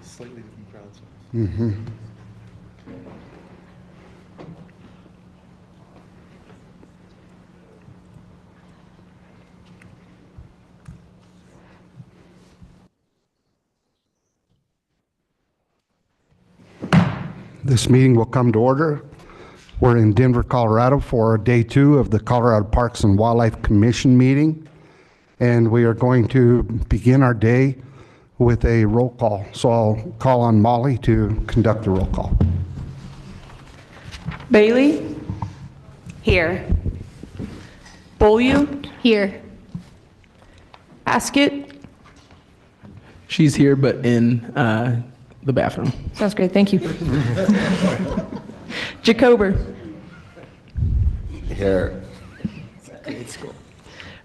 Slightly different crowd size. Mm-hmm. This meeting will come to order. We're in Denver, Colorado for day 2 of the Colorado Parks and Wildlife Commission meeting. And we are going to begin our day with a roll call. So I'll call on Molly to conduct the roll call. Bailey? Here. Beaulieu? Here. Askett? She's here, but in the bathroom. Sounds great, thank you. Jacober? Here.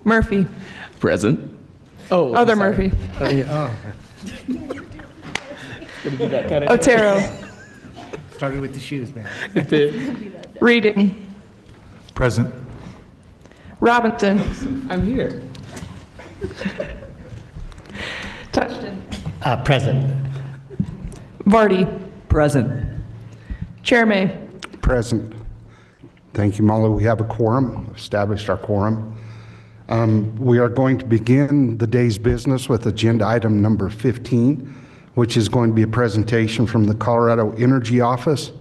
Murphy? Present. Oh, Other sorry. Murphy? Yeah. Otero? Started with the shoes, man. Reading? Present. Robinson? I'm here. Touchton? Present. Vardy? Present. Chairman? Present. Thank you, Molly. We have a quorum, established our quorum. We are going to begin the day's business with agenda item number 15, which is going to be a presentation from the Colorado Energy Office.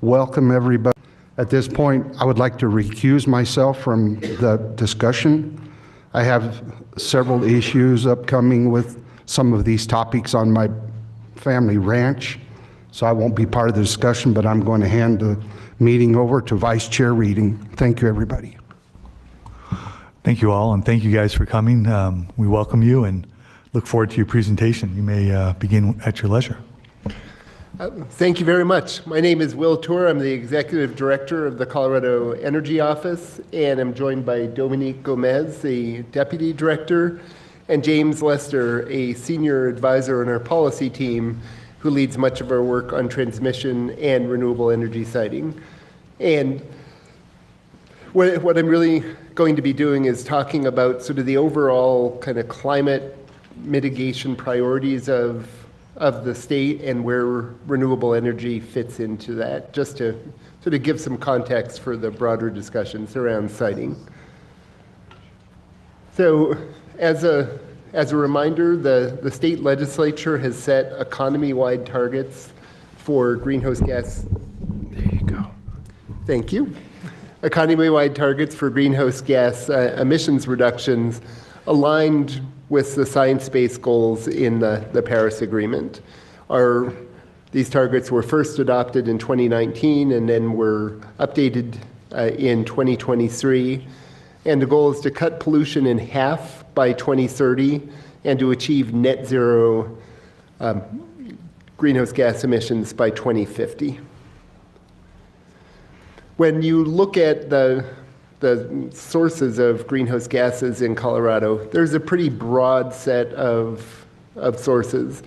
Welcome, everybody. At this point, I would like to recuse myself from the discussion. I have several issues upcoming with some of these topics on my family ranch, so I won't be part of the discussion, but I'm going to hand the meeting over to Vice Chair Reading. Thank you, everybody. Thank you all, and thank you guys for coming. We welcome you and look forward to your presentation. You may begin at your leisure. Thank you very much. My name is Will Tour. I'm the Executive Director of the Colorado Energy Office, and I'm joined by Dominique Gomez, the Deputy Director, and James Lester, a Senior Advisor on our policy team who leads much of our work on transmission and renewable energy siting. And what I'm really going to be doing is talking about sort of the overall kind of climate mitigation priorities of the state and where renewable energy fits into that, just to sort of give some context for the broader discussions around siting. So as a reminder, the state legislature has set economy-wide targets for greenhouse gas. There you go. Thank you. Economy-wide targets for greenhouse gas emissions reductions aligned with the science-based goals in the Paris Agreement. These targets were first adopted in 2019 and then were updated in 2023. And the goal is to cut pollution in half by 2030 and to achieve net zero greenhouse gas emissions by 2050. When you look at the sources of greenhouse gases in Colorado, there's a pretty broad set of sources.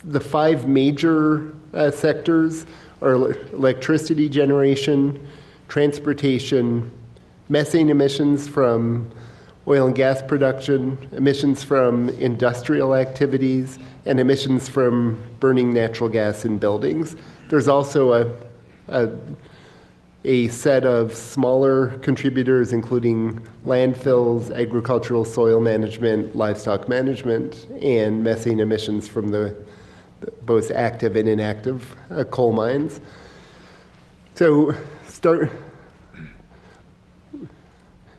The 5 major sectors are electricity generation, transportation, methane emissions from oil and gas production, emissions from industrial activities, and emissions from burning natural gas in buildings. There's also a set of smaller contributors, including landfills, agricultural soil management, livestock management, and methane emissions from the both active and inactive coal mines. So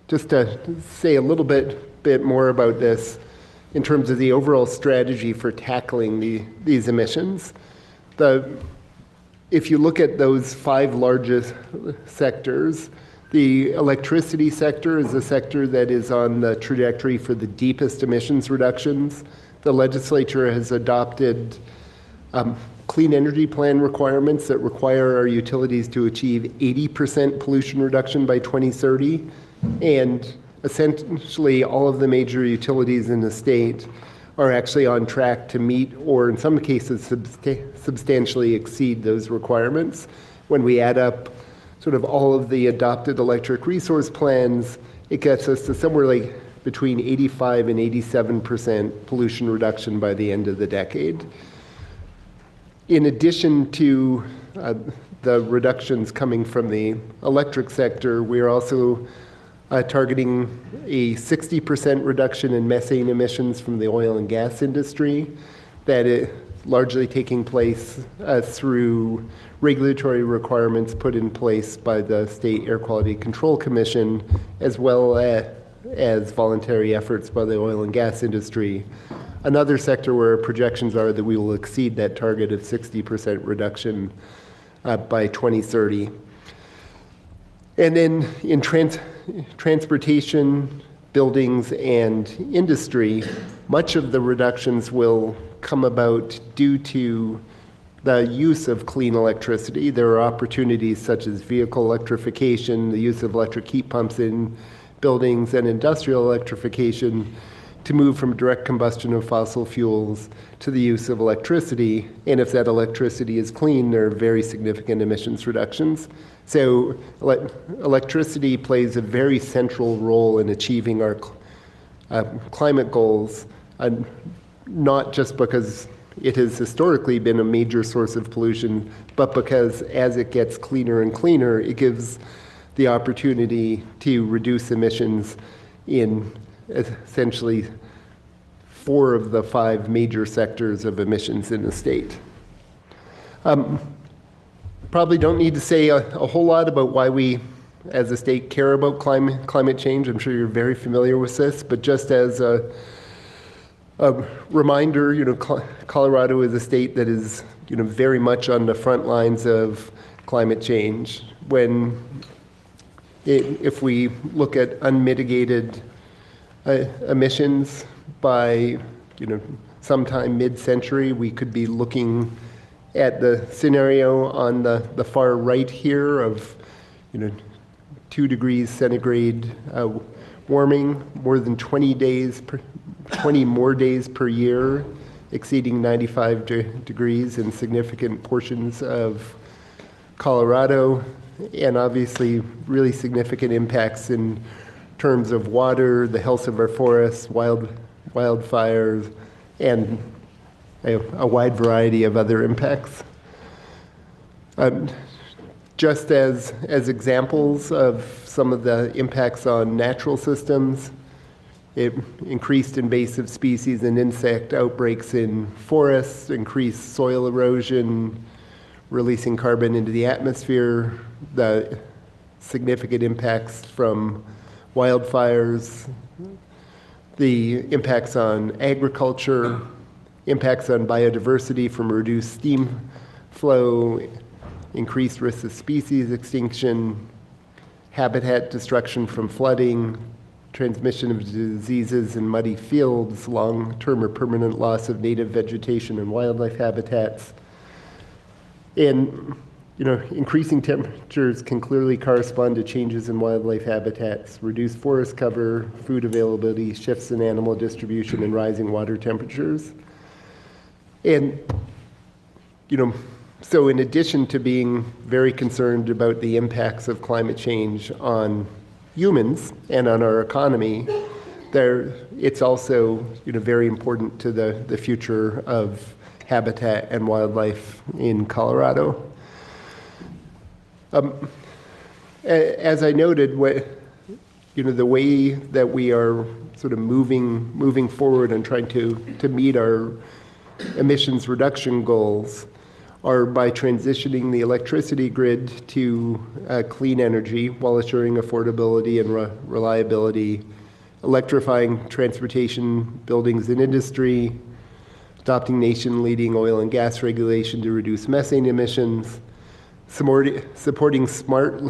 just to say a little bit more about this in terms of the overall strategy for tackling these emissions. If you look at those 5 largest sectors, the electricity sector is a sector that is on the trajectory for the deepest emissions reductions. The legislature has adopted clean energy plan requirements that require our utilities to achieve 80% pollution reduction by 2030. And essentially all of the major utilities in the state are actually on track to meet, or in some cases substantially exceed those requirements. When we add up sort of all of the adopted electric resource plans, it gets us to somewhere like between 85 and 87% pollution reduction by the end of the decade. In addition to the reductions coming from the electric sector, we're also targeting a 60% reduction in methane emissions from the oil and gas industry, that is largely taking place through regulatory requirements put in place by the State Air Quality Control Commission, as well as voluntary efforts by the oil and gas industry. Another sector where projections are that we will exceed that target of 60% reduction by 2030. And then in transportation, buildings, and industry, much of the reductions will come about due to the use of clean electricity. There are opportunities such as vehicle electrification, the use of electric heat pumps in buildings, and industrial electrification to move from direct combustion of fossil fuels to the use of electricity. And if that electricity is clean, there are very significant emissions reductions. So electricity plays a very central role in achieving our climate goals, not just because it has historically been a major source of pollution, but because as it gets cleaner and cleaner, it gives the opportunity to reduce emissions in essentially 4 of the 5 major sectors of emissions in the state. Probably don't need to say a whole lot about why we as a state care about climate change. I'm sure you're very familiar with this, but just as a reminder, Colorado is a state that is, very much on the front lines of climate change. If we look at unmitigated emissions by, sometime mid-century, we could be looking at the scenario on the far right here of, 2 degrees centigrade warming, more than 20 more days per year, exceeding 95 degrees in significant portions of Colorado, and obviously really significant impacts in terms of water, the health of our forests, wildfires, and a wide variety of other impacts. Just as examples of some of the impacts on natural systems, increased invasive species and insect outbreaks in forests, increased soil erosion, releasing carbon into the atmosphere, the significant impacts from wildfires, the impacts on agriculture, impacts on biodiversity from reduced steam flow, increased risk of species extinction, habitat destruction from flooding, transmission of diseases in muddy fields, long-term or permanent loss of native vegetation and wildlife habitats. And, increasing temperatures can clearly correspond to changes in wildlife habitats, reduced forest cover, food availability, shifts in animal distribution, and rising water temperatures. And, so in addition to being very concerned about the impacts of climate change on humans and on our economy, it's also very important to the future of habitat and wildlife in Colorado. As I noted, the way that we are sort of moving forward and trying to meet our emissions reduction goals are by transitioning the electricity grid to clean energy while assuring affordability and reliability, electrifying transportation, buildings, and industry, adopting nation-leading oil and gas regulation to reduce methane emissions, supporting smart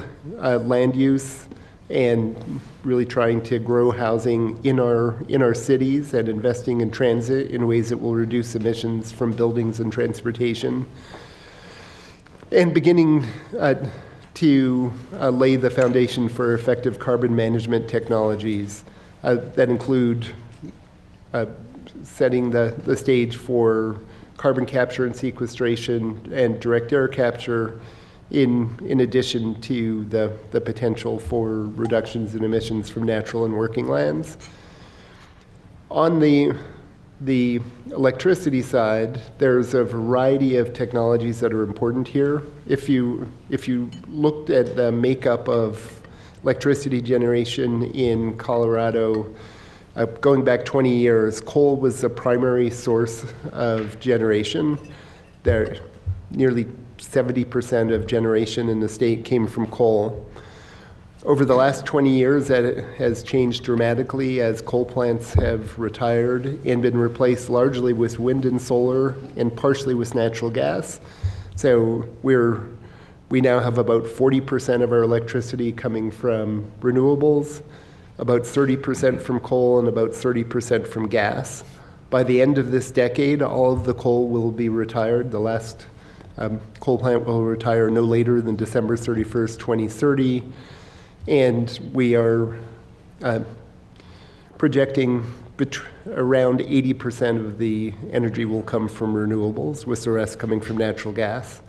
land use, and really trying to grow housing in our cities and investing in transit in ways that will reduce emissions from buildings and transportation, and beginning to lay the foundation for effective carbon management technologies that include setting the stage for carbon capture and sequestration and direct air capture, in addition to the potential for reductions in emissions from natural and working lands. On the the electricity side, there's a variety of technologies that are important here. If you looked at the makeup of electricity generation in Colorado, going back 20 years, coal was the primary source of generation. There, nearly 70% of generation in the state came from coal. Over the last 20 years, that has changed dramatically as coal plants have retired and been replaced largely with wind and solar and partially with natural gas. So we now have about 40% of our electricity coming from renewables, about 30% from coal, and about 30% from gas. By the end of this decade, all of the coal will be retired. The last coal plant will retire no later than December 31st, 2030. And we are projecting around 80% of the energy will come from renewables, with the rest coming from natural gas.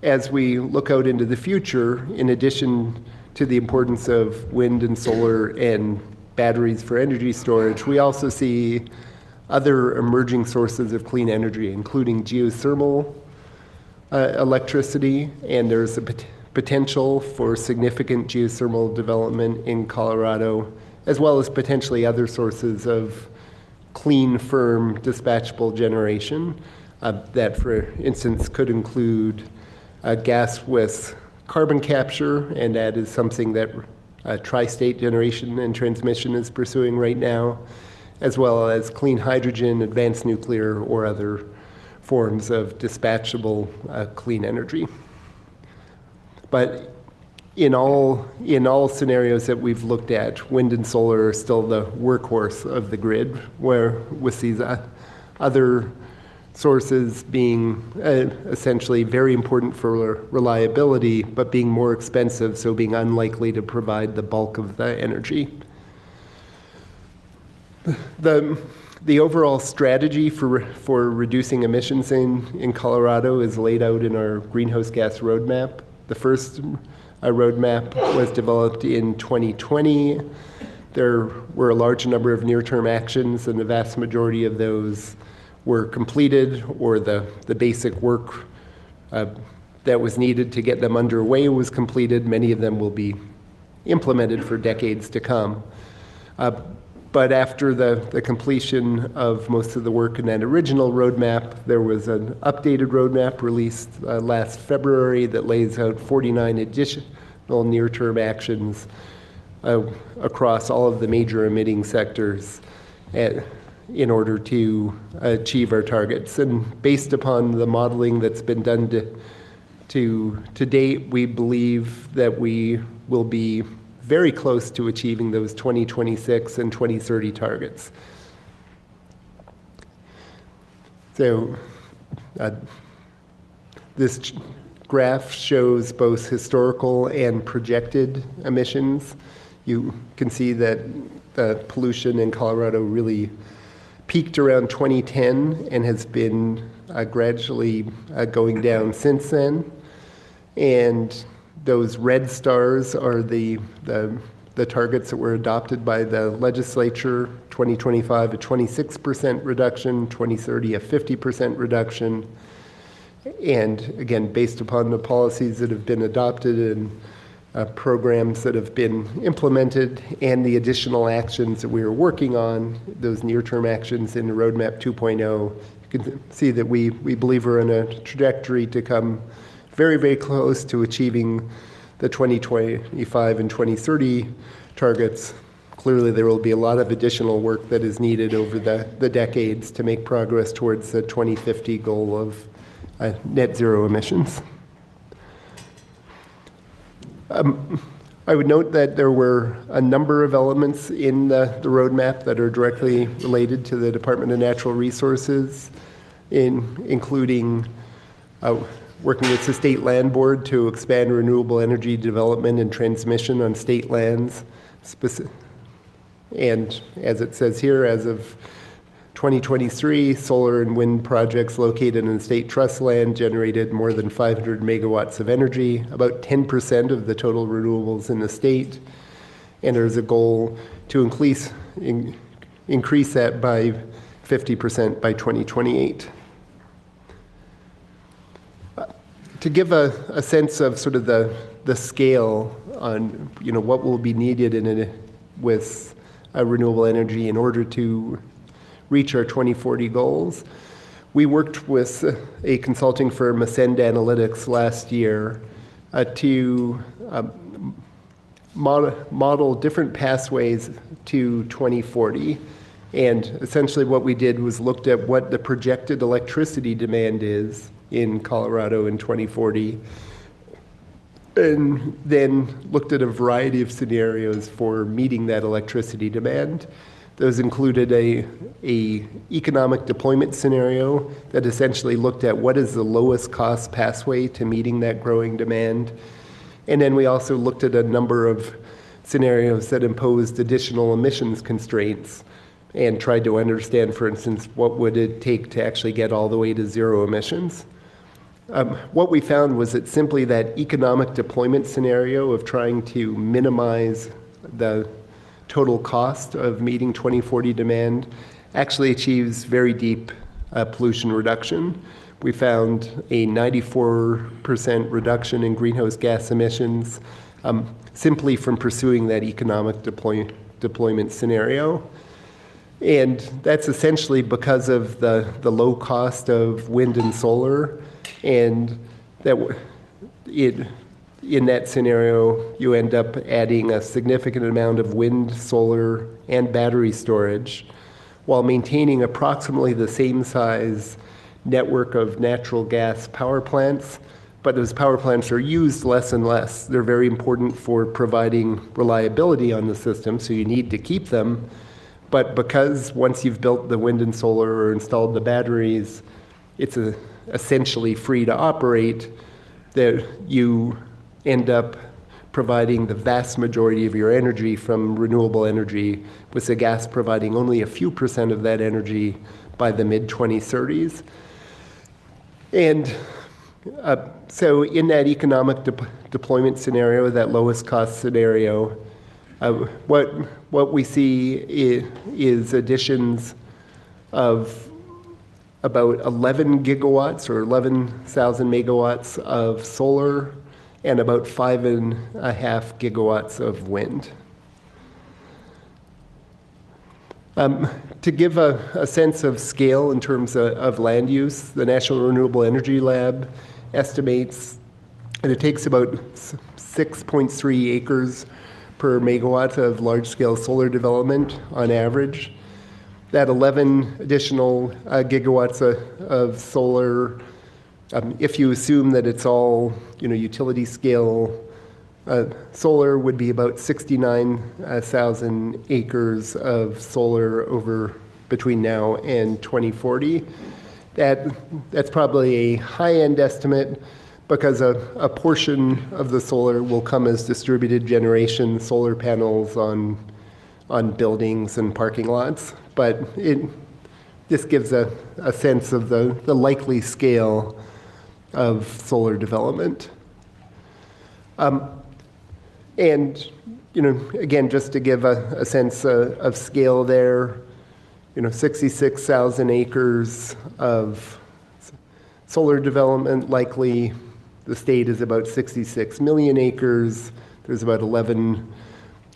As we look out into the future, in addition to the importance of wind and solar and batteries for energy storage, we also see other emerging sources of clean energy, including geothermal electricity, and there's a potential for significant geothermal development in Colorado, as well as potentially other sources of clean, firm, dispatchable generation that, for instance, could include gas with carbon capture, and that is something that tri-state generation and transmission is pursuing right now, as well as clean hydrogen, advanced nuclear, or other forms of dispatchable clean energy. But in all scenarios that we've looked at, wind and solar are still the workhorse of the grid, where with these other sources being essentially very important for reliability, but being more expensive, so being unlikely to provide the bulk of the energy. The overall strategy for reducing emissions in Colorado is laid out in our greenhouse gas roadmap. The first roadmap was developed in 2020. There were a large number of near-term actions, and the vast majority of those were completed, or the basic work that was needed to get them underway was completed. Many of them will be implemented for decades to come. But after the completion of most of the work in that original roadmap, there was an updated roadmap released last February that lays out 49 additional near-term actions across all of the major emitting sectors in order to achieve our targets. And based upon the modeling that's been done to date, we believe that we will be very close to achieving those 2026 and 2030 targets. So this graph shows both historical and projected emissions. You can see that the pollution in Colorado really peaked around 2010 and has been gradually going down since then. And those red stars are the targets that were adopted by the legislature: 2025, a 26% reduction, 2030, a 50% reduction. And again, based upon the policies that have been adopted and programs that have been implemented and the additional actions that we are working on, those near-term actions in the Roadmap 2.0, you can see that we believe we're on a trajectory to come very, very close to achieving the 2025 and 2030 targets. Clearly, there will be a lot of additional work that is needed over the decades to make progress towards the 2050 goal of net zero emissions. I would note that there were a number of elements in the roadmap that are directly related to the Department of Natural Resources, including working with the State Land Board to expand renewable energy development and transmission on state lands. And as it says here, as of 2023, solar and wind projects located in state trust land generated more than 500 megawatts of energy, about 10% of the total renewables in the state. And there's a goal to increase increase that by 50% by 2028. To give a sense of sort of the scale on what will be needed with renewable energy in order to reach our 2040 goals, we worked with a consulting firm, Ascend Analytics, last year to model different pathways to 2040. And essentially what we did was looked at what the projected electricity demand is in Colorado in 2040, and then looked at a variety of scenarios for meeting that electricity demand. Those included a economic deployment scenario that essentially looked at what is the lowest cost pathway to meeting that growing demand. And then we also looked at a number of scenarios that imposed additional emissions constraints and tried to understand, for instance, what would it take to actually get all the way to zero emissions. What we found was that simply that economic deployment scenario of trying to minimize the total cost of meeting 2040 demand actually achieves very deep pollution reduction. We found a 94% reduction in greenhouse gas emissions simply from pursuing that economic deployment scenario. And that's essentially because of the low cost of wind and solar, and that in that scenario, you end up adding a significant amount of wind, solar, and battery storage while maintaining approximately the same size network of natural gas power plants. But those power plants are used less and less. They're very important for providing reliability on the system, so you need to keep them. But because once you've built the wind and solar or installed the batteries, it's essentially free to operate, that you end up providing the vast majority of your energy from renewable energy, with the gas providing only a few percent of that energy by the mid-2030s. And so in that economic deployment scenario, that lowest cost scenario, what we see is additions of about 11 gigawatts or 11,000 megawatts of solar and about 5.5 gigawatts of wind. To give a sense of scale in terms of land use, the National Renewable Energy Lab estimates that it takes about 6.3 acres per megawatt of large-scale solar development on average. That 11 additional gigawatts of solar, if you assume that it's all utility scale solar, would be about 69,000 acres of solar over between now and 2040. That's probably a high-end estimate because a portion of the solar will come as distributed generation solar panels on buildings and parking lots. But this gives a sense of the likely scale of solar development. And again, just to give a sense of scale there, 66,000 acres of solar development likely. The state is about 66 million acres. There's about 11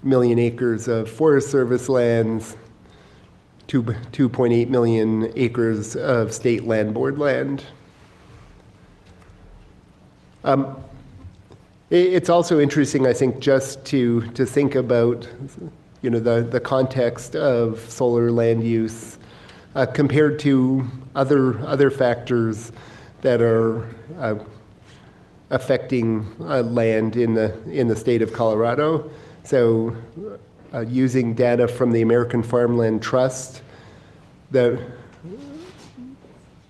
million acres of Forest Service lands, 2.8 million acres of state land board land. It's also interesting, I think, just to think about the context of solar land use compared to other factors that are affecting land in the state of Colorado. So using data from the American Farmland Trust, that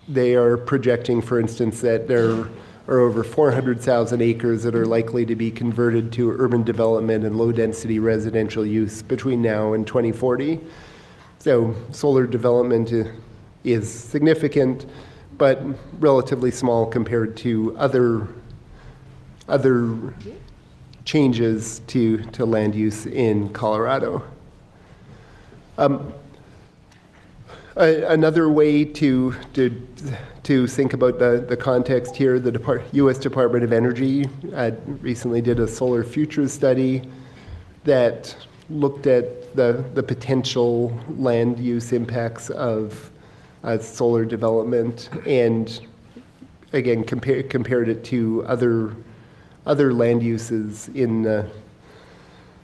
they are projecting, for instance, that there are over 400,000 acres that are likely to be converted to urban development and low-density residential use between now and 2040. So solar development is significant, but relatively small compared to other changes to land use in Colorado. Another way to think about the context here, the U.S. Department of Energy recently did a solar futures study that looked at the potential land use impacts of solar development, and again compared it to other land uses in the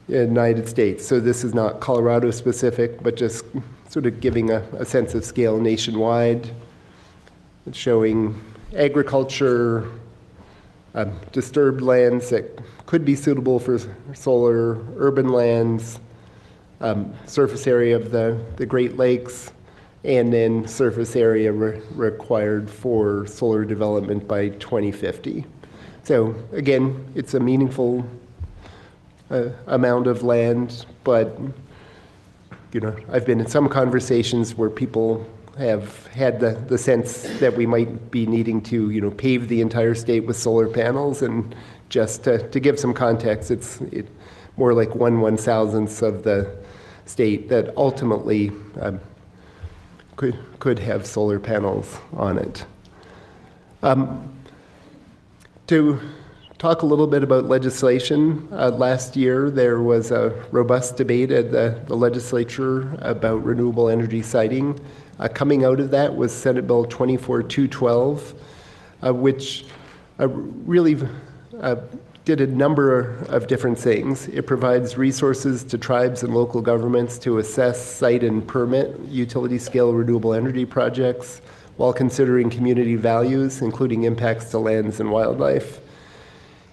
United States. So this is not Colorado specific, but just sort of giving a sense of scale nationwide. It's showing agriculture, disturbed lands that could be suitable for solar, urban lands, surface area of the Great Lakes, and then surface area required for solar development by 2050. So again, it's a meaningful amount of land, but I've been in some conversations where people have had the sense that we might be needing to pave the entire state with solar panels, and just to give some context, it's more like 1/1000th of the state that ultimately could have solar panels on it. To talk a little bit about legislation, last year there was a robust debate at the legislature about renewable energy siting. Coming out of that was Senate Bill 24212, which really did a number of different things. It provides resources to tribes and local governments to assess, site, and permit utility-scale renewable energy projects while considering community values, including impacts to lands and wildlife.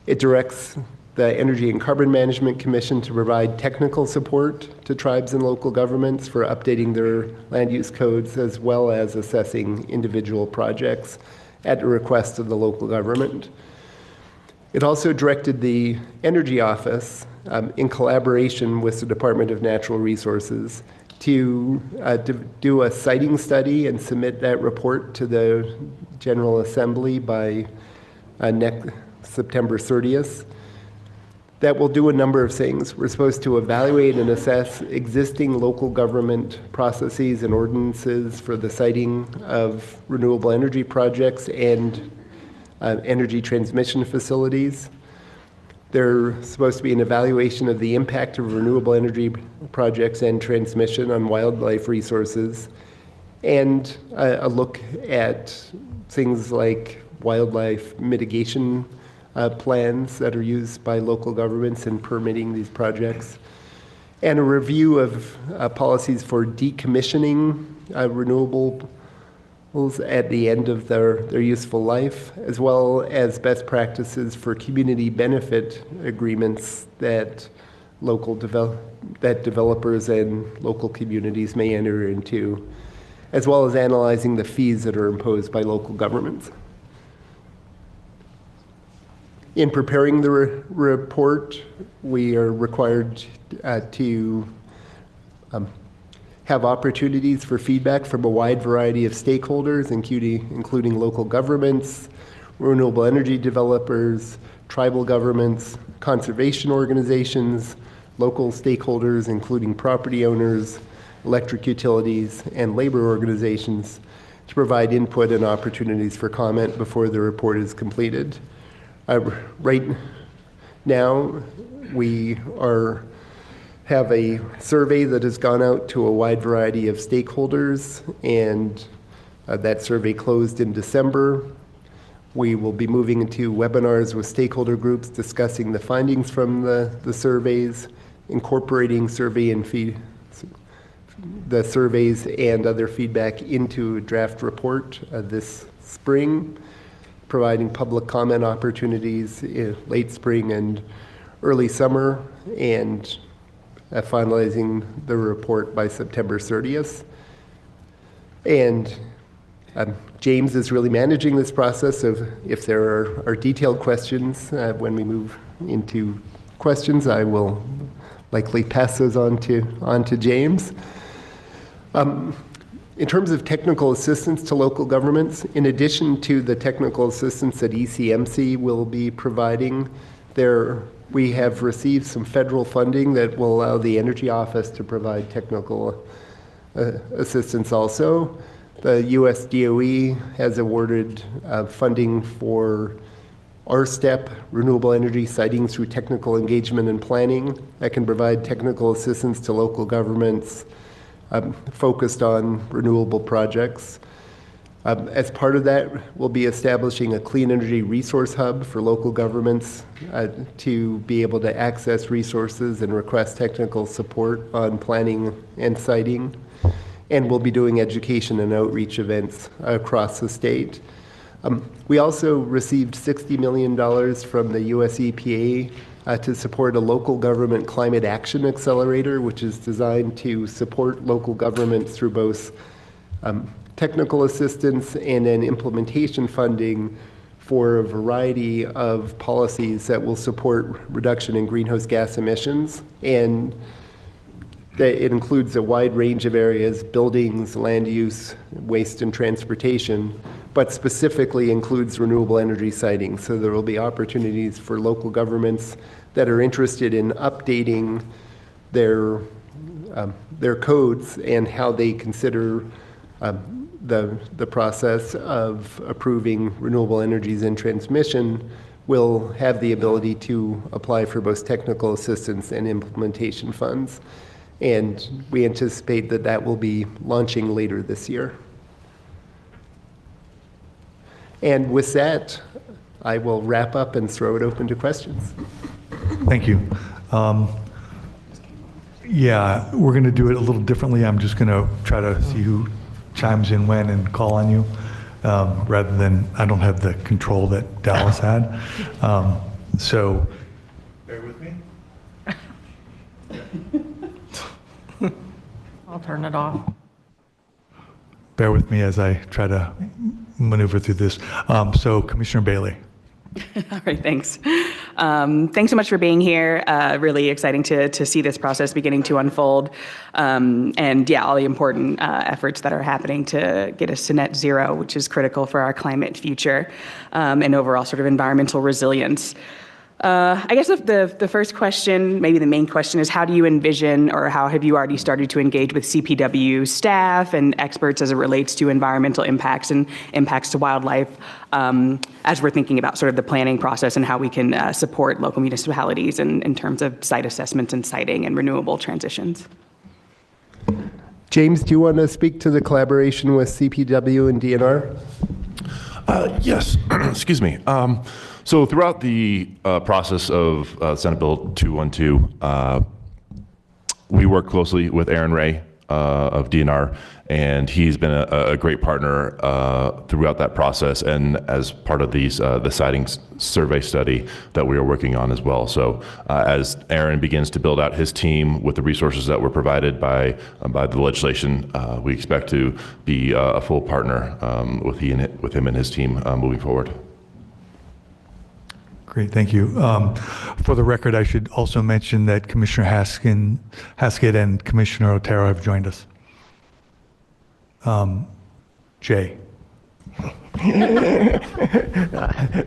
It directs the Energy and Carbon Management Commission to provide technical support to tribes and local governments for updating their land use codes, as well as assessing individual projects at the request of the local government. It also directed the Energy Office, in collaboration with the Department of Natural Resources, to do a siting study and submit that report to the General Assembly by next September 30th. That will do a number of things. We're supposed to evaluate and assess existing local government processes and ordinances for the siting of renewable energy projects and energy transmission facilities. There's supposed to be an evaluation of the impact of renewable energy projects and transmission on wildlife resources, and a look at things like wildlife mitigation plans that are used by local governments in permitting these projects, and a review of policies for decommissioning renewables at the end of their useful life, as well as best practices for community benefit agreements that developers and local communities may enter into, as well as analyzing the fees that are imposed by local governments. In preparing the report, we are required to have opportunities for feedback from a wide variety of stakeholders, including local governments, renewable energy developers, tribal governments, conservation organizations, local stakeholders, including property owners, electric utilities, and labor organizations, to provide input and opportunities for comment before the report is completed. Right now, we have a survey that has gone out to a wide variety of stakeholders, and that survey closed in December. We will be moving into webinars with stakeholder groups discussing the findings from the surveys, incorporating the surveys and other feedback into a draft report this spring, providing public comment opportunities in late spring and early summer, and finalizing the report by September 30th. And James is really managing this process of, if there are detailed questions, when we move into questions, I will likely pass those on to James. In terms of technical assistance to local governments, in addition to the technical assistance that ECMC will be providing, we have received some federal funding that will allow the Energy Office to provide technical assistance also. The US DOE has awarded funding for RSTEP, renewable energy siting through technical engagement and planning, that can provide technical assistance to local governments focused on renewable projects. As part of that, we'll be establishing a clean energy resource hub for local governments to be able to access resources and request technical support on planning and siting. And we'll be doing education and outreach events across the state. We also received $60 million from the US EPA to support a local government climate action accelerator, which is designed to support local governments through both technical assistance and then implementation funding for a variety of policies that will support reduction in greenhouse gas emissions. And that it includes a wide range of areas: buildings, land use, waste and transportation, but specifically includes renewable energy siting. So there will be opportunities for local governments that are interested in updating their codes and how they consider the process of approving renewable energies in transmission will have the ability to apply for both technical assistance and implementation funds. And we anticipate that that will be launching later this year. And with that, I will wrap up and throw it open to questions. Thank you. Yeah, we're going to do it a little differently. I'm just going to try to see who chimes in when and call on you, rather than, I don't have the control that Dallas had. So bear with me. I'll turn it off. Bear with me as I try to maneuver through this. So Commissioner Bailey. All right, thanks. Thanks so much for being here. Really exciting to see this process beginning to unfold. And yeah, all the important efforts that are happening to get us to net zero, which is critical for our climate future and overall sort of environmental resilience. I guess the first question, maybe the main question, is how do you envision, or how have you already started to engage with CPW staff and experts as it relates to environmental impacts and impacts to wildlife, as we're thinking about sort of the planning process and how we can support local municipalities in terms of site assessments and siting and renewable transitions? James, do you want to speak to the collaboration with CPW and DNR? Yes, excuse me. So throughout the process of Senate Bill 212, we work closely with Aaron Ray of DNR, and he's been a great partner throughout that process and as part of these the siting survey study that we are working on as well. So as Aaron begins to build out his team with the resources that were provided by the legislation, we expect to be a full partner with him and his team moving forward. Great, thank you. For the record, I should also mention that Commissioner Haskett and Commissioner Otero have joined us. Jay.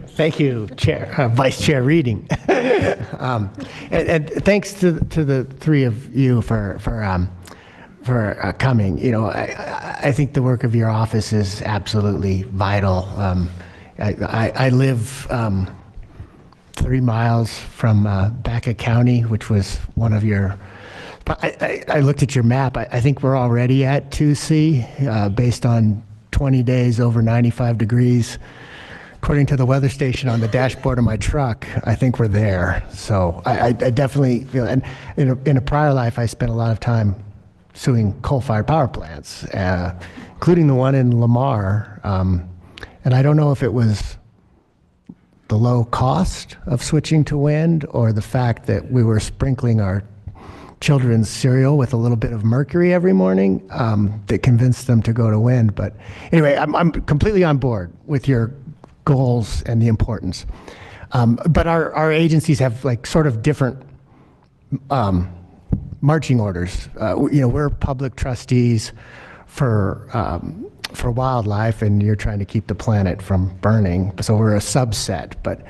Thank you, Chair, Vice Chair Reading. And thanks to the three of you for coming. You know, I think the work of your office is absolutely vital. I live 3 miles from Baca County, which was one of your, I looked at your map. I think we're already at 2C based on 20 days over 95 degrees. According to the weather station on the dashboard of my truck, I think we're there. So I definitely feel, and in a prior life, I spent a lot of time suing coal-fired power plants, including the one in Lamar. And I don't know if it was the low cost of switching to wind or the fact that we were sprinkling our children's cereal with a little bit of mercury every morning that convinced them to go to wind. But anyway, I'm completely on board with your goals and the importance. But our agencies have like sort of different marching orders. You know, we're public trustees for wildlife, and you're trying to keep the planet from burning. So we're a subset. But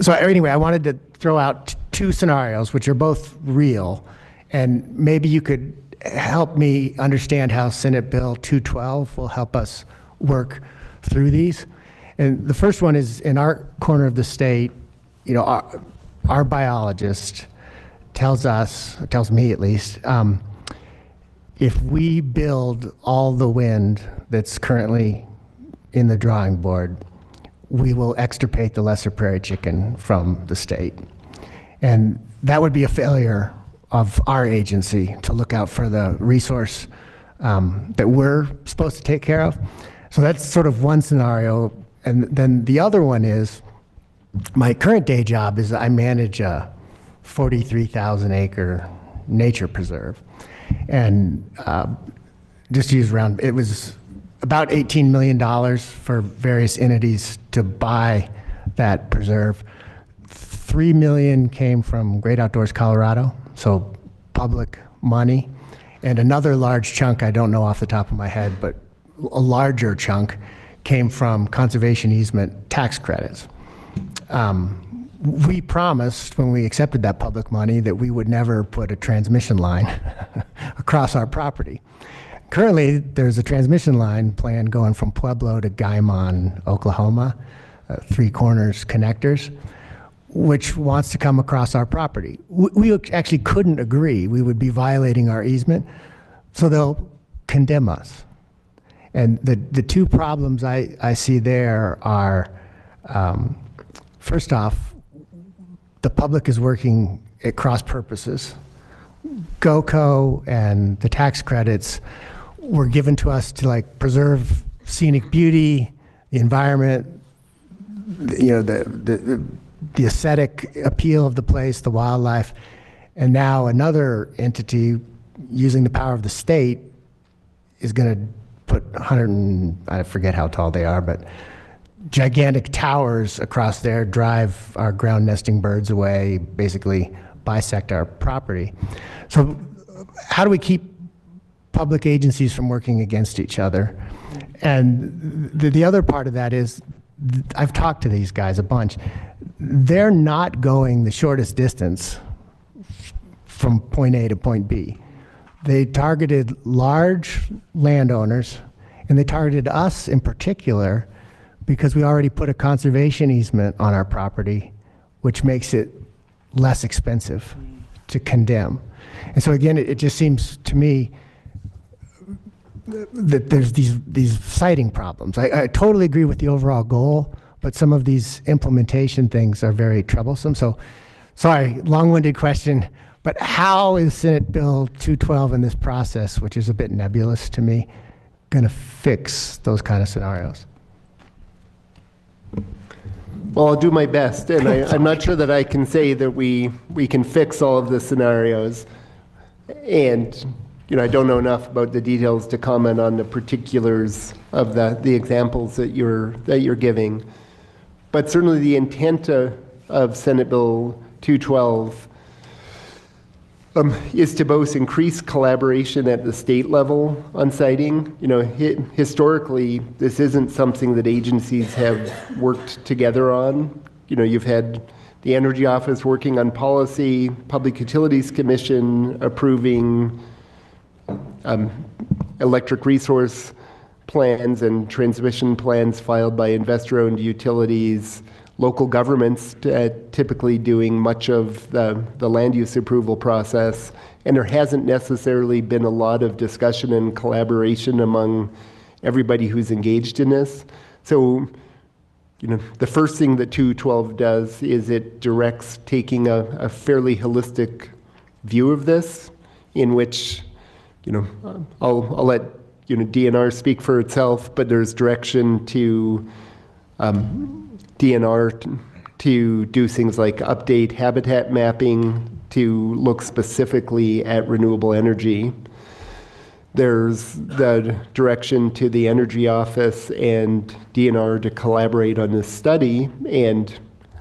so anyway, I wanted to throw out two scenarios, which are both real, and maybe you could help me understand how Senate Bill 212 will help us work through these. And the first one is in our corner of the state, our biologist tells us, tells me at least, if we build all the wind that's currently in the drawing board, we will extirpate the lesser prairie chicken from the state. And that would be a failure of our agency to look out for the resource that we're supposed to take care of. So that's sort of one scenario. And then the other one is, my current day job is I manage a 43,000 acre nature preserve. And just to use around, it was about $18 million for various entities to buy that preserve. $3 million came from Great Outdoors Colorado, so public money. And another large chunk, I don't know off the top of my head, but a larger chunk came from conservation easement tax credits. We promised when we accepted that public money that we would never put a transmission line across our property. Currently, there's a transmission line plan going from Pueblo to Guymon, Oklahoma, Three Corners connectors, which wants to come across our property. We actually couldn't agree. We would be violating our easement, so they'll condemn us. And the two problems I see there are, first off, the public is working at cross purposes. GOCO and the tax credits were given to us to preserve scenic beauty, the environment, the aesthetic appeal of the place, the wildlife. And now another entity using the power of the state is going to put I forget how tall they are, but gigantic towers across there, drive our ground nesting birds away, basically bisect our property. So how do we keep public agencies from working against each other? And the other part of that is, I've talked to these guys a bunch. They're not going the shortest distance from point A to point B. They targeted large landowners, and they targeted us in particular because we already put a conservation easement on our property, which makes it less expensive to condemn. And so again, it just seems to me that there's these siting problems. I totally agree with the overall goal, but some of these implementation things are very troublesome. So, sorry, long-winded question, but how is Senate Bill 212 in this process, which is a bit nebulous to me, going to fix those kind of scenarios? Well, I'll do my best, and I'm not sure that I can say that we can fix all of the scenarios. And I don't know enough about the details to comment on the particulars of the examples that you're giving. But certainly the intent of Senate Bill 212 is to both increase collaboration at the state level on siting. Historically, this isn't something that agencies have worked together on. You've had the Energy Office working on policy, Public Utilities Commission approving electric resource plans and transmission plans filed by investor-owned utilities, local governments typically doing much of the land use approval process, and there hasn't necessarily been a lot of discussion and collaboration among everybody who's engaged in this. So, the first thing that 212 does is it directs taking a fairly holistic view of this, in which, I'll let DNR speak for itself, but there's direction to DNR to do things like update habitat mapping to look specifically at renewable energy. There's the direction to the Energy Office and DNR to collaborate on this study, and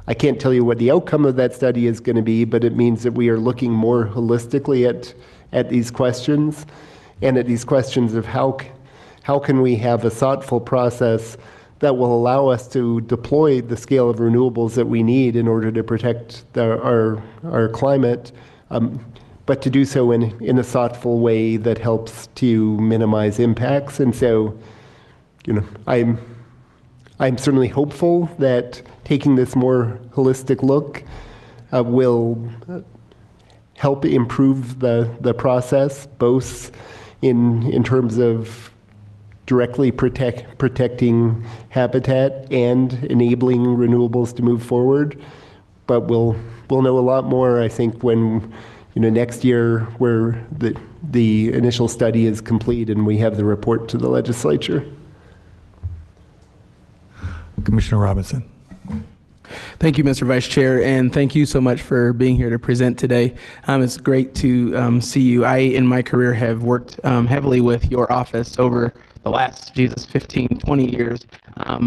I can't tell you what the outcome of that study is going to be, but it means that we are looking more holistically at these questions, and at these questions of how can we have a thoughtful process that will allow us to deploy the scale of renewables that we need in order to protect our climate, but to do so in a thoughtful way that helps to minimize impacts. And so, I'm certainly hopeful that taking this more holistic look will help improve the process, both in terms of directly protecting habitat and enabling renewables to move forward. But we'll know a lot more, I think, when next year, where the initial study is complete and we have the report to the legislature. Commissioner Robinson. Thank you, Mr. Vice Chair, and thank you so much for being here to present today. It's great to see you. I, in my career, have worked heavily with your office over the last, 15, 20 years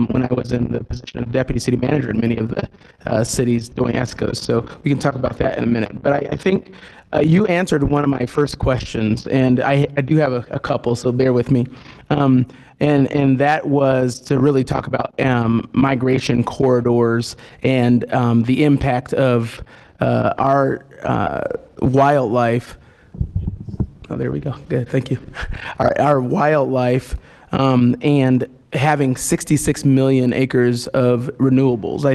when I was in the position of Deputy City Manager in many of the cities doing ESCOs. So we can talk about that in a minute. But I think you answered one of my first questions, and I do have a couple, so bear with me. And that was to really talk about migration corridors and the impact of our wildlife. Oh, there we go. Good, thank you. Our wildlife and having 66 million acres of renewables. I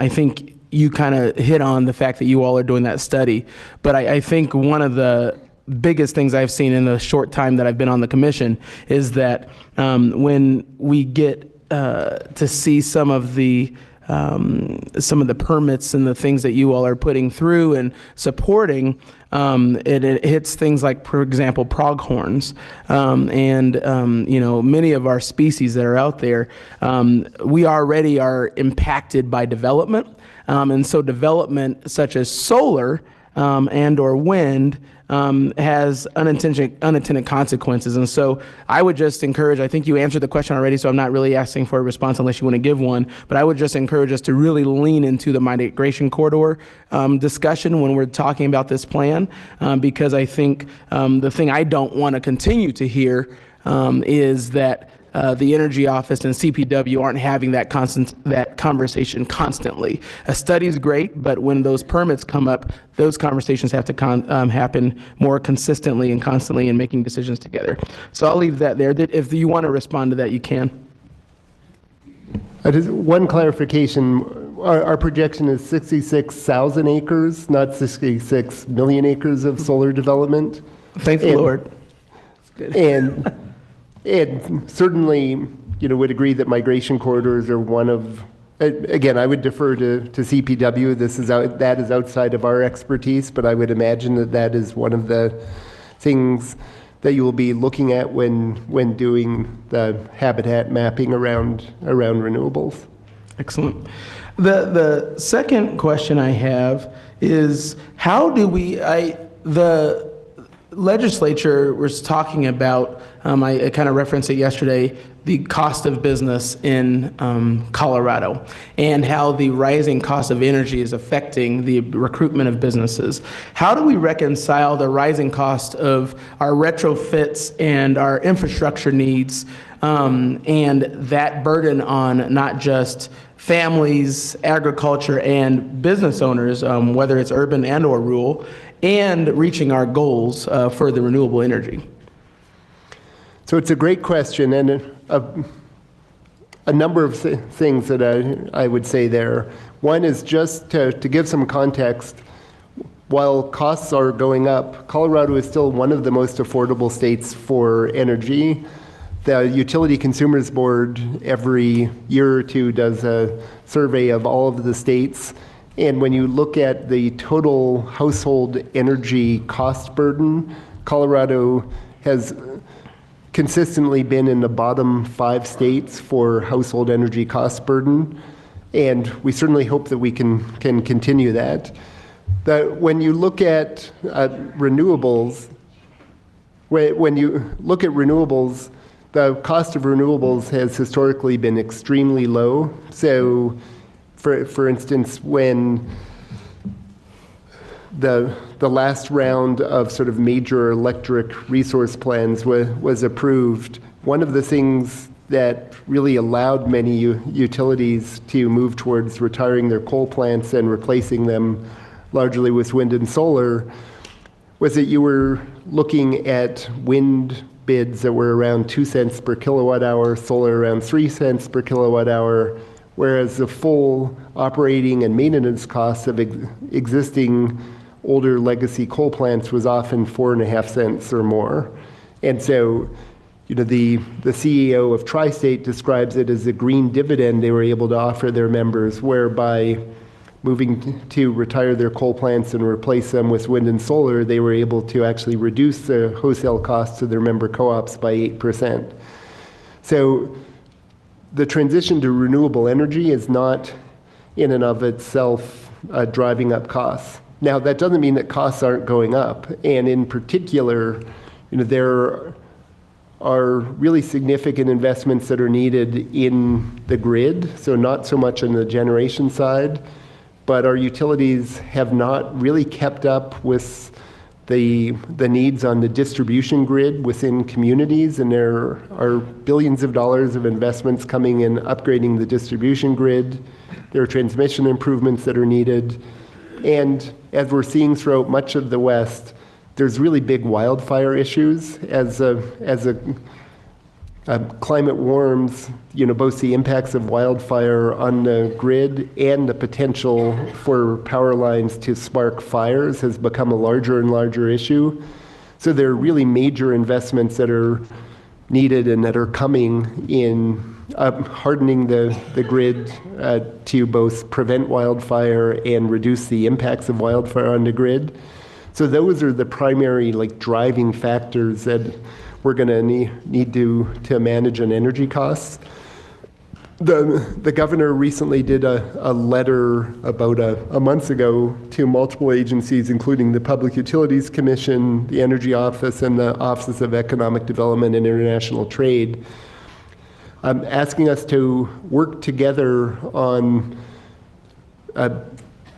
think you kind of hit on the fact that you all are doing that study, but I think one of the biggest things I've seen in the short time that I've been on the commission is that when we get to see some of the permits and the things that you all are putting through and supporting, it hits things like, for example, pronghorns, and many of our species that are out there. We already are impacted by development, and so development such as solar and or wind has unintended consequences. And so I would just encourage, I think you answered the question already, so I'm not really asking for a response unless you want to give one, but I would just encourage us to really lean into the migration corridor discussion when we're talking about this plan, because I think the thing I don't want to continue to hear is that the Energy Office and CPW aren't having that conversation constantly. A study is great, but when those permits come up, those conversations have to happen more consistently and constantly in making decisions together. So I'll leave that there. If you want to respond to that, you can. Just one clarification. Our projection is 66,000 acres, not 66 million acres of solar development. Thank the Lord. That's good. And certainly, would agree that migration corridors are one of, again, I would defer to CPW. That is outside of our expertise, but I would imagine that is one of the things that you will be looking at when doing the habitat mapping around renewables. Excellent. The second question I have is, how do the legislature was talking about, I kind of referenced it yesterday, the cost of business in Colorado and how the rising cost of energy is affecting the recruitment of businesses. How do we reconcile the rising cost of our retrofits and our infrastructure needs and that burden on not just families, agriculture, and business owners, whether it's urban and or rural, and reaching our goals for the renewable energy? So it's a great question, and a number of things that I would say there. One is just to give some context. While costs are going up, Colorado is still one of the most affordable states for energy. The Utility Consumers Board every year or two does a survey of all of the states. And when you look at the total household energy cost burden, Colorado has consistently been in the bottom 5 states for household energy cost burden. And we certainly hope that we can continue that. When you look at renewables, the cost of renewables has historically been extremely low. So, for instance, when the last round of sort of major electric resource plans was approved, one of the things that really allowed many utilities to move towards retiring their coal plants and replacing them largely with wind and solar was that you were looking at wind bids that were around 2 cents per kilowatt hour, solar around 3 cents per kilowatt hour, whereas the full operating and maintenance costs of existing older legacy coal plants was often 4.5 cents or more. And so, the CEO of Tri-State describes it as a green dividend they were able to offer their members, whereby moving to retire their coal plants and replace them with wind and solar, they were able to actually reduce the wholesale costs to their member co-ops by 8%. So the transition to renewable energy is not in and of itself driving up costs. Now, that doesn't mean that costs aren't going up. And in particular, there are really significant investments that are needed in the grid, so not so much on the generation side, but our utilities have not really kept up with the needs on the distribution grid within communities, and there are billions of dollars of investments coming in upgrading the distribution grid. There are transmission improvements that are needed, and as we're seeing throughout much of the West, there's really big wildfire issues as climate warms, both the impacts of wildfire on the grid and the potential for power lines to spark fires has become a larger and larger issue. So there are really major investments that are needed and that are coming in hardening the grid to both prevent wildfire and reduce the impacts of wildfire on the grid. So those are the primary driving factors that we're going to need to manage on energy costs. The governor recently did a letter about a month ago to multiple agencies, including the Public Utilities Commission, the Energy Office, and the Office of Economic Development and International Trade, asking us to work together on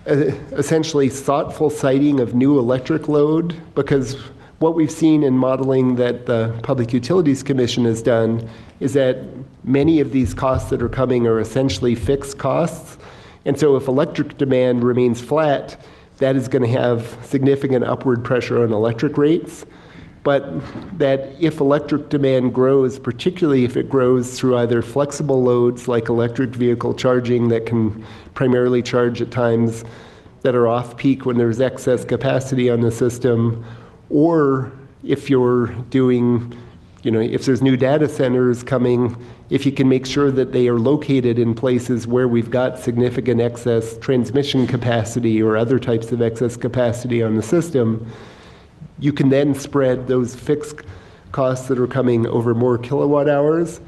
essentially thoughtful siting of new electric load, because what we've seen in modeling that the Public Utilities Commission has done is that many of these costs that are coming are essentially fixed costs. And so if electric demand remains flat, that is going to have significant upward pressure on electric rates. But that if electric demand grows, particularly if it grows through either flexible loads like electric vehicle charging that can primarily charge at times that are off-peak when there's excess capacity on the system, or if you're doing, if there's new data centers coming, if you can make sure that they are located in places where we've got significant excess transmission capacity or other types of excess capacity on the system, you can then spread those fixed costs that are coming over more kilowatt hours.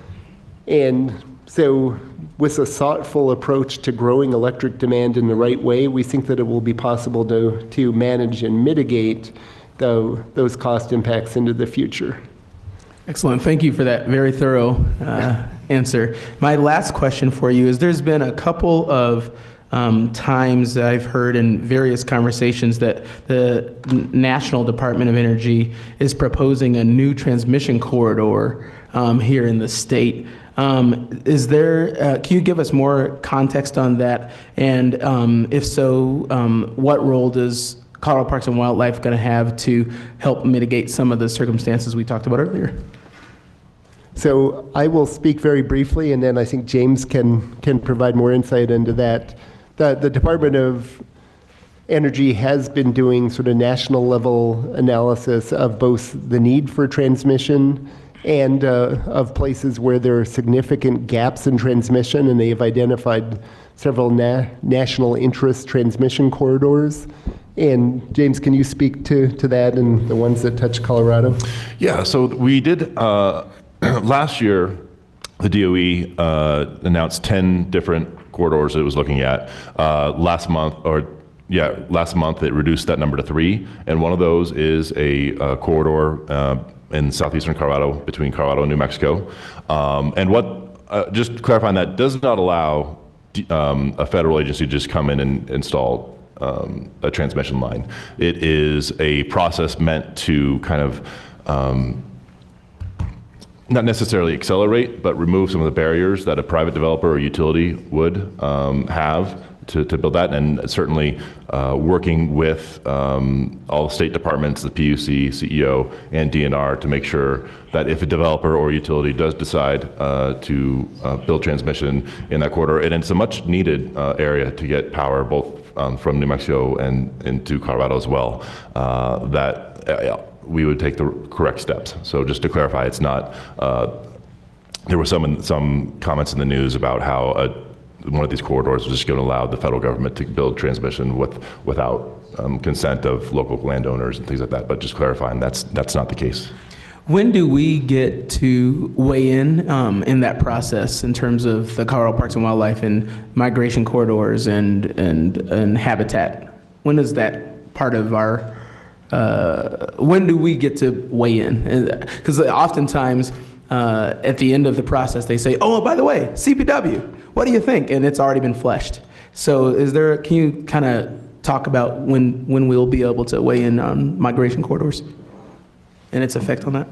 And so with a thoughtful approach to growing electric demand in the right way, we think that it will be possible to manage and mitigate those cost impacts into the future. Excellent. Thank you for that very thorough answer. My last question for you is, there's been a couple of times that I've heard in various conversations that the National Department of Energy is proposing a new transmission corridor here in the state. Can you give us more context on that? And if so, what role does Colorado Parks and Wildlife going to have to help mitigate some of the circumstances we talked about earlier? So I will speak very briefly, and then I think James can provide more insight into that. The Department of Energy has been doing sort of national level analysis of both the need for transmission and of places where there are significant gaps in transmission, and they have identified several national interest transmission corridors. And James, can you speak to that and the ones that touch Colorado? Yeah, so we did, last year, the DOE announced 10 different corridors it was looking at. Last month it reduced that number to 3, and one of those is a corridor in southeastern Colorado between Colorado and New Mexico. Just clarifying, that does not allow a federal agency to just come in and install a transmission line. It is a process meant to kind of not necessarily accelerate, but remove some of the barriers that a private developer or utility would have to build that, and certainly working with all state departments, the PUC, CEO, and DNR to make sure that if a developer or utility does decide to build transmission in that corridor, and it's a much needed area to get power both from New Mexico and into Colorado as well, that we would take the correct steps. So just to clarify, it's not, there were some comments in the news about how one of these corridors was just going to allow the federal government to build transmission without consent of local landowners and things like that. But just clarifying, that's not the case. When do we get to weigh in that process in terms of the Colorado Parks and Wildlife and migration corridors and habitat? When is that part of our, when do we get to weigh in? Because oftentimes at the end of the process, they say, oh, by the way, CPW, what do you think? And it's already been fleshed. So can you kind of talk about when we'll be able to weigh in on migration corridors and its effect on that?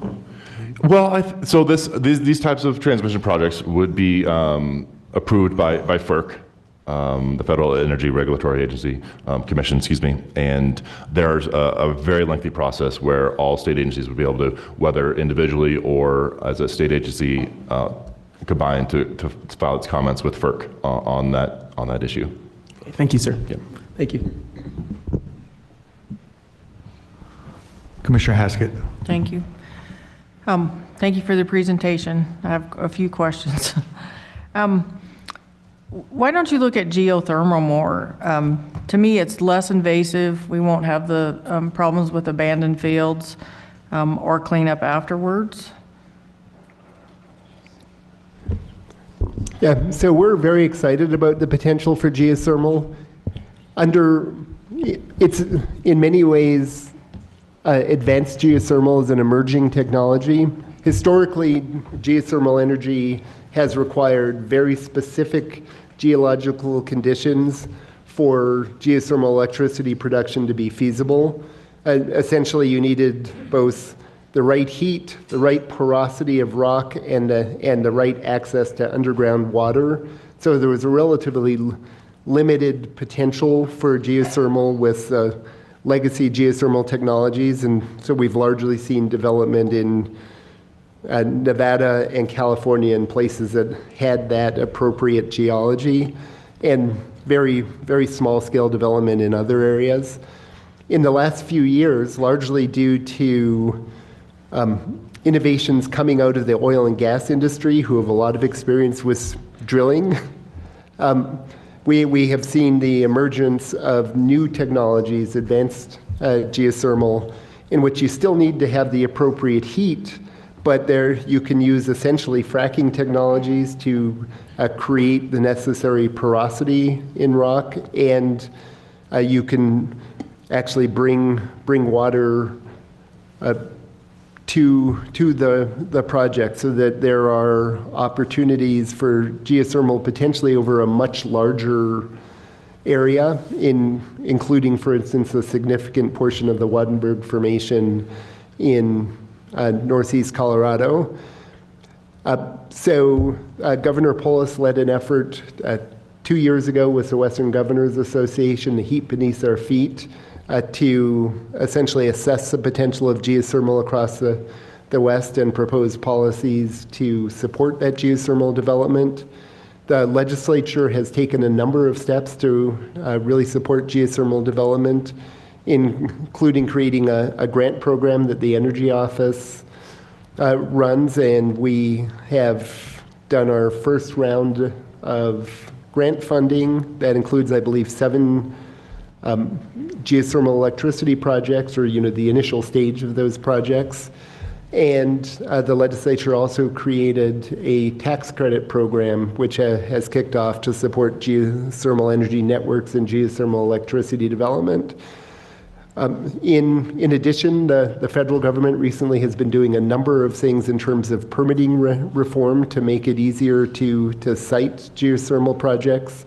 Well, so these types of transmission projects would be approved by FERC, the Federal Energy Regulatory Agency, Commission, excuse me. And there's a very lengthy process where all state agencies would be able to, whether individually or as a state agency, combine to file its comments with FERC on that issue. Okay, thank you, sir. Yeah. Thank you. Commissioner Haskett. Thank you. Thank you for the presentation. I have a few questions. Why don't you look at geothermal more? To me, it's less invasive. We won't have the problems with abandoned fields or cleanup afterwards. Yeah, so we're very excited about the potential for geothermal. It's in many ways, advanced geothermal is an emerging technology. Historically, geothermal energy has required very specific geological conditions for geothermal electricity production to be feasible. Essentially, you needed both the right heat, the right porosity of rock, and the right access to underground water. So there was a relatively limited potential for geothermal with legacy geothermal technologies, and so we've largely seen development in Nevada and California in places that had that appropriate geology, and very, very small scale development in other areas. In the last few years, largely due to innovations coming out of the oil and gas industry, who have a lot of experience with drilling, we have seen the emergence of new technologies, advanced geothermal, in which you still need to have the appropriate heat, but there you can use essentially fracking technologies to create the necessary porosity in rock, and you can actually bring water to the project, so that there are opportunities for geothermal potentially over a much larger area, including, for instance, a significant portion of the Waddenberg Formation in northeast Colorado. So Governor Polis led an effort 2 years ago with the Western Governors Association, the Heat Beneath Our Feet, to essentially assess the potential of geothermal across the West and propose policies to support that geothermal development. The legislature has taken a number of steps to really support geothermal development, including creating a grant program that the Energy Office runs, and we have done our first round of grant funding. That includes, I believe, 7 geothermal electricity projects, or the initial stage of those projects. And the legislature also created a tax credit program, which has kicked off to support geothermal energy networks and geothermal electricity development. In addition, the federal government recently has been doing a number of things in terms of permitting reform to make it easier to site geothermal projects.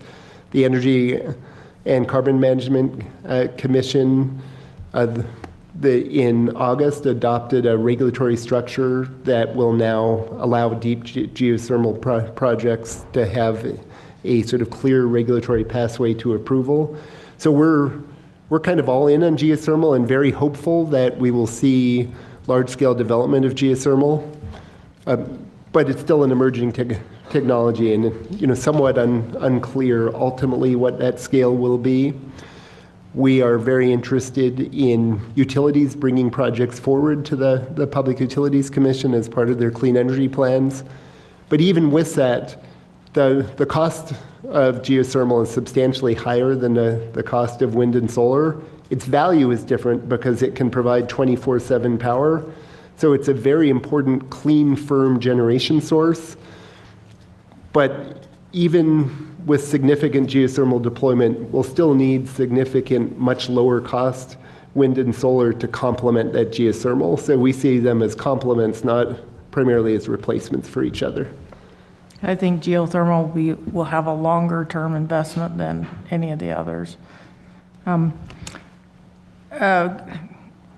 The Energy and Carbon Management Commission in August adopted a regulatory structure that will now allow deep geothermal projects to have a sort of clear regulatory pathway to approval. So we're kind of all in on geothermal and very hopeful that we will see large-scale development of geothermal. But it's still an emerging technology and somewhat unclear ultimately what that scale will be. We are very interested in utilities bringing projects forward to the Public Utilities Commission as part of their clean energy plans. But even with that, the cost of geothermal is substantially higher than the cost of wind and solar. Its value is different because it can provide 24/7 power. So it's a very important, clean, firm generation source. But even with significant geothermal deployment, we'll still need significant, much lower cost wind and solar to complement that geothermal. So we see them as complements, not primarily as replacements for each other. I think geothermal will have a longer term investment than any of the others.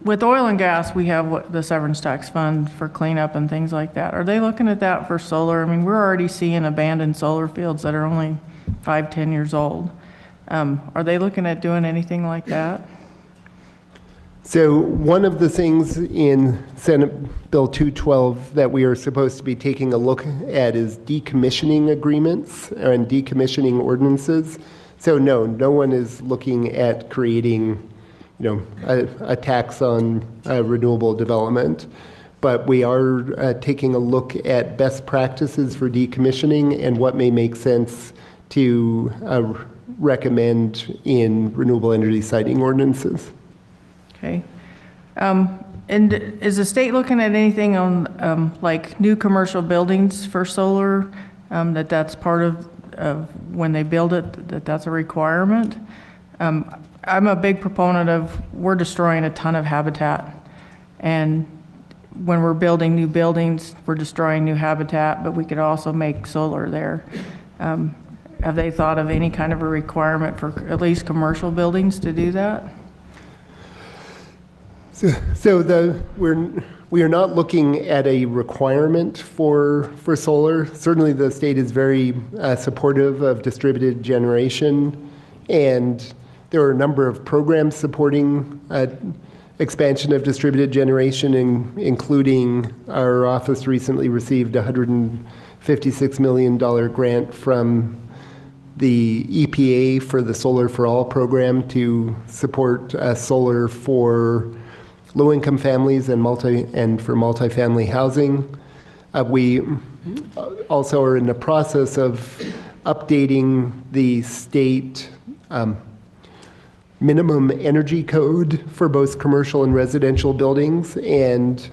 With oil and gas, we have the severance tax fund for cleanup and things like that. Are they looking at that for solar? I mean, we're already seeing abandoned solar fields that are only 5-10 years old. Are they looking at doing anything like that? So one of the things in Senate Bill 212 that we are supposed to be taking a look at is decommissioning agreements and decommissioning ordinances. So no one is looking at creating a tax on renewable development. But we are taking a look at best practices for decommissioning and what may make sense to recommend in renewable energy siting ordinances. Okay. And is the state looking at anything on like new commercial buildings for solar, that's part of when they build it, that's a requirement? I'm a big proponent of we're destroying a ton of habitat. And when we're building new buildings, we're destroying new habitat, but we could also make solar there. Have they thought of any kind of a requirement for at least commercial buildings to do that? So we are not looking at a requirement for solar. Certainly the state is very supportive of distributed generation, and there are a number of programs supporting expansion of distributed generation, including our office recently received a $156 million grant from the EPA for the Solar for All program to support solar for low-income families and for multifamily housing. We also are in the process of updating the state minimum energy code for both commercial and residential buildings, and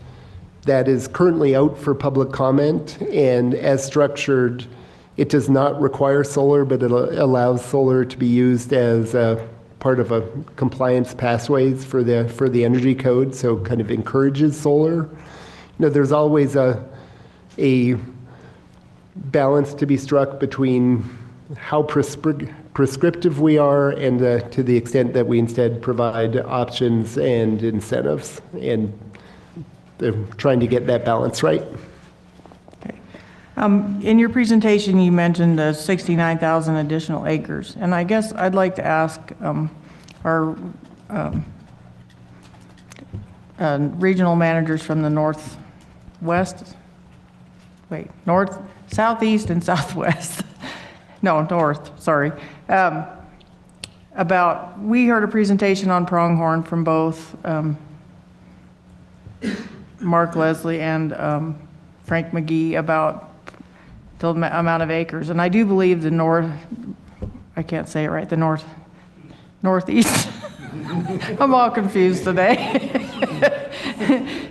that is currently out for public comment. And as structured, it does not require solar, but it allows solar to be used as part of a compliance pathways for the energy code, so kind of encourages solar. There's always a balance to be struck between how prescriptive we are and to the extent that we instead provide options and incentives, and they're trying to get that balance right. Okay. In your presentation, you mentioned the 69,000 additional acres, and I guess I'd like to ask our regional managers from the southeast and southwest. No, north, sorry. We heard a presentation on pronghorn from both Mark Leslie and Frank McGee about the amount of acres. And I do believe the northeast. I'm all confused today.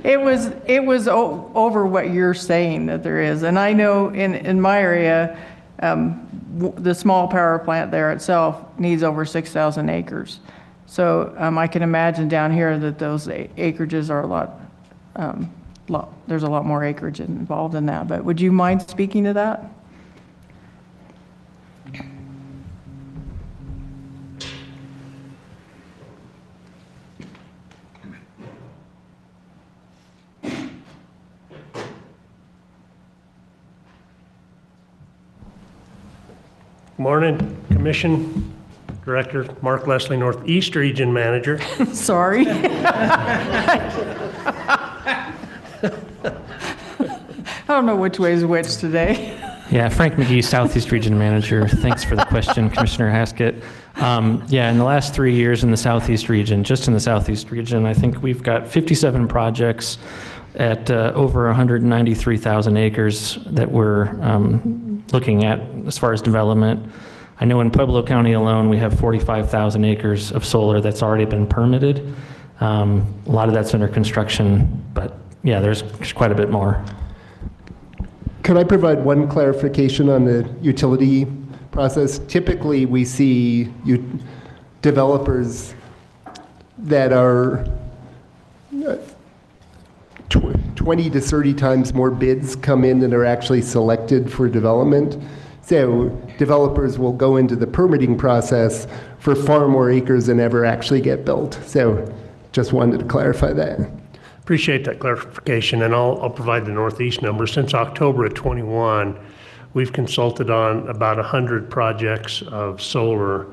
It was over what you're saying that there is. And I know in my area, the small power plant there itself needs over 6,000 acres. So I can imagine down here that those acreages are there's a lot more acreage involved in that. But would you mind speaking to that? Morning, Commission. Director Mark Leslie, Northeast Region Manager. Sorry. I don't know which way is which today. Yeah, Frank McGee, Southeast Region Manager. Thanks for the question, Commissioner Haskett. Yeah, in the last 3 years in the Southeast Region, just in the Southeast Region, I think we've got 57 projects at over 193,000 acres that we're looking at as far as development. I know in Pueblo County alone, we have 45,000 acres of solar that's already been permitted. A lot of that's under construction, but yeah, there's quite a bit more. Could I provide one clarification on the utility process? Typically, we see developers that are 20 to 30 times more bids come in than are actually selected for development. So developers will go into the permitting process for far more acres than ever actually get built. So just wanted to clarify that. Appreciate that clarification, and I'll provide the Northeast numbers. Since October of 21, we've consulted on about 100 projects of solar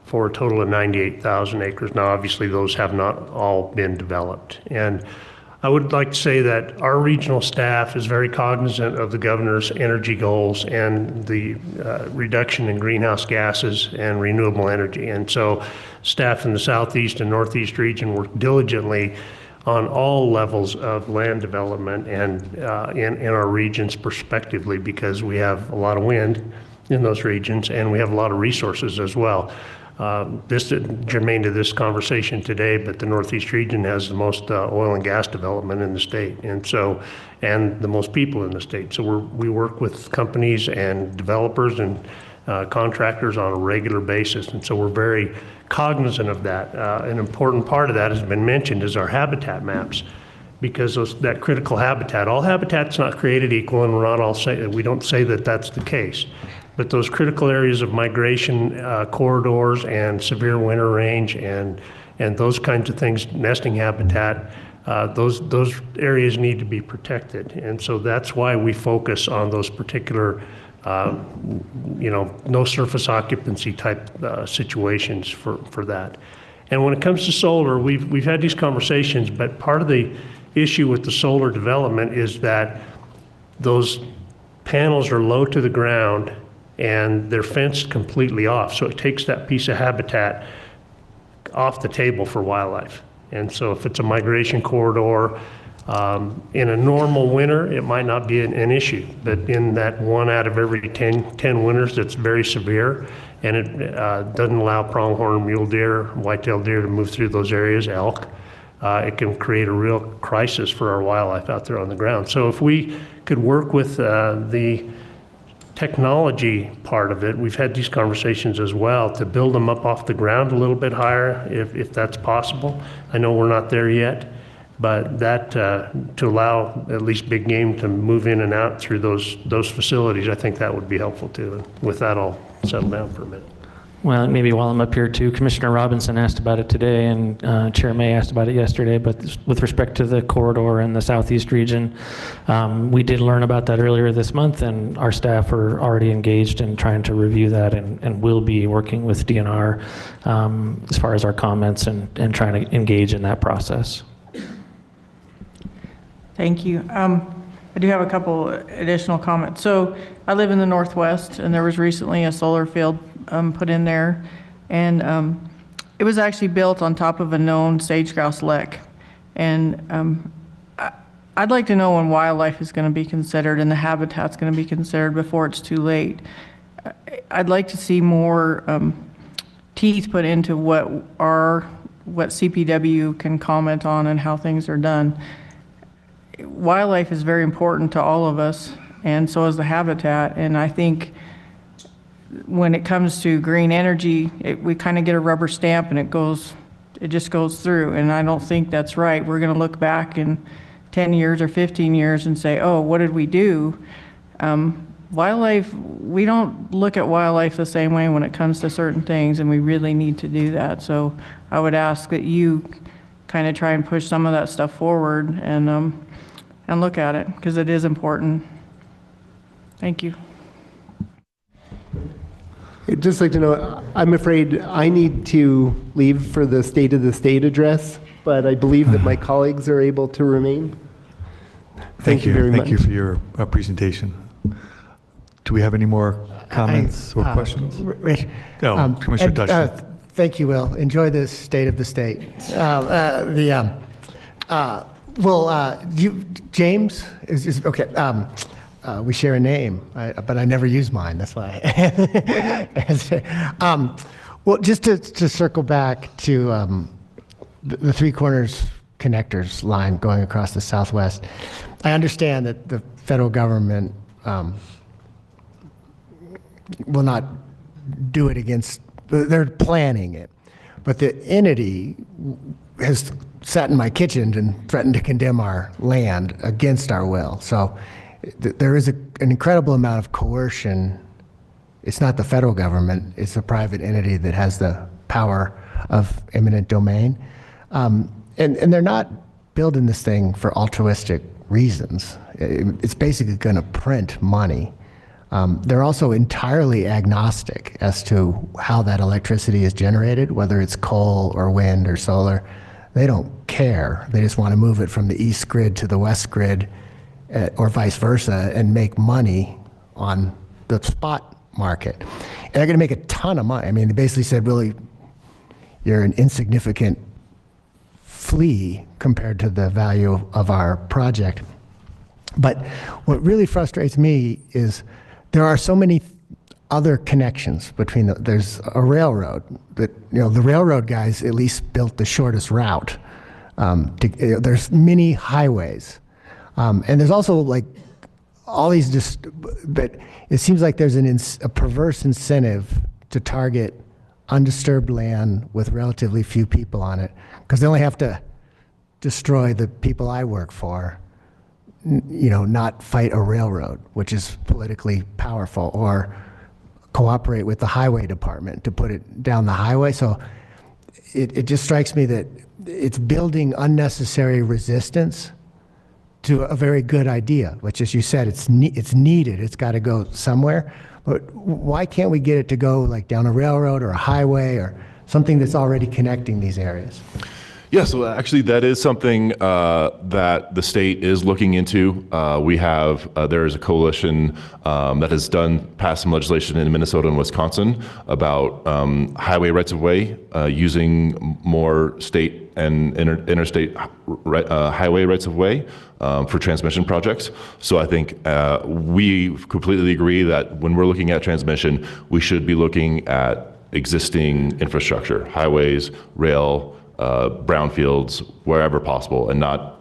for a total of 98,000 acres. Now, obviously, those have not all been developed. And I would like to say that our regional staff is very cognizant of the governor's energy goals and the reduction in greenhouse gases and renewable energy. And so staff in the Southeast and Northeast region work diligently on all levels of land development and in our regions prospectively, because we have a lot of wind in those regions and we have a lot of resources as well. This isn't germane to this conversation today, but the Northeast region has the most oil and gas development in the state, and the most people in the state. So we work with companies and developers and contractors on a regular basis, and so we're very cognizant of that. An important part of that has been mentioned is our habitat maps, because that critical habitat, all habitat's not created equal, and we don't say that that's the case. But those critical areas of migration corridors and severe winter range and those kinds of things, nesting habitat, those areas need to be protected. And so that's why we focus on those particular, no surface occupancy type situations for that. And when it comes to solar, we've had these conversations, but part of the issue with the solar development is that those panels are low to the ground and they're fenced completely off. So it takes that piece of habitat off the table for wildlife. And so if it's a migration corridor, in a normal winter, it might not be an issue, but in that 1 out of every 10 winters, that's very severe, and it doesn't allow pronghorn mule deer, white-tailed deer to move through those areas, elk. It can create a real crisis for our wildlife out there on the ground. So if we could work with the technology part of it, we've had these conversations as well, to build them up off the ground a little bit higher if that's possible. I know we're not there yet, but that to allow at least big game to move in and out through those facilities, I think that would be helpful too. And with that, I'll settle down for a minute. Well, maybe while I'm up here too, Commissioner Robinson asked about it today, and Chair May asked about it yesterday, but with respect to the corridor in the Southeast region, we did learn about that earlier this month, and our staff are already engaged in trying to review that, and will be working with DNR as far as our comments and trying to engage in that process. Thank you. I do have a couple additional comments. So I live in the Northwest, and there was recently a solar field put in there, and it was actually built on top of a known sage grouse lek. And I'd like to know when wildlife is going to be considered and the habitat's going to be considered before it's too late. I'd like to see more teeth put into what CPW can comment on and how things are done. Wildlife is very important to all of us, and so is the habitat. And I think when it comes to green energy, we kind of get a rubber stamp and it just goes through. And I don't think that's right. We're going to look back in 10 years or 15 years and say, oh, what did we do? Wildlife, we don't look at wildlife the same way when it comes to certain things, and we really need to do that. So I would ask that you kind of try and push some of that stuff forward and look at it, because it is important. Thank you. I'd just like to know, I'm afraid I need to leave for the State of the State address, but I believe that my colleagues are able to remain. Thank you very much. Thank you for your presentation. Do we have any more comments or questions? No, Commissioner Touchton. Thank you, Will. Enjoy the State of the State. James is okay. We share a name, but I never use mine. That's why. Well, just to circle back to the Three Corners connectors line going across the Southwest, I understand that the federal government will not do it against. They're planning it, but the entity has sat in my kitchen and threatened to condemn our land against our will. So there is an incredible amount of coercion. It's not the federal government, it's a private entity that has the power of eminent domain. And they're not building this thing for altruistic reasons. It's basically going to print money. They're also entirely agnostic as to how that electricity is generated, whether it's coal or wind or solar. They don't care. They just want to move it from the east grid to the west grid or vice versa and make money on the spot market. And they're going to make a ton of money. I mean, they basically said, really, you're an insignificant flea compared to the value of our project. But what really frustrates me is there are so many other connections between there's a railroad that, the railroad guys at least built the shortest route. There's many highways. And there's also like all these, but it seems like there's a perverse incentive to target undisturbed land with relatively few people on it, because they only have to destroy the people I work for, not fight a railroad, which is politically powerful, or cooperate with the highway department to put it down the highway. So it just strikes me that it's building unnecessary resistance to a very good idea, which, as you said, it's needed. It's got to go somewhere. But why can't we get it to go like down a railroad or a highway or something that's already connecting these areas? Yeah, so actually that is something that the state is looking into. There is a coalition that has passed some legislation in Minnesota and Wisconsin about highway rights of way, using more state and interstate highway rights of way for transmission projects. So I think we completely agree that when we're looking at transmission, we should be looking at existing infrastructure, highways, rail, brownfields, wherever possible, and not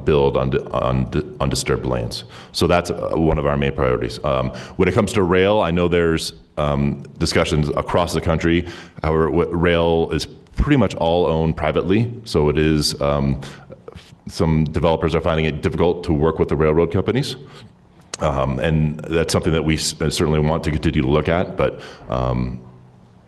build on undisturbed lands. So that's one of our main priorities. When it comes to rail, I know there's discussions across the country. However, rail is pretty much all owned privately, so it is. Some developers are finding it difficult to work with the railroad companies, and that's something that we certainly want to continue to look at, but.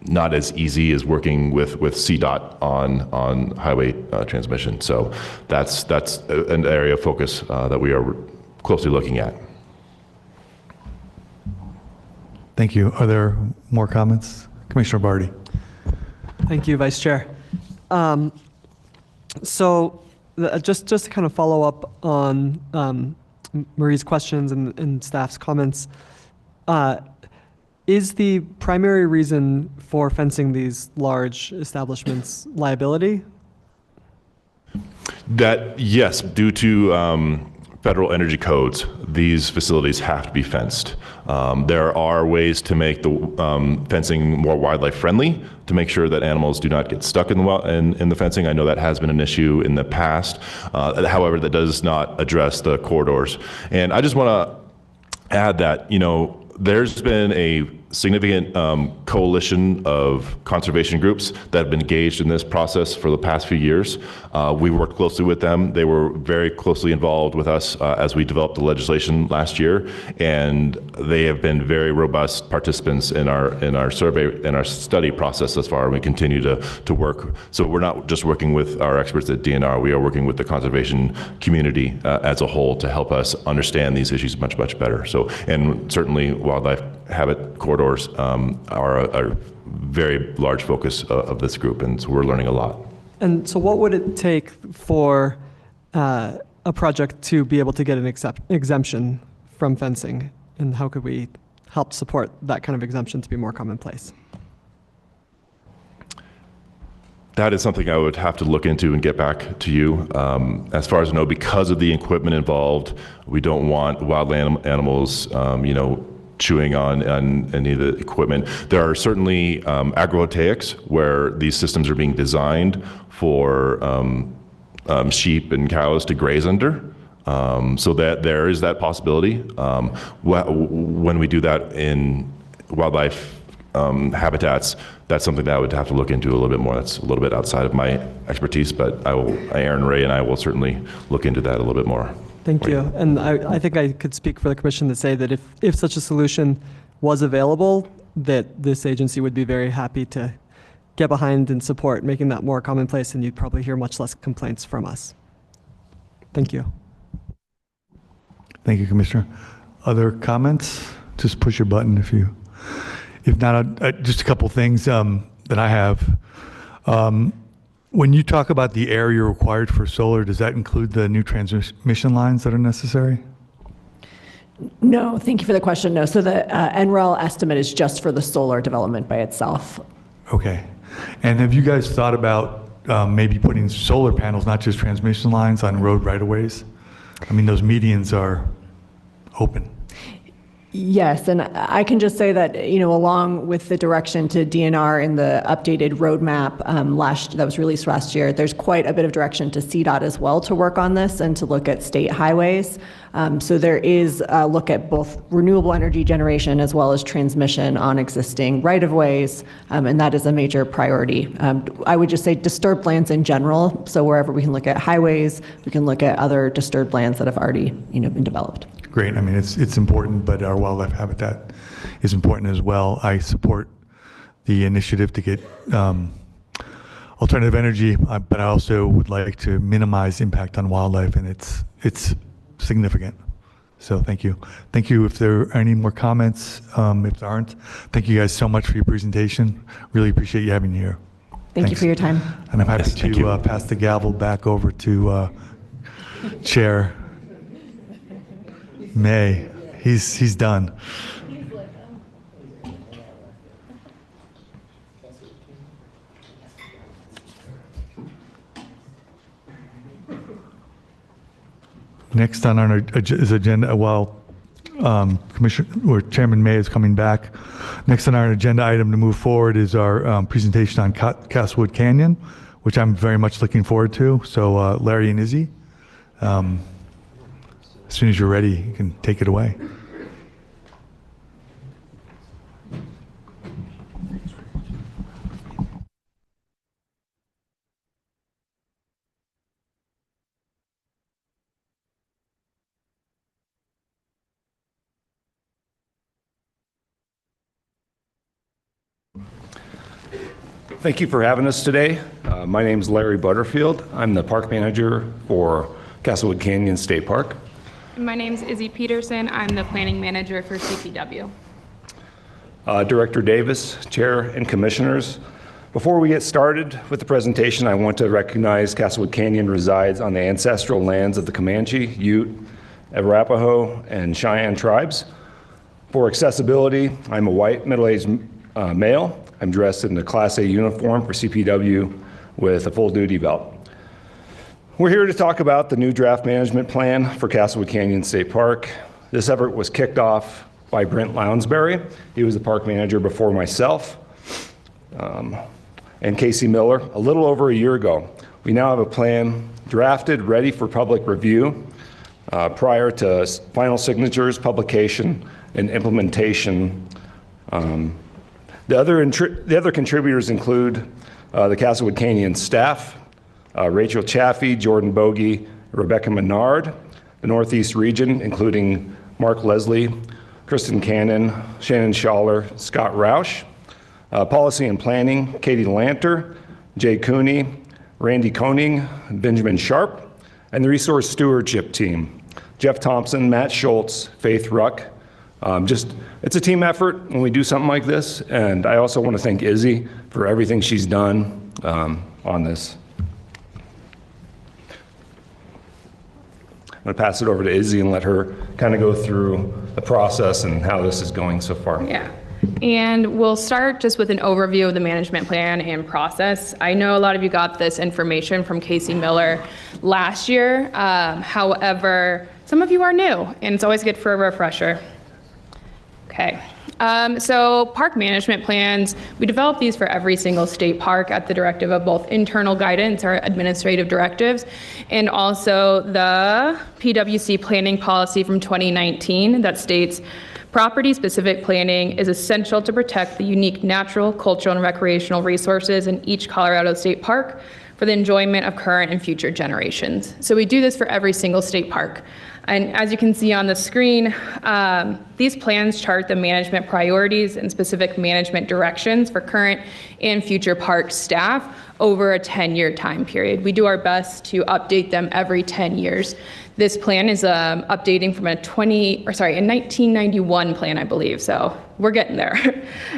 Not as easy as working with CDOT on highway transmission. So that's an area of focus that we are closely looking at. Thank you. Are there more comments? Commissioner Barty. Thank you, Vice Chair. Just to kind of follow up on Marie's questions and staff's comments, is the primary reason for fencing these large establishments liability? Yes, due to federal energy codes, these facilities have to be fenced. There are ways to make the fencing more wildlife friendly, to make sure that animals do not get stuck in the fencing. I know that has been an issue in the past. However, that does not address the corridors. And I just want to add that, there's been a significant coalition of conservation groups that have been engaged in this process for the past few years. We worked closely with them. They were very closely involved with us as we developed the legislation last year, and they have been very robust participants in our survey and our study process thus far. And we continue to work. So we're not just working with our experts at DNR. We are working with the conservation community as a whole to help us understand these issues much better. So, and certainly wildlife habit corridors are are a very large focus of this group, and so we're learning a lot. And so what would it take for a project to be able to get an exemption from fencing? And how could we help support that kind of exemption to be more commonplace? That is something I would have to look into and get back to you. As far as I know, because of the equipment involved, we don't want wild animals, chewing on any of the equipment. There are certainly agrovoltaics where these systems are being designed for sheep and cows to graze under. So that there is that possibility. When we do that in wildlife habitats, that's something that I would have to look into a little bit more. That's a little bit outside of my expertise, but Aaron Ray and I will certainly look into that a little bit more. Thank you. And I think I could speak for the commission to say that if such a solution was available, that this agency would be very happy to get behind and support making that more commonplace, and you'd probably hear much less complaints from us. Thank you. Thank you, Commissioner. Other comments? Just push your button if not, just a couple things that I have. When you talk about the area required for solar, does that include the new transmission lines that are necessary? No, thank you for the question. No, so the NREL estimate is just for the solar development by itself. Okay. And have you guys thought about maybe putting solar panels, not just transmission lines, on road right-of-ways? I mean, those medians are open. Yes, and I can just say that, along with the direction to DNR in the updated roadmap that was released last year, there's quite a bit of direction to CDOT as well to work on this and to look at state highways. So there is a look at both renewable energy generation as well as transmission on existing right-of-ways, and that is a major priority. I would just say disturbed lands in general, so wherever we can look at highways, we can look at other disturbed lands that have already been developed. Great. I mean, it's important, but our wildlife habitat is important as well. I support the initiative to get alternative energy, but I also would like to minimize impact on wildlife, and it's significant. So thank you. Thank you. If there are any more comments, if there aren't, thank you guys so much for your presentation. Really appreciate you having me here. Thank you for your time. And I'm happy to pass the gavel back over to Chair May. He's done. Next on our agenda, Commissioner or Chairman May is coming back. Next on our agenda item to move forward is our presentation on Castlewood Canyon, which I'm very much looking forward to. So Larry and Izzy, as soon as you're ready, you can take it away. Thank you for having us today. My name is Larry Butterfield. I'm the park manager for Castlewood Canyon State Park. My name is Izzy Peterson. I'm the planning manager for CPW. Director Davis, Chair, and Commissioners, before we get started with the presentation, I want to recognize Castlewood Canyon resides on the ancestral lands of the Comanche, Ute, Arapaho, and Cheyenne tribes. For accessibility, I'm a white, middle-aged male. I'm dressed in the Class A uniform for CPW with a full duty belt. We're here to talk about the new draft management plan for Castlewood Canyon State Park. This effort was kicked off by Brent Lounsbury. He was the park manager before myself, and Casey Miller a little over a year ago. We now have a plan drafted, ready for public review prior to final signatures, publication, and implementation. The other contributors include the Castlewood Canyon staff, Rachel Chaffee, Jordan Bogie, Rebecca Menard, the Northeast region, including Mark Leslie, Kristen Cannon, Shannon Schaller, Scott Roush, policy and planning, Katie Lanter, Jay Cooney, Randy Koning, Benjamin Sharp, and the resource stewardship team, Jeff Thompson, Matt Schultz, Faith Ruck, It's a team effort when we do something like this, and I also want to thank Izzy for everything she's done on this. I'm going to pass it over to Izzy and let her kind of go through the process and how this is going so far. Yeah. And we'll start just with an overview of the management plan and process. I know a lot of you got this information from Casey Miller last year. However, some of you are new, and it's always good for a refresher. Okay. So park management plans, we develop these for every single state park at the directive of both internal guidance or administrative directives, and also the PWC planning policy from 2019 that states property-specific planning is essential to protect the unique natural, cultural, and recreational resources in each Colorado state park for the enjoyment of current and future generations. So we do this for every single state park. And as you can see on the screen, these plans chart the management priorities and specific management directions for current and future park staff over a 10-year time period. We do our best to update them every 10 years. This plan is updating from a 1991 plan, I believe, so we're getting there.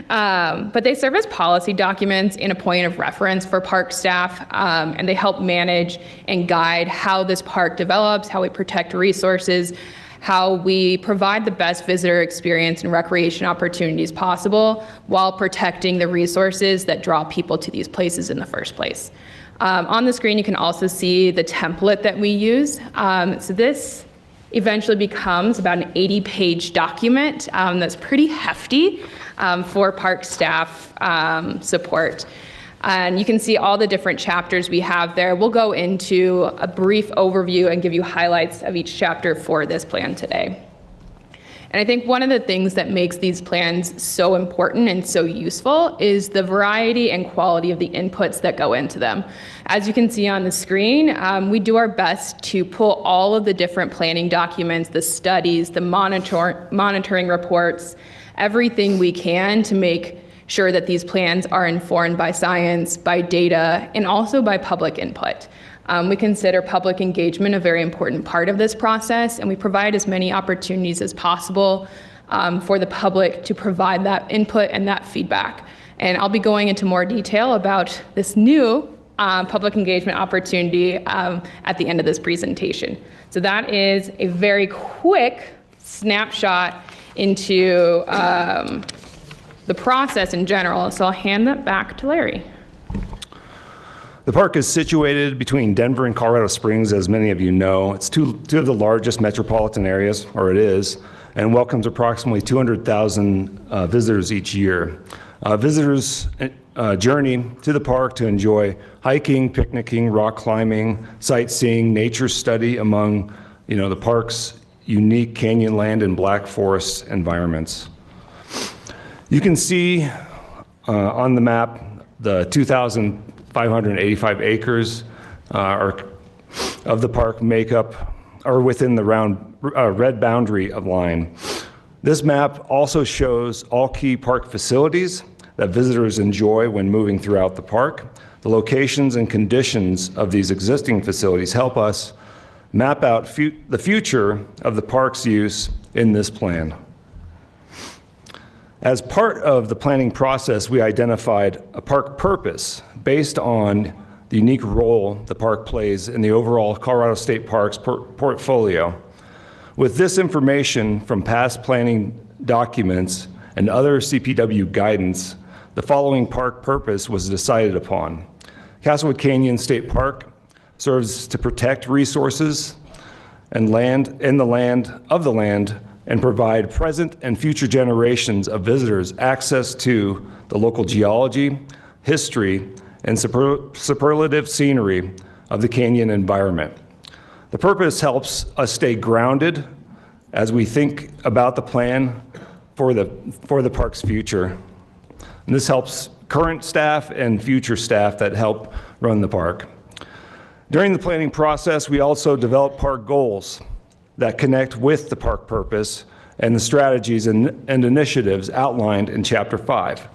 But they serve as policy documents and a point of reference for park staff, and they help manage and guide how this park develops, how we protect resources, how we provide the best visitor experience and recreation opportunities possible while protecting the resources that draw people to these places in the first place. On the screen, you can also see the template that we use. So this eventually becomes about an 80-page document that's pretty hefty for park staff support. And you can see all the different chapters we have there. We'll go into a brief overview and give you highlights of each chapter for this plan today. And I think one of the things that makes these plans so important and so useful is the variety and quality of the inputs that go into them. As you can see on the screen, we do our best to pull all of the different planning documents, the studies, the monitoring reports, everything we can to make sure that these plans are informed by science, by data, and also by public input. We consider public engagement a very important part of this process, and we provide as many opportunities as possible for the public to provide that input and that feedback. And I'll be going into more detail about this new public engagement opportunity at the end of this presentation. So that is a very quick snapshot into the process in general. So I'll hand that back to Larry. The park is situated between Denver and Colorado Springs, as many of you know. It's two of the largest metropolitan areas, or it is, and welcomes approximately 200,000 visitors each year. Visitors journey to the park to enjoy hiking, picnicking, rock climbing, sightseeing, nature study among the park's unique canyonland and black forest environments. You can see on the map the 2,585 acres of the park make up or within the red boundary of line. This map also shows all key park facilities that visitors enjoy when moving throughout the park. The locations and conditions of these existing facilities help us map out the future of the park's use in this plan. As part of the planning process, we identified a park purpose based on the unique role the park plays in the overall Colorado State Parks portfolio. With this information from past planning documents and other CPW guidance, the following park purpose was decided upon. Castlewood Canyon State Park serves to protect resources and the land and provide present and future generations of visitors access to the local geology, history, and superlative scenery of the canyon environment. The purpose helps us stay grounded as we think about the plan for the park's future. And this helps current staff and future staff that help run the park. During the planning process, we also develop park goals that connect with the park purpose and the strategies and initiatives outlined in Chapter 5.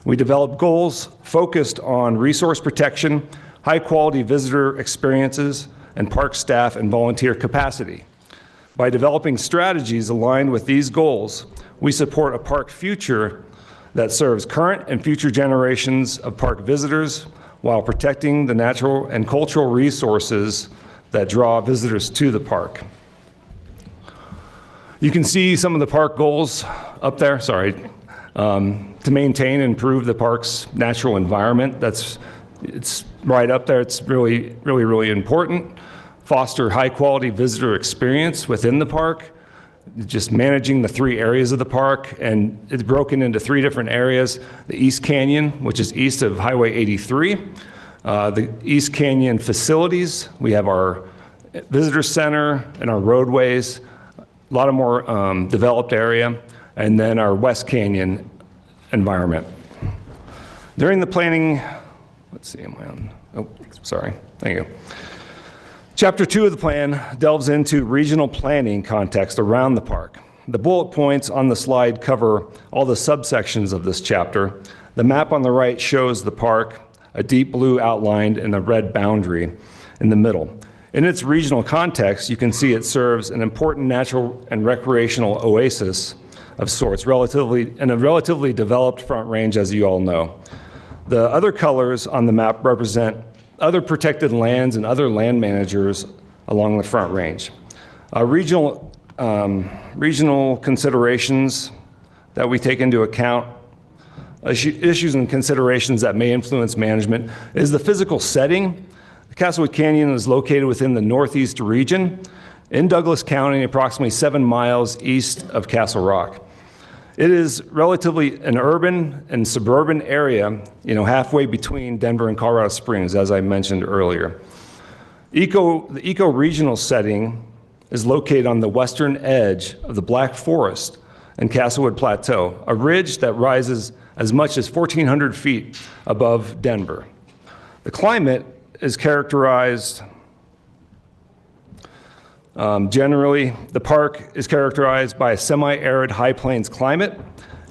We develop goals focused on resource protection, high-quality visitor experiences, and park staff and volunteer capacity. By developing strategies aligned with these goals, we support a park future that serves current and future generations of park visitors while protecting the natural and cultural resources that draw visitors to the park. You can see some of the park goals up there, to maintain and improve the park's natural environment. It's right up there. It's really important. Foster high-quality visitor experience within the park, just managing the 3 areas of the park, and it's broken into 3 different areas. The East Canyon, which is east of Highway 83, the East Canyon facilities. We have our visitor center and our roadways, a lot of more developed area, and then our West Canyon environment. During the planning, let's see, am I on? Oh, sorry, thank you. Chapter 2 of the plan delves into regional planning context around the park. The bullet points on the slide cover all the subsections of this chapter. The map on the right shows the park, a deep blue outlined and a red boundary in the middle. In its regional context, you can see it serves an important natural and recreational oasis of sorts, in a relatively developed Front Range, as you all know. The other colors on the map represent other protected lands and other land managers along the Front Range. Regional considerations that we take into account, issues and considerations that may influence management, is the physical setting. The Castlewood Canyon is located within the Northeast region in Douglas County, approximately 7 miles east of Castle Rock. It is relatively an urban and suburban area, halfway between Denver and Colorado Springs, as I mentioned earlier. The eco-regional setting is located on the western edge of the Black Forest and Castlewood Plateau, a ridge that rises as much as 1,400 feet above Denver. The climate is characterized generally, the park is characterized by a semi-arid high plains climate.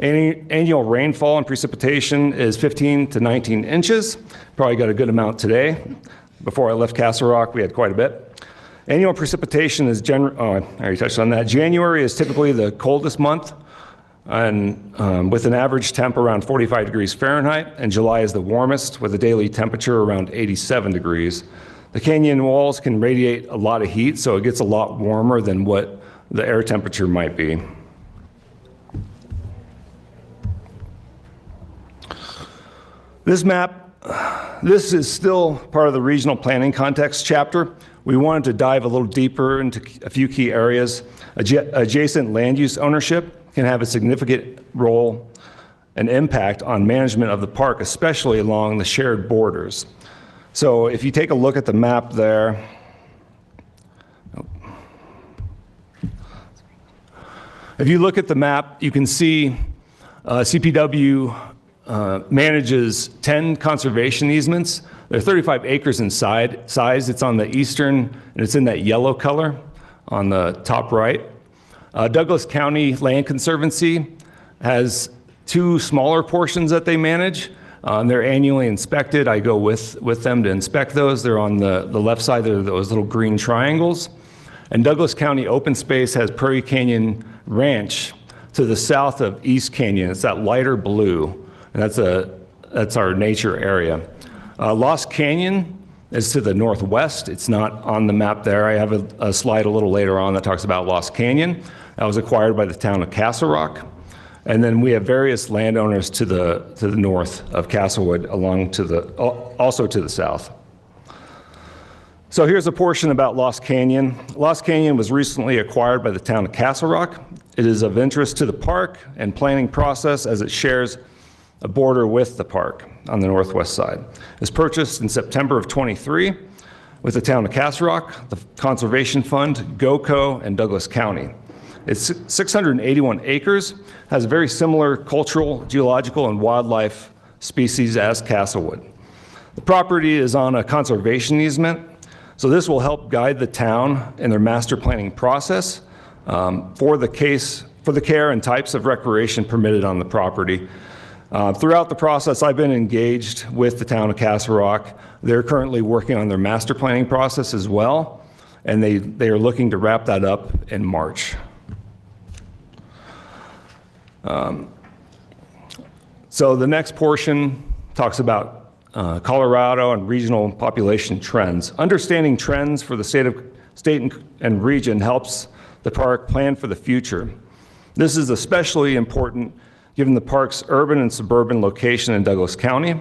Annual rainfall and precipitation is 15 to 19 inches. Probably got a good amount today. Before I left Castle Rock, we had quite a bit. Annual precipitation is I already touched on that. January is typically the coldest month, and with an average temp around 45 degrees Fahrenheit, and July is the warmest with a daily temperature around 87 degrees. The canyon walls can radiate a lot of heat, so it gets a lot warmer than what the air temperature might be. This map, this is still part of the regional planning context chapter. We wanted to dive a little deeper into a few key areas. Adjacent land use ownership can have a significant role and impact on management of the park, especially along the shared borders. So if you take a look at the map there, if you look at the map, you can see CPW manages 10 conservation easements. They're 35 acres in size. It's on the eastern, and it's in that yellow color on the top right. Douglas County Land Conservancy has 2 smaller portions that they manage. They're annually inspected. I go with them to inspect those. They're on the left side. They're those little green triangles. And Douglas County Open Space has Prairie Canyon Ranch to the south of East Canyon. It's that lighter blue, and that's our nature area. Lost Canyon is to the northwest. It's not on the map there. I have a slide a little later on that talks about Lost Canyon. That was acquired by the town of Castle Rock. And then we have various landowners to the north of Castlewood, also to the south. So here's a portion about Lost Canyon. Lost Canyon was recently acquired by the town of Castle Rock. It is of interest to the park and planning process as it shares a border with the park on the northwest side. It was purchased in September of '23 with the town of Castle Rock, the Conservation Fund, GOCO, and Douglas County. It's 681 acres, has very similar cultural, geological, and wildlife species as Castlewood. The property is on a conservation easement, so this will help guide the town in their master planning process for the care and types of recreation permitted on the property. Throughout the process, I've been engaged with the town of Castle Rock. They're currently working on their master planning process as well, and they are looking to wrap that up in March. So the next portion talks about Colorado and regional population trends. Understanding trends for the state and region helps the park plan for the future. This is especially important given the park's urban and suburban location in Douglas County.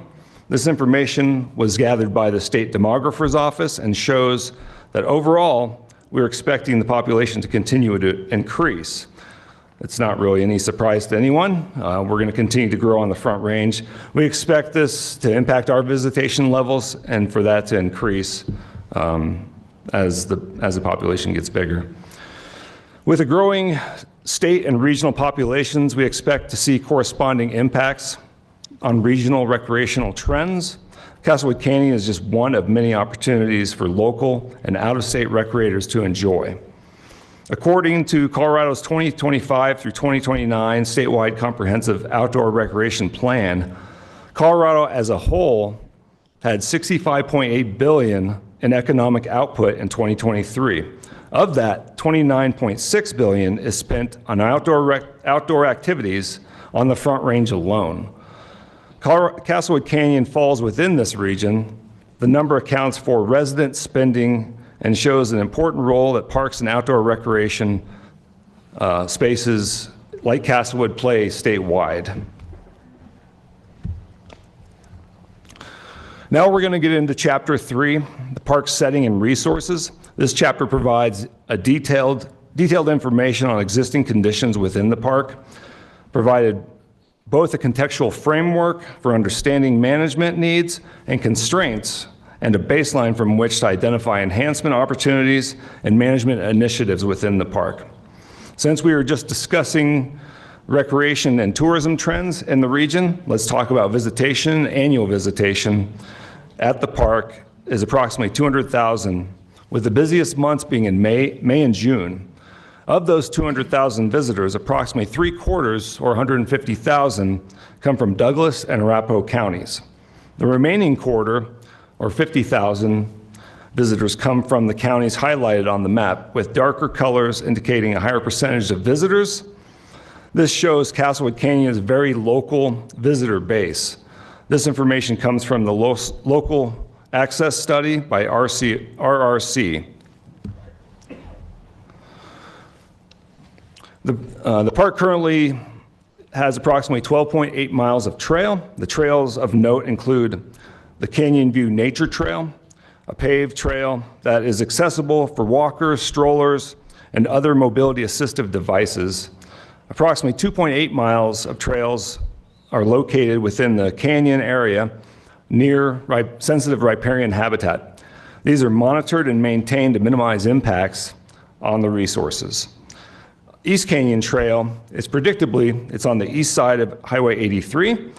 This information was gathered by the State Demographer's Office and shows that overall, we're expecting the population to continue to increase. It's not really any surprise to anyone. We're going to continue to grow on the Front Range. We expect this to impact our visitation levels and for that to increase as the population gets bigger. With a growing state and regional populations, we expect to see corresponding impacts on regional recreational trends. Castlewood Canyon is just one of many opportunities for local and out-of-state recreators to enjoy. According to Colorado's 2025 through 2029 statewide comprehensive outdoor recreation plan, Colorado as a whole had $65.8 billion in economic output in 2023. Of that, $29.6 billion is spent on outdoor activities on the Front Range alone. Castlewood Canyon falls within this region. The number accounts for resident spending and shows an important role that parks and outdoor recreation spaces like Castlewood play statewide. Now we're going to get into Chapter 3, the park setting and resources. This chapter provides a detailed information on existing conditions within the park, provided both a contextual framework for understanding management needs and constraints, and a baseline from which to identify enhancement opportunities and management initiatives within the park. Since we were just discussing recreation and tourism trends in the region, let's talk about visitation. Annual visitation at the park is approximately 200,000, with the busiest months being in May and June. Of those 200,000 visitors, approximately 3/4, or 150,000, come from Douglas and Arapahoe counties. The remaining quarter, or 50,000 visitors, come from the counties highlighted on the map, with darker colors indicating a higher percentage of visitors. This shows Castlewood Canyon's very local visitor base. This information comes from the local access study by RRC. The park currently has approximately 12.8 miles of trail. The trails of note include the Canyon View Nature Trail, a paved trail that is accessible for walkers, strollers, and other mobility assistive devices. Approximately 2.8 miles of trails are located within the canyon area near sensitive riparian habitat. These are monitored and maintained to minimize impacts on the resources. East Canyon Trail is predictably, it's on the east side of Highway 83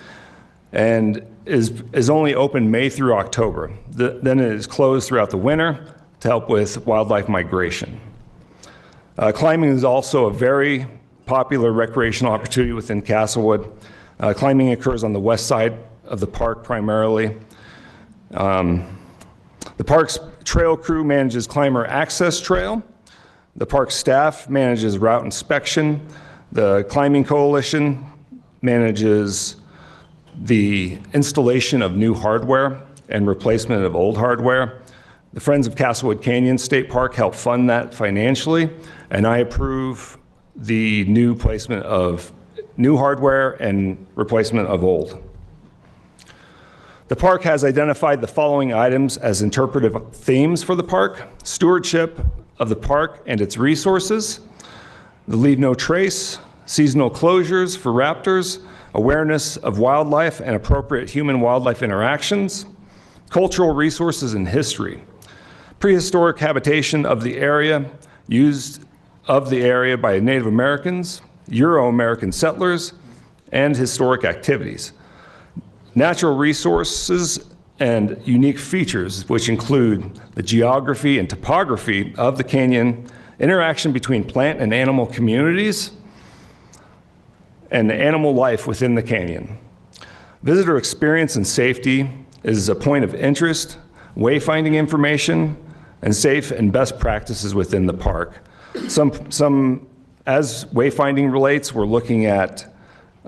and is only open May through October. Then it is closed throughout the winter to help with wildlife migration. Climbing is also a very popular recreational opportunity within Castlewood. Climbing occurs on the west side of the park primarily. The park's trail crew manages climber access trail. The park staff manages route inspection. The Climbing Coalition manages the installation of new hardware and replacement of old hardware. The Friends of Castlewood Canyon State Park help fund that financially, and I approve the new placement of new hardware and replacement of old. The park has identified the following items as interpretive themes for the park: stewardship of the park and its resources, the leave no trace, seasonal closures for raptors, awareness of wildlife and appropriate human-wildlife interactions, cultural resources and history, prehistoric habitation of the area, used of the area by Native Americans, Euro-American settlers, and historic activities, natural resources and unique features, which include the geography and topography of the canyon, interaction between plant and animal communities, and the animal life within the canyon. Visitor experience and safety is a point of interest, wayfinding information, and safe and best practices within the park. As wayfinding relates, we're looking at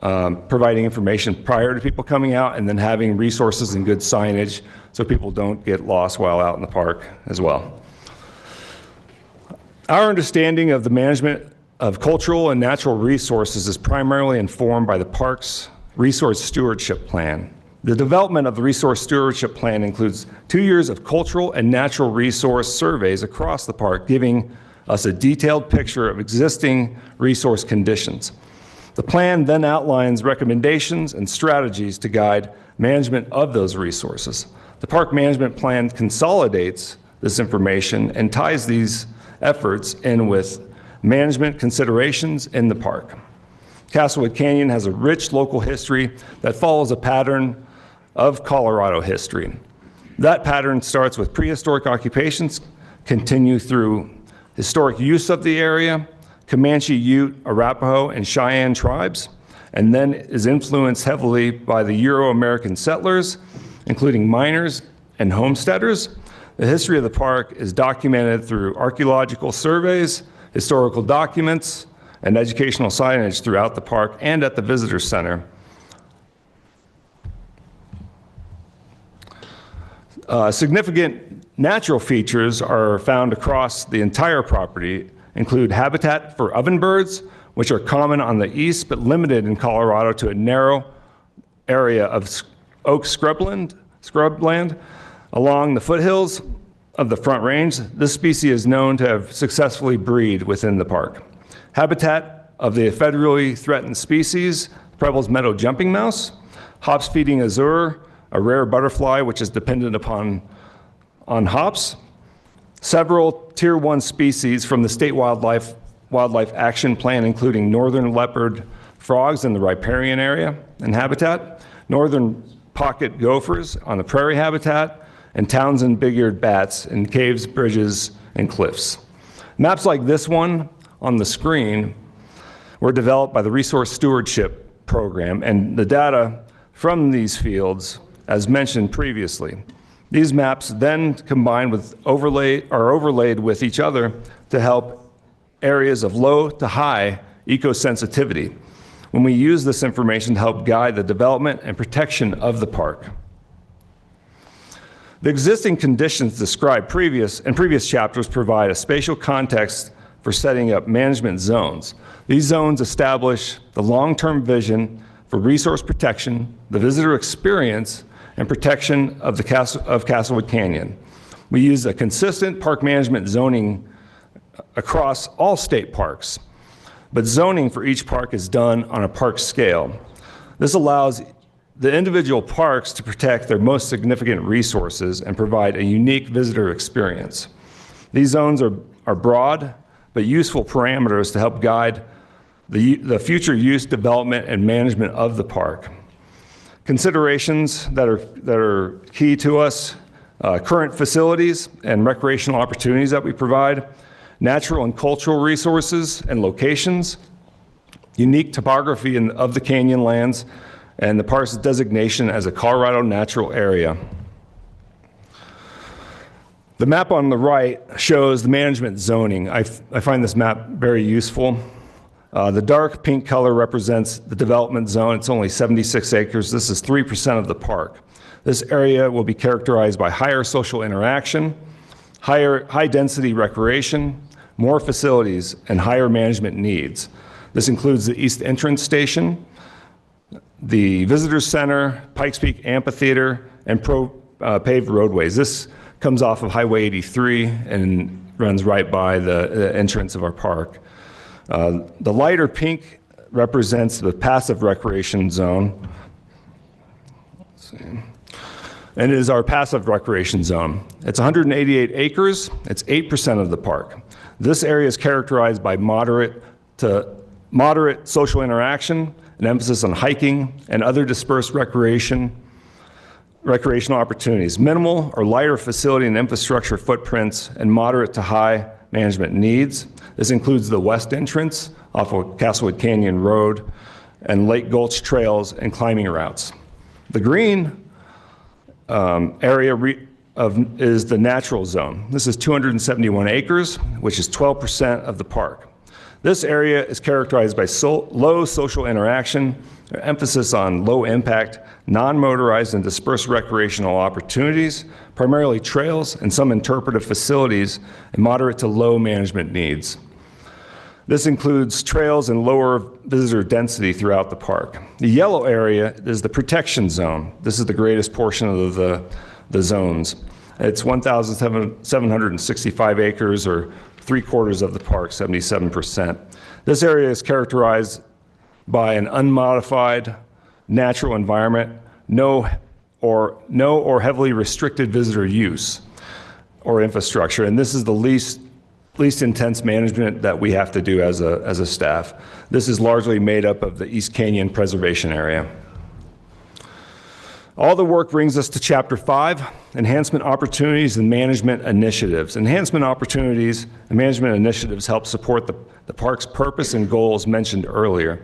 providing information prior to people coming out, and then having resources and good signage so people don't get lost while out in the park as well. Our understanding of the management of cultural and natural resources is primarily informed by the park's resource stewardship plan. The development of the resource stewardship plan includes 2 years of cultural and natural resource surveys across the park, giving us a detailed picture of existing resource conditions. The plan then outlines recommendations and strategies to guide management of those resources. The park management plan consolidates this information and ties these efforts in with management considerations in the park. Castlewood Canyon has a rich local history that follows a pattern of Colorado history. That pattern starts with prehistoric occupations, continue through historic use of the area, Comanche, Ute, Arapaho, and Cheyenne tribes, and then is influenced heavily by the Euro-American settlers, including miners and homesteaders. The history of the park is documented through archaeological surveys, historical documents, and educational signage throughout the park and at the visitor center. Significant natural features are found across the entire property, include habitat for ovenbirds, which are common on the east but limited in Colorado to a narrow area of oak scrubland along the foothills of the Front Range. This species is known to have successfully breed within the park. Habitat of the federally threatened species, Preble's meadow jumping mouse, hops feeding azure, a rare butterfly which is dependent on hops, several Tier 1 species from the State Wildlife Action Plan, including northern leopard frogs in the riparian area and habitat, northern pocket gophers on the prairie habitat, and Townsend big-eared bats in caves, bridges, and cliffs. Maps like this one on the screen were developed by the Resource Stewardship Program, and the data from these fields, as mentioned previously. These maps then combined with are overlaid with each other to help areas of low to high ecosensitivity when we use this information to help guide the development and protection of the park. The existing conditions described in previous chapters provide a spatial context for setting up management zones. These zones establish the long-term vision for resource protection, the visitor experience, and protection of Castlewood Canyon. We use a consistent park management zoning across all state parks, but zoning for each park is done on a park scale. This allows the individual parks to protect their most significant resources and provide a unique visitor experience. These zones are broad but useful parameters to help guide the future use, development, and management of the park. Considerations that are key to us, current facilities and recreational opportunities that we provide, natural and cultural resources and locations, unique topography of the canyon lands, and the park's designation as a Colorado natural area. The map on the right shows the management zoning. I find this map very useful. The dark pink color represents the development zone. It's only 76 acres. This is 3% of the park. This area will be characterized by higher social interaction, high density recreation, more facilities, and higher management needs. This includes the East Entrance Station, the Visitor Center, Pikes Peak Amphitheater, and paved roadways. This comes off of Highway 83 and runs right by the entrance of our park. The lighter pink represents the passive recreation zone. Let's see. And it is our passive recreation zone. It's 188 acres. It's 8% of the park. This area is characterized by moderate social interaction, an emphasis on hiking and other dispersed recreational opportunities, minimal or lighter facility and infrastructure footprints, and moderate to high management needs. This includes the west entrance off of Castlewood Canyon Road and Lake Gulch trails and climbing routes. The green area is the natural zone. This is 271 acres, which is 12% of the park. This area is characterized by low social interaction, emphasis on low impact, non-motorized and dispersed recreational opportunities, primarily trails and some interpretive facilities, and moderate to low management needs. This includes trails and lower visitor density throughout the park. The yellow area is the protection zone. This is the greatest portion of the zones. It's 1,765 acres, or 3/4 of the park, 77%. This area is characterized by an unmodified natural environment, no or heavily restricted visitor use or infrastructure, and this is the least intense management that we have to do as a staff. This is largely made up of the East Canyon Preservation Area. All the work brings us to Chapter 5, Enhancement Opportunities and Management Initiatives. Enhancement opportunities and management initiatives help support the park's purpose and goals mentioned earlier.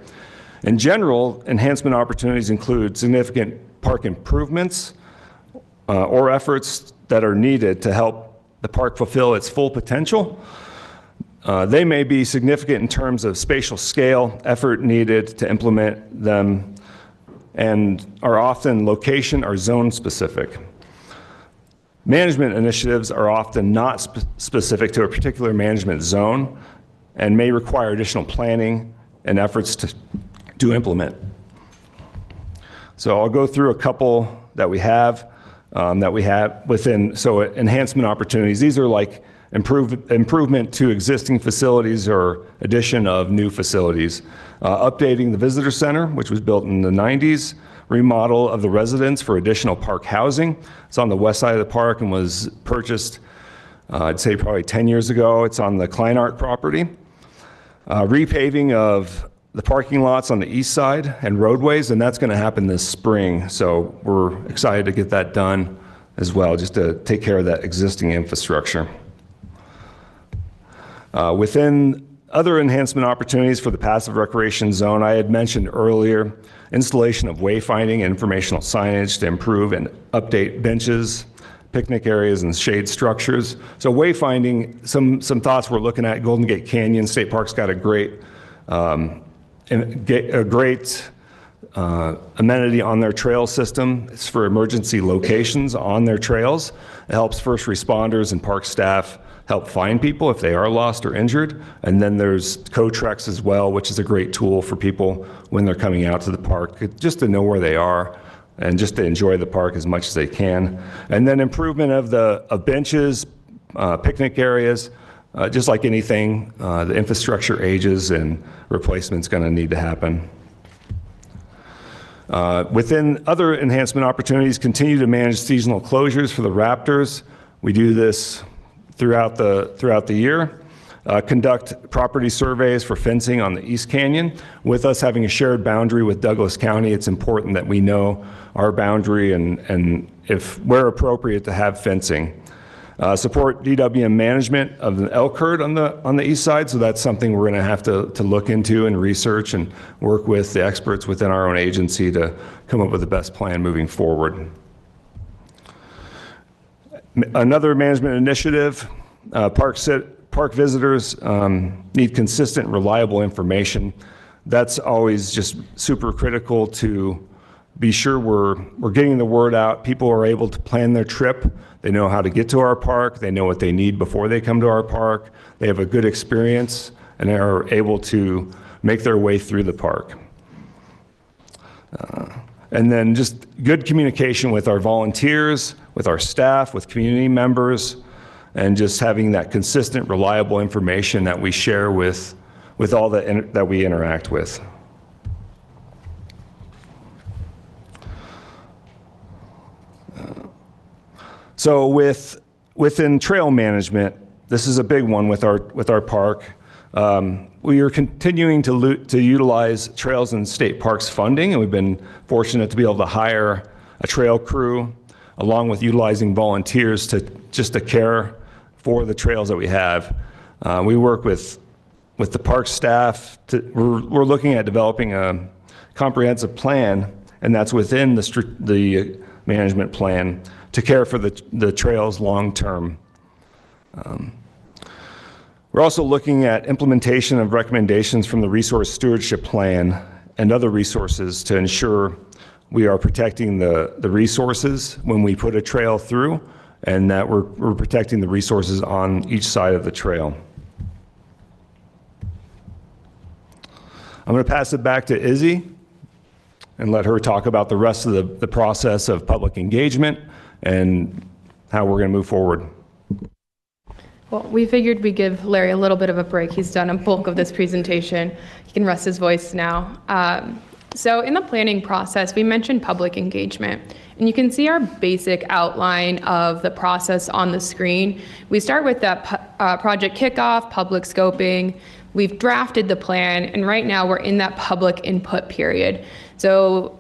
In general, enhancement opportunities include significant park improvements or efforts that are needed to help the park fulfill its full potential. They may be significant in terms of spatial scale, effort needed to implement them, and are often location or zone specific. Management initiatives are often not specific to a particular management zone and may require additional planning and efforts to implement. So I'll go through a couple that we have within, so enhancement opportunities. These are like improvement to existing facilities or addition of new facilities. Updating the visitor center, which was built in the 90s, remodel of the residence for additional park housing. It's on the west side of the park and was purchased, I'd say probably 10 years ago. It's on the Kleinart property. Repaving of the parking lots on the east side and roadways, and that's going to happen this spring. So we're excited to get that done as well, just to take care of that existing infrastructure. Within other enhancement opportunities for the passive recreation zone, I had mentioned earlier, installation of wayfinding and informational signage to improve and update benches, picnic areas, and shade structures. So wayfinding, some thoughts we're looking at. Golden Gate Canyon State Park's got a great amenity on their trail system. It's for emergency locations on their trails. It helps first responders and park staff help find people if they are lost or injured. And then there's Co-Treks as well, which is a great tool for people when they're coming out to the park, just to know where they are and just to enjoy the park as much as they can. And then improvement of benches, picnic areas, just like anything, the infrastructure ages and replacement's going to need to happen. Within other enhancement opportunities, continue to manage seasonal closures for the raptors. We do this throughout the year. Conduct property surveys for fencing on the East Canyon. With us having a shared boundary with Douglas County, it's important that we know our boundary and if where appropriate to have fencing. Support DWM management of the elk herd on the east side, so that's something we're going to have to look into and research and work with the experts within our own agency to come up with the best plan moving forward. Another management initiative, park visitors need consistent, reliable information. That's always just super critical to be sure we're getting the word out. People are able to plan their trip. They know how to get to our park. They know what they need before they come to our park. They have a good experience and they are able to make their way through the park. And then just good communication with our volunteers, with our staff, with community members, and just having that consistent, reliable information that we share with all that we interact with. So within trail management, this is a big one with our park. We are continuing to utilize Trails and State Parks funding, and we've been fortunate to be able to hire a trail crew, along with utilizing volunteers to care for the trails that we have. We work with the park staff. We're looking at developing a comprehensive plan, and that's within the management plan to care for the trails long term. We're also looking at implementation of recommendations from the Resource Stewardship Plan and other resources to ensure we are protecting the resources when we put a trail through, and that we're protecting the resources on each side of the trail. I'm going to pass it back to Izzy and let her talk about the rest of the process of public engagement and how we're going to move forward. Well, we figured we'd give Larry a little bit of a break. He's done a bulk of this presentation. He can rest his voice now. So in the planning process, we mentioned public engagement. And you can see our basic outline of the process on the screen. We start with that project kickoff, public scoping. We've drafted the plan, and right now we're in that public input period. So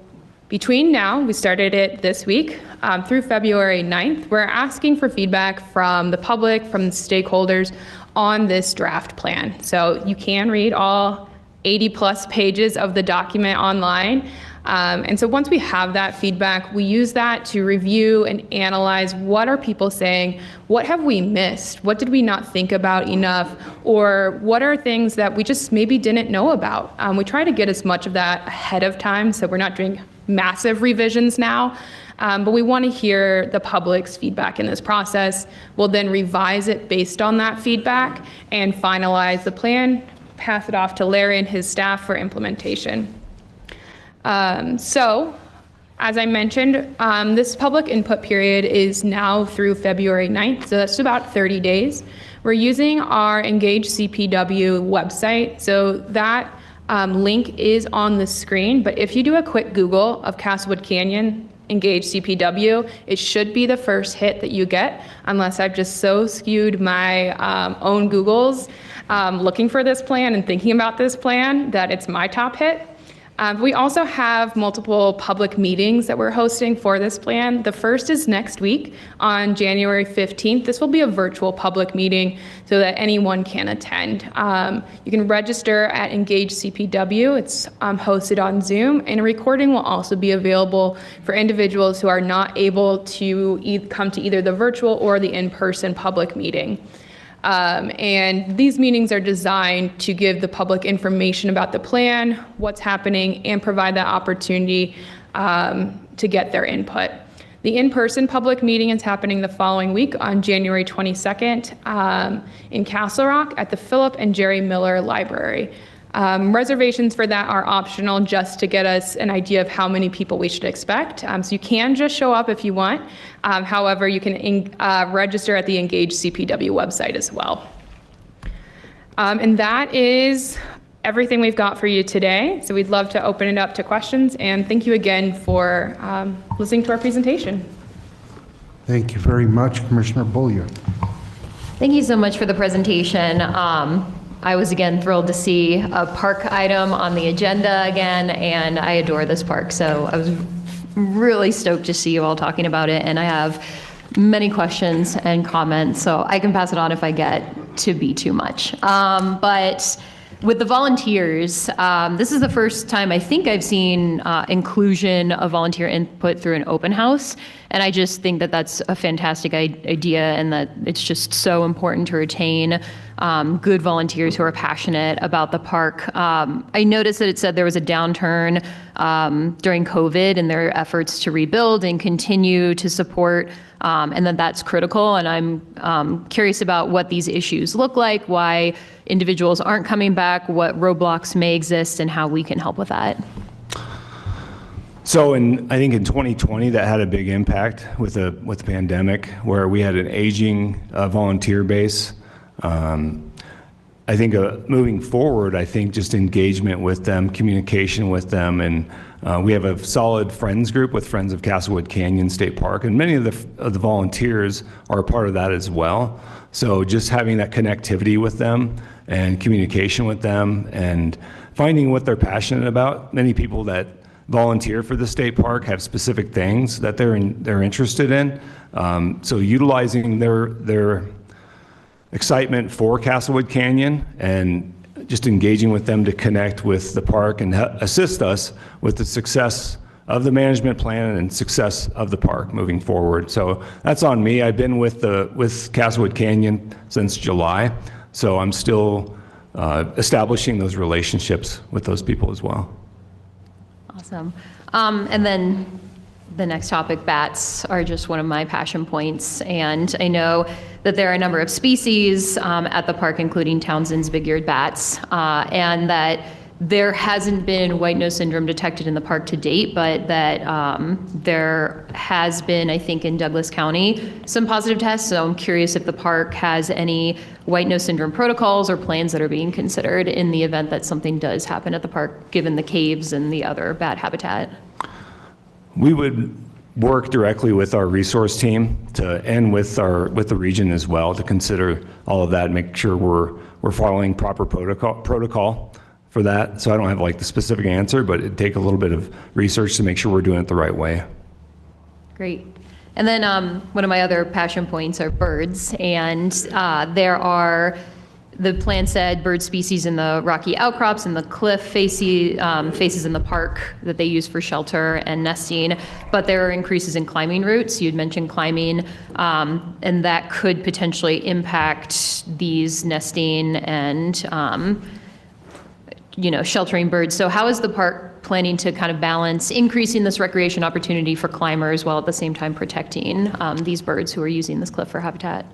between now, we started it this week, through February 9th, we're asking for feedback from the public, from the stakeholders on this draft plan. So you can read all 80 plus pages of the document online. And so once we have that feedback, we use that to review and analyze what are people saying, what have we missed, what did we not think about enough, or what are things that we just maybe didn't know about. We try to get as much of that ahead of time, so we're not doing massive revisions now, but we want to hear the public's feedback in this process. We'll then revise it based on that feedback and finalize the plan, pass it off to Larry and his staff for implementation. So, as I mentioned, this public input period is now through February 9th, so that's about 30 days. We're using our Engage CPW website, so that link is on the screen, but if you do a quick Google of Castlewood Canyon, Engage CPW, it should be the first hit that you get, unless I've just so skewed my own Googles looking for this plan and thinking about this plan that it's my top hit. We also have multiple public meetings that we're hosting for this plan. The first is next week on January 15th. This will be a virtual public meeting so that anyone can attend. You can register at Engage CPW. It's hosted on Zoom, and a recording will also be available for individuals who are not able to come to either the virtual or the in-person public meeting. And these meetings are designed to give the public information about the plan, what's happening, and provide that opportunity to get their input. The in-person public meeting is happening the following week on January 22nd in Castle Rock at the Philip and Jerry Miller Library. Reservations for that are optional just to get us an idea of how many people we should expect. So you can just show up if you want. However, you can register at the Engage CPW website as well. And that is everything we've got for you today. So we'd love to open it up to questions, and thank you again for listening to our presentation. Thank you very much, Commissioner Bullier. Thank you so much for the presentation. I was again thrilled to see a park item on the agenda again, and I adore this park. So I was really stoked to see you all talking about it, and I have many questions and comments, so I can pass it on if I get to be too much. But with the volunteers, this is the first time I think I've seen inclusion of volunteer input through an open house. And I just think that that's a fantastic idea, and that it's just so important to retain good volunteers who are passionate about the park. I noticed that it said there was a downturn during COVID in their efforts to rebuild and continue to support, and that that's critical. And I'm curious about what these issues look like, why individuals aren't coming back, what roadblocks may exist, and how we can help with that. So I think in 2020, that had a big impact with the pandemic, where we had an aging volunteer base. I think moving forward, I think just engagement with them, communication with them, and we have a solid friends group with Friends of Castlewood Canyon State Park, and many of the volunteers are a part of that as well. So just having that connectivity with them and communication with them and finding what they're passionate about. Many people that volunteer for the state park have specific things that they're interested in. So utilizing their excitement for Castlewood Canyon and just engaging with them to connect with the park and assist us with the success of the management plan and success of the park moving forward. So that's on me. I've been with Castlewood Canyon since July. So I'm still establishing those relationships with those people as well. Awesome. And then the next topic, bats, are just one of my passion points. And I know that there are a number of species at the park, including Townsend's big-eared bats, and that there hasn't been white nose syndrome detected in the park to date, but that there has been, I think, in Douglas County, some positive tests. So I'm curious if the park has any white nose syndrome protocols or plans that are being considered in the event that something does happen at the park, given the caves and the other bat habitat. We would work directly with our resource team and with the region as well to consider all of that and make sure we're following proper protocol for that. So I don't have like the specific answer, but it'd take a little bit of research to make sure we're doing it the right way. Great. And then one of my other passion points are birds. And there are, the plan said, bird species in the rocky outcrops and the cliff faces in the park that they use for shelter and nesting. But there are increases in climbing routes. You'd mentioned climbing, and that could potentially impact these nesting and sheltering birds. So how is the park planning to kind of balance increasing this recreation opportunity for climbers while at the same time protecting these birds who are using this cliff for habitat?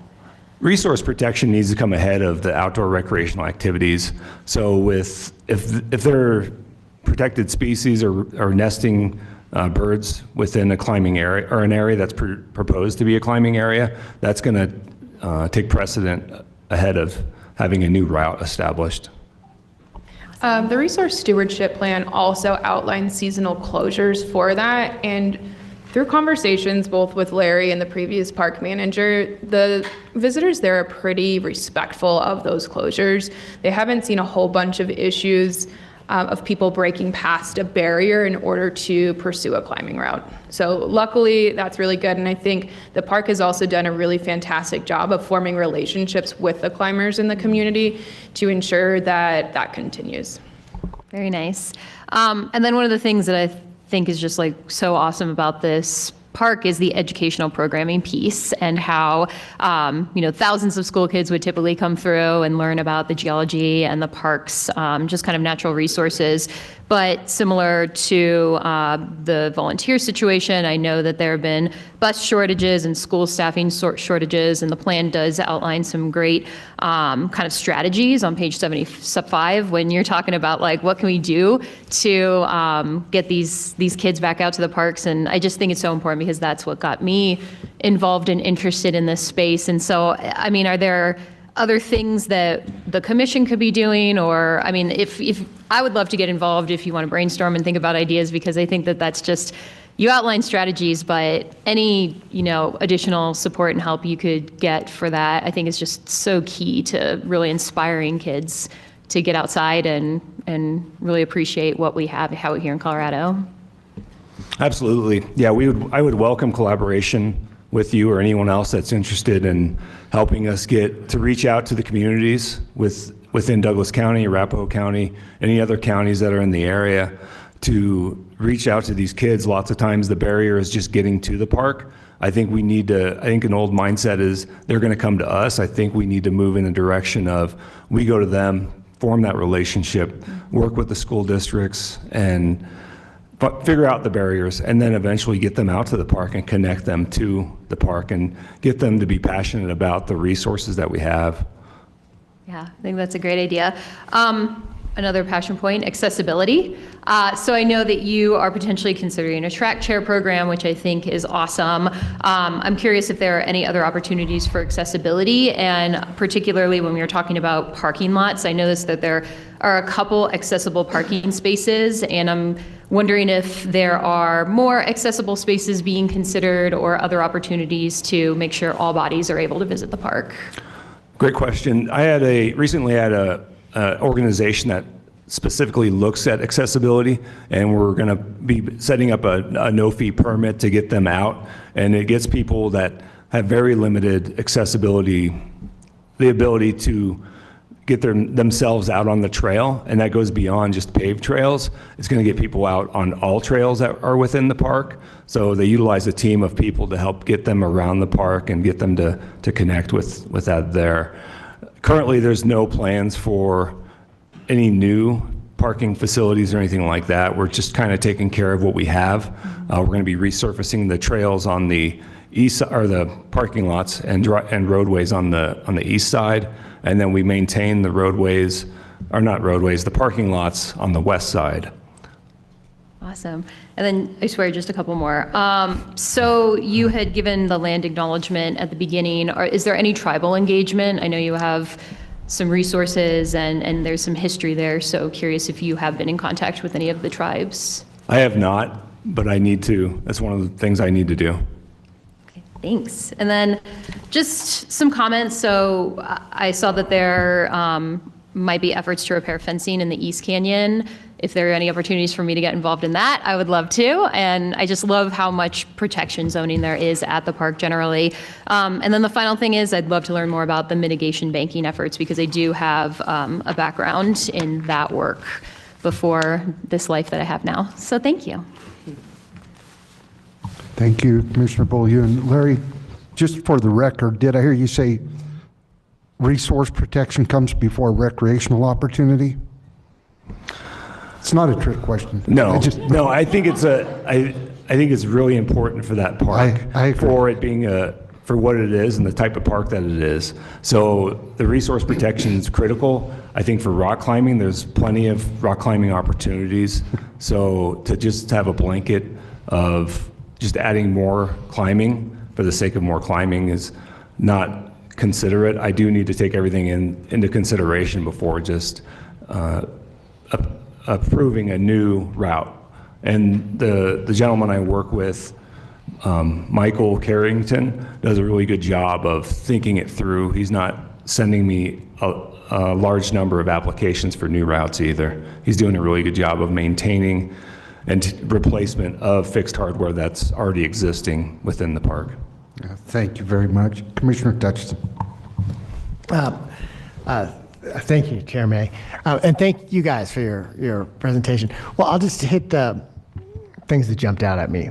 Resource protection needs to come ahead of the outdoor recreational activities. So if they're protected species or nesting birds within a climbing area or an area that's proposed to be a climbing area, that's going to take precedent ahead of having a new route established. The resource stewardship plan also outlines seasonal closures for that, and through conversations both with Larry and the previous park manager, the visitors there are pretty respectful of those closures. They haven't seen a whole bunch of issues of people breaking past a barrier in order to pursue a climbing route. So luckily, that's really good. And I think the park has also done a really fantastic job of forming relationships with the climbers in the community to ensure that that continues. Very nice. And then one of the things that I think is just like so awesome about this park is the educational programming piece, and how thousands of school kids would typically come through and learn about the geology and the park's just kind of natural resources. But similar to the volunteer situation, I know that there have been bus shortages and school staffing shortages, and the plan does outline some great kind of strategies on page 75 when you're talking about like what can we do to get these kids back out to the parks. And I just think it's so important because that's what got me involved and interested in this space. And so, I mean, are there other things that the commission could be doing? Or, I mean, if I would love to get involved if you want to brainstorm and think about ideas, because I think that that's just, you outline strategies, but any, additional support and help you could get for that, I think is just so key to really inspiring kids to get outside and really appreciate what we have out here in Colorado. Absolutely. Yeah, I would welcome collaboration with you or anyone else that's interested in helping us get to reach out to the communities within Douglas County, Arapahoe County, any other counties that are in the area, to reach out to these kids. Lots of times the barrier is just getting to the park. I think an old mindset is they're going to come to us. I think we need to move in a direction of we go to them, form that relationship, work with the school districts, and figure out the barriers, and then eventually get them out to the park and connect them to the park and get them to be passionate about the resources that we have. Yeah, I think that's a great idea. Another passion point, accessibility. So I know that you are potentially considering a track chair program, which I think is awesome. I'm curious if there are any other opportunities for accessibility, and particularly when we were talking about parking lots. I noticed that there are a couple accessible parking spaces, and I'm wondering if there are more accessible spaces being considered or other opportunities to make sure all bodies are able to visit the park. Great question. I recently had a organization that specifically looks at accessibility, and we're going to be setting up a no-fee permit to get them out, and it gets people that have very limited accessibility the ability to get themselves out on the trail, and that goes beyond just paved trails. It's going to get people out on all trails that are within the park. So they utilize a team of people to help get them around the park and get them to connect with that there. Currently, there's no plans for any new parking facilities or anything like that. We're just kind of taking care of what we have. We're going to be resurfacing the trails on the east, or the parking lots and roadways on the east side, and then we maintain the roadways, or not roadways, the parking lots on the west side. Awesome. And then I swear just a couple more. So you had given the land acknowledgement at the beginning. Is there any tribal engagement? I know you have some resources and there's some history there. So curious if you have been in contact with any of the tribes. I have not, but I need to. That's one of the things I need to do. Thanks. And then just some comments. So I saw that there might be efforts to repair fencing in the East Canyon. If there are any opportunities for me to get involved in that, I would love to. And I just love how much protection zoning there is at the park generally. And then the final thing is I'd love to learn more about the mitigation banking efforts because I do have a background in that work before this life that I have now. So thank you. Thank you, Commissioner Beaulieu. And Larry, just for the record, did I hear you say resource protection comes before recreational opportunity? It's not a trick question. No, no. I think it's I think it's really important for that park, I agree. for it being for what it is and the type of park that it is. So the resource protection is critical. I think for rock climbing, there's plenty of rock climbing opportunities. So to just have a blanket of just adding more climbing for the sake of more climbing is not considerate. I do need to take everything into consideration before just approving a new route. And the gentleman I work with, Michael Carrington, does a really good job of thinking it through. He's not sending me a large number of applications for new routes either. He's doing a really good job of maintaining and replacement of fixed hardware that's already existing within the park. Thank you very much. Commissioner Dutchson. Thank you, Chair May. And thank you guys for your presentation. Well, I'll just hit the things that jumped out at me.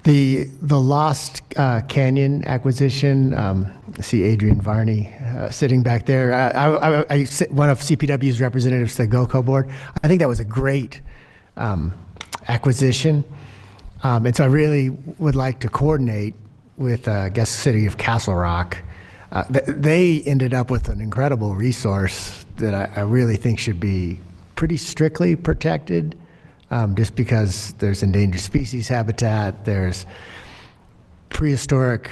The Lost Canyon acquisition, I see Adrian Varney sitting back there. I sit one of CPW's representatives to the GOCO board. I think that was a great acquisition. And so I really would like to coordinate with, I guess, the city of Castle Rock. They ended up with an incredible resource that I really think should be pretty strictly protected, just because there's endangered species habitat, there's prehistoric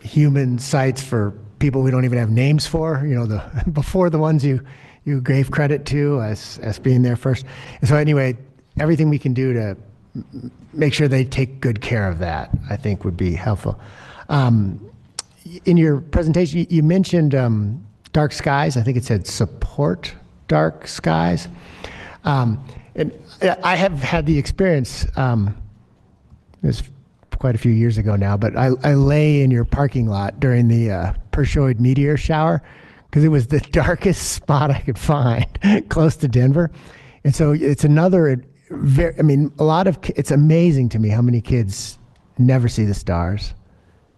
human sites for people we don't even have names for, before the ones you gave credit to as being there first. And so anyway, everything we can do to make sure they take good care of that, I think would be helpful. In your presentation, you mentioned dark skies. I think it said support dark skies. And I have had the experience, it was quite a few years ago now, but I lay in your parking lot during the Perseid meteor shower because it was the darkest spot I could find close to Denver. And so it's another, it's amazing to me how many kids never see the stars.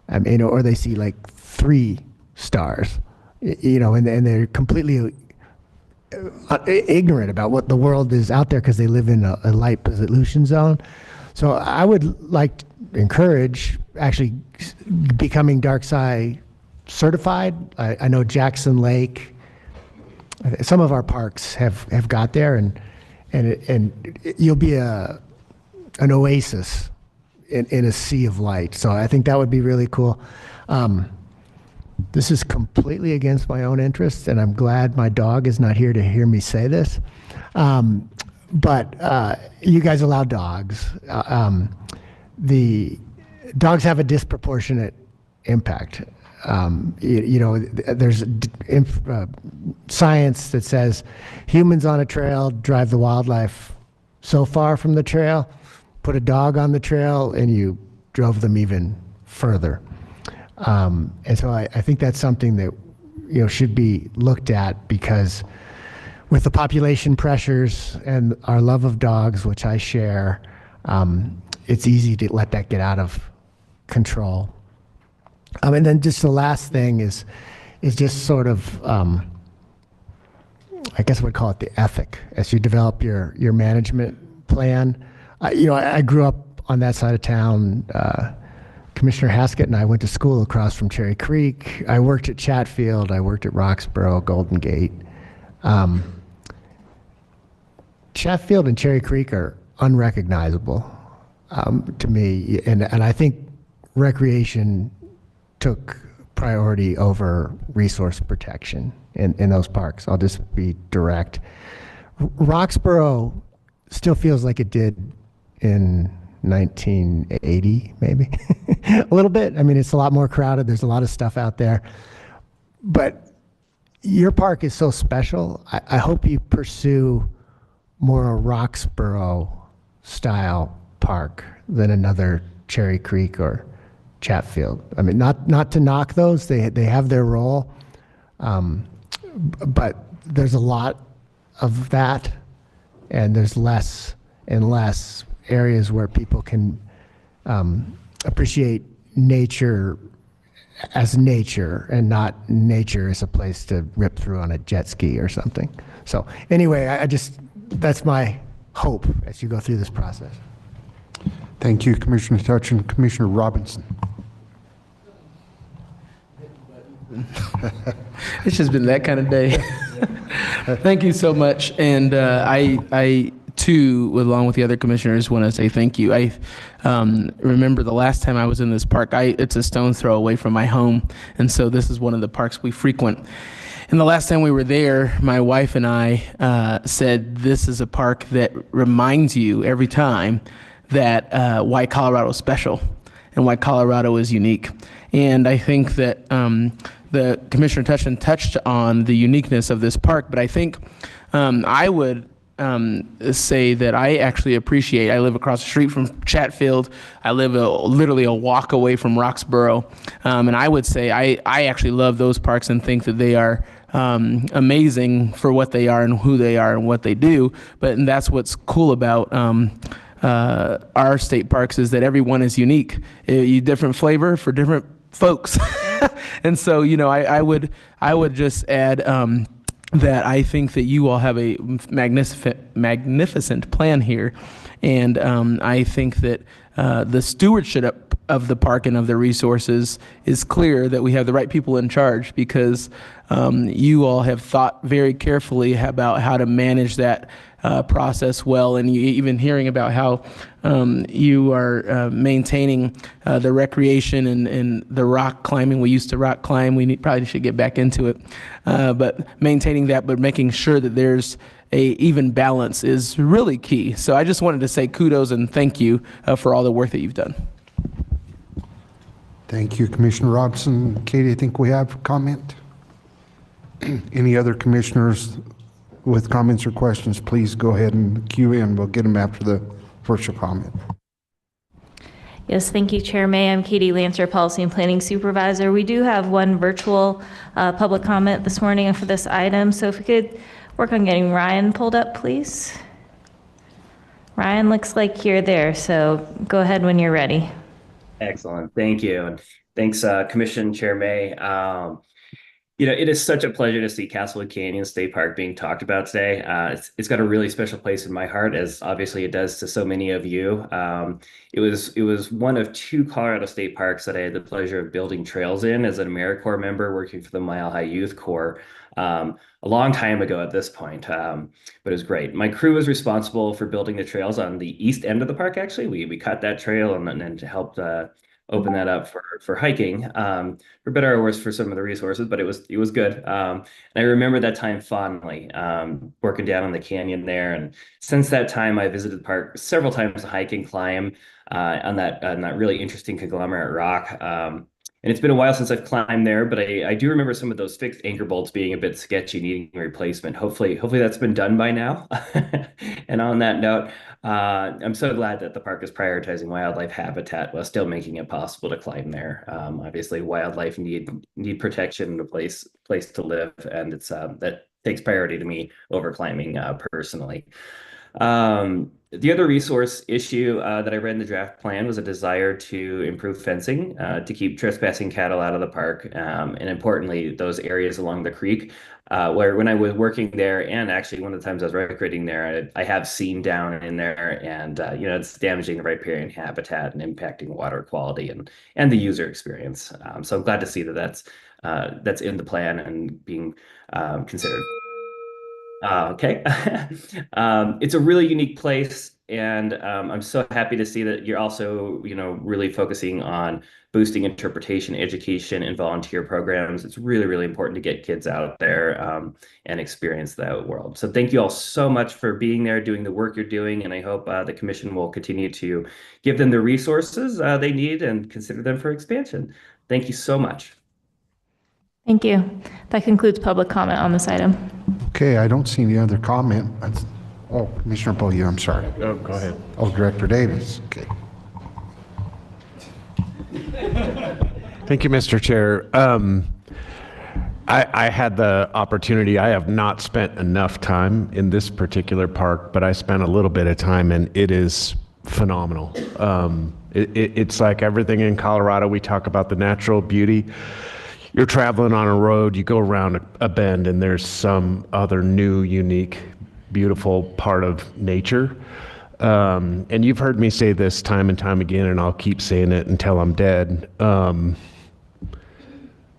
Or they see like 3 stars, and they're completely ignorant about what the world is out there because they live in a light pollution zone. So I would like to encourage actually becoming dark sky certified. I know Jackson Lake, some of our parks have got there, and you'll be an oasis in a sea of light. So I think that would be really cool. This is completely against my own interests, and I'm glad my dog is not here to hear me say this. But you guys allow dogs. The dogs have a disproportionate impact. There's science that says humans on a trail drive the wildlife so far from the trail. Put a dog on the trail and you drove them even further. And so I think that's something that should be looked at, because with the population pressures and our love of dogs, which I share, it's easy to let that get out of control. And then just the last thing is, is just sort of, I guess I would call it the ethic as you develop your management plan. I grew up on that side of town. Commissioner Haskett and I went to school across from Cherry Creek. I worked at Chatfield. I worked at Roxborough, Golden Gate. Chatfield and Cherry Creek are unrecognizable to me, and I think recreation took priority over resource protection in those parks. I'll just be direct. Roxborough still feels like it did in 1980, maybe a little bit. I mean, it's a lot more crowded. There's a lot of stuff out there, but your park is so special. I hope you pursue more a Roxborough style park than another Cherry Creek or Chatfield. I mean, not to knock those, they have their role, but there's a lot of that, and there's less and less areas where people can appreciate nature as nature and not nature as a place to rip through on a jet ski or something. So anyway, that's my hope as you go through this process. Thank you, Commissioner Touchin. Commissioner Robinson. It's just been that kind of day. Thank you so much. And I too, along with the other commissioners, want to say thank you. I remember the last time I was in this park, it's a stone's throw away from my home. And so this is one of the parks we frequent. And the last time we were there, my wife and I said, this is a park that reminds you every time that why Colorado is special and why Colorado is unique. And I think that the Commissioner touched on the uniqueness of this park, but I think I would say that I actually appreciate, I live across the street from Chatfield. I live literally a walk away from Roxborough. And I would say I actually love those parks and think that they are amazing for what they are and who they are and what they do. And that's what's cool about our state parks is that everyone is unique. Different flavor for different folks. And so, I would just add that I think that you all have a magnificent plan here. And I think that the stewardship of the park and of the resources is clear, that we have the right people in charge, because you all have thought very carefully about how to manage that process well, and even hearing about how you are maintaining the recreation and the rock climbing. We used to rock climb. We probably should get back into it, but maintaining that, but making sure that there's a even balance is really key. So I just wanted to say kudos and thank you for all the work that you've done. Thank you, Commissioner Robinson. Katie, I think we have a comment. Any other commissioners with comments or questions, please go ahead and queue in. We'll get them after the first comment. Yes, thank you, Chair May. I'm Katie Lancer, Policy and Planning Supervisor. We do have one virtual public comment this morning for this item. So if we could work on getting Ryan pulled up, please. Ryan, looks like you're there, so go ahead when you're ready. Excellent, thank you. And thanks, Commission Chair May. It is such a pleasure to see Castlewood Canyon State Park being talked about today. It's got a really special place in my heart, as obviously it does to so many of you. It was one of two Colorado state parks that I had the pleasure of building trails in as an AmeriCorps member working for the Mile High Youth Corps a long time ago at this point, but it was great. My crew was responsible for building the trails on the east end of the park. Actually, we cut that trail and helped open that up for hiking, for better or worse for some of the resources, but it was good. And I remember that time fondly, working down on the canyon there. And since that time, I visited the park several times to hike and climb on that really interesting conglomerate rock. And it's been a while since I've climbed there, but I do remember some of those fixed anchor bolts being a bit sketchy, needing replacement. Hopefully that's been done by now. And on that note, I'm so glad that the park is prioritizing wildlife habitat while still making it possible to climb there. Obviously, wildlife need protection and a place to live, and it's that takes priority to me over climbing personally. The other resource issue that I read in the draft plan was a desire to improve fencing to keep trespassing cattle out of the park, and importantly, those areas along the creek. Where when I was working there, and actually one of the times I was recreating there, I have seen down in there, and it's damaging the riparian habitat and impacting water quality and the user experience. So I'm glad to see that that's in the plan and being considered. Okay. It's a really unique place, and I'm so happy to see that you're also, really focusing on boosting interpretation, education, and volunteer programs. It's really, really important to get kids out there and experience that world. So thank you all so much for being there, doing the work you're doing, and I hope the commission will continue to give them the resources they need and consider them for expansion. Thank you so much. Thank you. That concludes public comment on this item. Okay, I don't see any other comment. Oh, Commissioner Beaulieu, I'm sorry. Oh, go ahead. Oh, Director Davis. Okay. Thank you, Mr. Chair. I had the opportunity, I have not spent enough time in this particular park, but I spent a little bit of time and it is phenomenal. It's like everything in Colorado. We talk about the natural beauty. You're traveling on a road, you go around a bend and there's some other new, unique, beautiful part of nature. And you've heard me say this time and time again, and I'll keep saying it until I'm dead,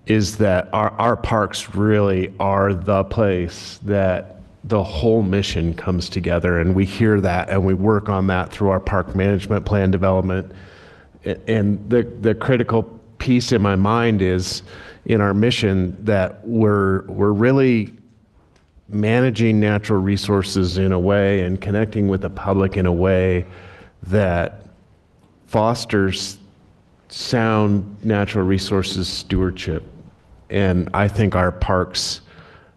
is that our parks really are the place that the whole mission comes together, and we hear that and we work on that through our park management plan development. And the critical piece in my mind is in our mission that we're really managing natural resources in a way and connecting with the public in a way that fosters sound natural resources stewardship. And I think our parks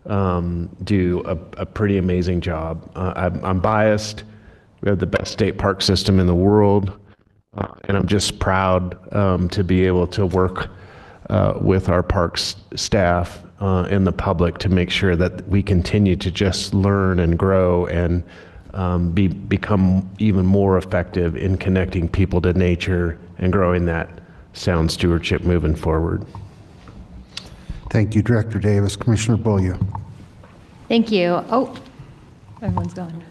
do a pretty amazing job. I'm biased. We have the best state park system in the world. And I'm just proud to be able to work with our parks staff and the public to make sure that we continue to just learn and grow and become even more effective in connecting people to nature and growing that sound stewardship moving forward. Thank you, Director Davis. Commissioner Beaulieu. Thank you. Oh, everyone's gone.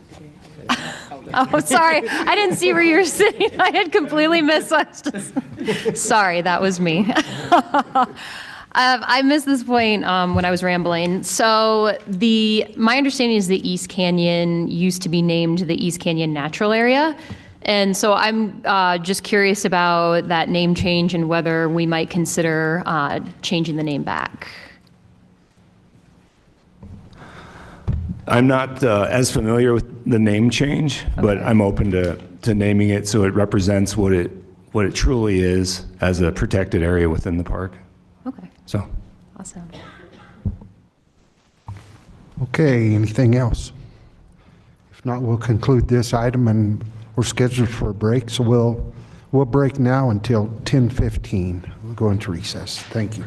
Oh, sorry. I didn't see where you were sitting. I had completely missed. Sorry, that was me. I missed this point when I was rambling. So my understanding is the East Canyon used to be named the East Canyon Natural Area. And so I'm just curious about that name change and whether we might consider changing the name back. I'm not as familiar with the name change, but I'm open to naming it so it represents what it truly is as a protected area within the park. Okay. So. Awesome. Okay, anything else? If not, we'll conclude this item, and we're scheduled for a break, so we'll break now until 10:15. We'll go into recess. Thank you.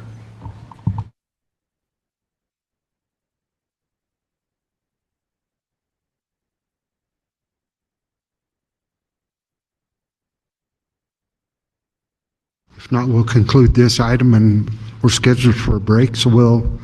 If not, we'll conclude this item, and we're scheduled for a break, so we'll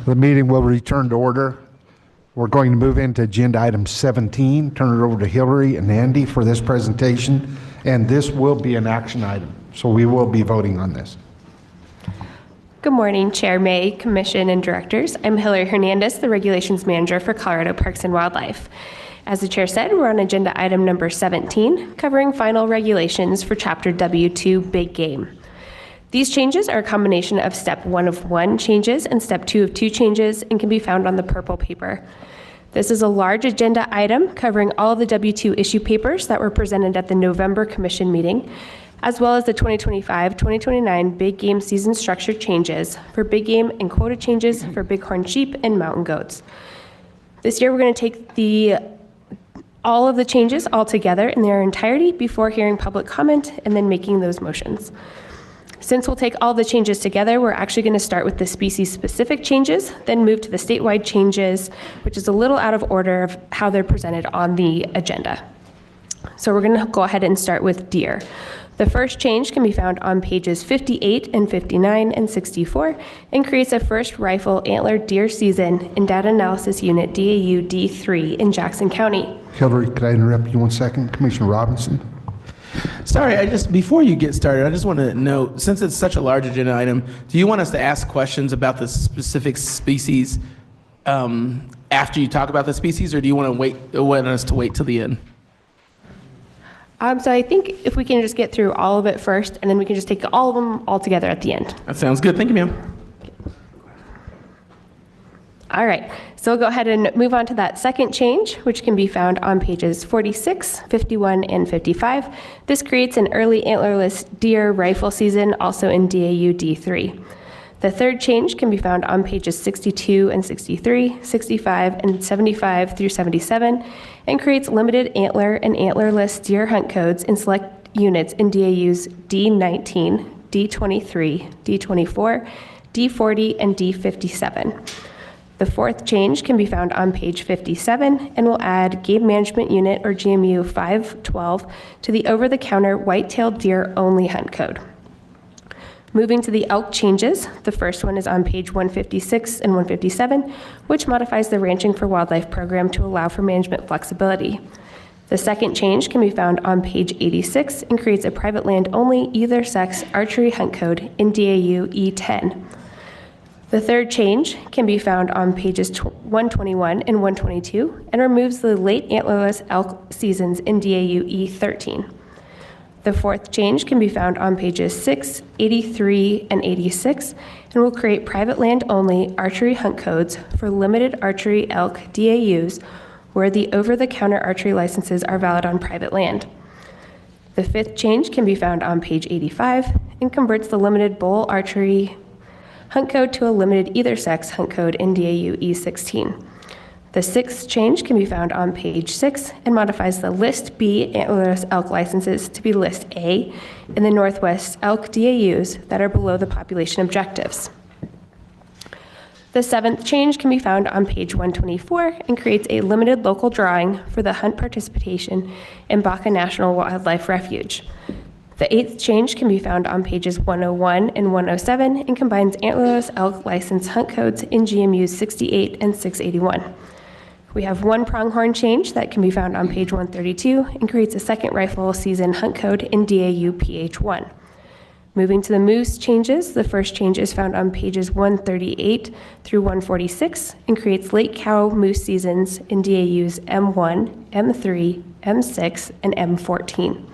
The meeting will return to order. We're going to move into agenda item 17. Turn it over to Hillary and Andy for this presentation. And this will be an action item, so we will be voting on this. Good morning, Chair, May, Commission, and Directors. I'm Hillary Hernandez, the Regulations Manager for Colorado Parks and Wildlife. As the Chair said, we're on agenda item number 17, covering final regulations for Chapter W2 Big Game. These changes are a combination of Step 1 of 1 changes and Step 2 of 2 changes and can be found on the purple paper. This is a large agenda item covering all of the W2 issue papers that were presented at the November Commission meeting, as well as the 2025-2029 big game season structure changes for big game and quota changes for bighorn sheep and mountain goats. This year, we're going to take all of the changes all together in their entirety before hearing public comment and then making those motions. Since we'll take all the changes together, we're actually going to start with the species-specific changes, then move to the statewide changes, which is a little out of order of how they're presented on the agenda. So we're going to go ahead and start with deer. The first change can be found on pages 58 and 59 and 64 and creates a first rifle antler deer season in Data Analysis Unit DAU D3 in Jackson County. Hillary, could I interrupt you 1 second? Commissioner Robinson? Sorry, before you get started, I just want to note, since it's such a large agenda item, do you want us to ask questions about the specific species after you talk about the species, or do you want us to wait till the end? So I think if we can just get through all of it first, and then we can just take all of them all together at the end. That sounds good. Thank you, ma'am. All right, so we'll go ahead and move on to that second change, which can be found on pages 46, 51, and 55. This creates an early antlerless deer rifle season, also in DAU D3. The third change can be found on pages 62 and 63, 65, and 75 through 77, and creates limited antler and antlerless deer hunt codes in select units in DAUs D19, D23, D24, D40, and D57. The fourth change can be found on page 57 and will add Game Management Unit, or GMU 512, to the over-the-counter white-tailed deer only hunt code. Moving to the elk changes, the first one is on page 156 and 157, which modifies the Ranching for Wildlife program to allow for management flexibility. The second change can be found on page 86 and creates a private land only either sex archery hunt code in DAU E10. The third change can be found on pages 121 and 122 and removes the late antlerless elk seasons in DAU E13. The fourth change can be found on pages 6, 83, and 86 and will create private land only archery hunt codes for limited archery elk DAUs where the over-the-counter archery licenses are valid on private land. The fifth change can be found on page 85 and converts the limited bull archery hunt code to a limited either sex hunt code in DAU E16. The sixth change can be found on page 6 and modifies the List B antlerless elk licenses to be List A in the Northwest elk DAUs that are below the population objectives. The seventh change can be found on page 124 and creates a limited local drawing for the hunt participation in Baca National Wildlife Refuge. The eighth change can be found on pages 101 and 107 and combines antlerless elk license hunt codes in GMUs 68 and 681. We have one pronghorn change that can be found on page 132 and creates a second rifle season hunt code in DAU PH1. Moving to the moose changes, the first change is found on pages 138 through 146 and creates late cow moose seasons in DAUs M1, M3, M6, and M14.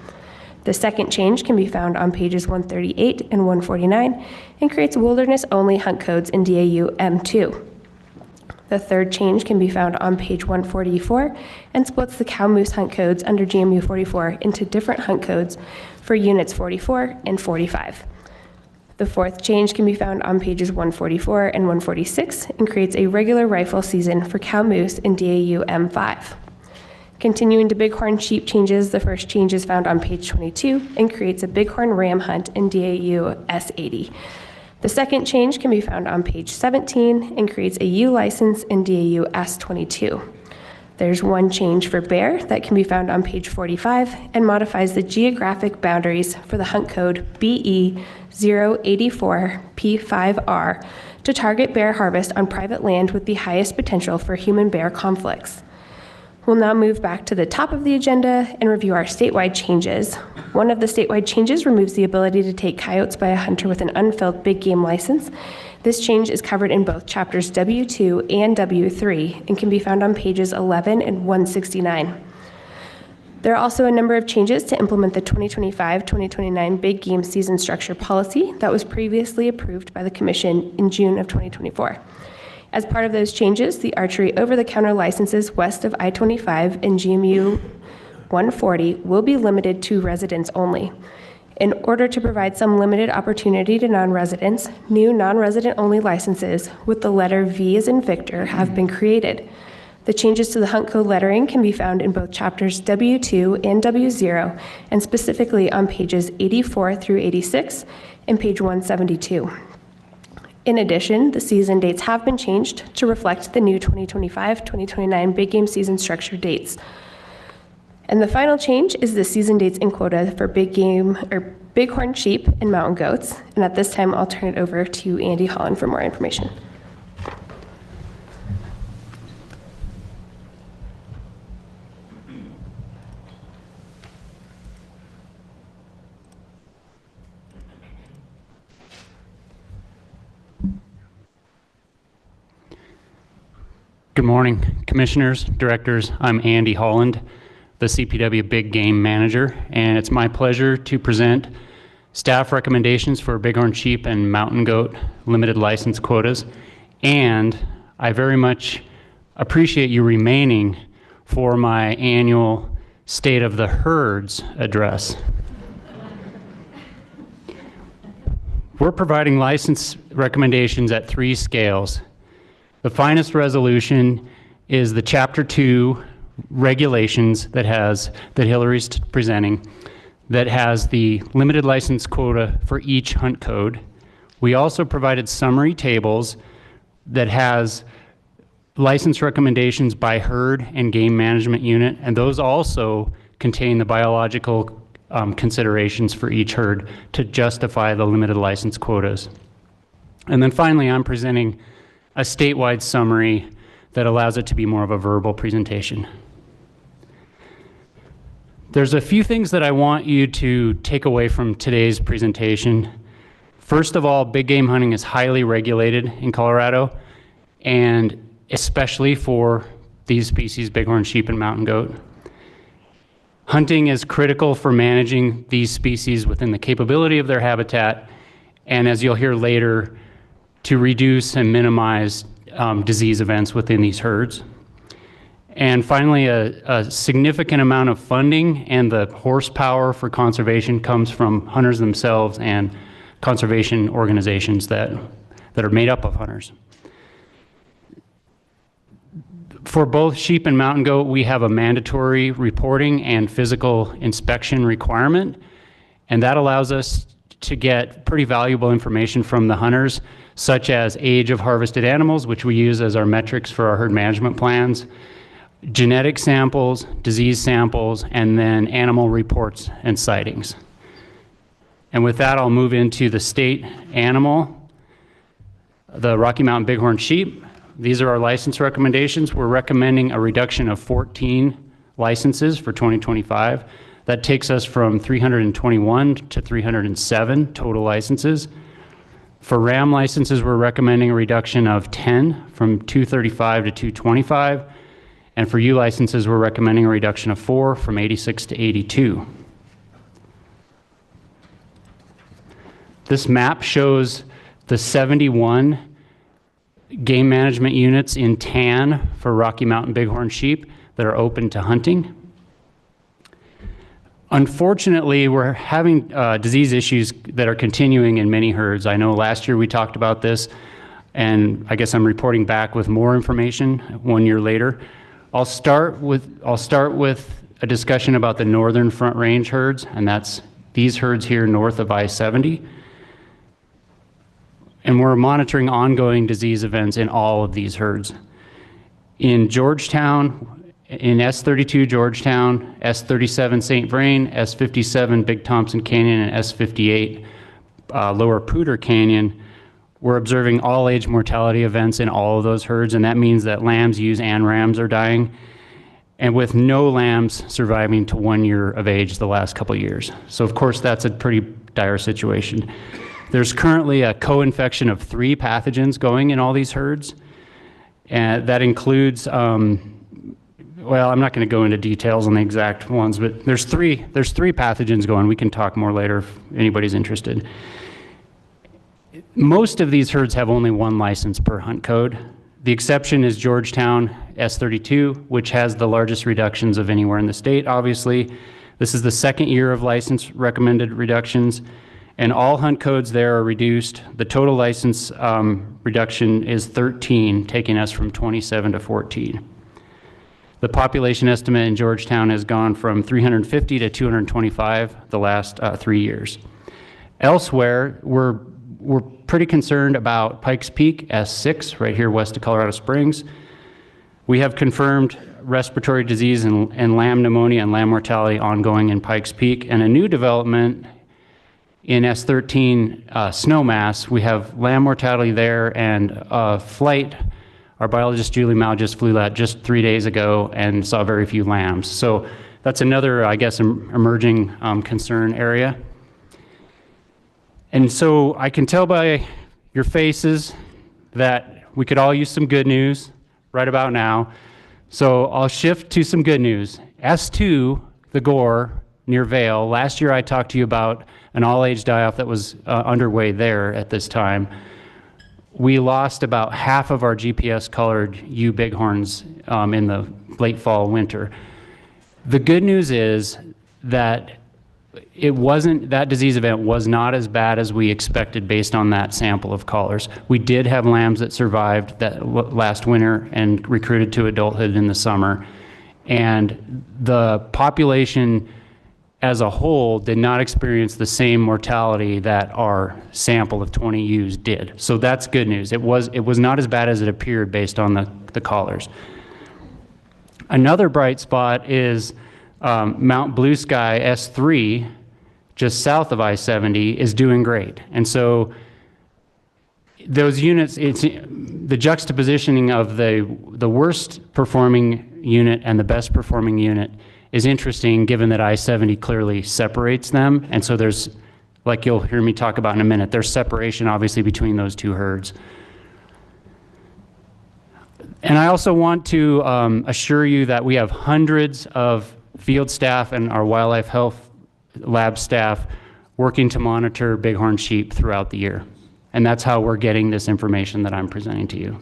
The second change can be found on pages 138 and 149 and creates wilderness-only hunt codes in DAU M2. The third change can be found on page 144 and splits the cow moose hunt codes under GMU 44 into different hunt codes for units 44 and 45. The fourth change can be found on pages 144 and 146 and creates a regular rifle season for cow moose in DAU M5. Continuing to bighorn sheep changes, the first change is found on page 22 and creates a bighorn ram hunt in DAU S80. The second change can be found on page 17 and creates a U license in DAU S22. There's one change for bear that can be found on page 45 and modifies the geographic boundaries for the hunt code BE084P5R to target bear harvest on private land with the highest potential for human-bear conflicts. We'll now move back to the top of the agenda and review our statewide changes. One of the statewide changes removes the ability to take coyotes by a hunter with an unfilled big game license. This change is covered in both chapters W2 and W3 and can be found on pages 11 and 169. There are also a number of changes to implement the 2025-2029 big game season structure policy that was previously approved by the Commission in June of 2024. As part of those changes, the archery over-the-counter licenses west of I-25 and GMU 140 will be limited to residents only. In order to provide some limited opportunity to non-residents, new non-resident only licenses with the letter V as in Victor have been created. The changes to the hunt code lettering can be found in both chapters W2 and W0, and specifically on pages 84 through 86 and page 172. In addition, the season dates have been changed to reflect the new 2025-2029 big game season structure dates. And the final change is the season dates and quota for big game or bighorn sheep and mountain goats. And at this time, I'll turn it over to Andy Holland for more information. Good morning, commissioners, directors. I'm Andy Holland, the CPW Big Game Manager, and it's my pleasure to present staff recommendations for bighorn sheep and mountain goat limited license quotas. And I very much appreciate you remaining for my annual State of the Herds address. We're providing license recommendations at 3 scales. The finest resolution is the Chapter 2 regulations that Hillary's presenting, that has the limited license quota for each hunt code. We also provided summary tables that has license recommendations by herd and game management unit, and those also contain the biological considerations for each herd to justify the limited license quotas. And then finally, I'm presenting a statewide summary that allows it to be more of a verbal presentation. There's a few things that I want you to take away from today's presentation. First of all, big game hunting is highly regulated in Colorado, and especially for these species, bighorn sheep and mountain goat. Hunting is critical for managing these species within the capability of their habitat, and as you'll hear later, to reduce and minimize disease events within these herds. And finally, a significant amount of funding and the horsepower for conservation comes from hunters themselves and conservation organizations that are made up of hunters. For both sheep and mountain goat, we have a mandatory reporting and physical inspection requirement, and that allows us to get pretty valuable information from the hunters, such as age of harvested animals, which we use as our metrics for our herd management plans, genetic samples, disease samples, and then animal reports and sightings. And with that, I'll move into the state animal, the Rocky Mountain bighorn sheep. These are our license recommendations. We're recommending a reduction of 14 licenses for 2025. That takes us from 321 to 307 total licenses. For ram licenses, we're recommending a reduction of 10 from 235 to 225. And for ewe licenses, we're recommending a reduction of 4 from 86 to 82. This map shows the 71 game management units in tan for Rocky Mountain bighorn sheep that are open to hunting. Unfortunately, we're having disease issues that are continuing in many herds. I know last year we talked about this, and I guess I'm reporting back with more information 1 year later. I'll start with a discussion about the northern Front Range herds, and that's these herds here north of I-70. And we're monitoring ongoing disease events in all of these herds. In Georgetown, in S32 Georgetown, S37 St. Vrain, S57 Big Thompson Canyon, and S58 Lower Poudre Canyon, We're observing all age mortality events in all of those herds, and that means that lambs, ewes, and rams are dying, and with no lambs surviving to 1 year of age the last couple years. So of course that's a pretty dire situation. There's currently a co-infection of 3 pathogens going in all these herds, and that includes, well, I'm not going to go into details on the exact ones, but there's three pathogens going. We can talk more later if anybody's interested. Most of these herds have only 1 license per hunt code. The exception is Georgetown S32, which has the largest reductions of anywhere in the state, obviously. This is the 2nd year of license recommended reductions, and all hunt codes there are reduced. The total license reduction is 13, taking us from 27 to 14. The population estimate in Georgetown has gone from 350 to 225 the last 3 years. Elsewhere, we're pretty concerned about Pikes Peak, S6, right here west of Colorado Springs. We have confirmed respiratory disease and lamb pneumonia and lamb mortality ongoing in Pikes Peak, and a new development in S13 snowmass. We have lamb mortality there, and flight. Our biologist Julie Mao just flew that just 3 days ago and saw very few lambs. So that's another, I guess, emerging concern area. And so I can tell by your faces that we could all use some good news right about now. So I'll shift to some good news. S2, the Gore near Vail, last year I talked to you about an all-age die-off that was underway there at this time. We lost about half of our GPS-colored ewe bighorns in the late fall, winter. The good news is that that disease event was not as bad as we expected based on that sample of collars. We did have lambs that survived that last winter and recruited to adulthood in the summer. And the population as a whole did not experience the same mortality that our sample of 20 ewes did. So that's good news. It was not as bad as it appeared based on the collars. Another bright spot is Mount Blue Sky S3, just south of I-70, is doing great. And so those units, it's the juxtapositioning of the worst performing unit and the best performing unit is interesting, given that I-70 clearly separates them. And so there's, like you'll hear me talk about in a minute, there's separation obviously between those 2 herds. And I also want to assure you that we have hundreds of field staff and our wildlife health lab staff working to monitor bighorn sheep throughout the year. And that's how we're getting this information that I'm presenting to you.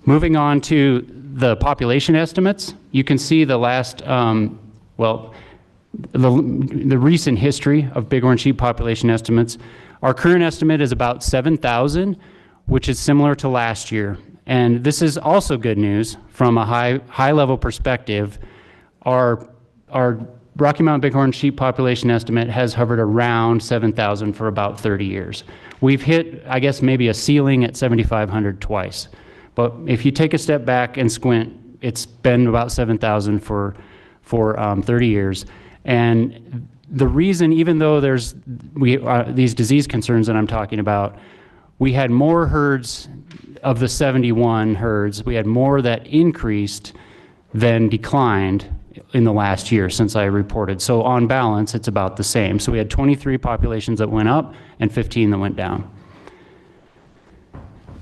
Moving on to the population estimates, you can see the last, the recent history of bighorn sheep population estimates. Our current estimate is about 7,000, which is similar to last year. And this is also good news from a high level perspective. Our Rocky Mountain bighorn sheep population estimate has hovered around 7,000 for about 30 years. We've hit, I guess, maybe a ceiling at 7,500 twice. But if you take a step back and squint, it's been about 7,000 for 30 years. And the reason, even though there's these disease concerns that I'm talking about, we had more herds of the 71 herds, we had more that increased than declined in the last year since I reported. So on balance, it's about the same. So we had 23 populations that went up and 15 that went down.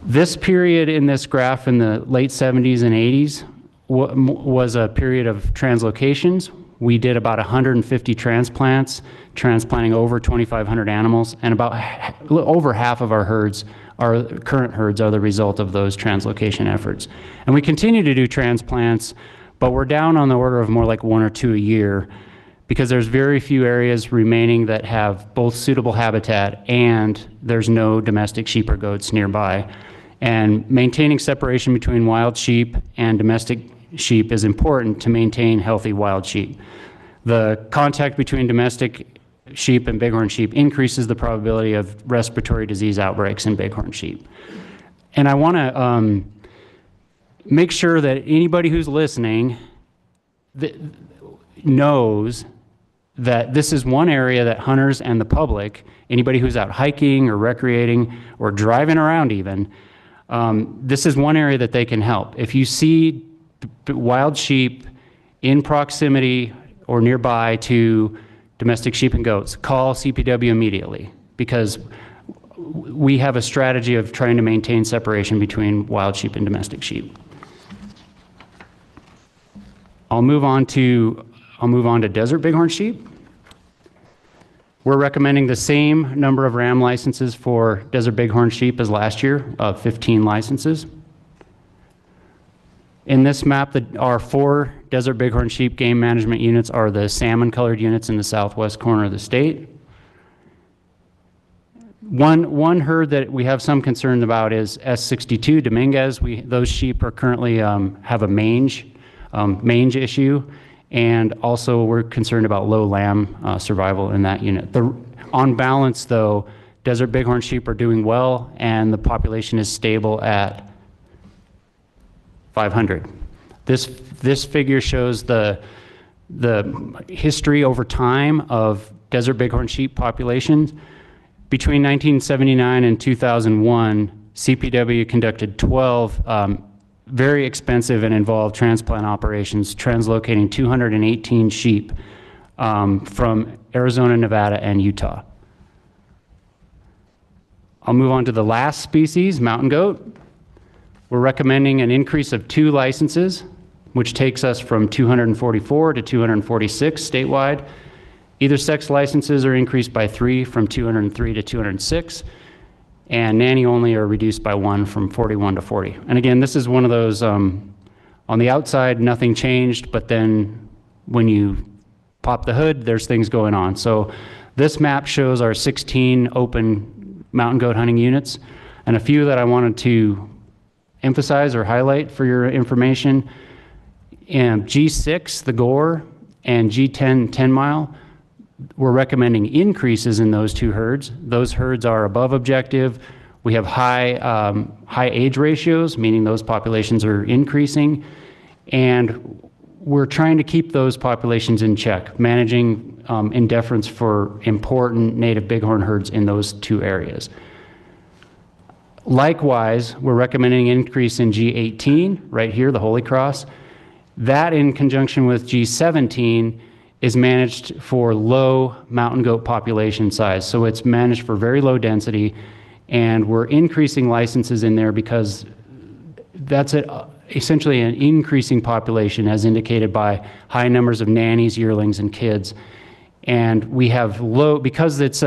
This period in this graph in the late 70s and 80s was a period of translocations. We did about 150 transplants, transplanting over 2,500 animals, and about over half of our herds, our current herds, are the result of those translocation efforts. And we continue to do transplants, but we're down on the order of more like 1 or 2 a year, because there's very few areas remaining that have both suitable habitat and there's no domestic sheep or goats nearby. And maintaining separation between wild sheep and domestic sheep is important to maintain healthy wild sheep. The contact between domestic sheep and bighorn sheep increases the probability of respiratory disease outbreaks in bighorn sheep. And I want to make sure that anybody who's listening, knows that this is one area that hunters and the public, anybody who's out hiking or recreating or driving around even, this is one area that they can help. If you see wild sheep in proximity or nearby to domestic sheep and goats, call CPW immediately, because we have a strategy of trying to maintain separation between wild sheep and domestic sheep. I'll move on to desert bighorn sheep. We're recommending the same number of RAM licenses for desert bighorn sheep as last year, 15 licenses. In this map, our 4 desert bighorn sheep game management units are the salmon colored units in the southwest corner of the state. One herd that we have some concern about is S62 Dominguez. Those sheep are currently have a mange issue, and also we're concerned about low lamb survival in that unit. On balance, though, desert bighorn sheep are doing well, and the population is stable at 500. This figure shows the history over time of desert bighorn sheep populations. Between 1979 and 2001, CPW conducted 12 very expensive and involved transplant operations, translocating 218 sheep from Arizona, Nevada, and Utah. I'll move on to the last species, mountain goat. We're recommending an increase of 2 licenses, which takes us from 244 to 246 statewide. Either sex licenses are increased by 3 from 203 to 206, and nanny only are reduced by 1 from 41 to 40. And again, this is one of those, on the outside, nothing changed, but then when you pop the hood, there's things going on. So this map shows our 16 open mountain goat hunting units, and a few that I wanted to emphasize or highlight for your information. G6, the Gore, and G10, 10 Mile, we're recommending increases in those 2 herds. Those herds are above objective. We have high age ratios, meaning those populations are increasing, and we're trying to keep those populations in check, managing in deference for important native bighorn herds in those 2 areas. Likewise, we're recommending an increase in G18, right here, the Holy Cross. That, in conjunction with G17, is managed for low mountain goat population size. So it's managed for very low density, and we're increasing licenses in there because that's essentially an increasing population as indicated by high numbers of nannies, yearlings, and kids. And we have because it's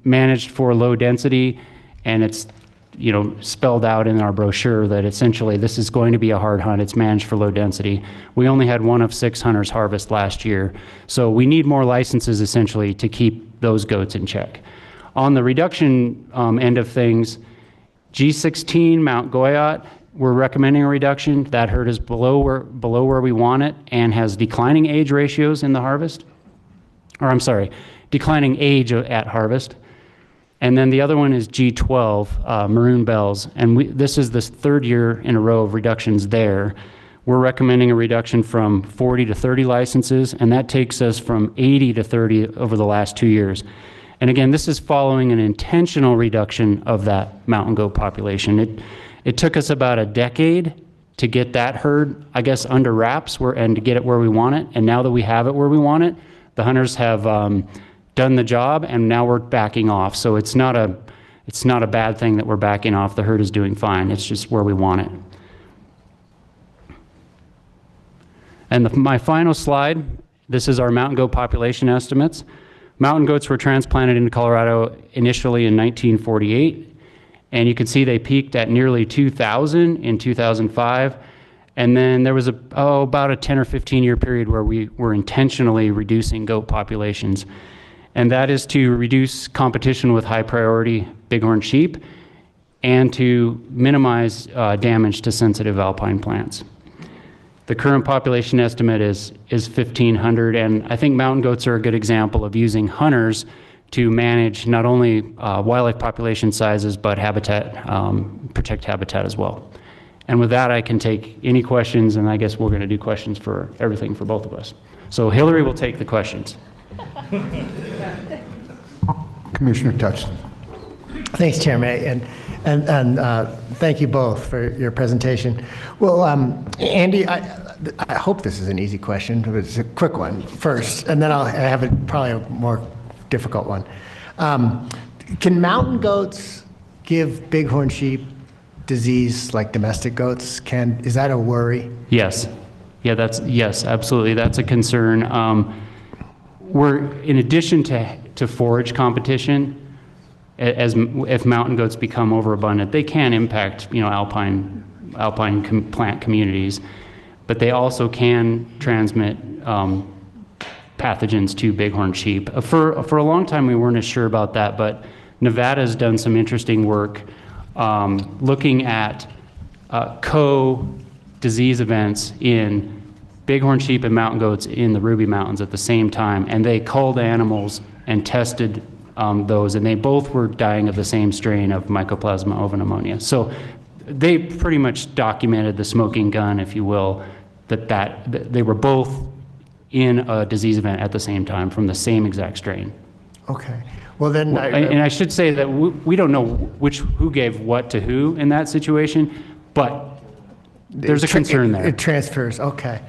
managed for low density, and it's spelled out in our brochure that essentially this is going to be a hard hunt. It's managed for low density. We only had 1 of 6 hunters harvest last year. So we need more licenses essentially to keep those goats in check. On the reduction end of things, G16 Mount Goyot, we're recommending a reduction. That herd is below where we want it and has declining age ratios in the harvest. Or I'm sorry, declining age at harvest. And then the other one is G12, Maroon Bells, and this is the 3rd year in a row of reductions there. We're recommending a reduction from 40 to 30 licenses, and that takes us from 80 to 30 over the last 2 years. And again, this is following an intentional reduction of that mountain goat population. It took us about a decade to get that herd, I guess, under wraps and to get it where we want it. And now that we have it where we want it, the hunters have done the job, and now we're backing off. So it's not a bad thing that we're backing off. The herd is doing fine. It's just where we want it. And my final slide, this is our mountain goat population estimates. Mountain goats were transplanted into Colorado initially in 1948, and you can see they peaked at nearly 2,000 in 2005. And then there was about a 10 or 15 year period where we were intentionally reducing goat populations. And that is to reduce competition with high priority bighorn sheep and to minimize damage to sensitive alpine plants. The current population estimate is 1,500, and I think mountain goats are a good example of using hunters to manage not only wildlife population sizes, but habitat, protect habitat as well. And with that, I can take any questions, and I guess we're going to do questions for everything for both of us. So Hillary will take the questions. Commissioner Touchton. Thanks, Chair May, and thank you both for your presentation. Well, Andy, I hope this is an easy question, but it's a quick one first, and then I have probably a more difficult one. Can mountain goats give bighorn sheep disease like domestic goats? Is that a worry? Yes. Yeah, yes, absolutely. That's a concern. In addition to forage competition, if mountain goats become overabundant, they can impact, alpine plant communities, but they also can transmit pathogens to bighorn sheep. For a long time, we weren't as sure about that, but Nevada's done some interesting work looking at co-disease events in bighorn sheep and mountain goats in the Ruby Mountains at the same time, and they culled animals and tested those, and they both were dying of the same strain of Mycoplasma ovipneumonia. So they pretty much documented the smoking gun, if you will, that they were both in a disease event at the same time from the same exact strain. Okay. Well, then, and I should say that we don't know who gave what to who in that situation, but there's a concern there. It transfers. Okay.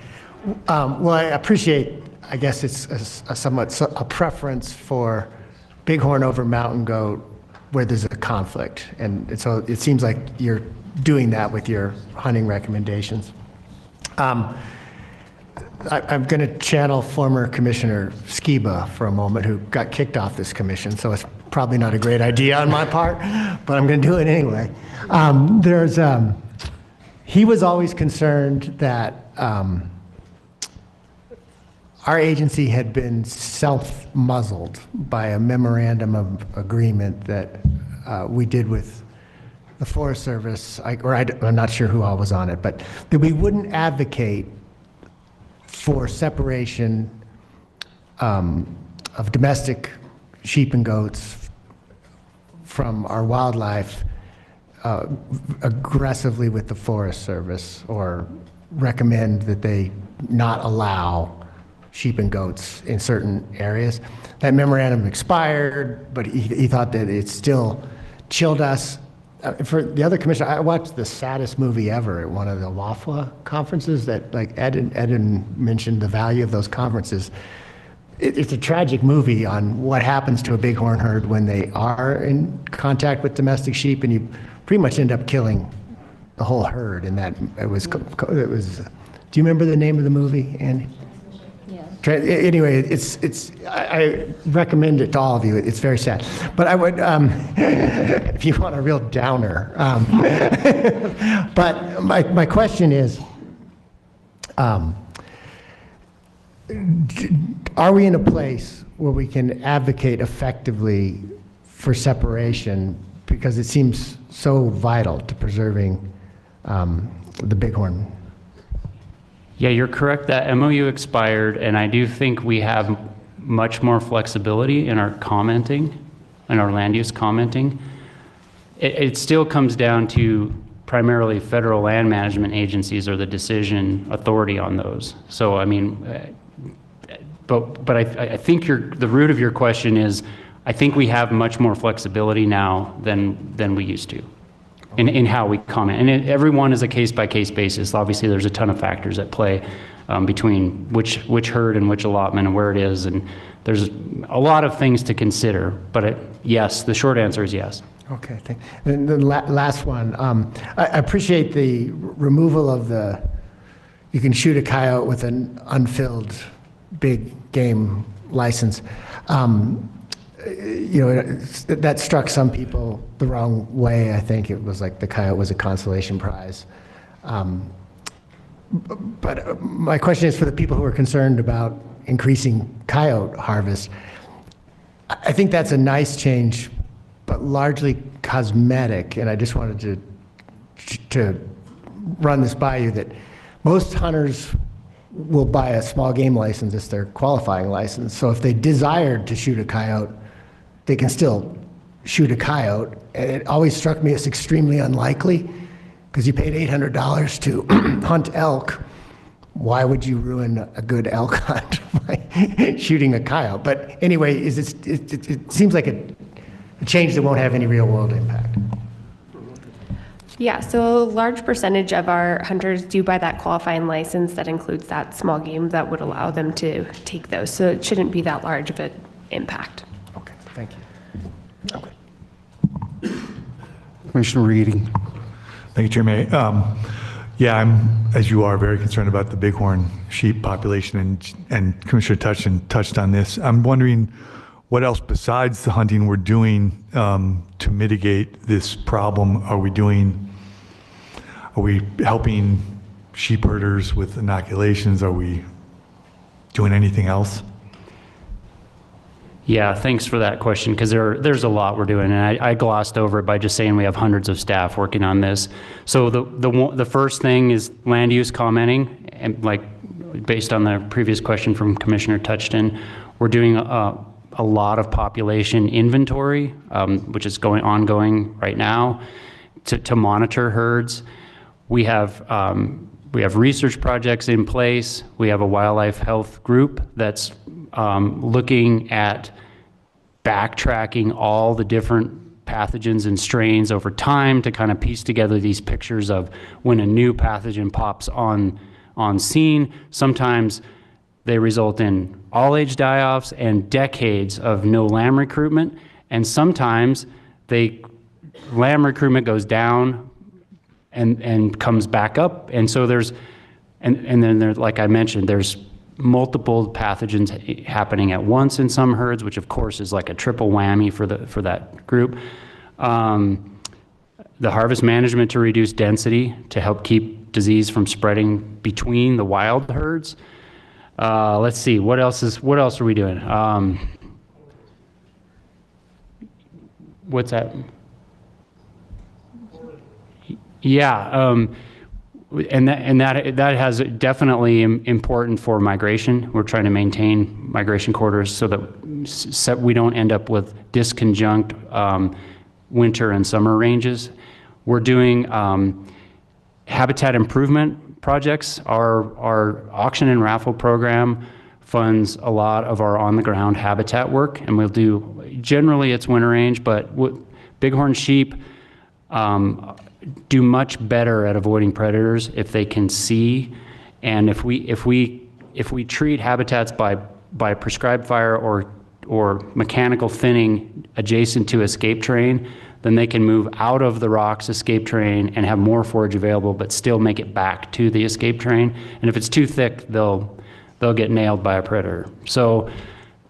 Well, I appreciate. I guess it's a preference for bighorn over mountain goat where there's a conflict, and so it seems like you're doing that with your hunting recommendations. I'm going to channel former Commissioner Skiba for a moment, who got kicked off this commission, so it's probably not a great idea on my part, but I'm going to do it anyway. He was always concerned that our agency had been self-muzzled by a memorandum of agreement that we did with the Forest Service, I'm not sure who all was on it, but that we wouldn't advocate for separation of domestic sheep and goats from our wildlife aggressively with the Forest Service, or recommend that they not allow sheep and goats in certain areas. That memorandum expired, but he thought that it still chilled us. For the other commissioner, I watched the saddest movie ever at one of the WAFWA conferences that, like, Ed mentioned the value of those conferences. It's a tragic movie on what happens to a bighorn herd when they are in contact with domestic sheep, and you pretty much end up killing the whole herd. And that it was. Do you remember the name of the movie, Andy? Anyway, I recommend it to all of you. It's very sad. But I would, if you want a real downer. But my question is, are we in a place where we can advocate effectively for separation, because it seems so vital to preserving the bighorn? Yeah, you're correct. That MOU expired, and I do think we have much more flexibility in our commenting, in our land use commenting. It still comes down to primarily federal land management agencies are the decision authority on those. So, I mean, but I think the root of your question is, I think we have much more flexibility now than we used to. In how we comment. And everyone is a case-by-case basis. Obviously, there's a ton of factors at play between which herd and which allotment and where it is, and there's a lot of things to consider. But yes, the short answer is yes. Okay, thanks. And the last one, I appreciate the removal of you can shoot a coyote with an unfilled big game license. That struck some people the wrong way. I think it was like the coyote was a consolation prize. But my question is for the people who are concerned about increasing coyote harvest. I think that's a nice change, but largely cosmetic. And I just wanted to run this by you, that most hunters will buy a small game license as their qualifying license. So if they desired to shoot a coyote, they can still shoot a coyote. And it always struck me as extremely unlikely, because you paid $800 to hunt elk why would you ruin a good elk hunt by shooting a coyote? But anyway, it seems like a change that won't have any real world impact. Yeah, so a large percentage of our hunters do buy that qualifying license that includes that small game that would allow them to take those. So it shouldn't be that large of an impact. Okay, thank you. Okay. Commissioner Reading. Thank you, Chair May. Yeah, I'm, as you are, very concerned about the bighorn sheep population, and Commissioner touched on this. I'm wondering what else besides the hunting we're doing to mitigate this problem. Are we helping sheep herders with inoculations? Are we doing anything else? Yeah, thanks for that question, because there's a lot we're doing, and I glossed over it by just saying we have hundreds of staff working on this. So the first thing is land use commenting, and like based on the previous question from Commissioner Touchton, we're doing a lot of population inventory, which is ongoing right now, to monitor herds. We have research projects in place. We have a wildlife health group that's looking at backtracking all the different pathogens and strains over time to kind of piece together these pictures of when a new pathogen pops on scene. Sometimes they result in all age die-offs and decades of no lamb recruitment, and sometimes lamb recruitment goes down and comes back up, and so then there's, like I mentioned, there's multiple pathogens happening at once in some herds, which of course is like a triple whammy for that group. The harvest management to reduce density to help keep disease from spreading between the wild herds. Let's see, what else are we doing? What's that? Yeah, and that has definitely important for migration. We're trying to maintain migration corridors so that we don't end up with disconjunct winter and summer ranges. We're doing habitat improvement projects. Our auction and raffle program funds a lot of our on-the-ground habitat work, and we'll do, generally it's winter range, but bighorn sheep do much better at avoiding predators if they can see, and if we treat habitats by prescribed fire or mechanical thinning adjacent to escape terrain, then they can move out of the rocks escape terrain and have more forage available, but still make it back to the escape terrain. And if it's too thick, they'll get nailed by a predator. So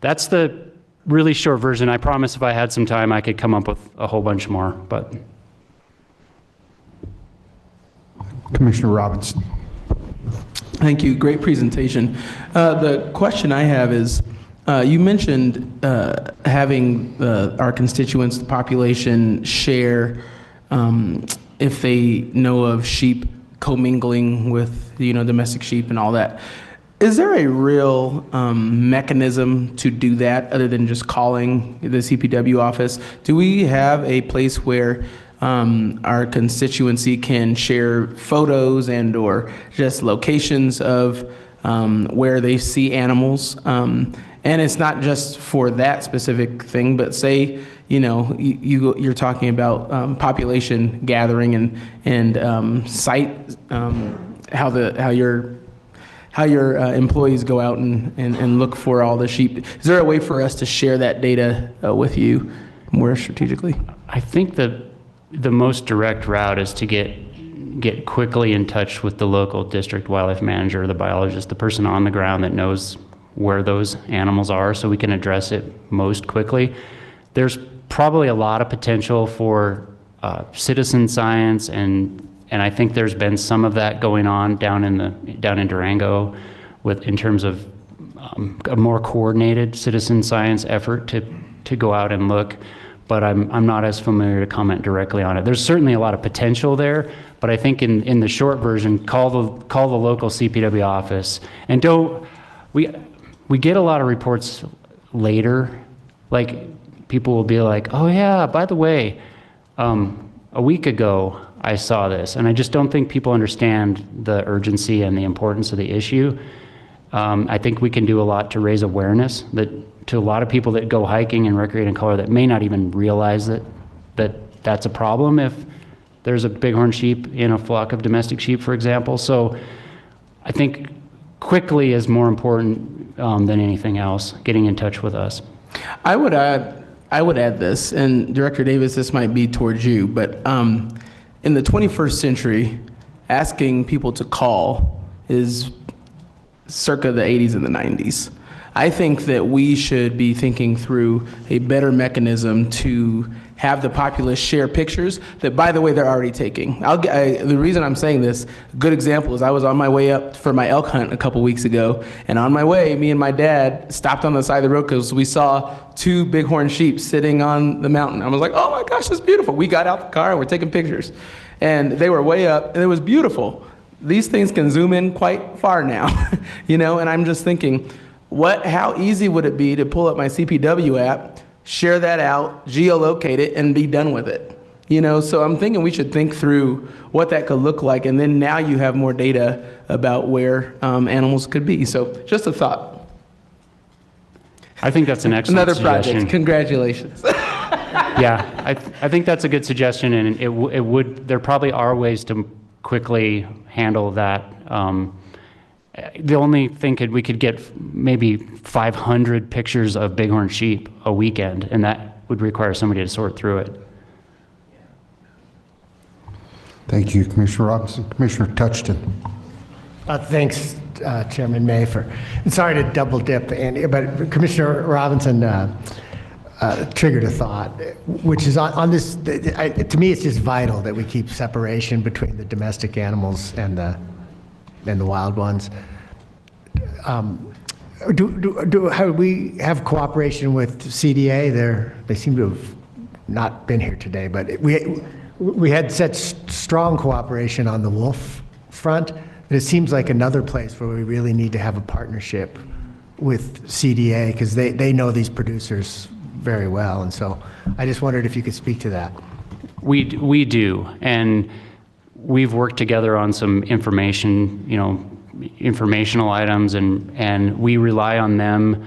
that's the really short version. I promise if I had some time, I could come up with a whole bunch more, but. Commissioner Robinson. Thank you. Great presentation. The question I have is, you mentioned having our constituents, the population, share if they know of sheep commingling with domestic sheep and all that. Is there a real mechanism to do that other than just calling the CPW office? Do we have a place where our constituency can share photos and or just locations of where they see animals? And it's not just for that specific thing, but say, you're talking about population gathering and site, how your employees go out and look for all the sheep. Is there a way for us to share that data with you more strategically? I think the most direct route is to get quickly in touch with the local district wildlife manager, the biologist, the person on the ground that knows where those animals are, so we can address it most quickly. There's probably a lot of potential for citizen science, and I think there's been some of that going on down in Durango, in terms of a more coordinated citizen science effort to go out and look. But I'm not as familiar to comment directly on it. There's certainly a lot of potential there, but I think in the short version, call the local CPW office, and we get a lot of reports later, like people will be like, oh yeah, by the way, a week ago, I saw this, and I just don't think people understand the urgency and the importance of the issue. I think we can do a lot to raise awareness to a lot of people that go hiking and recreate in Colorado that may not even realize that that's a problem if there's a bighorn sheep in a flock of domestic sheep, for example. So I think quickly is more important than anything else, getting in touch with us. I would add this, and Director Davis, this might be towards you, but in the 21st century, asking people to call is circa the 80s and the 90s. I think that we should be thinking through a better mechanism to have the populace share pictures that, by the way, they're already taking. The reason I'm saying this, a good example is I was on my way up for my elk hunt a couple weeks ago, and on my way, me and my dad stopped on the side of the road because we saw 2 bighorn sheep sitting on the mountain. I was like, oh my gosh, that's beautiful. We got out the car and we're taking pictures. And they were way up, and it was beautiful. These things can zoom in quite far now, and I'm just thinking, how easy would it be to pull up my CPW app, share that out, geolocate it, and be done with it? So I'm thinking we should think through what that could look like, and then now you have more data about where animals could be. So just a thought. I think that's an excellent Another suggestion. project. Congratulations. Yeah, I think that's a good suggestion, and it would. There probably are ways to quickly handle that. The only thing we could get maybe 500 pictures of bighorn sheep a weekend, and that would require somebody to sort through it. Thank you, Commissioner Robinson. Commissioner Touchton. Thanks, Chairman May, sorry to double dip, but Commissioner Robinson triggered a thought, which is on this. To me, it's just vital that we keep separation between the domestic animals and the wild ones. How we have cooperation with CDA? They seem to have not been here today, but we had such strong cooperation on the wolf front that it seems like another place where we really need to have a partnership with CDA, because they know these producers very well, and so I just wondered if you could speak to that. We do, and we've worked together on some informational items, and we rely on them.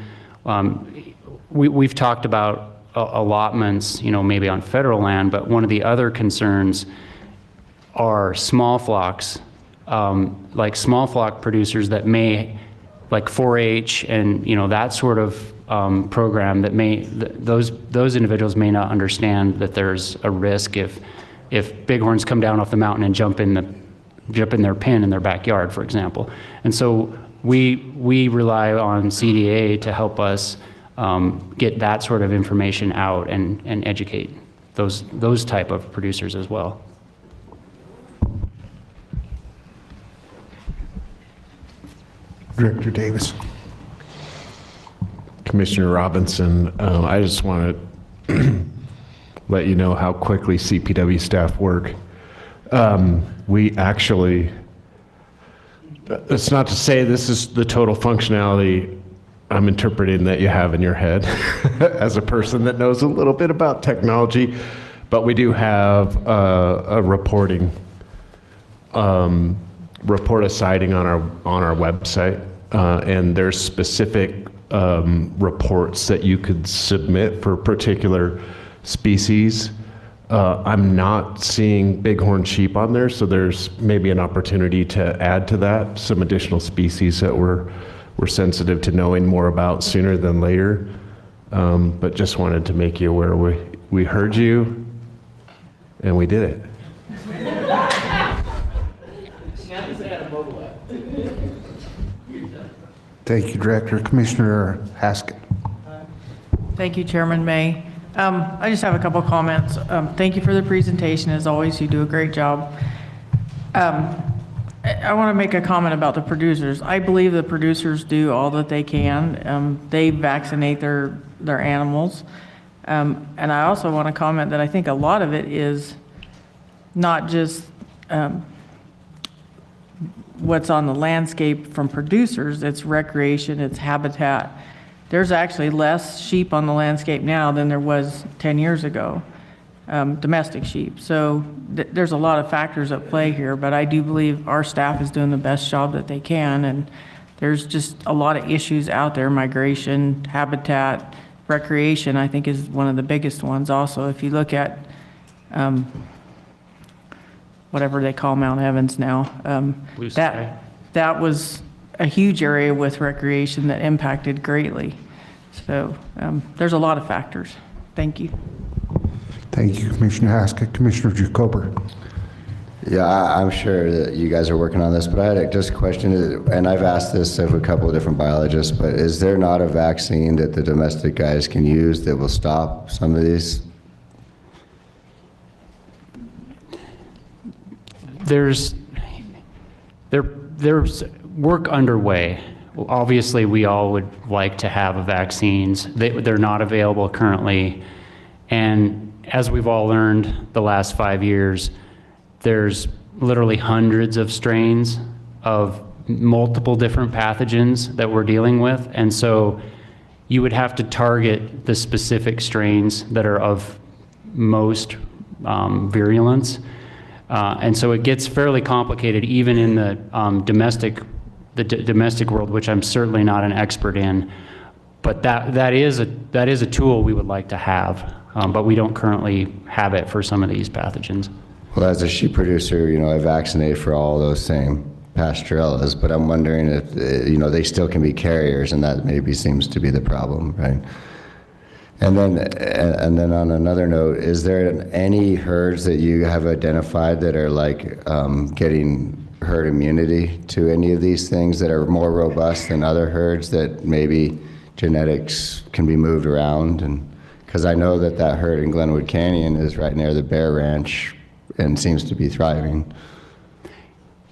We've talked about allotments, maybe on federal land, but one of the other concerns are small flocks, like small flock producers that may, like 4-H and that sort of program that those individuals may not understand that there's a risk if bighorns come down off the mountain and jump in their pen in their backyard, for example. And so we rely on CDA to help us get that sort of information out and educate those type of producers as well. Director Davis. Commissioner Robinson, I just want to let you know how quickly CPW staff work. We actually, it's not to say this is the total functionality I'm interpreting that you have in your head as a person that knows a little bit about technology, but we do have a report a sighting on our website, and there's specific reports that you could submit for particular species. I'm not seeing bighorn sheep on there, so there's maybe an opportunity to add to that some additional species that we're sensitive to knowing more about sooner than later. But just wanted to make you aware we heard you and we did it. Thank you, Director. Commissioner Haskett. Thank you, Chairman May. I just have a couple comments. Thank you for the presentation. As always, you do a great job. I want to make a comment about the producers. I believe the producers do all that they can. They vaccinate their animals. And I also want to comment that I think a lot of it is not just what's on the landscape from producers, it's recreation, it's habitat. There's actually less sheep on the landscape now than there was 10 years ago. domestic sheep. So there's a lot of factors at play here, but I do believe our staff is doing the best job that they can, and there's just a lot of issues out there. Migration, habitat, recreation, I think, is one of the biggest ones also. If you look at whatever they call Mount Evans now, that was a huge area with recreation that impacted greatly. So there's a lot of factors. Thank you. Thank you, Commissioner Haskett. Commissioner Jacober. Yeah, I'm sure that you guys are working on this, but I had just a question, and I've asked this of a couple of different biologists, but is there not a vaccine that the domestic guys can use that will stop some of these? There's work underway. Obviously, we all would like to have vaccines. They're not available currently. And as we've all learned the last 5 years, there's literally hundreds of strains of multiple different pathogens that we're dealing with. And so you would have to target the specific strains that are of most virulence. And so it gets fairly complicated even in the domestic world, which I'm certainly not an expert in. But that is a tool we would like to have, but we don't currently have it for some of these pathogens. Well, as a sheep producer, I vaccinate for all those same pastorellas, but I'm wondering if, they still can be carriers, and that maybe seems to be the problem, right? And then on another note, is there any herds that you have identified that are getting herd immunity to any of these things that are more robust than other herds that maybe genetics can be moved around? And because I know that herd in Glenwood Canyon is right near the Bear Ranch and seems to be thriving.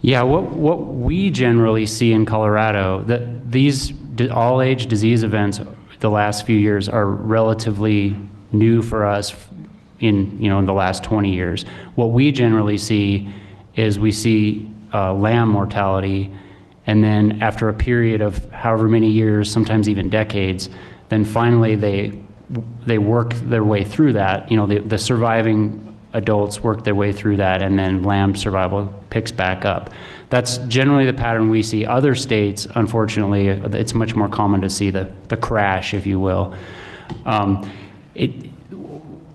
Yeah, what we generally see in Colorado, that these all-age disease events the last few years are relatively new for us in the last 20 years. What we generally see is we see lamb mortality, and then after a period of however many years, sometimes even decades, then finally they work their way through that. The surviving adults work their way through that, and then lamb survival picks back up. That's generally the pattern we see. Other states, unfortunately, it's much more common to see the crash, if you will.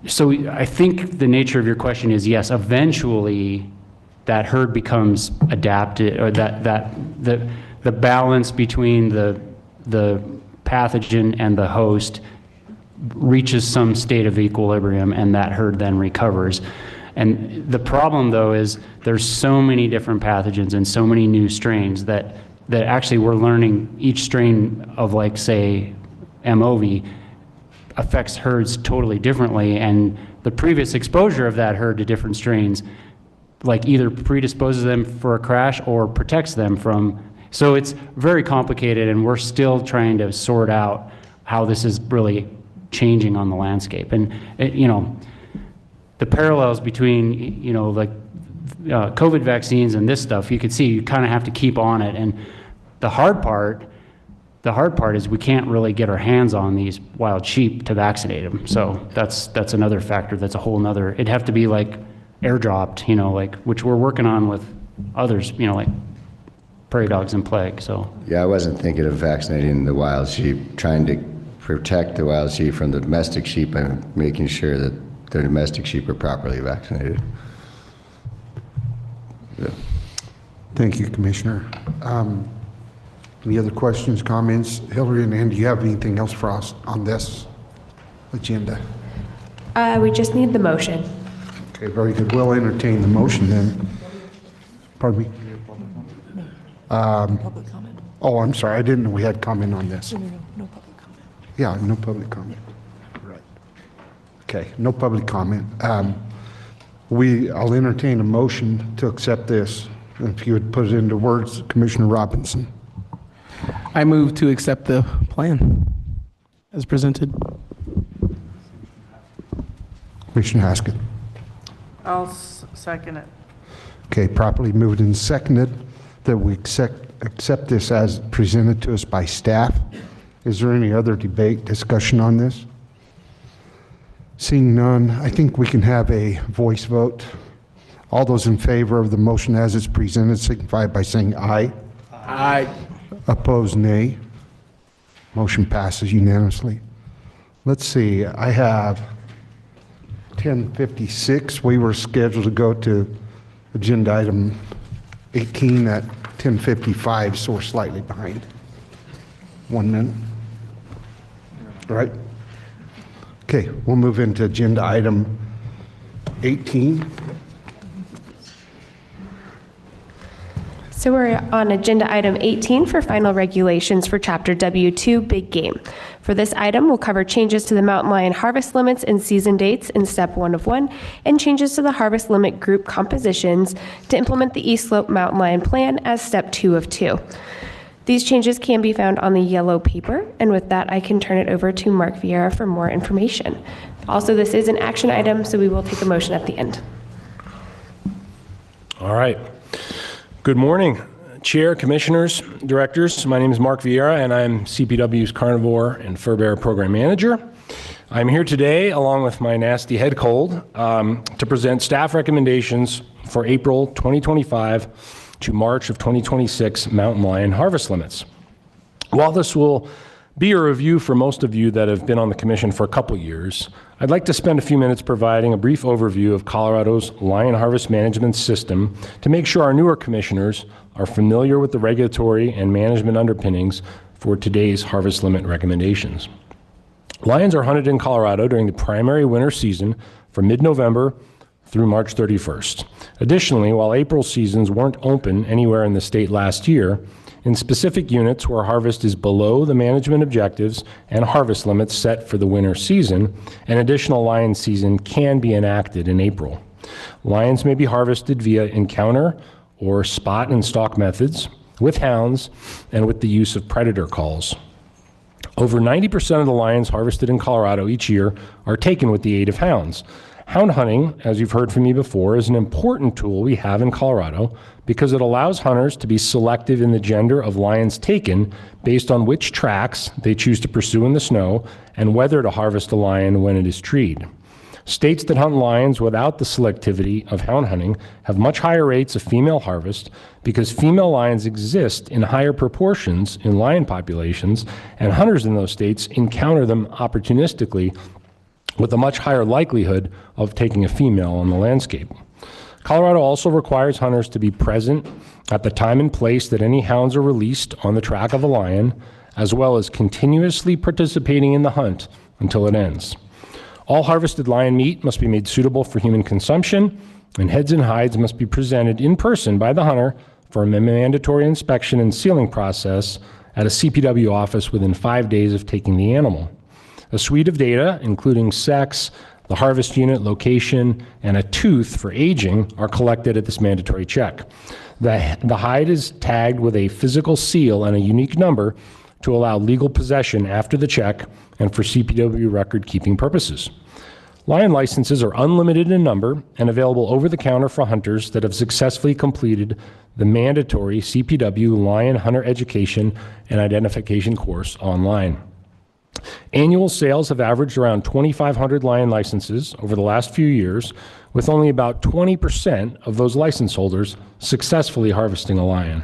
So I think the nature of your question is, yes, eventually that herd becomes adapted, or that the balance between the pathogen and the host reaches some state of equilibrium, and that herd then recovers. And the problem, though, is there's so many different pathogens and so many new strains that actually we're learning each strain of, say, MOV affects herds totally differently, and the previous exposure of that herd to different strains either predisposes them for a crash or protects them from. So it's very complicated, and we're still trying to sort out how this is really changing on the landscape. And the parallels between COVID vaccines and this stuff, you could see you kind of have to keep on it. And the hard part is we can't really get our hands on these wild sheep to vaccinate them. So that's another factor. That's a whole nother. It'd have to be airdropped, which we're working on with others, like prairie dogs and plague. So yeah, I wasn't thinking of vaccinating the wild sheep, trying to protect the wild sheep from the domestic sheep by making sure that the domestic sheep are properly vaccinated. Yeah. Thank you, Commissioner. Any other questions, comments? Hillary and Ann, do you have anything else for us on this agenda? We just need the motion. Okay, very good. We'll entertain the motion then. Pardon me? Public comment. Oh, I'm sorry. I didn't know we had comment on this. No public comment. Yeah, no public comment. Right. Okay, no public comment. I'll entertain a motion to accept this. If you would put it into words, Commissioner Robinson. I move to accept the plan as presented. Commissioner Haskett. I'll second it. Okay, properly moved and seconded that we accept this as presented to us by staff. Is there any other debate, discussion on this? Seeing none, I think we can have a voice vote. All those in favor of the motion as it's presented signify by saying aye. Aye. Opposed, nay. Motion passes unanimously. Let's see, I have 10:56. We were scheduled to go to agenda item 18 at 10:55, so we're slightly behind. 1 minute. All right. Okay, we'll move into agenda item 18. So we're on agenda item 18 for final regulations for Chapter W2 Big Game. For this item, we'll cover changes to the mountain lion harvest limits and season dates in step 1 of 1, and changes to the harvest limit group compositions to implement the East Slope Mountain Lion Plan as step 2 of 2. These changes can be found on the yellow paper, and with that, I can turn it over to Mark Vieira for more information. Also, this is an action item, so we will take a motion at the end. All right. Good morning, Chair, Commissioners, Directors. My name is Mark Vieira, and I'm CPW's Carnivore and Furbearer Program Manager. I'm here today, along with my nasty head cold, to present staff recommendations for April 2025 to March of 2026 mountain lion harvest limits. While this will be a review for most of you that have been on the Commission for a couple years, I'd like to spend a few minutes providing a brief overview of Colorado's lion harvest management system to make sure our newer commissioners are familiar with the regulatory and management underpinnings for today's harvest limit recommendations. Lions are hunted in Colorado during the primary winter season from mid-November through March 31st. Additionally, while April seasons weren't open anywhere in the state last year, in specific units where harvest is below the management objectives and harvest limits set for the winter season, an additional lion season can be enacted in April. Lions may be harvested via encounter or spot and stalk methods, with hounds, and with the use of predator calls. Over 90% of the lions harvested in Colorado each year are taken with the aid of hounds. Hound hunting, as you've heard from me before, is an important tool we have in Colorado because it allows hunters to be selective in the gender of lions taken based on which tracks they choose to pursue in the snow and whether to harvest a lion when it is treed. States that hunt lions without the selectivity of hound hunting have much higher rates of female harvest because female lions exist in higher proportions in lion populations, and hunters in those states encounter them opportunistically with a much higher likelihood of taking a female on the landscape. Colorado also requires hunters to be present at the time and place that any hounds are released on the track of a lion, as well as continuously participating in the hunt until it ends. All harvested lion meat must be made suitable for human consumption, and heads and hides must be presented in person by the hunter for a mandatory inspection and sealing process at a CPW office within 5 days of taking the animal. A suite of data, including sex, the harvest unit, location, and a tooth for aging, are collected at this mandatory check. The hide is tagged with a physical seal and a unique number to allow legal possession after the check and for CPW record-keeping purposes. Lion licenses are unlimited in number and available over the counter for hunters that have successfully completed the mandatory CPW Lion Hunter Education and Identification course online. Annual sales have averaged around 2,500 lion licenses over the last few years, with only about 20% of those license holders successfully harvesting a lion.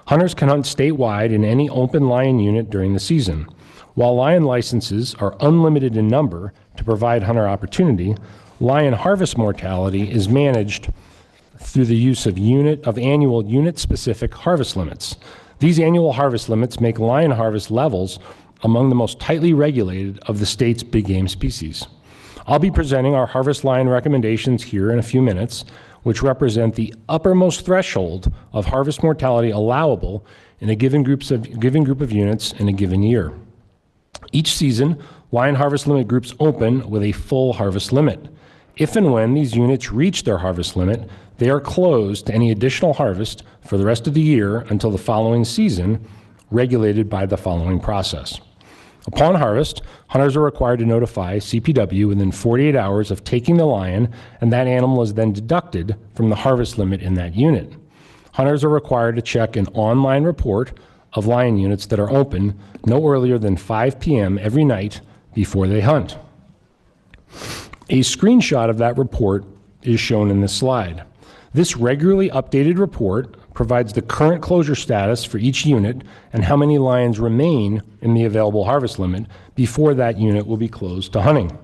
Hunters can hunt statewide in any open lion unit during the season. While lion licenses are unlimited in number to provide hunter opportunity, lion harvest mortality is managed through the use of annual unit-specific harvest limits. These annual harvest limits make lion harvest levels among the most tightly regulated of the state's big game species. I'll be presenting our harvest lion recommendations here in a few minutes, which represent the uppermost threshold of harvest mortality allowable in a given group of units in a given year. Each season, lion harvest limit groups open with a full harvest limit. If and when these units reach their harvest limit, they are closed to any additional harvest for the rest of the year until the following season, regulated by the following process. Upon harvest, hunters are required to notify CPW within 48 hours of taking the lion, and that animal is then deducted from the harvest limit in that unit. Hunters are required to check an online report of lion units that are open no earlier than 5 p.m. every night before they hunt. A screenshot of that report is shown in this slide. This regularly updated report provides the current closure status for each unit and how many lions remain in the available harvest limit before that unit will be closed to hunting.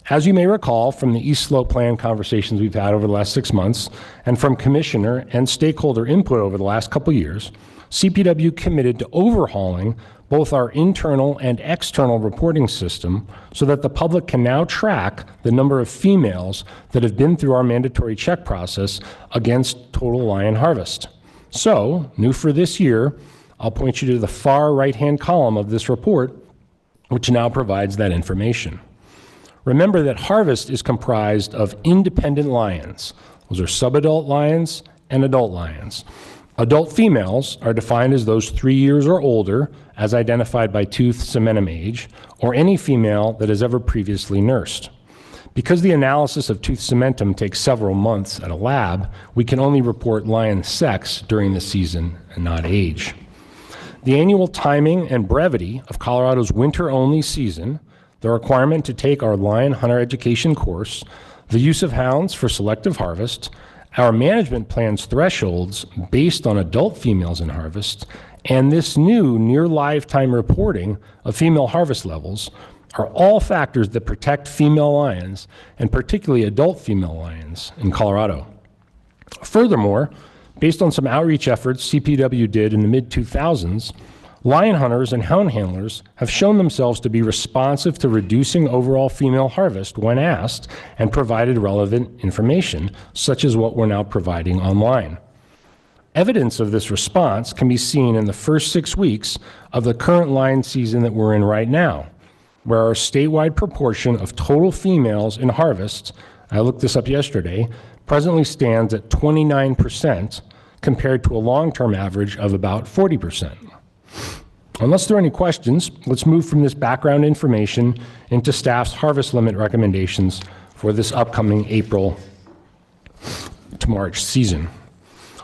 As you may recall from the East Slope Plan conversations we've had over the last 6 months, and from commissioner and stakeholder input over the last couple years, CPW committed to overhauling both our internal and external reporting system so that the public can now track the number of females that have been through our mandatory check process against total lion harvest. So, new for this year, I'll point you to the far right-hand column of this report, which now provides that information. Remember that harvest is comprised of independent lions. Those are subadult lions and adult lions. Adult females are defined as those 3 years or older, as identified by tooth cementum age, or any female that has ever previously nursed. Because the analysis of tooth cementum takes several months at a lab, we can only report lion sex during the season and not age. The annual timing and brevity of Colorado's winter-only season, the requirement to take our lion hunter education course, the use of hounds for selective harvest, our management plan's thresholds based on adult females in harvest, and this new near lifetime reporting of female harvest levels are all factors that protect female lions, and particularly adult female lions in Colorado. Furthermore, based on some outreach efforts CPW did in the mid-2000s, lion hunters and hound handlers have shown themselves to be responsive to reducing overall female harvest when asked and provided relevant information, such as what we're now providing online. Evidence of this response can be seen in the first 6 weeks of the current lion season that we're in right now, where our statewide proportion of total females in harvest, I looked this up yesterday, presently stands at 29% compared to a long-term average of about 40%. Unless there are any questions, let's move from this background information into staff's harvest limit recommendations for this upcoming April to March season.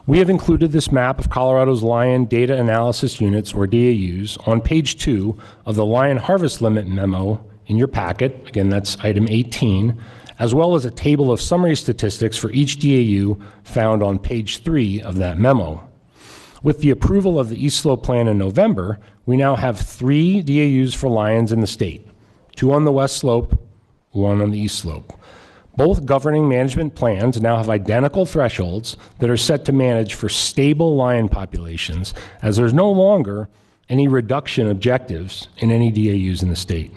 We have included this map of Colorado's lion data analysis units, or DAUs, on page 2 of the lion harvest limit memo in your packet. Again, that's item 18, as well as a table of summary statistics for each DAU found on page 3 of that memo. With the approval of the East Slope Plan in November, we now have 3 DAUs for lions in the state, 2 on the West Slope, 1 on the East Slope. Both governing management plans now have identical thresholds that are set to manage for stable lion populations, as there's no longer any reduction objectives in any DAUs in the state.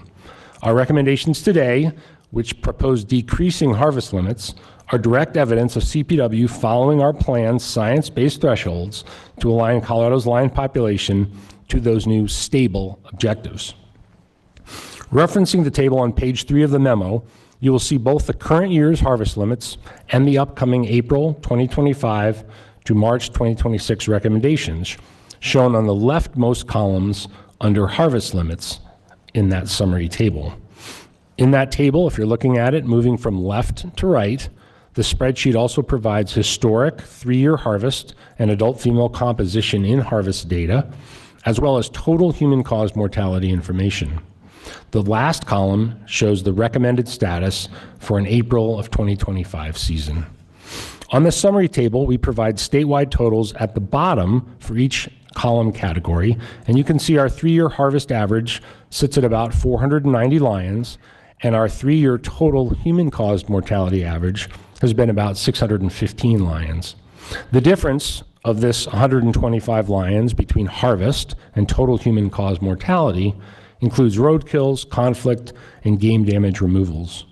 Our recommendations today, which propose decreasing harvest limits, are direct evidence of CPW following our plan's science-based thresholds to align Colorado's lion population to those new stable objectives. Referencing the table on page 3 of the memo, you will see both the current year's harvest limits and the upcoming April 2025 to March 2026 recommendations shown on the leftmost columns under harvest limits in that summary table. In that table, if you're looking at it moving from left to right, the spreadsheet also provides historic 3-year harvest and adult female composition in harvest data, as well as total human-caused mortality information. The last column shows the recommended status for an April of 2025 season. On the summary table, we provide statewide totals at the bottom for each column category, and you can see our 3-year harvest average sits at about 490 lions, and our 3-year total human-caused mortality average has been about 615 lions. The difference of this 125 lions between harvest and total human-caused mortality includes roadkills, conflict, and game damage removals.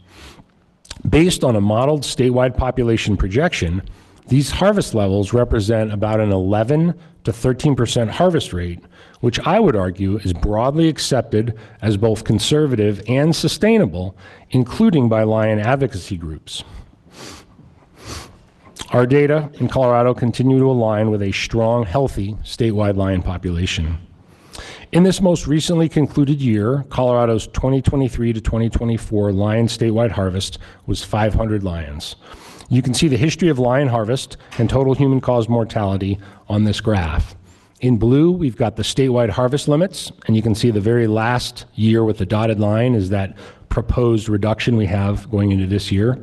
Based on a modeled statewide population projection, these harvest levels represent about an 11 to 13% harvest rate, which I would argue is broadly accepted as both conservative and sustainable, including by lion advocacy groups. Our data in Colorado continue to align with a strong, healthy statewide lion population. In this most recently concluded year, Colorado's 2023 to 2024 lion statewide harvest was 500 lions. You can see the history of lion harvest and total human-caused mortality on this graph. In blue, we've got the statewide harvest limits, and you can see the very last year with the dotted line is that proposed reduction we have going into this year.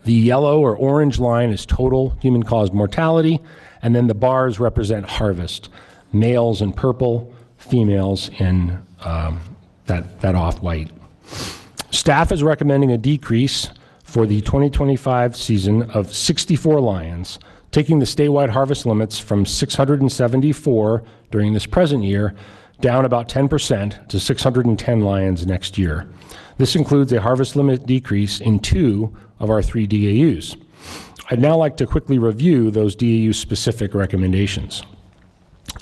The yellow or orange line is total human-caused mortality, and then the bars represent harvest. Males in purple, females in that off-white. Staff is recommending a decrease for the 2025 season of 64 lions, taking the statewide harvest limits from 674 during this present year down about 10% to 610 lions next year. This includes a harvest limit decrease in 2 of our 3 DAUs. I'd now like to quickly review those DAU-specific recommendations.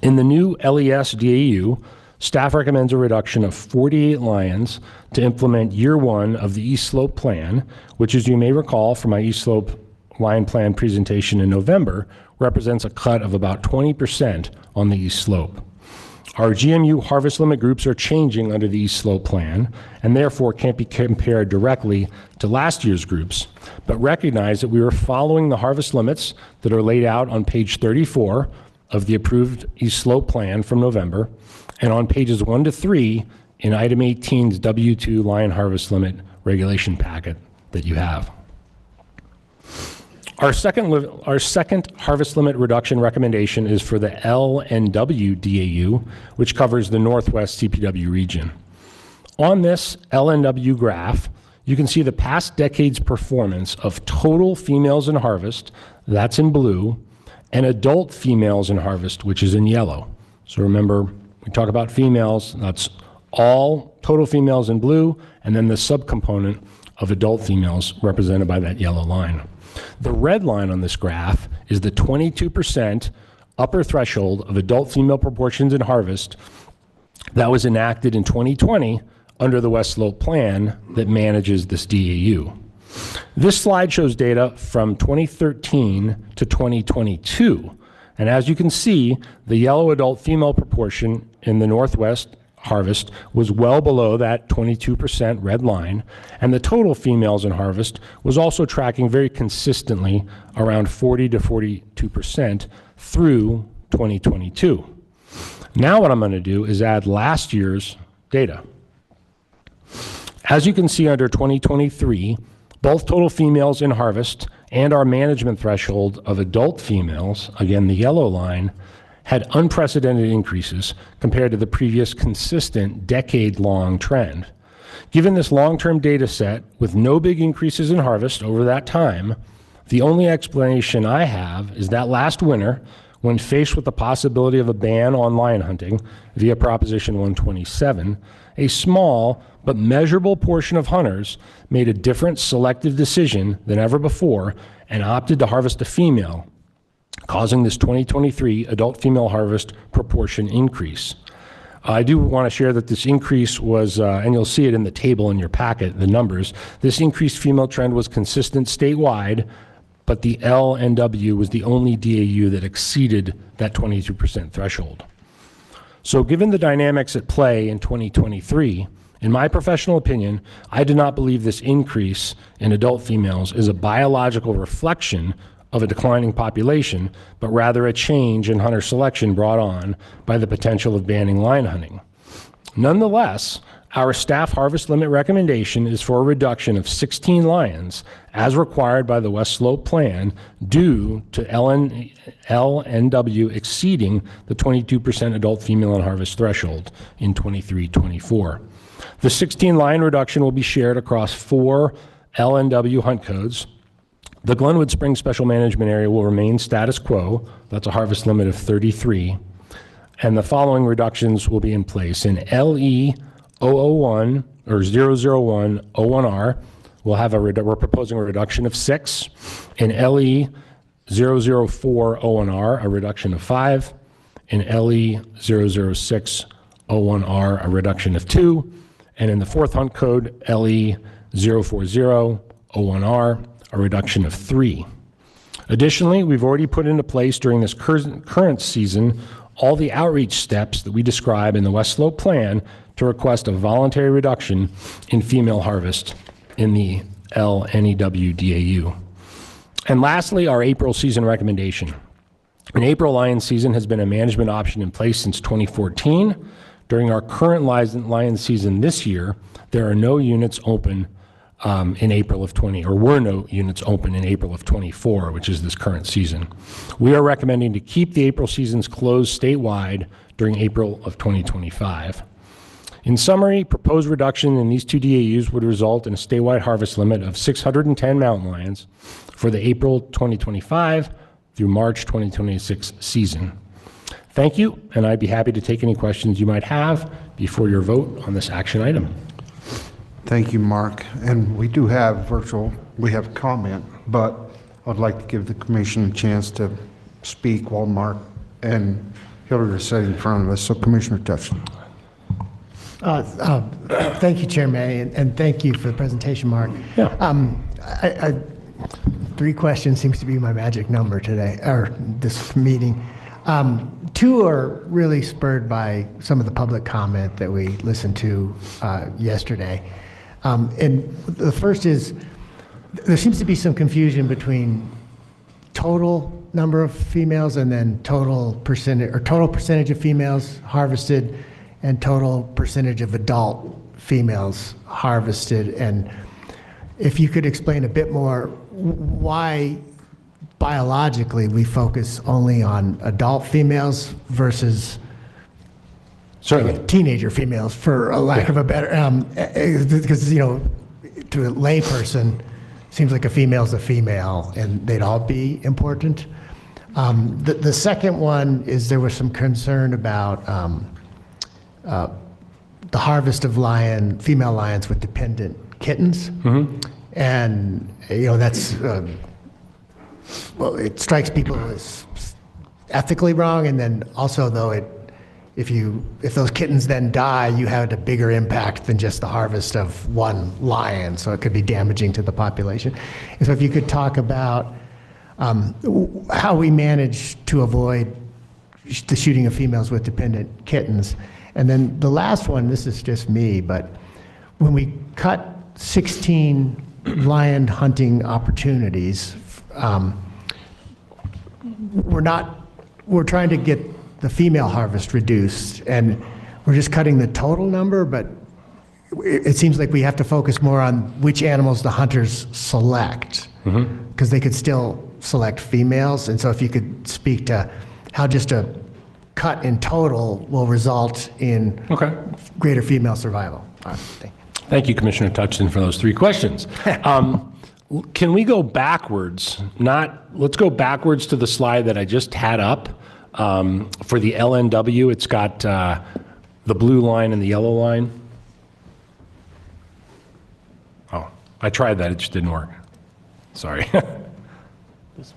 In the new LES DAU, staff recommends a reduction of 48 lions to implement year 1 of the East Slope Plan, which, as you may recall from my East Slope Lion Plan presentation in November, represents a cut of about 20% on the East Slope. Our GMU harvest limit groups are changing under the East Slope Plan and therefore can't be compared directly to last year's groups, but recognize that we are following the harvest limits that are laid out on page 34 of the approved East Slope Plan from November and on pages 1 to 3 in item 18's W2 lion harvest limit regulation packet that you have. Our second harvest limit reduction recommendation is for the LNW DAU, which covers the Northwest CPW region. On this LNW graph, you can see the past decade's performance of total females in harvest, that's in blue, and adult females in harvest, which is in yellow. So remember, we talk about females, that's all total females in blue, and then the subcomponent of adult females represented by that yellow line. The red line on this graph is the 22% upper threshold of adult female proportions in harvest that was enacted in 2020 under the West Slope Plan that manages this DAU. This slide shows data from 2013 to 2022. And as you can see, the yellow adult female proportion in the Northwest harvest was well below that 22% red line, and the total females in harvest was also tracking very consistently around 40 to 42% through 2022. Now what I'm going to do is add last year's data. As you can see under 2023, both total females in harvest and our management threshold of adult females, again the yellow line, had unprecedented increases compared to the previous consistent decade-long trend. Given this long-term data set with no big increases in harvest over that time, the only explanation I have is that last winter, when faced with the possibility of a ban on lion hunting via Proposition 127, a small but measurable portion of hunters made a different selective decision than ever before and opted to harvest a female, causing this 2023 adult female harvest proportion increase. I do want to share that this increase was, and you'll see it in the table in your packet, the numbers, this increased female trend was consistent statewide, but the LNW was the only DAU that exceeded that 22% threshold. So given the dynamics at play in 2023, in my professional opinion, I do not believe this increase in adult females is a biological reflection of a declining population, but rather a change in hunter selection brought on by the potential of banning lion hunting. Nonetheless, our staff harvest limit recommendation is for a reduction of 16 lions as required by the West Slope Plan due to LNW exceeding the 22% adult female in harvest threshold in 23-24. The 16 lion reduction will be shared across 4 LNW hunt codes. The Glenwood Springs Special Management Area will remain status quo. That's a harvest limit of 33. And the following reductions will be in place. In LE 001 or 001 01R, we're proposing a reduction of 6. In LE 004 01R, a reduction of 5. In LE 006 01R, a reduction of 2. And in the 4th hunt code, LE 040 01R, a reduction of 3. Additionally, we've already put into place during this current season all the outreach steps that we describe in the West Slope Plan to request a voluntary reduction in female harvest in the LNEW DAU. And lastly, our April season recommendation. An April lion season has been a management option in place since 2014. During our current lion season this year, there are no units open in April of 20, or were no units open in April of 24, which is this current season. We are recommending to keep the April seasons closed statewide during April of 2025. In summary, proposed reduction in these two DAUs would result in a statewide harvest limit of 610 mountain lions for the April 2025 through March 2026 season. Thank you, and I'd be happy to take any questions you might have before your vote on this action item. Thank you, Mark. And we do have comment, but I'd like to give the commission a chance to speak while Mark and Hillary are sitting in front of us. So Commissioner Tufton. Thank you, Chair May, and thank you for the presentation, Mark. Yeah. 3 questions seems to be my magic number today, or this meeting. 2 are really spurred by some of the public comment that we listened to yesterday. And the first is, there seems to be some confusion between total number of females and then total percentage of females harvested and total percentage of adult females harvested. And if you could explain a bit more why biologically we focus only on adult females versus teenager females, for a lack of a better, because, you know, to a layperson, seems like a female's a female and they'd all be important. The second one is there was some concern about the harvest of female lions with dependent kittens. Mm-hmm. And, you know, that's, well, it strikes people as ethically wrong. And then also, though, if those kittens then die, you had a bigger impact than just the harvest of one lion. So it could be damaging to the population. And so if you could talk about how we manage to avoid the shooting of females with dependent kittens. And then the last one, this is just me, but when we cut 16 lion hunting opportunities, we're trying to get the female harvest reduced, and we're just cutting the total number, but it seems like we have to focus more on which animals the hunters select, because they could still select females. And so if you could speak to how just a cut in total will result in greater female survival. Thank you, Commissioner Touchton, for those 3 questions. Can we go backwards? Let's go backwards to the slide that I just had up. For the LNW, it's got the blue line and the yellow line. Oh, I tried that, it just didn't work. Sorry. This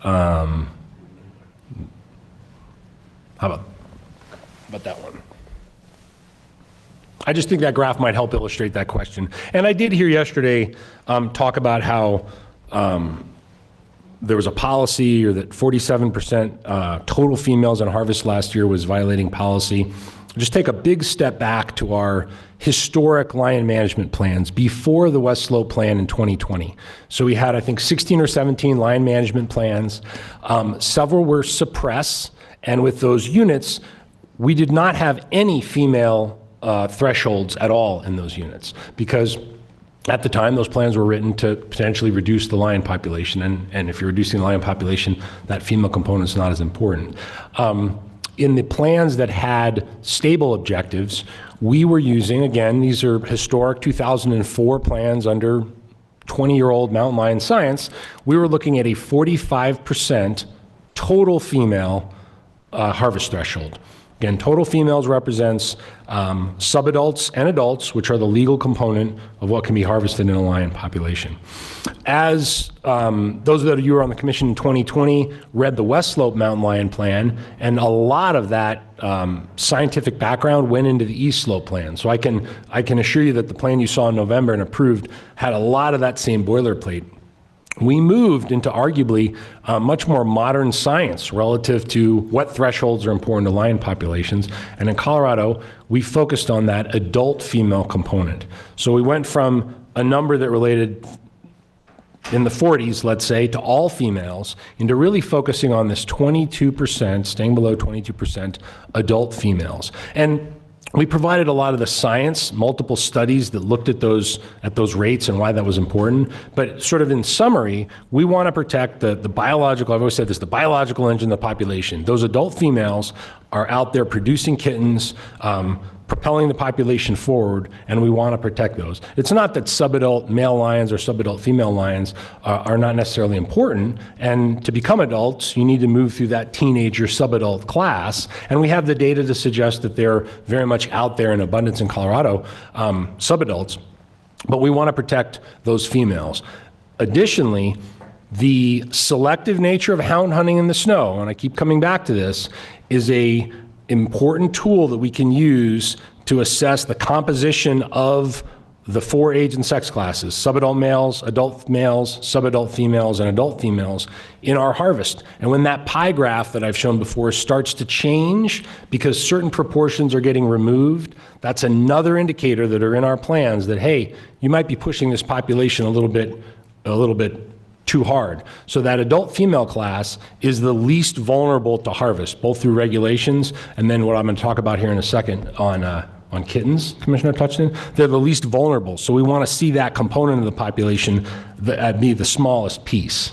one. How about that one? I just think that graph might help illustrate that question. And I did hear yesterday talk about how there was a policy, or that 47% total females on harvest last year was violating policy. Just take a big step back to our historic lion management plans before the West Slope plan in 2020. So we had, I think, 16 or 17 lion management plans. Several were suppressed, and with those units, we did not have any female thresholds at all in those units, because at the time, those plans were written to potentially reduce the lion population, and if you're reducing the lion population, that female component is not as important. In the plans that had stable objectives, we were using, again, these are historic 2004 plans under 20-year-old mountain lion science. We were looking at a 45% total female harvest threshold. Again, total females represents subadults and adults, which are the legal component of what can be harvested in a lion population. As those of you who were on the commission in 2020 read the West Slope Mountain Lion Plan, and a lot of that scientific background went into the East Slope Plan. So I can assure you that the plan you saw in November and approved had a lot of that same boilerplate. We moved into arguably much more modern science relative to what thresholds are important to lion populations. And in Colorado, we focused on that adult female component. So we went from a number that related in the 40s, let's say, to all females, into really focusing on this 22%, staying below 22% adult females. And we provided a lot of the science, multiple studies that looked at those rates and why that was important. But sort of in summary, we want to protect the biological, I've always said this, the biological engine of the population. Those adult females are out there producing kittens, propelling the population forward, and we want to protect those. It's not that subadult male lions or subadult female lions are not necessarily important, and to become adults, you need to move through that teenager subadult class, and we have the data to suggest that they're very much out there in abundance in Colorado, subadults, but we want to protect those females. Additionally, the selective nature of hound hunting in the snow, and I keep coming back to this, is a important tool that we can use to assess the composition of the 4 age and sex classes, subadult males, subadult females, and adult females in our harvest. And when that pie graph that I've shown before starts to change because certain proportions are getting removed, that's another indicator that are in our plans that, hey, you might be pushing this population a little bit too hard. So that adult female class is the least vulnerable to harvest, both through regulations and then what I'm going to talk about here in a second on kittens, Commissioner Touchton. They're the least vulnerable. So we want to see that component of the population be the smallest piece.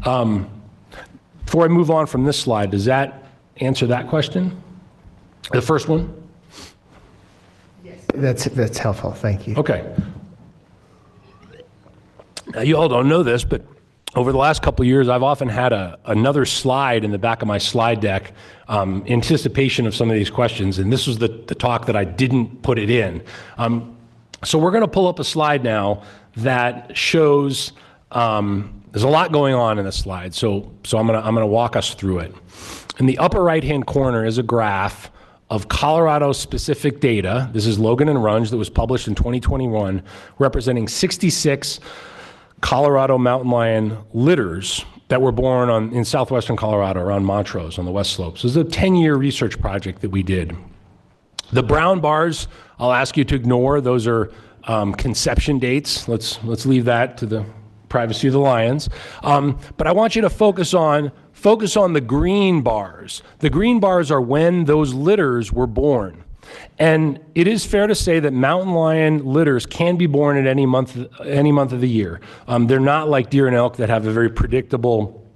Before I move on from this slide, does that answer that question? The first one? Yes. That's helpful. Thank you. Okay. Now, you all don't know this, but over the last couple of years, I've often had another slide in the back of my slide deck in anticipation of some of these questions, and this was the talk that I didn't put it in. So we're going to pull up a slide now that shows there's a lot going on in this slide, so I'm going to walk us through it. In the upper right-hand corner is a graph of Colorado-specific data. This is Logan and Runge that was published in 2021, representing 66 Colorado mountain lion litters that were born in southwestern Colorado around Montrose on the west slopes. This is a 10-year research project that we did. The brown bars, I'll ask you to ignore. Those are conception dates. Let's leave that to the privacy of the lions. But I want you to focus on the green bars. The green bars are when those litters were born. And it is fair to say that mountain lion litters can be born at any month of the year. They're not like deer and elk that have a very predictable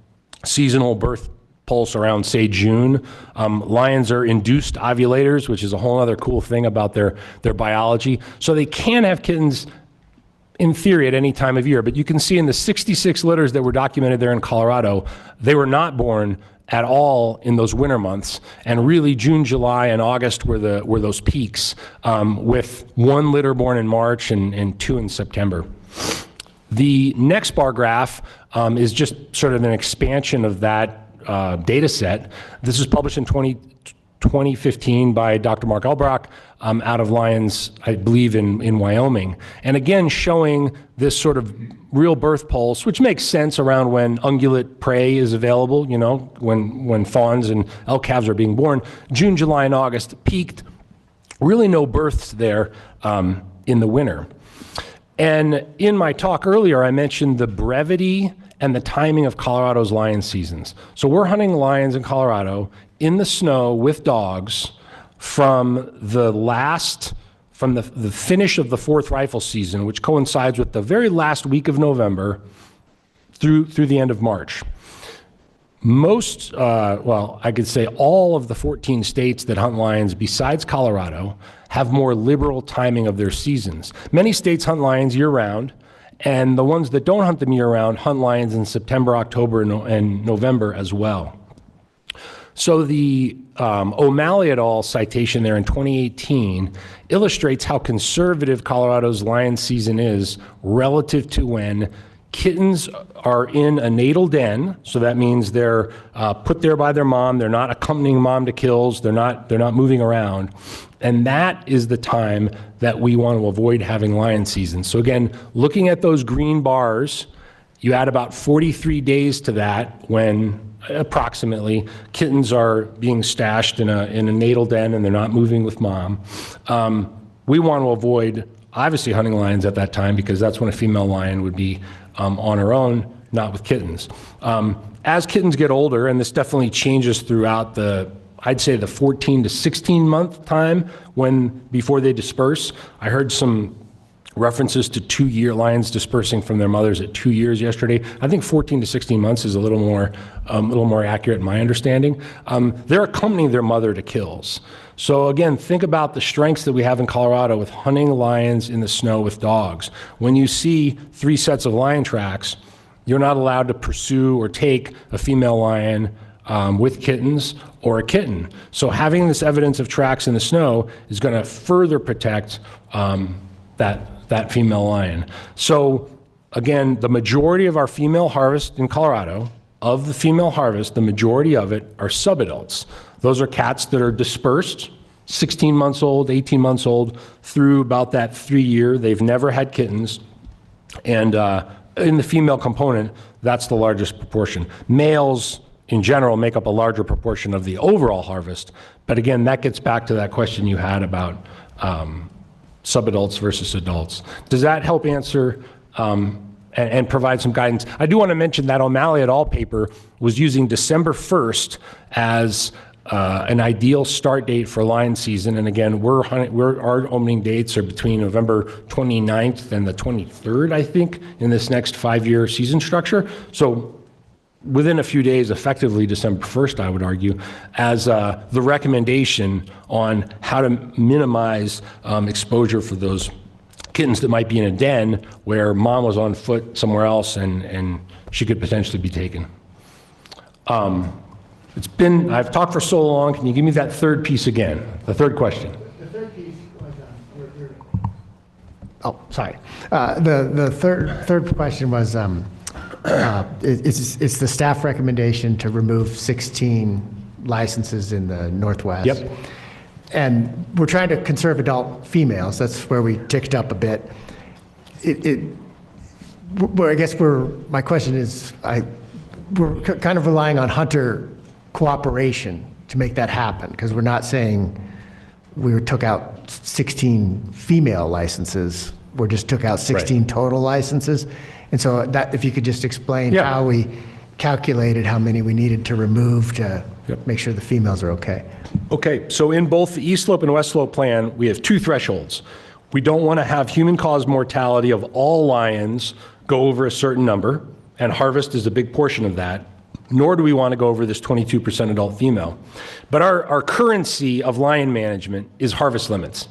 seasonal birth pulse around, say, June. Lions are induced ovulators, which is a whole other cool thing about their biology. So they can have kittens in theory at any time of year. But you can see in the 66 litters that were documented there in Colorado, they were not born at all in those winter months, and really June, July, and August were those peaks, with 1 litter born in March and 2 in September. The next bar graph is just sort of an expansion of that data set. This was published in 2015 by Dr. Mark Elbrock out of Lyons, I believe, in Wyoming. And again, showing this sort of real birth pulse, which makes sense around when ungulate prey is available, you know, when fawns and elk calves are being born. June, July, and August peaked. Really no births there in the winter. And in my talk earlier, I mentioned the brevity and the timing of Colorado's lion seasons. So we're hunting lions in Colorado in the snow with dogs from the finish of the 4th rifle season, which coincides with the very last week of November through the end of March. Most, I could say all of the 14 states that hunt lions besides Colorado have more liberal timing of their seasons. Many states hunt lions year-round, and the ones that don't hunt them year-round hunt lions in September, October, and November as well. So the O'Malley et al. Citation there in 2018 illustrates how conservative Colorado's lion season is relative to when kittens are in a natal den. So that means they're put there by their mom. They're not accompanying mom to kills. They're not moving around. And that is the time that we want to avoid having lion season. So again, looking at those green bars, you add about 43 days to that when approximately kittens are being stashed in a natal den and they're not moving with mom. We want to avoid obviously hunting lions at that time because that's when a female lion would be on her own, not with kittens. As kittens get older, and this definitely changes throughout I'd say the 14 to 16 month time before they disperse. I heard some references to 2-year lions dispersing from their mothers at 2 years yesterday. I think 14 to 16 months is a little more accurate in my understanding. They're accompanying their mother to kills. So again, think about the strengths that we have in Colorado with hunting lions in the snow with dogs. When you see 3 sets of lion tracks, you're not allowed to pursue or take a female lion with kittens or a kitten. So having this evidence of tracks in the snow is going to further protect that female lion. So again, the majority of our female harvest in Colorado, of the female harvest, the majority of it are subadults. Those are cats that are dispersed, 16 months old, 18 months old, through about that 3 year. They've never had kittens. And in the female component, that's the largest proportion. Males, in general, make up a larger proportion of the overall harvest. But again, that gets back to that question you had about subadults versus adults. Does that help answer and provide some guidance? I do want to mention that O'Malley et al. Paper was using December 1st as an ideal start date for lion season. And again, our opening dates are between November 29th and the 23rd, I think, in this next 5-year season structure. So within a few days, effectively December 1st, I would argue, as the recommendation on how to minimize exposure for those kittens that might be in a den where mom was on foot somewhere else and she could potentially be taken. I've talked for so long, can you give me that third piece again? The third question. The third piece was, oh, sorry. The third question was, it's the staff recommendation to remove 16 licenses in the Northwest. Yep. And we're trying to conserve adult females. That's where we ticked up a bit. Well, I guess my question is, we're kind of relying on hunter cooperation to make that happen, because we're not saying we took out 16 female licenses. We just took out 16 total licenses. And so that, if you could just explain how we calculated how many we needed to remove to make sure the females are okay. Okay, so in both the East Slope and West Slope plan, we have 2 thresholds. We don't want to have human-caused mortality of all lions go over a certain number, and harvest is a big portion of that, nor do we want to go over this 22% adult female. But our currency of lion management is harvest limits.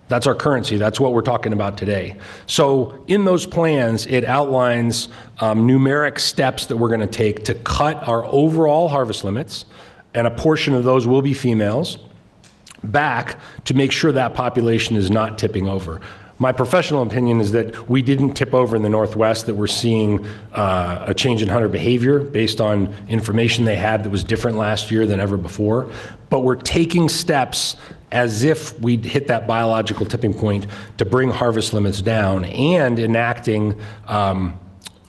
That's our currency. That's what we're talking about today. So in those plans, it outlines numeric steps that we're going to take to cut our overall harvest limits, and a portion of those will be females, back to make sure that population is not tipping over. My professional opinion is that we didn't tip over in the Northwest, that we're seeing a change in hunter behavior based on information they had that was different last year than ever before. But we're taking steps as if we'd hit that biological tipping point to bring harvest limits down, and enacting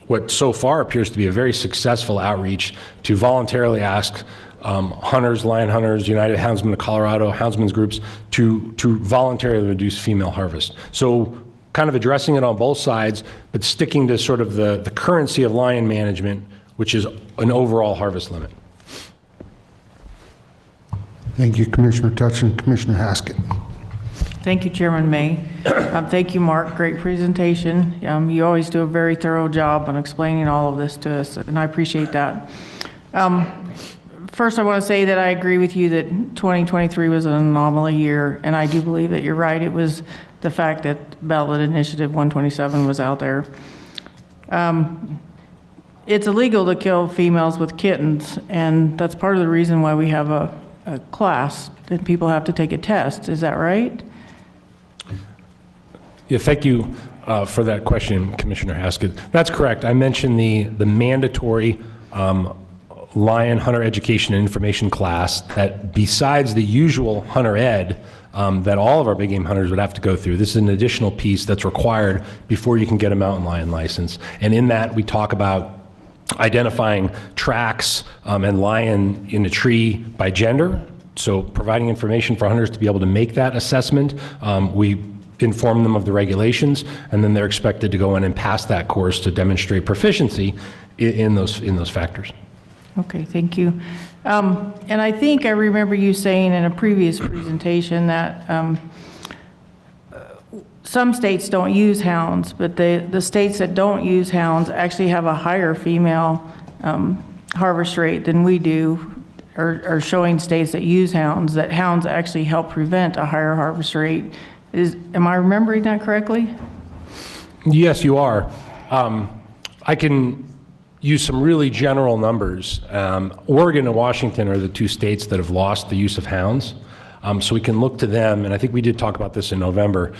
what so far appears to be a very successful outreach to voluntarily ask hunters, lion hunters, United Houndsmen of Colorado, houndsmen's groups to voluntarily reduce female harvest. So kind of addressing it on both sides, but sticking to sort of the currency of lion management, which is an overall harvest limit. Thank you, Commissioner Tutchin. Commissioner Haskett. Thank you, Chairman May. Thank you, Mark. Great presentation. You always do a very thorough job on explaining all of this to us, and I appreciate that. First, I want to say that I agree with you that 2023 was an anomaly year, and I do believe that you're right. It was the fact that ballot initiative 127 was out there. It's illegal to kill females with kittens, and that's part of the reason why we have a class that people have to take a test. Is that right? Yeah, thank you for that question, Commissioner Haskett. That's correct. I mentioned the mandatory lion hunter education and information class that, besides the usual hunter ed that all of our big game hunters would have to go through, this is an additional piece that's required before you can get a mountain lion license. And in that, we talk about identifying tracks and lion in a tree by gender, so providing information for hunters to be able to make that assessment. We inform them of the regulations, and then they're expected to go in and pass that course to demonstrate proficiency in those factors. Okay, thank you. And I think I remember you saying in a previous presentation that some states don't use hounds, but the states that don't use hounds actually have a higher female harvest rate than we do, or showing states that use hounds, that hounds actually help prevent a higher harvest rate. Am I remembering that correctly? Yes, you are. I can use some really general numbers. Oregon and Washington are the two states that have lost the use of hounds. So we can look to them, and I think we did talk about this in November,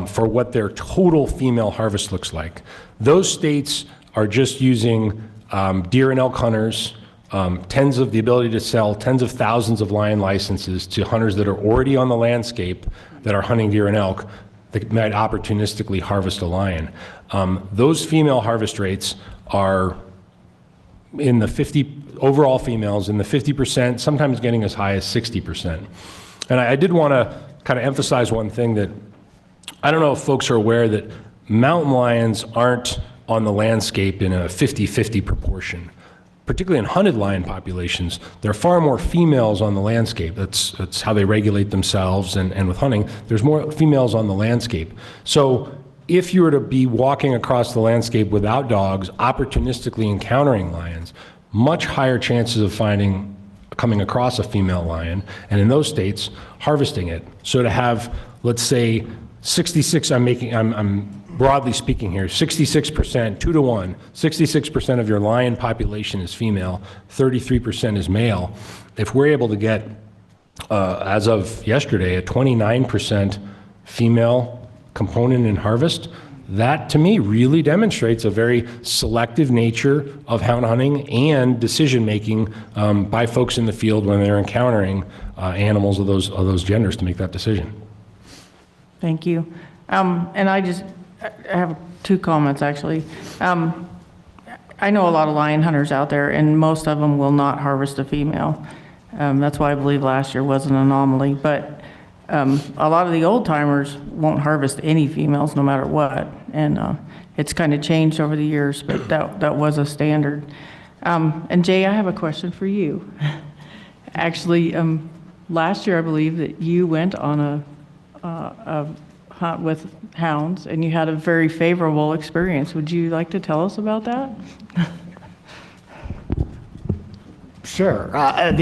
for what their total female harvest looks like. Those states are just using deer and elk hunters, the ability to sell tens of thousands of lion licenses to hunters that are already on the landscape that are hunting deer and elk that might opportunistically harvest a lion. Those female harvest rates are in the 50, overall females in the 50%, sometimes getting as high as 60%. And I did want to kind of emphasize one thing that I don't know if folks are aware that mountain lions aren't on the landscape in a 50-50 proportion. Particularly in hunted lion populations, there are far more females on the landscape. That's how they regulate themselves, and with hunting, there's more females on the landscape. So if you were to be walking across the landscape without dogs, opportunistically encountering lions, much higher chances of coming across a female lion, and in those states, harvesting it. So to have, let's say, 66, I'm broadly speaking here, 66%, 2 to 1, 66% of your lion population is female, 33% is male. If we're able to get, as of yesterday, a 29% female component in harvest, that to me really demonstrates a very selective nature of hound hunting and decision making by folks in the field when they're encountering animals of those genders to make that decision. Thank you. And I have two comments, actually. I know a lot of lion hunters out there, and most of them will not harvest a female. That's why I believe last year was an anomaly. But a lot of the old timers won't harvest any females no matter what. And it's kind of changed over the years, but that was a standard. And Jay, I have a question for you. Actually, last year I believe that you went on a hunt with hounds, and you had a very favorable experience. Would you like to tell us about that? Sure. I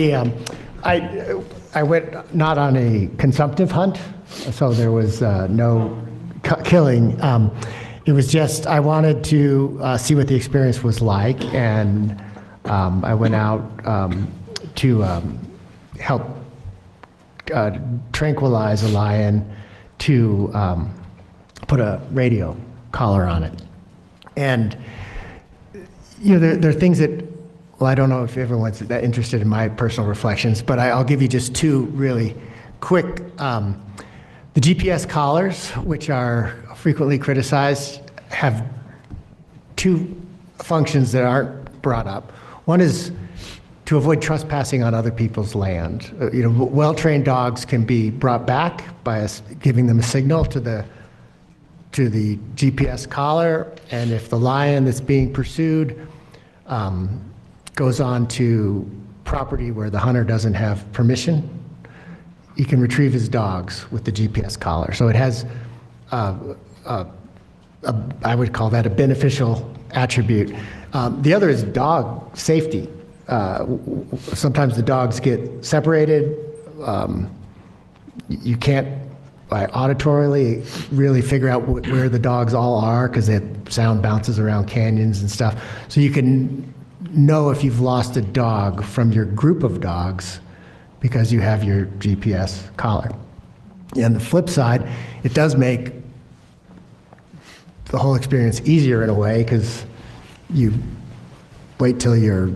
went not on a consumptive hunt, so there was no killing. It was just I wanted to see what the experience was like, and I went out to help tranquilize a lion, to put a radio collar on it. And there are things that, well, I don't know if everyone's that interested in my personal reflections, but I'll give you just two really quick. The GPS collars, which are frequently criticized, have two functions that aren't brought up. One is to avoid trespassing on other people's land. Well-trained dogs can be brought back by us giving them a signal to the GPS collar, and if the lion that's being pursued goes on to property where the hunter doesn't have permission, he can retrieve his dogs with the GPS collar. So it has, I would call that a beneficial attribute. The other is dog safety. Sometimes the dogs get separated. You can't auditorily really figure out where the dogs all are because the sound bounces around canyons and stuff. So you can know if you've lost a dog from your group of dogs because you have your GPS collar. And the flip side, it does make the whole experience easier in a way because you wait till your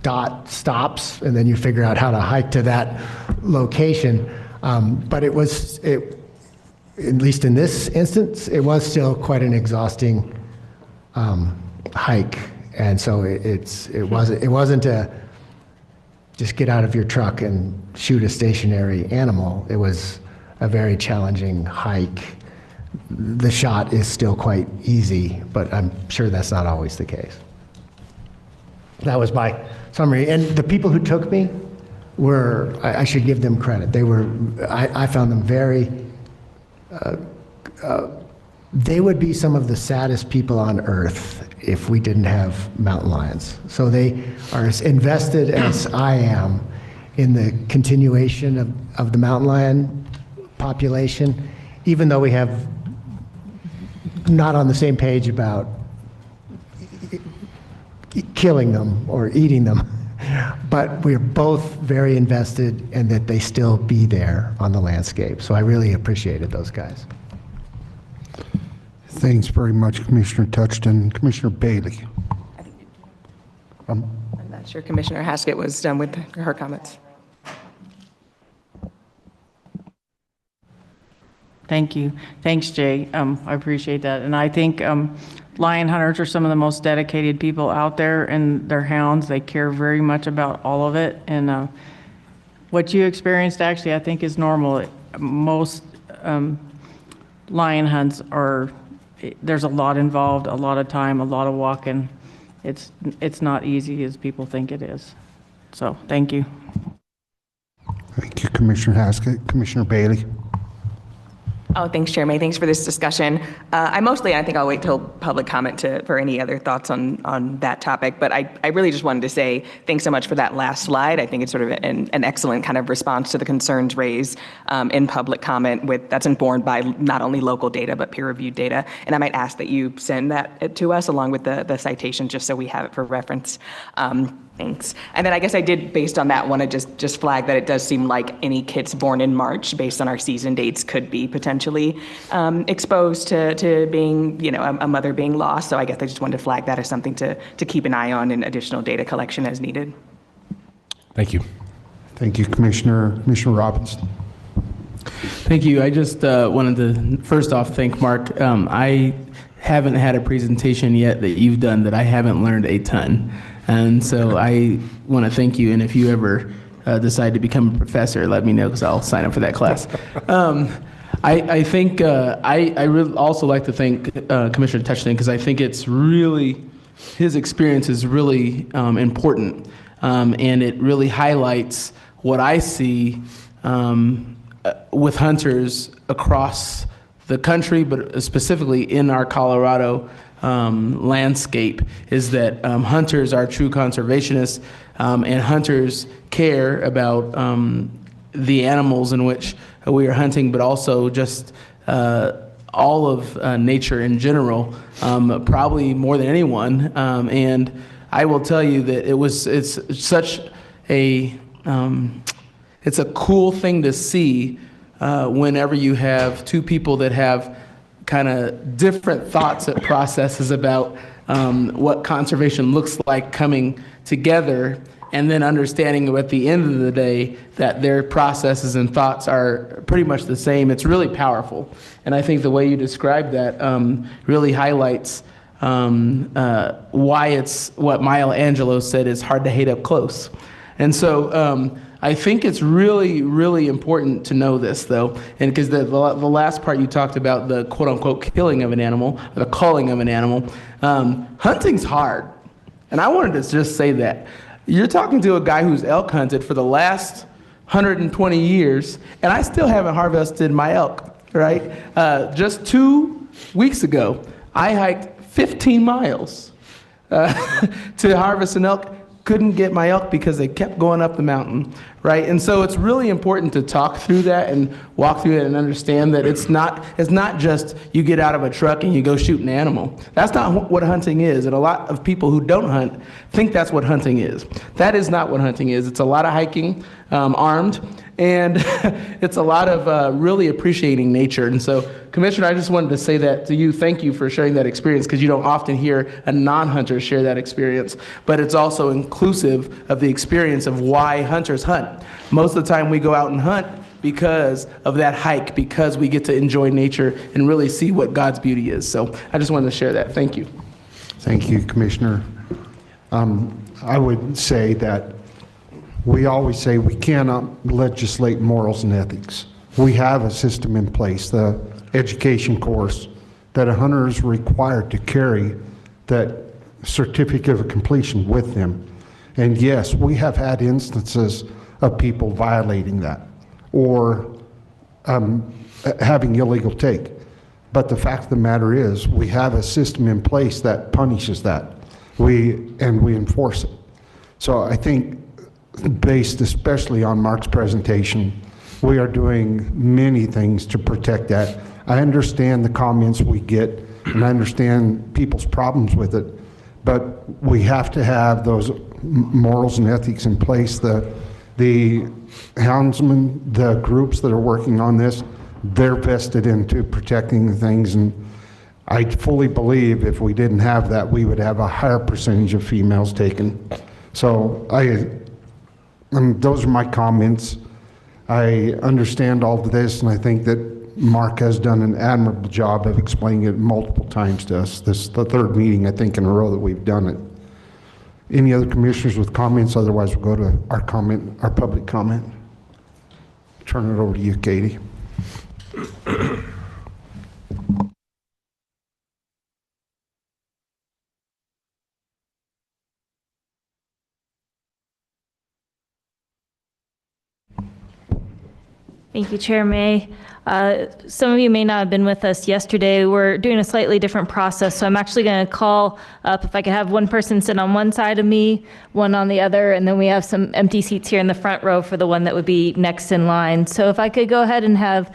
dot stops and then you figure out how to hike to that location. But at least in this instance, it was still quite an exhausting hike. And so it wasn't a just get out of your truck and shoot a stationary animal. It was a very challenging hike the shot is still quite easy, but I'm sure that's not always the case. That was my summary. And the people who took me were, I should give them credit. They were, I found them very, they would be some of the saddest people on earth if we didn't have mountain lions. So they are as invested as I am in the continuation of the mountain lion population, even though we have not on the same page about killing them or eating them, but we're both very invested in that they still be there on the landscape. So I really appreciated those guys. Thanks very much, Commissioner Touchton. Commissioner Bailey. I'm not sure Commissioner Haskett was done with her comments. Thank you. Thanks, Jay. I appreciate that. And I think lion hunters are some of the most dedicated people out there, and their hounds, they care very much about all of it. And what you experienced actually, I think, is normal. Most lion hunts are, there's a lot involved, a lot of time, a lot of walking. It's not easy as people think it is. So thank you. Thank you, Commissioner Haskett. Commissioner Bailey. Oh, thanks, Chair May. Thanks for this discussion. I think I'll wait till public comment for any other thoughts on that topic. But I really just wanted to say thanks so much for that last slide. I think it's sort of an excellent kind of response to the concerns raised in public comment that's informed by not only local data, but peer-reviewed data. And I might ask that you send that to us along with the citation, just so we have it for reference. Thanks. And then I guess I did, based on that, want to just flag that it does seem like any kits born in March, based on our season dates, could be potentially exposed to being, a mother being lost. So I guess I just wanted to flag that as something to keep an eye on and additional data collection as needed. Thank you. Thank you, Commissioner. Commissioner Robinson. Thank you. I just wanted to first off thank Mark. I haven't had a presentation yet that you've done that I haven't learned a ton. And so I want to thank you. And if you ever decide to become a professor, let me know, because I'll sign up for that class. I think I really also like to thank Commissioner Touchton, because I think it's really, his experience is really important. And it really highlights what I see with hunters across the country, but specifically in our Colorado landscape, is that hunters are true conservationists, and hunters care about the animals in which we are hunting, but also just all of nature in general, probably more than anyone. And I will tell you that it's such a it's a cool thing to see whenever you have two people that have kind of different thoughts and processes about what conservation looks like coming together, and then understanding at the end of the day that their processes and thoughts are pretty much the same. It's really powerful. And I think the way you described that really highlights why it's what Maya Angelou said is hard to hate up close. And so I think it's really, really important to know this, though, and because the last part you talked about the quote-unquote killing of an animal, or the culling of an animal. Hunting's hard, and I wanted to just say that. You're talking to a guy who's elk hunted for the last 120 years, and I still haven't harvested my elk, right? Just 2 weeks ago, I hiked 15 miles to harvest an elk. Couldn't get my elk because they kept going up the mountain, right? And so it's really important to talk through that and walk through it and understand that it's not just you get out of a truck and you go shoot an animal. That's not what hunting is. And a lot of people who don't hunt think that's what hunting is. That is not what hunting is. It's a lot of hiking armed, and it's a lot of really appreciating nature. And so, Commissioner, I just wanted to say that to you. Thank you for sharing that experience, because you don't often hear a non-hunter share that experience. But it's also inclusive of the experience of why hunters hunt. Most of the time we go out and hunt because of that hike, because we get to enjoy nature and really see what God's beauty is. So I just wanted to share that. Thank you. Thank you, Commissioner. I would say that we always say we cannot legislate morals and ethics. We have a system in place. The education course that a hunter is required to carry that certificate of completion with them. And yes, we have had instances of people violating that or having illegal take. But the fact of the matter is, we have a system in place that punishes that. We enforce it. So I think, based especially on Mark's presentation, we are doing many things to protect that. I understand the comments we get, and I understand people's problems with it, but we have to have those morals and ethics in place. The houndsmen, the groups that are working on this, they're vested into protecting the things, and I fully believe if we didn't have that, we would have a higher percentage of females taken. So those are my comments. I understand all of this, and I think that Mark has done an admirable job of explaining it multiple times to us. This is the third meeting, I think, in a row that we've done it. Any other commissioners with comments? Otherwise, we'll go to our public comment. Turn it over to you, Katie. Thank you, Chair May. Some of you may not have been with us yesterday. We're doing a slightly different process, so I'm actually going to call up if I could have one person sit on one side of me, one on the other, and then we have some empty seats here in the front row for the one that would be next in line. So if I could go ahead and have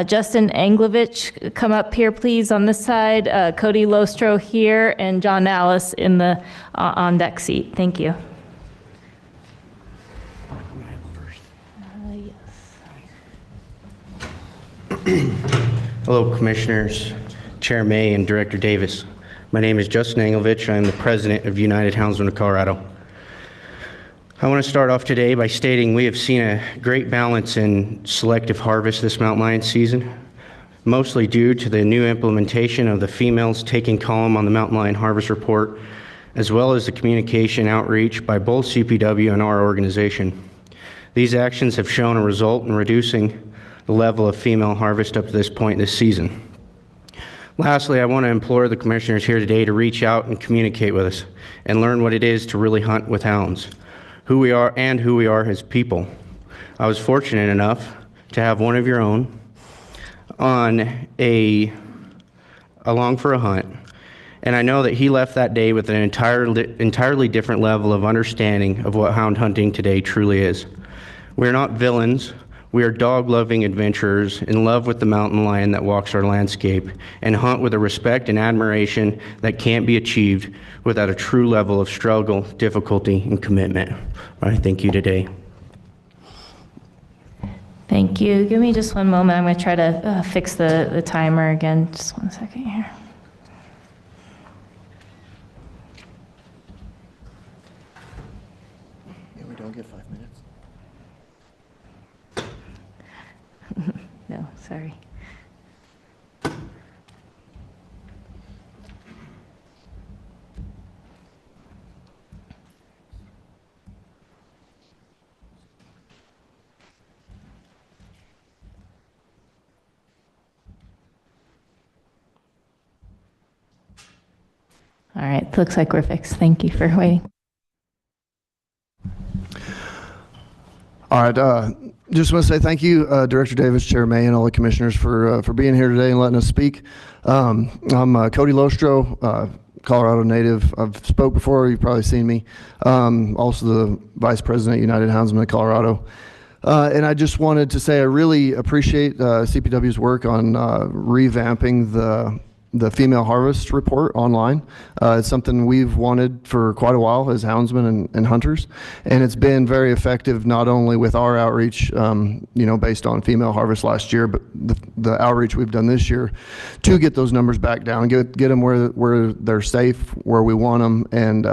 Justin Anglovich come up here, please, on this side, Cody Lostro here, and John Alice in the on-deck seat. Thank you. Hello, Commissioners, Chair May, and Director Davis. My name is Justin Anglovich. I am the President of United Houndsmen of Colorado. I want to start off today by stating we have seen a great balance in selective harvest this mountain lion season, mostly due to the new implementation of the females taking column on the mountain lion harvest report, as well as the communication outreach by both CPW and our organization. These actions have shown a result in reducing the level of female harvest up to this point this season. Lastly, I want to implore the commissioners here today to reach out and communicate with us and learn what it is to really hunt with hounds, who we are and who we are as people. I was fortunate enough to have one of your own along for a hunt, and I know that he left that day with an entirely different level of understanding of what hound hunting today truly is. We're not villains. We are dog-loving adventurers in love with the mountain lion that walks our landscape and hunt with a respect and admiration that can't be achieved without a true level of struggle, difficulty, and commitment. I thank you today. Thank you. Give me just one moment. I'm going to try to fix the timer again. Just 1 second here. Yeah, we don't get 5 minutes. No, sorry. All right, looks like we're fixed. Thank you for waiting. All right, just want to say thank you, Director Davis, Chair May, and all the commissioners for being here today and letting us speak. I'm Cody Lostro, Colorado native. I've spoke before, you've probably seen me. Also the Vice President, United Houndsmen of Colorado. And I just wanted to say I really appreciate CPW's work on revamping the female harvest report online. It's something we've wanted for quite a while as houndsmen and hunters, and it's been very effective not only with our outreach, based on female harvest last year, but the outreach we've done this year to get those numbers back down, get them where they're safe, where we want them, and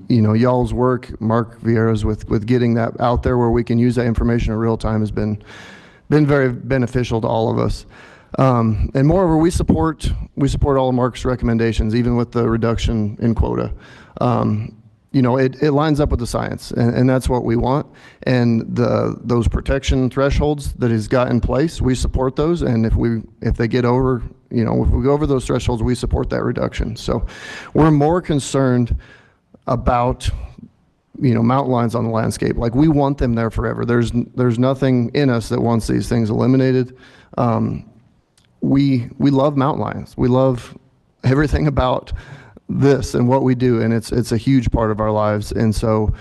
y'all's work, Mark Vieira's, with getting that out there where we can use that information in real time has been very beneficial to all of us. And moreover, we support all of Mark's recommendations, even with the reduction in quota. it lines up with the science, and that's what we want. And those protection thresholds that he's got in place, we support those. And if they get over, if we go over those thresholds, we support that reduction. So we're more concerned about mountain lions on the landscape. Like, we want them there forever. There's nothing in us that wants these things eliminated. We love mountain lions. We love everything about this and what we do, and it's a huge part of our lives. And so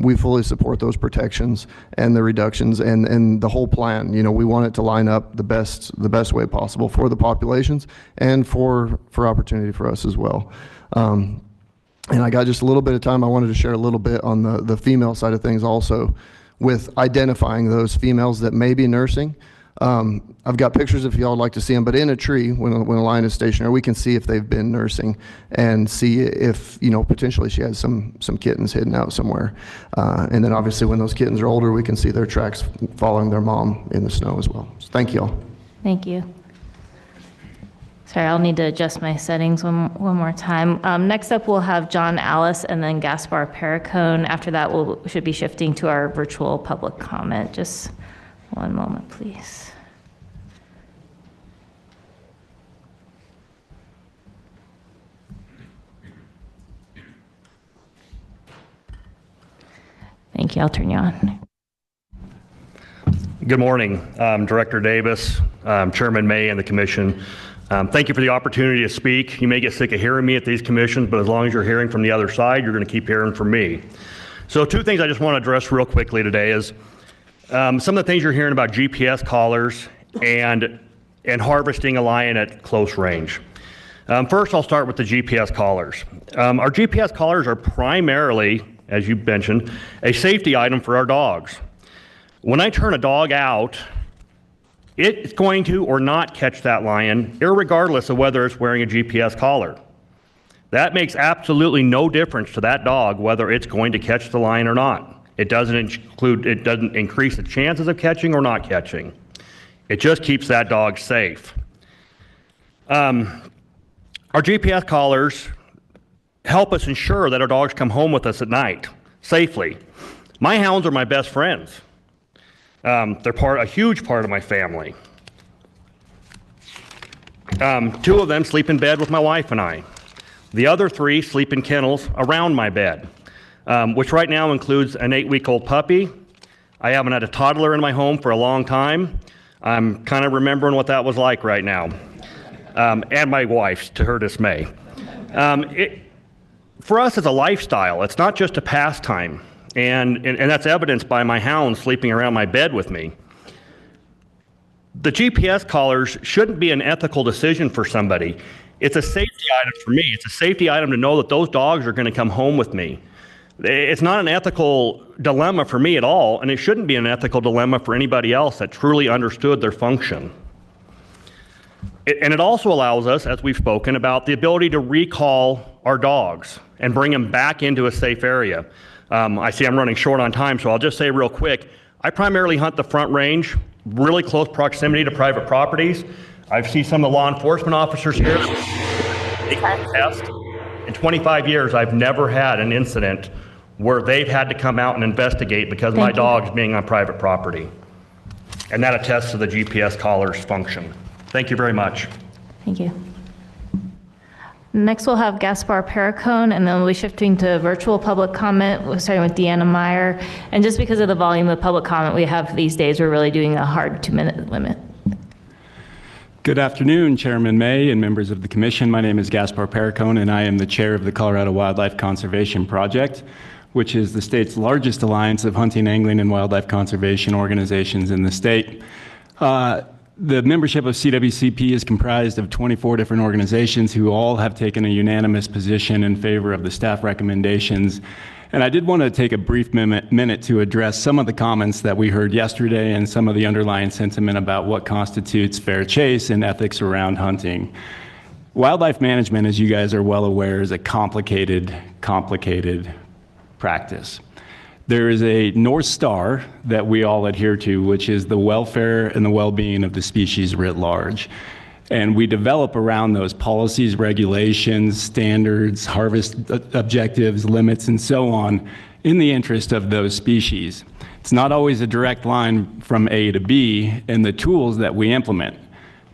we fully support those protections and the reductions and the whole plan. We want it to line up the best way possible for the populations and for opportunity for us as well. And I got just a little bit of time. I wanted to share a little bit on the female side of things also, with identifying those females that may be nursing. I've got pictures if y'all would like to see them, but in a tree, when a lion is stationary, we can see if they've been nursing and see if, potentially she has some kittens hidden out somewhere. And then obviously when those kittens are older, we can see their tracks following their mom in the snow as well. So thank you all. Thank you. Sorry, I'll need to adjust my settings one more time. Next up, we'll have John Alice and then Gaspar Perricone. After that, we should be shifting to our virtual public comment. Just one moment, please. Thank you. I'll turn you on. Good morning, Director Davis, Chairman May, and the Commission. Thank you for the opportunity to speak. You may get sick of hearing me at these commissions, but as long as you're hearing from the other side, you're going to keep hearing from me. So two things I just want to address real quickly today is some of the things you're hearing about GPS collars and harvesting a lion at close range. First, I'll start with the GPS collars. Our GPS collars are primarily, as you mentioned, a safety item for our dogs. When I turn a dog out, it's going to or not catch that lion, irregardless of whether it's wearing a GPS collar. That makes absolutely no difference to that dog whether it's going to catch the lion or not. It doesn't increase the chances of catching or not catching. It just keeps that dog safe. Our GPS collars help us ensure that our dogs come home with us at night safely. My hounds are my best friends. They're a huge part of my family. Two of them sleep in bed with my wife and I. The other three sleep in kennels around my bed, which right now includes an 8-week-old puppy. I haven't had a toddler in my home for a long time. I'm kind of remembering what that was like right now. And my wife, to her dismay. For us, it's a lifestyle. It's not just a pastime. And that's evidenced by my hounds sleeping around my bed with me. The GPS collars shouldn't be an ethical decision for somebody. It's a safety item for me. It's a safety item to know that those dogs are going to come home with me. It's not an ethical dilemma for me at all, and it shouldn't be an ethical dilemma for anybody else that truly understood their function. And it also allows us, as we've spoken about, the ability to recall our dogs and bring them back into a safe area. I see I'm running short on time, so I'll just say real quick, I primarily hunt the Front Range, really close proximity to private properties. I see some of the law enforcement officers here. They can attest. In 25 years, I've never had an incident where they've had to come out and investigate because my dog's being on private property. And that attests to the GPS collar's function. Thank you very much. Thank you. Next, we'll have Gaspar Perricone, and then we'll be shifting to virtual public comment. We're starting with Deanna Meyer. And just because of the volume of public comment we have these days, we're really doing a hard 2-minute limit. Good afternoon, Chairman May and members of the Commission. My name is Gaspar Perricone, and I am the chair of the Colorado Wildlife Conservation Project, which is the state's largest alliance of hunting, angling, and wildlife conservation organizations in the state. The membership of CWCP is comprised of 24 different organizations who all have taken a unanimous position in favor of the staff recommendations. And I did want to take a brief minute to address some of the comments that we heard yesterday and some of the underlying sentiment about what constitutes fair chase and ethics around hunting. Wildlife management, as you guys are well aware, is a complicated practice. There is a North Star that we all adhere to, which is the welfare and the well-being of the species writ large. And we develop around those policies, regulations, standards, harvest objectives, limits, and so on in the interest of those species. It's not always a direct line from A to B in the tools that we implement,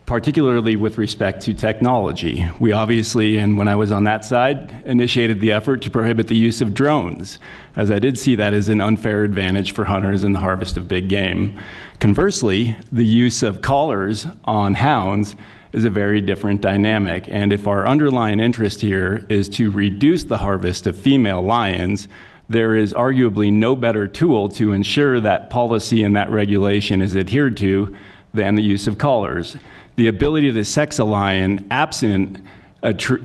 particularly with respect to technology. We obviously, and when I was on that side, initiated the effort to prohibit the use of drones, as I did see that as an unfair advantage for hunters in the harvest of big game. Conversely, the use of collars on hounds is a very different dynamic. And if our underlying interest here is to reduce the harvest of female lions, there is arguably no better tool to ensure that policy and that regulation is adhered to than the use of collars. The ability to sex a lion absent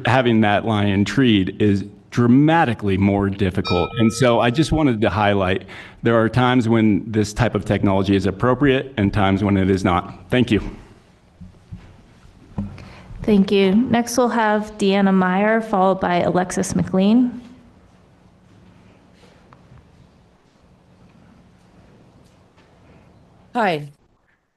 having that lion treed is dramatically more difficult. And so I just wanted to highlight there are times when this type of technology is appropriate and times when it is not. Thank you. Thank you. Next, we'll have Deanna Meyer, followed by Alexis McLean. Hi,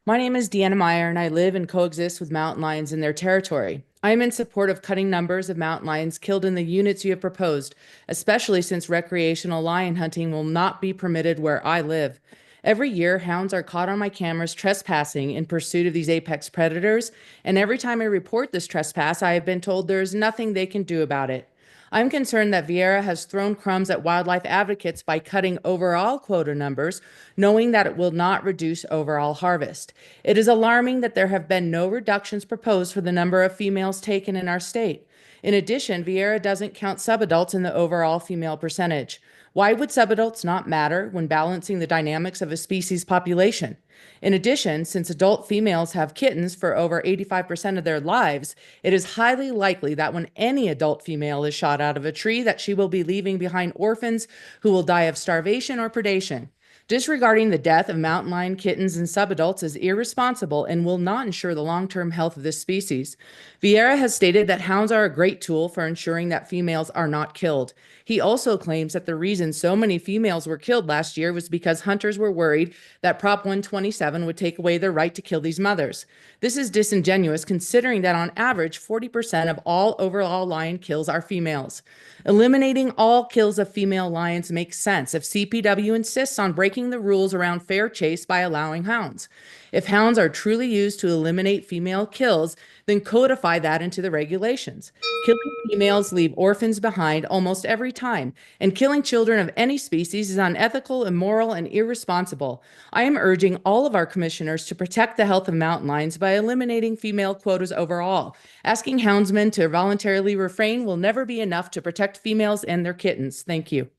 my name is Deanna Meyer, and I live and coexist with mountain lions in their territory. I am in support of cutting numbers of mountain lions killed in the units you have proposed, especially since recreational lion hunting will not be permitted where I live. Every year, hounds are caught on my cameras trespassing in pursuit of these apex predators, and every time I report this trespass, I have been told there is nothing they can do about it. I'm concerned that Furbearer has thrown crumbs at wildlife advocates by cutting overall quota numbers, knowing that it will not reduce overall harvest. It is alarming that there have been no reductions proposed for the number of females taken in our state. In addition, Furbearer doesn't count subadults in the overall female percentage. Why would subadults not matter when balancing the dynamics of a species population? In addition, since adult females have kittens for over 85% of their lives, it is highly likely that when any adult female is shot out of a tree that she will be leaving behind orphans who will die of starvation or predation. Disregarding the death of mountain lion kittens and subadults is irresponsible and will not ensure the long-term health of this species. Furbearer has stated that hounds are a great tool for ensuring that females are not killed. He also claims that the reason so many females were killed last year was because hunters were worried that Prop 127 would take away their right to kill these mothers. This is disingenuous considering that on average 40% of all overall lion kills are females. Eliminating all kills of female lions makes sense if CPW insists on breaking the rules around fair chase by allowing hounds. If hounds are truly used to eliminate female kills, then codify that into the regulations. Killing females leave orphans behind almost every time, and killing children of any species is unethical, immoral, and irresponsible. I am urging all of our commissioners to protect the health of mountain lions by eliminating female quotas overall. Asking houndsmen to voluntarily refrain will never be enough to protect females and their kittens. Thank you.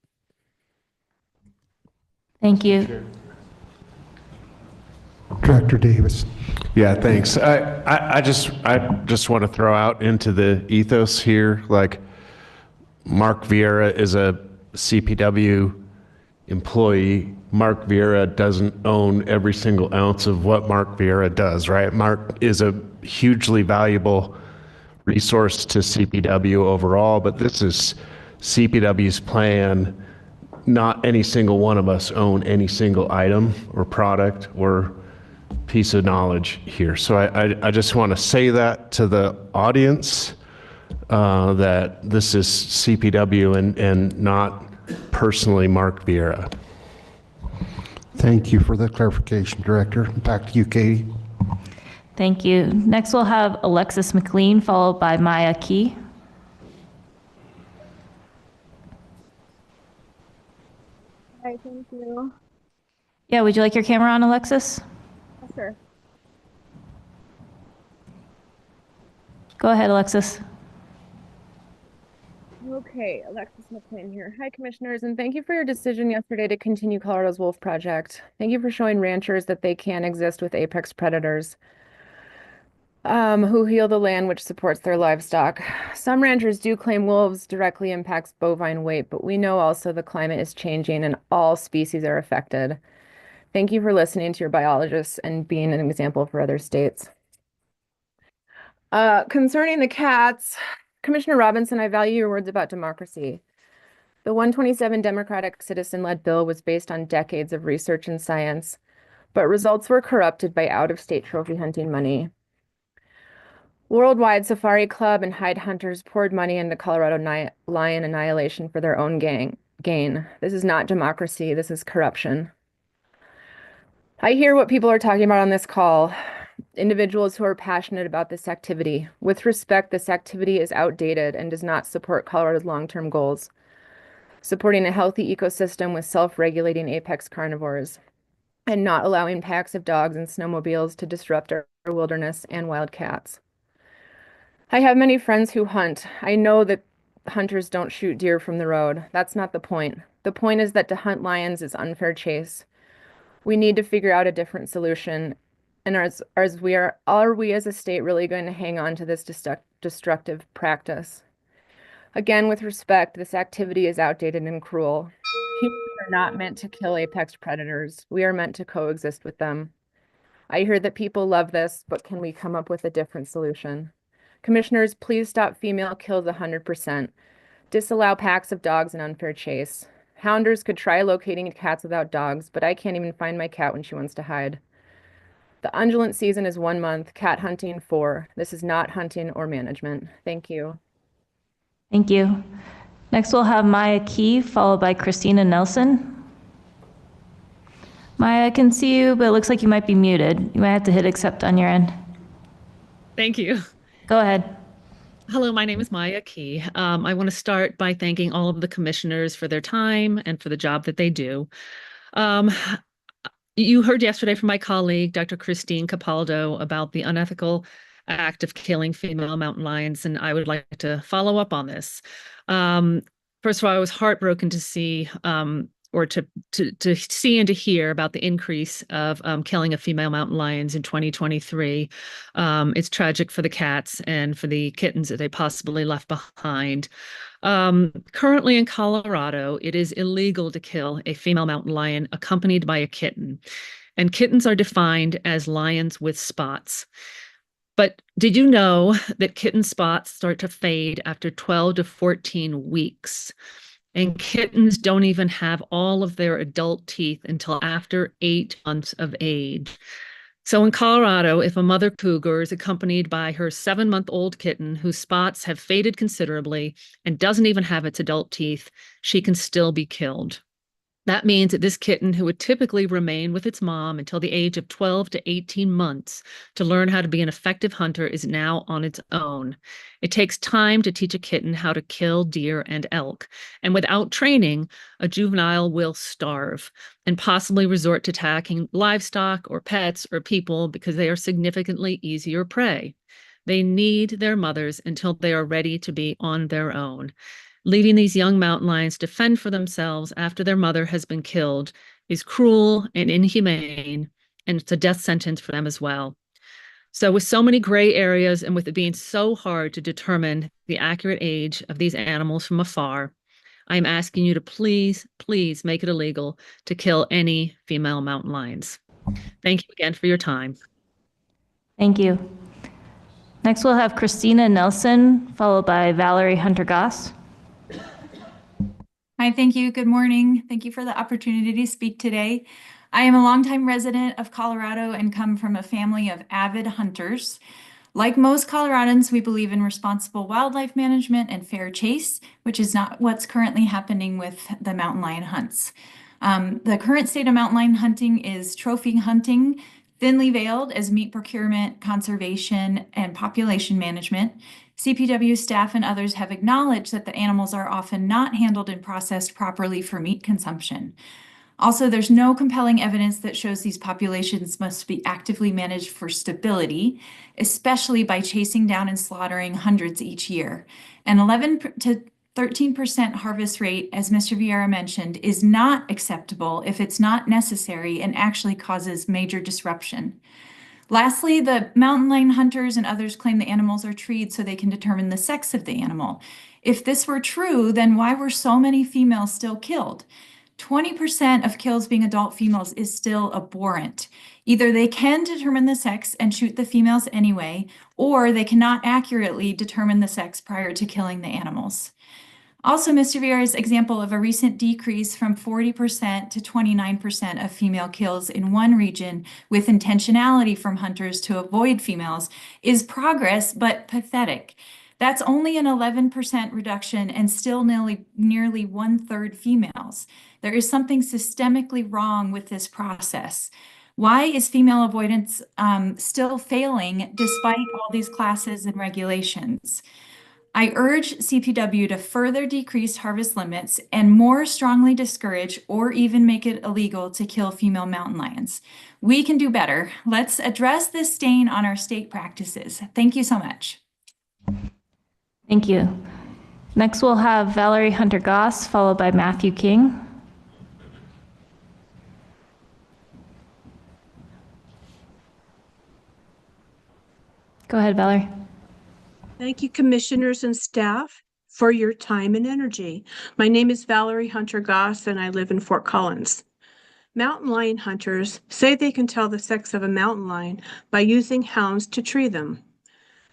Thank you. Director Davis. Yeah, thanks. I just want to throw out into the ethos here, like Mark Furbearer is a CPW employee. Mark Furbearer doesn't own every single ounce of what Mark Furbearer does, right? Mark is a hugely valuable resource to CPW overall, but this is CPW's plan. Not any single one of us own any single item or product or piece of knowledge here. So I just want to say that to the audience, that this is CPW and not personally Mark Furbearer. Thank you for the clarification, Director. Back to you, Katie. Thank you. Next, we'll have Alexis McLean, followed by Maya Key. Hi, thank you. Yeah, would you like your camera on, Alexis? Sure. Go ahead, Alexis. Okay, Alexis McLean here. Hi, Commissioners, and thank you for your decision yesterday to continue Colorado's Wolf Project. Thank you for showing ranchers that they can exist with apex predators who heal the land which supports their livestock. Some ranchers do claim wolves directly impacts bovine weight, but we know also the climate is changing and all species are affected. Thank you for listening to your biologists and being an example for other states. Concerning the cats, Commissioner Robinson, I value your words about democracy. The 127 Democratic citizen-led bill was based on decades of research and science, but results were corrupted by out-of-state trophy hunting money. Worldwide Safari Club and hide hunters poured money into Colorado lion annihilation for their own gain. This is not democracy, this is corruption. I hear what people are talking about on this call. Individuals who are passionate about this activity. With respect, this activity is outdated and does not support Colorado's long-term goals, supporting a healthy ecosystem with self-regulating apex carnivores, and not allowing packs of dogs and snowmobiles to disrupt our wilderness and wild cats. I have many friends who hunt. I know that hunters don't shoot deer from the road. That's not the point. The point is that to hunt lions is unfair chase. We need to figure out a different solution. And are we as a state really going to hang on to this destructive practice? Again, with respect, this activity is outdated and cruel. Humans are not meant to kill apex predators. We are meant to coexist with them. I hear that people love this, but can we come up with a different solution? Commissioners, please stop female kills 100%. Disallow packs of dogs and unfair chase. Hounders could try locating cats without dogs, but I can't even find my cat when she wants to hide. The undulant season is 1 month, cat hunting 4. This is not hunting or management. Thank you. Thank you. Next, we'll have Maya Key, followed by Christina Nelson. Maya, I can see you, but it looks like you might be muted. You might have to hit accept on your end. Thank you. Go ahead. Hello, my name is Maya Key. I want to start by thanking all of the commissioners for their time and for the job that they do. You heard yesterday from my colleague, Dr. Christine Capaldo, about the unethical act of killing female mountain lions, and I would like to follow up on this. First of all, I was heartbroken to see to see and to hear about the increase of killing of female mountain lions in 2023. It's tragic for the cats and for the kittens that they possibly left behind. Currently in Colorado, it is illegal to kill a female mountain lion accompanied by a kitten. And kittens are defined as lions with spots. But did you know that kitten spots start to fade after 12 to 14 weeks? And kittens don't even have all of their adult teeth until after 8 months of age. So in Colorado, if a mother cougar is accompanied by her 7-month-old kitten whose spots have faded considerably and doesn't even have its adult teeth, she can still be killed. That means that this kitten, who would typically remain with its mom until the age of 12 to 18 months to learn how to be an effective hunter, is now on its own. It takes time to teach a kitten how to kill deer and elk, and without training, a juvenile will starve and possibly resort to attacking livestock or pets or people because they are significantly easier prey. They need their mothers until they are ready to be on their own. Leaving these young mountain lions to fend for themselves after their mother has been killed is cruel and inhumane, and it's a death sentence for them as well. So with so many gray areas and with it being so hard to determine the accurate age of these animals from afar, I'm asking you to please, please make it illegal to kill any female mountain lions. Thank you again for your time. Thank you. Next, we'll have Christina Nelson, followed by Valerie Hunter-Goss. Hi, thank you. Good morning. Thank you for the opportunity to speak today. I am a longtime resident of Colorado and come from a family of avid hunters. Like most Coloradans, we believe in responsible wildlife management and fair chase, which is not what's currently happening with the mountain lion hunts. The current state of mountain lion hunting is trophy hunting, thinly veiled as meat procurement, conservation, and population management. CPW staff and others have acknowledged that the animals are often not handled and processed properly for meat consumption. Also, there's no compelling evidence that shows these populations must be actively managed for stability, especially by chasing down and slaughtering hundreds each year. An 11 to 13% harvest rate, as Mr. Vieira mentioned, is not acceptable if it's not necessary and actually causes major disruption. Lastly, the mountain lion hunters and others claim the animals are treed so they can determine the sex of the animal. If this were true, then why were so many females still killed? 20% of kills being adult females is still abhorrent. Either they can determine the sex and shoot the females anyway, or they cannot accurately determine the sex prior to killing the animals. Also, Mr. Vieira's example of a recent decrease from 40% to 29% of female kills in one region with intentionality from hunters to avoid females is progress, but pathetic. That's only an 11% reduction and still nearly 1/3 females. There is something systemically wrong with this process. Why is female avoidance still failing despite all these classes and regulations? I urge CPW to further decrease harvest limits and more strongly discourage or even make it illegal to kill female mountain lions. We can do better. Let's address this stain on our state practices. Thank you so much. Thank you. Next, we'll have Valerie Hunter-Goss, followed by Matthew King. Go ahead, Valerie. Thank you, commissioners and staff, for your time and energy. My name is Valerie Hunter-Goss, and I live in Fort Collins. Mountain lion hunters say they can tell the sex of a mountain lion by using hounds to tree them.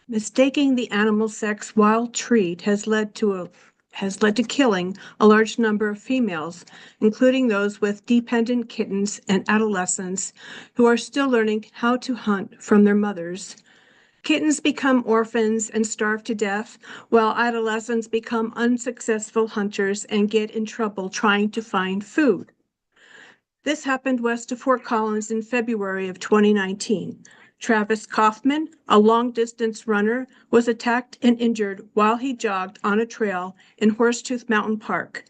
Mistaking the animal's sex while treed has led to killing a large number of females, including those with dependent kittens and adolescents who are still learning how to hunt from their mothers. Kittens become orphans and starve to death, while adolescents become unsuccessful hunters and get in trouble trying to find food. This happened west of Fort Collins in February of 2019. Travis Kaufman, a long-distance runner, was attacked and injured while he jogged on a trail in Horsetooth Mountain Park.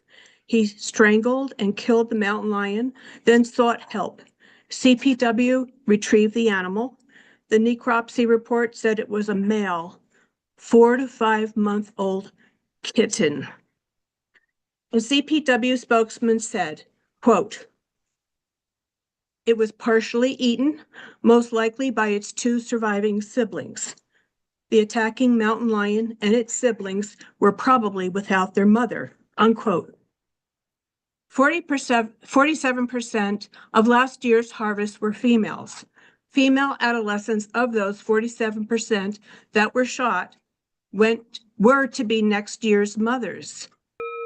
He strangled and killed the mountain lion, then sought help. CPW retrieved the animal. The necropsy report said it was a male, 4 to 5 month old kitten. A CPW spokesman said, quote, "It was partially eaten, most likely by its 2 surviving siblings. The attacking mountain lion and its siblings were probably without their mother," unquote. 47% of last year's harvest were females. Female adolescents of those 47% that were shot were to be next year's mothers.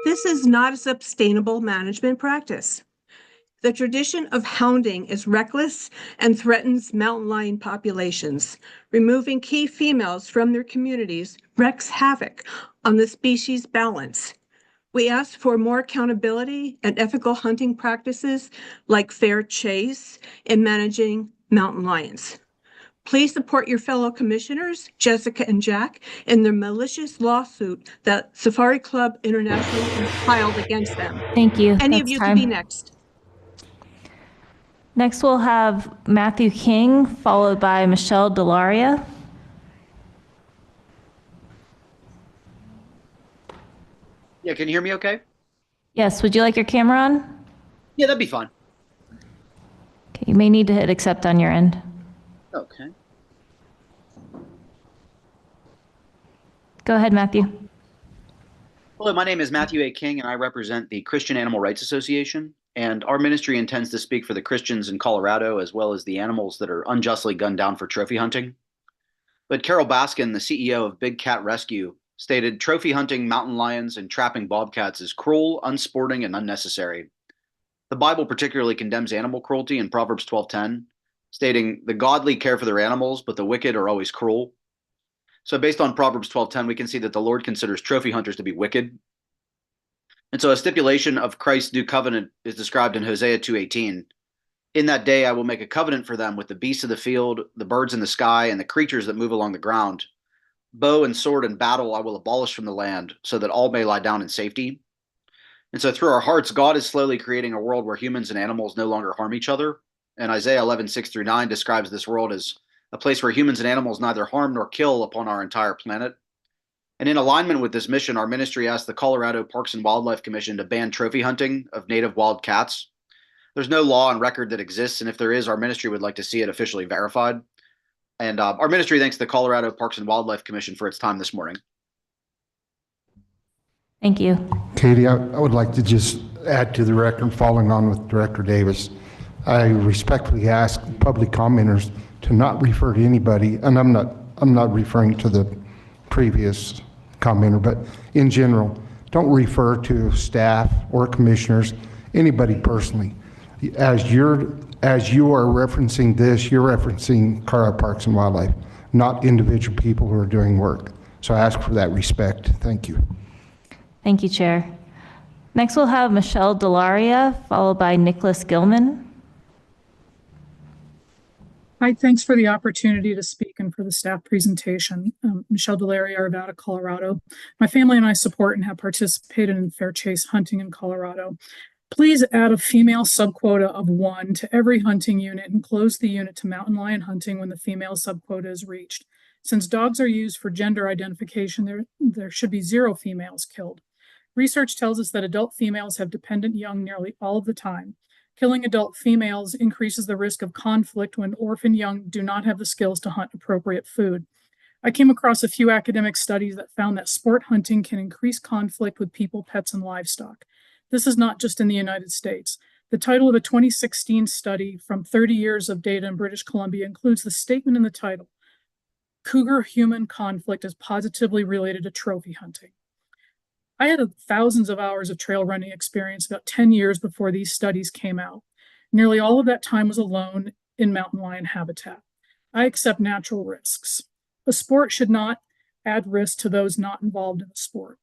This is not a sustainable management practice. The tradition of hounding is reckless and threatens mountain lion populations. Removing key females from their communities wreaks havoc on the species balance. We ask for more accountability and ethical hunting practices like fair chase in managing mountain lions. Please support your fellow commissioners, Jessica and Jack, in their malicious lawsuit that Safari Club International has filed against them. Thank you. Any of That's you time. can be next. Next, we'll have Matthew King, followed by Michelle Delaria. Yeah, can you hear me okay? Yes, would you like your camera on? Yeah, that'd be fine. Okay, you may need to hit accept on your end. Okay. Go ahead, Matthew. Hello, my name is Matthew A. King, and I represent the Christian Animal Rights Association. And our ministry intends to speak for the Christians in Colorado, as well as the animals that are unjustly gunned down for trophy hunting. But Carol Baskin, the CEO of Big Cat Rescue, stated trophy hunting mountain lions and trapping bobcats is cruel, unsporting, and unnecessary. The Bible particularly condemns animal cruelty in Proverbs 12:10, stating, "The godly care for their animals, but the wicked are always cruel." So based on Proverbs 12:10, we can see that the Lord considers trophy hunters to be wicked. And so a stipulation of Christ's new covenant is described in Hosea 2:18. "In that day I will make a covenant for them with the beasts of the field, the birds in the sky, and the creatures that move along the ground. Bow and sword and battle I will abolish from the land, so that all may lie down in safety." And so through our hearts, God is slowly creating a world where humans and animals no longer harm each other. And Isaiah 11:6-9 describes this world as a place where humans and animals neither harm nor kill upon our entire planet. And in alignment with this mission, our ministry asked the Colorado Parks and Wildlife Commission to ban trophy hunting of native wild cats. There's no law on record that exists, and if there is, our ministry would like to see it officially verified. And our ministry thanks the Colorado Parks and Wildlife Commission for its time this morning. Thank you. Katie, I would like to just add to the record, following on with Director Davis. I respectfully ask public commenters to not refer to anybody, and I'm not referring to the previous commenter, but in general, Don't refer to staff or commissioners, anybody personally. As you are referencing this, you're referencing Colorado Parks and Wildlife, not individual people who are doing work. So I ask for that respect. Thank you. Thank you, Chair. Next, we'll have Michelle Delaria, followed by Nicholas Gilman. Hi, thanks for the opportunity to speak and for the staff presentation. Michelle Delaria, Arvada, Colorado. My family and I support and have participated in fair chase hunting in Colorado. Please add a female subquota of 1 to every hunting unit and close the unit to mountain lion hunting when the female subquota is reached. Since dogs are used for gender identification, there should be 0 females killed. Research tells us that adult females have dependent young nearly all of the time. Killing adult females increases the risk of conflict when orphan young do not have the skills to hunt appropriate food. I came across a few academic studies that found that sport hunting can increase conflict with people, pets, and livestock. This is not just in the United States. The title of a 2016 study from 30 years of data in British Columbia includes the statement in the title, cougar-human conflict is positively related to trophy hunting. I had thousands of hours of trail running experience about 10 years before these studies came out. Nearly all of that time was alone in mountain lion habitat. I accept natural risks. A sport should not add risk to those not involved in the sport.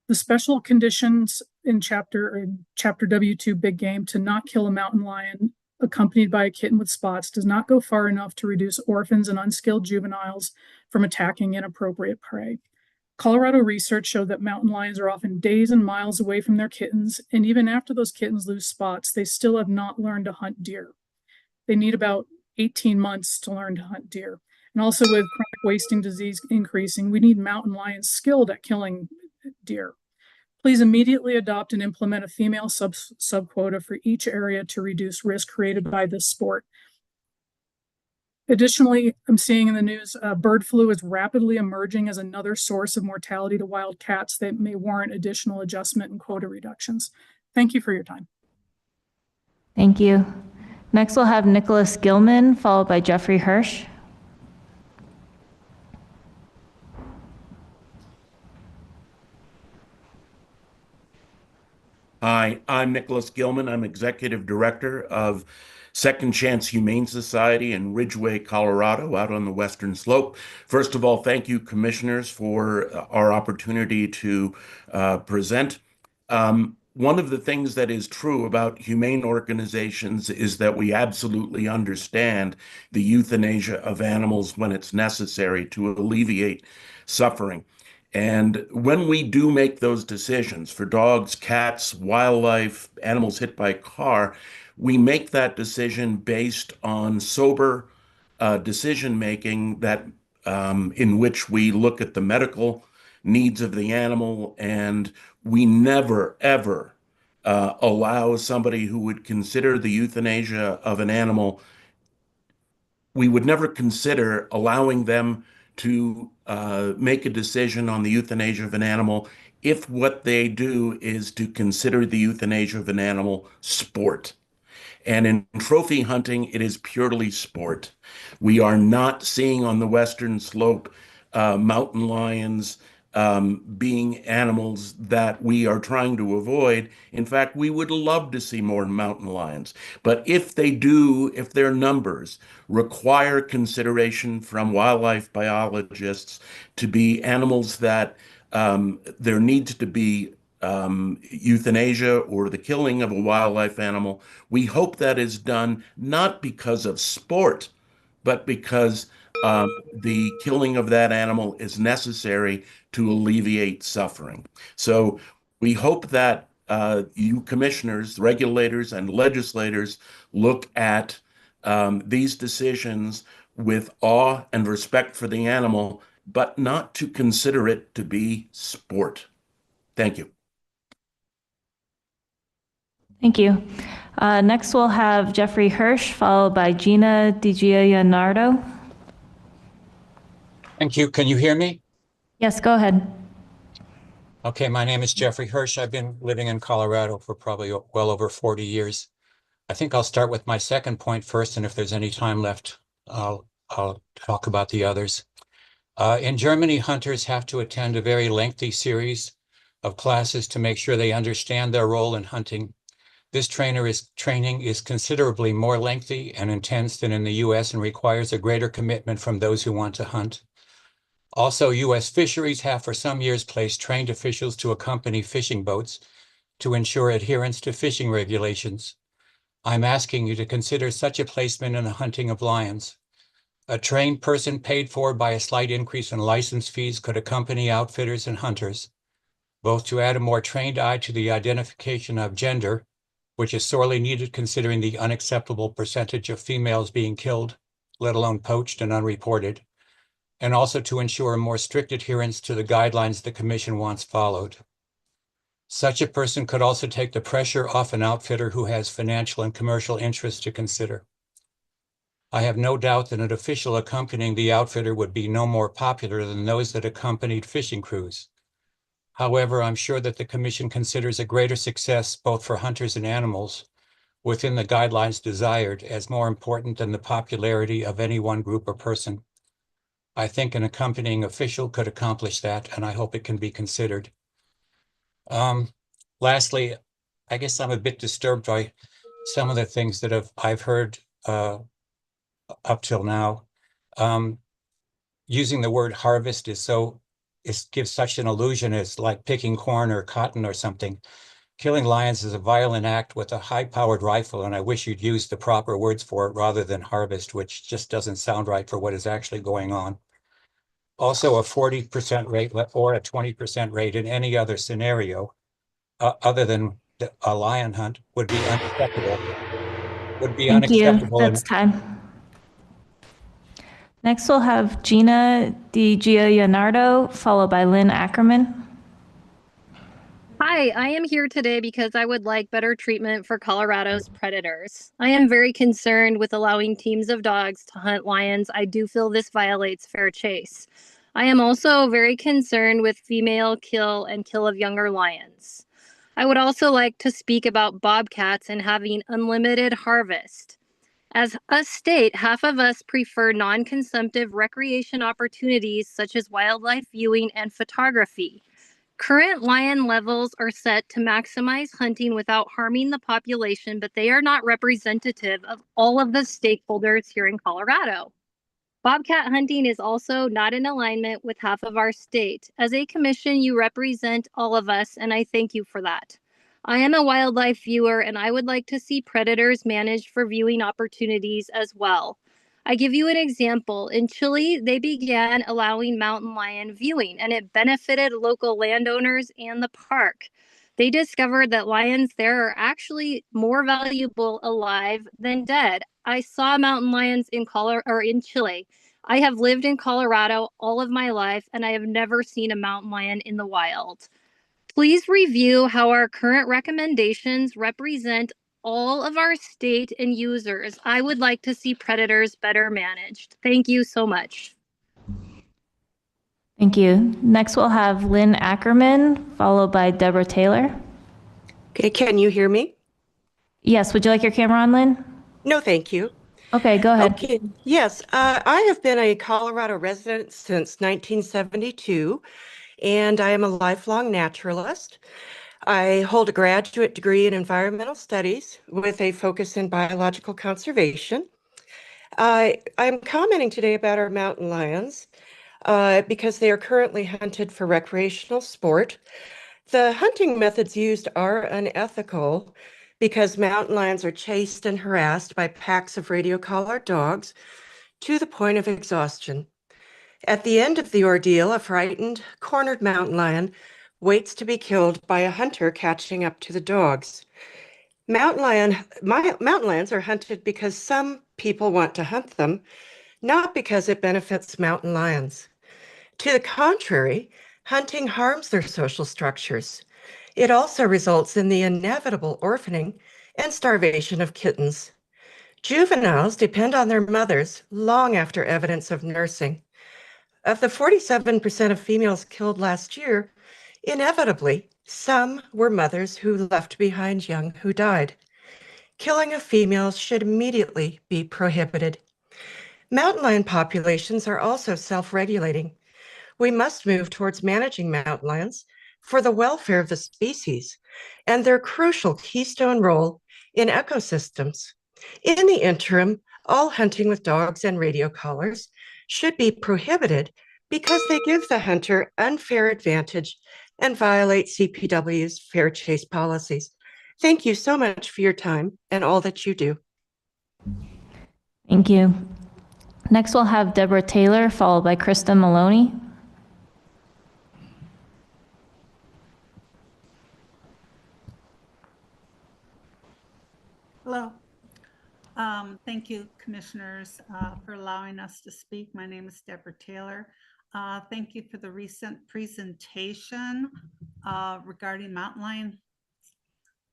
The special conditions in chapter W2 Big Game to not kill a mountain lion accompanied by a kitten with spots does not go far enough to reduce orphans and unskilled juveniles from attacking inappropriate prey. Colorado research showed that mountain lions are often days and miles away from their kittens, and even after those kittens lose spots, they still have not learned to hunt deer. They need about 18 months to learn to hunt deer. And also with chronic wasting disease increasing, we need mountain lions skilled at killing deer. Please immediately adopt and implement a female subquota for each area to reduce risk created by this sport. Additionally, I'm seeing in the news, bird flu is rapidly emerging as another source of mortality to wild cats that may warrant additional adjustment and quota reductions. Thank you for your time. Thank you. Next, we'll have Nicholas Gilman, followed by Jeffrey Hirsch. Hi, I'm Nicholas Gilman. I'm Executive Director of Second Chance Humane Society in Ridgway, Colorado, out on the Western Slope. First of all, thank you, commissioners, for our opportunity to present. One of the things that is true about humane organizations is that we absolutely understand the euthanasia of animals when it's necessary to alleviate suffering. And when we do make those decisions for dogs, cats, wildlife, animals hit by a car, we make that decision based on sober decision making that in which we look at the medical needs of the animal, and we never, ever allow somebody who would consider the euthanasia of an animal, we would never consider allowing them to make a decision on the euthanasia of an animal if what they do is to consider the euthanasia of an animal sport. And in trophy hunting, it is purely sport. We are not seeing on the Western Slope mountain lions being animals that we are trying to avoid. In fact, we would love to see more mountain lions. But if they do, if their numbers require consideration from wildlife biologists to be animals that there needs to be euthanasia or the killing of a wildlife animal, we hope that is done not because of sport, but because the killing of that animal is necessary to alleviate suffering. So we hope that you commissioners, regulators, and legislators look at these decisions with awe and respect for the animal, but not to consider it to be sport. Thank you. Thank you. Next, we'll have Jeffrey Hirsch, followed by Gina DiGianardo. Thank you. Can you hear me? Yes, go ahead. Okay, my name is Jeffrey Hirsch. I've been living in Colorado for probably well over 40 years. I think I'll start with my second point first, and if there's any time left, I'll talk about the others. In Germany, hunters have to attend a very lengthy series of classes to make sure they understand their role in hunting. This training is considerably more lengthy and intense than in the US and requires a greater commitment from those who want to hunt. Also, US fisheries have for some years placed trained officials to accompany fishing boats to ensure adherence to fishing regulations. I'm asking you to consider such a placement in the hunting of lions. A trained person paid for by a slight increase in license fees could accompany outfitters and hunters, both to add a more trained eye to the identification of gender, which is sorely needed considering the unacceptable percentage of females being killed, let alone poached and unreported, and also to ensure a more strict adherence to the guidelines the Commission wants followed. Such a person could also take the pressure off an outfitter who has financial and commercial interests to consider. I have no doubt that an official accompanying the outfitter would be no more popular than those that accompanied fishing crews. However, I'm sure that the Commission considers a greater success both for hunters and animals within the guidelines desired as more important than the popularity of any one group or person. I think an accompanying official could accomplish that, and I hope it can be considered. Lastly, I guess I'm a bit disturbed by some of the things that I've heard up till now. Using the word harvest gives such an illusion as like picking corn or cotton or something. Killing lions is a violent act with a high-powered rifle, and I wish you'd use the proper words for it rather than harvest, which just doesn't sound right for what is actually going on. Also, a 40% rate or a 20% rate in any other scenario other than a lion hunt would be unacceptable. Thank you. That's time. Next, we'll have Gina DiGianardo, followed by Lynn Ackerman. Hi, I am here today because I would like better treatment for Colorado's predators. I am very concerned with allowing teams of dogs to hunt lions. I do feel this violates fair chase. I am also very concerned with female kill and kill of younger lions. I would also like to speak about bobcats and having unlimited harvest. As a state, half of us prefer non-consumptive recreation opportunities such as wildlife viewing and photography. Current lion levels are set to maximize hunting without harming the population, but they are not representative of all of the stakeholders here in Colorado. Bobcat hunting is also not in alignment with half of our state. As a commission, you represent all of us, and I thank you for that. I am a wildlife viewer, and I would like to see predators managed for viewing opportunities as well. I give you an example. In Chile, they began allowing mountain lion viewing, and it benefited local landowners and the park. They discovered that lions there are actually more valuable alive than dead. I saw mountain lions in Chile. I have lived in Colorado all of my life, and I have never seen a mountain lion in the wild. Please review how our current recommendations represent all of our state and users. I would like to see predators better managed. Thank you so much. Thank you. Next, we'll have Lynn Ackerman, followed by Deborah Taylor. Okay, can you hear me? Yes, would you like your camera on, Lynn? No, thank you. Okay, go ahead. Okay, yes, I have been a Colorado resident since 1972, and I am a lifelong naturalist. I hold a graduate degree in environmental studies with a focus in biological conservation. I'm commenting today about our mountain lions because they are currently hunted for recreational sport. The hunting methods used are unethical because mountain lions are chased and harassed by packs of radio collar dogs to the point of exhaustion. At the end of the ordeal, a frightened, cornered mountain lion waits to be killed by a hunter catching up to the dogs. Mountain lions are hunted because some people want to hunt them, not because it benefits mountain lions. To the contrary, hunting harms their social structures. It also results in the inevitable orphaning and starvation of kittens. Juveniles depend on their mothers long after evidence of nursing. Of the 47% of females killed last year, inevitably, some were mothers who left behind young who died. Killing of females should immediately be prohibited. Mountain lion populations are also self-regulating. We must move towards managing mountain lions for the welfare of the species and their crucial keystone role in ecosystems. In the interim, all hunting with dogs and radio collars should be prohibited because they give the hunter unfair advantage and violate CPW's fair chase policies. Thank you so much for your time and all that you do. Thank you. Next, we'll have Deborah Taylor, followed by Krista Maloney. Hello. Thank you, commissioners, for allowing us to speak. My name is Deborah Taylor. Thank you for the recent presentation regarding mountain lion.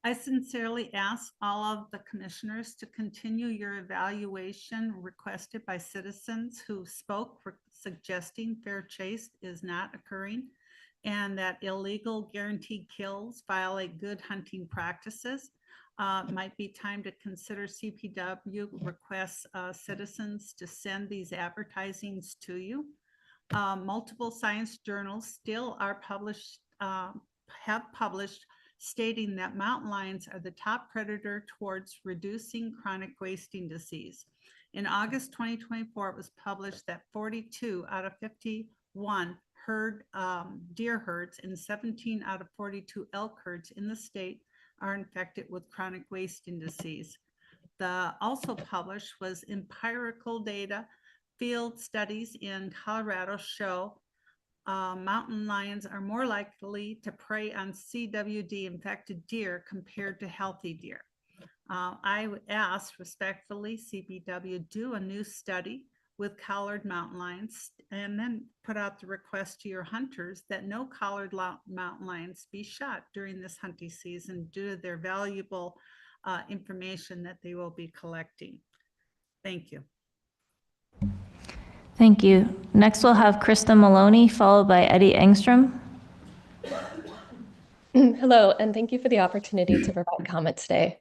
I sincerely ask all of the commissioners to continue your evaluation requested by citizens who spoke for suggesting fair chase is not occurring and that illegal guaranteed kills violate good hunting practices. Might be time to consider CPW requests citizens to send these advertisings to you. Multiple science journals still are published, have published stating that mountain lions are the top predator towards reducing chronic wasting disease. In August 2024, it was published that 42 out of 51 deer herds and 17 out of 42 elk herds in the state are infected with chronic wasting disease. The also published was empirical data. Field studies in Colorado show mountain lions are more likely to prey on CWD infected deer compared to healthy deer. I would ask respectfully, CPW do a new study with collared mountain lions and then put out the request to your hunters that no collared mountain lions be shot during this hunting season due to their valuable information that they will be collecting. Thank you. Thank you. Next, we'll have Krista Maloney, followed by Eddie Engstrom. Hello, and thank you for the opportunity to provide comment today.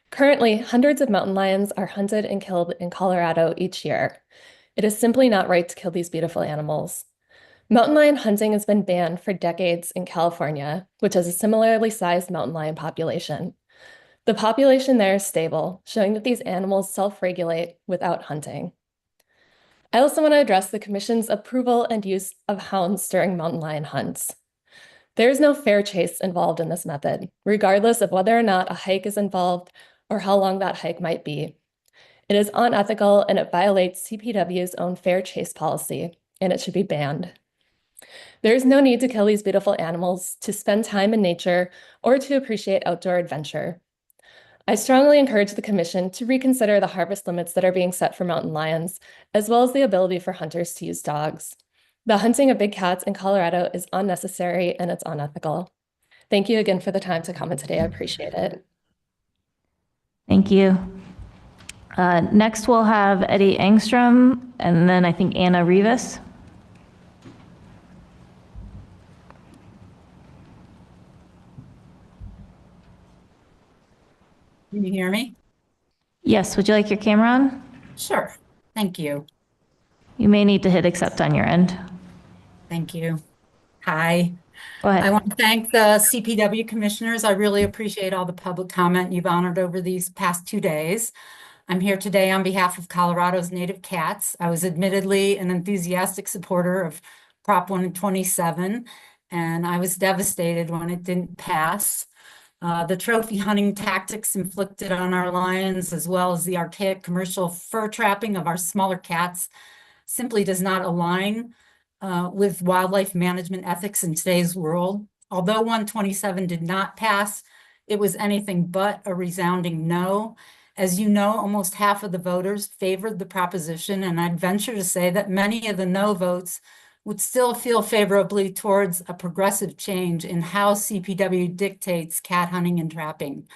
Currently, hundreds of mountain lions are hunted and killed in Colorado each year. It is simply not right to kill these beautiful animals. Mountain lion hunting has been banned for decades in California, which has a similarly sized mountain lion population. The population there is stable, showing that these animals self-regulate without hunting. I also want to address the Commission's approval and use of hounds during mountain lion hunts. There is no fair chase involved in this method, regardless of whether or not a hike is involved or how long that hike might be. It is unethical and it violates CPW's own fair chase policy, and it should be banned. There is no need to kill these beautiful animals to spend time in nature or to appreciate outdoor adventure. I strongly encourage the Commission to reconsider the harvest limits that are being set for mountain lions, as well as the ability for hunters to use dogs. The hunting of big cats in Colorado is unnecessary and it's unethical. Thank you again for the time to comment today. I appreciate it. Thank you. Next, we'll have Eddie Engstrom, and then I think Anna Rivas. Can you hear me? Yes, would you like your camera on? Sure. Thank you. You may need to hit accept on your end. Thank you. Hi. Go ahead. I want to thank the CPW commissioners. I really appreciate all the public comment you've honored over these past 2 days. I'm here today on behalf of Colorado's native cats. I was admittedly an enthusiastic supporter of Prop 127, and I was devastated when it didn't pass. The trophy hunting tactics inflicted on our lions, as well as the archaic commercial fur trapping of our smaller cats, simply does not align with wildlife management ethics in today's world. Although 127 did not pass, it was anything but a resounding no. As you know, almost half of the voters favored the proposition, and I'd venture to say that many of the no votes would still feel favorably towards a progressive change in how CPW dictates cat hunting and trapping.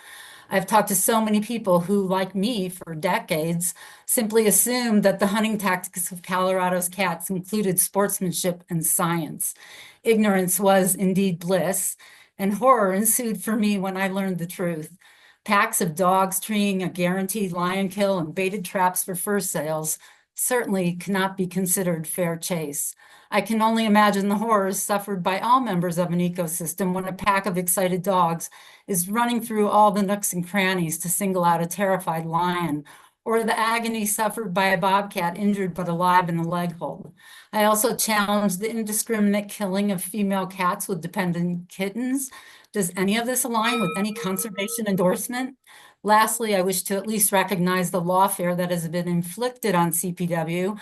I've talked to so many people who, like me for decades, simply assumed that the hunting tactics of Colorado's cats included sportsmanship and science. Ignorance was indeed bliss, and horror ensued for me when I learned the truth. Packs of dogs treeing a guaranteed lion kill and baited traps for fur sales certainly cannot be considered fair chase. I can only imagine the horrors suffered by all members of an ecosystem when a pack of excited dogs is running through all the nooks and crannies to single out a terrified lion, or the agony suffered by a bobcat injured but alive in the leg hold. I also challenge the indiscriminate killing of female cats with dependent kittens. Does any of this align with any conservation endorsement? Lastly, I wish to at least recognize the lawfare that has been inflicted on CPW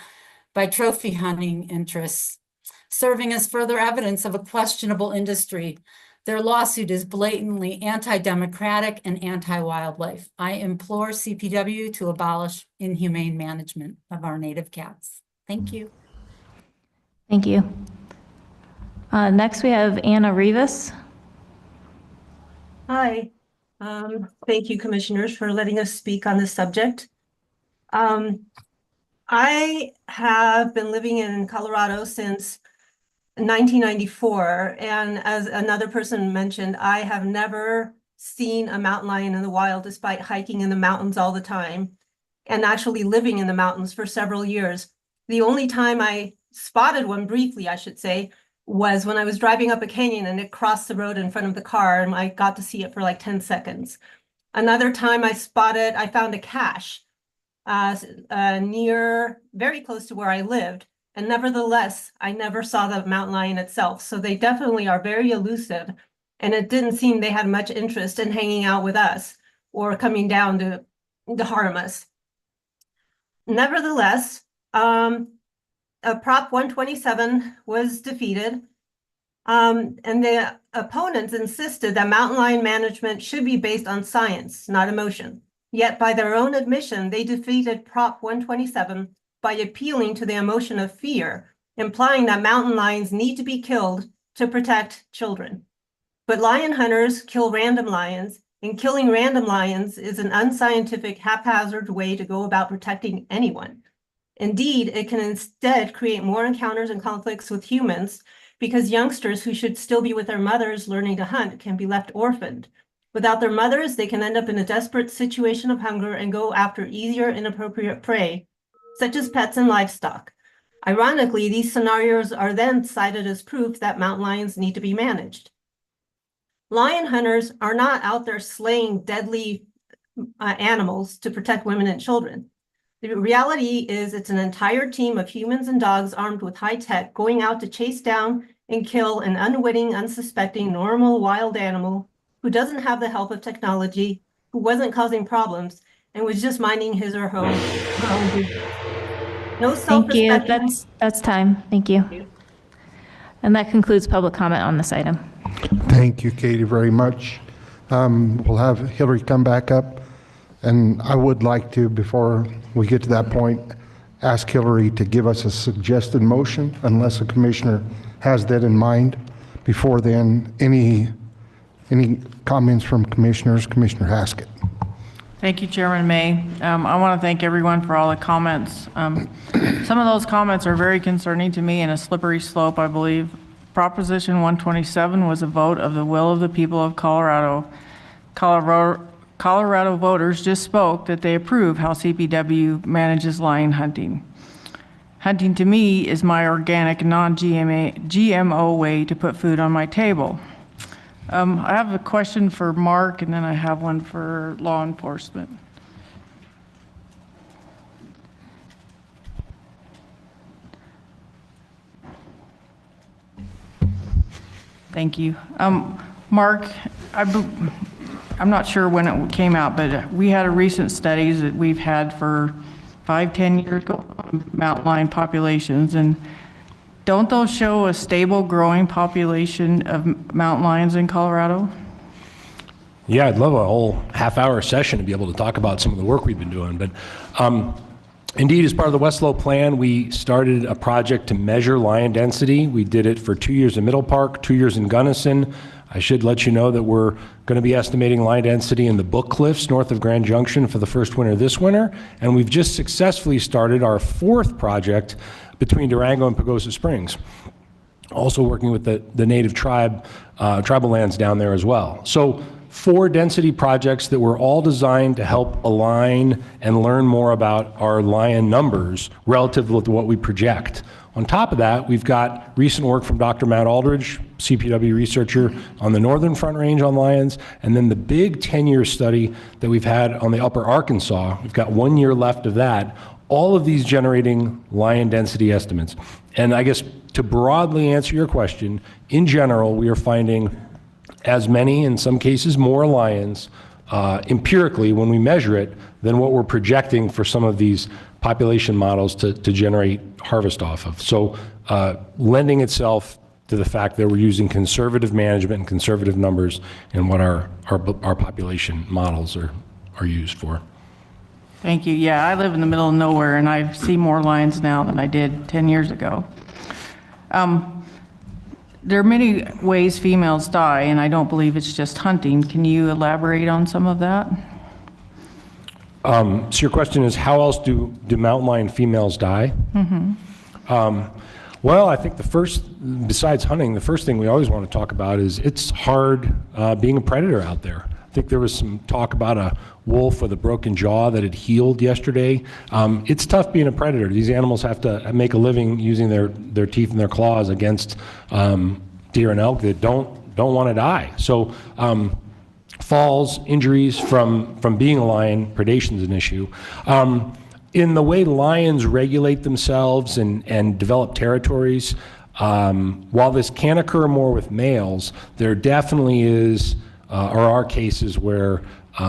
by trophy hunting interests, serving as further evidence of a questionable industry. Their lawsuit is blatantly anti-democratic and anti-wildlife. I implore CPW to abolish inhumane management of our native cats. Thank you. Thank you. Next, we have Anna Rivas. Hi. Thank you, commissioners, for letting us speak on this subject. I have been living in Colorado since 1994, and as another person mentioned, I have never seen a mountain lion in the wild despite hiking in the mountains all the time and actually living in the mountains for several years. The only time I spotted one briefly, I should say, was when I was driving up a canyon and it crossed the road in front of the car, and I got to see it for like 10 seconds. Another time I found a cache very close to where I lived. And nevertheless, I never saw the mountain lion itself. So they definitely are very elusive. And it didn't seem they had much interest in hanging out with us or coming down to harm us. Nevertheless, Prop 127 was defeated. And the opponents insisted that mountain lion management should be based on science, not emotion. Yet by their own admission, they defeated Prop 127 by appealing to the emotion of fear, implying that mountain lions need to be killed to protect children. But lion hunters kill random lions, and killing random lions is an unscientific, haphazard way to go about protecting anyone. Indeed, it can instead create more encounters and conflicts with humans because youngsters who should still be with their mothers learning to hunt can be left orphaned. Without their mothers, they can end up in a desperate situation of hunger and go after easier, inappropriate prey, such as pets and livestock. Ironically, these scenarios are then cited as proof that mountain lions need to be managed. Lion hunters are not out there slaying deadly animals to protect women and children. The reality is it's an entire team of humans and dogs armed with high tech going out to chase down and kill an unwitting, unsuspecting, normal wild animal who doesn't have the help of technology, who wasn't causing problems, and was just minding his or her own business. No self-respect. Thank you. That's time. Thank you. And that concludes public comment on this item. Thank you, Katie, very much. We'll have Hillary come back up. And I would like to, before we get to that point, ask Hillary to give us a suggested motion, unless a commissioner has that in mind. Before then, any comments from commissioners? Commissioner Haskett. Thank you, Chairman May. I want to thank everyone for all the comments. Some of those comments are very concerning to me and a slippery slope, I believe. Proposition 127 was a vote of the will of the people of Colorado. Colorado voters just spoke that they approve how CPW manages lion hunting. Hunting to me is my organic, non-GMO way to put food on my table. I have a question for Mark, and then I have one for law enforcement. Thank you. Mark, I'm not sure when it came out, but we had a recent studies that we've had for 5-10 years ago on mountain lion populations, and don't those show a stable growing population of mountain lions in Colorado? Yeah, I'd love a whole half-hour session to be able to talk about some of the work we've been doing. But indeed, as part of the West Slope Plan, we started a project to measure lion density. We did it for 2 years in Middle Park, 2 years in Gunnison. I should let you know that we're going to be estimating lion density in the Book Cliffs north of Grand Junction for the first winter this winter. And we've just successfully started our 4th project between Durango and Pagosa Springs, also working with the native tribal lands down there as well. So 4 density projects that were all designed to help align and learn more about our lion numbers relative to what we project. On top of that, we've got recent work from Dr. Matt Aldridge, CPW researcher on the Northern Front Range on lions, and then the big 10-year study that we've had on the Upper Arkansas. We've got 1 year left of that. All of these generating lion density estimates. And I guess to broadly answer your question, in general, we are finding as many, in some cases more lions, empirically when we measure it, than what we're projecting for some of these population models to generate harvest off of. So lending itself to the fact that we're using conservative management and conservative numbers in what our population models are used for. Thank you. Yeah, I live in the middle of nowhere and I see more lions now than I did 10 years ago. There are many ways females die, and I don't believe it's just hunting. Can you elaborate on some of that? So your question is, how else do mountain lion females die? Well, I think besides hunting, the first thing we always want to talk about is it's hard being a predator out there. I think there was some talk about a wolf with a broken jaw that had healed yesterday. It's tough being a predator. These animals have to make a living using their teeth and their claws against deer and elk that don't want to die. So falls, injuries from being a lion, predation is an issue. In the way lions regulate themselves and develop territories, while this can occur more with males, there definitely is or are cases where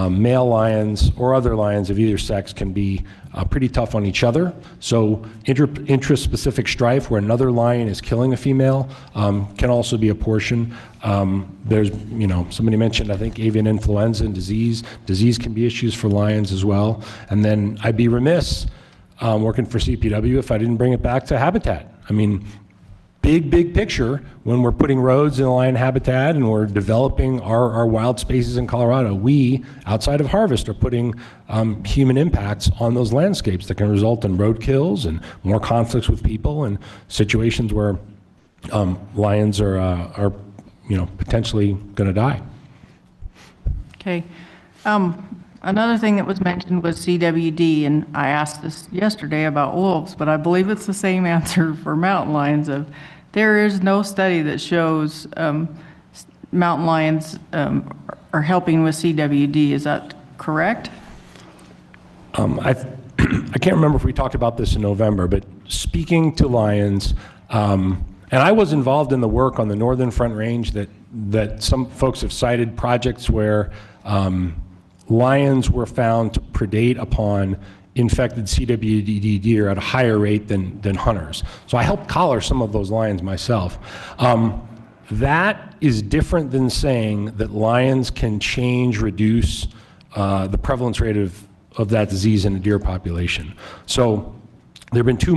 male lions or other lions of either sex can be pretty tough on each other. So intraspecific strife where another lion is killing a female can also be a portion. There's, somebody mentioned, I think, avian influenza and disease. Disease can be issues for lions as well. And then I'd be remiss working for CPW if I didn't bring it back to habitat. I mean, big picture, when we're putting roads in a lion habitat and we're developing our wild spaces in Colorado, we, outside of harvest, are putting human impacts on those landscapes that can result in road kills and more conflicts with people and situations where lions are potentially going to die. Okay. Another thing that was mentioned was CWD, and I asked this yesterday about wolves, but I believe it's the same answer for mountain lions. There is no study that shows mountain lions are helping with CWD. Is that correct? I can't remember if we talked about this in November, but speaking to lions, and I was involved in the work on the Northern Front Range that some folks have cited projects where lions were found to predate upon infected CWD deer at a higher rate than hunters. So I helped collar some of those lions myself. That is different than saying that lions can reduce the prevalence rate of that disease in a deer population. So there have been 2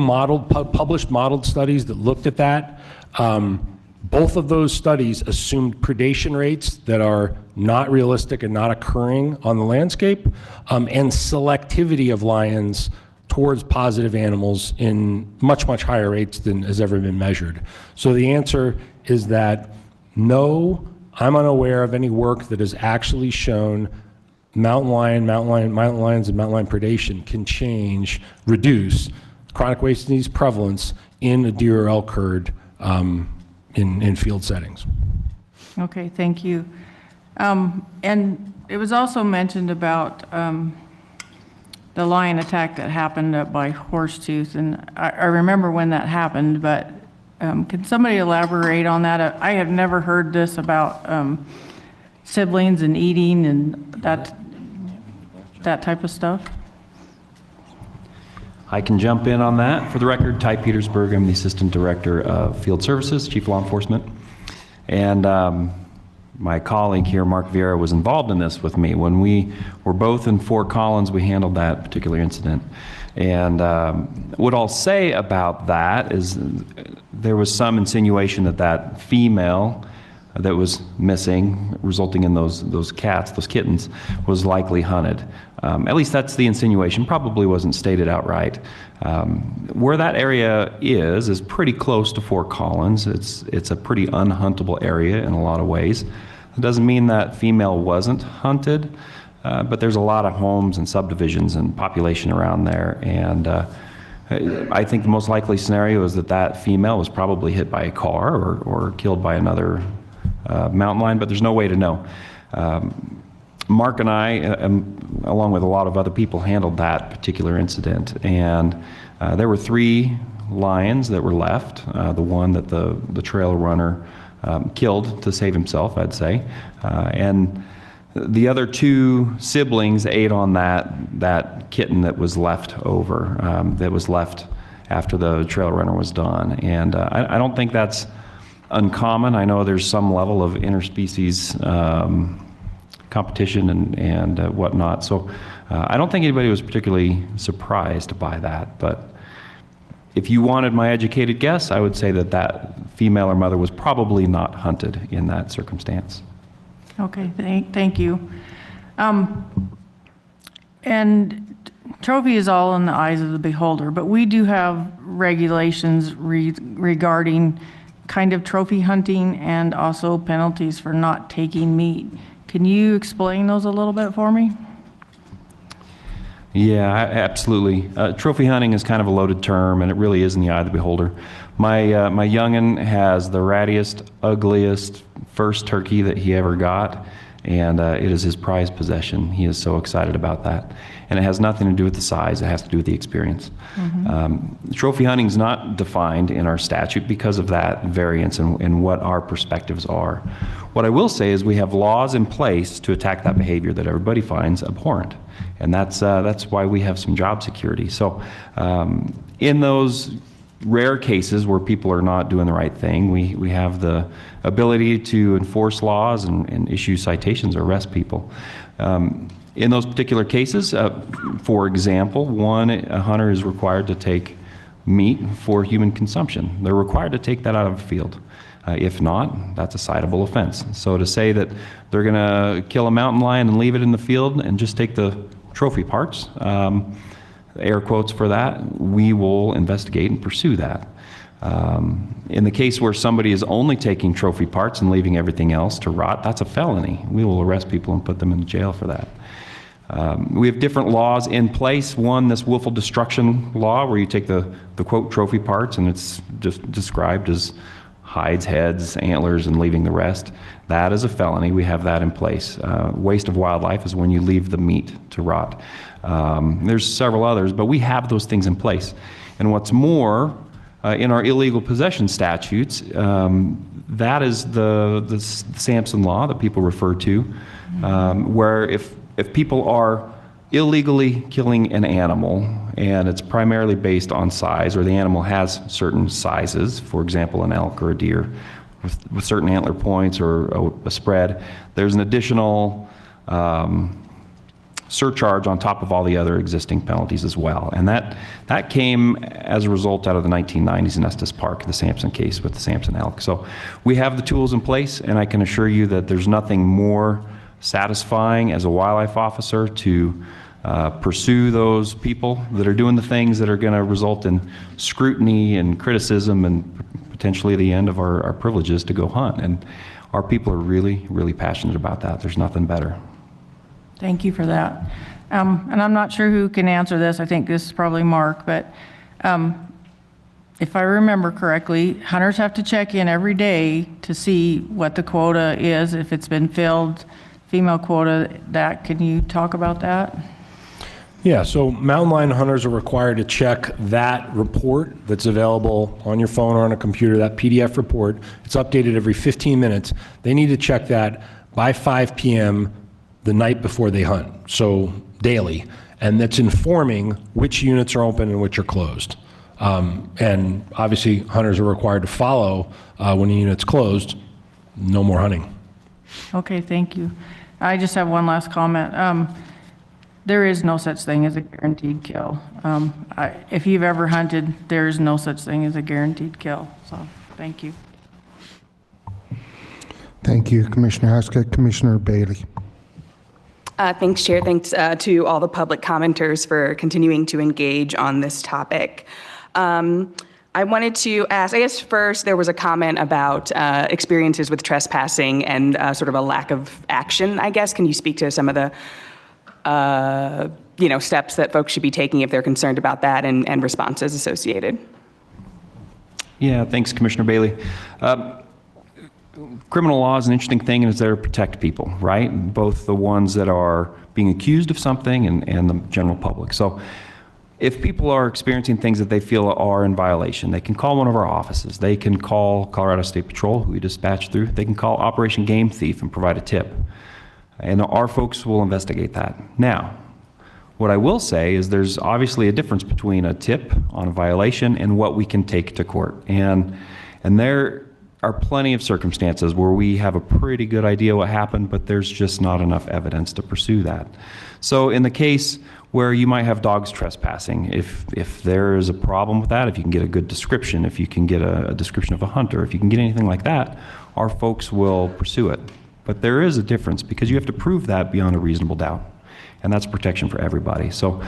published modeled studies that looked at that. Both of those studies assumed predation rates that are not realistic and not occurring on the landscape, and selectivity of lions towards positive animals in much higher rates than has ever been measured. So the answer is that no, I'm unaware of any work that has actually shown mountain lions and mountain lion predation can reduce chronic wasting disease prevalence in a deer or elk herd in field settings. Okay, thank you. And it was also mentioned about the lion attack that happened up by Horsetooth, and I remember when that happened, but can somebody elaborate on that? I have never heard this about siblings and eating and that type of stuff. I can jump in on that. For the record, Ty Petersburg, I'm the Assistant Director of Field Services, Chief Law Enforcement. And my colleague here, Mark Vieira, was involved in this with me. When we were both in Fort Collins, we handled that particular incident. And what I'll say about that is there was some insinuation that female that was missing, resulting in those kittens, was likely hunted. At least that's the insinuation, probably wasn't stated outright. Where that area is pretty close to Fort Collins. It's a pretty unhuntable area in a lot of ways. It doesn't mean that female wasn't hunted, but there's a lot of homes and subdivisions and population around there, and I think the most likely scenario is that that female was probably hit by a car or killed by another mountain lion, but there's no way to know. Mark and I, along with a lot of other people, handled that particular incident, and there were 3 lions that were left. The one that the trail runner killed to save himself, I'd say, and the other 2 siblings ate on that kitten that was left over, that was left after the trail runner was done, and I don't think that's uncommon. I know there's some level of interspecies competition and whatnot. So I don't think anybody was particularly surprised by that. But if you wanted my educated guess, I would say that that female or mother was probably not hunted in that circumstance. Okay, thank you. And trophy is all in the eyes of the beholder, but we do have regulations regarding kind of trophy hunting and also penalties for not taking meat. Can you explain those a little bit for me? Yeah, absolutely. Trophy hunting is kind of a loaded term, and it really is in the eye of the beholder. My youngin has the rattiest, ugliest first turkey that he ever got, and it is his prized possession. He is so excited about that. And it has nothing to do with the size, it has to do with the experience. Trophy hunting is not defined in our statute because of that variance and what our perspectives are. What I will say is we have laws in place to attack that behavior that everybody finds abhorrent. And that's why we have some job security. So in those rare cases where people are not doing the right thing, we have the ability to enforce laws and issue citations or arrest people. In those particular cases, for example, a hunter is required to take meat for human consumption. They're required to take that out of the field. If not, that's a citable offense. So to say that they're going to kill a mountain lion and leave it in the field and just take the trophy parts, air quotes for that, we will investigate and pursue that. In the case where somebody is only taking trophy parts and leaving everything else to rot, that's a felony. We will arrest people and put them in jail for that. We have different laws in place. One, this willful destruction law, where you take the quote trophy parts and it's just described as hides, heads, antlers, and leaving the rest. That is a felony. We have that in place. Waste of wildlife is when you leave the meat to rot. There's several others, but we have those things in place. And what's more, in our illegal possession statutes, that is the Sampson law that people refer to, where if people are illegally killing an animal and it's primarily based on size, or the animal has certain sizes, for example, an elk or a deer with certain antler points or a spread, there's an additional surcharge on top of all the other existing penalties as well. And that came as a result out of the 1990s in Estes Park, the Sampson case with the Sampson elk. So we have the tools in place, and I can assure you that there's nothing more satisfying as a wildlife officer to pursue those people that are doing the things that are going to result in scrutiny and criticism and potentially the end of our privileges to go hunt. And our people are really, really passionate about that. There's nothing better. Thank you for that. And I'm not sure who can answer this. I think this is probably Mark, but if I remember correctly, hunters have to check in every day to see what the quota is, if it's been filled, female quota. Can you talk about that? Yeah, so mountain lion hunters are required to check that report that's available on your phone or on a computer, that PDF report. It's updated every 15 minutes. They need to check that by 5 p.m. the night before they hunt, so daily. And that's informing which units are open and which are closed. And obviously, hunters are required to follow when the unit's closed. No more hunting. Okay, thank you. I just have one last comment. There is no such thing as a guaranteed kill. If you've ever hunted, there is no such thing as a guaranteed kill. So, thank you. Thank you, Commissioner Haskett. Commissioner Bailey. Thanks, Chair. Thanks to all the public commenters for continuing to engage on this topic. I wanted to ask, I guess first there was a comment about experiences with trespassing and sort of a lack of action, I guess. Can you speak to some of the steps that folks should be taking if they're concerned about that and responses associated? Yeah, thanks, Commissioner Bailey. Criminal law is an interesting thing and it's there to protect people, right? Both the ones that are being accused of something and the general public. So if people are experiencing things that they feel are in violation, they can call one of our offices. They can call Colorado State Patrol, who we dispatch through. They can call Operation Game Thief and provide a tip. And our folks will investigate that. Now, what I will say is there's obviously a difference between a tip on a violation and what we can take to court. And there are plenty of circumstances where we have a pretty good idea what happened, but there's just not enough evidence to pursue that. So in the case where you might have dogs trespassing, if there is a problem with that, if you can get a good description, if you can get a description of a hunter, if you can get anything like that, our folks will pursue it. But there is a difference because you have to prove that beyond a reasonable doubt. And that's protection for everybody. So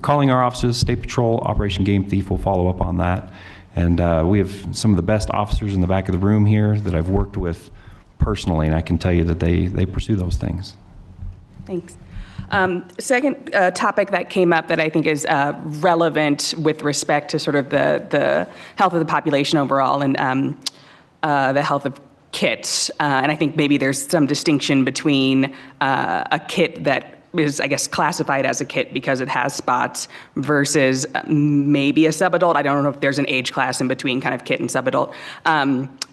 calling our offices, State Patrol, Operation Game Thief will follow up on that. And we have some of the best officers in the back of the room here that I've worked with personally, and I can tell you that they pursue those things. Thanks. Second topic that came up that I think is relevant with respect to sort of the health of the population overall and the health of kits. And I think maybe there's some distinction between a kit that is, I guess, classified as a kit because it has spots versus maybe a subadult. I don't know if there's an age class in between kind of kit and subadult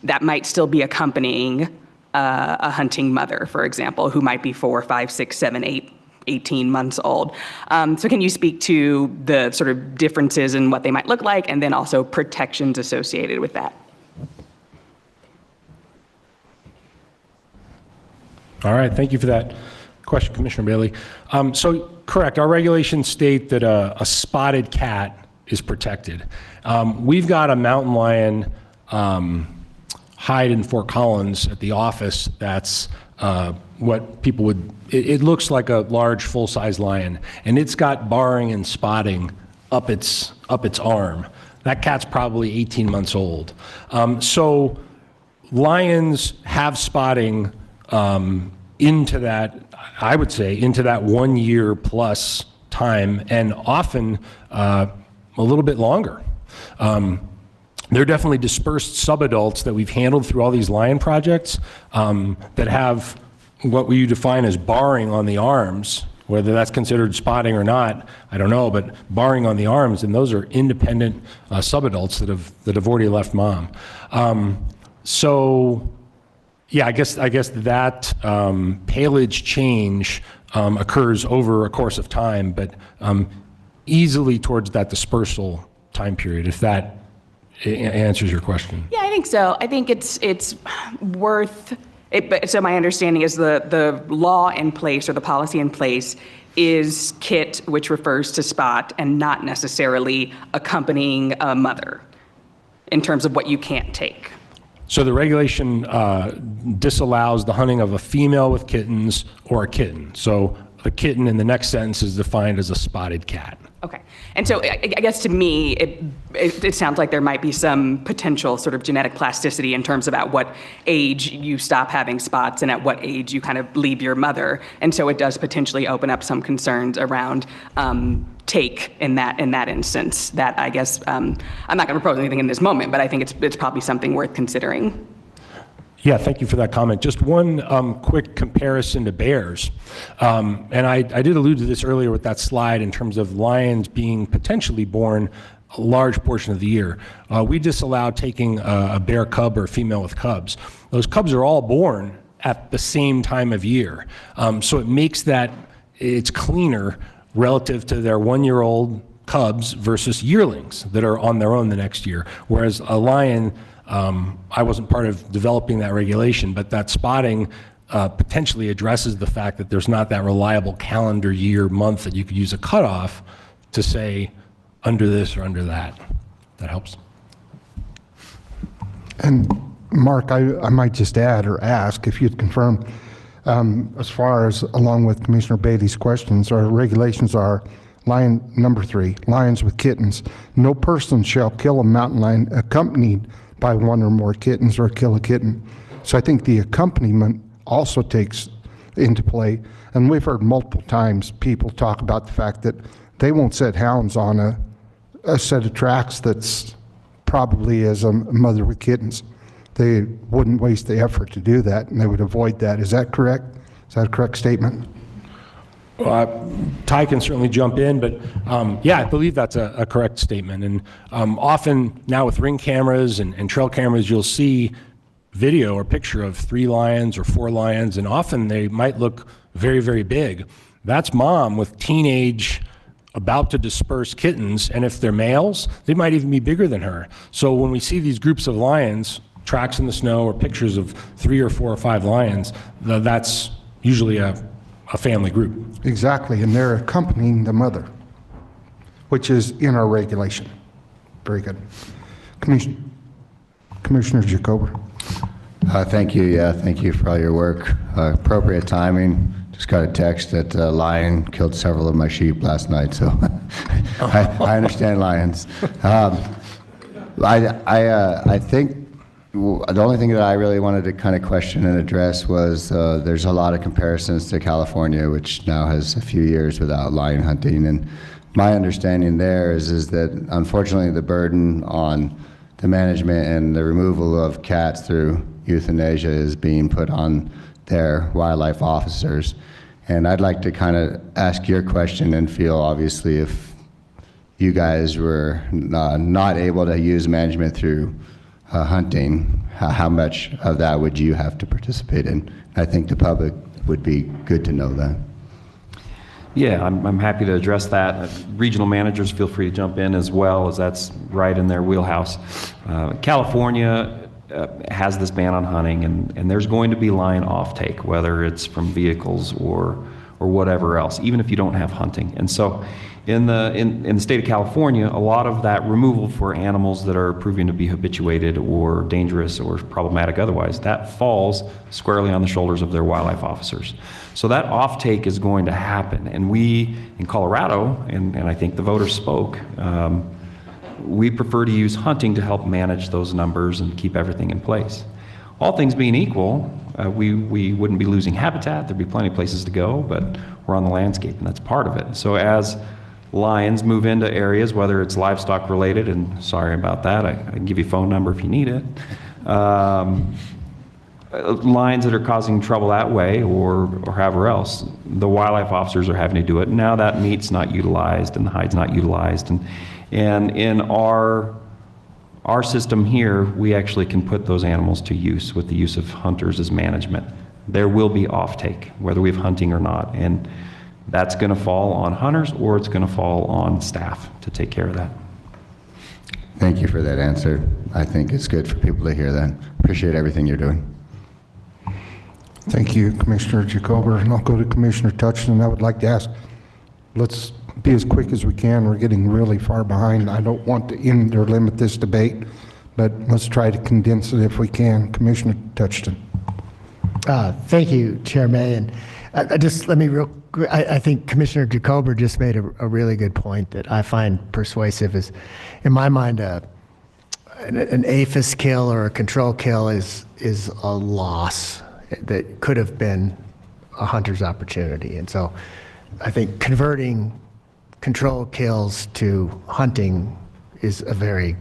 that might still be accompanying a hunting mother, for example, who might be 4, 5, 6, 7, 8, 18 months old. So can you speak to the sort of differences in what they might look like and then also protections associated with that? All right, thank you for that question, Commissioner Bailey. So correct, our regulations state that a spotted cat is protected. We've got a mountain lion hide in Fort Collins at the office that's what people would, it looks like a large full-size lion, and it's got barring and spotting up its arm. That cat's probably 18 months old. So lions have spotting into that, I would say, into that 1 year plus time, and often a little bit longer. There are definitely dispersed subadults that we've handled through all these lion projects that have what we define as barring on the arms. Whether that's considered spotting or not, I don't know, but barring on the arms, and those are independent subadults that have already left mom. So yeah, I guess that palage change occurs over a course of time, but easily towards that dispersal time period, if that answers your question. Yeah, I think so. I think it's worth it. But so my understanding is the law in place or the policy in place is kit, which refers to spot, and not necessarily accompanying a mother in terms of what you can't take. So the regulation disallows the hunting of a female with kittens or a kitten. So a kitten in the next sentence is defined as a spotted cat. Okay. And so I guess to me, it sounds like there might be some potential sort of genetic plasticity in terms of at what age you stop having spots and at what age you kind of leave your mother. And so it does potentially open up some concerns around take in that instance that I guess, I'm not going to propose anything in this moment, but I think it's probably something worth considering. Yeah, thank you for that comment. Just one quick comparison to bears. And I did allude to this earlier with that slide in terms of lions being potentially born a large portion of the year. We disallow taking a bear cub or a female with cubs. Those cubs are all born at the same time of year. So it makes that, it's cleaner relative to their 1-year-old cubs versus yearlings that are on their own the next year. Whereas a lion, I wasn't part of developing that regulation, but that spotting potentially addresses the fact that there's not that reliable calendar year month that you could use a cutoff to say under this or under that. That helps. And Mark, I might just add or ask if you'd confirm, as far as along with Commissioner Bailey's questions, our regulations are Number 3, lions with kittens. No person shall kill a mountain lion accompanied by one or more kittens or kill a kitten. So I think the accompaniment also takes into play. And we've heard multiple times people talk about the fact that they won't set hounds on a set of tracks that's probably as a mother with kittens. They wouldn't waste the effort to do that, and they would avoid that. Is that correct? Is that a correct statement? Ty can certainly jump in, but yeah, I believe that's a correct statement. And often now with ring cameras and trail cameras, you'll see video or picture of 3 lions or 4 lions, and often they might look very, very big. That's mom with teenage, about to disperse kittens, and if they're males, they might even be bigger than her. So when we see these groups of lions, tracks in the snow, or pictures of 3 or 4 or 5 lions, that's usually a family group. Exactly, and they're accompanying the mother, which is in our regulation. Very good. Commissioner Jacober. Thank you. Yeah, thank you for all your work. Appropriate timing. Just got a text that a lion killed several of my sheep last night, so I understand lions. I think the only thing that I really wanted to kind of question and address was there's a lot of comparisons to California, which now has a few years without lion hunting, and my understanding there is that unfortunately the burden on the management and the removal of cats through euthanasia is being put on their wildlife officers. And I'd like to kind of ask your question and feel, obviously, if you guys were not able to use management through hunting, how much of that would you have to participate in? I think the public would be good to know that. Yeah, I'm happy to address that. Regional managers, feel free to jump in as well, as that's right in their wheelhouse. California has this ban on hunting, and there's going to be lion offtake, whether it's from vehicles or whatever else, even if you don't have hunting. And so in the state of California, a lot of that removal for animals that are proving to be habituated or dangerous or problematic otherwise, that falls squarely on the shoulders of their wildlife officers. So that offtake is going to happen. And we, in Colorado, and I think the voters spoke, we prefer to use hunting to help manage those numbers and keep everything in place. All things being equal, we wouldn't be losing habitat. There'd be plenty of places to go, but we're on the landscape, and that's part of it. So as lions move into areas, whether it's livestock related, and sorry about that, I can give you a phone number if you need it, lions that are causing trouble that way or however else, the wildlife officers are having to do it. Now that meat's not utilized and the hide's not utilized. And in our system here, we actually can put those animals to use with the use of hunters as management. There will be offtake, whether we have hunting or not. And that's going to fall on hunters or it's going to fall on staff to take care of that. Thank you for that answer. I think it's good for people to hear that. Appreciate everything you're doing. Thank you, Commissioner Jacober. And I'll go to Commissioner Touchton. I would like to ask, let's be as quick as we can. We're getting really far behind. I don't want to end or limit this debate, but let's try to condense it if we can. Commissioner Touchton. Thank you, Chair May. And I think Commissioner Jacober just made a really good point that I find persuasive. Is, in my mind, an APHIS kill or a control kill is a loss that could have been a hunter's opportunity. And so I think converting control kills to hunting is a very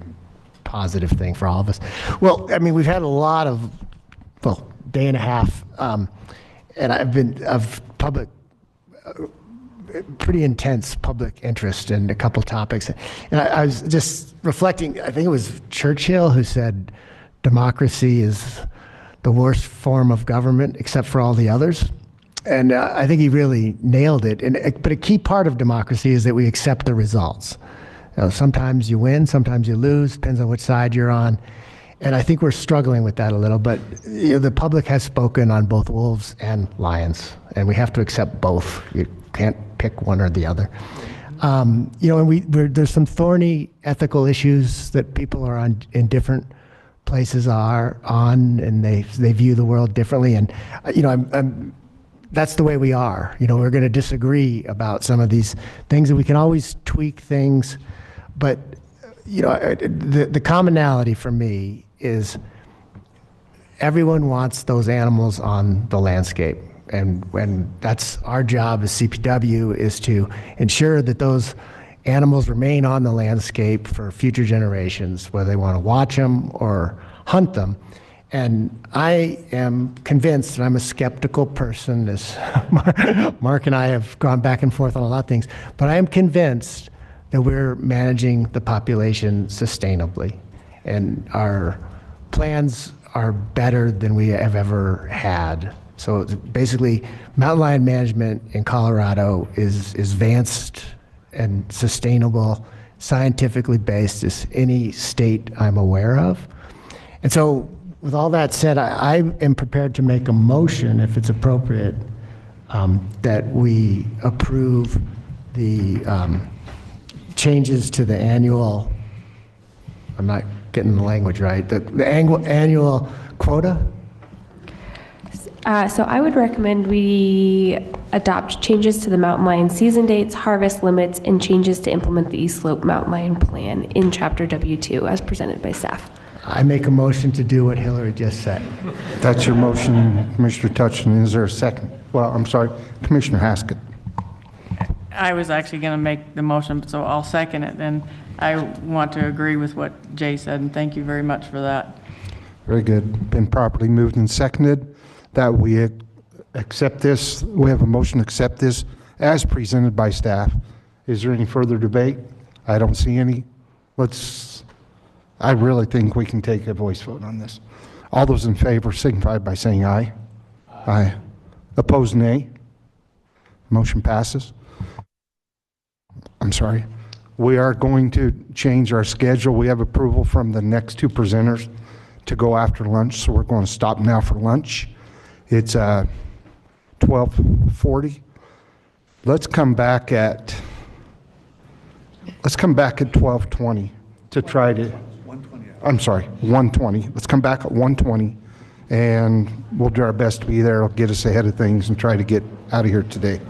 positive thing for all of us. Well, I mean, we've had a lot of, day and a half, and I've been of public, pretty intense public interest in a couple topics. And I was just reflecting, I think it was Churchill who said, democracy is the worst form of government except for all the others. And I think he really nailed it. But a key part of democracy is that we accept the results. Sometimes you win, sometimes you lose, depends on which side you're on. And I think we're struggling with that a little, but the public has spoken on both wolves and lions, and we have to accept both. You can't pick one or the other. And there's some thorny ethical issues that people are on in different places are on, and they view the world differently. And I'm that's the way we are. You know, we're going to disagree about some of these things, and we can always tweak things. But, you know, the commonality for me is everyone wants those animals on the landscape. And that's our job as CPW, is to ensure that those animals remain on the landscape for future generations, whether they want to watch them or hunt them. And I am convinced, and I'm a skeptical person, as Mark and I have gone back and forth on a lot of things, but I am convinced that we're managing the population sustainably. And our plans are better than we have ever had. So basically, mountain lion management in Colorado is advanced and sustainable, scientifically based as any state I'm aware of. And so with all that said, I am prepared to make a motion, if it's appropriate, that we approve the changes to the annual, I'm not getting the language right, the annual quota. So I would recommend we adopt changes to the mountain lion season dates, harvest limits, and changes to implement the East Slope Mountain Lion Plan in Chapter W2 as presented by staff. I make a motion to do what Hillary just said. That's your motion, Commissioner Touchton. Is there a second? Well, I'm sorry, Commissioner Haskett. I was actually going to make the motion, so I'll second it. And I want to agree with what Jay said, and thank you very much for that. Very good. Been properly moved and seconded that we accept this. We have a motion to accept this as presented by staff. Is there any further debate? I don't see any. I really think we can take a voice vote on this. All those in favor signify by saying aye. Aye. Opposed, nay. Motion passes. I'm sorry. We are going to change our schedule. We have approval from the next two presenters to go after lunch, so we're going to stop now for lunch. It's 12:40. Let's come back at 12:20 to try to. I'm sorry, 1:20. Let's come back at 1:20, and we'll do our best to be there. It'll get us ahead of things and try to get out of here today.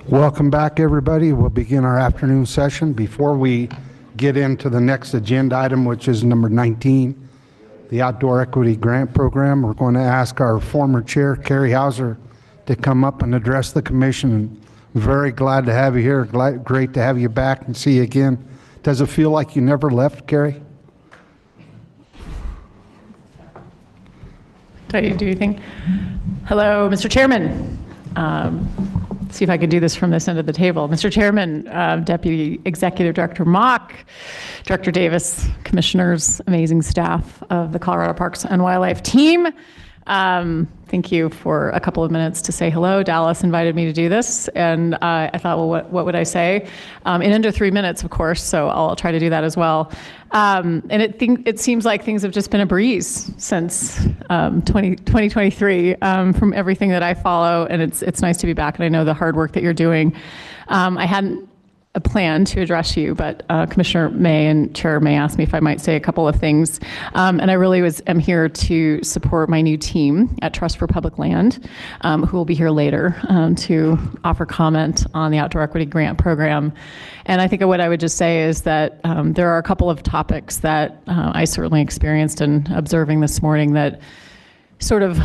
Welcome back, everybody. We'll begin our afternoon session. Before we get into the next agenda item, which is number 19, the Outdoor Equity Grant Program, we're going to ask our former chair, Carrie Hauser, to come up and address the commission. Very glad to have you here. Great to have you back and see you again. Does it feel like you never left, Carrie? Did I do anything? Hello, Mr. Chairman. See if I can do this from this end of the table. Mr. Chairman, Deputy Executive Director Mock, Director Davis, commissioners, amazing staff of the Colorado Parks and Wildlife team. Thank you for a couple of minutes to say hello. Dallas invited me to do this, and I thought, well, what would I say? In under 3 minutes, of course, so I'll try to do that as well. And it seems like things have just been a breeze since 2023 from everything that I follow, and it's nice to be back, and I know the hard work that you're doing. I hadn't a plan to address you, but Commissioner May and Chair May asked me if I might say a couple of things. And I really am here to support my new team at Trust for Public Land, who will be here later to offer comment on the Outdoor Equity Grant Program. And I think what I would just say is that there are a couple of topics that I certainly experienced in observing this morning that sort of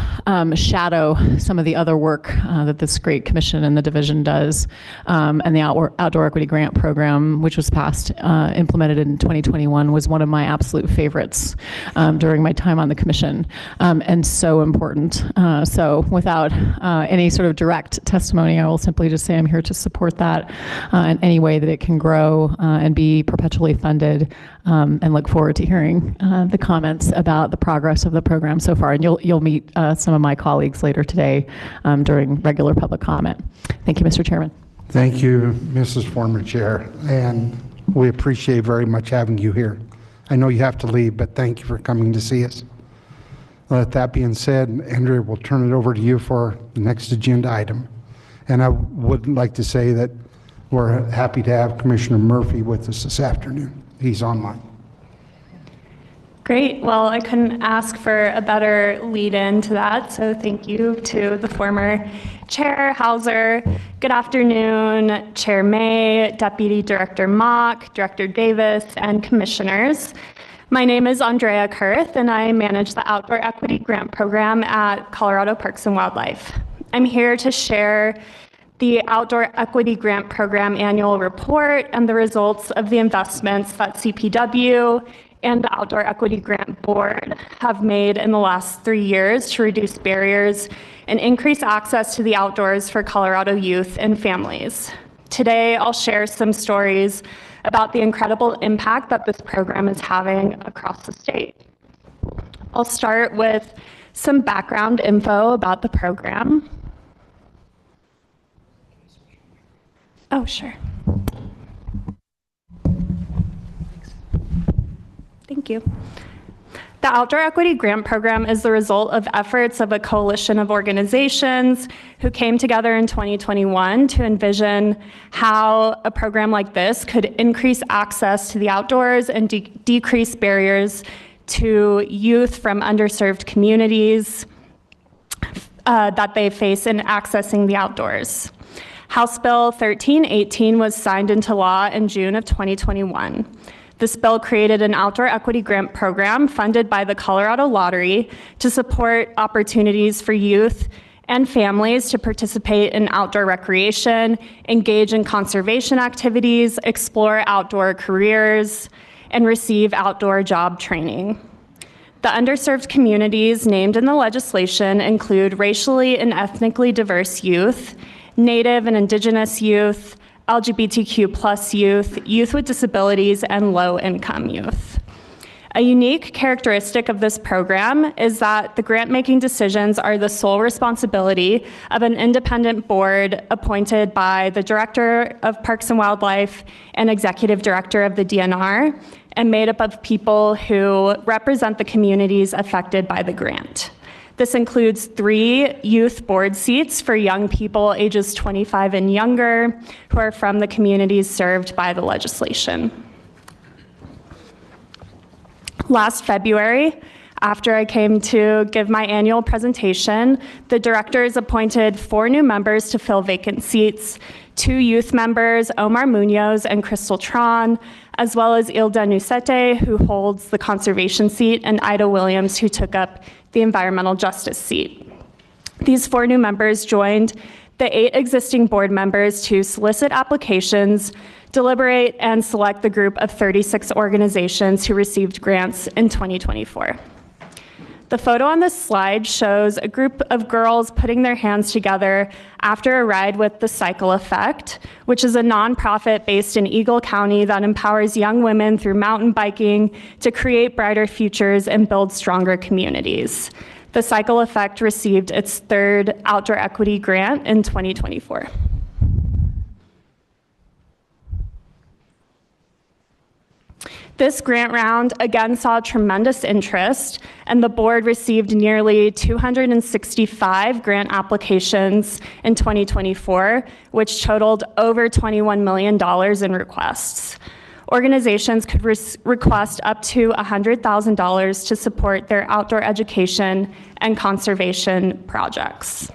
shadow some of the other work that this great commission and the division does, and the Outdoor Equity Grant Program, which was passed, implemented in 2021, was one of my absolute favorites during my time on the commission, and so important. So without any sort of direct testimony, I will simply just say I'm here to support that in any way that it can grow and be perpetually funded, and look forward to hearing the comments about the progress of the program so far. And you'll meet some of my colleagues later today during regular public comment. Thank you, Mr. Chairman. Thank you, Mrs. Former Chair, and we appreciate very much having you here. I know you have to leave, but thank you for coming to see us. With that being said, Andrea, we'll turn it over to you for the next agenda item. And I would like to say that we're happy to have Commissioner Murphy with us this afternoon. He's online. Great. Well, I couldn't ask for a better lead-in to that, so thank you to the former Chair Hauser. Good afternoon, Chair May, Deputy Director Mock, Director Davis, and Commissioners. My name is Andrea Kurth, and I manage the Outdoor Equity Grant Program at Colorado Parks and Wildlife. I'm here to share the Outdoor Equity Grant Program annual report and the results of the investments that CPW and the Outdoor Equity Grant Board have made in the last 3 years to reduce barriers and increase access to the outdoors for Colorado youth and families. Today, I'll share some stories about the incredible impact that this program is having across the state. I'll start with some background info about the program. Oh, sure. Thank you. The Outdoor Equity Grant Program is the result of efforts of a coalition of organizations who came together in 2021 to envision how a program like this could increase access to the outdoors and decrease barriers to youth from underserved communities that they face in accessing the outdoors. House Bill 1318 was signed into law in June of 2021. This bill created an outdoor equity grant program funded by the Colorado Lottery to support opportunities for youth and families to participate in outdoor recreation, engage in conservation activities, explore outdoor careers, and receive outdoor job training. The underserved communities named in the legislation include racially and ethnically diverse youth, Native and Indigenous youth, LGBTQ+ youth, youth with disabilities, and low-income youth. A unique characteristic of this program is that the grant-making decisions are the sole responsibility of an independent board appointed by the Director of Parks and Wildlife and Executive Director of the DNR, and made up of people who represent the communities affected by the grant. This includes 3 youth board seats for young people ages 25 and younger who are from the communities served by the legislation. Last February, after I came to give my annual presentation, the directors appointed 4 new members to fill vacant seats, 2 youth members, Omar Munoz and Crystal Tron, as well as Ilda Nusete, who holds the conservation seat, and Ida Williams, who took up the environmental justice seat. These 4 new members joined the 8 existing board members to solicit applications, deliberate, and select the group of 36 organizations who received grants in 2024. The photo on this slide shows a group of girls putting their hands together after a ride with The Cycle Effect, which is a nonprofit based in Eagle County that empowers young women through mountain biking to create brighter futures and build stronger communities. The Cycle Effect received its 3rd Outdoor Equity Grant in 2024. This grant round again saw tremendous interest, and the board received nearly 265 grant applications in 2024, which totaled over $21 million in requests. Organizations could request up to $100,000 to support their outdoor education and conservation projects.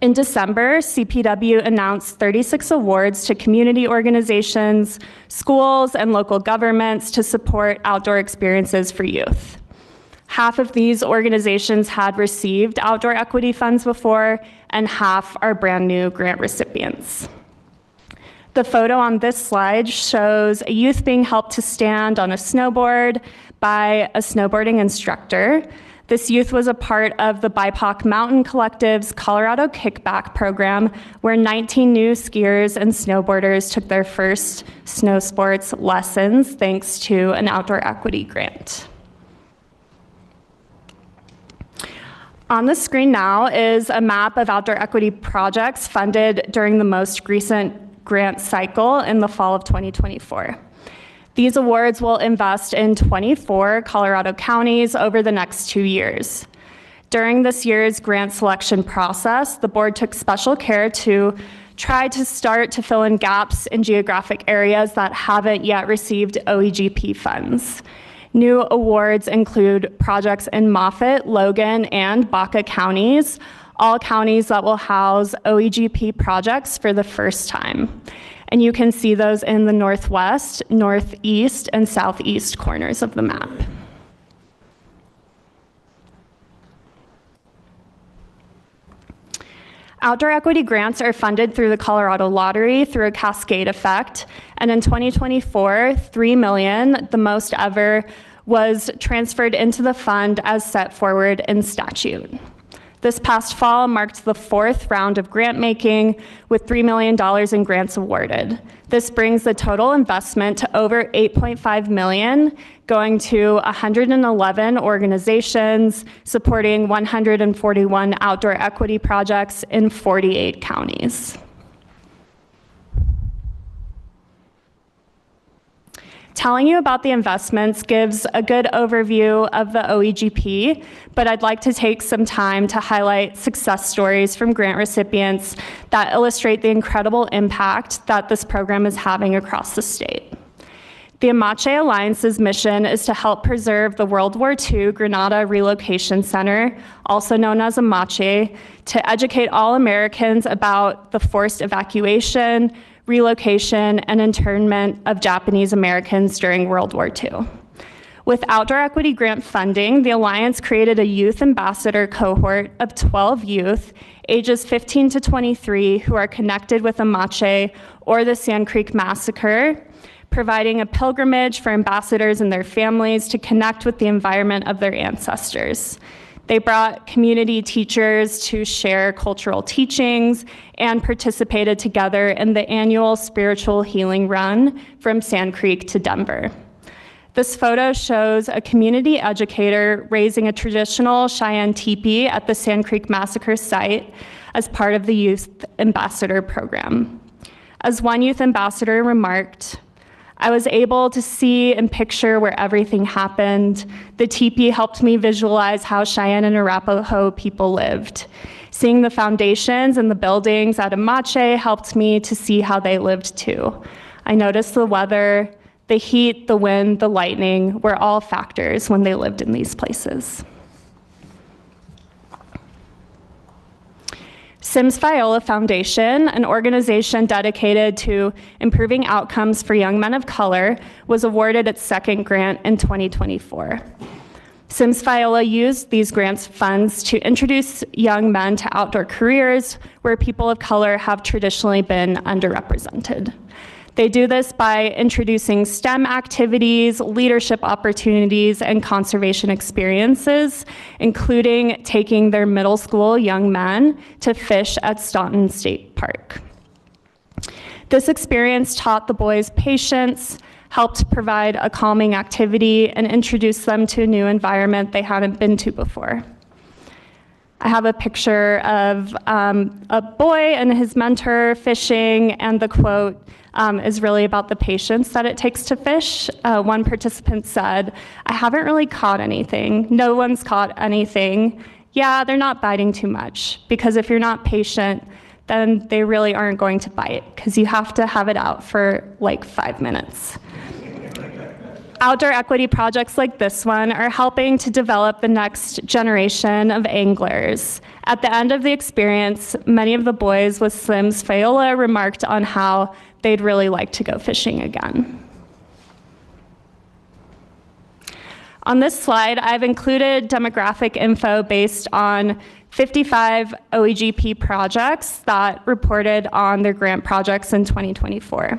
In December, CPW announced 36 awards to community organizations, schools, and local governments to support outdoor experiences for youth. Half of these organizations had received outdoor equity funds before, and half are brand new grant recipients. The photo on this slide shows a youth being helped to stand on a snowboard by a snowboarding instructor. This youth was a part of the BIPOC Mountain Collective's Colorado Kickback program, where 19 new skiers and snowboarders took their first snow sports lessons thanks to an outdoor equity grant. On the screen now is a map of outdoor equity projects funded during the most recent grant cycle in the fall of 2024. These awards will invest in 24 Colorado counties over the next 2 years. During this year's grant selection process, the board took special care to try to start to fill in gaps in geographic areas that haven't yet received OEGP funds. New awards include projects in Moffett, Logan, and Baca counties, all counties that will house OEGP projects for the first time. And you can see those in the northwest, northeast, and southeast corners of the map. Outdoor equity grants are funded through the Colorado Lottery through a cascade effect. And in 2024, $3 million, the most ever, was transferred into the fund as set forward in statute. This past fall marked the 4th round of grant making, with $3 million in grants awarded. This brings the total investment to over $8.5 million, going to 111 organizations, supporting 141 outdoor equity projects in 48 counties. Telling you about the investments gives a good overview of the OEGP, but I'd like to take some time to highlight success stories from grant recipients that illustrate the incredible impact that this program is having across the state. The Amache Alliance's mission is to help preserve the World War II Grenada Relocation Center, also known as Amache, to educate all Americans about the forced evacuation, relocation, and internment of Japanese Americans during World War II. With outdoor equity grant funding, the Alliance created a youth ambassador cohort of 12 youth, ages 15 to 23, who are connected with Amache or the Sand Creek Massacre, providing a pilgrimage for ambassadors and their families to connect with the environment of their ancestors. They brought community teachers to share cultural teachings and participated together in the annual spiritual healing run from Sand Creek to Denver. This photo shows a community educator raising a traditional Cheyenne teepee at the Sand Creek Massacre site as part of the Youth Ambassador program. As one youth ambassador remarked, "I was able to see and picture where everything happened. The teepee helped me visualize how Cheyenne and Arapaho people lived. Seeing the foundations and the buildings at Amache helped me to see how they lived too. I noticed the weather, The heat, the wind, the lightning were all factors when they lived in these places. Sims Viola Foundation, an organization dedicated to improving outcomes for young men of color, was awarded its second grant in 2024. Sims Viola used these grants funds to introduce young men to outdoor careers where people of color have traditionally been underrepresented. They do this by introducing STEM activities, leadership opportunities, and conservation experiences, including taking their middle school young men to fish at Staunton State Park. This experience taught the boys patience, helped provide a calming activity, and introduced them to a new environment they hadn't been to before. I have a picture of a boy and his mentor fishing, and the quote is really about the patience that it takes to fish. One participant said, "I haven't really caught anything. No one's caught anything. Yeah, they're not biting too much, because if you're not patient, then they really aren't going to bite, because you have to have it out for like 5 minutes." Outdoor equity projects like this one are helping to develop the next generation of anglers. At the end of the experience, many of the boys with Sims Viola remarked on how they'd really like to go fishing again. On this slide, I've included demographic info based on 55 OEGP projects that reported on their grant projects in 2024.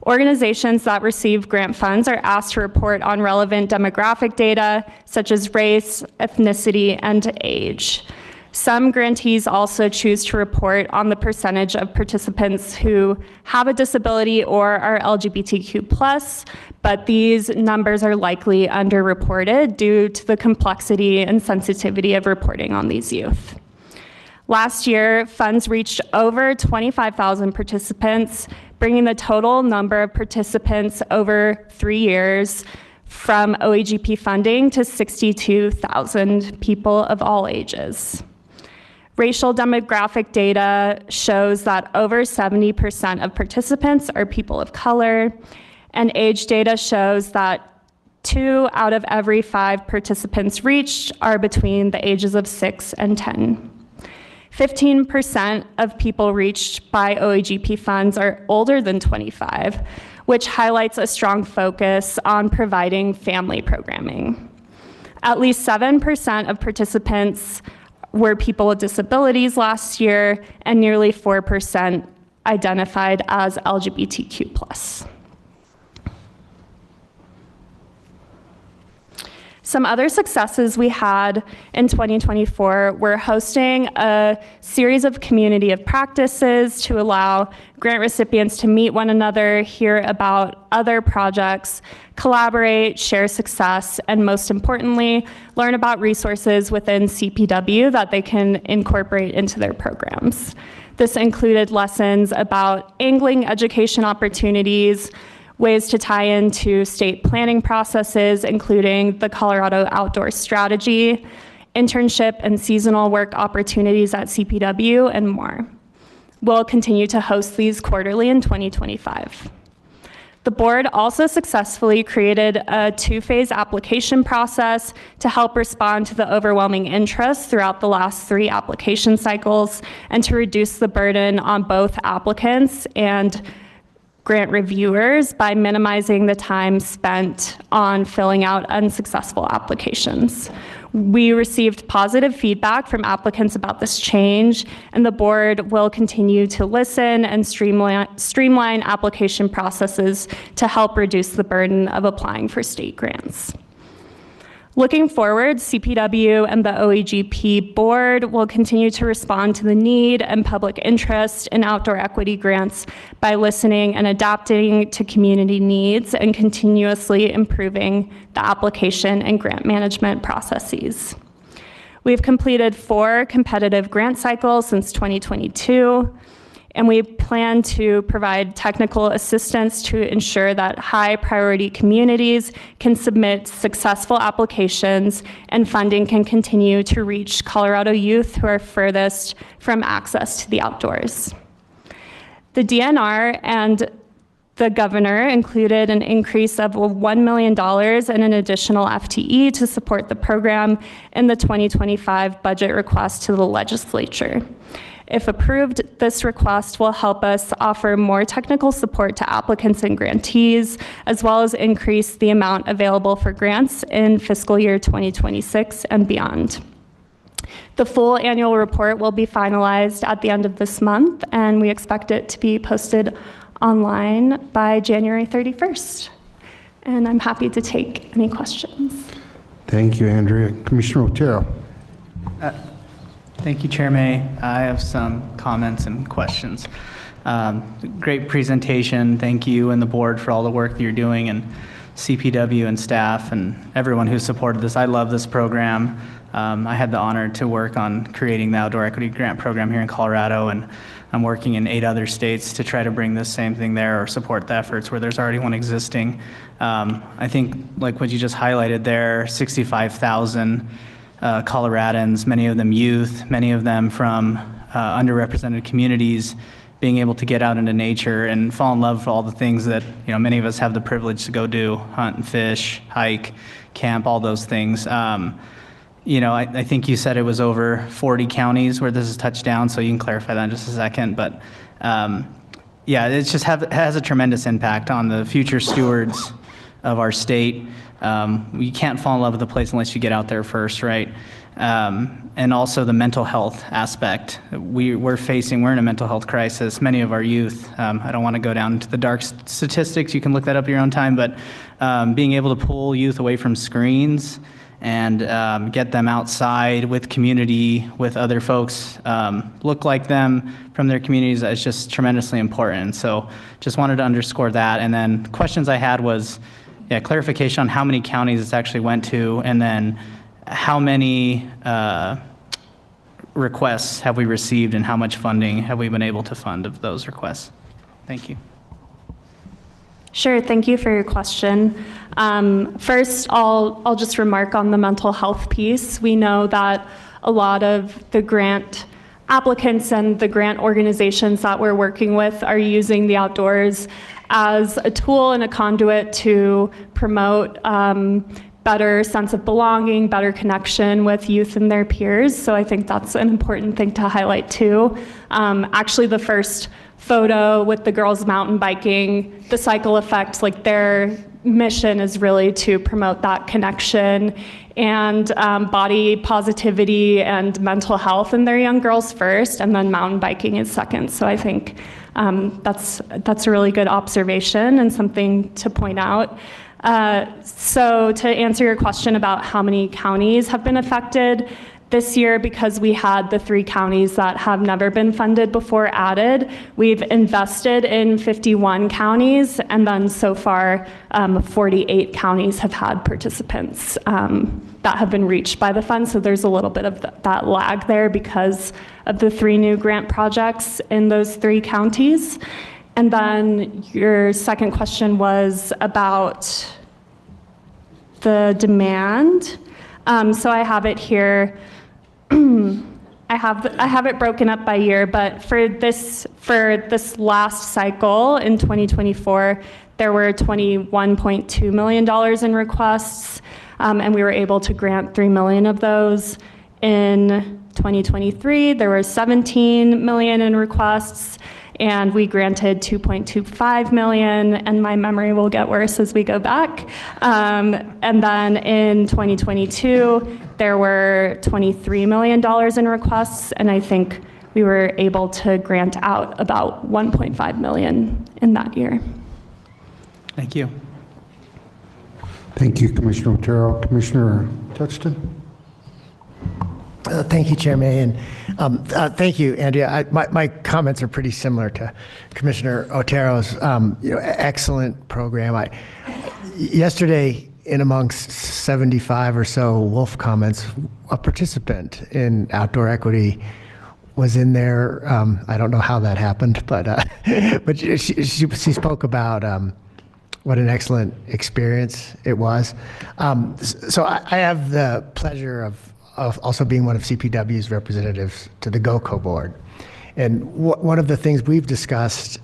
Organizations that receive grant funds are asked to report on relevant demographic data, such as race, ethnicity, and age. Some grantees also choose to report on the percentage of participants who have a disability or are LGBTQ+, but these numbers are likely underreported due to the complexity and sensitivity of reporting on these youth. Last year, funds reached over 25,000 participants, bringing the total number of participants over 3 years from OEGP funding to 62,000 people of all ages. Racial demographic data shows that over 70% of participants are people of color, and age data shows that 2 out of every 5 participants reached are between the ages of 6 and 10. 15% of people reached by OEGP funds are older than 25, which highlights a strong focus on providing family programming. At least 7% of participants were people with disabilities last year, and nearly 4% identified as LGBTQ+. Some other successes we had in 2024 were hosting a series of community of practices to allow grant recipients to meet one another, hear about other projects, collaborate, share success, and most importantly, learn about resources within CPW that they can incorporate into their programs. This included lessons about angling education opportunities, ways to tie into state planning processes, including the Colorado Outdoor Strategy, internship and seasonal work opportunities at CPW, and more. We'll continue to host these quarterly in 2025. The board also successfully created a 2-phase application process to help respond to the overwhelming interest throughout the last 3 application cycles and to reduce the burden on both applicants and grant reviewers by minimizing the time spent on filling out unsuccessful applications. We received positive feedback from applicants about this change, and the board will continue to listen and streamline application processes to help reduce the burden of applying for state grants. Looking forward, CPW and the OEGP board will continue to respond to the need and public interest in outdoor equity grants by listening and adapting to community needs and continuously improving the application and grant management processes. We've completed 4 competitive grant cycles since 2022, and we plan to provide technical assistance to ensure that high priority communities can submit successful applications and funding can continue to reach Colorado youth who are furthest from access to the outdoors. The DNR and The governor included an increase of $1 million and an additional FTE to support the program in the 2025 budget request to the legislature. If approved, this request will help us offer more technical support to applicants and grantees, as well as increase the amount available for grants in fiscal year 2026 and beyond. The full annual report will be finalized at the end of this month, and we expect it to be posted online by January 31st. And I'm happy to take any questions. Thank you, Andrea. Commissioner Otero. Thank you, Chair May. I have some comments and questions. Great presentation. Thank you and the board for all the work that you're doing, and CPW and staff and everyone who supported this. I love this program. I had the honor to work on creating the Outdoor Equity Grant Program here in Colorado, and I'm working in 8 other states to try to bring this same thing there or support the efforts where there's already one existing. I think like what you just highlighted there, 65,000 Coloradans, many of them youth, many of them from underrepresented communities, being able to get out into nature and fall in love with all the things that many of us have the privilege to go do: hunt and fish, hike, camp, all those things. I think you said it was over 40 counties where this is touched down, so you can clarify that in just a second. But yeah, it just has a tremendous impact on the future stewards of our state. You can't fall in love with the place unless you get out there first, right? And also the mental health aspect. We're in a mental health crisis. Many of our youth, I don't want to go down into the dark statistics, you can look that up at your own time, but being able to pull youth away from screens and get them outside with community, with other folks, look like them from their communities, is just tremendously important. So just wanted to underscore that. And then questions I had was, clarification on how many counties this actually went to, and then how many requests have we received and how much funding have we been able to fund of those requests? Thank you. Sure, thank you for your question. First, I'll just remark on the mental health piece. We know that a lot of the grant applicants and the grant organizations that we're working with are using the outdoors as a tool and a conduit to promote better sense of belonging, better connection with youth and their peers. So I think that's an important thing to highlight too. Actually, the first photo with the girls mountain biking, the cycle effect, like their mission is really to promote that connection and body positivity and mental health in their young girls first, and then mountain biking is second. So I think that's a really good observation and something to point out. So to answer your question about how many counties have been affected, this year, because we had the 3 counties that have never been funded before added, we've invested in 51 counties, and then so far 48 counties have had participants that have been reached by the fund. So there's a little bit of that lag there because of the 3 new grant projects in those 3 counties. And then your second question was about the demand. So I have it here. I have it broken up by year, but for this last cycle in 2024, there were $21.2 million in requests, and we were able to grant 3 million of those. In 2023, there were 17 million in requests, and we granted 2.25 million, and my memory will get worse as we go back. And then in 2022, there were $23 million in requests, and I think we were able to grant out about 1.5 million in that year. Thank you. Thank you, Commissioner Otero. Commissioner Touchton? Thank you, Chair May, and thank you, Andrea. My comments are pretty similar to Commissioner Otero's. Excellent program. Yesterday, in amongst 75 or so Wolf comments, a participant in Outdoor Equity was in there. I don't know how that happened, but she spoke about what an excellent experience it was. So I have the pleasure of also being one of CPW's representatives to the GOCO board. And one of the things we've discussed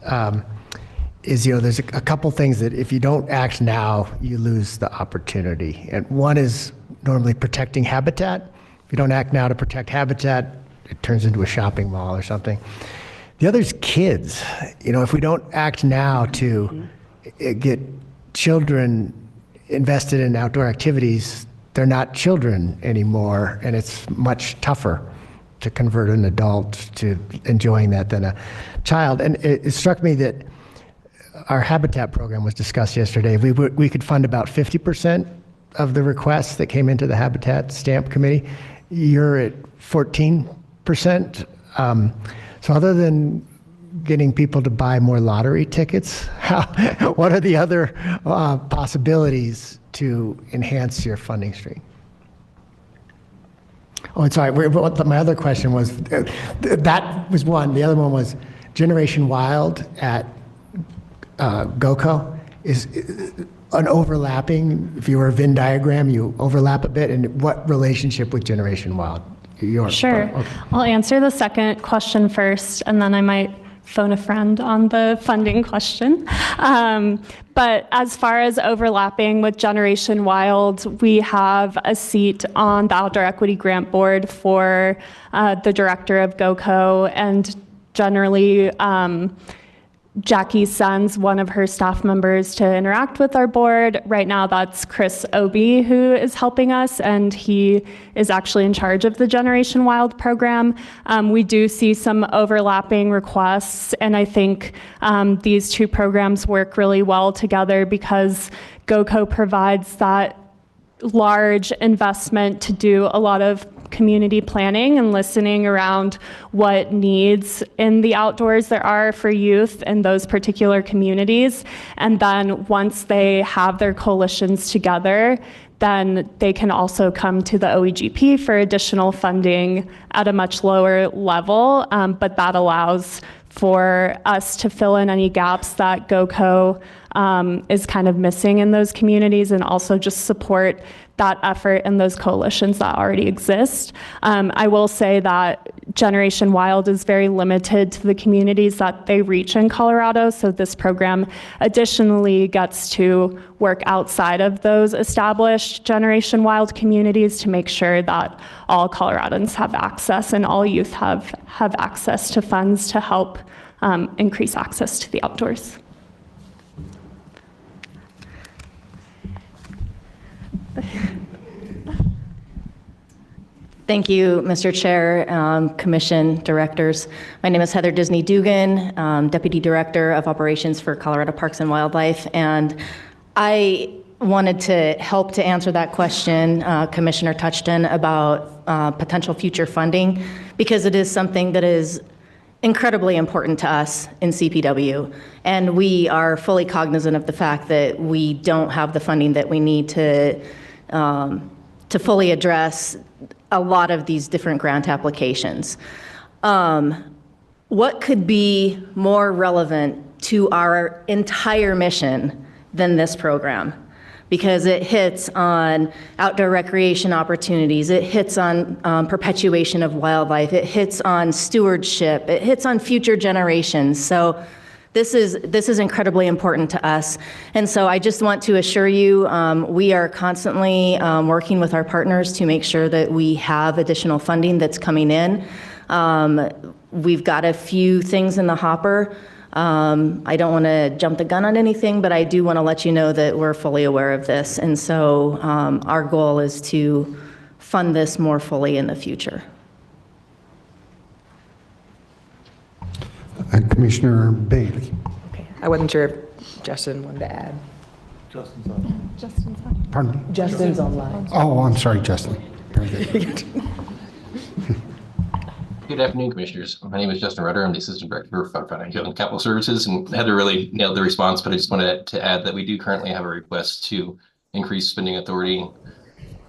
is, there's a couple things that if you don't act now, you lose the opportunity. And one is normally protecting habitat. If you don't act now to protect habitat, it turns into a shopping mall or something. The other is kids. If we don't act now to get children invested in outdoor activities, they're not children anymore, and it's much tougher to convert an adult to enjoying that than a child. And it struck me that our habitat program was discussed yesterday. We could fund about 50% of the requests that came into the habitat stamp committee. You're at 14%. So other than getting people to buy more lottery tickets, what are the other possibilities to enhance your funding stream? Oh, and sorry, my other question was, that was one. The other one was Generation Wild at GOCO is an overlapping, if you were a Venn diagram, you overlap a bit, and what relationship with Generation Wild? Sure. Okay. I'll answer the second question first, and then I might phone a friend on the funding question. But as far as overlapping with Generation Wild, we have a seat on the Outdoor Equity Grant Board for the director of GOCO, and generally Jackie sends one of her staff members to interact with our board. Right now, that's Chris Obie who is helping us, and he is actually in charge of the Generation Wild program. We do see some overlapping requests, and I think these two programs work really well together because GOCO provides that large investment to do a lot of community planning and listening around what needs in the outdoors there are for youth in those particular communities. And then once they have their coalitions together, then they can also come to the OEGP for additional funding at a much lower level. But that allows for us to fill in any gaps that GOCO is kind of missing in those communities, and also just support that effort and those coalitions that already exist. I will say that Generation Wild is very limited to the communities that they reach in Colorado, so this program additionally gets to work outside of those established Generation Wild communities to make sure that all Coloradans have access and all youth have access to funds to help increase access to the outdoors. Thank you, Mr. Chair, Commission, Directors. My name is Heather Disney Dugan, Deputy Director of Operations for Colorado Parks and Wildlife, and I wanted to help to answer that question Commissioner Touchton about potential future funding, because it is something that is incredibly important to us in CPW, and we are fully cognizant of the fact that we don't have the funding that we need to fully address a lot of these different grant applications. What could be more relevant to our entire mission than this program? Because it hits on outdoor recreation opportunities, it hits on perpetuation of wildlife, it hits on stewardship, it hits on future generations. So this is incredibly important to us. And so I just want to assure you, we are constantly working with our partners to make sure that we have additional funding that's coming in. We've got a few things in the hopper. I don't want to jump the gun on anything, but I do want to let you know that we're fully aware of this. And so our goal is to fund this more fully in the future. And Commissioner Bailey. I wasn't sure if Justin wanted to add. Justin's on. Pardon me? Justin's online. Oh, I'm sorry, Justin. Very good. Good afternoon, Commissioners. My name is Justin Rudder. I'm the Assistant Director for Financial and Capital Services, and Heather really nailed the response, but I just wanted to add that we do currently have a request to increase spending authority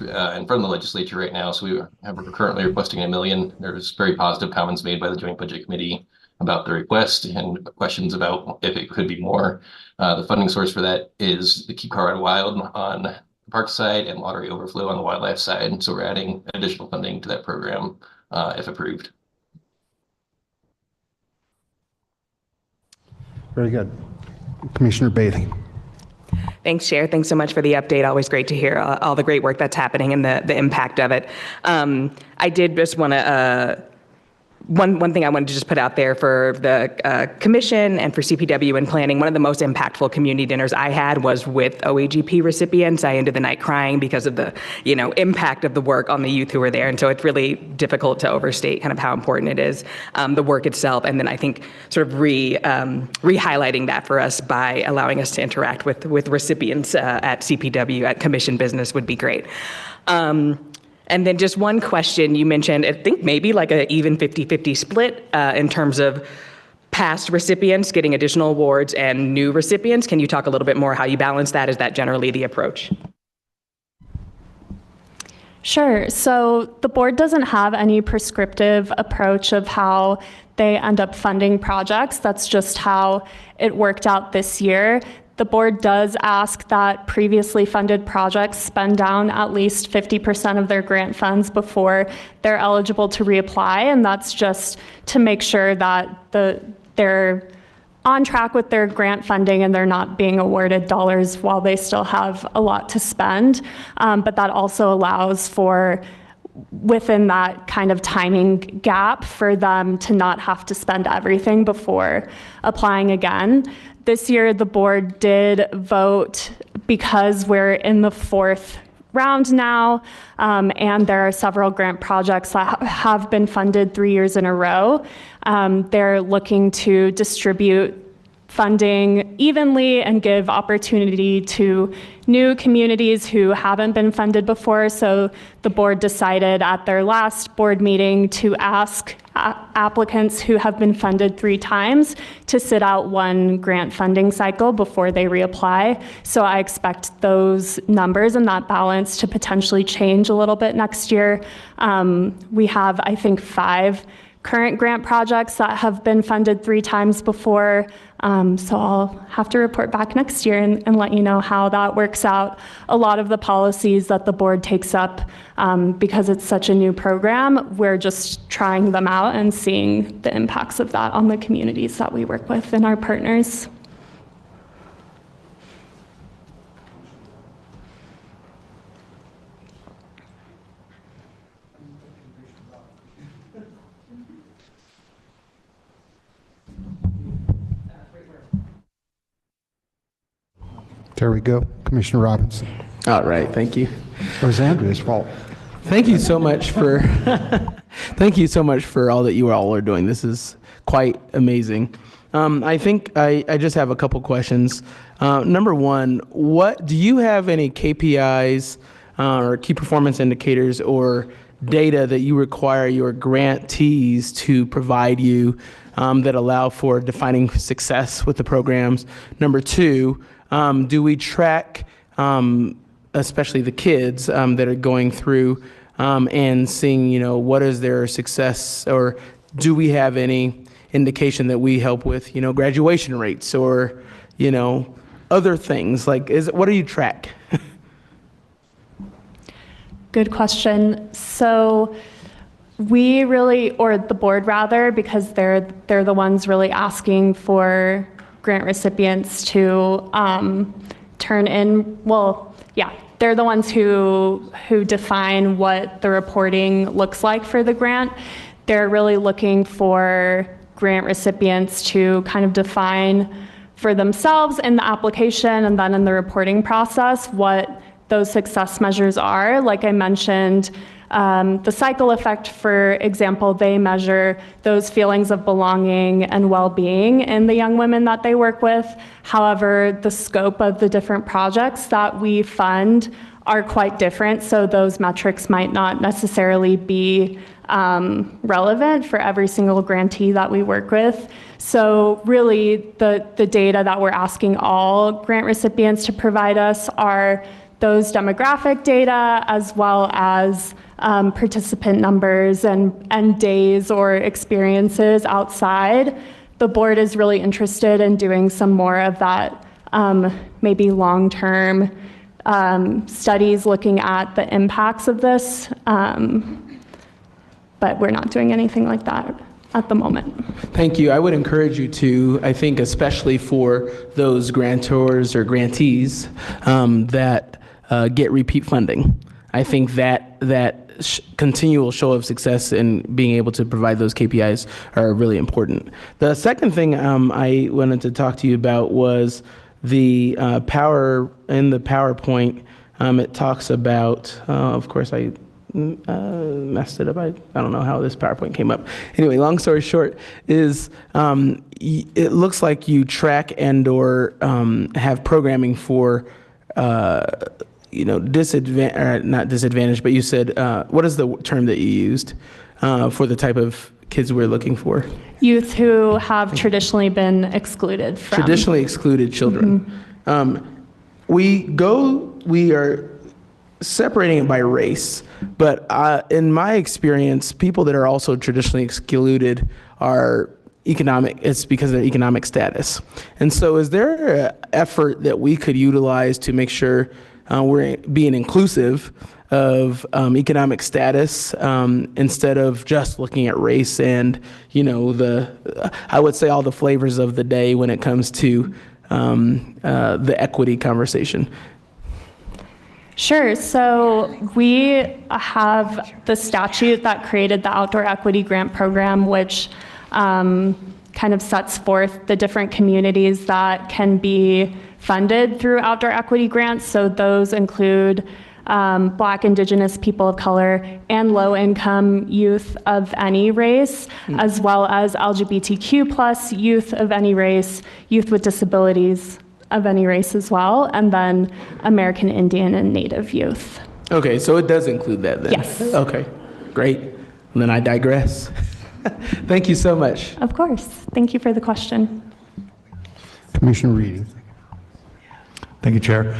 in front of the legislature right now. So we're currently requesting $1 million. There's very positive comments made by the Joint Budget Committee about the request and questions about if it could be more. The funding source for that is the Keep Colorado Wild on the park side and lottery overflow on the wildlife side. So we're adding additional funding to that program if approved. Very good. Commissioner Bailey. Thanks, Chair. Thanks so much for the update. Always great to hear all the great work that's happening and the impact of it. I did just want to one thing I wanted to just put out there for the commission and for CPW and planning. One of the most impactful community dinners I had was with OAGP recipients. I ended the night crying because of the impact of the work on the youth who were there. And so it's really difficult to overstate kind of how important it is, the work itself. And then I think sort of re-highlighting that for us by allowing us to interact with recipients at CPW at commission business would be great. And then just one question you mentioned, I think maybe like an even 50-50 split in terms of past recipients getting additional awards and new recipients. Can you talk a little bit more how you balance that? Is that generally the approach? Sure. So the board doesn't have any prescriptive approach of how they end up funding projects. That's just how it worked out this year. The board does ask that previously funded projects spend down at least 50% of their grant funds before they're eligible to reapply, and that's just to make sure that they're on track with their grant funding and they're not being awarded dollars while they still have a lot to spend. But that also allows for, within that kind of timing gap, for them to not have to spend everything before applying again. This year, the board did vote, because we're in the fourth round now, and there are several grant projects that have been funded 3 years in a row. They're looking to distribute funding evenly and give opportunity to new communities who haven't been funded before. So the board decided at their last board meeting to ask applicants who have been funded 3 times to sit out one grant funding cycle before they reapply. So I expect those numbers and that balance to potentially change a little bit next year. We have, I think, 5 current grant projects that have been funded 3 times before. So I'll have to report back next year and let you know how that works out. A lot of the policies that the board takes up, because it's such a new program, we're just trying them out and seeing the impacts of that on the communities that we work with and our partners. There we go. Commissioner Robinson. All right, thank you. It was Andrew's fault. Thank you so much for thank you so much for all that you all are doing. This is quite amazing. I think I just have a couple questions. Number one, what do you have any KPIs or key performance indicators or data that you require your grantees to provide you that allow for defining success with the programs? Number two, do we track, especially the kids that are going through and seeing, what is their success, or do we have any indication that we help with, graduation rates or, other things? Like, what do you track? Good question. So we really, or the board rather, because they're the ones really asking for grant recipients to turn in, they're the ones who define what the reporting looks like for the grant. They're really looking for grant recipients to kind of define for themselves in the application and then in the reporting process what those success measures are. Like I mentioned, the cycle effect, for example, they measure those feelings of belonging and well-being in the young women that they work with. However, the scope of the different projects that we fund are quite different, so those metrics might not necessarily be relevant for every single grantee that we work with. So really, the data that we're asking all grant recipients to provide us are those demographic data, as well as participant numbers and days or experiences outside. The board is really interested in doing some more of that, maybe long-term studies looking at the impacts of this, but we're not doing anything like that at the moment. Thank you. I would encourage you to, I think, especially for those grantors or grantees that get repeat funding. I think that continual show of success in being able to provide those KPIs are really important. The second thing I wanted to talk to you about was the power in the PowerPoint. It talks about, of course, I messed it up. I don't know how this PowerPoint came up. Anyway, long story short is it looks like you track and or have programming for not disadvantaged, but you said, what is the term that you used for the type of kids we're looking for? Youth who have traditionally been excluded from. Traditionally excluded children. We are separating it by race, but in my experience, people that are also traditionally excluded are it's because of their economic status. And so is there an effort that we could utilize to make sure we're being inclusive of economic status instead of just looking at race and, I would say all the flavors of the day when it comes to the equity conversation? Sure. So we have the statute that created the Outdoor Equity Grant Program, which kind of sets forth the different communities that can be funded through outdoor equity grants. So those include Black, Indigenous, people of color, and low-income youth of any race, as well as LGBTQ plus youth of any race, youth with disabilities of any race as well, and then American Indian and Native youth. Okay, so it does include that then? Yes. Okay, great. And then I digress. Thank you so much. Of course. Thank you for the question. Commissioner Reedy. Thank you, Chair.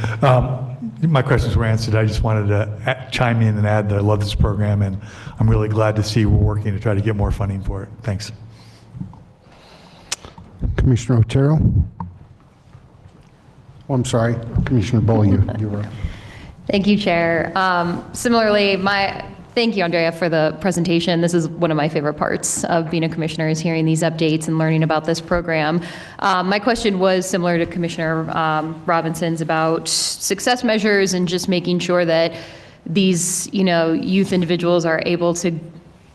My questions were answered. I just wanted to chime in and add that I love this program, and I'm really glad to see we're working to try to get more funding for it. Thanks. Commissioner Otero. Oh, I'm sorry, Commissioner Bull, you were. Thank you, Chair. Similarly, thank you, Andrea, for the presentation. This is one of my favorite parts of being a commissioner, is hearing these updates and learning about this program. My question was similar to Commissioner Robinson's about success measures and just making sure that these, youth individuals are able to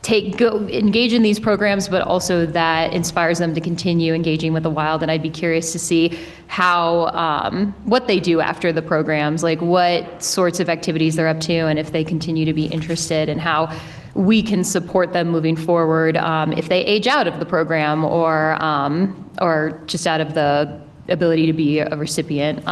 engage in these programs, but also that inspires them to continue engaging with the wild. And I'd be curious to see how, what they do after the programs, like what sorts of activities they're up to, and if they continue to be interested, and how we can support them moving forward if they age out of the program or just out of the ability to be a recipient.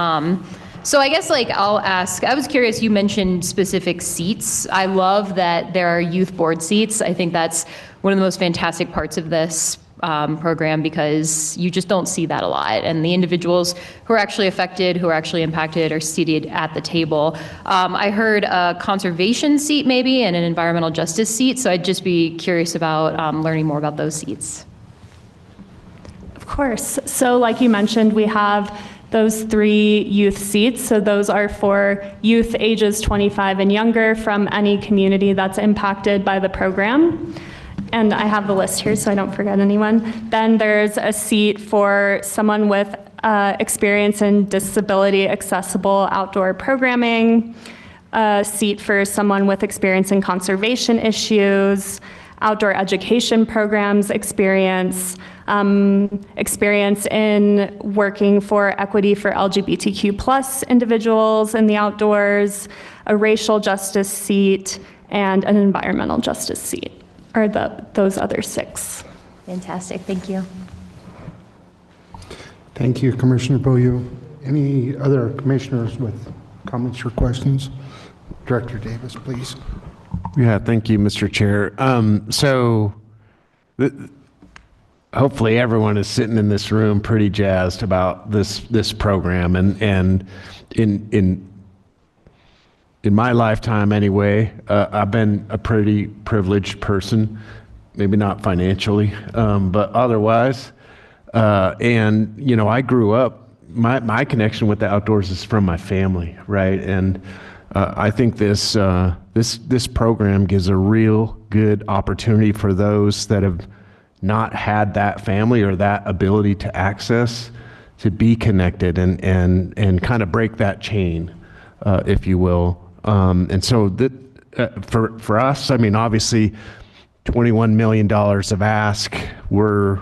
So I guess I'll ask, I was curious, you mentioned specific seats. I love that there are youth board seats. I think that's one of the most fantastic parts of this program, because you just don't see that a lot. And the individuals who are actually affected, who are actually impacted, are seated at the table. I heard a conservation seat maybe and an environmental justice seat. So I'd just be curious about learning more about those seats. Of course. So like you mentioned, we have those 3 youth seats. So those are for youth ages 25 and younger from any community that's impacted by the program. And I have the list here so I don't forget anyone. Then there's a seat for someone with experience in disability accessible outdoor programming, a seat for someone with experience in conservation issues, outdoor education programs experience, experience in working for equity for LGBTQ plus individuals in the outdoors, a racial justice seat, and an environmental justice seat, or those other 6. Fantastic, thank you. Thank you, Commissioner Beaulieu. Any other commissioners with comments or questions? Director Davis, please. Yeah, thank you, Mr. Chair. Hopefully everyone is sitting in this room pretty jazzed about this program, and in my lifetime anyway, I've been a pretty privileged person, maybe not financially, but otherwise. And I grew up. My connection with the outdoors is from my family, right? And I think this program gives a real good opportunity for those that have not had that family or that ability to access, to be connected and kind of break that chain, if you will. And so for us, I mean, obviously, $21 million of ask. We're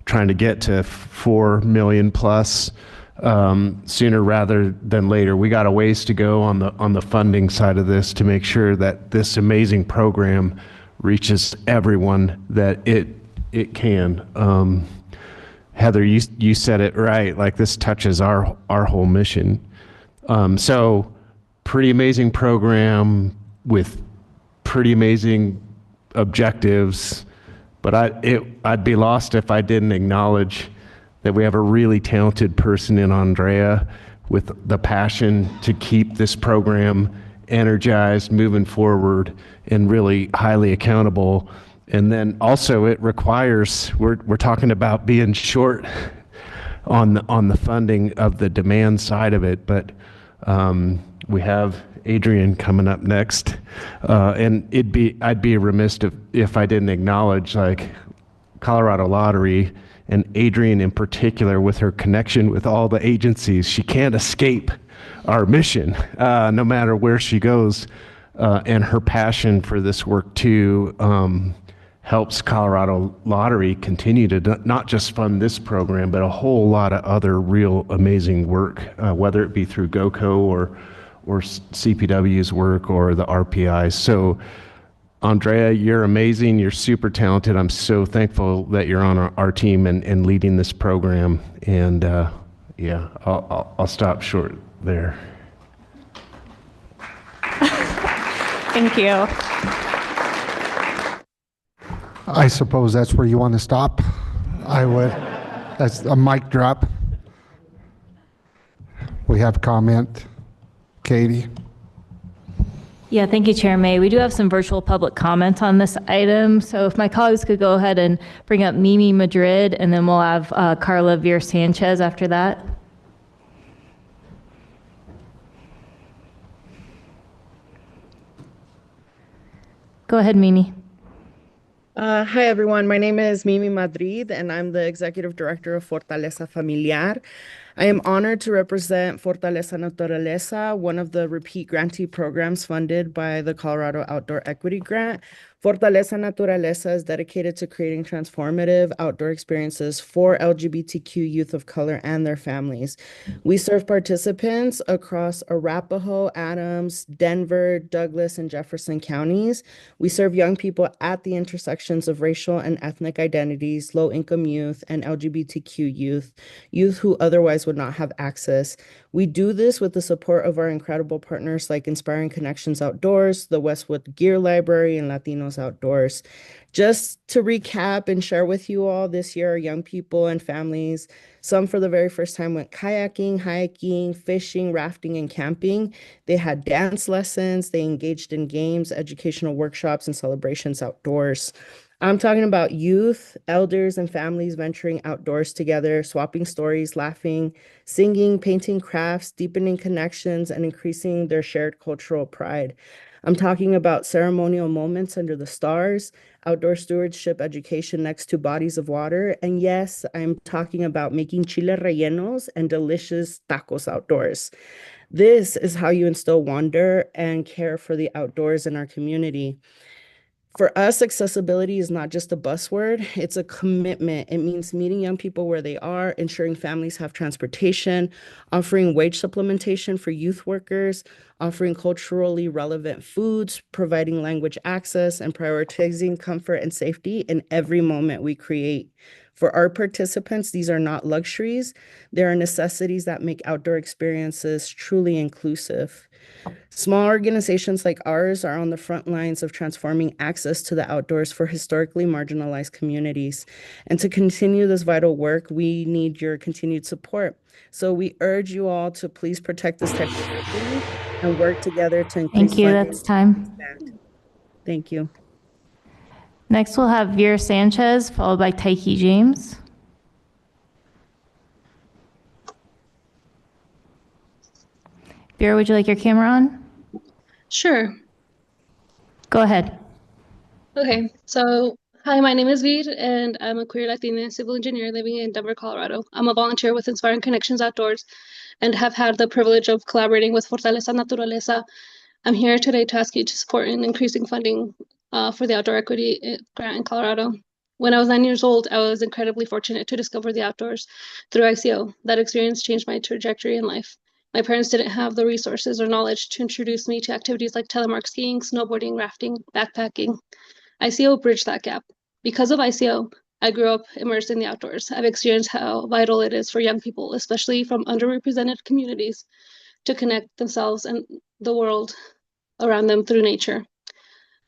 trying to get to 4 million plus sooner rather than later. We got a ways to go on the funding side of this to make sure that this amazing program reaches everyone that it can. Heather, you said it right. Like, this touches our whole mission. So pretty amazing program with pretty amazing objectives, but I'd be lost if I didn't acknowledge that we have a really talented person in Andrea with the passion to keep this program energized, moving forward, and really highly accountable. And then also it requires, we're talking about being short on the funding of the demand side of it, but we have Adrian coming up next, and I'd be remiss if I didn't acknowledge, like, Colorado Lottery and Adrian in particular, with her connection with all the agencies. She can't escape our mission, no matter where she goes, and her passion for this work too helps Colorado Lottery continue to not just fund this program, but a whole lot of other real amazing work, whether it be through GOCO or CPW's work or the RPI. So Andrea, you're amazing. You're super talented. I'm so thankful that you're on our team and leading this program. And yeah, I'll stop short there. Thank you. I suppose that's where you want to stop. I would. That's a mic drop. We have comment. Katie? Yeah, thank you, Chair May. We do have some virtual public comments on this item. So if my colleagues could go ahead and bring up Mimi Madrid, and then we'll have Carla Veer Sanchez after that. Go ahead, Mimi. Hi, everyone. My name is Mimi Madrid, and I'm the Executive Director of Fortaleza Familiar. I am honored to represent Fortaleza Naturaleza, one of the repeat grantee programs funded by the Colorado Outdoor Equity Grant. Fortaleza Naturaleza is dedicated to creating transformative outdoor experiences for LGBTQ youth of color and their families. We serve participants across Arapahoe, Adams, Denver, Douglas, and Jefferson counties. We serve young people at the intersections of racial and ethnic identities, low-income youth, and LGBTQ youth who otherwise would not have access. We do this with the support of our incredible partners like Inspiring Connections Outdoors, the Westwood Gear Library, and Latinos Outdoors. Just to recap and share with you all, this year, our young people and families, some for the very first time, went kayaking, hiking, fishing, rafting, and camping. They had dance lessons. They engaged in games, educational workshops, and celebrations outdoors. I'm talking about youth, elders, and families venturing outdoors together, swapping stories, laughing, singing, painting crafts, deepening connections, and increasing their shared cultural pride. I'm talking about ceremonial moments under the stars, outdoor stewardship education next to bodies of water, and yes, I'm talking about making chile rellenos and delicious tacos outdoors. This is how you instill wonder and care for the outdoors in our community. For us, accessibility is not just a buzzword, it's a commitment. It means meeting young people where they are, ensuring families have transportation, offering wage supplementation for youth workers, offering culturally relevant foods, providing language access, and prioritizing comfort and safety in every moment we create. For our participants, these are not luxuries. They are necessities that make outdoor experiences truly inclusive. Small organizations like ours are on the front lines of transforming access to the outdoors for historically marginalized communities. And to continue this vital work, we need your continued support. So we urge you all to please protect this technology and work together to increase Thank you. funding. That's time. Thank you. Next, we'll have Veer Sanchez, followed by Taiki James. Veer, would you like your camera on? Sure. Go ahead. Okay, so Hi, my name is Veer, and I'm a queer Latina civil engineer living in Denver, Colorado. I'm a volunteer with Inspiring Connections Outdoors and have had the privilege of collaborating with Fortaleza Naturaleza. I'm here today to ask you to support in increasing funding for the Outdoor Equity Grant in Colorado. When I was 9 years old, I was incredibly fortunate to discover the outdoors through ICO. That experience changed my trajectory in life. My parents didn't have the resources or knowledge to introduce me to activities like telemark skiing, snowboarding, rafting, backpacking. ICO bridged that gap. Because of ICO, I grew up immersed in the outdoors. I've experienced how vital it is for young people, especially from underrepresented communities, to connect themselves and the world around them through nature.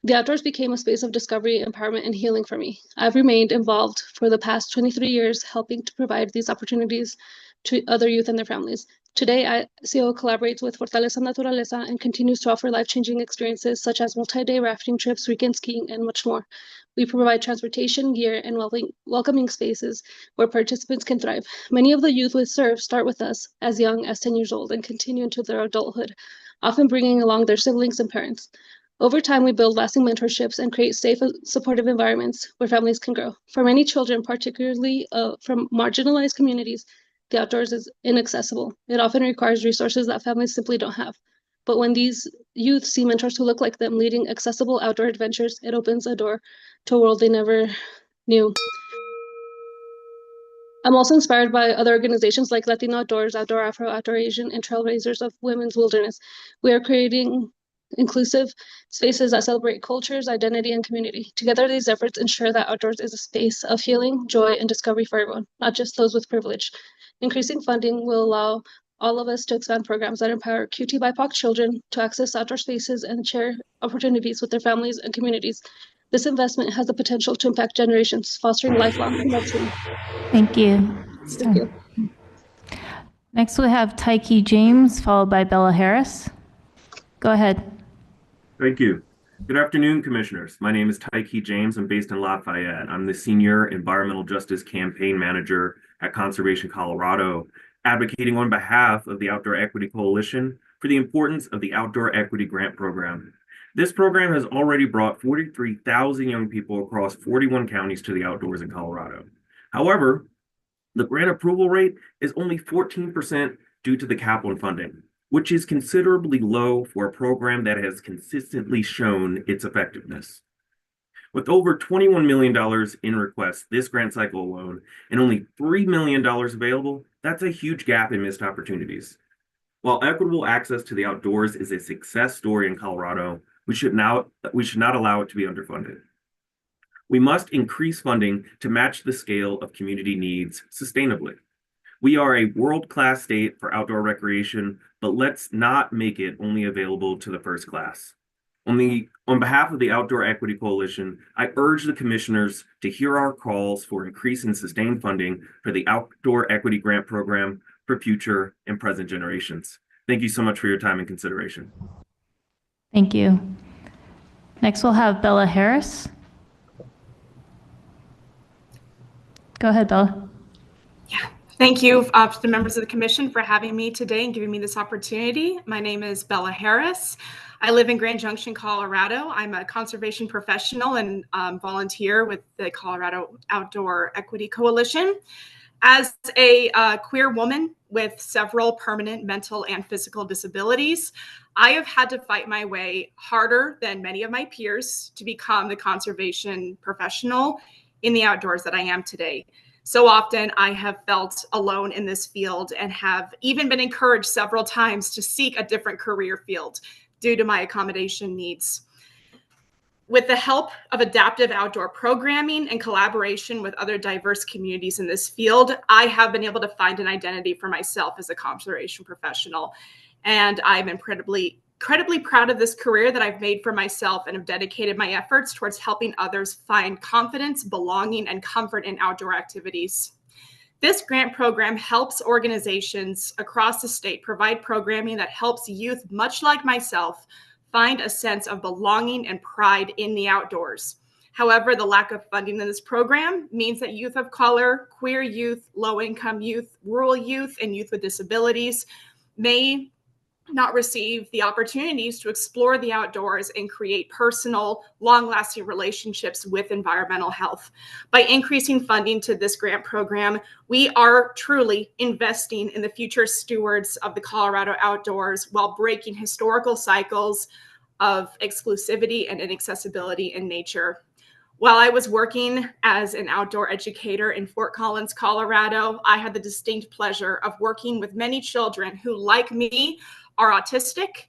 The outdoors became a space of discovery, empowerment, and healing for me. I've remained involved for the past 23 years, helping to provide these opportunities to other youth and their families. Today, ICO collaborates with Fortaleza Naturaleza and continues to offer life-changing experiences such as multi-day rafting trips, weekend skiing, and much more. We provide transportation, gear, and welcoming spaces where participants can thrive. Many of the youth we serve start with us as young as 10 years old and continue into their adulthood, often bringing along their siblings and parents. Over time, we build lasting mentorships and create safe, supportive environments where families can grow. For many children, particularly from marginalized communities, the outdoors is inaccessible. It often requires resources that families simply don't have. But when these youth see mentors who look like them leading accessible outdoor adventures, it opens a door to a world they never knew. I'm also inspired by other organizations like Latino Outdoors, Outdoor Afro, Outdoor Asian, and Trailblazers of Women's Wilderness. We are creating inclusive spaces that celebrate cultures, identity, and community. Together, these efforts ensure that outdoors is a space of healing, joy, and discovery for everyone, not just those with privilege. Increasing funding will allow all of us to expand programs that empower QT BIPOC children to access outdoor spaces and share opportunities with their families and communities. This investment has the potential to impact generations, fostering lifelong connection. Thank you. Thank you. Next, we have Tyke James, followed by Bella Harris. Go ahead. Thank you. Good afternoon, Commissioners. My name is Tyke James. I'm based in Lafayette. I'm the Senior Environmental Justice Campaign Manager at Conservation Colorado, advocating on behalf of the Outdoor Equity Coalition for the importance of the Outdoor Equity Grant Program. This program has already brought 43,000 young people across 41 counties to the outdoors in Colorado. However, the grant approval rate is only 14% due to the cap on funding, which is considerably low for a program that has consistently shown its effectiveness. With over $21 million in requests this grant cycle alone, and only $3 million available, that's a huge gap in missed opportunities. While equitable access to the outdoors is a success story in Colorado, we should not allow it to be underfunded. We must increase funding to match the scale of community needs sustainably. We are a world-class state for outdoor recreation, but let's not make it only available to the first class. On behalf of the Outdoor Equity Coalition, I urge the commissioners to hear our calls for increase and sustained funding for the Outdoor Equity Grant Program for future and present generations. Thank you so much for your time and consideration. Thank you. Next, we'll have Bella Harris. Go ahead, Bella. Thank you to the members of the commission for having me today and giving me this opportunity. My name is Bella Harris. I live in Grand Junction, Colorado. I'm a conservation professional and volunteer with the Colorado Outdoor Equity Coalition. As a queer woman with several permanent mental and physical disabilities, I have had to fight my way harder than many of my peers to become the conservation professional in the outdoors that I am today. So often I have felt alone in this field and have even been encouraged several times to seek a different career field due to my accommodation needs. With the help of adaptive outdoor programming and collaboration with other diverse communities in this field, I have been able to find an identity for myself as a conservation professional. And I'm incredibly proud of this career that I've made for myself and have dedicated my efforts towards helping others find confidence, belonging, and comfort in outdoor activities. This grant program helps organizations across the state provide programming that helps youth, much like myself, find a sense of belonging and pride in the outdoors. However, the lack of funding in this program means that youth of color, queer youth, low-income youth, rural youth, and youth with disabilities may not receive the opportunities to explore the outdoors and create personal, long-lasting relationships with environmental health. By increasing funding to this grant program, we are truly investing in the future stewards of the Colorado outdoors while breaking historical cycles of exclusivity and inaccessibility in nature. While I was working as an outdoor educator in Fort Collins, Colorado, I had the distinct pleasure of working with many children who, like me, are autistic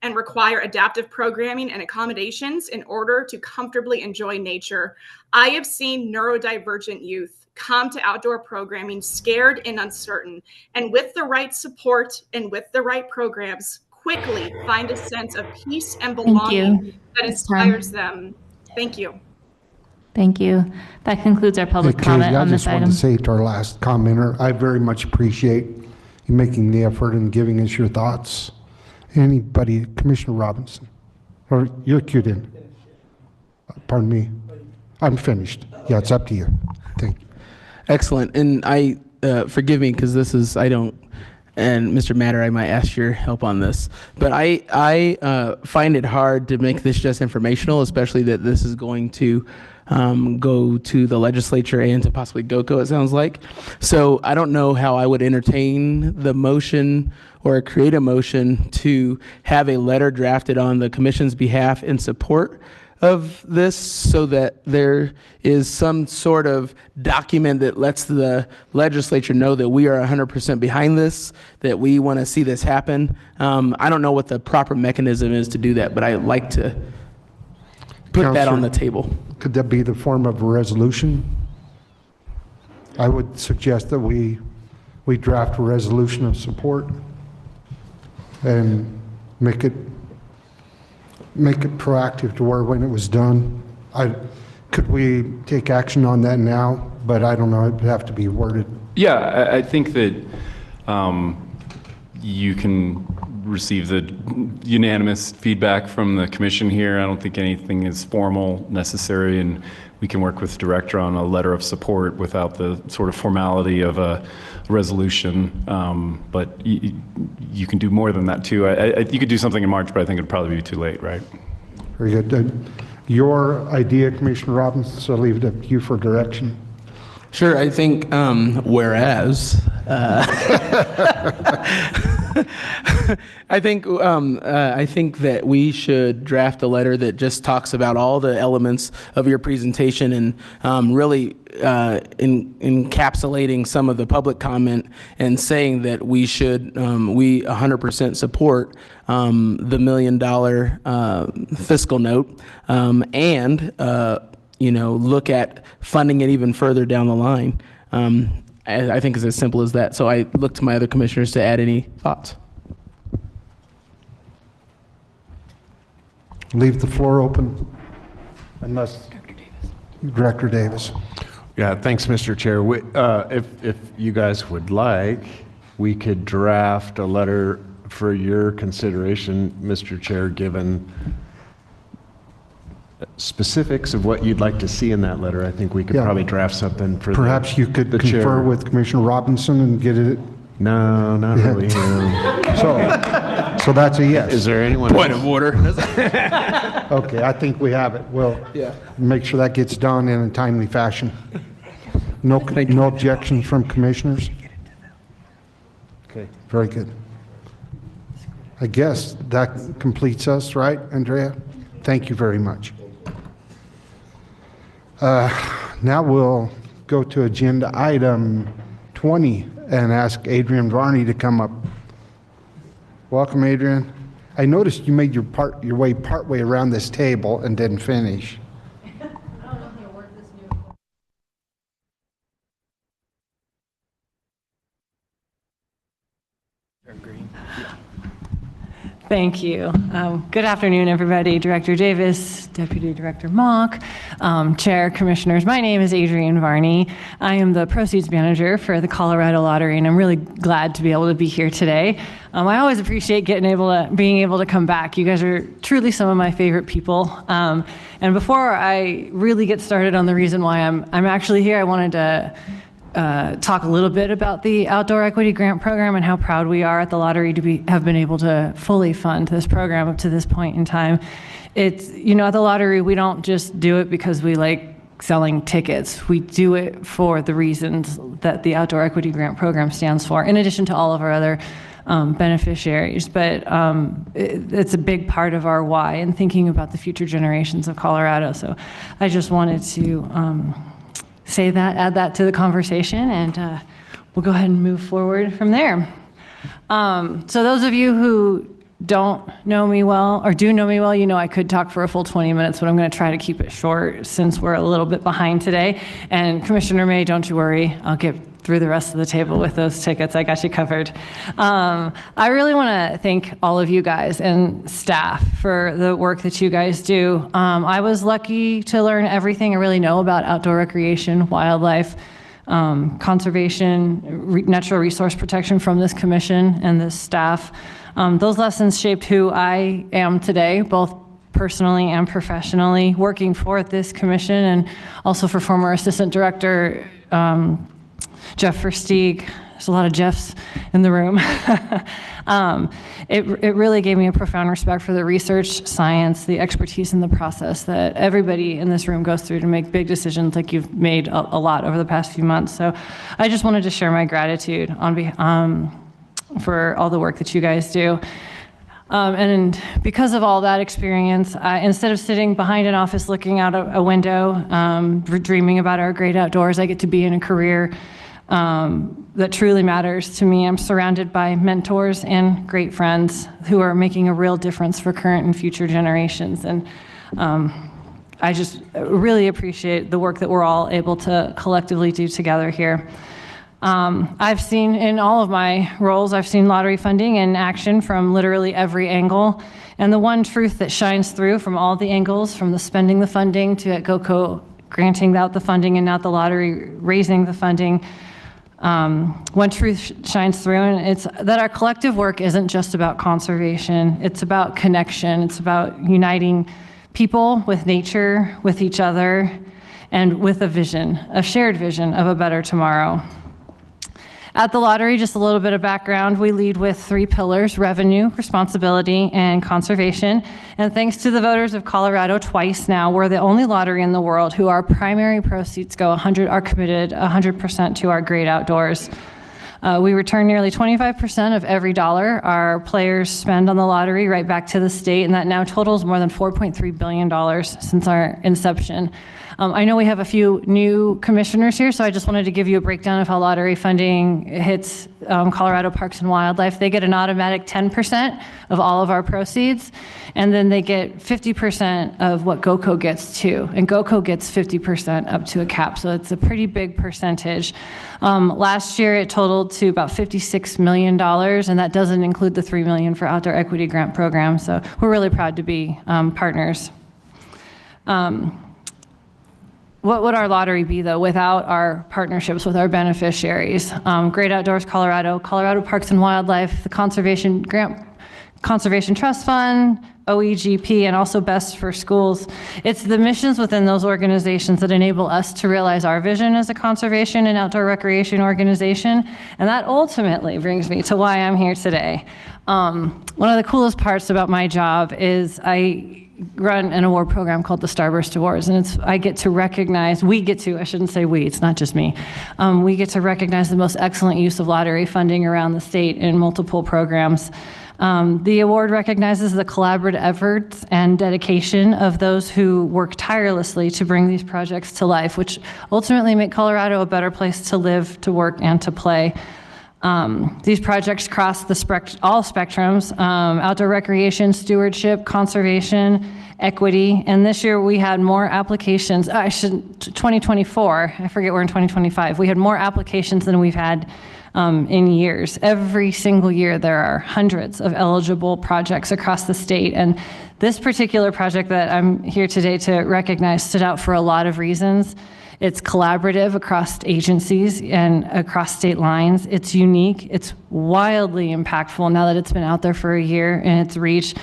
and require adaptive programming and accommodations in order to comfortably enjoy nature. I have seen neurodivergent youth come to outdoor programming scared and uncertain, and with the right support and with the right programs, quickly find a sense of peace and belonging that inspires them. Thank you. Thank you. That concludes our public comment on this I item. just wanted to say to our last commenter, I very much appreciate you making the effort and giving us your thoughts. Anybody, Commissioner Robinson, or you're queued in. Pardon me. I'm finished. Yeah, it's up to you. Thank you. Excellent. And I, forgive me because this is, I don't, and Mr. Matter, I might ask your help on this, but I find it hard to make this just informational, especially that this is going to go to the legislature and to possibly GOCO, it sounds like. So I don't know how I would entertain the motion or create a motion to have a letter drafted on the commission's behalf in support of this so that there is some sort of document that lets the legislature know that we are 100% behind this, that we want to see this happen. I don't know what the proper mechanism is to do that, but I'd like to put that on the table. Could that be the form of a resolution? I would suggest that we draft a resolution of support and make it proactive to where when it was done. Could we take action on that now? But I don't know, it'd have to be worded. Yeah, I think that you can receive the unanimous feedback from the commission here. I don't think anything is formal necessary, and we can work with the director on a letter of support without the sort of formality of a resolution. But you can do more than that too. You could do something in March, but I think it'd probably be too late, right? Very good. Your idea, Commissioner Robbins, so I'll leave it up to you for direction. Sure, I think whereas I think that we should draft a letter that just talks about all the elements of your presentation and really encapsulating some of the public comment and saying that we 100% support the $1 million fiscal note and look at funding it even further down the line. I think it's as simple as that. So I look to my other commissioners to add any thoughts. Leave the floor open unless Director Davis. Yeah, thanks, Mr. Chair. If you guys would like, we could draft a letter for your consideration, Mr. Chair, given specifics of what you'd like to see in that letter. I think we could probably draft something for perhaps you could confer chair. with Commissioner Robinson and get it. No, not really. So that's a yes. Is there anyone? Point of order. Okay, I think we have it. We'll make sure that gets done in a timely fashion. No objections from commissioners? Okay, very good. I guess that completes us, right, Andrea? Thank you very much. Now we'll go to agenda item 20 and ask Adrian Varney to come up. Welcome, Adrian. I noticed you made your way partway around this table and didn't finish. Thank you. Good afternoon, everybody. Director Davis, Deputy Director Mock, Chair, Commissioners. My name is Adrienne Varney. I am the Proceeds Manager for the Colorado Lottery, and I'm really glad to be able to be here today. I always appreciate being able to come back. You guys are truly some of my favorite people. And before I really get started on the reason why I'm actually here, I wanted to talk a little bit about the Outdoor Equity Grant Program and how proud we are at the lottery to have been able to fully fund this program up to this point in time. It's, you know, at the lottery, we don't just do it because we like selling tickets. We do it for the reasons that the Outdoor Equity Grant Program stands for, in addition to all of our other beneficiaries. But it's a big part of our why and thinking about the future generations of Colorado. So I just wanted to say that, add that to the conversation, and we'll go ahead and move forward from there. So those of you who don't know me well, or do know me well, you know I could talk for a full 20 minutes, but I'm going to try to keep it short since we're a little bit behind today. And Commissioner May, don't you worry, I'll get through the rest of the table with those tickets. I got you covered. I really want to thank all of you guys and staff for the work that you guys do. I was lucky to learn everything I really know about outdoor recreation, wildlife, conservation, natural resource protection from this commission and this staff. Those lessons shaped who I am today, both personally and professionally, working for this commission and also for former Assistant Director Jeff Versteeg. There's a lot of Jeffs in the room. It really gave me a profound respect for the research, science, the expertise, and the process that everybody in this room goes through to make big decisions like you've made a lot over the past few months. So I just wanted to share my gratitude for all the work that you guys do. And because of all that experience, instead of sitting behind an office looking out a window, dreaming about our great outdoors, I get to be in a career that truly matters to me. I'm surrounded by mentors and great friends who are making a real difference for current and future generations. And I just really appreciate the work that we're all able to collectively do together here. I've seen in all of my roles, I've seen lottery funding in action from literally every angle. And the one truth that shines through from all the angles, from the spending the funding to at GOCO granting out the funding and now the lottery raising the funding, one truth shines through, and it's that our collective work isn't just about conservation. It's about connection. It's about uniting people with nature, with each other, and with a vision, a shared vision of a better tomorrow. At the lottery, just a little bit of background, we lead with 3 pillars: revenue, responsibility, and conservation. And thanks to the voters of Colorado twice now, we're the only lottery in the world who our primary proceeds are committed 100% to our great outdoors. We return nearly 25% of every dollar our players spend on the lottery right back to the state, and that now totals more than $4.3 billion since our inception. I know we have a few new commissioners here, so I just wanted to give you a breakdown of how lottery funding hits Colorado Parks and Wildlife. They get an automatic 10% of all of our proceeds, and then they get 50% of what GOCO gets too. And GOCO gets 50% up to a cap, so it's a pretty big percentage. Last year, it totaled to about $56 million, and that doesn't include the $3 million for Outdoor Equity Grant Program, so we're really proud to be partners. What would our lottery be, though, without our partnerships with our beneficiaries? Great Outdoors Colorado, Colorado Parks and Wildlife, the Conservation Trust Fund, OEGP, and also Best for Schools. It's the missions within those organizations that enable us to realize our vision as a conservation and outdoor recreation organization, and that ultimately brings me to why I'm here today. One of the coolest parts about my job is I run an award program called the Starburst Awards, and we get to, I shouldn't say we, it's not just me, we get to recognize the most excellent use of lottery funding around the state in multiple programs. The award recognizes the collaborative efforts and dedication of those who work tirelessly to bring these projects to life, which ultimately make Colorado a better place to live, to work, and to play. These projects cross all spectrums: outdoor recreation, stewardship, conservation, equity. And this year we had more applications. 2024. I forget we're in 2025. We had more applications than we've had in years. Every single year there are hundreds of eligible projects across the state. And this particular project that I'm here today to recognize stood out for a lot of reasons. It's collaborative across agencies and across state lines. It's unique. It's wildly impactful now that it's been out there for a year in its reach.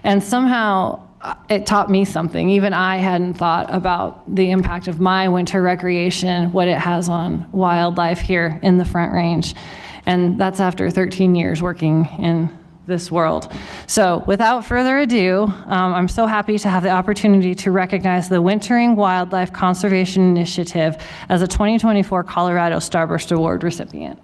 And somehow it taught me something. Even I hadn't thought about the impact of my winter recreation, what it has on wildlife here in the Front Range. And that's after 13 years working in this world. So without further ado, I'm so happy to have the opportunity to recognize the Wintering Wildlife Conservation Initiative as a 2024 Colorado Starburst Award recipient.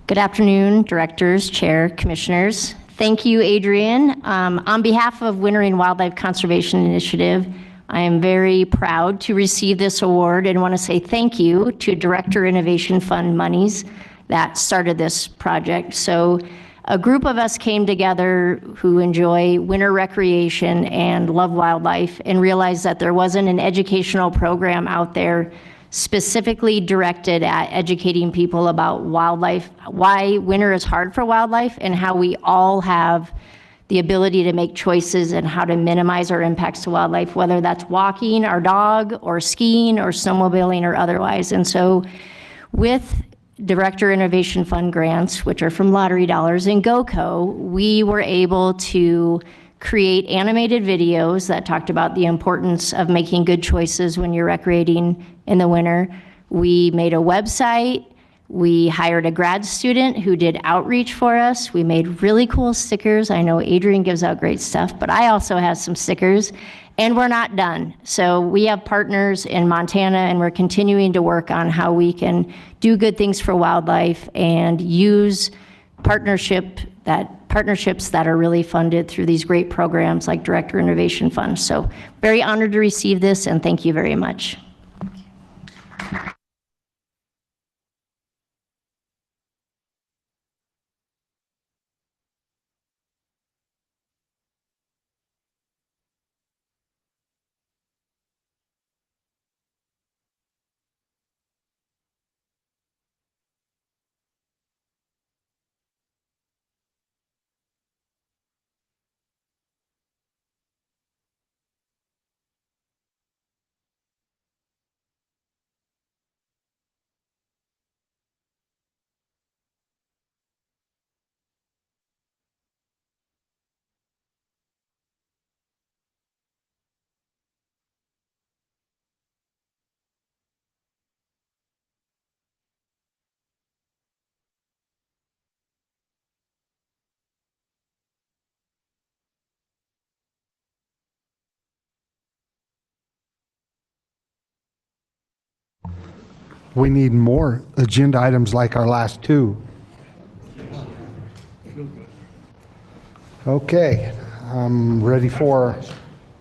Good afternoon, directors, chair, commissioners. Thank you, Adrian. On behalf of Wintering Wildlife Conservation Initiative, I am very proud to receive this award and want to say thank you to Director Innovation Fund monies that started this project. So a group of us came together who enjoy winter recreation and love wildlife and realized that there wasn't an educational program out there specifically directed at educating people about wildlife, why winter is hard for wildlife, and how we all have the ability to make choices and how to minimize our impacts to wildlife, whether that's walking our dog or skiing or snowmobiling or otherwise. And so with Director Innovation Fund grants, which are from lottery dollars, and GoCo, we were able to create animated videos that talked about the importance of making good choices when you're recreating in the winter. We made a website. We hired a grad student who did outreach for us. We made really cool stickers. I know Adrian gives out great stuff, but I also have some stickers, and we're not done. So we have partners in Montana, and we're continuing to work on how we can do good things for wildlife and use partnerships that are really funded through these great programs like Director Innovation Fund. So very honored to receive this, and thank you very much. We need more agenda items like our last two. Okay, I'm ready for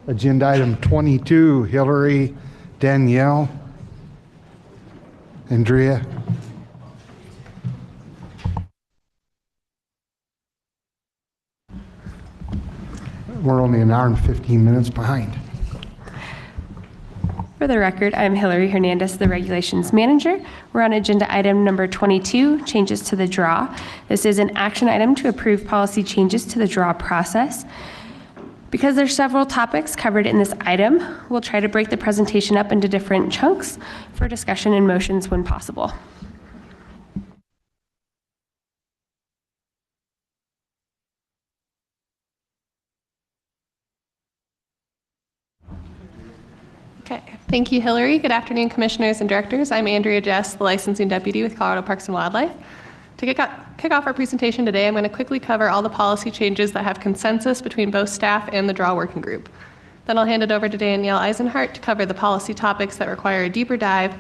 agenda item 22. Hillary, Danielle, Andrea. We're only an hour and 15 minutes behind. For the record, I'm Hillary Hernandez, the Regulations Manager. We're on agenda item number 22, changes to the draw. This is an action item to approve policy changes to the draw process. Because there's several topics covered in this item, we'll try to break the presentation up into different chunks for discussion and motions when possible. Okay, thank you, Hillary. Good afternoon, commissioners and directors. I'm Andrea Jess, the licensing deputy with Colorado Parks and Wildlife. To kick off our presentation today, I'm going to quickly cover all the policy changes that have consensus between both staff and the draw working group. Then I'll hand it over to Danielle Eisenhart to cover the policy topics that require a deeper dive,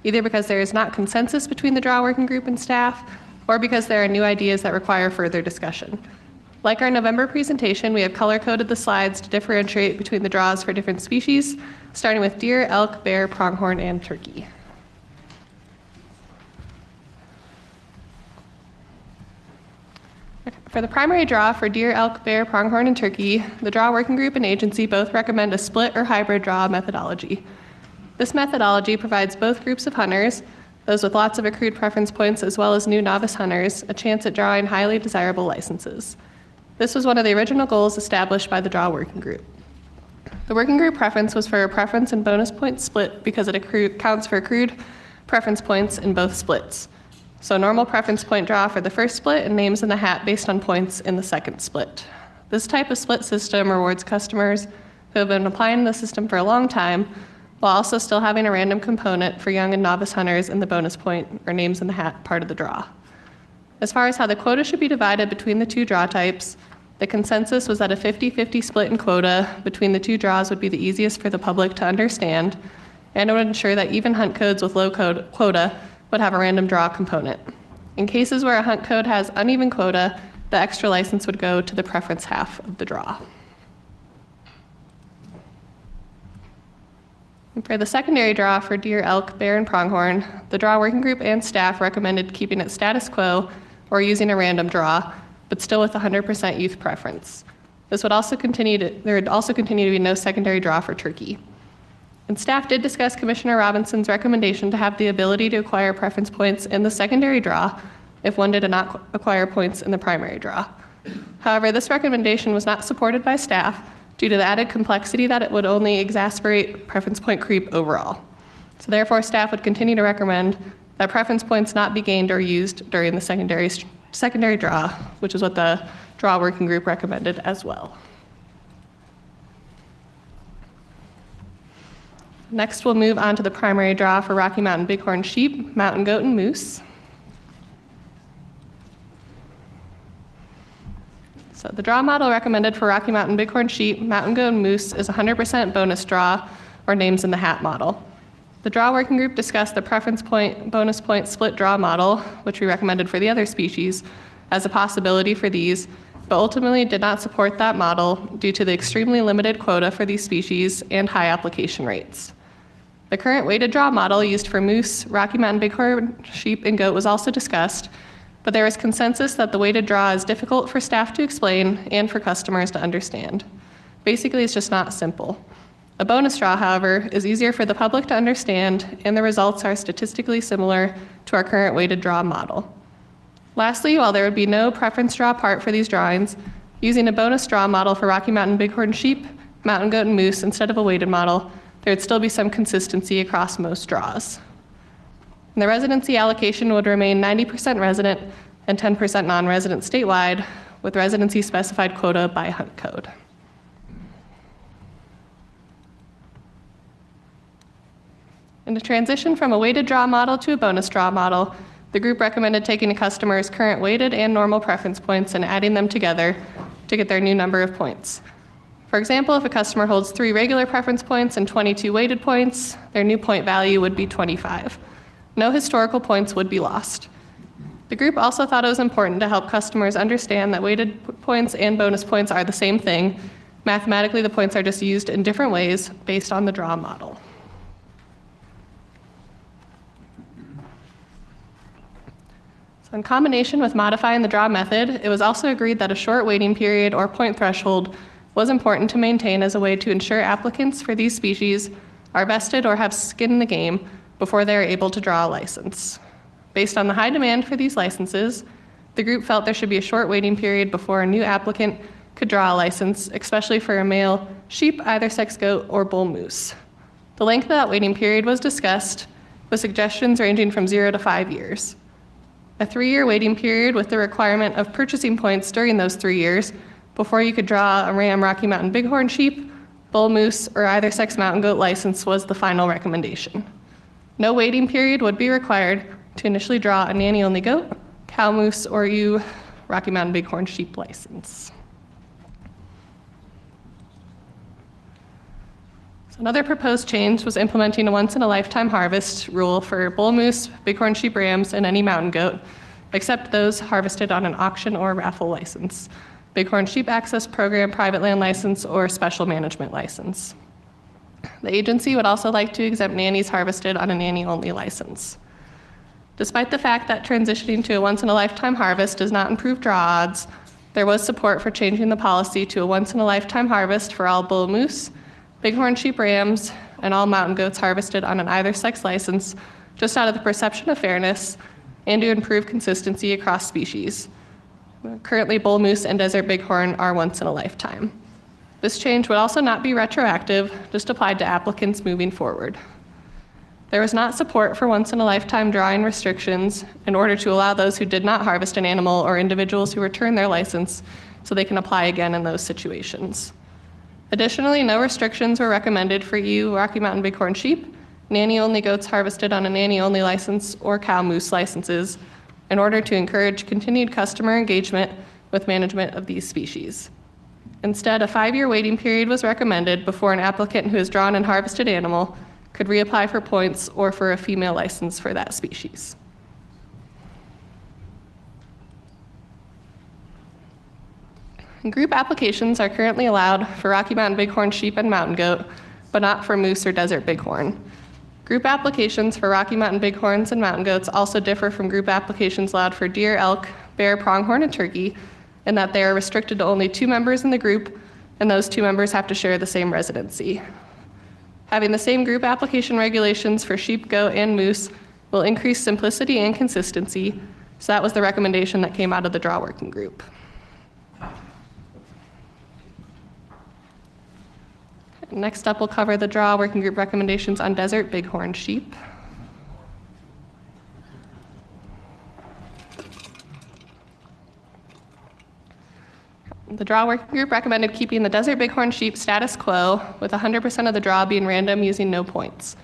either because there is not consensus between the draw working group and staff, or because there are new ideas that require further discussion. Like our November presentation, we have color-coded the slides to differentiate between the draws for different species, starting with deer, elk, bear, pronghorn, and turkey. For the primary draw for deer, elk, bear, pronghorn, and turkey, the draw working group and agency both recommend a split or hybrid draw methodology. This methodology provides both groups of hunters, those with lots of accrued preference points as well as new novice hunters, a chance at drawing highly desirable licenses. This was one of the original goals established by the draw working group. The working group preference was for a preference and bonus point split because it counts for accrued preference points in both splits. So normal preference point draw for the first split and names in the hat based on points in the second split. This type of split system rewards customers who have been applying the system for a long time, while also still having a random component for young and novice hunters in the bonus point or names in the hat part of the draw. As far as how the quota should be divided between the two draw types, the consensus was that a 50-50 split in quota between the two draws would be the easiest for the public to understand, and it would ensure that even hunt codes with low quota would have a random draw component. In cases where a hunt code has uneven quota, the extra license would go to the preference half of the draw. And for the secondary draw for deer, elk, bear, and pronghorn, the draw working group and staff recommended keeping it status quo or using a random draw, but still with 100% youth preference. There would also continue to be no secondary draw for turkey. And staff did discuss Commissioner Robinson's recommendation to have the ability to acquire preference points in the secondary draw if one did not acquire points in the primary draw. However, this recommendation was not supported by staff due to the added complexity that it would only exacerbate preference point creep overall. So therefore, staff would continue to recommend that preference points not be gained or used during the secondary draw, which is what the draw working group recommended as well. Next, we'll move on to the primary draw for Rocky Mountain bighorn sheep, mountain goat, and moose. So the draw model recommended for Rocky Mountain bighorn sheep, mountain goat, and moose is 100% bonus draw or names in the hat model. The draw working group discussed the preference point, bonus point split draw model, which we recommended for the other species, as a possibility for these, but ultimately did not support that model due to the extremely limited quota for these species and high application rates. The current weighted draw model used for moose, Rocky Mountain bighorn sheep, and goat was also discussed, but there was consensus that the weighted draw is difficult for staff to explain and for customers to understand. Basically, it's just not simple. A bonus draw, however, is easier for the public to understand, and the results are statistically similar to our current weighted draw model. Lastly, while there would be no preference draw part for these drawings, using a bonus draw model for Rocky Mountain bighorn sheep, mountain goat, and moose instead of a weighted model, there would still be some consistency across most draws. And the residency allocation would remain 90% resident and 10% non-resident statewide, with residency specified quota by hunt code. In the transition from a weighted draw model to a bonus draw model, the group recommended taking a customer's current weighted and normal preference points and adding them together to get their new number of points. For example, if a customer holds 3 regular preference points and 22 weighted points, their new point value would be 25. No historical points would be lost. The group also thought it was important to help customers understand that weighted points and bonus points are the same thing. Mathematically, the points are just used in different ways based on the draw model. In combination with modifying the draw method, it was also agreed that a short waiting period or point threshold was important to maintain as a way to ensure applicants for these species are vested or have skin in the game before they are able to draw a license. Based on the high demand for these licenses, the group felt there should be a short waiting period before a new applicant could draw a license, especially for a male sheep, either sex goat, or bull moose. The length of that waiting period was discussed, with suggestions ranging from 0 to 5 years. A 3-year waiting period with the requirement of purchasing points during those 3 years before you could draw a ram Rocky Mountain bighorn sheep, bull moose, or either sex mountain goat license was the final recommendation. No waiting period would be required to initially draw a nanny-only goat, cow moose, or Rocky Mountain bighorn sheep license. So another proposed change was implementing a once-in-a-lifetime harvest rule for bull moose, bighorn sheep rams, and any mountain goat, except those harvested on an auction or raffle license, bighorn sheep access program, private land license, or special management license. The agency would also like to exempt nannies harvested on a nanny-only license. Despite the fact that transitioning to a once-in-a-lifetime harvest does not improve draw odds, there was support for changing the policy to a once-in-a-lifetime harvest for all bull moose, bighorn sheep rams, and all mountain goats harvested on an either sex license, just out of the perception of fairness and to improve consistency across species. Currently, bull moose and desert bighorn are once in a lifetime. This change would also not be retroactive, just applied to applicants moving forward. There was not support for once-in-a-lifetime drawing restrictions in order to allow those who did not harvest an animal or individuals who returned their license so they can apply again in those situations. Additionally, no restrictions were recommended for Rocky Mountain Bighorn sheep, nanny-only goats harvested on a nanny-only license, or cow moose licenses in order to encourage continued customer engagement with management of these species. Instead, a 5-year waiting period was recommended before an applicant who has drawn and harvested animal could reapply for points or for a female license for that species. Group applications are currently allowed for Rocky Mountain Bighorn sheep and mountain goat, but not for moose or desert bighorn. Group applications for Rocky Mountain Bighorns and mountain goats also differ from group applications allowed for deer, elk, bear, pronghorn, and turkey, in that they are restricted to only 2 members in the group, and those 2 members have to share the same residency. Having the same group application regulations for sheep, goat, and moose will increase simplicity and consistency, so that was the recommendation that came out of the draw working group. Next up, we'll cover the draw working group recommendations on desert bighorn sheep. The draw working group recommended keeping the desert bighorn sheep status quo, with 100% of the draw being random using no points.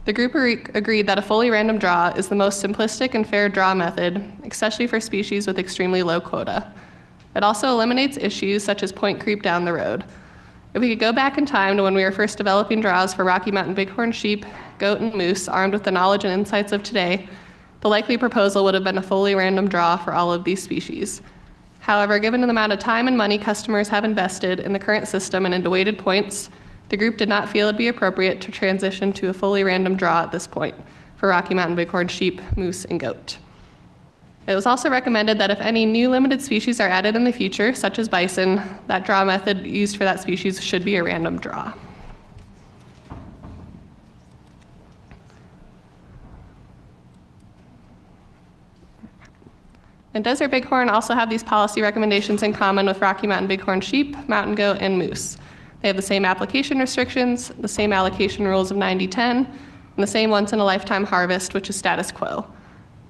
The group agreed that a fully random draw is the most simplistic and fair draw method, especially for species with extremely low quota. It also eliminates issues such as point creep down the road. If we could go back in time to when we were first developing draws for Rocky Mountain Bighorn sheep, goat, and moose, armed with the knowledge and insights of today, the likely proposal would have been a fully random draw for all of these species. However, given the amount of time and money customers have invested in the current system and into weighted points, the group did not feel it'd be appropriate to transition to a fully random draw at this point for Rocky Mountain Bighorn sheep, moose, and goat. It was also recommended that if any new limited species are added in the future, such as bison, that draw method used for that species should be a random draw. And desert bighorn also have these policy recommendations in common with Rocky Mountain Bighorn sheep, mountain goat, and moose. They have the same application restrictions, the same allocation rules of 90-10, and the same once-in-a-lifetime harvest, which is status quo.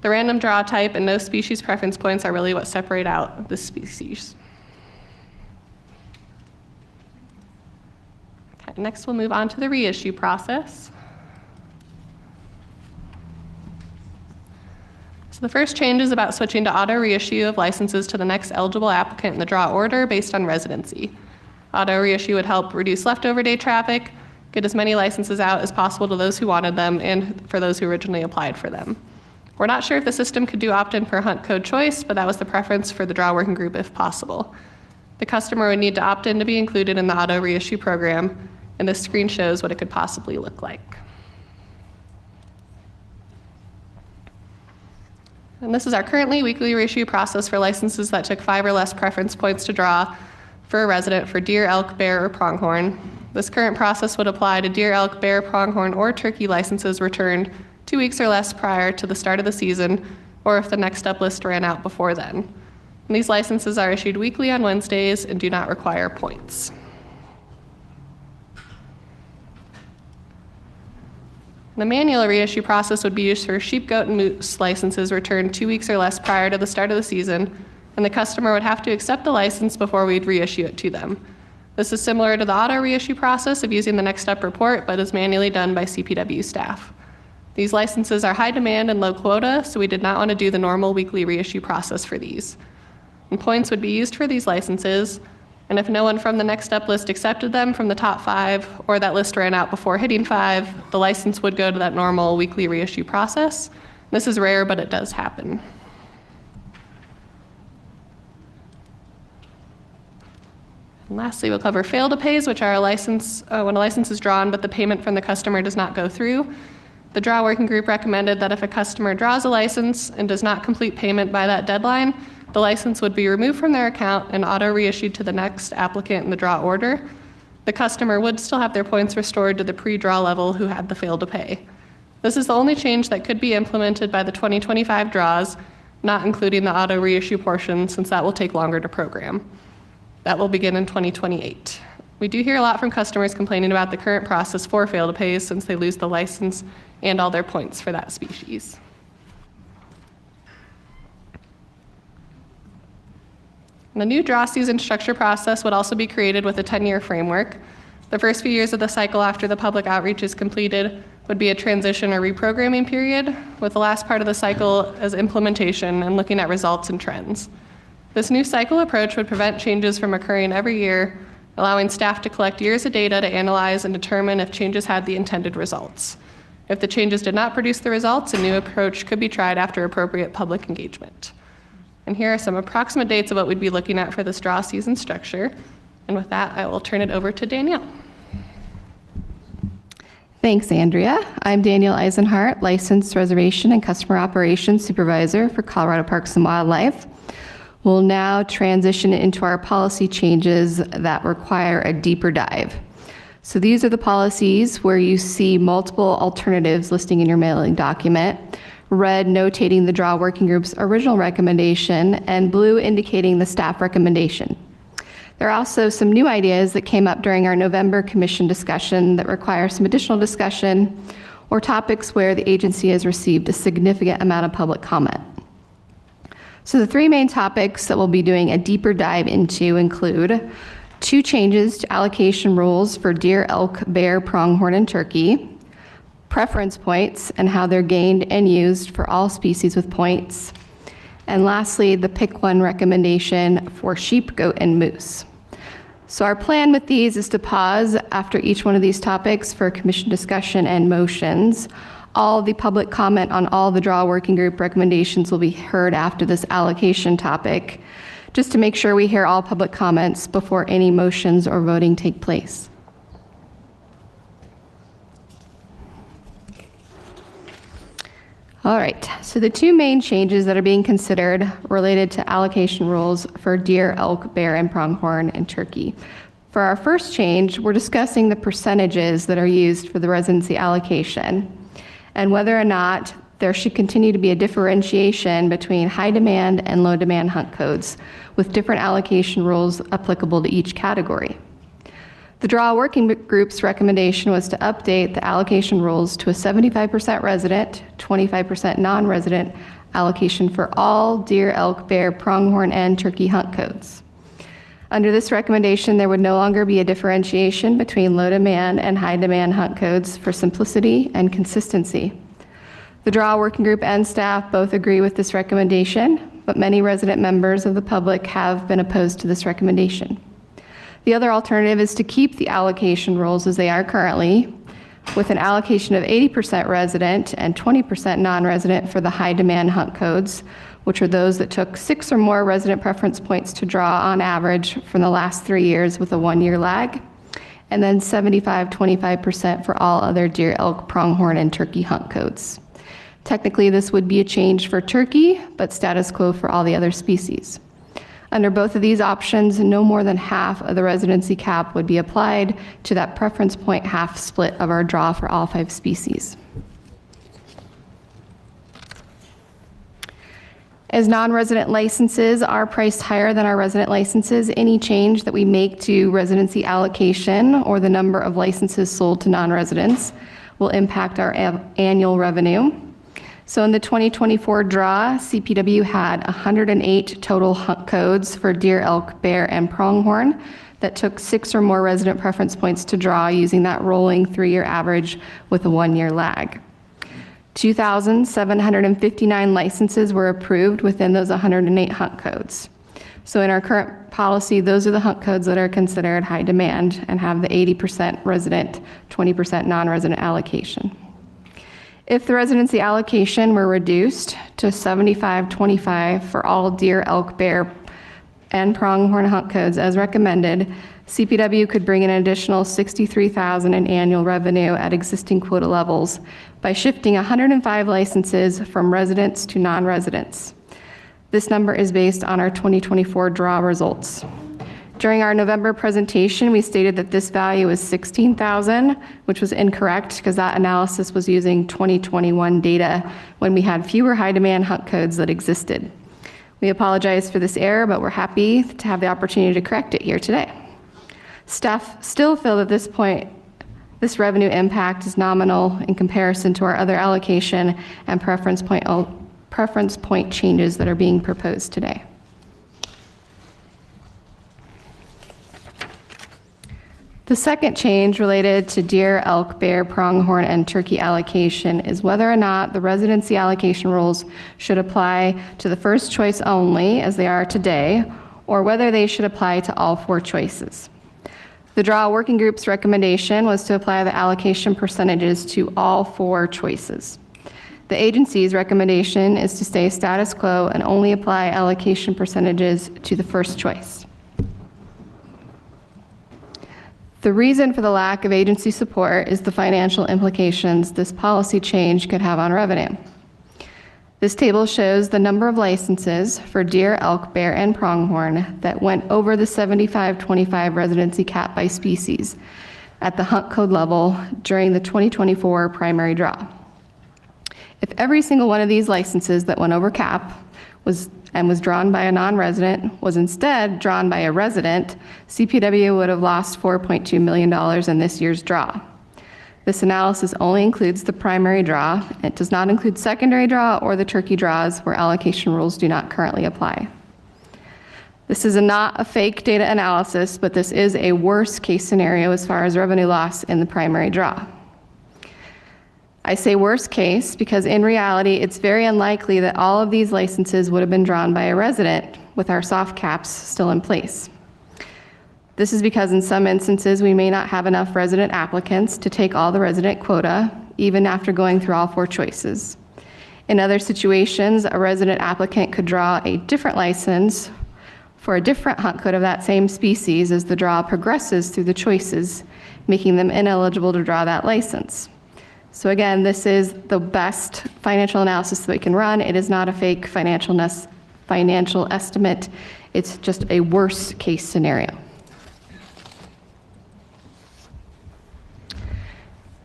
The random draw type and no species preference points are really what separate out the species. Okay, next we'll move on to the reissue process. So the first change is about switching to auto reissue of licenses to the next eligible applicant in the draw order based on residency. Auto reissue would help reduce leftover day traffic, get as many licenses out as possible to those who wanted them and for those who originally applied for them. We're not sure if the system could do opt-in per hunt code choice, but that was the preference for the draw working group if possible. The customer would need to opt in to be included in the auto reissue program, and this screen shows what it could possibly look like. And this is our currently weekly reissue process for licenses that took 5 or less preference points to draw for a resident for deer, elk, bear, or pronghorn. This current process would apply to deer, elk, bear, pronghorn, or turkey licenses returned 2 weeks or less prior to the start of the season, or if the next up list ran out before then. And these licenses are issued weekly on Wednesdays and do not require points. The manual reissue process would be used for sheep, goat, and moose licenses returned 2 weeks or less prior to the start of the season, and the customer would have to accept the license before we'd reissue it to them. This is similar to the auto reissue process of using the next up report, but is manually done by CPW staff. These licenses are high demand and low quota, so we did not want to do the normal weekly reissue process for these. And points would be used for these licenses, and if no one from the next up list accepted them from the top 5, or that list ran out before hitting 5, the license would go to that normal weekly reissue process. This is rare, but it does happen. And lastly, we'll cover fail-to-pays, which are a license when a license is drawn, but the payment from the customer does not go through. The draw working group recommended that if a customer draws a license and does not complete payment by that deadline, the license would be removed from their account and auto reissued to the next applicant in the draw order. The customer would still have their points restored to the pre-draw level who had the fail to pay. This is the only change that could be implemented by the 2025 draws, not including the auto reissue portion, since that will take longer to program. That will begin in 2028. We do hear a lot from customers complaining about the current process for fail to pays since they lose the license and all their points for that species. The new draw season structure process would also be created with a 10-year framework. The first few years of the cycle after the public outreach is completed would be a transition or reprogramming period, with the last part of the cycle as implementation and looking at results and trends. This new cycle approach would prevent changes from occurring every year, allowing staff to collect years of data to analyze and determine if changes had the intended results. If the changes did not produce the results, a new approach could be tried after appropriate public engagement. And here are some approximate dates of what we'd be looking at for this draw season structure. And with that, I will turn it over to Danielle. Thanks, Andrea. I'm Danielle Eisenhart, Licensed Reservation and Customer Operations Supervisor for Colorado Parks and Wildlife. We'll now transition into our policy changes that require a deeper dive. So these are the policies where you see multiple alternatives listing in your mailing document, red notating the draw working group's original recommendation, and blue indicating the staff recommendation. There are also some new ideas that came up during our November commission discussion that require some additional discussion, or topics where the agency has received a significant amount of public comment. So the three main topics that we'll be doing a deeper dive into include 2 changes to allocation rules for deer, elk, bear, pronghorn, and turkey, preference points and how they're gained and used for all species with points, and lastly, the pick one recommendation for sheep, goat, and moose. So our plan with these is to pause after each one of these topics for commission discussion and motions. All the public comment on all the draw working group recommendations will be heard after this allocation topic, just to make sure we hear all public comments before any motions or voting take place. All right, so the 2 main changes that are being considered related to allocation rules for deer, elk, bear, and pronghorn, and turkey. For our first change, we're discussing the percentages that are used for the residency allocation and whether or not there should continue to be a differentiation between high demand and low demand hunt codes with different allocation rules applicable to each category. The draw working group's recommendation was to update the allocation rules to a 75% resident, 25% non-resident allocation for all deer, elk, bear, pronghorn, and turkey hunt codes. Under this recommendation, there would no longer be a differentiation between low demand and high demand hunt codes for simplicity and consistency. The draw working group and staff both agree with this recommendation, but many resident members of the public have been opposed to this recommendation. The other alternative is to keep the allocation rules as they are currently, with an allocation of 80% resident and 20% non-resident for the high demand hunt codes, which are those that took 6 or more resident preference points to draw on average from the last 3 years with a 1-year lag, and then 75-25% for all other deer, elk, pronghorn, and turkey hunt codes. Technically, this would be a change for turkey, but status quo for all the other species. Under both of these options, no more than half of the residency cap would be applied to that preference point half split of our draw for all 5 species. As non-resident licenses are priced higher than our resident licenses, any change that we make to residency allocation or the number of licenses sold to non-residents will impact our annual revenue. So in the 2024 draw, CPW had 108 total hunt codes for deer, elk, bear, and pronghorn that took 6 or more resident preference points to draw using that rolling 3-year average with a 1-year lag. 2,759 licenses were approved within those 108 hunt codes. So in our current policy, those are the hunt codes that are considered high demand and have the 80% resident, 20% non-resident allocation. If the residency allocation were reduced to 75-25 for all deer, elk, bear, and pronghorn hunt codes as recommended, CPW could bring in an additional $63,000 in annual revenue at existing quota levels by shifting 105 licenses from residents to non-residents. This number is based on our 2024 draw results. During our November presentation, we stated that this value is $16,000, which was incorrect because that analysis was using 2021 data when we had fewer high demand hunt codes that existed. We apologize for this error, but we're happy to have the opportunity to correct it here today. Staff still feel that this revenue impact is nominal in comparison to our other allocation and preference point changes that are being proposed today. The second change related to deer, elk, bear, pronghorn, and turkey allocation is whether or not the residency allocation rules should apply to the first choice only, as they are today, or whether they should apply to all 4 choices. The DRAW Working Group's recommendation was to apply the allocation percentages to all 4 choices. The agency's recommendation is to stay status quo and only apply allocation percentages to the first choice. The reason for the lack of agency support is the financial implications this policy change could have on revenue. This table shows the number of licenses for deer, elk, bear, and pronghorn that went over the 75-25 residency cap by species at the hunt code level during the 2024 primary draw. If every single one of these licenses that went over cap was drawn by a non-resident was instead drawn by a resident, CPW would have lost $4.2 million in this year's draw. This analysis only includes the primary draw. It does not include secondary draw or the turkey draws where allocation rules do not currently apply. This is not a fake data analysis, but this is a worst case scenario as far as revenue loss in the primary draw. I say worst case because in reality, it's very unlikely that all of these licenses would have been drawn by a resident with our soft caps still in place. This is because in some instances, we may not have enough resident applicants to take all the resident quota, even after going through all 4 choices. In other situations, a resident applicant could draw a different license for a different hunt code of that same species as the draw progresses through the choices, making them ineligible to draw that license. So again, this is the best financial analysis that we can run. It is not a fake financial estimate. It's just a worst case scenario.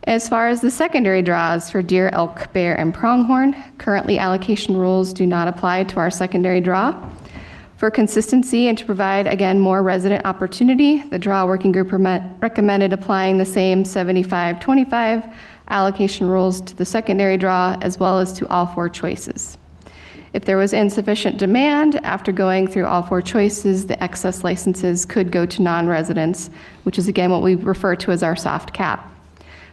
As far as the secondary draws for deer, elk, bear, and pronghorn, currently allocation rules do not apply to our secondary draw. For consistency and to provide, again, more resident opportunity, the DRAW Working Group recommended applying the same 75-25 allocation rules to the secondary draw as well as to all 4 choices. If there was insufficient demand after going through all 4 choices, the excess licenses could go to non-residents, which is again what we refer to as our soft cap.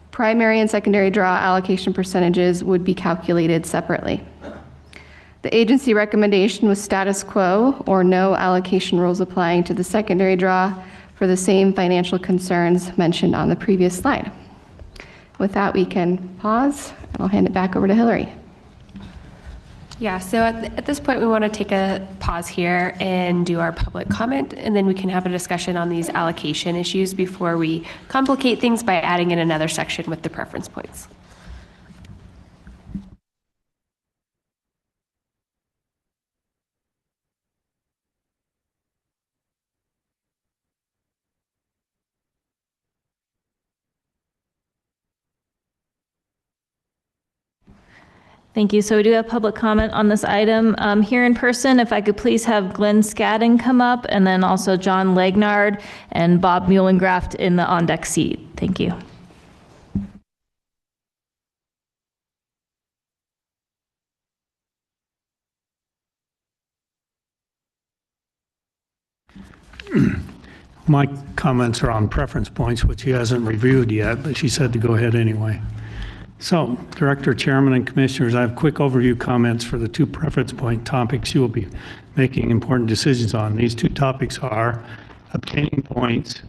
Primary and secondary draw allocation percentages would be calculated separately. The agency recommendation was status quo or no allocation rules applying to the secondary draw for the same financial concerns mentioned on the previous slide. With that, we can pause, and I'll hand it back over to Hillary. Yeah, so at this point, we want to take a pause here and do our public comment, and then we can have a discussion on these allocation issues before we complicate things by adding in another section with the preference points. Thank you. So we do have public comment on this item. Here in person, if I could please have Glenn Scadden come up, and then also John Legnard and Bob Muhlengraft in the on-deck seat. Thank you. My comments are on preference points, which he hasn't reviewed yet, but she said to go ahead anyway. So, Director, Chairman, and Commissioners, I have quick overview comments for the 2 preference point topics you will be making important decisions on. These 2 topics are obtaining points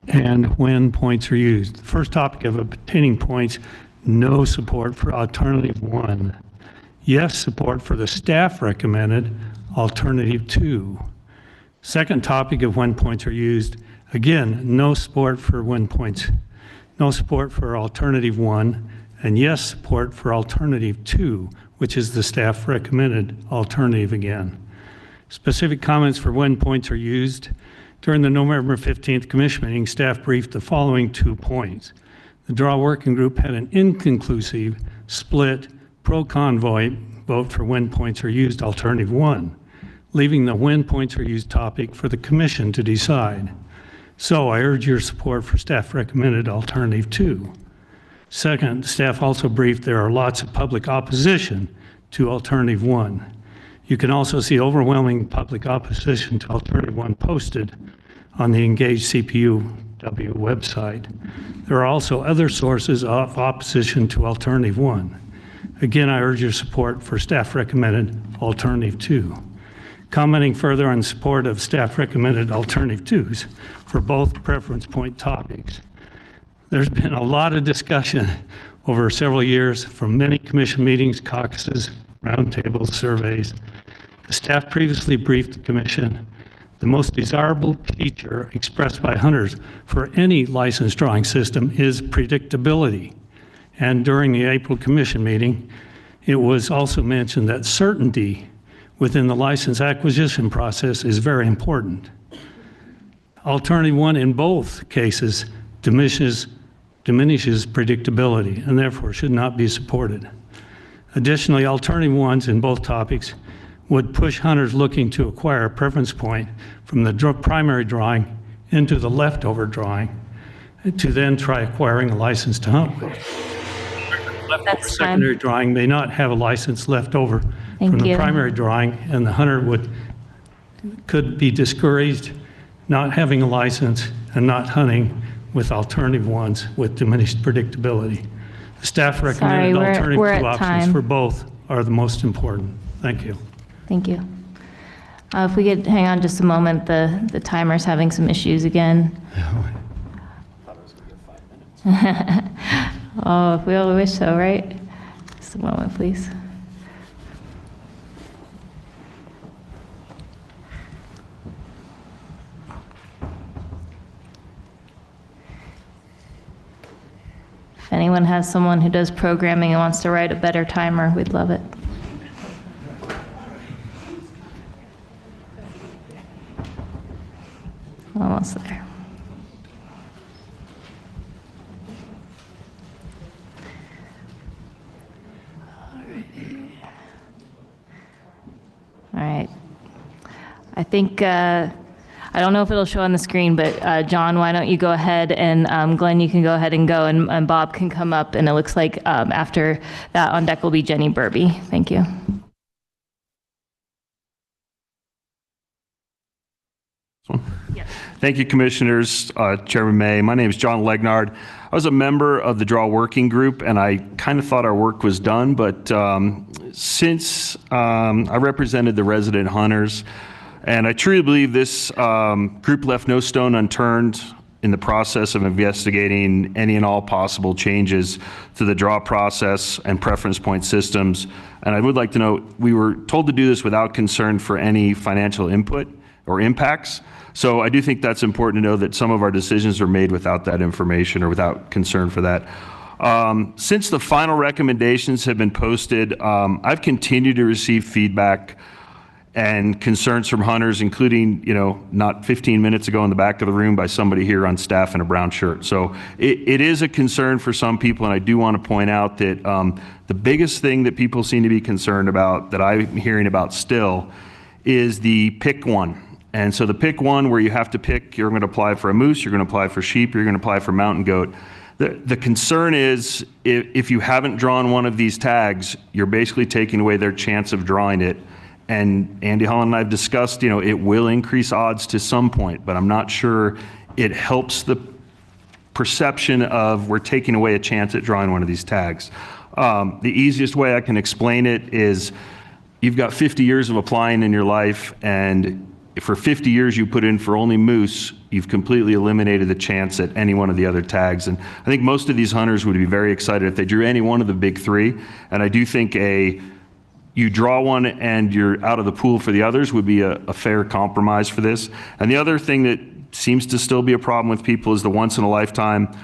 and when points are used. The first topic of obtaining points, no support for alternative 1. Yes support for the staff recommended alternative 2. Second topic of when points are used, again, no support for when points, no support for alternative 1, and yes support for alternative 2, which is the staff recommended alternative again. Specific comments for when points are used. During the November 15th commission meeting, staff briefed the following 2 points. The DRAW Working Group had an inconclusive, split, pro-con vote for when points are used alternative 1, leaving the when points are used topic for the commission to decide. So I urge your support for staff recommended alternative 2. Second, staff also briefed there are lots of public opposition to alternative 1. You can also see overwhelming public opposition to alternative 1 posted on the Engage CPUW website. There are also other sources of opposition to alternative 1. Again, I urge your support for staff recommended alternative 2. Commenting further on support of staff recommended alternative 2s for both preference point topics. There's been a lot of discussion over several years from many commission meetings, caucuses, roundtables, surveys. The staff previously briefed the commission. The most desirable feature expressed by hunters for any licensed drawing system is predictability. And during the April commission meeting, it was also mentioned that certainty within the license acquisition process is very important. Alternative 1 in both cases diminishes predictability and therefore should not be supported. Additionally, alternative 1s in both topics would push hunters looking to acquire a preference point from the primary drawing into the leftover drawing to then try acquiring a license to hunt with. Leftover secondary drawing may not have a license left over from the primary drawing, and the hunter could be discouraged not having a license and not hunting with alternative 1s with diminished predictability. The staff recommended alternative 2 options for both are the most important. Thank you. Thank you. If we could hang on just a moment, the timer's having some issues again. Oh, if we all wish so, right? Just a moment, please. If anyone has someone who does programming and wants to write a better timer, we'd love it. Almost there. All right. I think, I don't know if it'll show on the screen, but John, why don't you go ahead, and Glenn, you can go ahead and go, and Bob can come up, and it looks like after that on deck will be Jenny Burby. Thank you. Thank you, Commissioners. Chairman May, my name is John Legnard. I was a member of the Draw Working Group, and I kind of thought our work was done, but since I represented the resident hunters, and I truly believe this group left no stone unturned in the process of investigating any and all possible changes to the draw process and preference point systems. And I would like to note, we were told to do this without concern for any financial input or impacts. So I do think that's important to know that some of our decisions are made without that information or without concern for that. Since the final recommendations have been posted, I've continued to receive feedback and concerns from hunters, including, not 15 minutes ago in the back of the room by somebody here on staff in a brown shirt. So it is a concern for some people, and I do want to point out that the biggest thing that people seem to be concerned about, that I'm hearing about still, is the pick one. And so the pick one, where you have to pick, you're going to apply for a moose, you're going to apply for sheep, you're going to apply for mountain goat. The concern is if you haven't drawn one of these tags, you're basically taking away their chance of drawing it. And Andy Holland and I have discussed, it will increase odds to some point, but I'm not sure it helps the perception of we're taking away a chance at drawing one of these tags. The easiest way I can explain it is you've got 50 years of applying in your life, and if for 50 years you put in for only moose, you've completely eliminated the chance at any one of the other tags. And I think most of these hunters would be very excited if they drew any one of the big three. And I do think you draw one and you're out of the pool for the others would be a fair compromise for this. And the other thing that seems to still be a problem with people is the once in a lifetime.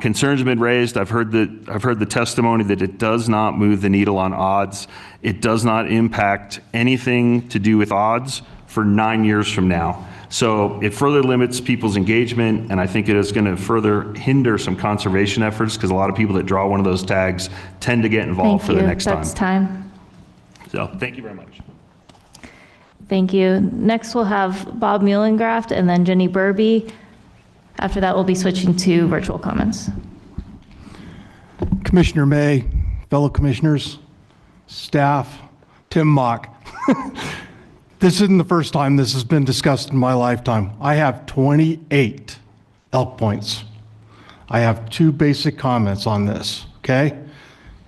Concerns have been raised. I've heard the testimony that it does not move the needle on odds. It does not impact anything to do with odds for 9 years from now. So it further limits people's engagement, and I think it is going to further hinder some conservation efforts because a lot of people that draw one of those tags tend to get involved for the next time. That's time. So thank you very much. Thank you. Next we'll have Bob Muhlengraft and then Jenny Burby. After that, we'll be switching to virtual comments. Commissioner May, fellow commissioners, staff, Tim Mock. This isn't the first time this has been discussed in my lifetime. I have 28 elk points. I have two basic comments on this, okay?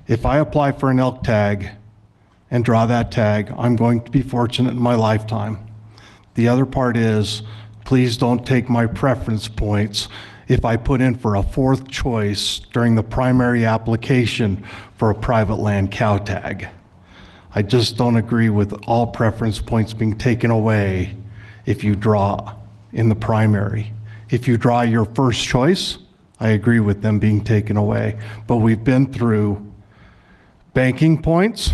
If I apply for an elk tag and draw that tag, I'm going to be fortunate in my lifetime. The other part is, please don't take my preference points if I put in for a fourth choice during the primary application for a private land cow tag. I just don't agree with all preference points being taken away if you draw in the primary. If you draw your first choice, I agree with them being taken away. But we've been through banking points.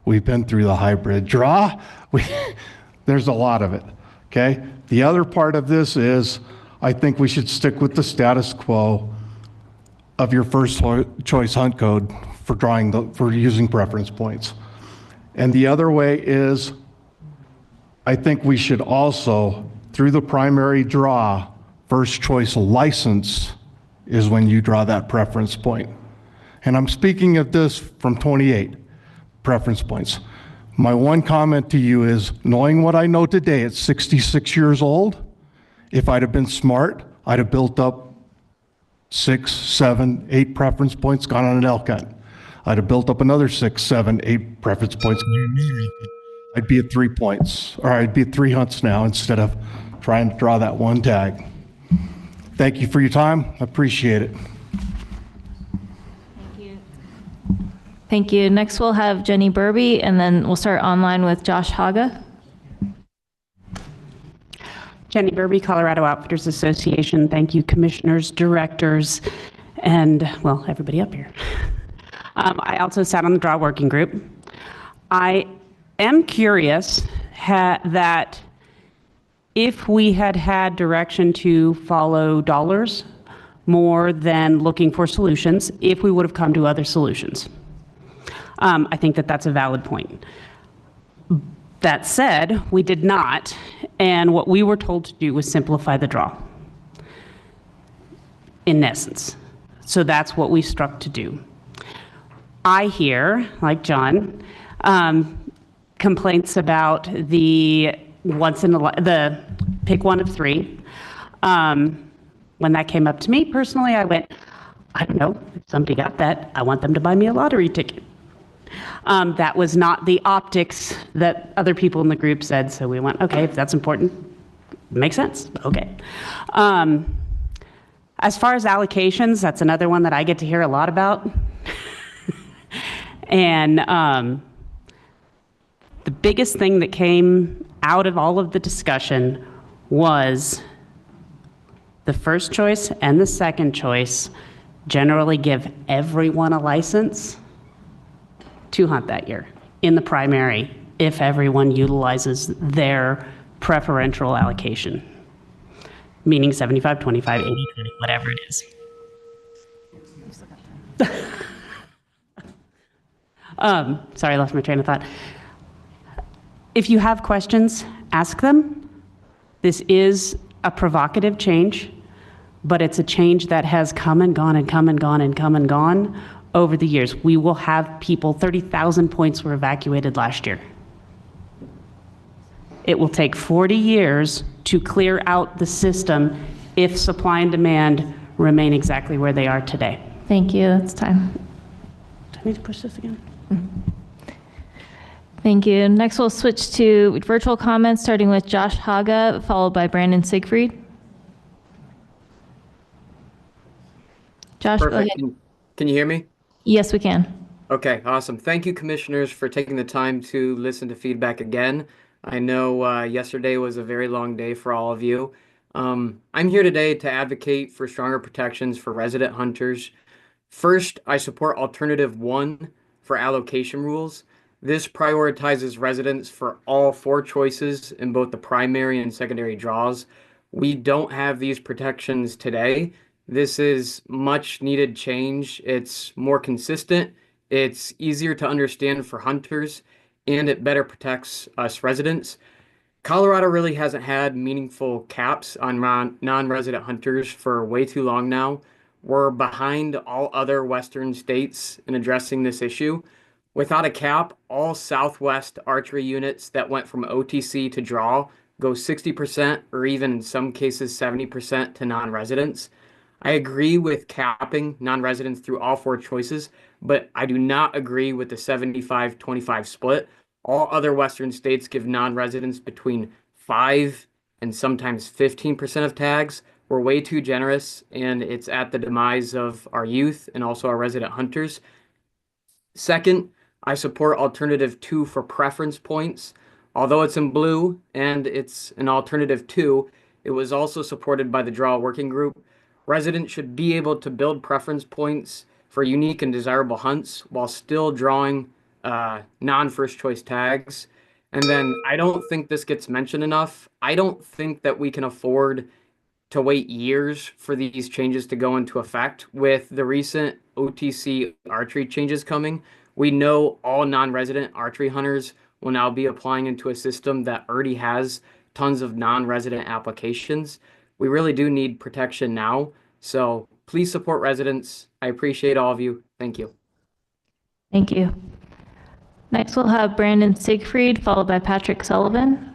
We've been through the hybrid draw. There's a lot of it, okay? The other part of this is I think we should stick with the status quo of your first choice hunt code for using preference points. And the other way is I think we should also, through the primary draw, first choice license is when you draw that preference point. And I'm speaking of this from 28 preference points. My one comment to you is, knowing what I know today at 66 years old, if I'd have been smart, I'd have built up 6, 7, 8 preference points, gone on an elk hunt. I'd have built up another 6, 7, 8 preference points. I'd be at 3 points, or I'd be at 3 hunts now instead of trying to draw that one tag. Thank you for your time. I appreciate it. Thank you. Next, we'll have Jenny Burby, and then we'll start online with Josh Haga. Jenny Burby, Colorado Outfitters Association. Thank you, commissioners, directors, and, well, everybody up here. I also sat on the draw working group. I am curious that if we had had direction to follow dollars more than looking for solutions, if we would have come to other solutions. I think that that's a valid point. That said, we did not, and what we were told to do was simplify the draw, in essence. So that's what we struck to do. I hear, like John, complaints about the pick one of 3. When that came up to me personally, I went, I don't know, if somebody got that, I want them to buy me a lottery ticket. That was not the optics that other people in the group said, so we went, okay, if that's important, makes sense, okay. As far as allocations, that's another one that I get to hear a lot about. And the biggest thing that came out of all of the discussion was the first choice and the second choice generally give everyone a license to hunt that year in the primary if everyone utilizes their preferential allocation, meaning 75, 25, 80, 20, whatever it is. Sorry, I lost my train of thought. If you have questions, ask them. This is a provocative change, but it's a change that has come and gone and come and gone and come and gone over the years. We will have people, 30,000 points were evacuated last year. It will take 40 years to clear out the system if supply and demand remain exactly where they are today. Thank you. That's time. Do I need to push this again? Thank you. Next, we'll switch to virtual comments, starting with Josh Haga, followed by Brandon Siegfried. Josh, Perfect. go ahead. Can you hear me? Yes, we can. Okay, awesome. Thank you, commissioners, for taking the time to listen to feedback again. I know yesterday was a very long day for all of you. I'm here today to advocate for stronger protections for resident hunters. First, I support alternative 1 for allocation rules. This prioritizes residents for all 4 choices in both the primary and secondary draws. We don't have these protections today. This is much needed change. It's more consistent, it's easier to understand for hunters, and it better protects us residents. Colorado really hasn't had meaningful caps on non-resident hunters for way too long now. We're behind all other Western states in addressing this issue. Without a cap, all Southwest archery units that went from OTC to draw go 60% or even in some cases 70% to non-residents. I agree with capping non-residents through all four choices, but I do not agree with the 75-25 split. All other Western states give non-residents between 5 and sometimes 15% of tags. We're way too generous, and it's at the demise of our youth and also our resident hunters. Second, I support alternative 2 for preference points. Although it's in blue and it's an alternative 2, it was also supported by the Draw Working Group. Residents should be able to build preference points for unique and desirable hunts while still drawing non-first choice tags. And then I don't think this gets mentioned enough. I don't think that we can afford to wait years for these changes to go into effect. With the recent OTC archery changes coming, we know all non-resident archery hunters will now be applying into a system that already has tons of non-resident applications. We really do need protection now. So please support residents. I appreciate all of you. Thank you. Thank you. Next, we'll have Brandon Siegfried, followed by Patrick Sullivan.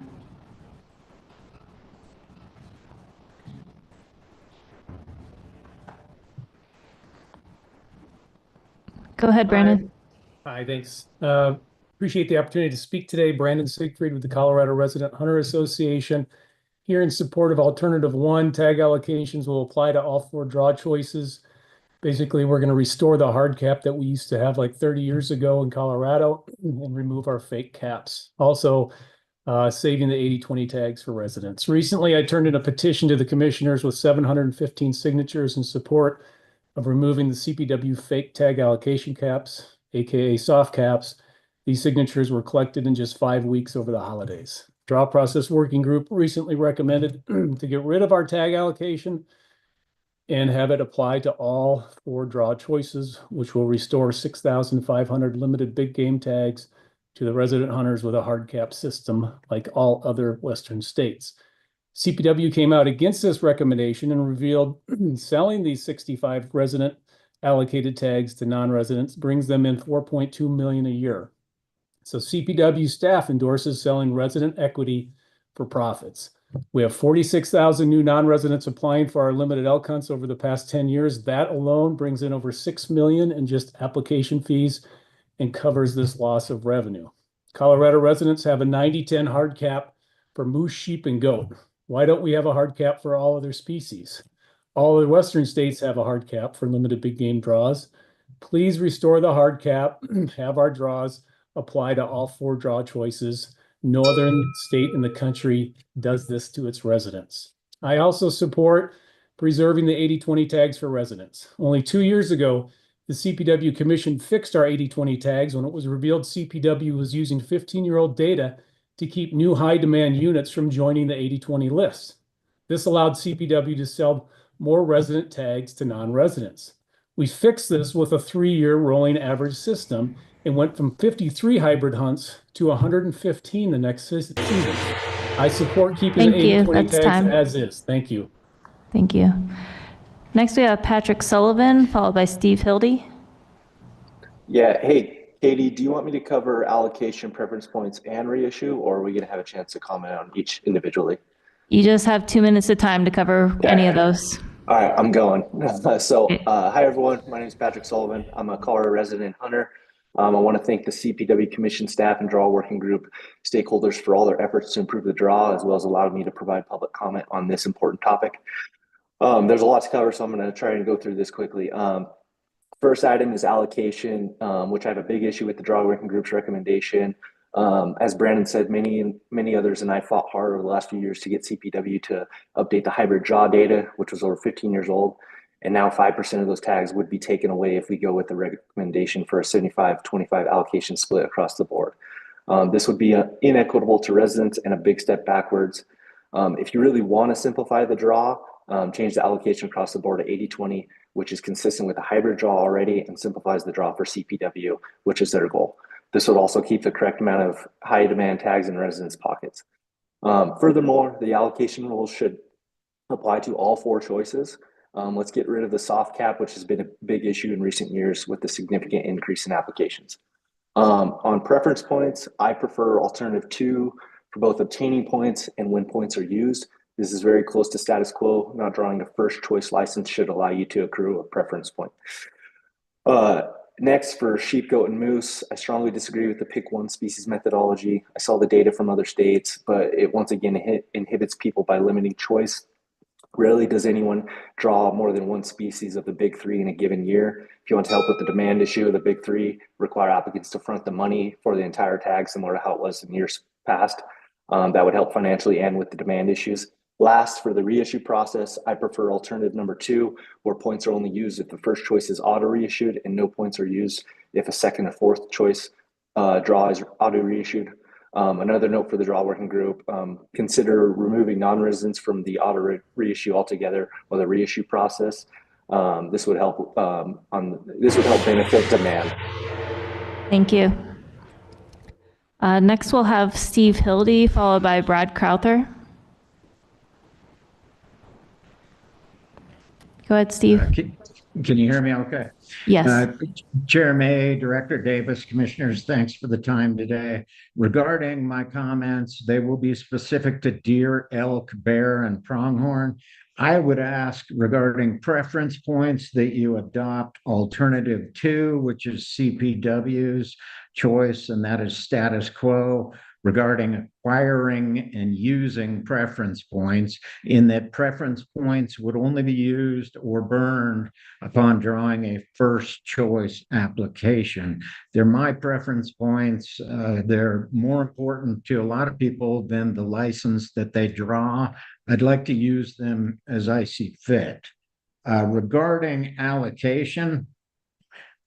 Go ahead, Brandon. Hi, thanks. Appreciate the opportunity to speak today. Brandon Siegfried with the Colorado Resident Hunter Association. Here in support of alternative 1, tag allocations will apply to all 4 draw choices. Basically, we're going to restore the hard cap that we used to have like 30 years ago in Colorado and remove our fake caps. Also, saving the 80-20 tags for residents. Recently, I turned in a petition to the commissioners with 715 signatures in support of removing the CPW fake tag allocation caps, aka soft caps. These signatures were collected in just 5 weeks over the holidays. Draw Process Working Group recently recommended to get rid of our tag allocation and have it apply to all 4 draw choices, which will restore 6,500 limited big game tags to the resident hunters with a hard cap system like all other Western states. CPW came out against this recommendation and revealed selling these 65 resident allocated tags to non-residents brings them in $4.2 million a year. So CPW staff endorses selling resident equity for profits. We have 46,000 new non-residents applying for our limited elk hunts over the past 10 years. That alone brings in over $6 million in just application fees and covers this loss of revenue. Colorado residents have a 90-10 hard cap for moose, sheep, and goat. Why don't we have a hard cap for all other species? All the Western states have a hard cap for limited big game draws. Please restore the hard cap, have our draws apply to all 4 draw choices. No other state in the country does this to its residents. I also support preserving the 80-20 tags for residents. Only 2 years ago, the CPW Commission fixed our 80-20 tags when it was revealed CPW was using 15-year-old data to keep new high-demand units from joining the 80-20 list. This allowed CPW to sell more resident tags to non-residents. We fixed this with a 3-year rolling average system and went from 53 hybrid hunts to 115 the next season. I support keeping the 80-20 tags as is. Thank you. Thank you. Next, we have Patrick Sullivan, followed by Steve Hildy. Yeah, hey, Katie, do you want me to cover allocation, preference points, and reissue, or are we going to have a chance to comment on each individually? You just have 2 minutes of time to cover any of those. All right, I'm going. Hi, everyone. My name is Patrick Sullivan. I'm a Colorado resident hunter. I want to thank the CPW Commission staff and Draw Working Group stakeholders for all their efforts to improve the draw, as well as allowing me to provide public comment on this important topic. There's a lot to cover, so I'm going to try and go through this quickly. First item is allocation, which I have a big issue with the Draw Working Group's recommendation. As Brandon said, many others and I fought hard over the last few years to get CPW to update the hybrid draw data, which was over 15 years old. And now 5% of those tags would be taken away if we go with the recommendation for a 75-25 allocation split across the board. This would be inequitable to residents and a big step backwards. If you really want to simplify the draw, change the allocation across the board to 80-20, which is consistent with the hybrid draw already and simplifies the draw for CPW, which is their goal. This would also keep the correct amount of high demand tags in residents' pockets. Furthermore, the allocation rules should apply to all 4 choices. Let's get rid of the soft cap, which has been a big issue in recent years with the significant increase in applications. On preference points, I prefer alternative 2 for both obtaining points and when points are used. This is very close to status quo. Not drawing a first choice license should allow you to accrue a preference point. Next, for sheep, goat, and moose, I strongly disagree with the pick one species methodology. I saw the data from other states, but it once again inhibits people by limiting choice. Rarely does anyone draw more than 1 species of the big 3 in a given year. If you want to help with the demand issue, the big 3 require applicants to front the money for the entire tag, similar to how it was in years past. That would help financially and with the demand issues. Last, for the reissue process, I prefer alternative number 2, where points are only used if the first choice is auto reissued and no points are used if a second or fourth choice draw is auto reissued. Another note for the draw working group, consider removing non-residents from the auto reissue altogether or the reissue process. This would help benefit demand. Thank you. Next, we'll have Steve Hildy, followed by Brad Crowther. Go ahead, Steve. Can you hear me okay? Yes. Chair May, Director Davis, Commissioners, thanks for the time today. Regarding my comments, they will be specific to deer, elk, bear, and pronghorn. I would ask regarding preference points that you adopt alternative 2, which is CPW's choice, and that is status quo, regarding acquiring and using preference points, in that preference points would only be used or burned upon drawing a first choice application. They're my preference points. They're more important to a lot of people than the license that they draw. I'd like to use them as I see fit. Regarding allocation,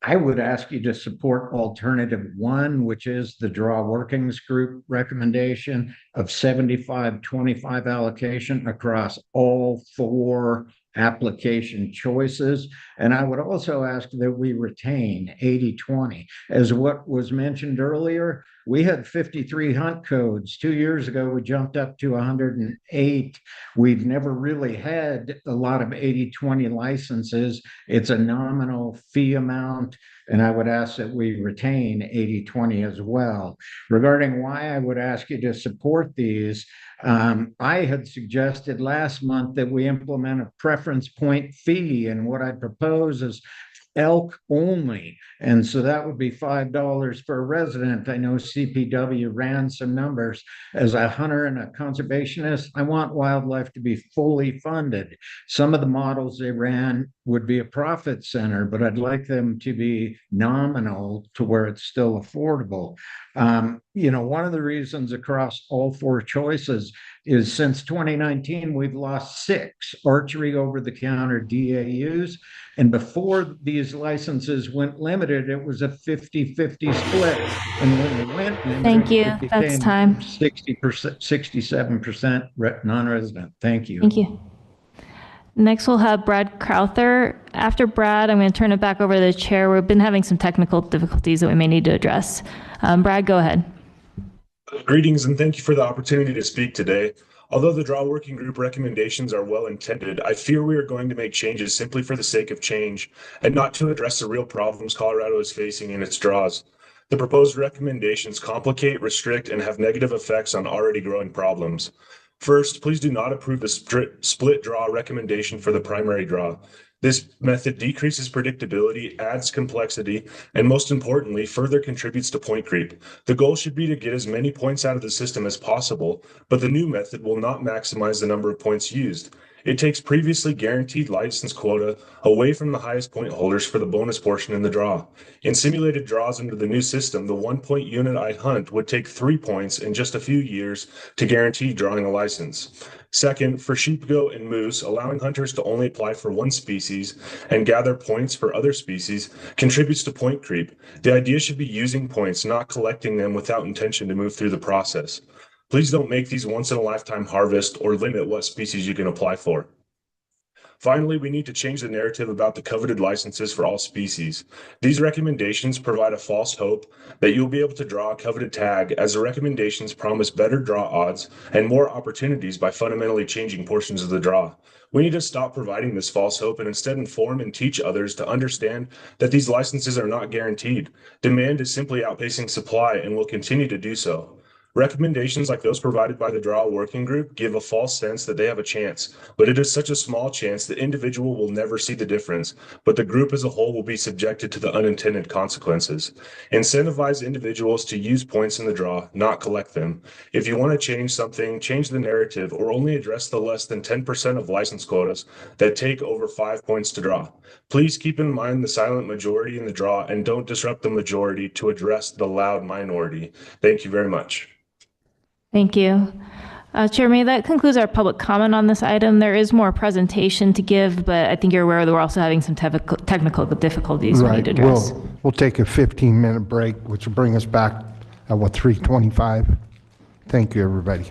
I would ask you to support alternative 1, which is the Draw Workings Group recommendation of 75-25 allocation across all 4 application choices. And I would also ask that we retain 80-20. As what was mentioned earlier, we had 53 hunt codes. 2 years ago, we jumped up to 108. We've never really had a lot of 80-20 licenses. It's a nominal fee amount, and I would ask that we retain 80-20 as well. Regarding why I would ask you to support these, I had suggested last month that we implement a preference point fee, and what I propose is elk only. And so that would be $5 for a resident. I know CPW ran some numbers. As a hunter and a conservationist, I want wildlife to be fully funded. Some of the models they ran would be a profit center, but I'd like them to be nominal to where it's still affordable. One of the reasons across all 4 choices is since 2019, we've lost 6 archery over-the-counter DAUs. And before these licenses went limited, it was a 50-50 split. And when they went limited, Thank you. it That's became time. 60%, 67% non-resident. Thank you. Thank you. Next, we'll have Brad Crowther. After Brad, I'm going to turn it back over to the chair. We've been having some technical difficulties that we may need to address. Brad, go ahead. Greetings, and thank you for the opportunity to speak today. Although the Draw Working Group recommendations are well intended, I fear we are going to make changes simply for the sake of change and not to address the real problems Colorado is facing in its draws. The proposed recommendations complicate, restrict, and have negative effects on already growing problems. First, please do not approve the split draw recommendation for the primary draw. This method decreases predictability, adds complexity, and most importantly, further contributes to point creep. The goal should be to get as many points out of the system as possible, but the new method will not maximize the number of points used. It takes previously guaranteed license quota away from the highest point holders for the bonus portion in the draw. In simulated draws under the new system, the 1-point unit I hunt would take 3 points in just a few years to guarantee drawing a license. Second, for sheep, goat, and moose, allowing hunters to only apply for 1 species and gather points for other species contributes to point creep. The idea should be using points, not collecting them without intention to move through the process. Please don't make these once-in-a-lifetime harvest or limit what species you can apply for. Finally, we need to change the narrative about the coveted licenses for all species. These recommendations provide a false hope that you'll be able to draw a coveted tag, as the recommendations promise better draw odds and more opportunities by fundamentally changing portions of the draw. We need to stop providing this false hope and instead inform and teach others to understand that these licenses are not guaranteed. Demand is simply outpacing supply and will continue to do so. Recommendations like those provided by the Draw Working Group give a false sense that they have a chance, but it is such a small chance the individual will never see the difference, but the group as a whole will be subjected to the unintended consequences. Incentivize individuals to use points in the draw, not collect them. If you want to change something, change the narrative or only address the less than 10% of license quotas that take over 5 points to draw. Please keep in mind the silent majority in the draw and don't disrupt the majority to address the loud minority. Thank you very much. Thank you. Chair May, that concludes our public comment on this item. There is more presentation to give, but I think you're aware that we're also having some technical difficulties we need to address. We'll take a 15-minute break, which will bring us back at 3:25. Thank you, everybody.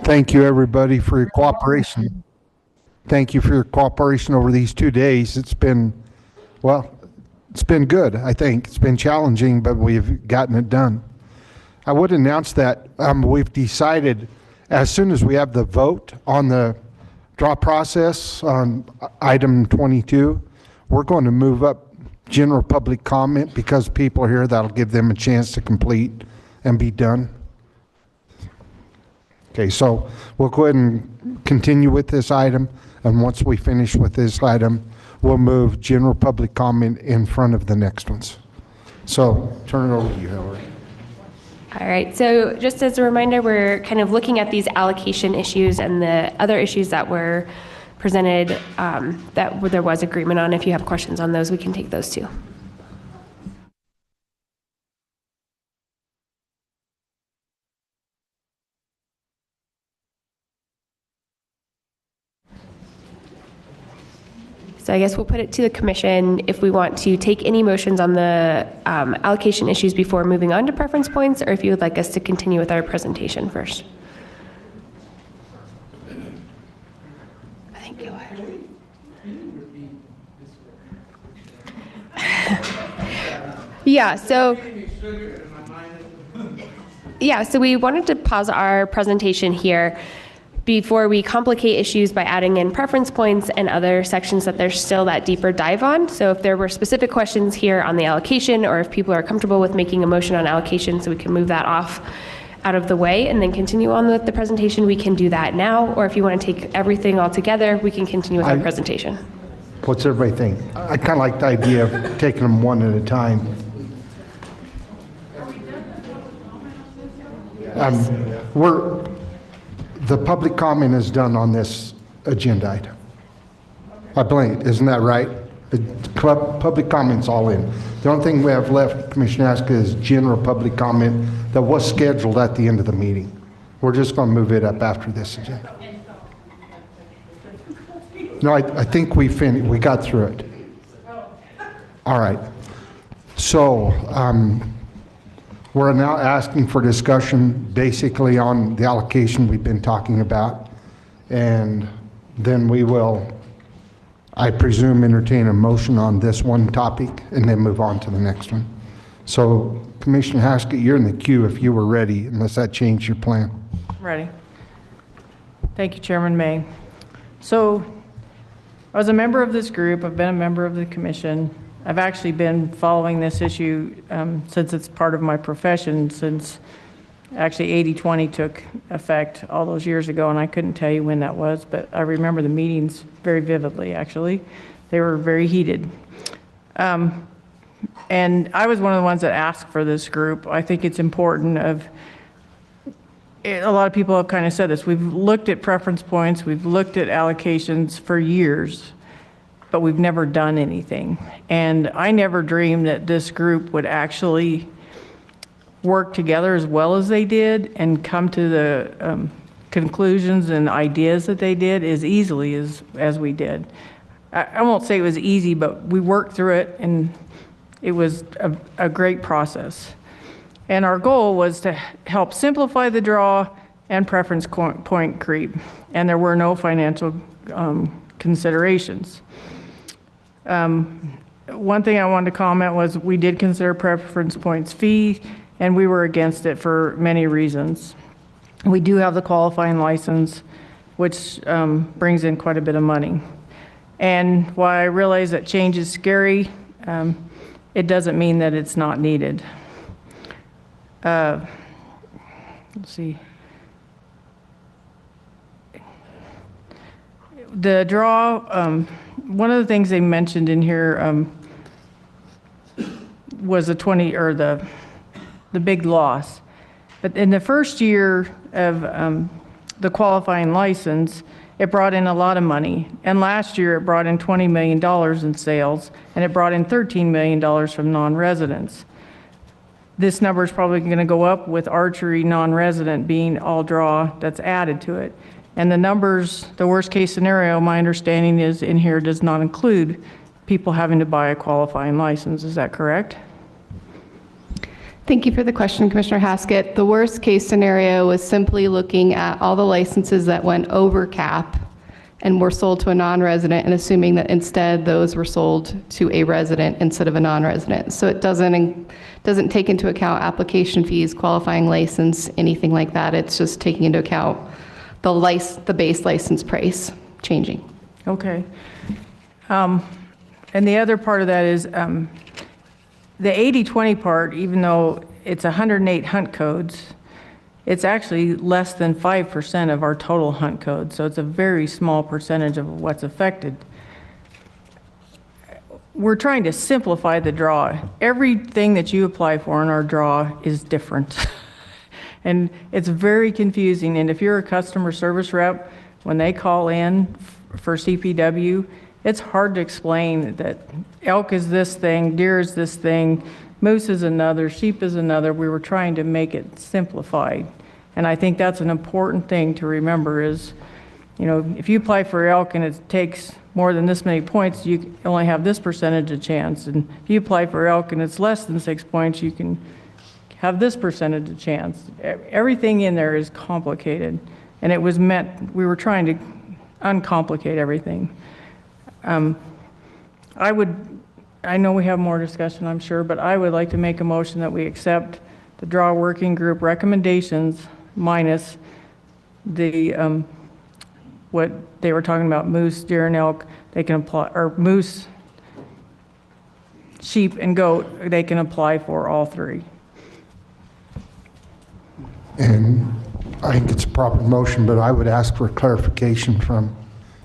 Thank you, everybody, for your cooperation. Thank you for your cooperation over these 2 days. It's been, well, it's been good, I think. It's been challenging, but we've gotten it done. I would announce that we've decided, as soon as we have the vote on the draw process on item 22, we're going to move up general public comment because people are here. That'll give them a chance to complete and be done. Okay, so we'll go ahead and continue with this item, and once we finish with this item, we'll move general public comment in front of the next ones. So turn it over to you, Hillary. All right, so just as a reminder, we're kind of looking at these allocation issues and the other issues that were presented that there was agreement on. If you have questions on those, we can take those too. So I guess we'll put it to the commission if we want to take any motions on the allocation issues before moving on to preference points, or if you would like us to continue with our presentation first. I think go ahead. So we wanted to pause our presentation here before we complicate issues by adding in preference points and other sections that there's still that deeper dive on. So if there were specific questions here on the allocation, or if people are comfortable with making a motion on allocation so we can move that off out of the way and then continue on with the presentation, we can do that now. Or if you want to take everything all together, we can continue with our presentation. What's everybody think? I kind of like the idea of taking them one at a time. The public comment is done on this agenda item. I believe, isn't that right? The public comment's all in. The only thing we have left, Commissioner Aska, is general public comment that was scheduled at the end of the meeting. We're just going to move it up after this agenda. No, I think we got through it. All right. So we're now asking for discussion basically on the allocation we've been talking about. And then we will, I presume, entertain a motion on this one topic and then move on to the next one. So Commissioner Haskett, you're in the queue if you were ready, unless that changed your plan. Ready. Thank you, Chairman May. So I was a member of this group. I've been a member of the commission. I've actually been following this issue since it's part of my profession, since actually 80-20 took effect all those years ago, and I couldn't tell you when that was, but I remember the meetings very vividly, actually. They were very heated. And I was one of the ones that asked for this group. I think it's important a lot of people have kind of said this. We've looked at preference points, we've looked at allocations for years, but we've never done anything. And I never dreamed that this group would actually work together as well as they did and come to the conclusions and ideas that they did as easily as we did. I won't say it was easy, but we worked through it, and it was a great process. And our goal was to help simplify the draw and preference point creep, and there were no financial considerations. One thing I wanted to comment was we did consider preference points fee, and we were against it for many reasons. We do have the qualifying license, which brings in quite a bit of money. And while I realize that change is scary, it doesn't mean that it's not needed. Let's see. The draw, one of the things they mentioned in here was the big loss. But in the first year of the qualifying license, it brought in a lot of money. And last year it brought in $20 million in sales, and it brought in $13 million from non-residents. This number is probably going to go up with archery non-resident being all draw that's added to it. And the numbers, the worst case scenario, my understanding is in here does not include people having to buy a qualifying license. Is that correct? Thank you for the question, Commissioner Haskett. The worst case scenario was simply looking at all the licenses that went over cap and were sold to a non-resident and assuming that instead those were sold to a resident instead of a non-resident. So it doesn't take into account application fees, qualifying license, anything like that. It's just taking into account the base license price changing. Okay. And the other part of that is the 80-20 part, even though it's 108 hunt codes, it's actually less than 5% of our total hunt code. So it's a very small percentage of what's affected. We're trying to simplify the draw. Everything that you apply for in our draw is different. And it's very confusing. And if you're a customer service rep, when they call in for CPW, it's hard to explain that elk is this thing, deer is this thing, moose is another, sheep is another. We were trying to make it simplified. And I think that's an important thing to remember is, you know, if you apply for elk and it takes more than this many points, you only have this percentage of chance. And if you apply for elk and it's less than 6 points, you can have this percentage of chance. Everything in there is complicated. And it was meant, we were trying to uncomplicate everything. I know we have more discussion, I'm sure, but I would like to make a motion that we accept the draw working group recommendations minus the, what they were talking about, moose, deer, and elk, they can apply, or moose, sheep, and goat, they can apply for all three. And I think it's a proper motion, but I would ask for clarification from,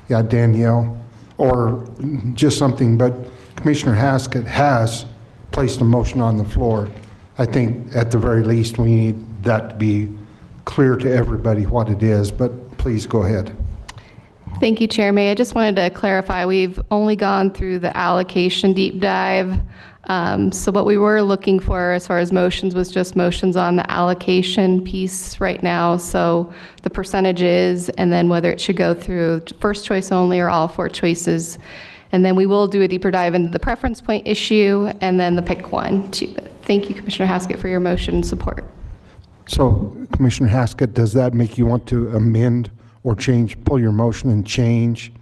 Danielle, or just something, but Commissioner Haskett has placed a motion on the floor. I think at the very least we need that to be clear to everybody what it is, but please go ahead. Thank you, Chair May. I just wanted to clarify, we've only gone through the allocation deep dive. So what we were looking for as far as motions was just motions on the allocation piece right now. So the percentages and then whether it should go through first choice only or all four choices. And then we will do a deeper dive into the preference point issue and then the pick one too. But thank you, Commissioner Haskett, for your motion and support. So Commissioner Haskett, does that make you want to amend or change, pull your motion and change?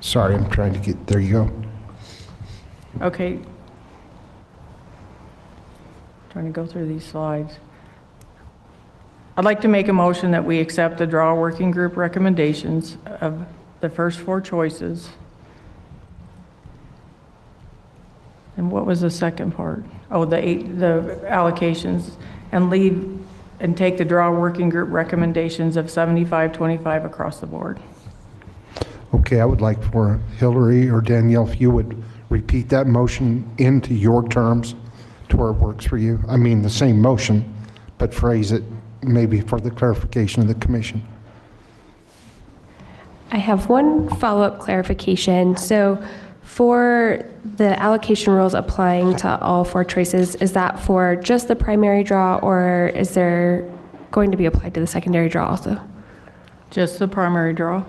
Sorry, I'm trying to get, there you go. Okay. Trying to go through these slides. I'd like to make a motion that we accept the draw working group recommendations of the first four choices. And what was the second part? Oh, the allocations, and leave and take the draw working group recommendations of 75-25 across the board. Okay, I would like for Hillary or Danielle, if you would repeat that motion into your terms to where it works for you. I mean, the same motion, but phrase it maybe for the clarification of the commission. I have one follow-up clarification. So for the allocation rules applying to all four choices, is that for just the primary draw or is there going to be applied to the secondary draw also? Just the primary draw.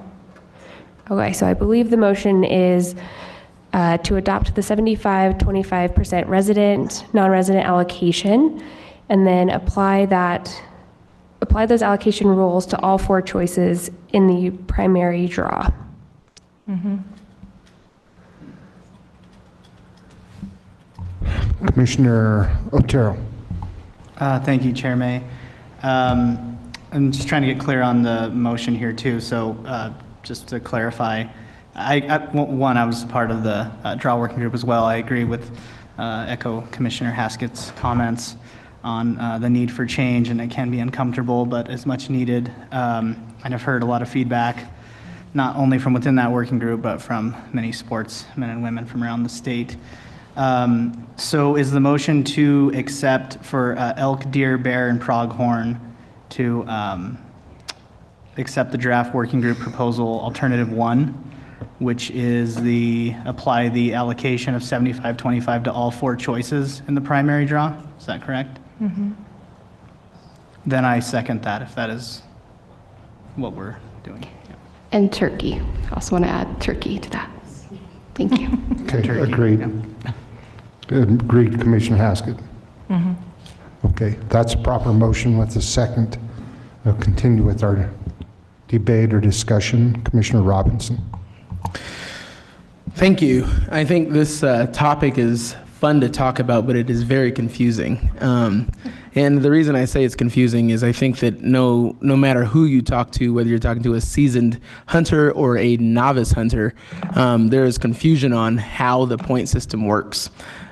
Okay, so I believe the motion is to adopt the 75-25% resident, non-resident allocation, and then apply those allocation rules to all four choices in the primary draw. Mm-hmm. Commissioner Otero. Thank you, Chair May. I'm just trying to get clear on the motion here too. So just to clarify, I was part of the draw working group as well. I agree with echo Commissioner Haskett's comments on the need for change, and it can be uncomfortable, but it's much needed. And I've heard a lot of feedback, not only from within that working group, but from many sportsmen and women from around the state. So is the motion to accept for elk, deer, bear, and pronghorn to accept the draft working group proposal alternative 1, which is apply the allocation of 75-25 to all four choices in the primary draw? Is that correct? Mm-hmm. Then I second that, if that is what we're doing. Yeah. And turkey. I also want to add turkey to that. Thank you. Okay, agreed. Agreed, Commissioner Haskett. Mhm. Okay, that's a proper motion with a second. We'll continue with our debate or discussion. Commissioner Robinson. Thank you. I think this topic is fun to talk about, but it is very confusing. And the reason I say it's confusing is I think that no matter who you talk to, whether you're talking to a seasoned hunter or a novice hunter, there is confusion on how the point system works.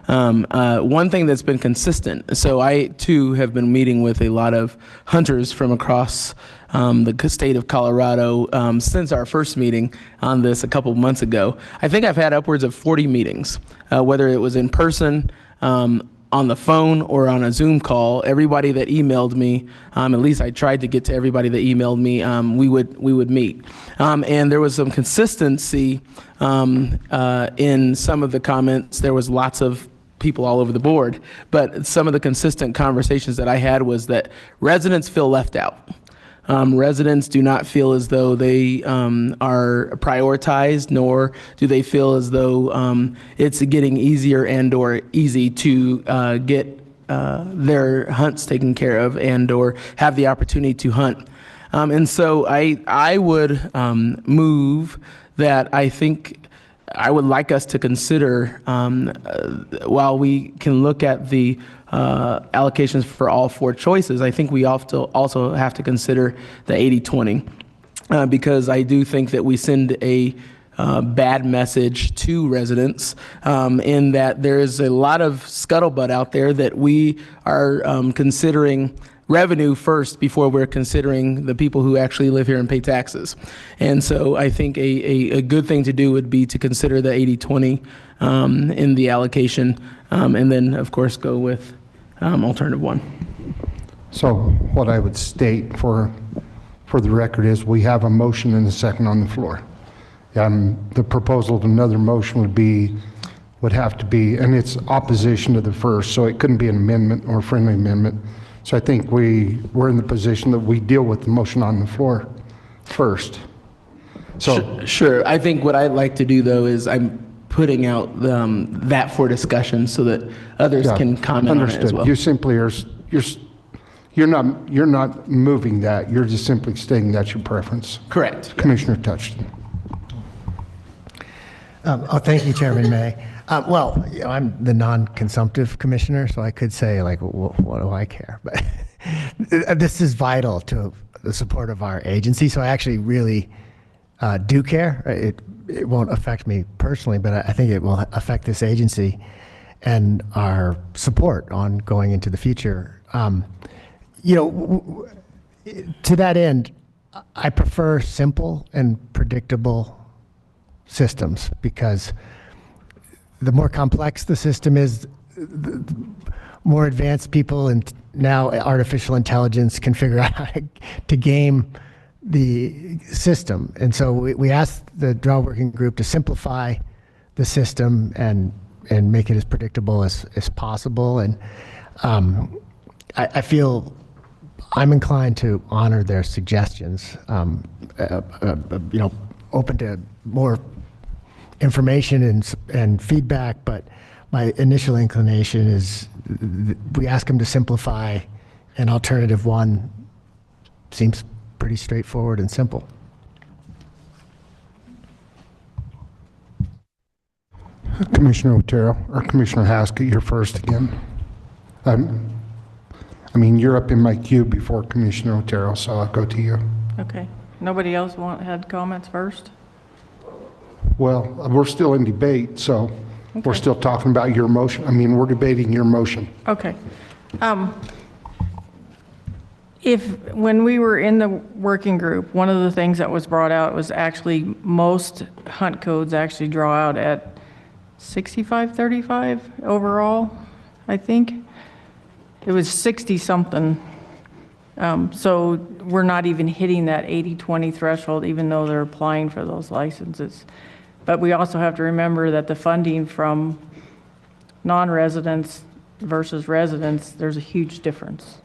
One thing that's been consistent, so I too have been meeting with a lot of hunters from across the state of Colorado since our first meeting on this a couple months ago. I think I've had upwards of 40 meetings, whether it was in person, on the phone, or on a Zoom call. Everybody that emailed me, at least I tried to get to everybody that emailed me, we would meet. And there was some consistency in some of the comments. There was lots of people all over the board, but some of the consistent conversations that I had was that residents feel left out. Residents do not feel as though they are prioritized, nor do they feel as though it's getting easier and or easy to get their hunts taken care of and or have the opportunity to hunt. And so I would move that I think I would like us to consider, while we can look at the allocations for all four choices, I think we also have to consider the 80-20, because I do think that we send a bad message to residents in that there is a lot of scuttlebutt out there that we are considering revenue first before we're considering the people who actually live here and pay taxes. And so I think a good thing to do would be to consider the 80-20 in the allocation, and then of course go with alternative one. So what I would state for the record is we have a motion and a second on the floor. The proposal of another motion would have to be, and it's opposition to the first, so it couldn't be an amendment or a friendly amendment. So I think we're in the position that we deal with the motion on the floor first. So Sure. I think what I'd like to do though is I'm putting out that for discussion so that others can comment on it as well. You simply are, you're not moving that. You're just simply stating that's your preference. Correct. Commissioner Touchton. Thank you, Chairman May. Well, I'm the non-consumptive commissioner, so I could say, like, what do I care? But this is vital to the support of our agency, so I actually really do care. It won't affect me personally, but I think it will affect this agency and our support on going into the future. To that end, I prefer simple and predictable systems, because the more complex the system is, the more advanced people and now artificial intelligence can figure out how to game the system. And so we asked the draw working group to simplify the system and make it as predictable as possible. And I feel I'm inclined to honor their suggestions, open to more information and feedback, but my initial inclination is we ask them to simplify, and alternative one seems pretty straightforward and simple. Commissioner Otero, or Commissioner Haskett, you're first again. I mean, you're up in my queue before Commissioner Otero, so I'll go to you. Okay. Nobody else had comments first? Well, we're still in debate, so we're still talking about your motion. I mean, we're debating your motion. Okay. When we were in the working group, one of the things that was brought out was actually most hunt codes actually draw out at 65-35 overall, I think. It was 60-something. So we're not even hitting that 80-20 threshold, even though they're applying for those licenses. But we also have to remember that the funding from non-residents versus residents, there's a huge difference.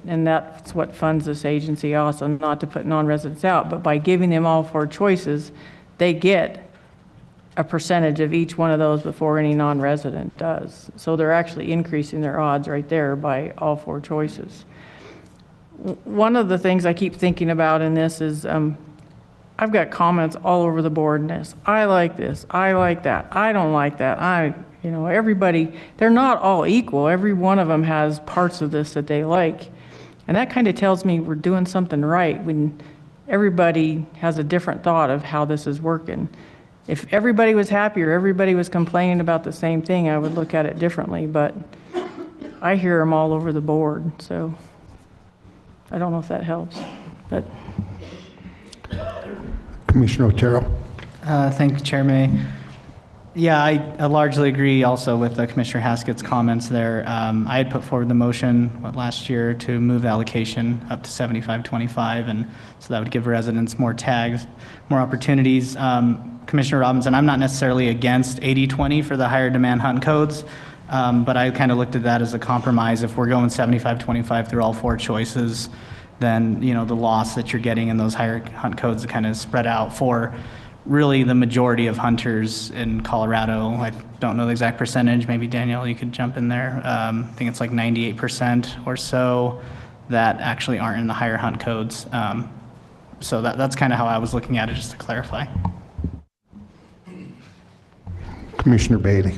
And that's what funds this agency also, not to put non-residents out, but by giving them all four choices, they get a percentage of each one of those before any non-resident does. So they're actually increasing their odds right there by all 4 choices. One of the things I keep thinking about in this is I've got comments all over the board in this. I like this. I like that. I don't like that. Everybody, they're not all equal. Every one of them has parts of this that they like. And that kind of tells me we're doing something right when everybody has a different thought of how this is working. If everybody was happy or everybody was complaining about the same thing, I would look at it differently, but I hear them all over the board, so I don't know if that helps, but. Commissioner Otero. Thank you, Chair May. Yeah, I largely agree also with Commissioner Haskett's comments there. I had put forward the motion last year to move the allocation up to 75-25, and so that would give residents more tags, more opportunities. Commissioner Robinson, I'm not necessarily against 80-20 for the higher demand hunt codes, but I kind of looked at that as a compromise. If we're going 75-25 through all 4 choices, then the loss that you're getting in those higher hunt codes are kind of spread out for really the majority of hunters in Colorado. I don't know the exact percentage. Maybe Danielle, you could jump in there. I think it's like 98% or so that actually aren't in the higher hunt codes. So that's kind of how I was looking at it, just to clarify. Commissioner Bailey.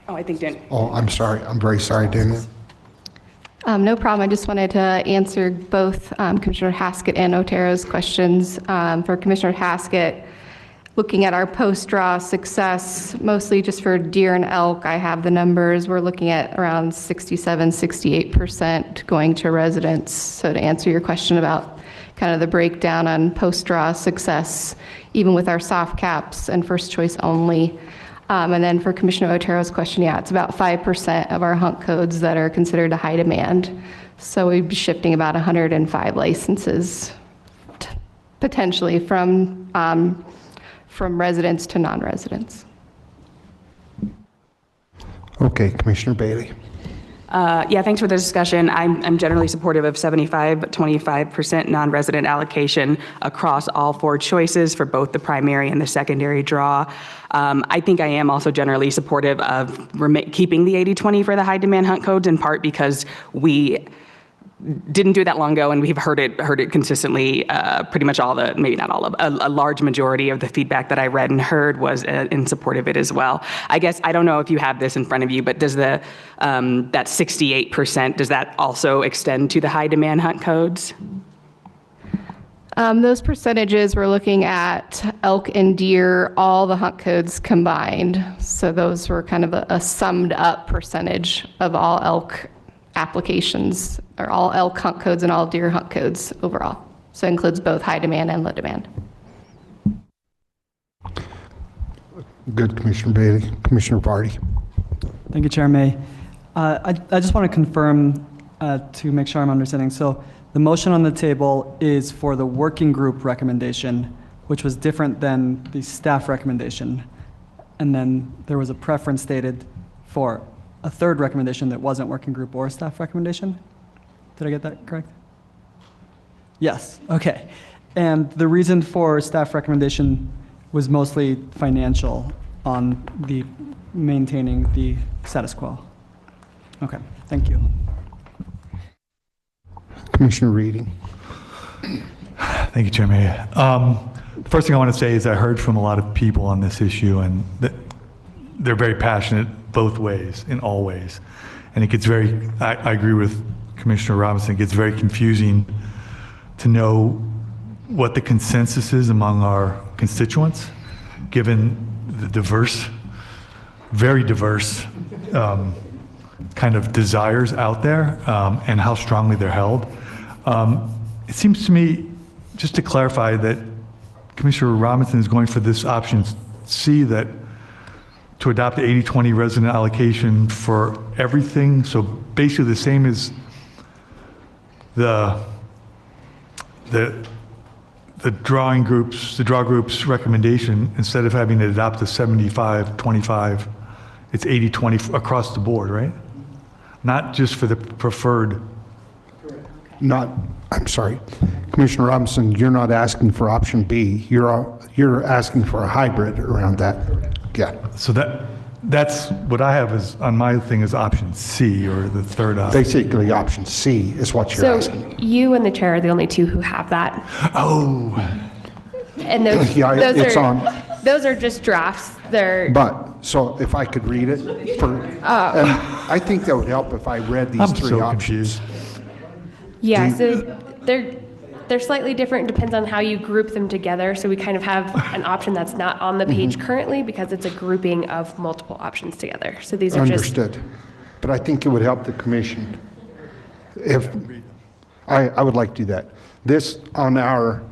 Oh, I think Dan. Oh, I'm sorry. I'm very sorry, Daniel. No problem. I just wanted to answer both Commissioner Haskett and Otero's questions. For Commissioner Haskett, looking at our post-draw success, mostly just for deer and elk, I have the numbers. We're looking at around 67-68% going to residents. So to answer your question about kind of the breakdown on post-draw success, even with our soft caps and first choice only. And then for Commissioner Otero's question, yeah, it's about 5% of our hunt codes that are considered a high demand. So we'd be shifting about 105 licenses potentially from residents to non-residents. Okay, Commissioner Bailey. Yeah, thanks for the discussion. I'm generally supportive of 75-25% non-resident allocation across all 4 choices for both the primary and the secondary draw. I think I am also generally supportive of keeping the 80-20 for the high demand hunt codes, in part because we didn't do that long ago, and we've heard it consistently. Pretty much all the, maybe not all of, a large majority of the feedback that I read and heard was in support of it as well. I guess, I don't know if you have this in front of you, but does that 68%, does that also extend to the high demand hunt codes? Those percentages, we're looking at elk and deer, all the hunt codes combined. So those were kind of a summed up percentage of all elk applications, or all elk hunt codes and all deer hunt codes overall. So it includes both high demand and low demand. Good, Commissioner Bailey. Commissioner Vardy. Thank you, Chair May. I just want to confirm to make sure I'm understanding. So the motion on the table is for the working group recommendation, which was different than the staff recommendation. And then there was a preference stated for a third recommendation that wasn't working group or staff recommendation. Did I get that correct? Yes, okay. And the reason for staff recommendation was mostly financial on the maintaining the status quo. Okay, thank you. Commissioner Reading. Thank you, Chair May. The first thing I want to say is I heard from a lot of people on this issue, and they're very passionate both ways, in all ways. And it gets very, I agree with Commissioner Robinson, it gets very confusing to know what the consensus is among our constituents, given the diverse, very diverse kind of desires out there and how strongly they're held. It seems to me, just to clarify, that Commissioner Robinson is going for this option C, that to adopt the 80-20 resident allocation for everything. So basically the same as the draw group's recommendation. Instead of having to adopt a 75-25, it's 80-20 across the board, right? Not just for the preferred. I'm sorry, Commissioner Robinson, you're not asking for option B. You're you're asking for a hybrid around that. Yeah. So that's what I have is on my thing is option C, or the third option. Basically, option C is what you're asking. You and the chair are the only two who have that. Oh. And those, Yeah, those it's are, on. Those are just drafts. They're. But, so if I could read it for, and I think that would help if I read these I'm three so options. Yeah, so they're slightly different, depends on how you group them together. So we kind of have an option that's not on the page currently because it's a grouping of multiple options together. So these are just. Understood. But I think it would help the commission if, I would like to do that. This on our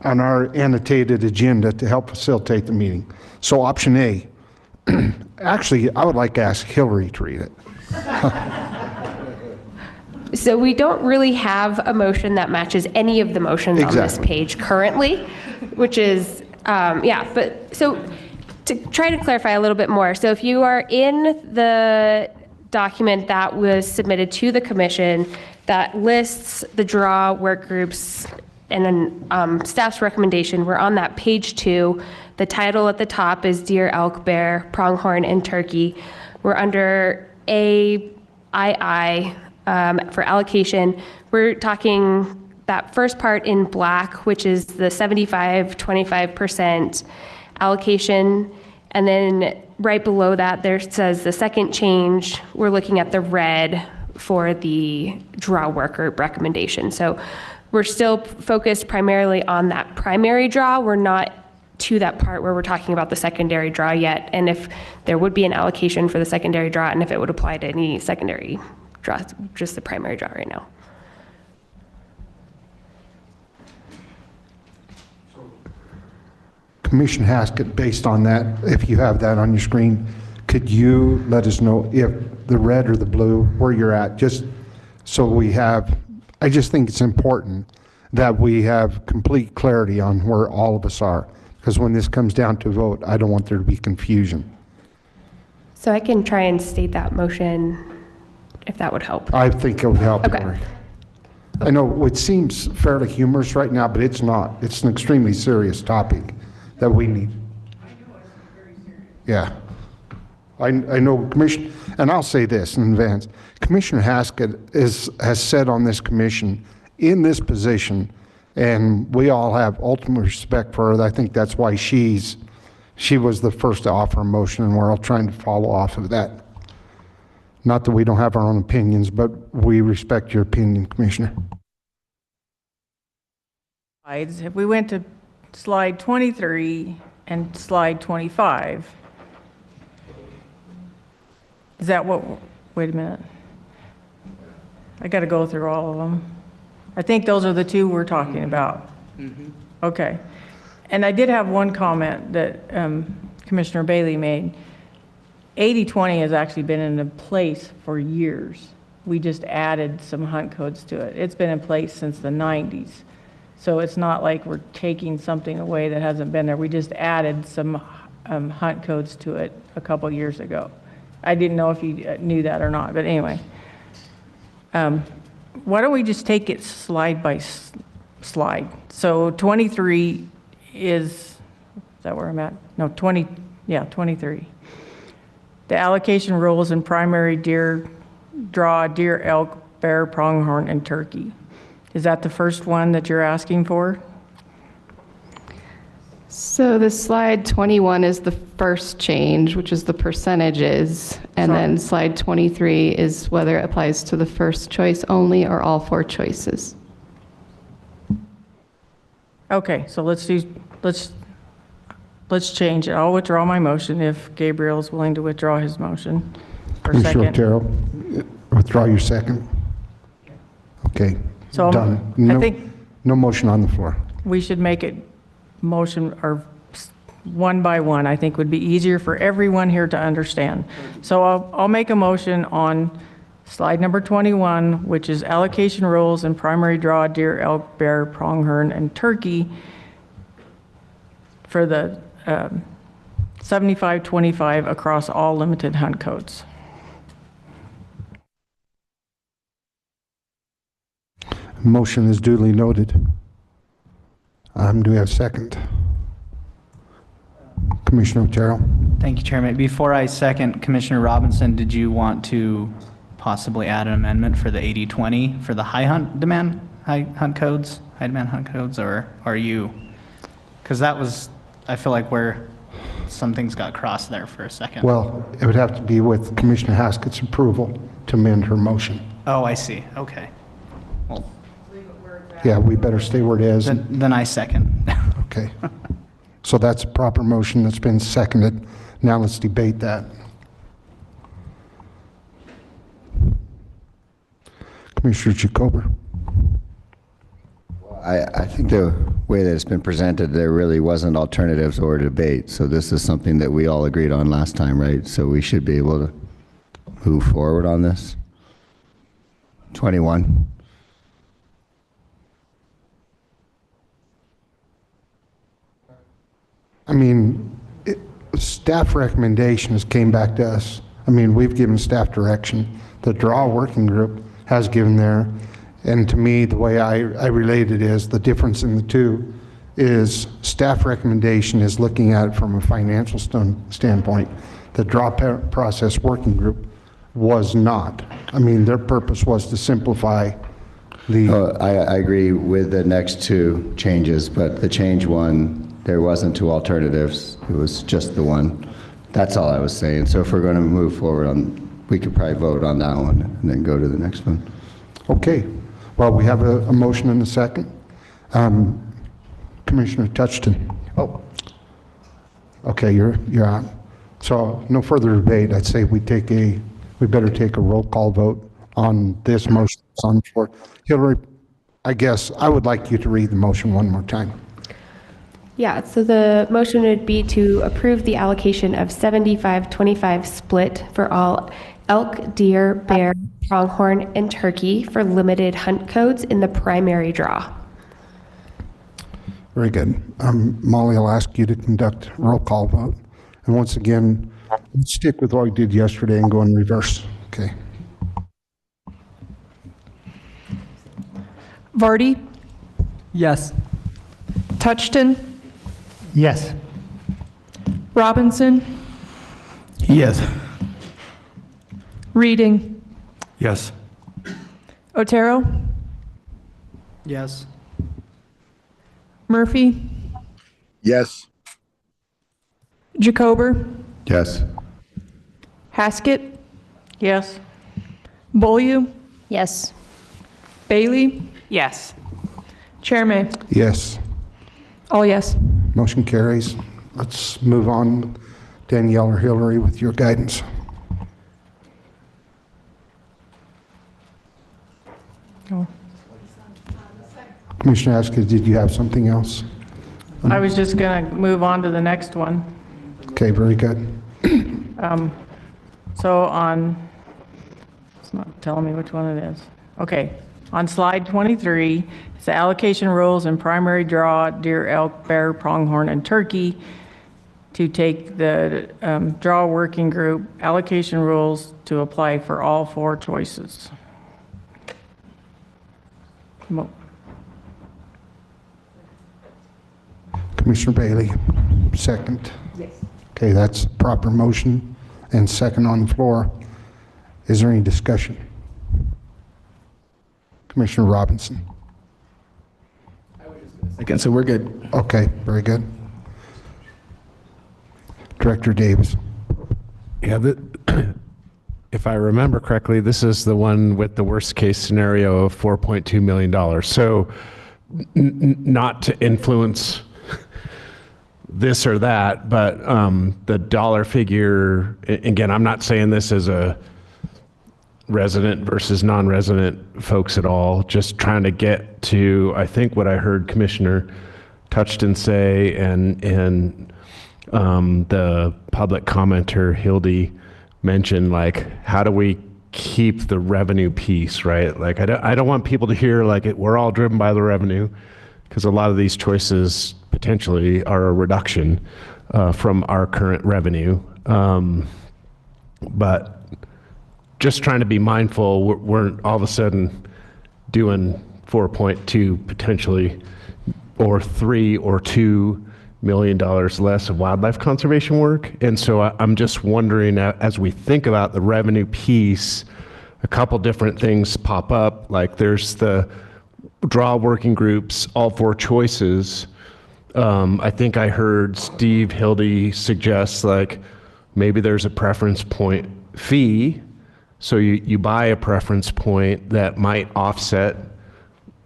annotated agenda to help facilitate the meeting. So option A, actually, I would like to ask Hillary to read it. So we don't really have a motion that matches any of the motions on this page currently, which is, but so to try to clarify a little bit more. So if you are in the document that was submitted to the commission that lists the draw work groups and then staff's recommendation, we're on that page 2. The title at the top is Deer, Elk, Bear, Pronghorn, and Turkey. We're under AII for allocation. We're talking that first part in black, which is the 75-25% allocation. And then right below that, there says the second change, we're looking at the red for the draw work group recommendation. So we're still focused primarily on that primary draw. We're not to that part where we're talking about the secondary draw yet, and if there would be an allocation for the secondary draw, and if it would apply to any secondary draw, just the primary draw right now. Commissioner Haskett, based on that, if you have that on your screen, could you let us know if the red or the blue, where you're at, just so we have, I just think it's important that we have complete clarity on where all of us are. Because when this comes down to vote, I don't want there to be confusion. So I can try and state that motion if that would help. I think it would help. Okay. Hillary. I know it seems fairly humorous right now, but it's not. It's an extremely serious topic that we need. Yeah. I know Commissioner, and I'll say this in advance, Commissioner Haskett has said on this commission, in this position, and we all have ultimate respect for her. I think that's why she was the first to offer a motion, and we're all trying to follow off of that. Not that we don't have our own opinions, but we respect your opinion, Commissioner. If we went to slide 23 and slide 25, is that what, wait a minute. I got to go through all of them. I think those are the two we're talking about. Okay. And I did have one comment that Commissioner Bailey made. 80/20 has actually been in place for years. We just added some hunt codes to it. It's been in place since the 90s. So it's not like we're taking something away that hasn't been there. We just added some hunt codes to it a couple years ago. I didn't know if you knew that or not, but anyway. Why don't we just take it slide by slide? So 23 is that where I'm at? No, 23. The allocation rules in primary deer draw, deer, elk, bear, pronghorn, and turkey. Is that the first one that you're asking for? So the slide 21 is the first change, which is the percentages, and then slide 23 is whether it applies to the first choice only or all 4 choices. Okay, so let's change it. I'll withdraw my motion if Gabriel is willing to withdraw his motion. Commissioner Otero, withdraw your second. Okay, so done. I think no motion on the floor. we should make it motion or one by one. I think would be easier for everyone here to understand. So I'll make a motion on slide number 21, which is allocation rules and primary draw, deer, elk, bear, pronghorn, and turkey for the 75-25 across all limited hunt codes. Motion is duly noted. Do we have a second? Commissioner Otero. Thank you, Chairman. Before I second, Commissioner Robinson, did you want to possibly add an amendment for the 80-20 for the high demand hunt codes, or are you? Because that was, I feel like where some things got crossed there for a second. Well, it would have to be with Commissioner Haskett's approval to amend her motion. Oh, I see. Okay. Well, Yeah, we better stay where it is. then I second. Okay. So that's a proper motion that's been seconded. Now let's debate that. Commissioner Jacober. I think the way that it's been presented, there really wasn't alternatives or debate. So this is something that we all agreed on last time, right? So we should be able to move forward on this. 21. I mean, staff recommendations came back to us. I mean, we've given staff direction. The draw working group has given their, and to me, the way I relate it is the difference in the two is staff recommendation is looking at it from a financial standpoint. The draw process working group was not. I mean, their purpose was to simplify the... I agree with the next two changes, but the change one, there wasn't two alternatives. It was just the one. That's all I was saying. So if we're going to move forward on, we could probably vote on that one and then go to the next one. Okay. Well, we have a motion and a second. Commissioner Touchton. Oh. Okay, you're out. So no further debate. I'd say we better take a roll call vote on this motion that's on the floor. Hillary, I guess I would like you to read the motion one more time. Yeah, so the motion would be to approve the allocation of 75-25 split for all elk, deer, bear, pronghorn, and turkey for limited hunt codes in the primary draw. Very good. Molly, I'll ask you to conduct a roll call vote. And once again, let's stick with what we did yesterday and go in reverse. Okay. Vardy? Yes. Touchton? Yes. Robinson? Yes. Reading? Yes. Otero? Yes. Murphy? Yes. Jacober? Yes. Haskett? Yes. Beaulieu? Yes. Bailey? Yes. Chairman? Yes. All yes. Motion carries. Let's move on. Danielle or Hillary with your guidance. Oh. Commissioner Haskett, did you have something else? I was just going to move on to the next one. Okay, very good. So on, it's not telling me which one it is. Okay, on slide 23, it's the allocation rules and primary draw, deer, elk, bear, pronghorn, and turkey. To take the draw working group allocation rules to apply for all four choices. Commissioner Bailey, second. Yes. Okay, that's a proper motion and second on the floor. Is there any discussion? Commissioner Robinson. Second, so we're good. Okay, very good. Director Davis. Yeah, if I remember correctly, this is the one with the worst case scenario of $4.2 million. So not to influence this or that, but the dollar figure, again, I'm not saying this as a resident versus non-resident folks at all, just trying to get to, I think what I heard Commissioner Touchton say and the public commenter Hildy mentioned, like, how do we keep the revenue piece, right? Like, I don't want people to hear like we're all driven by the revenue, because a lot of these choices potentially are a reduction from our current revenue. But just trying to be mindful, we're all of a sudden doing 4.2 potentially, or 3 or 2, million less of wildlife conservation work. And so I'm just wondering, as we think about the revenue piece, a couple different things pop up. Like there's the draw working groups, all four choices. I think I heard Steve Hildy suggest like maybe there's a preference point fee. So you buy a preference point that might offset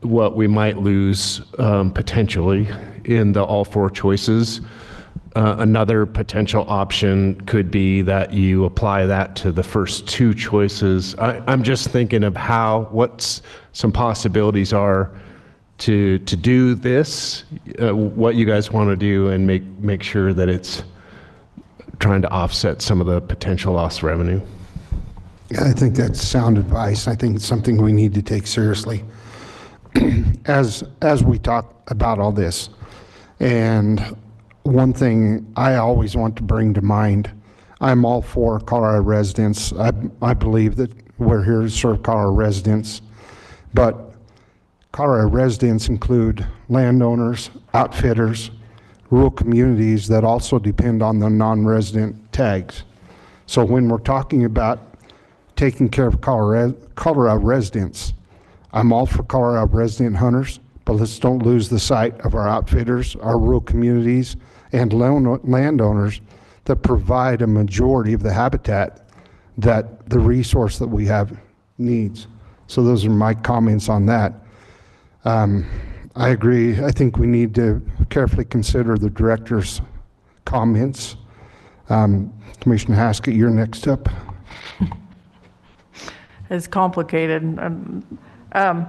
what we might lose potentially in the all four choices. Another potential option could be that you apply that to the first two choices. I'm just thinking of what some possibilities are to do this, what you guys want to do, and make sure that it's trying to offset some of the potential lost revenue. I think that's sound advice. I think it's something we need to take seriously as we talk about all this. And one thing I always want to bring to mind, I'm all for Colorado residents. I believe that we're here to serve Colorado residents, but Colorado residents include landowners, outfitters, rural communities that also depend on the non-resident tags. So when we're talking about taking care of Colorado residents, I'm all for Colorado resident hunters, but let's don't lose the sight of our outfitters, our rural communities, and landowners that provide a majority of the habitat that the resource that we have needs. So those are my comments on that. I agree. I think we need to carefully consider the director's comments. Commissioner Haskett, you're next up. It's complicated. I've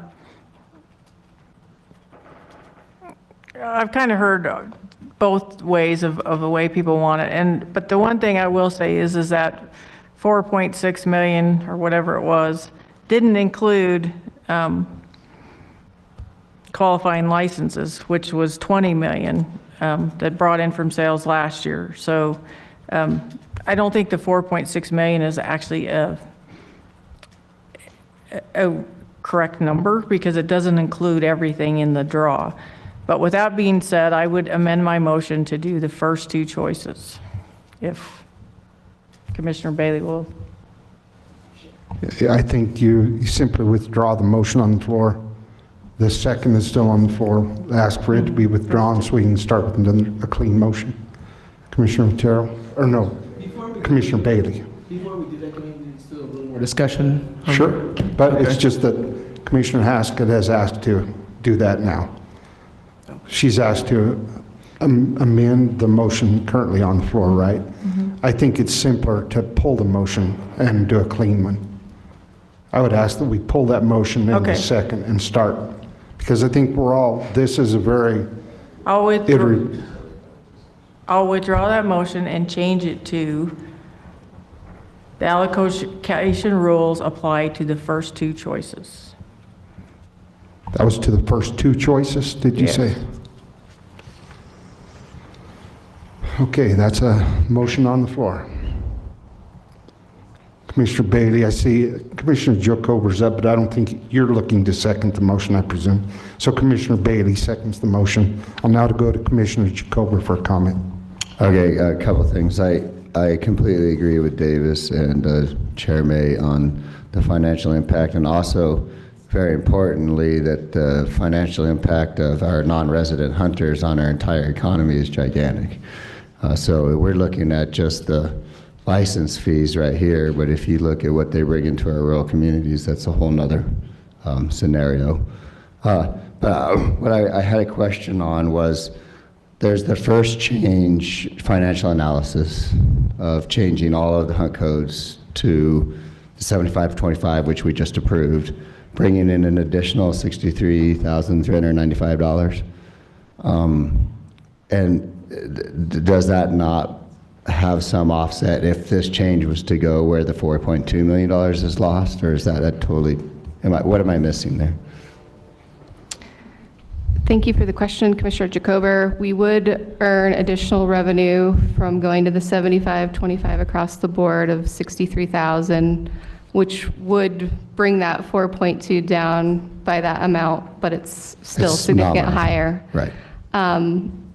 kind of heard both ways of the way people want it, but the one thing I will say is that 4.6 million or whatever it was didn't include qualifying licenses, which was 20 million that brought in from sales last year. So I don't think the 4.6 million is actually a correct number because it doesn't include everything in the draw. But with that being said, I would amend my motion to do the first two choices, if Commissioner Bailey will. I think you simply withdraw the motion on the floor. The second is still on the floor. Ask for it to be withdrawn so we can start with a clean motion. Commissioner Otero, or no, Commissioner Bailey. Before we do that, can we still a little more discussion? Sure, but it's just that Commissioner Haskett has asked to do that now. She's asked to amend the motion currently on the floor, right? I think it's simpler to pull the motion and do a clean one. I would ask that we pull that motion in the second and start, because I think this is a very... I'll withdraw that motion and change it to the allocation rules apply to the first two choices. That was to the first two choices, did you say? Okay, that's a motion on the floor. Commissioner Bailey, I see Commissioner Jokover's up, but I don't think you're looking to second the motion, I presume. So Commissioner Bailey seconds the motion. I'll now go to Commissioner Jokover for a comment. Okay, a couple things. I completely agree with Davis and Chair May on the financial impact, and also very importantly that the financial impact of our non-resident hunters on our entire economy is gigantic. So we're looking at just the license fees right here, but if you look at what they bring into our rural communities, that's a whole nother scenario. But what I had a question on was, there's the first change, financial analysis of changing all of the hunt codes to the 75-25, which we just approved, bringing in an additional $63,395. And does that not have some offset if this change was to go where the $4.2 million is lost, or is that totally, what am I missing there? Thank you for the question, Commissioner Jacober. We would earn additional revenue from going to the 75-25 across the board of 63,000, which would bring that 4.2 down by that amount, but it's still significantly higher. Right.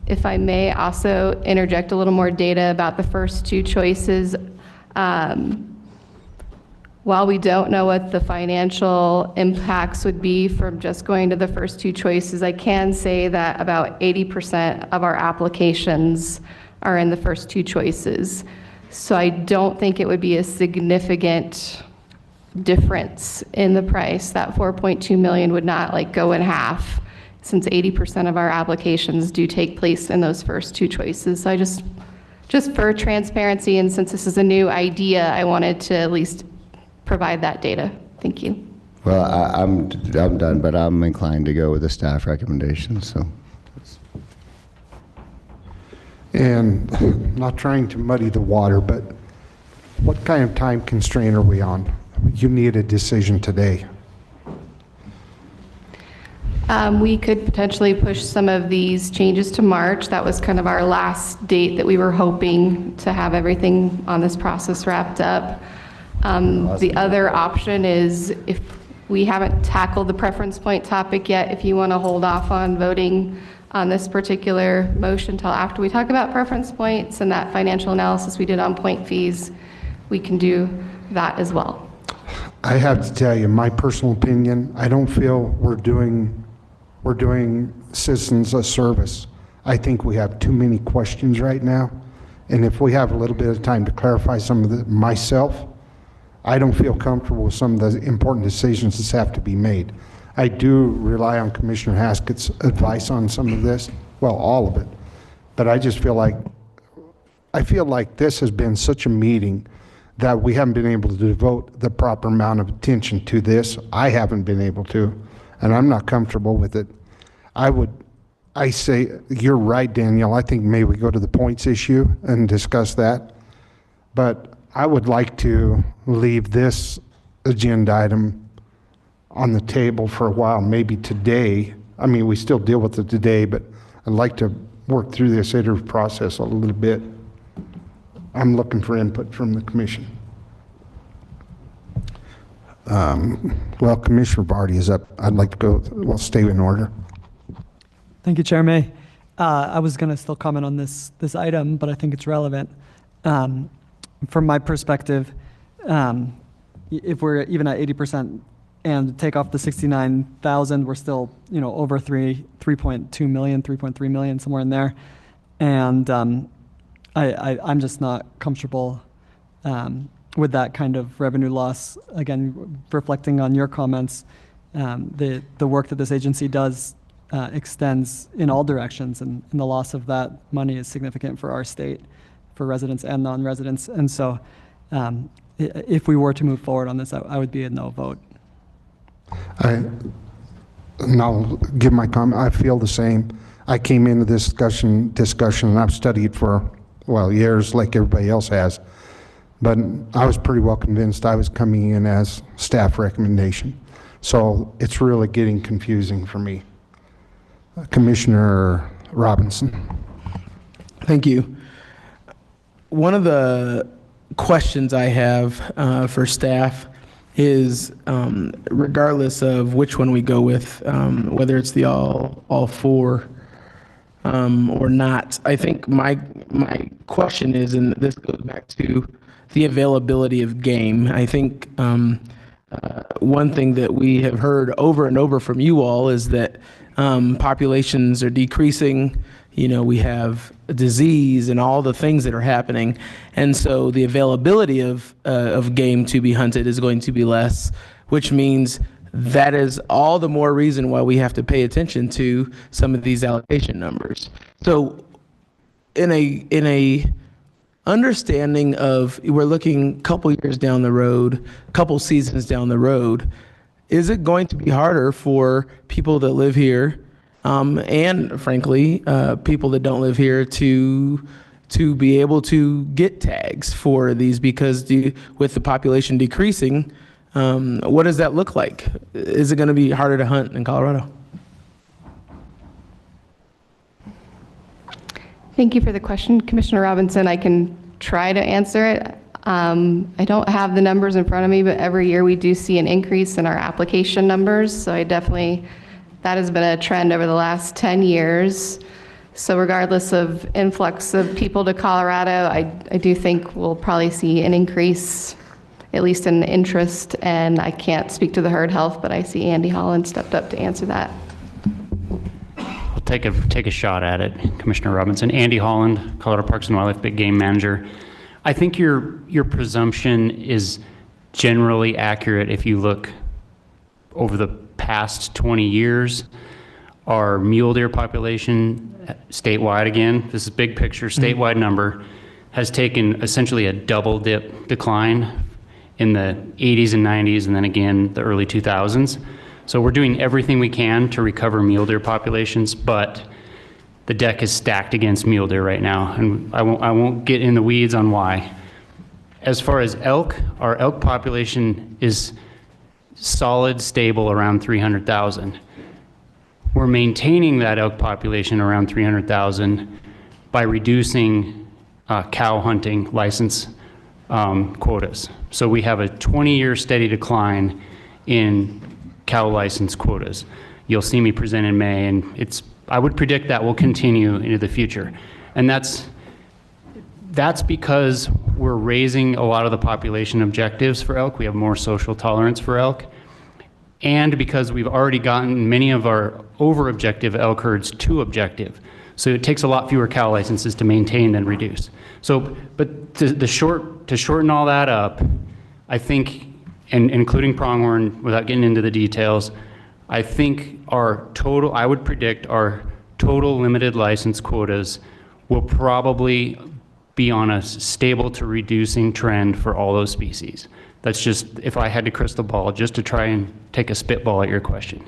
If I may also interject a little more data about the first two choices. While we don't know what the financial impacts would be from just going to the first two choices, I can say that about 80% of our applications are in the first two choices. So I don't think it would be a significant difference in the price. That 4.2 million would not like go in half, since 80% of our applications do take place in those first two choices. So I just for transparency, and since this is a new idea, I wanted to at least provide that data. Thank you. Well, I'm done, but I'm inclined to go with the staff recommendation, so. And not trying to muddy the water, but what kind of time constraint are we on? You need a decision today. We could potentially push some of these changes to March. That was kind of our last date that we were hoping to have everything on this process wrapped up. The other option is, if we haven't tackled the preference point topic yet, if you want to hold off on voting on this particular motion until after we talk about preference points and that financial analysis we did on point fees, we can do that as well. I have to tell you, my personal opinion, I don't feel we're doing citizens a service. I think we have too many questions right now, and if we have a little bit of time to clarify some of myself, I don't feel comfortable with some of the important decisions that have to be made. I do rely on Commissioner Haskett's advice on some of this, well, all of it, but I just feel like this has been such a meeting that we haven't been able to devote the proper amount of attention to this. I haven't been able to, and I'm not comfortable with it. I say, you're right, Danielle, I think maybe we go to the points issue and discuss that, but I would like to leave this agenda item on the table for a while, maybe today. I mean, we still deal with it today, but I'd like to work through this iterative process a little bit. I'm looking for input from the commission. Well, Commissioner Vardy is up. I'd like to go, well, stay in order. Thank you, Chair May. I was going to still comment on this item, but I think it's relevant. From my perspective, if we're even at 80% and take off the 69,000, we're still, over 3.2 million, 3.3 million, somewhere in there. And I'm just not comfortable with that kind of revenue loss. Again, reflecting on your comments, the work that this agency does extends in all directions, and the loss of that money is significant for our state, for residents and non-residents. And so if we were to move forward on this, I would be a no vote. And I'll give my comment. I feel the same. I came into this discussion, and I've studied for, well, years like everybody else has, but I was pretty well convinced I was coming in as staff recommendation. So it's really getting confusing for me. Commissioner Robinson. Thank you. One of the questions I have for staff is, regardless of which one we go with, whether it's the all four or not, I think my question is, and this goes back to the availability of game. I think one thing that we have heard over and over from you all is that populations are decreasing. We have disease and all the things that are happening, and so the availability of game to be hunted is going to be less, which means that is all the more reason why we have to pay attention to some of these allocation numbers. So in a understanding of, we're looking a couple years down the road, a couple seasons down the road, is it going to be harder for people that live here and frankly people that don't live here to be able to get tags for these? Because with the population decreasing, what does that look like? Is it going to be harder to hunt in Colorado? Thank you for the question, Commissioner Robinson. I can try to answer it. I don't have the numbers in front of me, but every year we do see an increase in our application numbers. So that has been a trend over the last 10 years. So regardless of influx of people to Colorado, I do think we'll probably see an increase, at least in interest. And I can't speak to the herd health, but I see Andy Holland stepped up to answer that. I'll take a shot at it, Commissioner Robinson. Andy Holland, Colorado Parks and Wildlife Big Game Manager. I think your presumption is generally accurate if you look over the past 20 years. Our mule deer population statewide, again, this is big picture, statewide number, has taken essentially a double dip decline in the 80s and 90s, and then again the early 2000s. So we're doing everything we can to recover mule deer populations, but the deck is stacked against mule deer right now, and I won't get in the weeds on why. As far as elk, our elk population is solid, stable around 300,000. We're maintaining that elk population around 300,000 by reducing cow hunting license quotas. So we have a 20-year steady decline in cow license quotas. You'll see me present in May, and I would predict that will continue into the future. And that's because we're raising a lot of the population objectives for elk. We have more social tolerance for elk. And because we've already gotten many of our over-objective elk herds to objective. So it takes a lot fewer cow licenses to maintain than reduce. So, but to shorten all that up, I think, and including pronghorn, without getting into the details, I think I would predict our total limited license quotas will probably be on a stable to reducing trend for all those species. That's just, if I had to crystal ball, just to try and take a spitball at your question.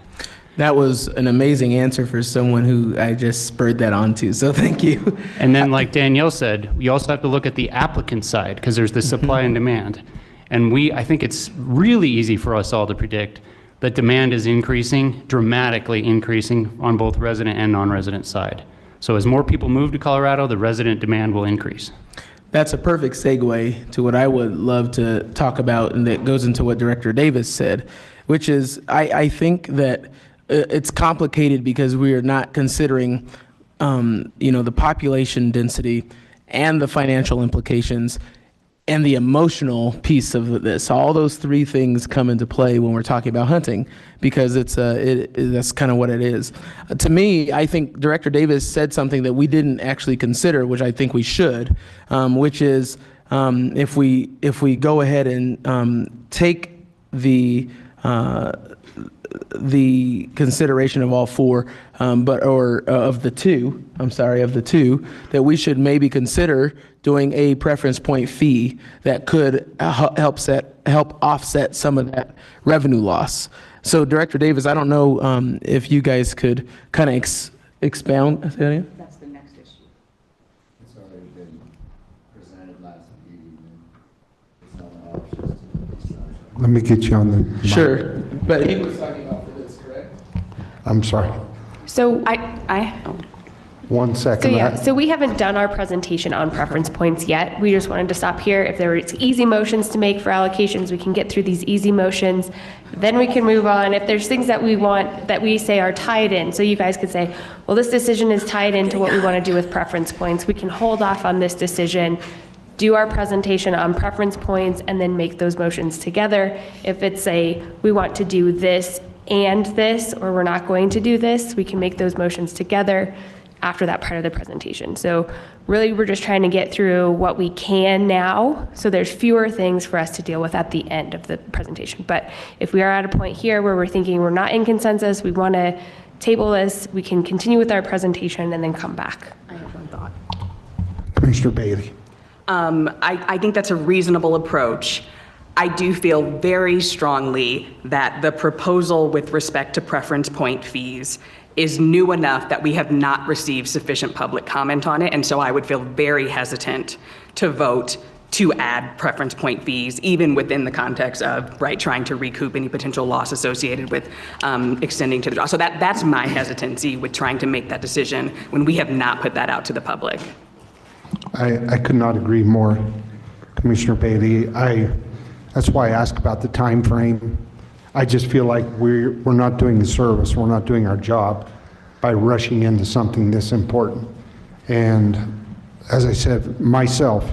That was an amazing answer for someone who I just spurred that onto, so thank you. And then like Danielle said, we also have to look at the applicant side, because there's the supply and demand. And I think it's really easy for us all to predict that demand is increasing, dramatically increasing on both resident and non-resident side. So as more people move to Colorado, the resident demand will increase. That's a perfect segue to what I would love to talk about, and that goes into what Director Davis said, which is I think that it's complicated because we are not considering the population density and the financial implications and the emotional piece of this. All those three things come into play when we're talking about hunting, because that's kind of what it is. To me, I think Director Davis said something that we didn't actually consider, which I think we should, which is if we go ahead and take the consideration of all four, of the two, that we should maybe consider doing a preference point fee that could help offset some of that revenue loss. So Director Davis, I don't know if you guys could kind of expound. That's the next issue. It's already been presented last meeting. It's not an option. Let me get you on the. Sure, but he was talking about for this, correct? I'm sorry. So 1 second. So we haven't done our presentation on preference points yet. We just wanted to stop here. If there were easy motions to make for allocations, we can get through these easy motions. Then we can move on. If there's things that we want, that we say are tied in, so you guys could say, well, this decision is tied into what we want to do with preference points. We can hold off on this decision, do our presentation on preference points, and then make those motions together. If it's we want to do this and this, or we're not going to do this, we can make those motions together after that part of the presentation. So really, we're just trying to get through what we can now, so there's fewer things for us to deal with at the end of the presentation. But if we are at a point here where we're thinking we're not in consensus, we want to table this, we can continue with our presentation and then come back. I have one thought. Commissioner Bailey. I think that's a reasonable approach. I do feel very strongly that the proposal with respect to preference point fees is new enough that we have not received sufficient public comment on it, and so I would feel very hesitant to vote to add preference point fees, even within the context of trying to recoup any potential loss associated with extending to the draw. So that's my hesitancy with trying to make that decision when we have not put that out to the public. I could not agree more, Commissioner Bailey. That's why I asked about the time frame. I just feel like we're not doing the service, we're not doing our job by rushing into something this important. And as I said, myself,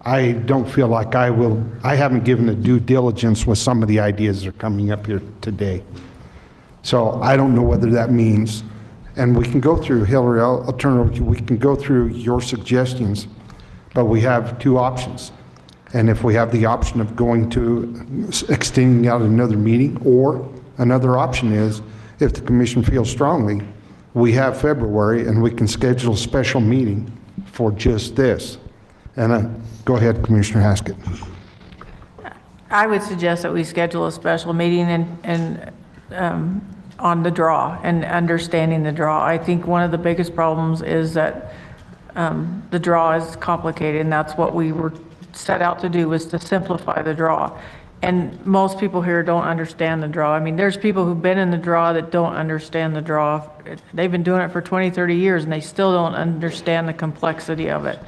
I don't feel like I haven't given it due diligence with some of the ideas that are coming up here today. So I don't know whether that means, and we can go through, Hillary, I'll turn it over to you, we can go through your suggestions, but we have two options. And if we have the option of going to extending out another meeting, or another option is, if the commission feels strongly, we have February and we can schedule a special meeting for just this. And go ahead, Commissioner Haskett. I would suggest that we schedule a special meeting and on the draw and understanding the draw. I think one of the biggest problems is that the draw is complicated, and that's what we were set out to do, was to simplify the draw. And most people here don't understand the draw. I mean, there's people who've been in the draw that don't understand the draw. They've been doing it for 20, 30 years, and they still don't understand the complexity of it.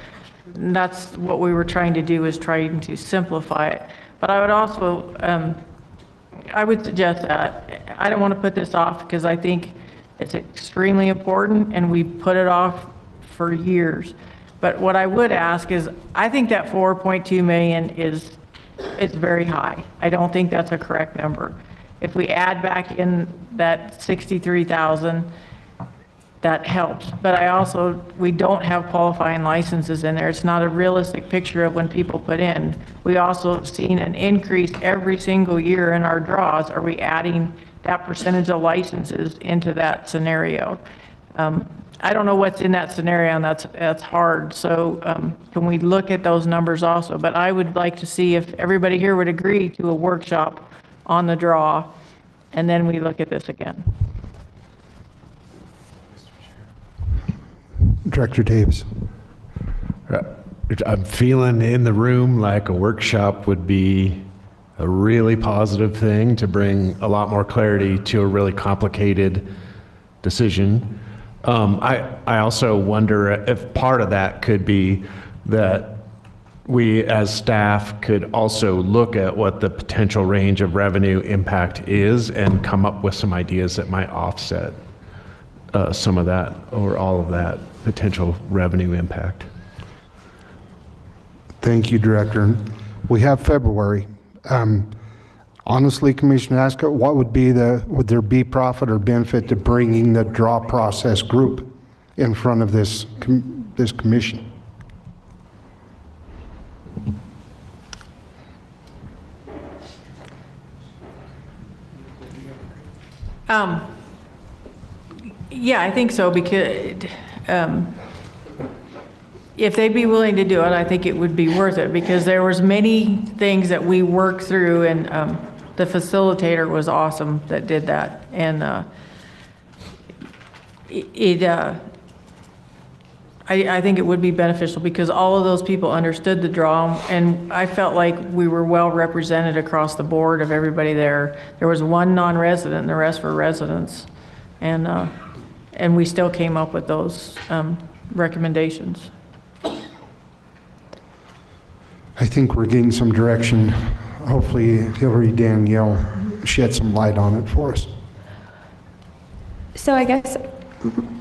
And that's what we were trying to do, is trying to simplify it. But I would also, I would suggest that I don't want to put this off, because I think it's extremely important, and we put it off for years. But what I would ask is, I think that 4.2 million is very high. I don't think that's a correct number. If we add back in that 63,000, that helps. But we don't have qualifying licenses in there. It's not a realistic picture of when people put in. We also have seen an increase every single year in our draws. Are we adding that percentage of licenses into that scenario? I don't know what's in that scenario, and that's hard. So can we look at those numbers also? But I would like to see if everybody here would agree to a workshop on the draw, and then we look at this again. Director Davis. I'm feeling in the room like a workshop would be a really positive thing to bring a lot more clarity to a really complicated decision. I also wonder if part of that could be that we as staff could also look at what the potential range of revenue impact is and come up with some ideas that might offset some of that or all of that potential revenue impact. Thank you, Director. We have February. Honestly, Commissioner Haskett, what would there be profit or benefit to bringing the draw process group in front of this commission? Yeah, I think so, because if they'd be willing to do it, I think it would be worth it, because there was many things that we worked through, and the facilitator was awesome that did that. And I think it would be beneficial, because all of those people understood the draw, and I felt like we were well represented across the board of everybody there. There was one non-resident, and the rest were residents. And we still came up with those recommendations. I think we're getting some direction. Hopefully, Hillary Danielle shed some light on it for us. So I guess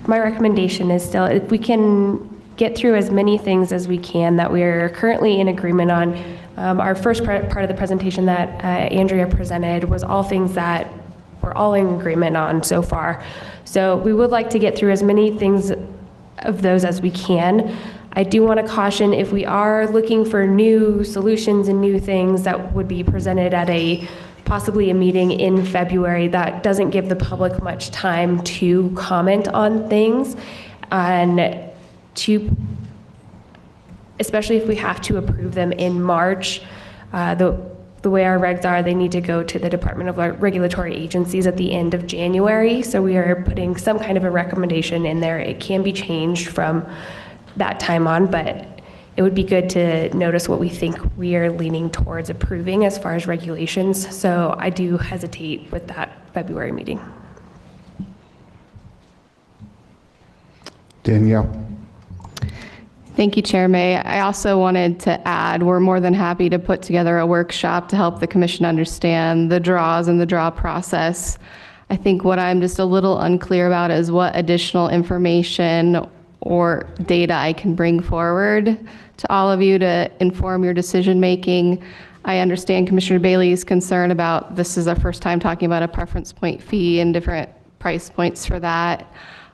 my recommendation is still, if we can get through as many things as we can that we're currently in agreement on. Our first part of the presentation that Andrea presented was all things that we're all in agreement on so far. So we would like to get through as many things of those as we can. I do want to caution, if we are looking for new solutions and new things that would be presented at possibly a meeting in February, that doesn't give the public much time to comment on things, and especially if we have to approve them in March. The way our regs are, they need to go to the Department of Regulatory Agencies at the end of January. So we are putting some kind of a recommendation in there. It can be changed from that time on, but it would be good to notice what we think we are leaning towards approving as far as regulations. So I do hesitate with that February meeting. Danielle. Thank you, Chair May. I also wanted to add, we're more than happy to put together a workshop to help the commission understand the draws and the draw process. I think what I'm just a little unclear about is what additional information or data I can bring forward to all of you to inform your decision-making. I understand Commissioner Bailey's concern about this is our first time talking about a preference point fee and different price points for that.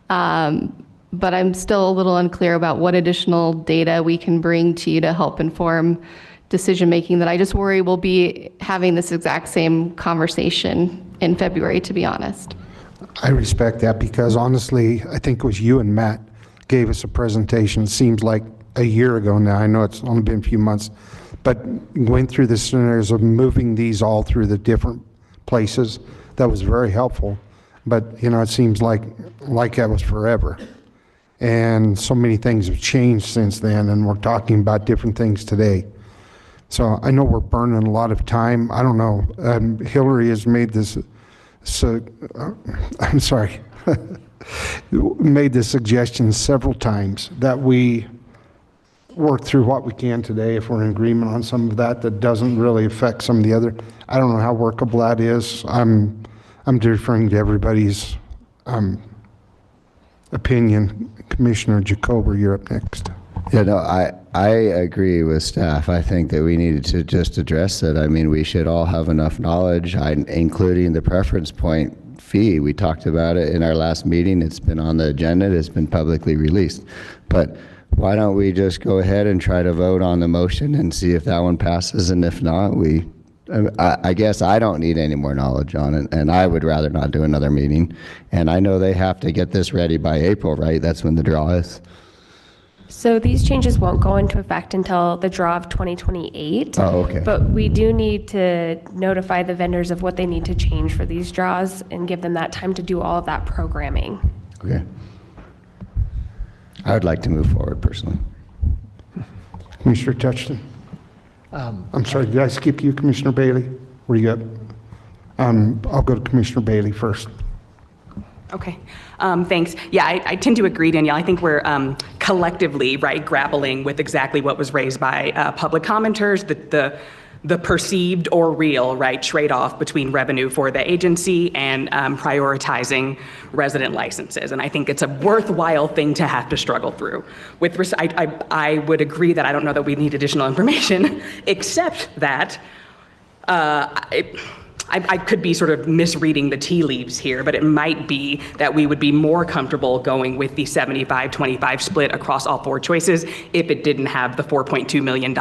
But I'm still a little unclear about what additional data we can bring to you to help inform decision-making that I just worry we'll be having this exact same conversation in February, to be honest. I respect that because honestly, I think it was you and Matt gave us a presentation. It seems like a year ago now. I know it's only been a few months, but going through the scenarios of moving these all through the different places, that was very helpful. But, you know, it seems like that was forever. And so many things have changed since then, and we're talking about different things today. So I know we're burning a lot of time. I don't know. Hillary has made this, I'm sorry, made this suggestion several times that we work through what we can today if we're in agreement on some of that doesn't really affect some of the other. I don't know how workable that is. I'm deferring to everybody's opinion. Commissioner Jacober, you're up next. Yeah, no, I agree with staff. I think that we needed to just address it. I mean, we should all have enough knowledge, including the preference point fee. We talked about it in our last meeting. It's been on the agenda. It's been publicly released. But why don't we just go ahead and try to vote on the motion and see if that one passes? And if not, I guess I don't need any more knowledge on it, and I would rather not do another meeting. And I know they have to get this ready by April, right? That's when the draw is. So these changes won't go into effect until the draw of 2028. Oh, okay. But we do need to notify the vendors of what they need to change for these draws and give them that time to do all of that programming. Okay. I would like to move forward personally. Commissioner Touchton. I'm sorry, did I skip you, Commissioner Bailey? Were you up? I'll go to Commissioner Bailey first. Okay, thanks. Yeah, I tend to agree, Danielle. I think we're collectively, right, grappling with exactly what was raised by public commenters, the perceived or real, right, trade-off between revenue for the agency and prioritizing resident licenses. And I think it's a worthwhile thing to have to struggle through. I would agree that I don't know that we need additional information, except that I could be sort of misreading the tea leaves here, but it might be that we would be more comfortable going with the 75-25 split across all four choices if it didn't have the $4.2 million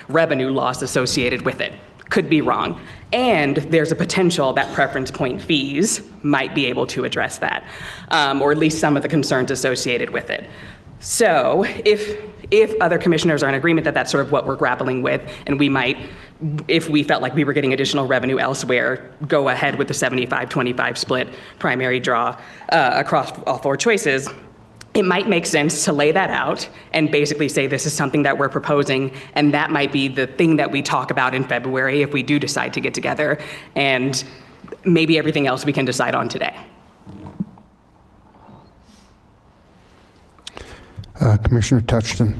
revenue loss associated with it. Could be wrong. And there's a potential that preference point fees might be able to address that, or at least some of the concerns associated with it. So if other commissioners are in agreement that that's sort of what we're grappling with, and we might, if we felt like we were getting additional revenue elsewhere, go ahead with the 75-25 split primary draw across all four choices, it might make sense to lay that out and basically say this is something that we're proposing, and that might be the thing that we talk about in February if we do decide to get together, and maybe everything else we can decide on today. Commissioner Touchton.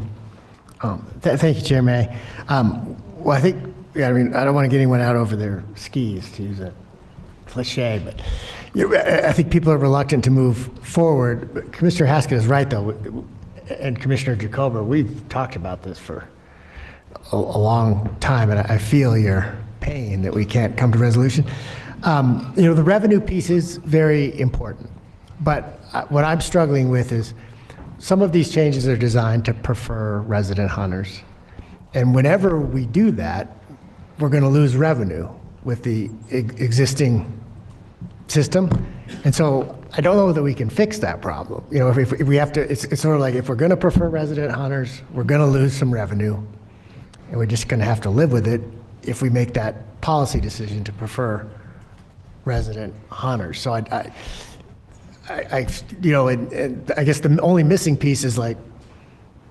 Thank you, Chair May. Well, I think, I mean, I don't want to get anyone out over their skis, to use a cliche, but I think people are reluctant to move forward. But Commissioner Haskett is right, though, and Commissioner Jacober, we've talked about this for a long time, and I feel your pain that we can't come to resolution. The revenue piece is very important, but what I'm struggling with is some of these changes are designed to prefer resident hunters. And whenever we do that, we're going to lose revenue with the existing system. And so I don't know that we can fix that problem. If we have to, it's sort of like if we're going to prefer resident hunters, we're going to lose some revenue. And we're just going to have to live with it if we make that policy decision to prefer resident hunters. So I guess the only missing piece is like,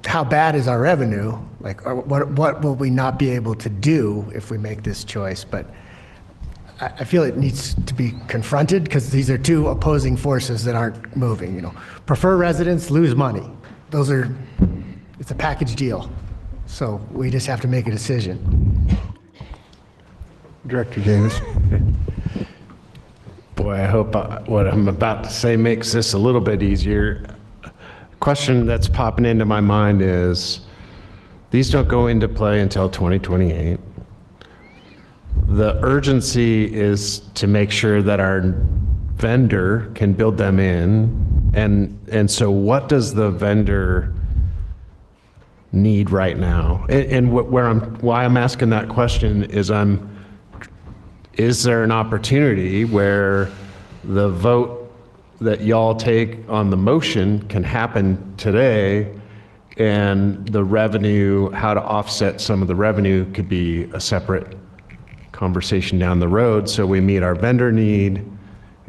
how bad is our revenue? Like, what will we not be able to do if we make this choice? But I feel it needs to be confronted because these are two opposing forces that aren't moving. Prefer residents, lose money. It's a package deal. So we just have to make a decision. Director Davis. Boy, boy, I hope what I'm about to say makes this a little bit easier. Question that's popping into my mind is, these don't go into play until 2028. The urgency is to make sure that our vendor can build them in. And so what does the vendor need right now? And why I'm asking that question is there an opportunity where the vote that y'all take on the motion can happen today, and the revenue, how to offset some of the revenue, could be a separate conversation down the road, so we meet our vendor need,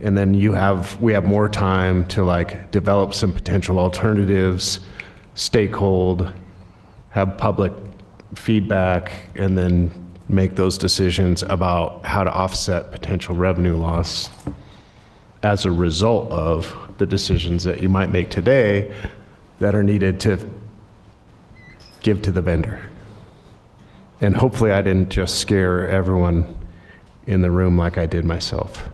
and then we have more time to like develop some potential alternatives, stakehold, have public feedback, and then make those decisions about how to offset potential revenue loss as a result of the decisions that you might make today that are needed to give to the vendor. And hopefully I didn't just scare everyone in the room like I did myself.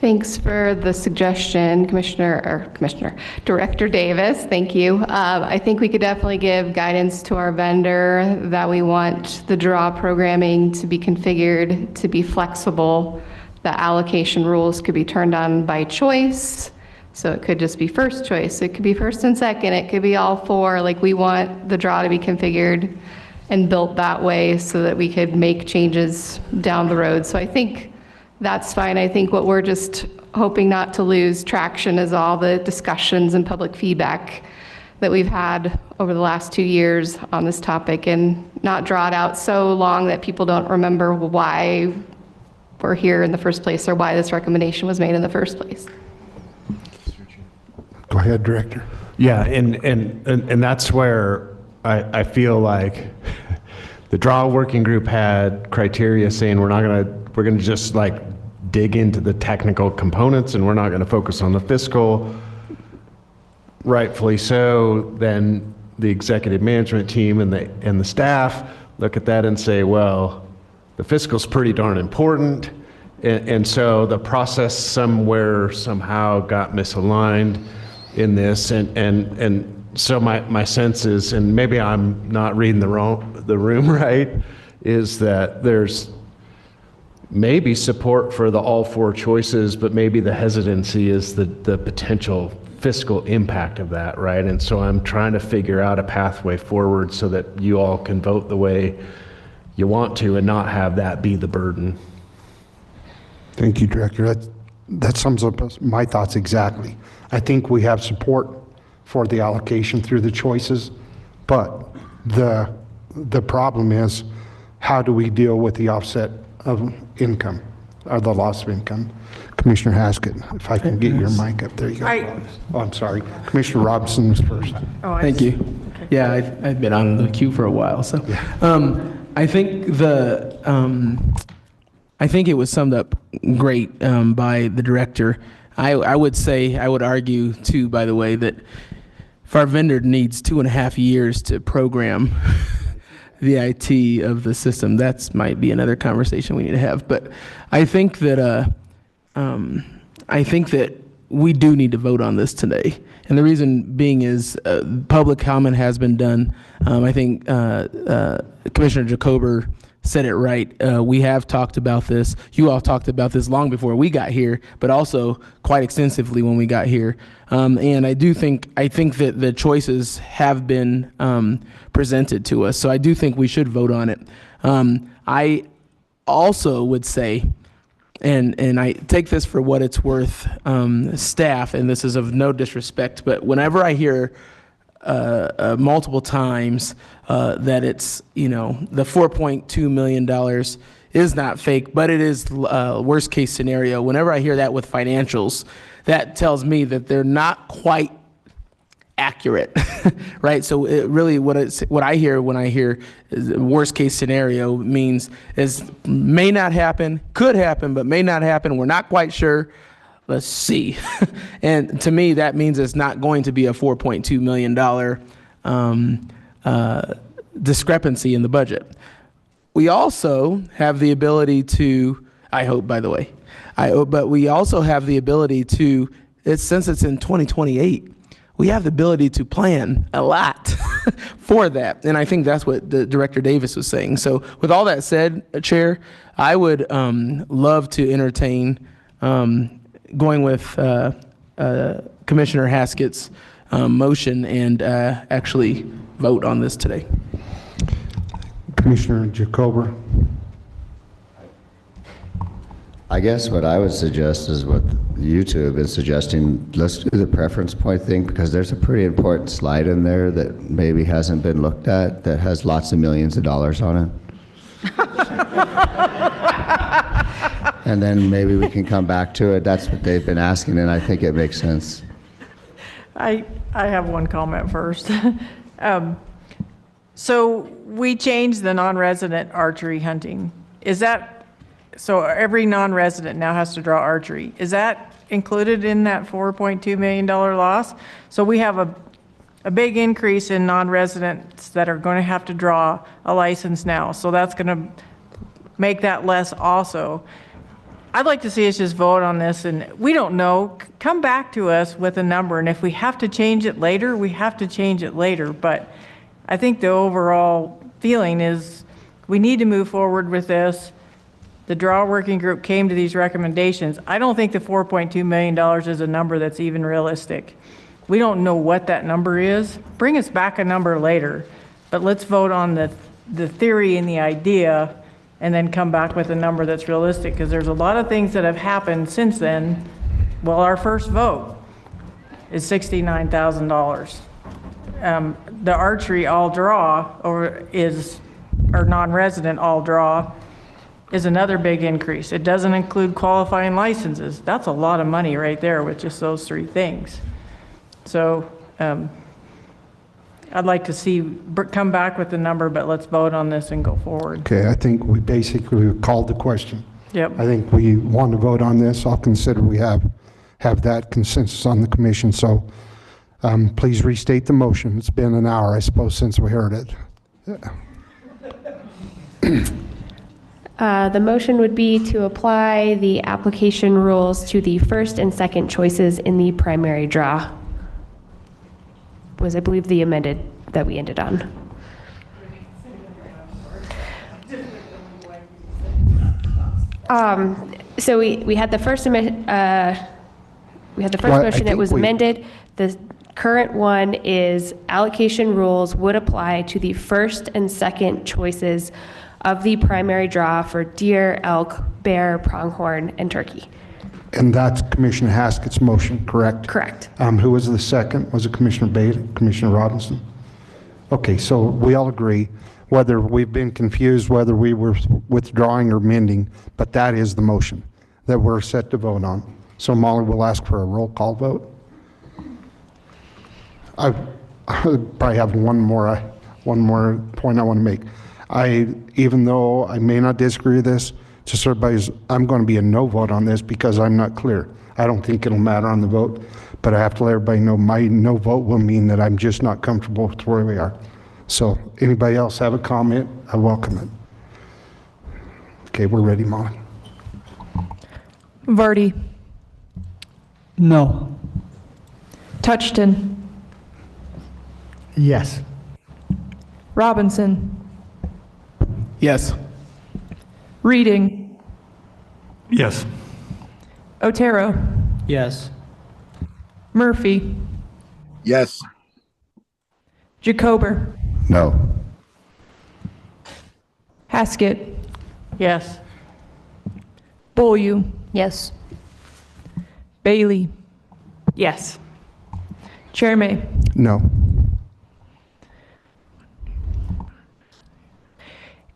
Thanks for the suggestion, Director Davis. Thank you. I think we could definitely give guidance to our vendor that we want the draw programming to be configured to be flexible. The allocation rules could be turned on by choice. So it could just be first choice. It could be first and second. It could be all four. Like, we want the draw to be configured and built that way so that we could make changes down the road. So I think that's fine. I think what we're just hoping not to lose traction is all the discussions and public feedback that we've had over the last 2 years on this topic, and not draw it out so long that people don't remember why we're here in the first place or why this recommendation was made in the first place. Go ahead, Director. Yeah, and that's where I feel like the draw working group had criteria saying we're gonna just like dig into the technical components and we're not gonna focus on the fiscal. Rightfully so. Then the executive management team and the staff look at that and say, well, the fiscal's pretty darn important. And so the process somehow got misaligned in this, and so my sense is, and maybe I'm not reading the room right, is that there's maybe support for the all four choices, but maybe the hesitancy is the potential fiscal impact of that, right? And so I'm trying to figure out a pathway forward so that you all can vote the way you want to and not have that be the burden. Thank you, Director. That sums up my thoughts exactly. I think we have support for the allocation through the choices, but the problem is, how do we deal with the offset of income, or the loss of income? Commissioner Haskett, if I can get your mic up there. You go. Oh, I'm sorry. Commissioner Robinson was first. Thank you. Yeah, I've been on the queue for a while, so I think I think it was summed up great by the director. I would argue too, by the way, that if our vendor needs 2.5 years to program the IT of the system, that might be another conversation we need to have. But I think that we do need to vote on this today. And the reason being is public comment has been done. I think Commissioner Jacober said it right. We have talked about this. You all talked about this long before we got here, but also quite extensively when we got here. And I think that the choices have been presented to us. So I do think we should vote on it. I also would say, and I take this for what it's worth, staff, and this is of no disrespect, but whenever I hear multiple times that it's, the $4.2 million is not fake, but it is worst case scenario. Whenever I hear that with financials, that tells me that they're not quite accurate, right? So it really, what I hear when I hear worst case scenario means is may not happen, could happen, but may not happen. We're not quite sure. Let's see. And to me, that means it's not going to be a $4.2 million discrepancy in the budget. we also have the ability to, I hope, by the way, but we also have the ability to, since it's in 2028, we have the ability to plan a lot for that. And I think that's what the Director Davis was saying. So with all that said, Chair, I would love to entertain going with Commissioner Haskett's motion and actually vote on this today. Commissioner Jacober. I guess what I would suggest is what YouTube have been suggesting. Let's do the preference point thing, because there's a pretty important slide in there that maybe hasn't been looked at that has lots of millions of dollars on it. And then maybe we can come back to it. That's what they've been asking, and I think it makes sense. I have one comment first. So we changed the non-resident archery hunting. Is that, so every non-resident now has to draw archery. Is that included in that $4.2 million loss? So we have a big increase in non-residents that are going to have to draw a license now. So that's going to make that less also. I'd like to see us just vote on this, and we don't know. Come back to us with a number, and if we have to change it later, we have to change it later. But I think the overall feeling is we need to move forward with this. The draw working group came to these recommendations. I don't think the $4.2 million is a number that's even realistic. We don't know what that number is. Bring us back a number later, but let's vote on the theory and the idea and then come back with a number that's realistic, because there's a lot of things that have happened since then. Well, our first vote is $69,000. The archery all draw or non-resident all draw is another big increase. It doesn't include qualifying licenses. That's a lot of money right there with just those three things. So I'd like to see, come back with the number, but let's vote on this and go forward. Okay, I think we basically called the question. Yep. I think we want to vote on this. I'll consider we have that consensus on the commission. So please restate the motion. It's been an hour, I suppose, since we heard it. The motion would be to apply the application rules to the first and second choices in the primary draw. Was, I believe, the amended that we ended on. So we had the first motion that was amended. The current one is allocation rules would apply to the first and second choices of the primary draw for deer, elk, bear, pronghorn, and turkey. And that's Commissioner Haskett's motion, correct? Correct. Who was the second? Was it Commissioner Bailey, Commissioner Robinson? Okay, so we all agree, whether we've been confused, whether we were withdrawing or amending, but that is the motion that we're set to vote on. So Molly will ask for a roll call vote. I probably have one more point I want to make. Even though I may not disagree with this, just so everybody's, I'm going to be a no vote on this because I'm not clear. I don't think it'll matter on the vote, but I have to let everybody know my no vote will mean that I'm just not comfortable with where we are. So anybody else have a comment? I welcome it. Okay, we're ready, Molly. Vardy. No. Touchton. Yes. Robinson. Yes. Reading. Yes. Otero. Yes. Murphy. Yes. Jacober. No. Haskett. Yes. Beaulieu. Yes. Bailey. Yes. Chair May. No.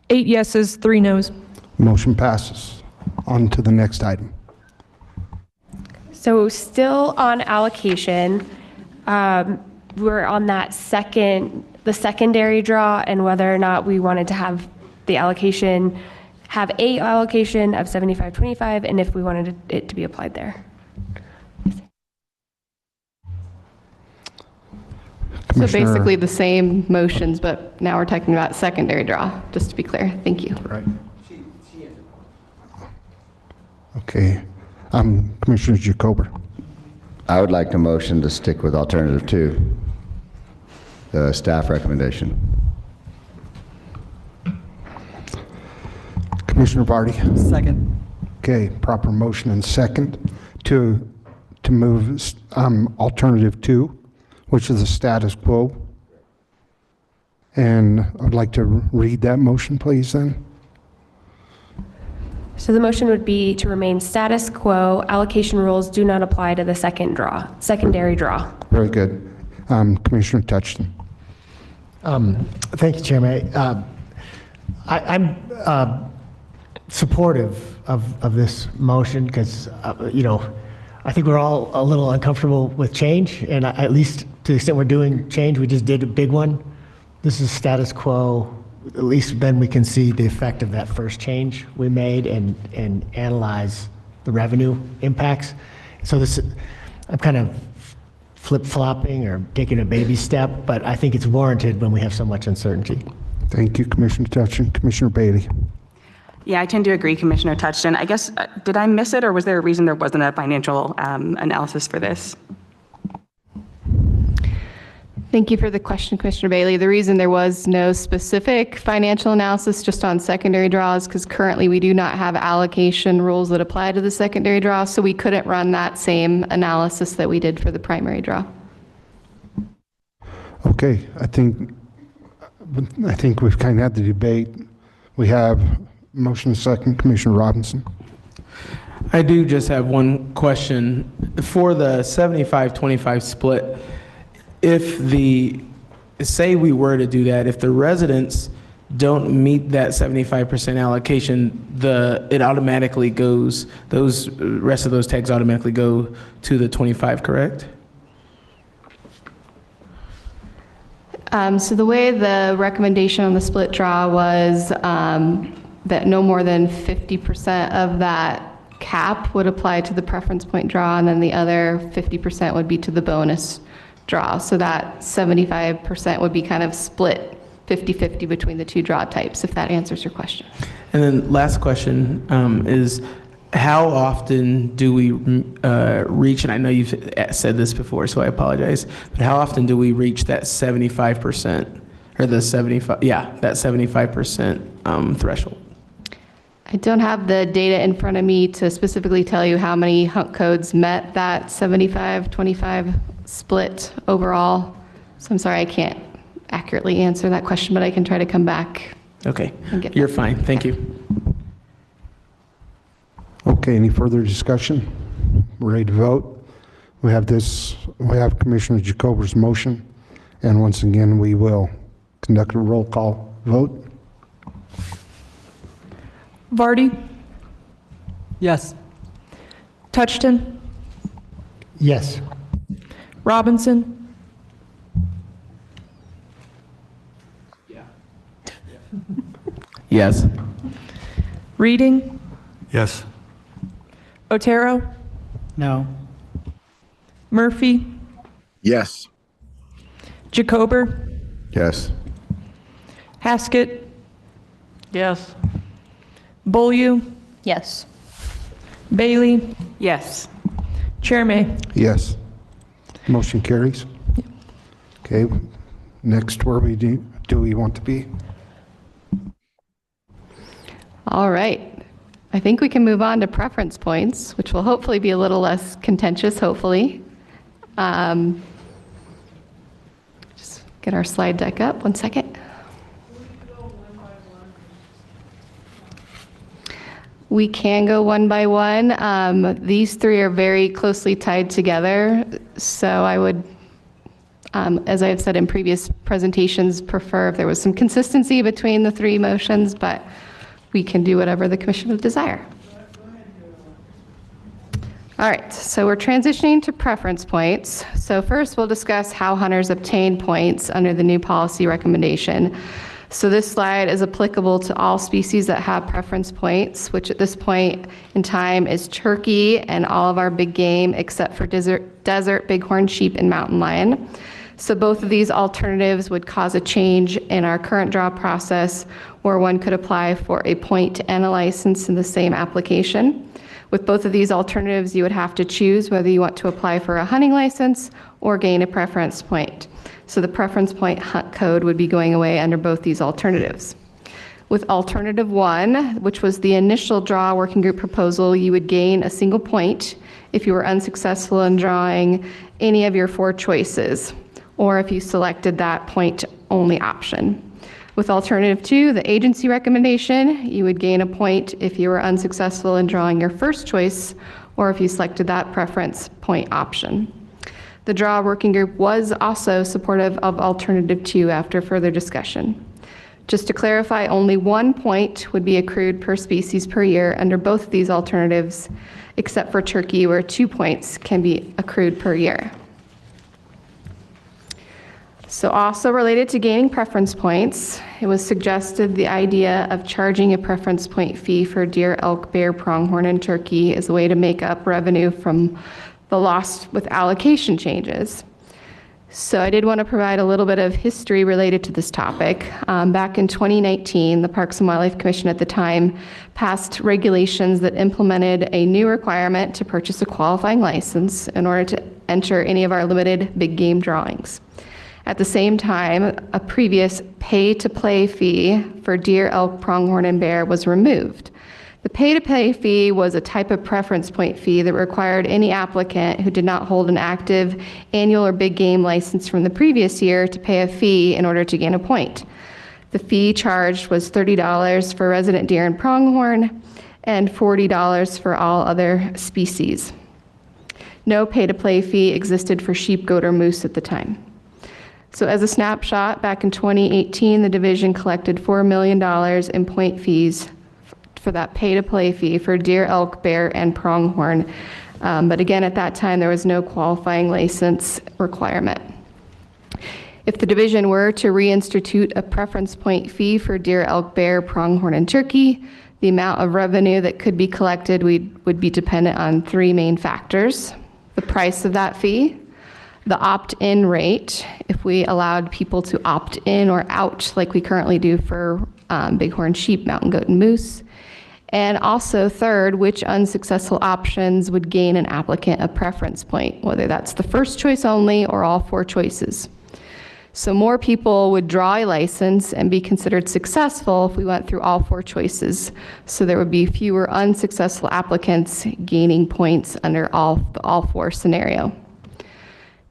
8 yeses, 3 noes. Motion passes. On to the next item. So still on allocation, we're on that the secondary draw, and whether or not we wanted to have the allocation, have a allocation of 75-25, and if we wanted it to be applied there. So basically the same motions, but now we're talking about secondary draw, just to be clear. Thank you. Right. Okay. Commissioner Jacober. I would like to motion to stick with alternative 2, the staff recommendation. Commissioner Vardy. Second. Okay, proper motion and second to move alternative 2, which is the status quo. And I'd like to read that motion, please, then. So the motion would be to remain status quo. Allocation rules do not apply to the secondary draw. Very good. Commissioner Touchton. Thank you, Chairman. I'm supportive of this motion because, I think we're all a little uncomfortable with change, and at least to the extent we're doing change, we just did a big one. This is status quo. At least then we can see the effect of that first change we made and analyze the revenue impacts. So I'm kind of flip-flopping or taking a baby step, but I think it's warranted when we have so much uncertainty. Thank you, Commissioner Touchton. Commissioner Bailey. Yeah, I tend to agree, Commissioner Touchton. I guess, did I miss it, or was there a reason there wasn't a financial analysis for this? Thank you for the question, Commissioner Bailey. The reason there was no specific financial analysis just on secondary draws because currently we do not have allocation rules that apply to the secondary draw, so we couldn't run that same analysis that we did for the primary draw. Okay, I think we've kind of had the debate. We have motion second. Commissioner Robinson. I do just have one question. For the 75-25 split, say we were to do that, if the residents don't meet that 75% allocation, it automatically goes, those rest of those tags automatically go to the 25, correct? So the way the recommendation on the split draw was that no more than 50% of that cap would apply to the preference point draw, and then the other 50% would be to the bonus draw. So that 75% would be kind of split 50-50 between the two draw types, if that answers your question. And then last question is, how often do we reach, and I know you've said this before, so I apologize, but how often do we reach that 75%, or that 75% threshold? I don't have the data in front of me to specifically tell you how many hunk codes met that 75-25 split overall. So I'm sorry, I can't accurately answer that question, but I can try to come back. Okay, you're fine. Thank you. Okay, any further discussion? We're ready to vote. We have Commissioner Jacober's motion, and once again, we will conduct a roll call vote. Vardy? Yes. Touchton? Yes. Robinson? Yes. Reading? Yes. Otero? No. Murphy? Yes. Jacober? Yes. Haskett? Yes. Beaulieu? Yes. Bailey? Yes. Chair May? Yes. Motion carries. Okay, next, where do we want to be? All right. I think we can move on to preference points, which will hopefully be a little less contentious, hopefully. Just get our slide deck up, 1 second. We can go one by one. These three are very closely tied together, so I would, as I have said in previous presentations, prefer if there was some consistency between the three motions, but we can do whatever the commission would desire. All right, so we're transitioning to preference points. So first we'll discuss how hunters obtain points under the new policy recommendation. So this slide is applicable to all species that have preference points, which at this point in time is turkey and all of our big game except for desert bighorn sheep and mountain lion. So both of these alternatives would cause a change in our current draw process where one could apply for a point and a license in the same application. With both of these alternatives, you would have to choose whether you want to apply for a hunting license or gain a preference point. So the preference point hunt code would be going away under both these alternatives. With alternative 1, which was the initial draw working group proposal, you would gain a single point if you were unsuccessful in drawing any of your 4 choices, or if you selected that point-only option. With alternative 2, the agency recommendation, you would gain a point if you were unsuccessful in drawing your first choice, or if you selected that preference point option. The draw working group was also supportive of alternative 2 after further discussion. Just to clarify, only 1 point would be accrued per species per year under both of these alternatives, except for turkey, where 2 points can be accrued per year. So also related to gaining preference points, it was suggested the idea of charging a preference point fee for deer, elk, bear, pronghorn, and turkey is a way to make up revenue from the loss with allocation changes. So I did want to provide a little bit of history related to this topic. Back in 2019, the Parks and Wildlife Commission at the time passed regulations that implemented a new requirement to purchase a qualifying license in order to enter any of our limited big game drawings. At the same time, a previous pay-to-play fee for deer, elk, pronghorn, and bear was removed. The pay-to-play fee was a type of preference point fee that required any applicant who did not hold an active annual or big game license from the previous year to pay a fee in order to gain a point. The fee charged was $30 for resident deer and pronghorn and $40 for all other species. No pay-to-play fee existed for sheep, goat, or moose at the time. So as a snapshot, back in 2018, the division collected $4 million in point fees for that pay-to-play fee for deer, elk, bear, and pronghorn. But again, at that time, there was no qualifying license requirement. If the division were to reinstitute a preference point fee for deer, elk, bear, pronghorn, and turkey, the amount of revenue that could be collected would be dependent on 3 main factors: the price of that fee, the opt-in rate, if we allowed people to opt in or out like we currently do for bighorn sheep, mountain goat, and moose, and also third, which unsuccessful options would gain an applicant a preference point, whether that's the first choice only or all 4 choices. So more people would draw a license and be considered successful if we went through all 4 choices. So there would be fewer unsuccessful applicants gaining points under all 4 scenario.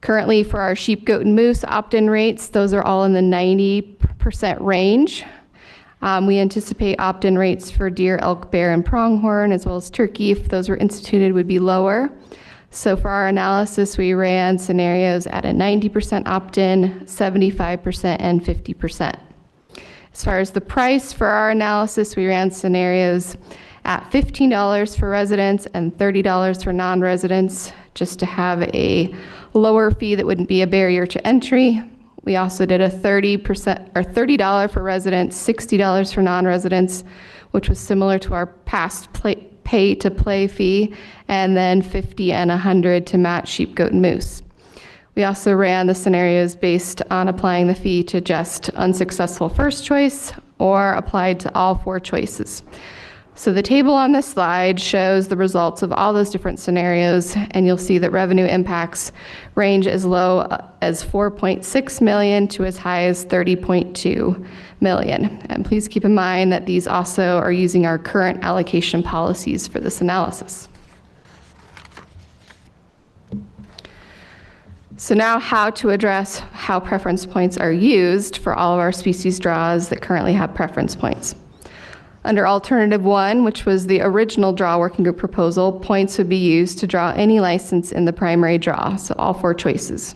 Currently, for our sheep, goat, and moose opt-in rates, those are all in the 90% range. We anticipate opt-in rates for deer, elk, bear, and pronghorn, as well as turkey, if those were instituted, would be lower. So for our analysis, we ran scenarios at a 90% opt-in, 75%, and 50%. As far as the price for our analysis, we ran scenarios at $15 for residents and $30 for non-residents, just to have a lower fee that wouldn't be a barrier to entry. We also did a 30% or $30 for residents, $60 for non-residents, which was similar to our past pay-to-play fee, and then $50 and $100 to match sheep, goat, and moose. We also ran the scenarios based on applying the fee to just unsuccessful first choice or applied to all 4 choices. So the table on this slide shows the results of all those different scenarios, and you'll see that revenue impacts range as low as $4.6 million to as high as $30.2 million. And please keep in mind that these also are using our current allocation policies for this analysis. So now how to address how preference points are used for all of our species draws that currently have preference points. Under alternative 1, which was the original draw working group proposal, points would be used to draw any license in the primary draw, so all 4 choices.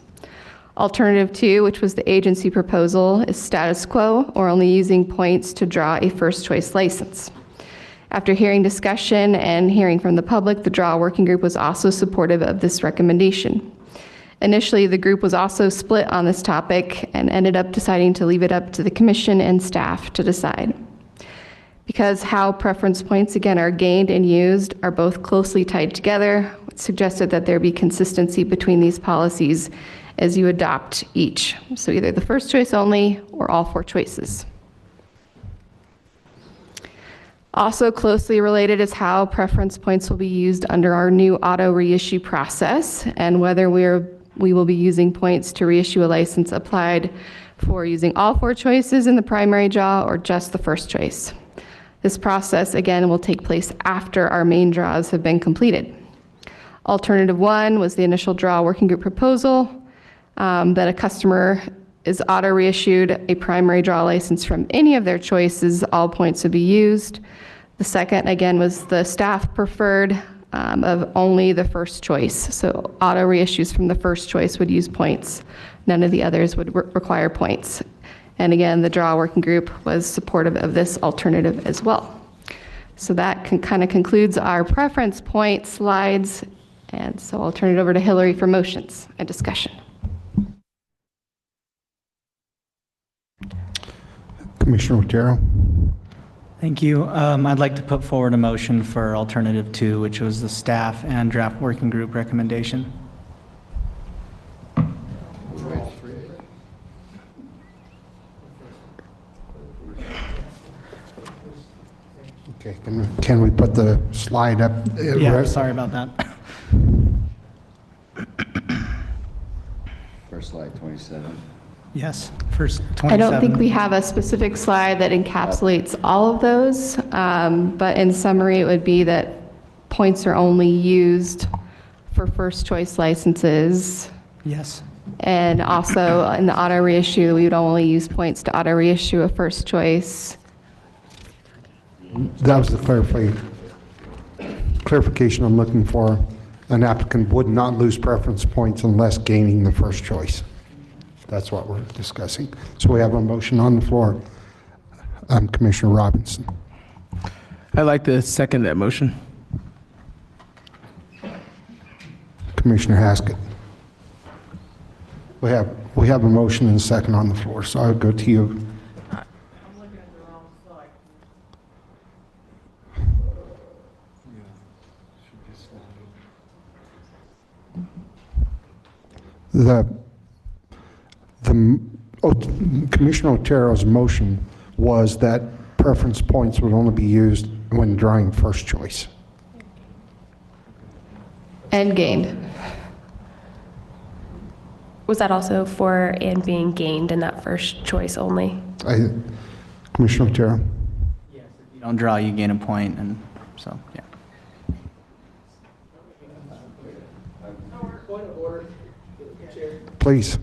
Alternative 2, which was the agency proposal, is status quo, or only using points to draw a first choice license. After hearing discussion and hearing from the public, the draw working group was also supportive of this recommendation. Initially, the group was also split on this topic and ended up deciding to leave it up to the commission and staff to decide. Because how preference points, again, are gained and used are both closely tied together, it suggested that there be consistency between these policies as you adopt each. So either the first choice only or all 4 choices. Also closely related is how preference points will be used under our new auto reissue process, and whether we will be using points to reissue a license applied for using all 4 choices in the primary draw or just the first choice. This process, again, will take place after our main draws have been completed. Alternative 1 was the initial draw working group proposal that a customer is auto reissued a primary draw license from any of their choices, all points would be used. The second, again, was the staff preferred of only the first choice. So auto reissues from the first choice would use points. None of the others would require points. And again, the draw working group was supportive of this alternative as well. So that kind of concludes our preference point slides. And so I'll turn it over to Hillary for motions and discussion. Commissioner Otero. Thank you. I'd like to put forward a motion for alternative 2, which was the staff and draft working group recommendation. Okay, can we put the slide up? Yeah, sorry about that. First slide, 27. Yes, first 27. I don't think we have a specific slide that encapsulates all of those, but in summary, it would be that points are only used for first choice licenses. Yes. And also in the auto reissue, we would only use points to auto reissue a first choice. That was the clarification I'm looking for. An applicant would not lose preference points unless gaining the first choice. That's what we're discussing. So we have a motion on the floor. Commissioner Robinson. I'd like to second that motion. Commissioner Haskett. We have a motion and a second on the floor, so I'll go to you. Commissioner Otero's motion was that preference points would only be used when drawing first choice. And gained. Was that also for and being gained in that first choice only? Commissioner Otero? Yes, if you don't draw, you gain a point, and so, yeah. Point of order, Chair. Please.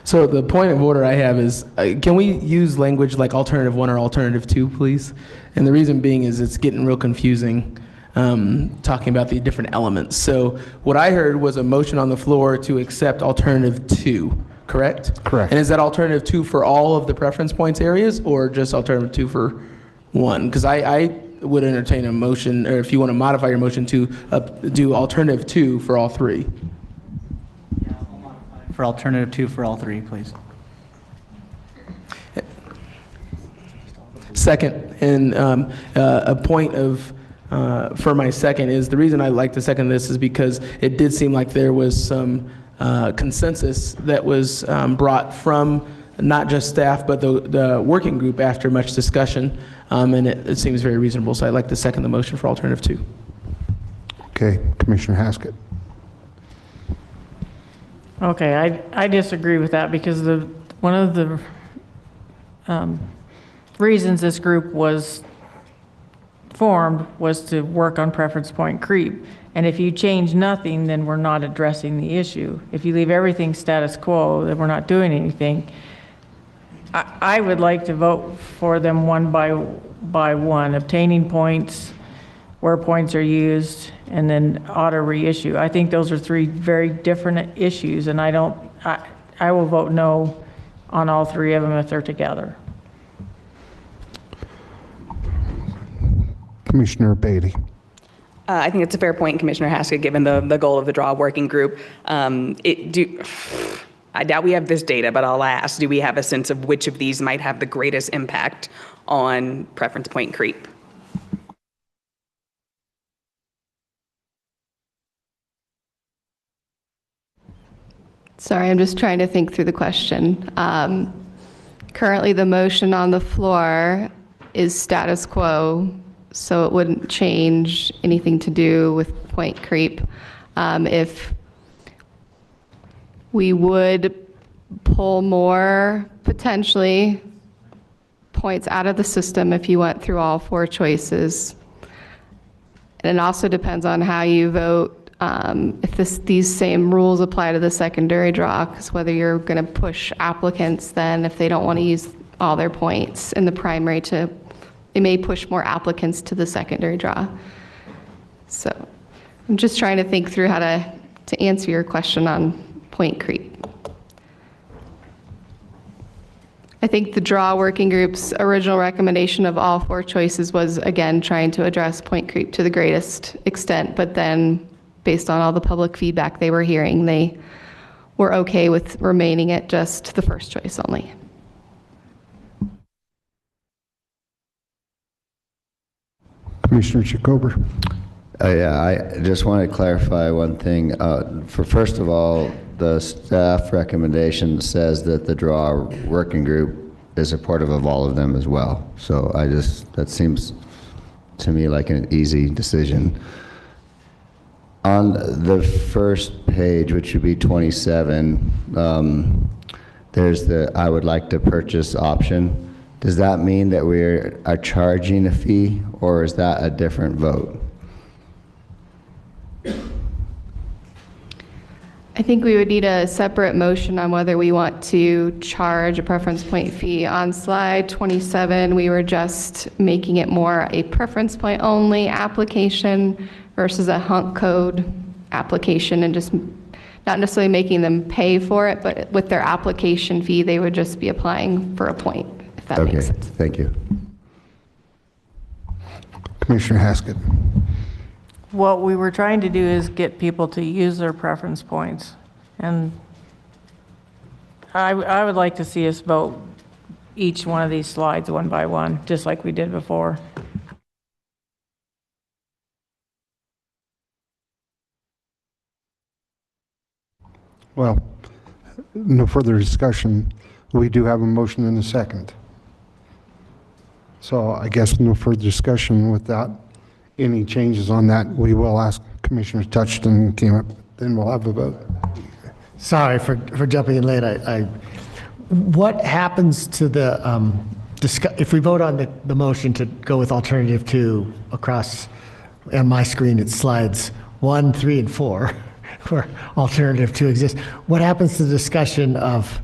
So the point of order I have is, can we use language like alternative 1 or alternative 2, please? And the reason being is it's getting real confusing talking about the different elements. So what I heard was a motion on the floor to accept alternative 2, correct? Correct. And is that alternative 2 for all of the preference points areas or just alternative 2 for 1? Because I would entertain a motion, or if you want to modify your motion to do alternative 2 for all 3. For alternative 2 for all 3, please. Second, and a point of, for my second is, the reason I like to second this is because it did seem like there was some consensus that was brought from not just staff, but the working group after much discussion, and it seems very reasonable. So I'd like to second the motion for alternative 2. Okay, Commissioner Haskett. Okay, I disagree with that because one of the reasons this group was formed was to work on preference point creep. And if you change nothing, then we're not addressing the issue. If you leave everything status quo, then we're not doing anything. I would like to vote for them one by one, obtaining points, where points are used, and then auto reissue. I think those are 3 very different issues, and I will vote no on all 3 of them if they're together. Commissioner Beatty. I think it's a fair point, Commissioner Haskett, given the goal of the draw working group. I doubt we have this data, but I'll ask, do we have a sense of which of these might have the greatest impact on preference point creep? Sorry, I'm just trying to think through the question. Currently, the motion on the floor is status quo, so it wouldn't change anything to do with point creep. If we would pull more, potentially, points out of the system if you went through all 4 choices. And it also depends on how you vote. If these same rules apply to the secondary draw, because whether you're going to push applicants then if they don't want to use all their points in the primary it may push more applicants to the secondary draw. So I'm just trying to think through how to answer your question on point creep. I think the draw working group's original recommendation of all 4 choices was, again, trying to address point creep to the greatest extent, but then based on all the public feedback they were hearing, they were okay with remaining at just the first choice only. Commissioner Chikover. Yeah, I just want to clarify one thing. First of all, the staff recommendation says that the draw working group is supportive of all of them as well. So that seems to me like an easy decision. On the first page, which would be 27, there's the I would like to purchase option. Does that mean that we are charging a fee, or is that a different vote? I think we would need a separate motion on whether we want to charge a preference point fee. On slide 27, we were just making it more a preference point only application versus a hunk code application, and just not necessarily making them pay for it, but with their application fee, they would just be applying for a point, if that makes sense. Thank you. Commissioner Haskett. What we were trying to do is get people to use their preference points. And I would like to see us vote each one of these slides one by one, just like we did before. Well, no further discussion. We do have a motion and a second. So I guess no further discussion. Without any changes on that, we will ask Commissioner Touchton came up, then we'll have a vote. Sorry for jumping in late. What happens to the, if we vote on the motion to go with alternative 2 across, on my screen it's slides 1, 3, and 4, where alternative 2 exists. What happens to the discussion of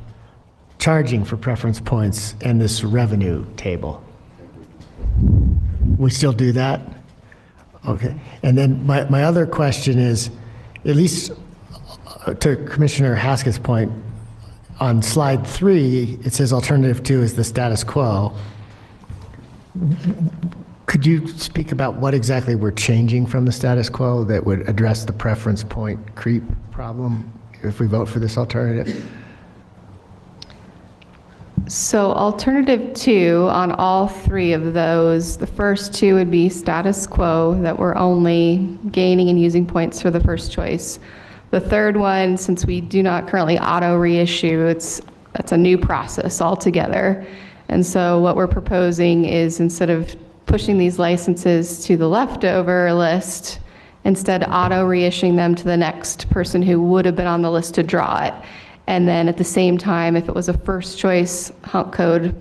charging for preference points and this revenue table? We still do that? Okay. And then my other question is, at least to Commissioner Haskett's point, on slide 3, it says alternative 2 is the status quo. Could you speak about what exactly we're changing from the status quo that would address the preference point creep problem if we vote for this alternative? So alternative 2 on all 3 of those, the first 2 would be status quo, that we're only gaining and using points for the first choice. The third one, since we do not currently auto reissue, that's a new process altogether. And so what we're proposing is, instead of pushing these licenses to the leftover list, instead auto reissuing them to the next person who would have been on the list to draw it. And then at the same time, if it was a first choice hunk code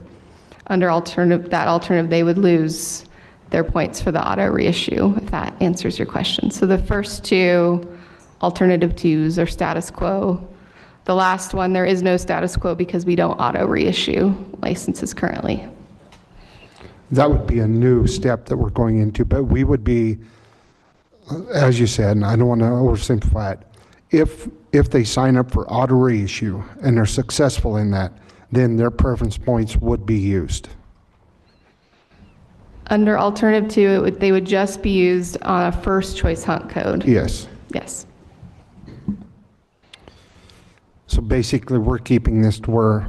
under that alternative, they would lose their points for the auto reissue, if that answers your question. So the first 2 alternative 2s are status quo. The last one, there is no status quo because we don't auto reissue licenses currently. That would be a new step that we're going into, but we would be, as you said, and I don't want to oversimplify it, if they sign up for auto reissue and they're successful in that, then their preference points would be used. Under alternative 2, they would just be used on a first choice hunk code. Yes. Yes. So basically, we're keeping this to where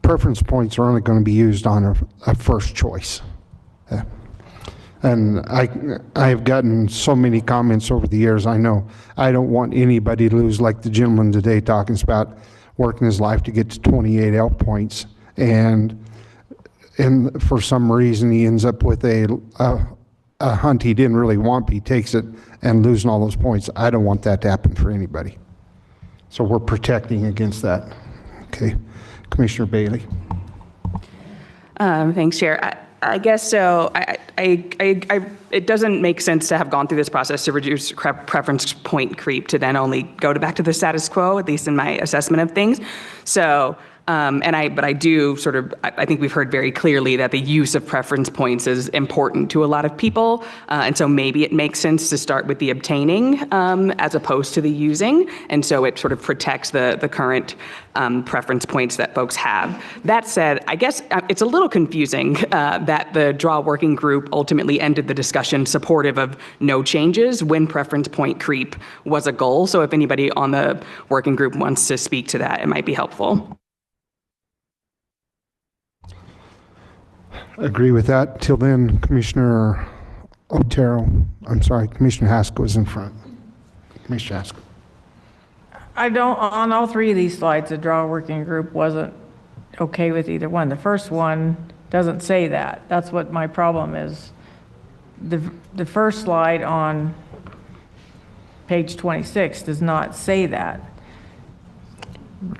preference points are only going to be used on a first choice. And I've gotten so many comments over the years. I know I don't want anybody to lose, like the gentleman today talking about working his life to get to 28 elk points. And for some reason, he ends up with a hunt he didn't really want, but he takes it and losing all those points. I don't want that to happen for anybody. So we're protecting against that. Okay. Commissioner Bailey. Thanks, Chair. I guess so. It doesn't make sense to have gone through this process to reduce preference point creep to then only go back to the status quo, at least in my assessment of things. So, but I do sort of, I think we've heard very clearly that the use of preference points is important to a lot of people. And so maybe it makes sense to start with the obtaining as opposed to the using. And so it sort of protects the current preference points that folks have. That said, I guess it's a little confusing that the draw working group ultimately ended the discussion supportive of no changes when preference point creep was a goal. So if anybody on the working group wants to speak to that, it might be helpful. Agree with that. Till then, Commissioner Commissioner Haskell is in front. Commissioner Haskell. I don't, on all three of these slides, the draw working group wasn't okay with either one. The first one doesn't say that. That's what my problem is. The first slide on page 26 does not say that.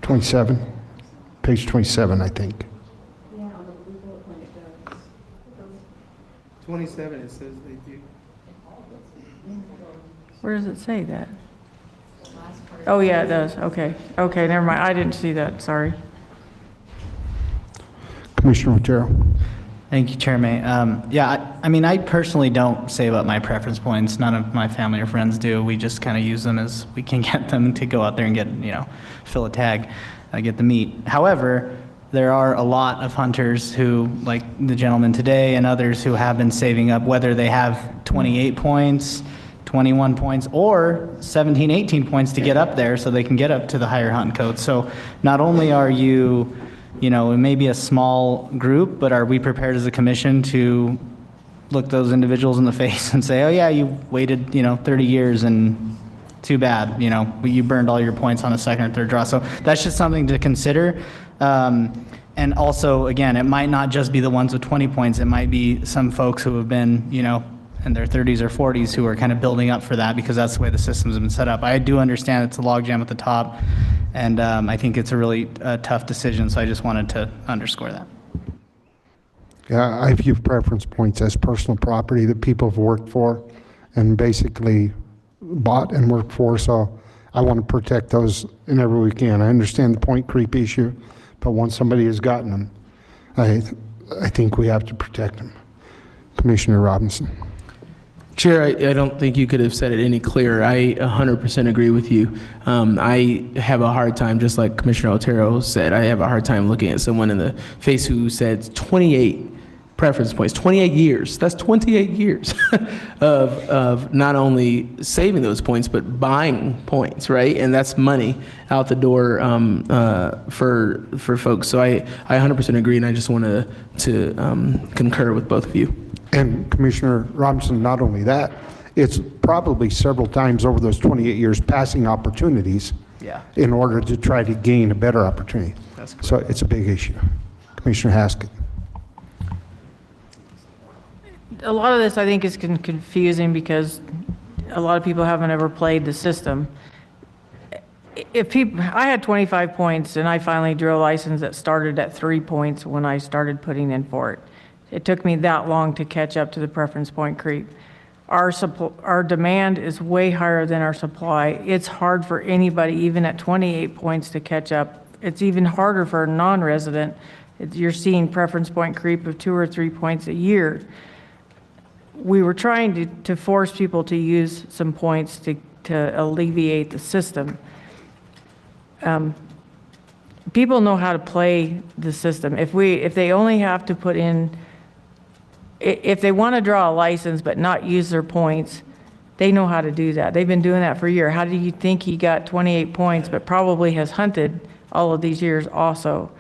27, page 27, I think. 27, it says they do. Where does it say that? Oh, yeah, it does. Okay. Okay, never mind. I didn't see that. Sorry. Commissioner Otero. Thank you, Chair May. I mean, I personally don't save up my preference points. None of my family or friends do. We just kind of use them as we can get them to go out there and get, fill a tag, get the meat. However, there are a lot of hunters who, like the gentleman today and others who have been saving up, whether they have 28 points, 21 points, or 17, 18 points to get up there so they can get up to the higher hunt code. So not only are you, it may be a small group, but are we prepared as a commission to look those individuals in the face and say, oh yeah, you waited, 30 years and too bad, you burned all your points on a second or third draw. So that's just something to consider. And also, again, it might not just be the ones with 20 points. It might be some folks who have been, in their 30s or 40s who are kind of building up for that because that's the way the system's been set up. I do understand it's a logjam at the top, and I think it's a really tough decision, so I just wanted to underscore that. Yeah, I view preference points as personal property that people have worked for and basically bought and worked for, so I want to protect those in every way we can. I understand the point creep issue, but once somebody has gotten them, I think we have to protect them. Commissioner Robinson. Chair, I don't think you could have said it any clearer. I 100% agree with you. I have a hard time, just like Commissioner Otero said, I have a hard time looking at someone in the face who said 28 preference points, 28 years. That's 28 years of not only saving those points, but buying points, right? And that's money out the door for folks. So I 100% agree, and I just wanted to concur with both of you. And Commissioner Robinson, not only that, it's probably several times over those 28 years passing opportunities in order to try to gain a better opportunity. So it's a big issue. Commissioner Haskett. A lot of this I think is confusing because a lot of people haven't ever played the system. I had 25 points and I finally drew a license that started at 3 points when I started putting in for it. It took me that long to catch up to the preference point creep. Our demand is way higher than our supply. It's hard for anybody, even at 28 points, to catch up. It's even harder for a non-resident. You're seeing preference point creep of 2 or 3 points a year. We were trying to force people to use some points to alleviate the system. People know how to play the system. If they only have to put in, if they want to draw a license but not use their points, they know how to do that. They've been doing that for a year. How do you think he got 28 points but probably has hunted all of these years also?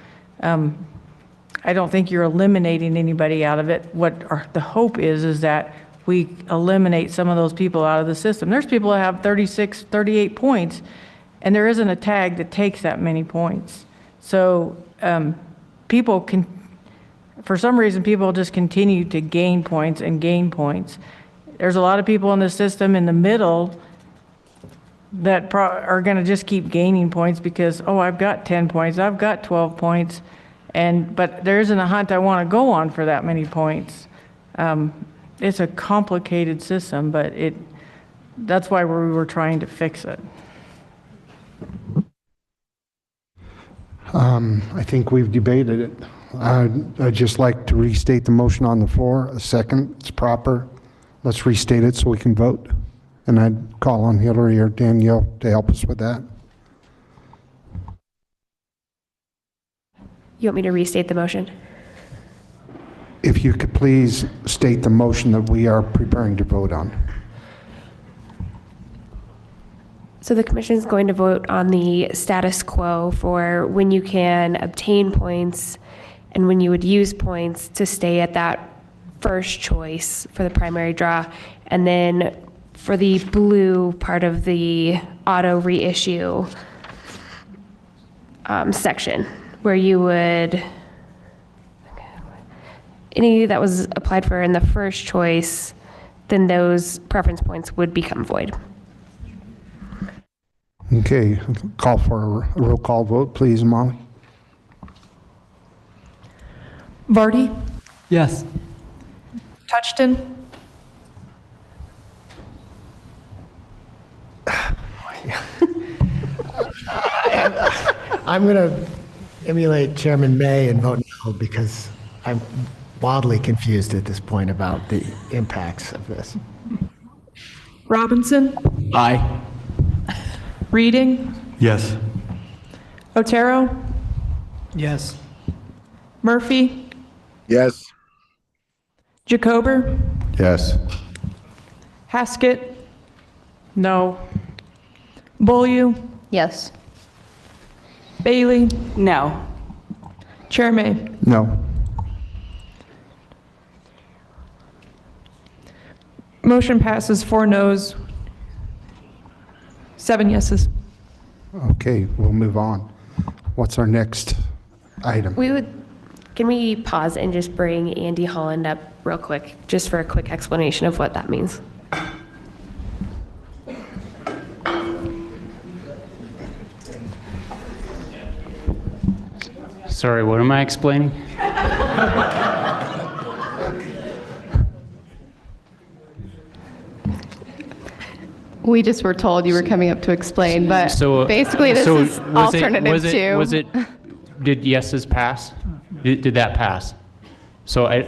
I don't think you're eliminating anybody out of it. What the hope is that we eliminate some of those people out of the system. There's people that have 36, 38 points, and there isn't a tag that takes that many points. So people can, for some reason, people just continue to gain points and gain points. There's a lot of people in the system in the middle that are going to just keep gaining points because, oh, I've got 10 points, I've got 12 points, but there isn't a hunt I want to go on for that many points. It's a complicated system, but that's why we were trying to fix it. I think we've debated it. I'd just like to restate the motion on the floor. A second, it's proper. Let's restate it so we can vote. And I'd call on Hillary or Danielle to help us with that. You want me to restate the motion? If you could please state the motion that we are preparing to vote on. So the commission is going to vote on the status quo for when you can obtain points and when you would use points to stay at that first choice for the primary draw. And then for the blue part of the auto reissue section, where you would, any that was applied for in the first choice, then those preference points would become void. Okay, call for a roll call vote, please, Molly. Vardy, Yes. Touchton, I'm going to emulate Chairman May and vote no because I'm wildly confused at this point about the impacts of this. Robinson, Aye. Reading, Yes. Otero, Yes. Murphy, Yes. Jacober, Yes. Haskett, No. Beaulieu, Yes. Bailey, No. Chair May. No. Motion passes 4 noes, 7 yeses. Okay, we'll move on. What's our next item? Can we pause and just bring Andy Holland up real quick, just for a quick explanation of what that means? Sorry, what am I explaining? We just were told you were coming up to explain, but So basically this so is was it- alternative was it- two. Was it, did yeses pass? Did that pass? So I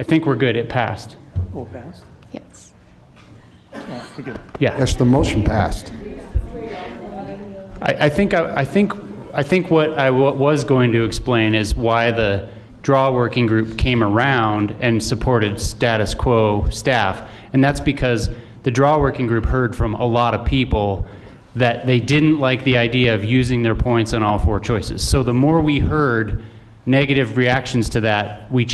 think we're good, it passed. Oh, passed? Yes. Yeah. Yes, the motion passed. I think what I was going to explain is why the draw working group came around and supported status quo staff. And that's because the draw working group heard from a lot of people that they didn't like the idea of using their points on all 4 choices. So the more we heard negative reactions to that, we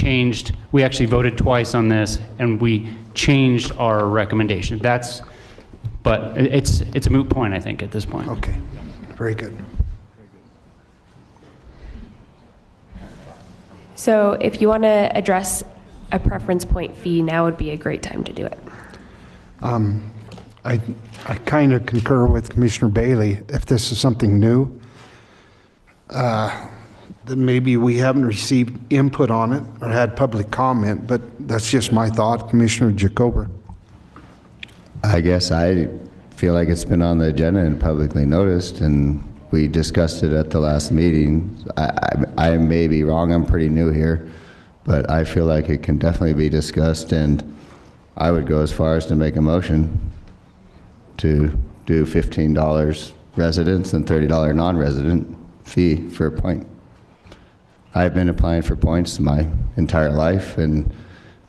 actually voted twice on this and we changed our recommendation. But it's a moot point, I think, at this point. Okay, very good. So if you want to address a preference point fee, now would be a great time to do it. I kind of concur with Commissioner Bailey. If this is something new, then maybe we haven't received input on it or had public comment, but that's just my thought. Commissioner Jacober. I guess I feel like it's been on the agenda and publicly noticed, and we discussed it at the last meeting. I may be wrong, I'm pretty new here, but I feel like it can definitely be discussed, and I would go as far as to make a motion to do $15 residents and $30 non-resident fee for a point. I've been applying for points my entire life, and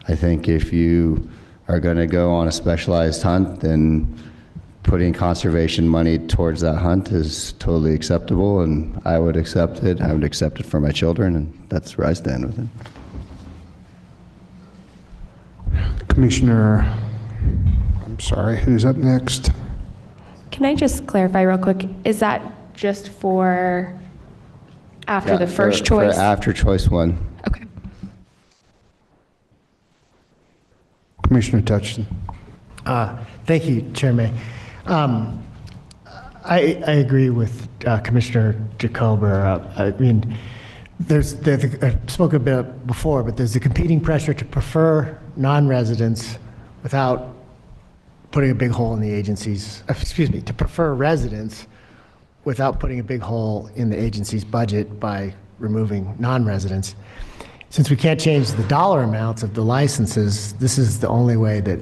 I think if you are going to go on a specialized hunt, then putting conservation money towards that hunt is totally acceptable, and I would accept it. I would accept it for my children, and that's where I stand with it. Commissioner, I'm sorry, who's up next? Can I just clarify real quick? Is that just for after Yeah, the first for choice? after choice one. Okay. Commissioner Touchton. Thank you, Chair May. I agree with Commissioner Jacober. I mean, I spoke a bit before, but there's a competing pressure to prefer non-residents without putting a big hole in the agency's, to prefer residents without putting a big hole in the agency's budget by removing non-residents. Since we can't change the dollar amounts of the licenses, this is the only way that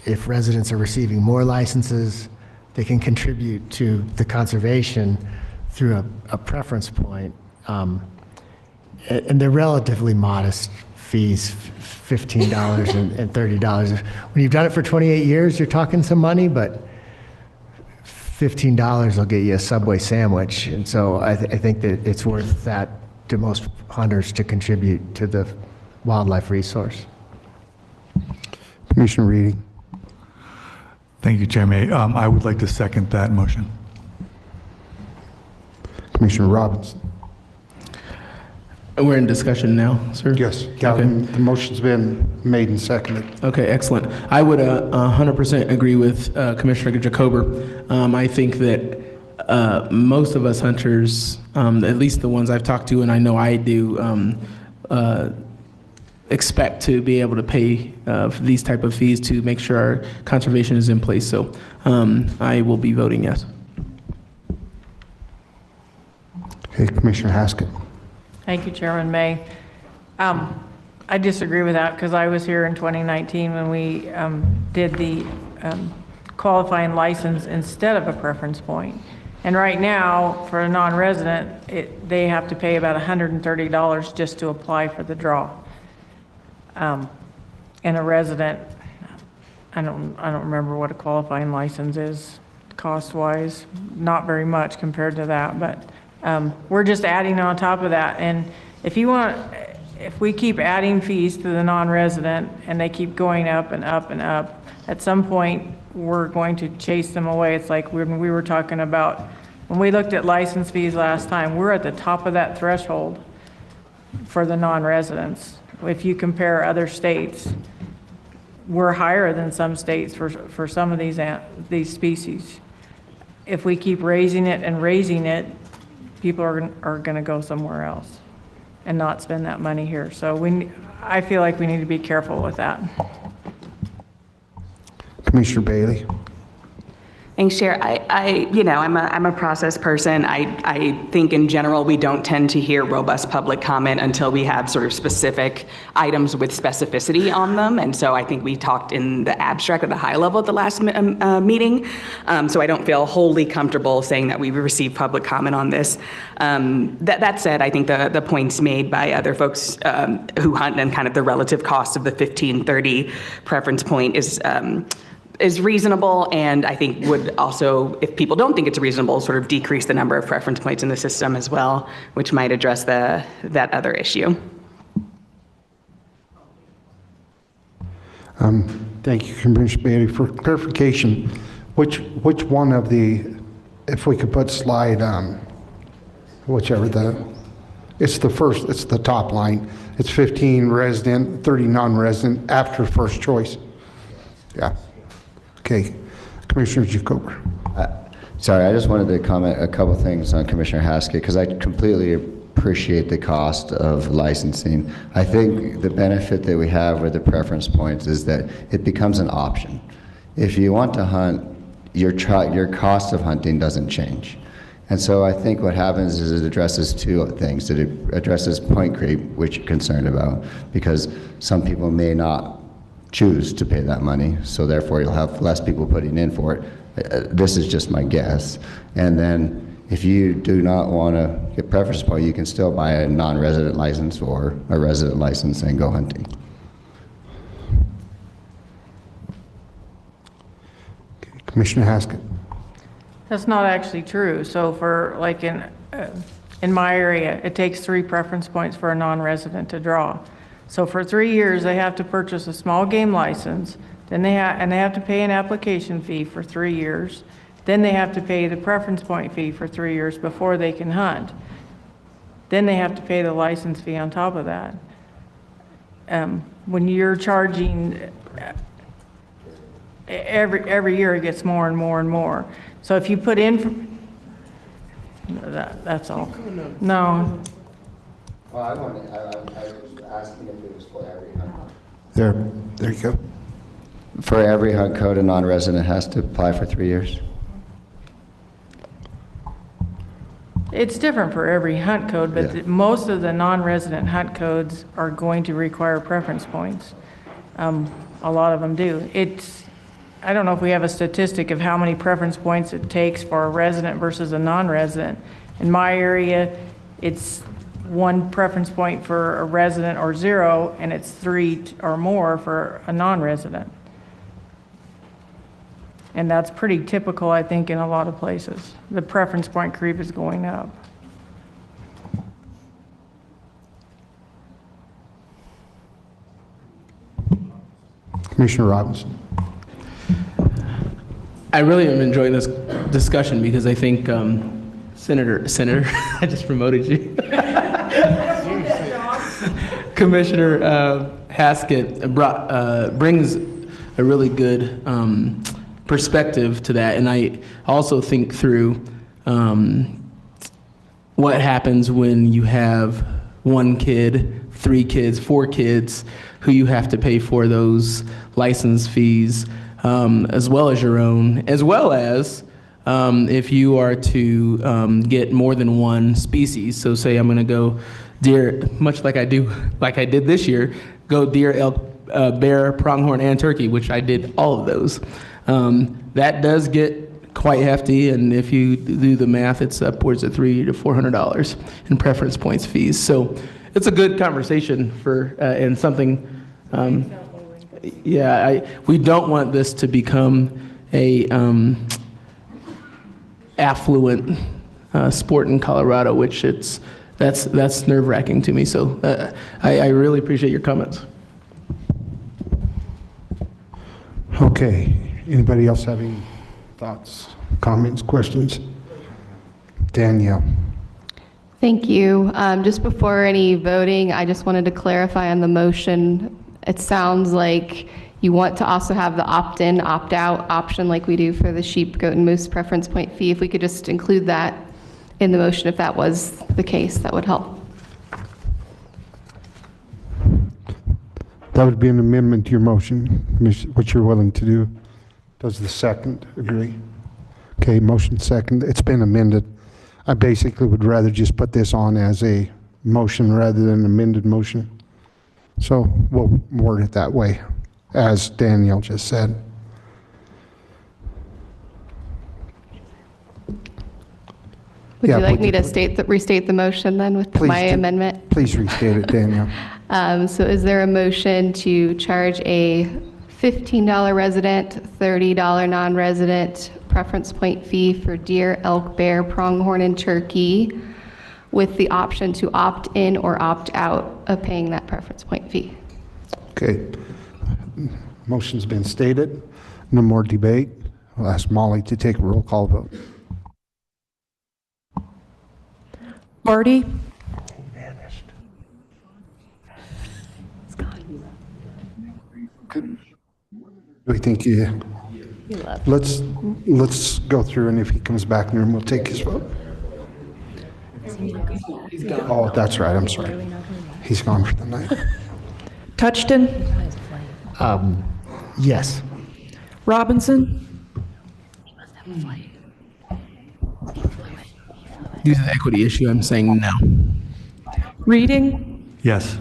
if residents are receiving more licenses, they can contribute to the conservation through a preference point. And they're relatively modest fees, $15 and $30. When you've done it for 28 years, you're talking some money, but $15 will get you a Subway sandwich. And so I think that it's worth that to most hunters to contribute to the wildlife resource. Commissioner Reading. Thank you, Chair May. I would like to second that motion. Commissioner Robinson. We're in discussion now, sir? Yes, Calvin, the motion's been made and seconded. Okay, excellent. I would 100% agree with Commissioner Jacober. I think that most of us hunters, at least the ones I've talked to, and I know I do, expect to be able to pay these type of fees to make sure our conservation is in place. So I will be voting yes. Okay, Commissioner Haskett. Thank you, Chairman May. I disagree with that because I was here in 2019 when we did the qualifying license instead of a preference point. And right now, for a non-resident, they have to pay about $130 just to apply for the draw. And a resident, I don't remember what a qualifying license is cost-wise, not very much compared to that, but we're just adding on top of that. And if we keep adding fees to the non-resident and they keep going up and up and up, at some point we're going to chase them away. It's like when we were talking about, when we looked at license fees last time, we're at the top of that threshold for the non-residents. If you compare other states, we're higher than some states for some of these species. If we keep raising it and raising it, people are going to go somewhere else and not spend that money here. So I feel like we need to be careful with that. Commissioner Bailey. Thanks, Chair. I'm a process person. I think in general we don't tend to hear robust public comment until we have sort of specific items with specificity on them. And so I think we talked in the abstract at the high level at the last meeting. So I don't feel wholly comfortable saying that we've received public comment on this. That said, I think the points made by other folks who hunt and kind of the relative cost of the 15-30 preference point is reasonable, and I think would also, if people don't think it's reasonable, sort of decrease the number of preference points in the system as well, which might address that other issue. Thank you, Commissioner Bailey. For clarification, which one of the, if we could put slide, it's the top line. It's 15 resident, 30 non-resident after first choice. Yeah. Okay, Commissioner Jacober. Sorry, I just wanted to comment a couple things on Commissioner Haskett because I completely appreciate the cost of licensing. I think the benefit that we have with the preference points is that it becomes an option. If you want to hunt, your cost of hunting doesn't change. And so I think what happens is it addresses two things. It addresses point creep, which you're concerned about, because some people may not choose to pay that money, so therefore you'll have less people putting in for it. This is just my guess. And then if you do not want to get preference point, you can still buy a non-resident license or a resident license and go hunting. Commissioner Haskett. That's not actually true. So for like in my area, it takes 3 preference points for a non-resident to draw. So for 3 years, they have to purchase a small game license, then they have to pay an application fee for 3 years. Then they have to pay the preference point fee for 3 years before they can hunt. Then they have to pay the license fee on top of that. When you're charging, every year it gets more and more and more. So if you put in, that's all. No. Well, I was asking if it was for every hunt. There you go. For every hunt code, a non-resident has to apply for 3 years? It's different for every hunt code, but Yeah. most of the non-resident hunt codes are going to require preference points. A lot of them do. I don't know if we have a statistic of how many preference points it takes for a resident versus a non-resident. In my area, it's 1 preference point for a resident or 0, and it's 3 or more for a non-resident. And that's pretty typical, I think, in a lot of places. The preference point creep is going up. Commissioner Robinson. I really am enjoying this discussion because I think Senator, I just promoted you. Commissioner Haskett brings a really good perspective to that, and I also think through what happens when you have 1 kid, 3 kids, 4 kids who you have to pay for those license fees, as well as your own, as well as if you are to get more than 1 species. So say I'm going to go deer, much like I did this year, go deer, elk, bear, pronghorn, and turkey, which I did all of those. That does get quite hefty, and if you do the math, it's upwards of $300 to $400 in preference points fees. So it's a good conversation for and something. We don't want this to become a affluent sport in Colorado, which that's nerve-wracking to me. So I really appreciate your comments. Okay. Anybody else have any thoughts, comments, questions? Danielle. Thank you. Just before any voting, I just wanted to clarify on the motion. It sounds like you want to also have the opt-in, opt-out option like we do for the sheep, goat, and moose preference point fee. If we could just include that in the motion, if that was the case, that would help. That would be an amendment to your motion, what you're willing to do. Does the second agree? Okay, motion second. It's been amended. I basically would rather just put this on as a motion rather than an amended motion. So we'll word it that way, as Danielle just said. Would you like me to restate the motion then with my amendment? Please restate it, Danielle. So is there a motion to charge a $15 resident, $30 non-resident preference point fee for deer, elk, bear, pronghorn, and turkey, with the option to opt in or opt out of paying that preference point fee? Okay. Motion's been stated. No more debate. I'll ask Molly to take a roll call vote. Marty? We think let's go through, and if he comes back in the room, we'll take his vote. Oh, that's right. I'm sorry. He's gone for the night. Touchton? Yes. Robinson? Due to the equity issue, I'm saying no. Reading? Yes.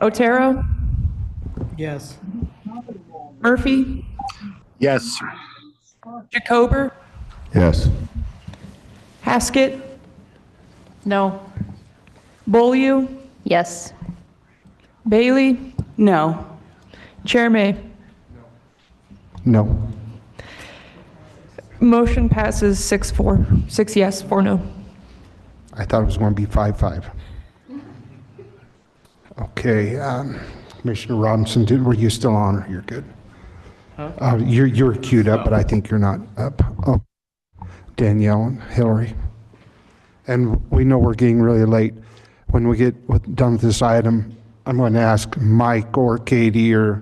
Otero? Yes. Murphy? Yes. Jacober? Yes. Haskett? No. Beaulieu? Yes. Bailey? No. Chair May? No. Motion passes 6-4. 6 yes, 4 no. I thought it was going to be 5-5. Okay. Okay, Commissioner Robinson, were you still on? You're good. You're queued up, but I think you're not up. Oh, Danielle and Hillary. And we know we're getting really late. When we get done with this item, I'm going to ask Mike or Katie or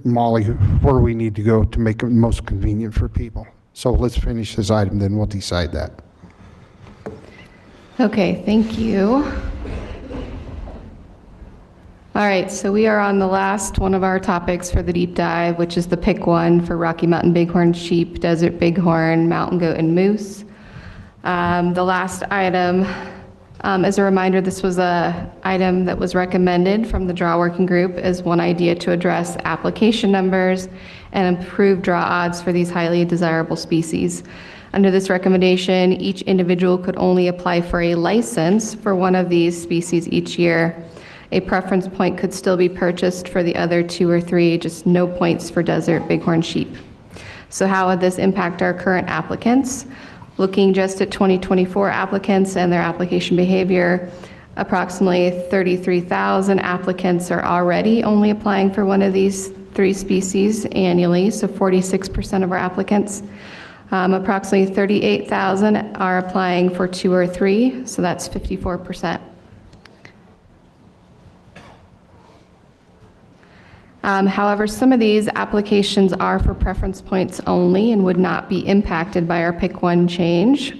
Molly where we need to go to make it most convenient for people. So let's finish this item, then we'll decide that. Okay, thank you. All right, so we are on the last one of our topics for the deep dive, which is the pick one for Rocky Mountain Bighorn sheep, desert bighorn, mountain goat, and moose. The last item, as a reminder, this was an item that was recommended from the draw working group as one idea to address application numbers and improve draw odds for these highly desirable species. Under this recommendation, each individual could only apply for a license for one of these species each year. A preference point could still be purchased for the other 2 or 3, just no points for desert bighorn sheep. So how would this impact our current applicants? Looking just at 2024 applicants and their application behavior, approximately 33,000 applicants are already only applying for one of these 3 species annually, so 46% of our applicants. Approximately 38,000 are applying for 2 or 3, so that's 54%. However, some of these applications are for preference points only and would not be impacted by our pick one change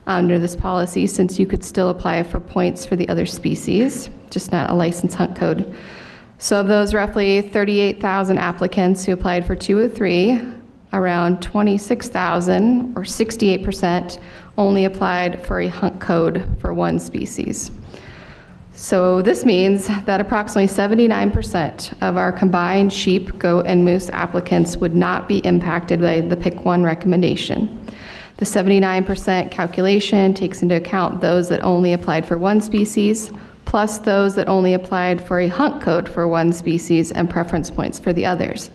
under this policy, since you could still apply for points for the other species, just not a license hunt code. So of those roughly 38,000 applicants who applied for 2 or 3, around 26,000 or 68% only applied for a hunt code for 1 species. So this means that approximately 79% of our combined sheep, goat, and moose applicants would not be impacted by the pick one recommendation. The 79% calculation takes into account those that only applied for 1 species, plus those that only applied for a hunt code for 1 species and preference points for the others.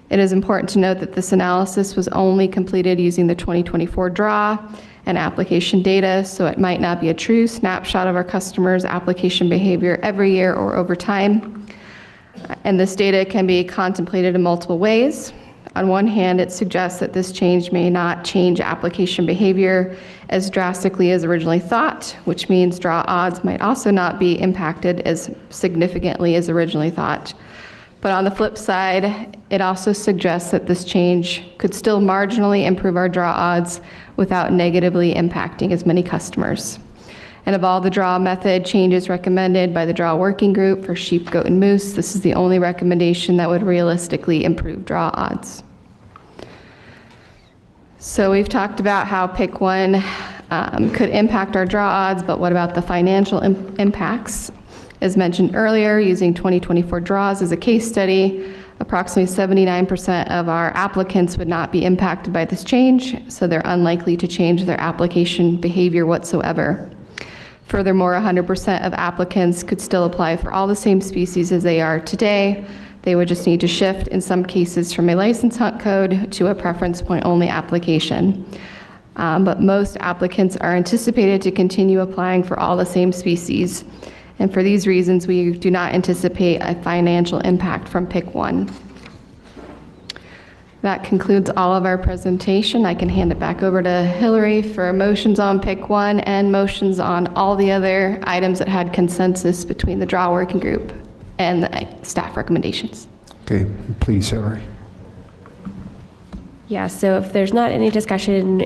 It is important to note that this analysis was only completed using the 2024 draw and application data, so it might not be a true snapshot of our customers' application behavior every year or over time. And this data can be contemplated in multiple ways. On one hand, it suggests that this change may not change application behavior as drastically as originally thought, which means draw odds might also not be impacted as significantly as originally thought. But on the flip side, it also suggests that this change could still marginally improve our draw odds without negatively impacting as many customers. And of all the draw method changes recommended by the draw working group for sheep, goat, and moose, this is the only recommendation that would realistically improve draw odds. So we've talked about how pick one could impact our draw odds, but what about the financial impacts? As mentioned earlier, using 2024 draws as a case study, approximately 79% of our applicants would not be impacted by this change, so they're unlikely to change their application behavior whatsoever. Furthermore, 100% of applicants could still apply for all the same species as they are today. They would just need to shift, in some cases, from a license hunt code to a preference point only application. But most applicants are anticipated to continue applying for all the same species. And for these reasons, we do not anticipate a financial impact from pick one. That concludes all of our presentation. I can hand it back over to Hillary for motions on pick one and motions on all the other items that had consensus between the draw working group and the staff recommendations. Okay, please, Hillary. Yeah, so if there's not any discussion,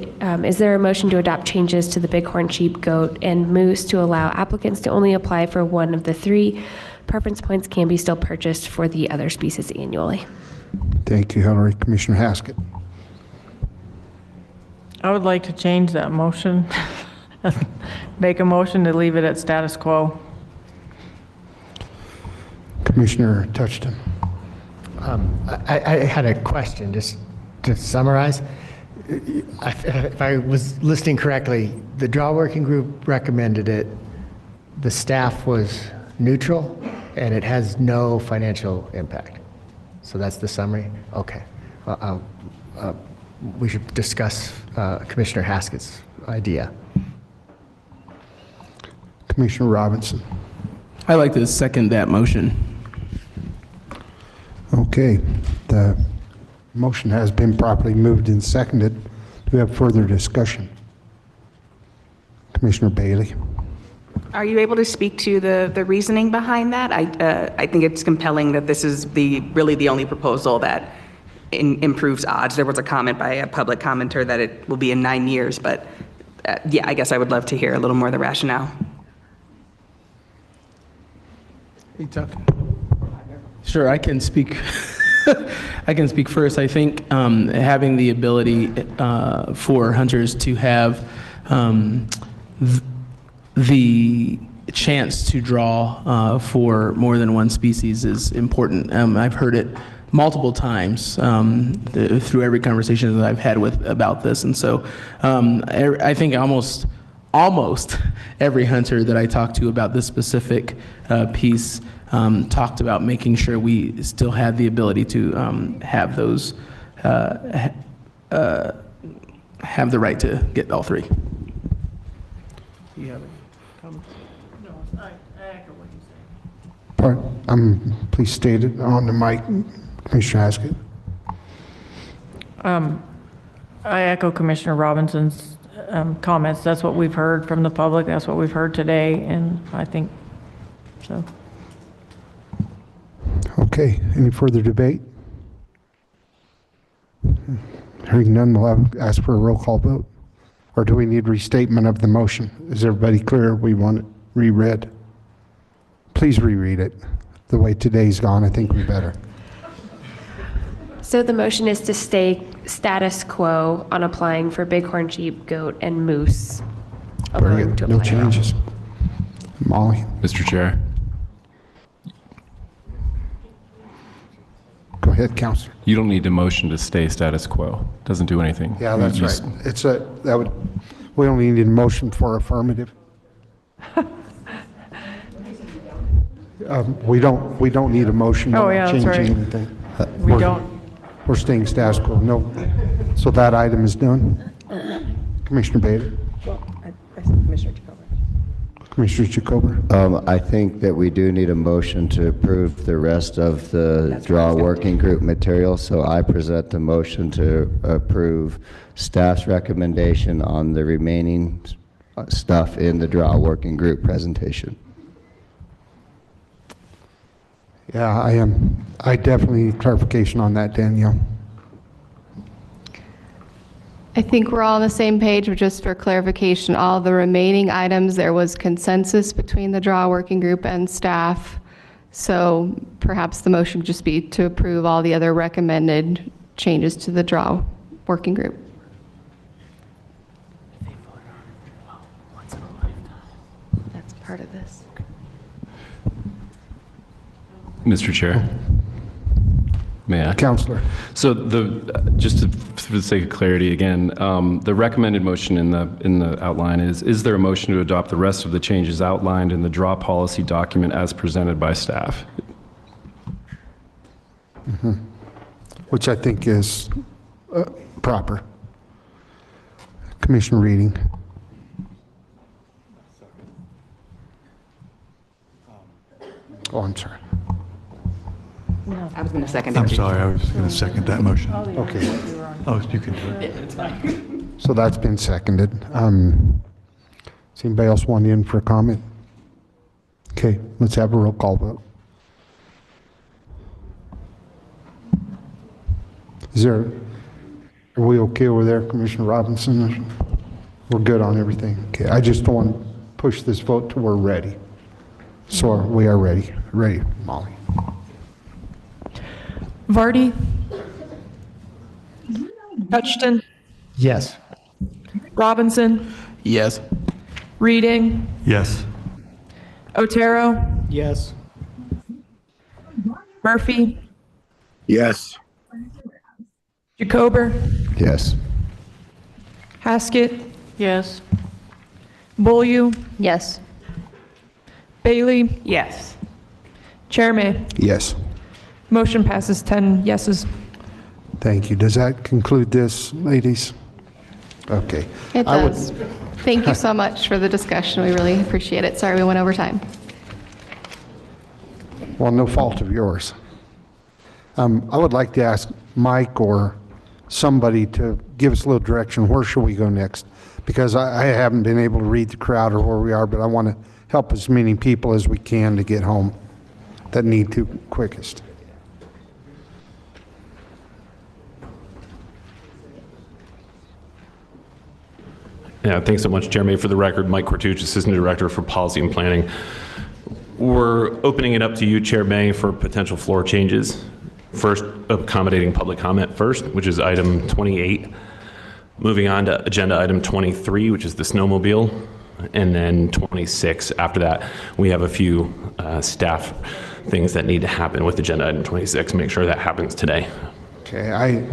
is there a motion to adopt changes to the bighorn sheep, goat, and moose to allow applicants to only apply for one of the 3? Preference points can be still purchased for the other species annually. Thank you, Hillary. Commissioner Haskett. I would like to change that motion. Make a motion to leave it at status quo. Commissioner Touchton. I had a question, just to summarize. If I was listening correctly, the draw working group recommended it, the staff was neutral, and it has no financial impact. So that's the summary? Okay. We should discuss Commissioner Haskett's idea. Commissioner Robinson. I'd like to second that motion. Okay, the motion has been properly moved and seconded. Do we have further discussion? Commissioner Bailey. Are you able to speak to the reasoning behind that? I think it's compelling that this is really the only proposal that improves odds. There was a comment by a public commenter that it will be in 9 years, but yeah, I guess I would love to hear a little more of the rationale. Sure, I can speak. I can speak first. I think having the ability for hunters to have the chance to draw for more than one species is important. I've heard it multiple times through every conversation that I've had about this, and so I think almost every hunter that I talked to about this specific piece talked about making sure we still had the ability to have those have the right to get all three. Do you have any comments? No, I echo what you say. Please state it on the mic, Commissioner Haskett. I echo Commissioner Robinson's comments. That's what we've heard from the public. That's what we've heard today, and I think so. Okay, any further debate? Hearing none, we'll ask for a roll call vote. Or do we need restatement of the motion? Is everybody clear? We want it reread. Please reread it. The way today's gone, I think we better. So the motion is to stay status quo on applying for bighorn sheep, goat, and moose. Very good. No changes. Molly. Mr. Chair. Go ahead, Counselor. You don't need a motion to stay status quo. Doesn't do anything. Yeah, that's right. We only need a motion for affirmative. We don't need a motion Oh, yeah, that's changing right. anything. We don't. We're staying status quo. No. So that item is done. Commissioner Bader. Commissioner Jacober. I think that we do need a motion to approve the rest of the draw working group material, so I present the motion to approve staff's recommendation on the remaining stuff in the draw working group presentation. Yeah, I definitely need clarification on that, Danielle. I think we're all on the same page, but just for clarification, all the remaining items, there was consensus between the draw working group and staff. So perhaps the motion would just be to approve all the other recommended changes to the draw working group. That's part of this. Mr. Chair. May I? Counselor. So for the sake of clarity again, the recommended motion in the outline is there a motion to adopt the rest of the changes outlined in the draw policy document as presented by staff? Mm-hmm. Which I think is proper. Commissioner Reading. Oh, I'm sorry. I was going to second it. I'm sorry, I was going to second that motion. Okay. Oh, you can do it. It's fine. So that's been seconded. Does anybody else want in for a comment? Okay, let's have a roll call vote. Are we okay over there, Commissioner Robinson? We're good on everything. Okay, I just don't want to push this vote till we're ready. So we are ready. Ready, Molly. Vardy? Hutchton? Yes. Robinson? Yes. Reading? Yes. Otero? Yes. Murphy? Yes. Jacober? Yes. Haskett? Yes. Beaulieu? Yes. Bailey? Yes. Chairman? Yes. Motion passes 10 yeses. Thank you. Does that conclude this, ladies? Okay. It does. Thank you so much for the discussion. We really appreciate it. Sorry we went over time. Well, no fault of yours. I would like to ask Mike or somebody to give us a little direction. Where should we go next? Because I haven't been able to read the crowd or where we are, but I want to help as many people as we can to get home that need to quickest. Yeah, thanks so much, Chairman. For the record, Mike Cortucci, Assistant Director for Policy and Planning. We're opening it up to you, Chair May, for potential floor changes. First, accommodating public comment first, which is item 28. Moving on to agenda item 23, which is the snowmobile. And then 26, after that, we have a few staff things that need to happen with agenda item 26. Make sure that happens today. Okay,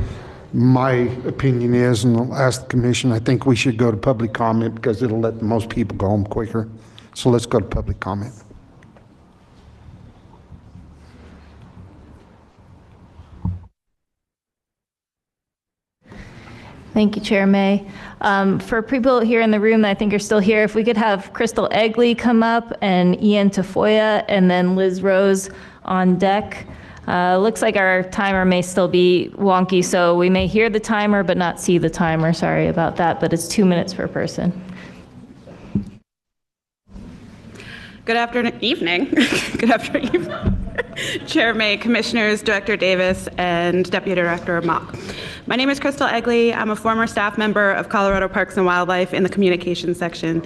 my opinion is, and I'll ask the commission, I think we should go to public comment because it'll let most people go home quicker. So let's go to public comment. Thank you, Chair May. For people here in the room that I think are still here, if we could have Crystal Egley come up and Ian Tafoya and then Liz Rose on deck. Looks like our timer may still be wonky, so we may hear the timer but not see the timer. Sorry about that, but it's 2 minutes per person. Good evening. Good afternoon. Chair May, Commissioners, Director Davis, and Deputy Director Mock. My name is Crystal Egley. I'm a former staff member of Colorado Parks and Wildlife in the communications section.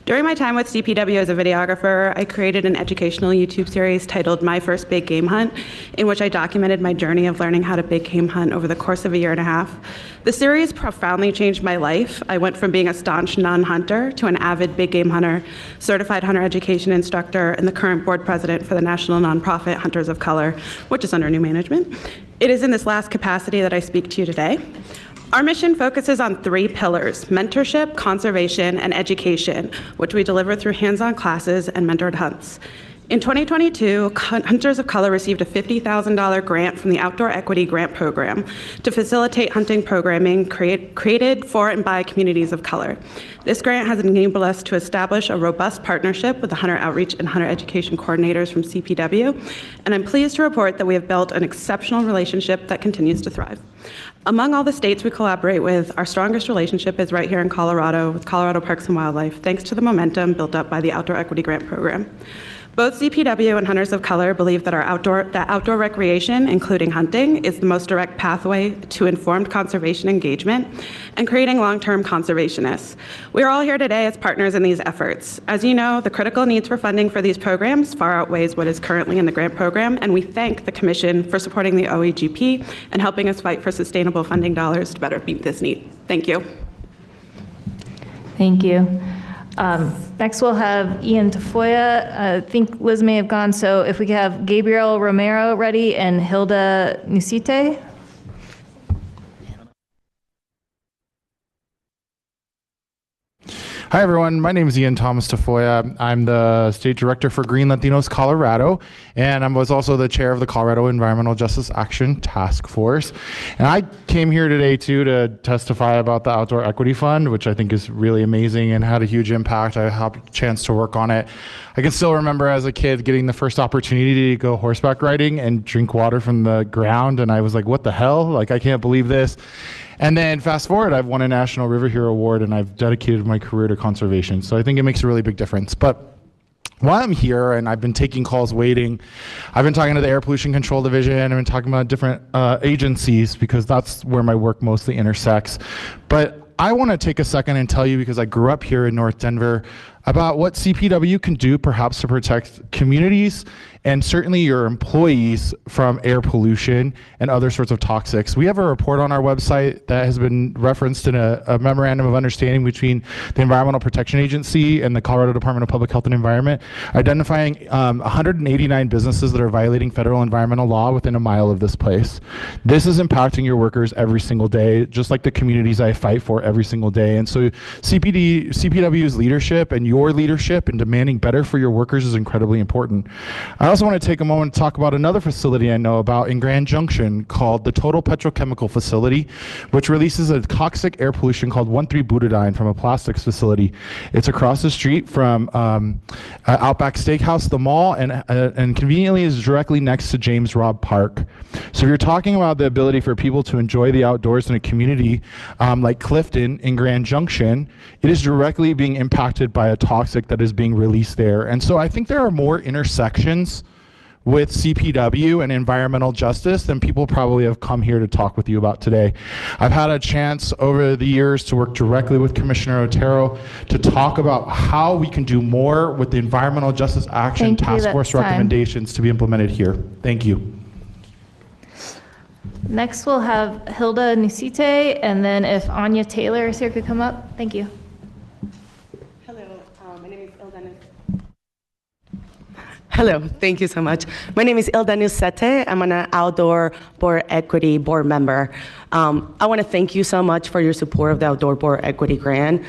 During my time with CPW as a videographer, I created an educational YouTube series titled My First Big Game Hunt, in which I documented my journey of learning how to big game hunt over the course of a year and a half. The series profoundly changed my life. I went from being a staunch non-hunter to an avid big game hunter, certified hunter education instructor, and the current board president for the national nonprofit Hunters of Color, which is under new management. It is in this last capacity that I speak to you today. Our mission focuses on 3 pillars: mentorship, conservation, and education, which we deliver through hands-on classes and mentored hunts. In 2022, Hunters of Color received a $50,000 grant from the Outdoor Equity Grant Program to facilitate hunting programming created for and by communities of color. This grant has enabled us to establish a robust partnership with the Hunter Outreach and Hunter Education coordinators from CPW, and I'm pleased to report that we have built an exceptional relationship that continues to thrive. Among all the states we collaborate with, our strongest relationship is right here in Colorado with Colorado Parks and Wildlife, thanks to the momentum built up by the Outdoor Equity Grant Program. Both CPW and Hunters of Color believe that outdoor recreation, including hunting, is the most direct pathway to informed conservation engagement and creating long-term conservationists. We are all here today as partners in these efforts. As you know, the critical needs for funding for these programs far outweighs what is currently in the grant program, and we thank the Commission for supporting the OEGP and helping us fight for sustainable funding dollars to better meet this need. Thank you. Thank you. Next, we'll have Ian Tafoya. I think Liz may have gone, so if we could have Gabriel Romero ready and Hilda Nusite. Hi, everyone. My name is Ian Thomas Tafoya. I'm the State Director for Green Latinos Colorado, and I was also the Chair of the Colorado Environmental Justice Action Task Force. And I came here today, too, to testify about the Outdoor Equity Fund, which I think is really amazing and had a huge impact. I had a chance to work on it. I can still remember as a kid getting the first opportunity to go horseback riding and drink water from the ground, and I was like, what the hell? Like, I can't believe this. And then fast forward, I've won a National River Hero Award and I've dedicated my career to conservation. So I think it makes a really big difference. But while I'm here and I've been taking calls waiting, I've been talking to the Air Pollution Control Division, I've been talking about different agencies because that's where my work mostly intersects. But I want to take a second and tell you, because I grew up here in North Denver, about what CPW can do perhaps to protect communities and certainly your employees from air pollution and other sorts of toxics. We have a report on our website that has been referenced in a memorandum of understanding between the Environmental Protection Agency and the Colorado Department of Public Health and Environment, identifying 189 businesses that are violating federal environmental law within a mile of this place. This is impacting your workers every single day, just like the communities I fight for every single day. And so CPW's leadership and your leadership and demanding better for your workers is incredibly important. I also want to take a moment to talk about another facility I know about in Grand Junction called the Total Petrochemical Facility, which releases a toxic air pollution called 1,3-butadiene from a plastics facility. It's across the street from Outback Steakhouse, the mall, and conveniently is directly next to James Robb Park. So if you're talking about the ability for people to enjoy the outdoors in a community like Clifton in Grand Junction, it is directly being impacted by a toxic that is being released there. And so I think there are more intersections with CPW and environmental justice than people probably have come here to talk with you about today. I've had a chance over the years to work directly with Commissioner Otero to talk about how we can do more with the Environmental Justice Action Task Force recommendations to be implemented here. Thank you. Next, we'll have Hilda Nisite, and then if Anya Taylor is here, could come up. Thank you. Hello, thank you so much. My name is Hilda Nisite. I'm an Outdoor Board Equity Board member. I want to thank you so much for your support of the Outdoor Board Equity Grant.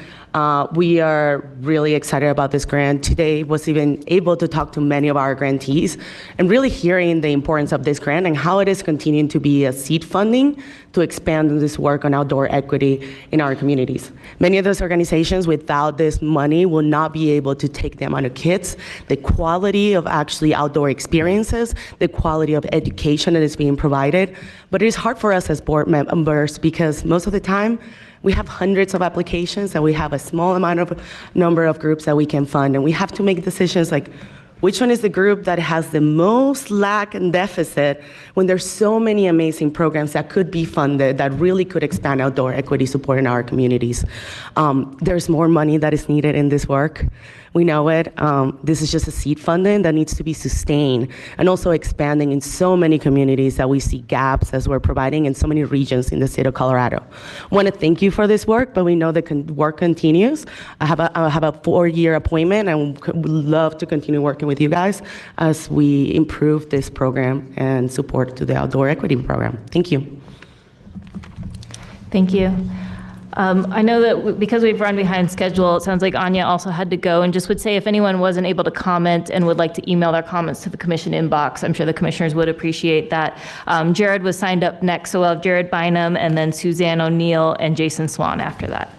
We are really excited about this grant. Today was even able to talk to many of our grantees and really hearing the importance of this grant and how it is continuing to be a seed funding to expand this work on outdoor equity in our communities. Many of those organizations without this money will not be able to take the amount of kids, the quality of actually outdoor experiences, the quality of education that is being provided. But it is hard for us as board members because most of the time, we have hundreds of applications and we have a small number of groups that we can fund, and we have to make decisions like which one is the group that has the most lack and deficit when there's so many amazing programs that could be funded that really could expand outdoor equity support in our communities. There's more money that is needed in this work. We know it. This is just a seed funding that needs to be sustained and also expanding in so many communities that we see gaps as we're providing in so many regions in the state of Colorado. I want to thank you for this work, but we know the work continues. I have a 4-year appointment and would love to continue working with you guys as we improve this program and support to the outdoor equity program. Thank you. Thank you. I know that because we've run behind schedule, it sounds like Anya also had to go, and just would say if anyone wasn't able to comment and would like to email their comments to the commission inbox, I'm sure the commissioners would appreciate that. Jared was signed up next, so we'll have Jared Bynum and then Suzanne O'Neill and Jason Swan after that.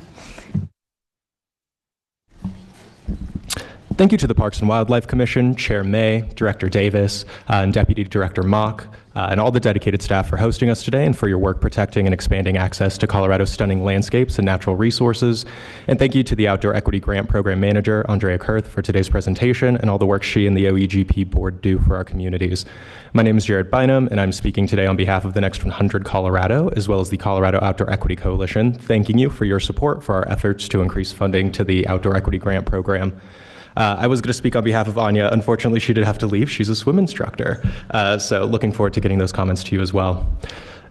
Thank you to the Parks and Wildlife Commission, Chair May, Director Davis, and Deputy Director Mock, and all the dedicated staff for hosting us today and for your work protecting and expanding access to Colorado's stunning landscapes and natural resources. And thank you to the Outdoor Equity Grant Program Manager, Andrea Kurth, for today's presentation and all the work she and the OEGP board do for our communities. My name is Jared Bynum, and I'm speaking today on behalf of the Next 100 Colorado, as well as the Colorado Outdoor Equity Coalition, thanking you for your support for our efforts to increase funding to the Outdoor Equity Grant Program. I was going to speak on behalf of Anya. Unfortunately, she did have to leave. She's a swim instructor. So looking forward to getting those comments to you as well.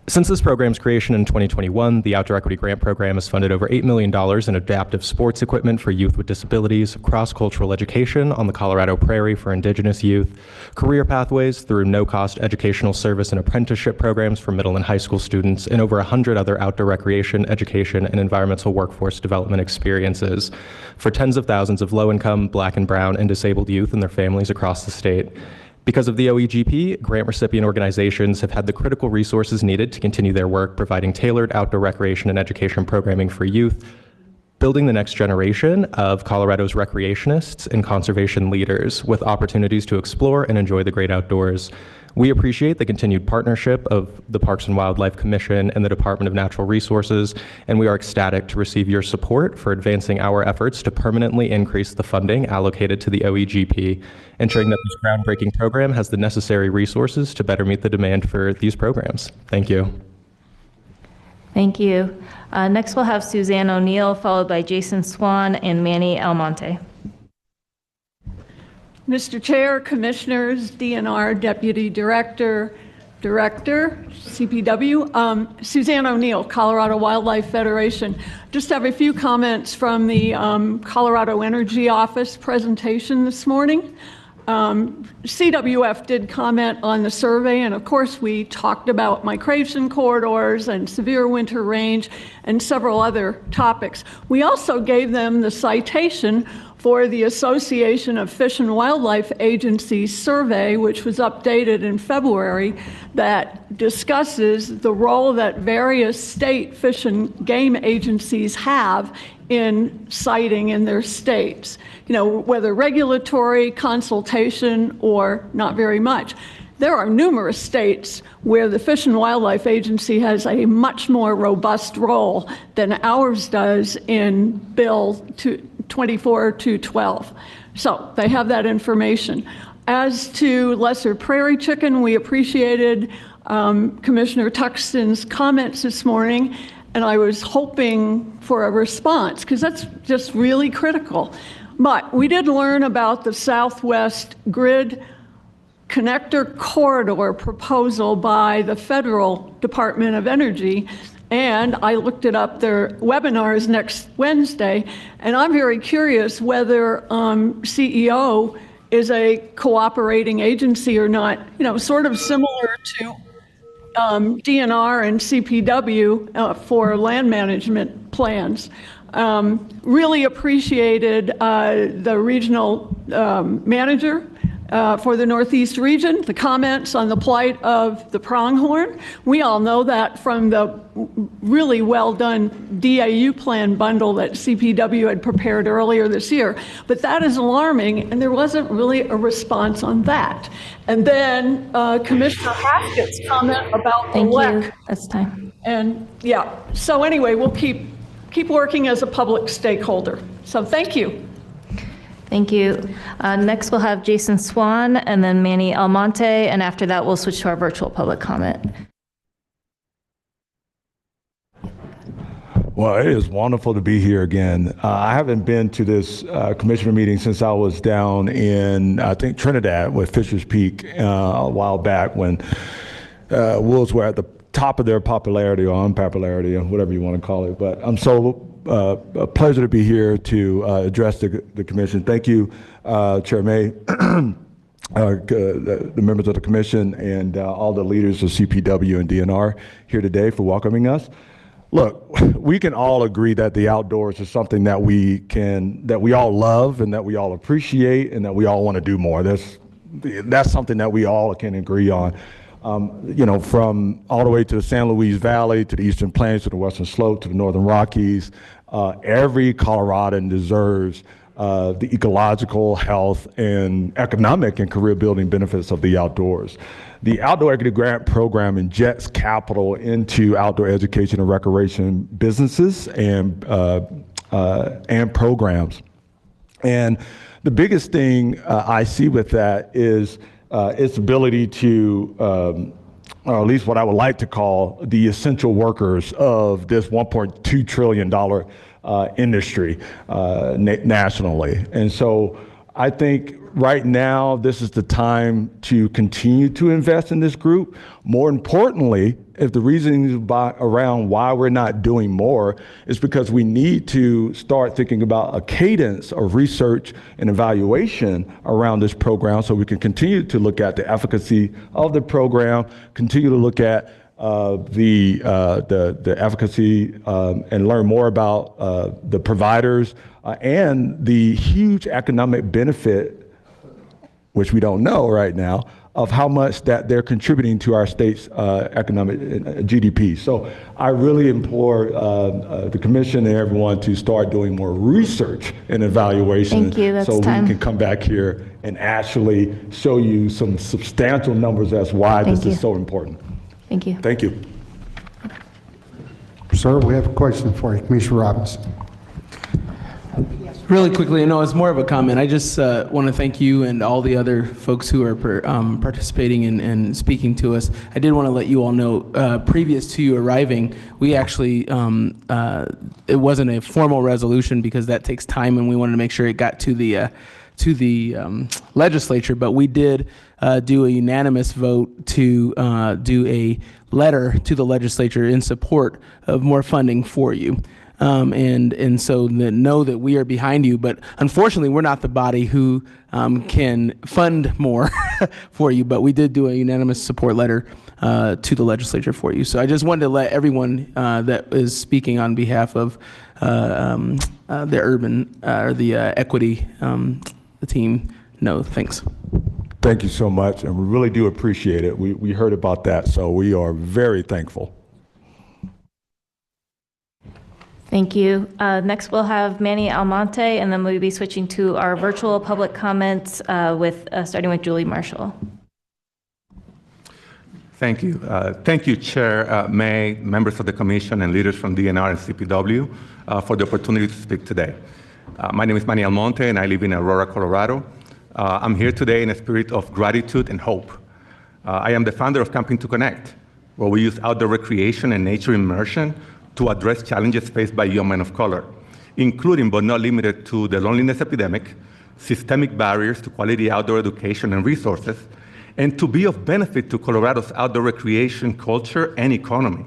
Since this program's creation in 2021, the Outdoor Equity Grant Program has funded over $8 million in adaptive sports equipment for youth with disabilities, cross-cultural education on the Colorado Prairie for Indigenous youth, career pathways through no-cost educational service and apprenticeship programs for middle and high school students, and over 100 other outdoor recreation, education, and environmental workforce development experiences for tens of thousands of low-income, Black and brown, and disabled youth and their families across the state. Because of the OEGP, grant recipient organizations have had the critical resources needed to continue their work providing tailored outdoor recreation and education programming for youth, building the next generation of Colorado's recreationists and conservation leaders with opportunities to explore and enjoy the great outdoors. We appreciate the continued partnership of the Parks and Wildlife Commission and the Department of Natural Resources, and we are ecstatic to receive your support for advancing our efforts to permanently increase the funding allocated to the OEGP, ensuring that this groundbreaking program has the necessary resources to better meet the demand for these programs. Thank you. Thank you. Next, we'll have Suzanne O'Neill, followed by Jason Swan and Manny Almonte. Mr. Chair, Commissioners, DNR, Deputy Director, CPW, Suzanne O'Neill, Colorado Wildlife Federation. Just have a few comments from the Colorado Energy Office presentation this morning. CWF did comment on the survey, and of course we talked about migration corridors and severe winter range and several other topics. We also gave them the citation for the Association of Fish and Wildlife Agencies survey, which was updated in February, that discusses the role that various state fish and game agencies have in siting in their states. You know, whether regulatory, consultation, or not very much. There are numerous states where the Fish and Wildlife Agency has a much more robust role than ours does in Bill 24212. So they have that information. As to lesser prairie chicken, we appreciated Commissioner Tuxton's comments this morning, and I was hoping for a response because that's just really critical. But we did learn about the Southwest Grid Connector Corridor proposal by the Federal Department of Energy, and I looked it up. Their webinars next Wednesday, and I'm very curious whether CEO is a cooperating agency or not. You know, sort of similar to DNR and CPW for land management plans. Really appreciated the regional manager for the Northeast region, the comments on the plight of the pronghorn. We all know that from the really well done DAU plan bundle that CPW had prepared earlier this year. But that is alarming, and there wasn't really a response on that. And then Commissioner Haskett's comment about the LEC. You. That's time. And yeah, so anyway, we'll keep working as a public stakeholder. So thank you. Thank you. Next, we'll have Jason Swan and then Manny Almonte, and after that, we'll switch to our virtual public comment. Well, it is wonderful to be here again. I haven't been to this commissioner meeting since I was down in, I think, Trinidad with Fisher's Peak a while back when wolves were at the top of their popularity or unpopularity or whatever you want to call it. But I'm so a pleasure to be here to address the commission. Thank you, Chair May, the members of the commission, and all the leaders of CPW and DNR here today for welcoming us. Look, we can all agree that the outdoors is something that we all love and that we all appreciate and that we all want to do more. That's something that we all can agree on. You know, from all the way to the San Luis Valley, to the Eastern Plains, to the Western Slope, to the Northern Rockies, every Coloradan deserves the ecological, health, and economic and career building benefits of the outdoors. The Outdoor Equity Grant Program injects capital into outdoor education and recreation businesses and programs. And the biggest thing I see with that is its ability to, or at least what I would like to call the essential workers of this $1.2 trillion industry nationally. And so I think right now this is the time to continue to invest in this group. More importantly, if the reasoning around why we're not doing more is because we need to start thinking about a cadence of research and evaluation around this program so we can continue to look at the efficacy of the program, continue to look at the efficacy and learn more about the providers and the huge economic benefit, which we don't know right now, of how much that they're contributing to our state's economic GDP. So I really implore the commission and everyone to start doing more research and evaluation. Thank you. That's so time. We can come back here and actually show you some substantial numbers as why this is so important. Thank you. Thank you. Sir, we have a question for you, Commissioner Robinson. Really quickly, no, it's more of a comment. I just want to thank you and all the other folks who are participating and speaking to us. I did want to let you all know, previous to you arriving, we actually, it wasn't a formal resolution because that takes time and we wanted to make sure it got to the legislature, but we did do a unanimous vote to do a letter to the legislature in support of more funding for you. and so know that we are behind you. But unfortunately, we're not the body who can fund more for you. But we did do a unanimous support letter to the legislature for you. So I just wanted to let everyone that is speaking on behalf of the urban or the equity the team know. Thanks. Thank you so much, and we really do appreciate it. We heard about that, so we are very thankful. Thank you. Next, we'll have Manny Almonte, and then we'll be switching to our virtual public comments starting with Julie Marshall. Thank you. Thank you, Chair May, members of the Commission, and leaders from DNR and CPW for the opportunity to speak today. My name is Manny Almonte, and I live in Aurora, Colorado. I'm here today in a spirit of gratitude and hope. I am the founder of Camping to Connect, where we use outdoor recreation and nature immersion to address challenges faced by young men of color, including but not limited to the loneliness epidemic, systemic barriers to quality outdoor education and resources, and to be of benefit to Colorado's outdoor recreation culture and economy.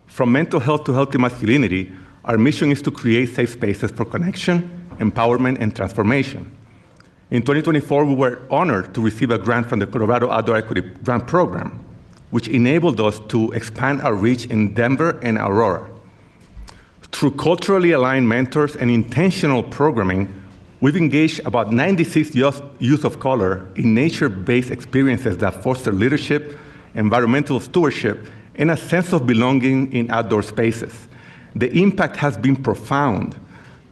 From mental health to healthy masculinity, our mission is to create safe spaces for connection, empowerment, and transformation. In 2024, we were honored to receive a grant from the Colorado Outdoor Equity Grant Program, which enabled us to expand our reach in Denver and Aurora. Through culturally aligned mentors and intentional programming, we've engaged about 96 youth of color in nature-based experiences that foster leadership, environmental stewardship, and a sense of belonging in outdoor spaces. The impact has been profound.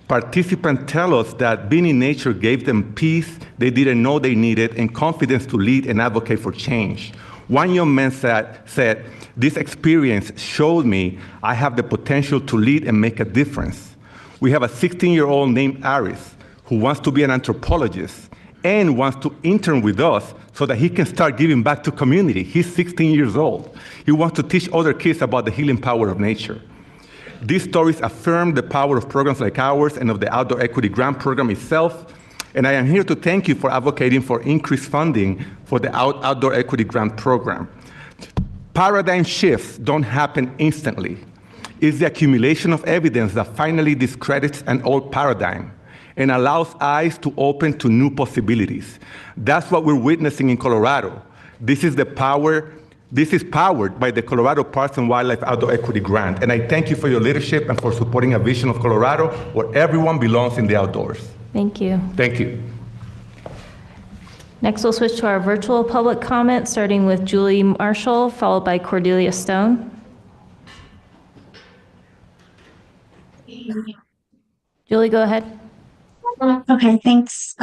Participants tell us that being in nature gave them peace they didn't know they needed and confidence to lead and advocate for change. One young man said, "This experience showed me I have the potential to lead and make a difference." We have a 16-year-old named Aris who wants to be an anthropologist and wants to intern with us so that he can start giving back to community. He's 16 years old. He wants to teach other kids about the healing power of nature. These stories affirm the power of programs like ours and of the Outdoor Equity Grant Program itself, and I am here to thank you for advocating for increased funding for the Outdoor Equity Grant Program. Paradigm shifts don't happen instantly. It's the accumulation of evidence that finally discredits an old paradigm and allows eyes to open to new possibilities. That's what we're witnessing in Colorado. This is powered by the Colorado Parks and Wildlife Outdoor Equity Grant, and I thank you for your leadership and for supporting a vision of Colorado where everyone belongs in the outdoors. Thank you. Thank you. Next, we'll switch to our virtual public comment, starting with Julie Marshall, followed by Cordelia Stone. Julie, go ahead. Okay, thanks.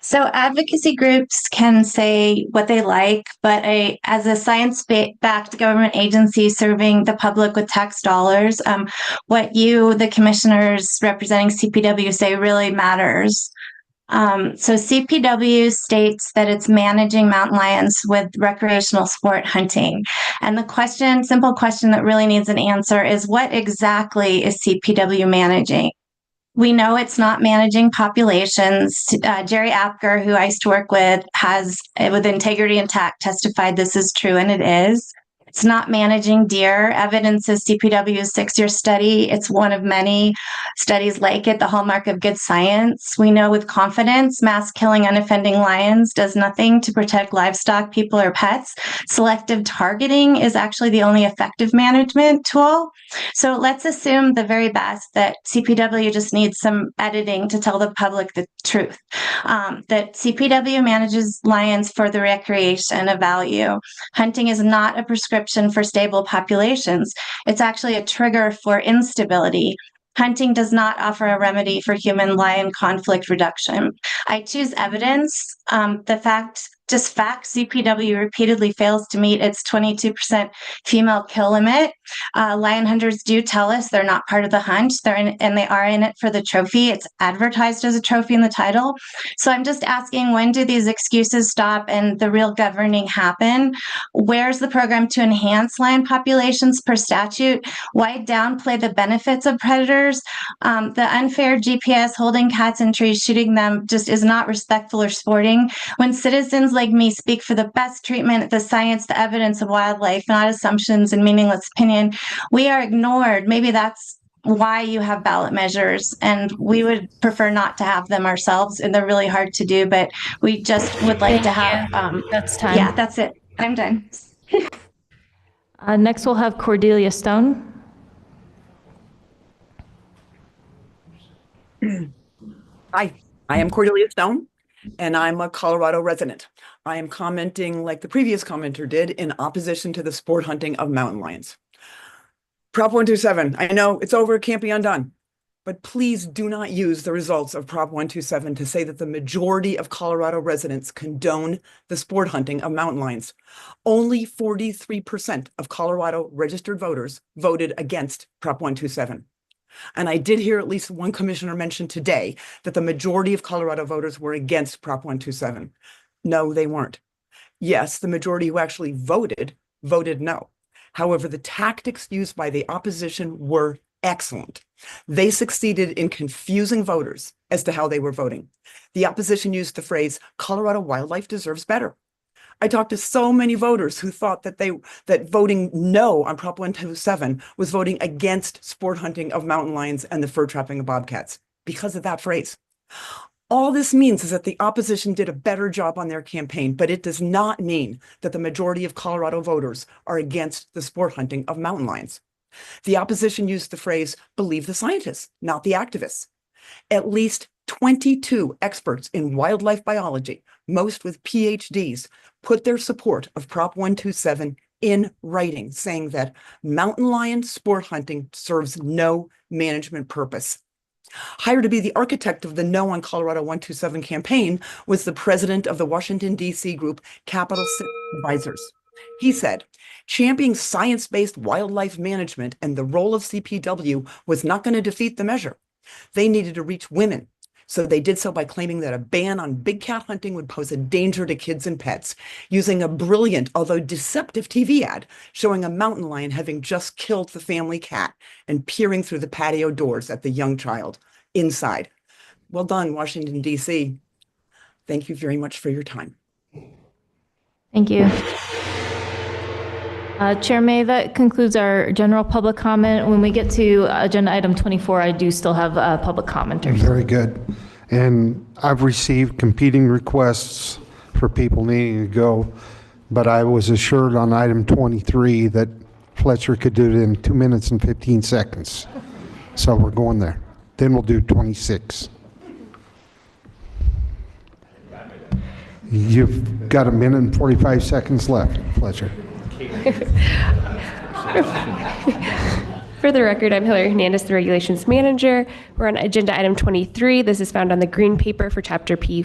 So advocacy groups can say what they like, but as a science-backed government agency serving the public with tax dollars, what you, the commissioners representing CPW, say really matters. So CPW states that it's managing mountain lions with recreational sport hunting. And the simple question that really needs an answer is, what exactly is CPW managing? We know it's not managing populations. Jerry Apker, who I used to work with, has, with integrity intact, testified this is true, and it is. It's not managing deer. Evidence is CPW's 6-year study. It's one of many studies like it, the hallmark of good science. We know with confidence, mass killing unoffending lions does nothing to protect livestock, people, or pets. Selective targeting is actually the only effective management tool. So let's assume the very best, that CPW just needs some editing to tell the public the truth. That CPW manages lions for the recreation of value. Hunting is not a prescription for stable populations. It's actually a trigger for instability. Hunting does not offer a remedy for human-lion conflict reduction. I choose evidence. Fact, CPW repeatedly fails to meet its 22% female kill limit. Lion hunters do tell us they're not part of the hunt, and they are in it for the trophy. It's advertised as a trophy in the title. So I'm just asking, when do these excuses stop and the real governing happen? Where's the program to enhance lion populations per statute? Why downplay the benefits of predators? The unfair GPS holding cats in trees, shooting them just is not respectful or sporting. When citizens like me speak for the best treatment, the science, the evidence of wildlife, not assumptions and meaningless opinion, we are ignored. Maybe that's why you have ballot measures, and we would prefer not to have them ourselves, and they're really hard to do, but we just would like to have, That's time. yeah, that's it. I'm done. Next, we'll have Cordelia Stone. Hi, I am Cordelia Stone, and I'm a Colorado resident. I am commenting, like the previous commenter did, in opposition to the sport hunting of mountain lions. Prop 127, I know it's over, it can't be undone, but please do not use the results of Prop 127 to say that the majority of Colorado residents condone the sport hunting of mountain lions. Only 43% of Colorado registered voters voted against Prop 127. And I did hear at least one commissioner mention today that the majority of Colorado voters were against Prop 127. No, they weren't. Yes, the majority who actually voted no. However, the tactics used by the opposition were excellent. They succeeded in confusing voters as to how they were voting. The opposition used the phrase, Colorado wildlife deserves better. I talked to so many voters who thought that voting no on Prop 127 was voting against sport hunting of mountain lions and the fur trapping of bobcats because of that phrase. All this means is that the opposition did a better job on their campaign, but it does not mean that the majority of Colorado voters are against the sport hunting of mountain lions. The opposition used the phrase, believe the scientists, not the activists. At least 22 experts in wildlife biology, most with PhDs, put their support of Prop 127 in writing, saying that mountain lion sport hunting serves no management purpose. Hired to be the architect of the No on Colorado 127 campaign was the president of the Washington, D.C. group Capital City Advisors. He said, championing science-based wildlife management and the role of CPW was not going to defeat the measure. They needed to reach women. So they did so by claiming that a ban on big cat hunting would pose a danger to kids and pets, using a brilliant, although deceptive TV ad showing a mountain lion having just killed the family cat and peering through the patio doors at the young child inside. Well done, Washington, D.C. Thank you very much for your time. Thank you. Chair May, that concludes our general public comment. When we get to agenda item 24, I do still have public commenters. Very good. And I've received competing requests for people needing to go, but I was assured on item 23 that Fletcher could do it in 2 minutes and 15 seconds. So we're going there. Then we'll do 26. You've got 1 minute and 45 seconds left, Fletcher. For the record, I'm Hillary Hernandez, the Regulations Manager. We're on agenda item 23. This is found on the green paper for Chapter P4,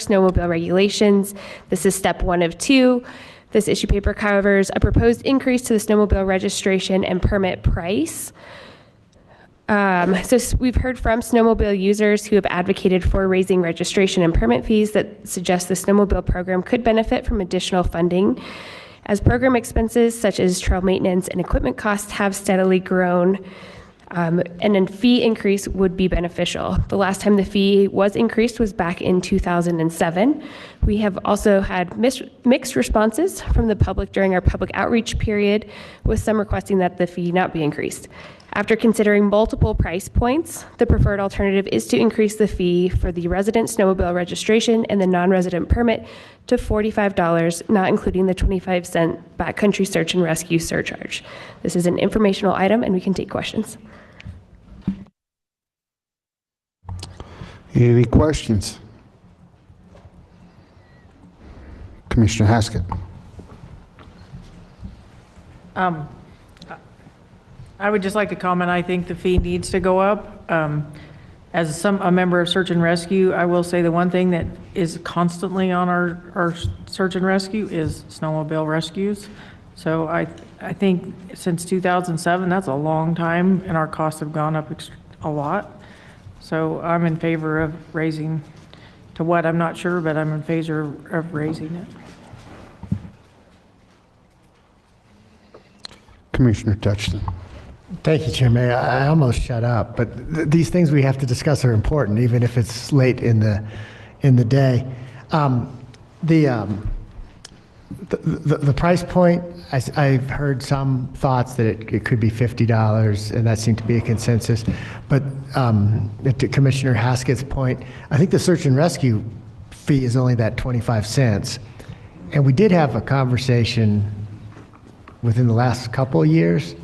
Snowmobile Regulations. This is step 1 of 2. This issue paper covers a proposed increase to the snowmobile registration and permit price. So we've heard from snowmobile users who have advocated for raising registration and permit fees that suggest the snowmobile program could benefit from additional funding, as program expenses such as trail maintenance and equipment costs have steadily grown, and a fee increase would be beneficial. The last time the fee was increased was back in 2007. We have also had mixed responses from the public during our public outreach period, with some requesting that the fee not be increased. After considering multiple price points, the preferred alternative is to increase the fee for the resident snowmobile registration and the non-resident permit to $45, not including the 25-cent backcountry search and rescue surcharge. This is an informational item, and we can take questions. Any questions? Commissioner Haskett. I would just like to comment, I think the fee needs to go up. As a member of Search and Rescue, I will say the one thing that is constantly on our search and rescue is snowmobile rescues. So I think since 2007, that's a long time, and our costs have gone up a lot. So I'm in favor of raising to what, I'm not sure, but I'm in favor of raising it. Commissioner Touchton. Thank you, Chair May. I almost shut up, but these things we have to discuss are important, even if it's late in the day. The price point, I've heard some thoughts that it could be $50, and that seemed to be a consensus. But to Commissioner Haskett's point, I think the search and rescue fee is only that 25 cents. And we did have a conversation within the last couple of years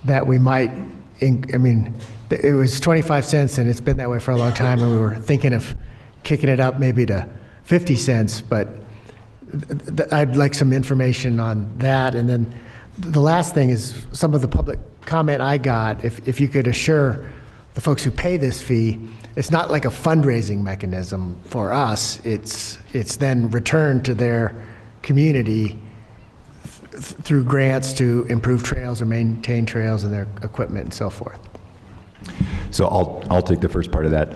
that we might, it was 25 cents, and it's been that way for a long time, and we were thinking of kicking it up maybe to 50 cents, but I'd like some information on that. And then the last thing is some of the public comment I got, if you could assure the folks who pay this fee, it's not like a fundraising mechanism for us. It's then returned to their community through grants to improve trails or maintain trails and their equipment and so forth. So I'll take the first part of that.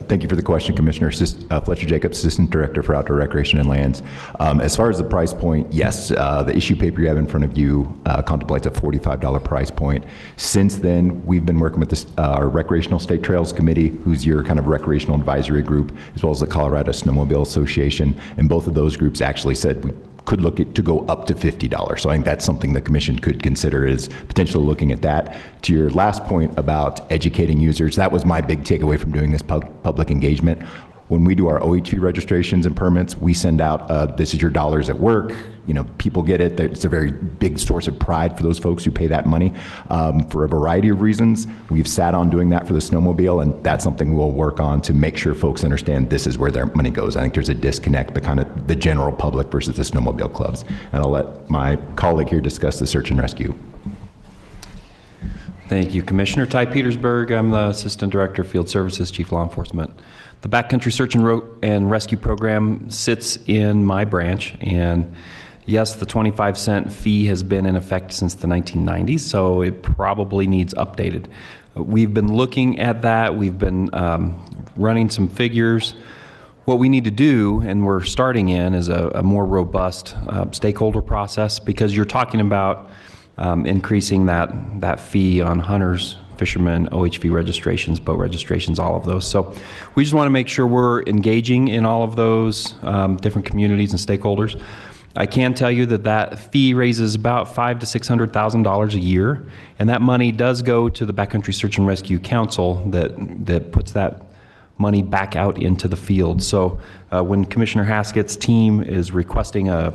Thank you for the question, Commissioner. Fletcher Jacobs, Assistant Director for Outdoor Recreation and Lands. As far as the price point, yes, the issue paper you have in front of you contemplates a $45 price point. Since then, we've been working with our Recreational State Trails Committee, who's your kind of recreational advisory group, as well as the Colorado Snowmobile Association, and both of those groups actually said we could look at to go up to $50. So I think that's something the commission could consider, is potentially looking at that. To your last point about educating users, that was my big takeaway from doing this public engagement. When we do our OHV registrations and permits, we send out, this is your dollars at work. You know, people get it. It's a very big source of pride for those folks who pay that money for a variety of reasons. We've sat on doing that for the snowmobile, and that's something we'll work on to make sure folks understand this is where their money goes. I think there's a disconnect, but kind of the general public versus the snowmobile clubs. And I'll let my colleague here discuss the search and rescue. Thank you, Commissioner. Ty Petersburg. I'm the Assistant Director of Field Services, Chief Law Enforcement. The Backcountry Search and Rescue Program sits in my branch, and yes, the 25-cent fee has been in effect since the 1990s, so it probably needs updated. We've been looking at that. We've been running some figures. What we need to do, and we're starting in, is a more robust stakeholder process, because you're talking about increasing that fee on hunters, fishermen, OHV registrations, boat registrations, all of those. So we just want to make sure we're engaging in all of those different communities and stakeholders. I can tell you that fee raises about $500,000 to $600,000 a year, and that money does go to the Backcountry Search and Rescue Council that puts that money back out into the field. So when Commissioner Haskett's team is requesting a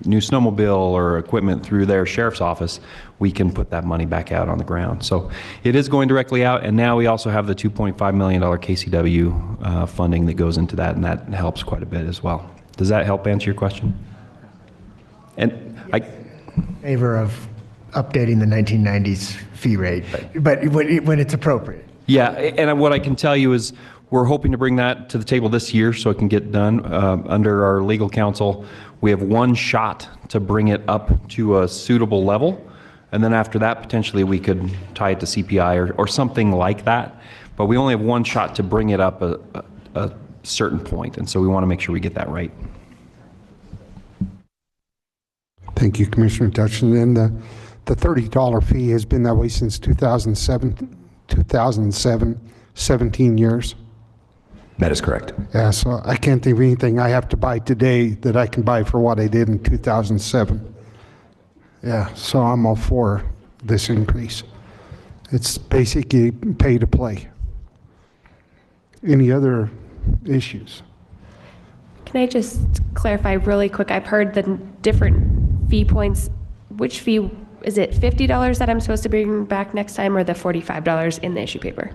new snowmobile or equipment through their sheriff's office, we can put that money back out on the ground. So it is going directly out, and now we also have the $2.5 million KCW funding that goes into that, and that helps quite a bit as well. Does that help answer your question? And in favor of updating the 1990s fee rate, but when it's appropriate. Yeah, and what I can tell you is we're hoping to bring that to the table this year so it can get done. Under our legal counsel, we have one shot to bring it up to a suitable level, and then after that, potentially we could tie it to CPI or something like that. But we only have one shot to bring it up a certain point, and so we want to make sure we get that right. Thank you, Commissioner Dutchin. And the $30 fee has been that way since 2007, 17 years. That is correct. Yeah, so I can't think of anything I have to buy today that I can buy for what I did in 2007. Yeah, so I'm all for this increase. It's basically pay to play. Any other issues? Can I just clarify really quick? I've heard the different fee points. Which fee, is it $50 that I'm supposed to bring back next time, or the $45 in the issue paper?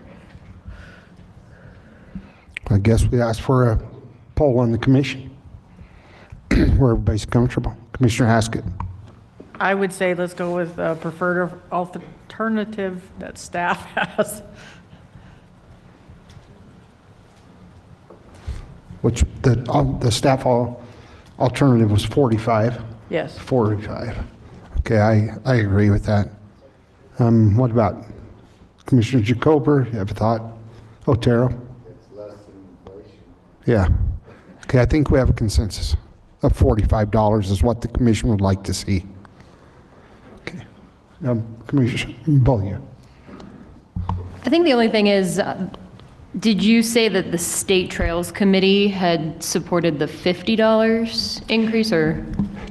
I guess we asked for a poll on the commission where everybody's comfortable. Commissioner Haskett. I would say let's go with the preferred alternative that staff has. Which the staff alternative was 45. Yes. 45. Okay, I agree with that. What about Commissioner Jacober? You have a thought? Otero? It's less than inflation. Yeah. Okay, I think we have a consensus of $45 is what the commission would like to see. Okay. Commissioner Beaulieu. I think the only thing is, did you say that the State Trails Committee had supported the $50 increase, or?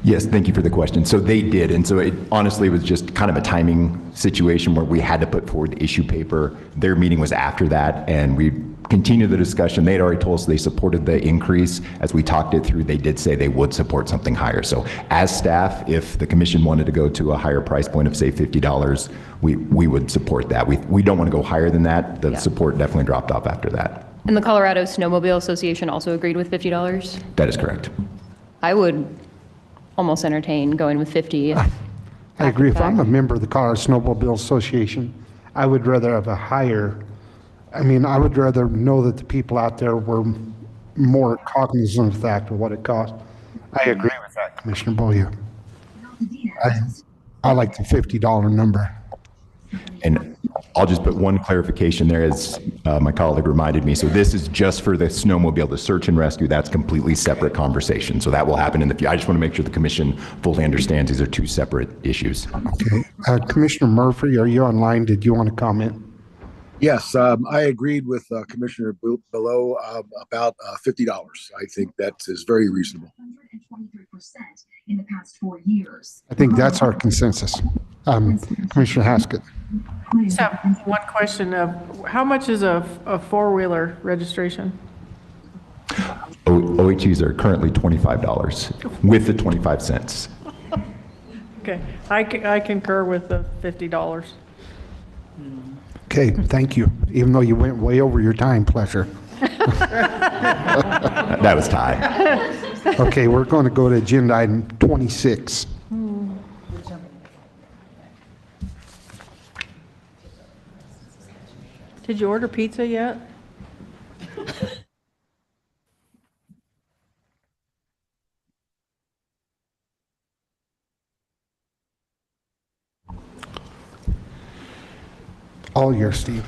Yes, thank you for the question. So they did, and so it honestly was just kind of a timing situation where we had to put forward the issue paper. Their meeting was after that, and we continued the discussion. They had already told us they supported the increase. As we talked it through, they did say they would support something higher. So as staff, if the commission wanted to go to a higher price point of, say, $50, we would support that. We don't want to go higher than that. The support definitely dropped off after that. And the Colorado Snowmobile Association also agreed with $50? That is correct. I would almost entertain going with 50. I agree. If I'm a member of the Colorado Snowmobile Association, I would rather have a higher, I would rather know that the people out there were more cognizant of the fact of what it costs. I agree with that, Commissioner Beaulieu. I like the $50 number. And I'll just put one clarification there, as my colleague reminded me. So this is just for the snowmobile, the search and rescue. That's completely separate conversation. So that will happen in the future. I just want to make sure the commission fully understands these are two separate issues. Okay. Commissioner Murphy, are you online? Did you want to comment? Yes, I agreed with Commissioner Below about $50. I think that is very reasonable. In the past 4 years. I think that's our consensus. Commissioner Haskett. I just have one question of how much is a four-wheeler registration? OHEs are currently $25 with the 25 cents. Okay, I concur with the $50. Okay, thank you. Even though you went way over your time, pleasure. That was Ty. Okay, we're going to go to agenda item 26. Did you order pizza yet? All yours, Steve.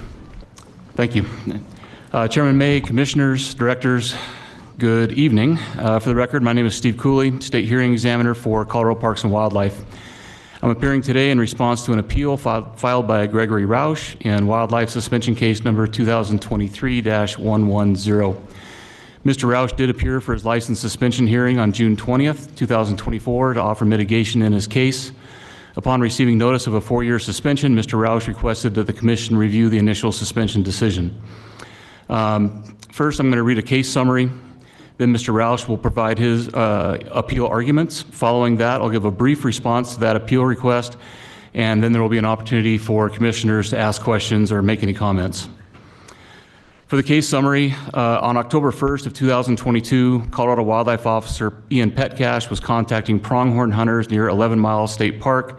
Thank you. Chairman May, commissioners, directors, good evening. For the record, my name is Steve Cooley, State Hearing Examiner for Colorado Parks and Wildlife. I'm appearing today in response to an appeal filed by Gregory Roush in wildlife suspension case number 2023-110. Mr. Roush did appear for his license suspension hearing on June 20th, 2024 to offer mitigation in his case. Upon receiving notice of a 4-year suspension, Mr. Roush requested that the commission review the initial suspension decision. First, I'm going to read a case summary. Then Mr. Roush will provide his appeal arguments. Following that, I'll give a brief response to that appeal request, and then there will be an opportunity for commissioners to ask questions or make any comments. For the case summary, on October 1st of 2022, Colorado Wildlife Officer Ian Petcash was contacting pronghorn hunters near 11 Mile State Park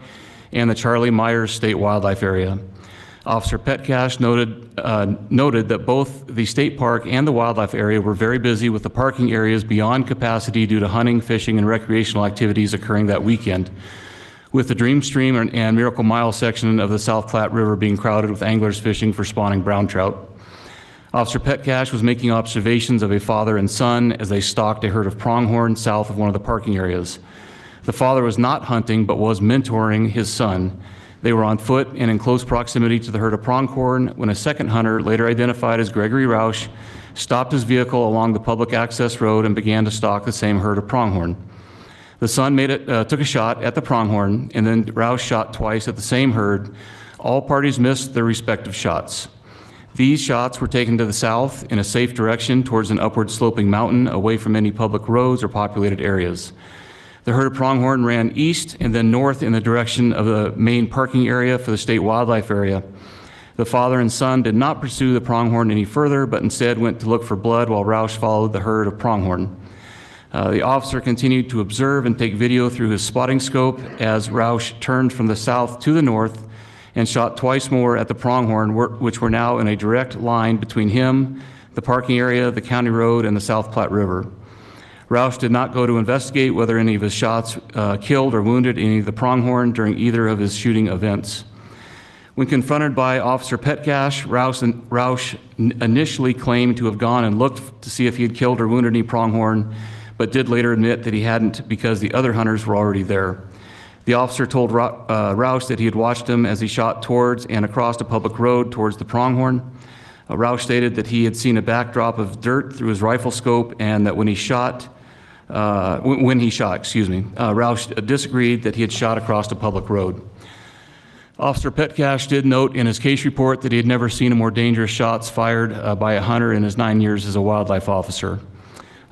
and the Charlie Myers State Wildlife Area. Officer Petcash noted that both the state park and the wildlife area were very busy with the parking areas beyond capacity due to hunting, fishing, and recreational activities occurring that weekend, with the Dream Stream and Miracle Mile section of the South Platte River being crowded with anglers fishing for spawning brown trout. Officer Petcash was making observations of a father and son as they stalked a herd of pronghorn south of one of the parking areas. The father was not hunting but was mentoring his son. They were on foot and in close proximity to the herd of pronghorn when a second hunter, later identified as Gregory Roush, stopped his vehicle along the public access road and began to stalk the same herd of pronghorn. The son took a shot at the pronghorn, and then Roush shot twice at the same herd. All parties missed their respective shots. These shots were taken to the south in a safe direction towards an upward sloping mountain away from any public roads or populated areas. The herd of pronghorn ran east and then north in the direction of the main parking area for the state wildlife area. The father and son did not pursue the pronghorn any further, but instead went to look for blood while Roush followed the herd of pronghorn. The officer continued to observe and take video through his spotting scope as Roush turned from the south to the north and shot twice more at the pronghorn, which were now in a direct line between him, the parking area, the county road, and the South Platte River. Roush did not go to investigate whether any of his shots killed or wounded any of the pronghorn during either of his shooting events. When confronted by Officer Petcash, Roush initially claimed to have gone and looked to see if he had killed or wounded any pronghorn, but did later admit that he hadn't because the other hunters were already there. The officer told Roush that he had watched him as he shot towards and across a public road towards the pronghorn. Roush stated that he had seen a backdrop of dirt through his rifle scope and that when he shot, when he shot, excuse me. Roush disagreed that he had shot across a public road. Officer Petcash did note in his case report that he had never seen a more dangerous shots fired by a hunter in his 9 years as a wildlife officer.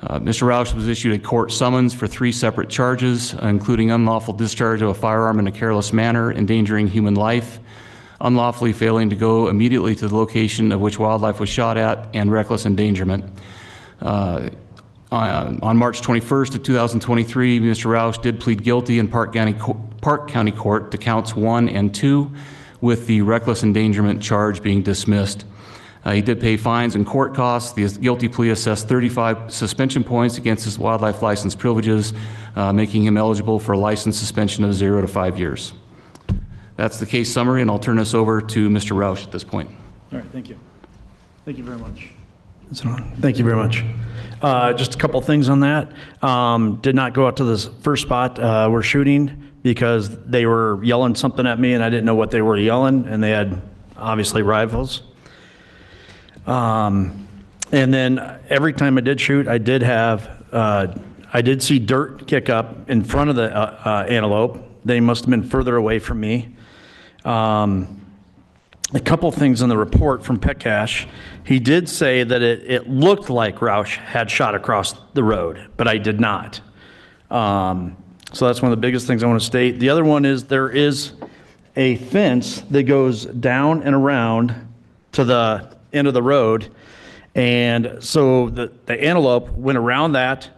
Mr. Roush was issued a court summons for 3 separate charges, including unlawful discharge of a firearm in a careless manner, endangering human life, unlawfully failing to go immediately to the location of which wildlife was shot at, and reckless endangerment. On March 21st of 2023, Mr. Roush did plead guilty in Park County Court to counts 1 and 2, with the reckless endangerment charge being dismissed. He did pay fines and court costs. The guilty plea assessed 35 suspension points against his wildlife license privileges, making him eligible for a license suspension of 0 to 5 years. That's the case summary, and I'll turn this over to Mr. Roush at this point. All right, thank you. Thank you very much. Thank you very much. Just a couple things on that. Did not go out to this first spot we're shooting because they were yelling something at me and I didn't know what they were yelling, and they had obviously rifles. And then every time I did shoot, I did see dirt kick up in front of the antelope. They must have been further away from me. A couple things in the report from Petcash. He did say that it looked like Roush had shot across the road, but I did not. So that's one of the biggest things I want to state. The other one is there is a fence that goes down and around to the end of the road. And so the antelope went around that,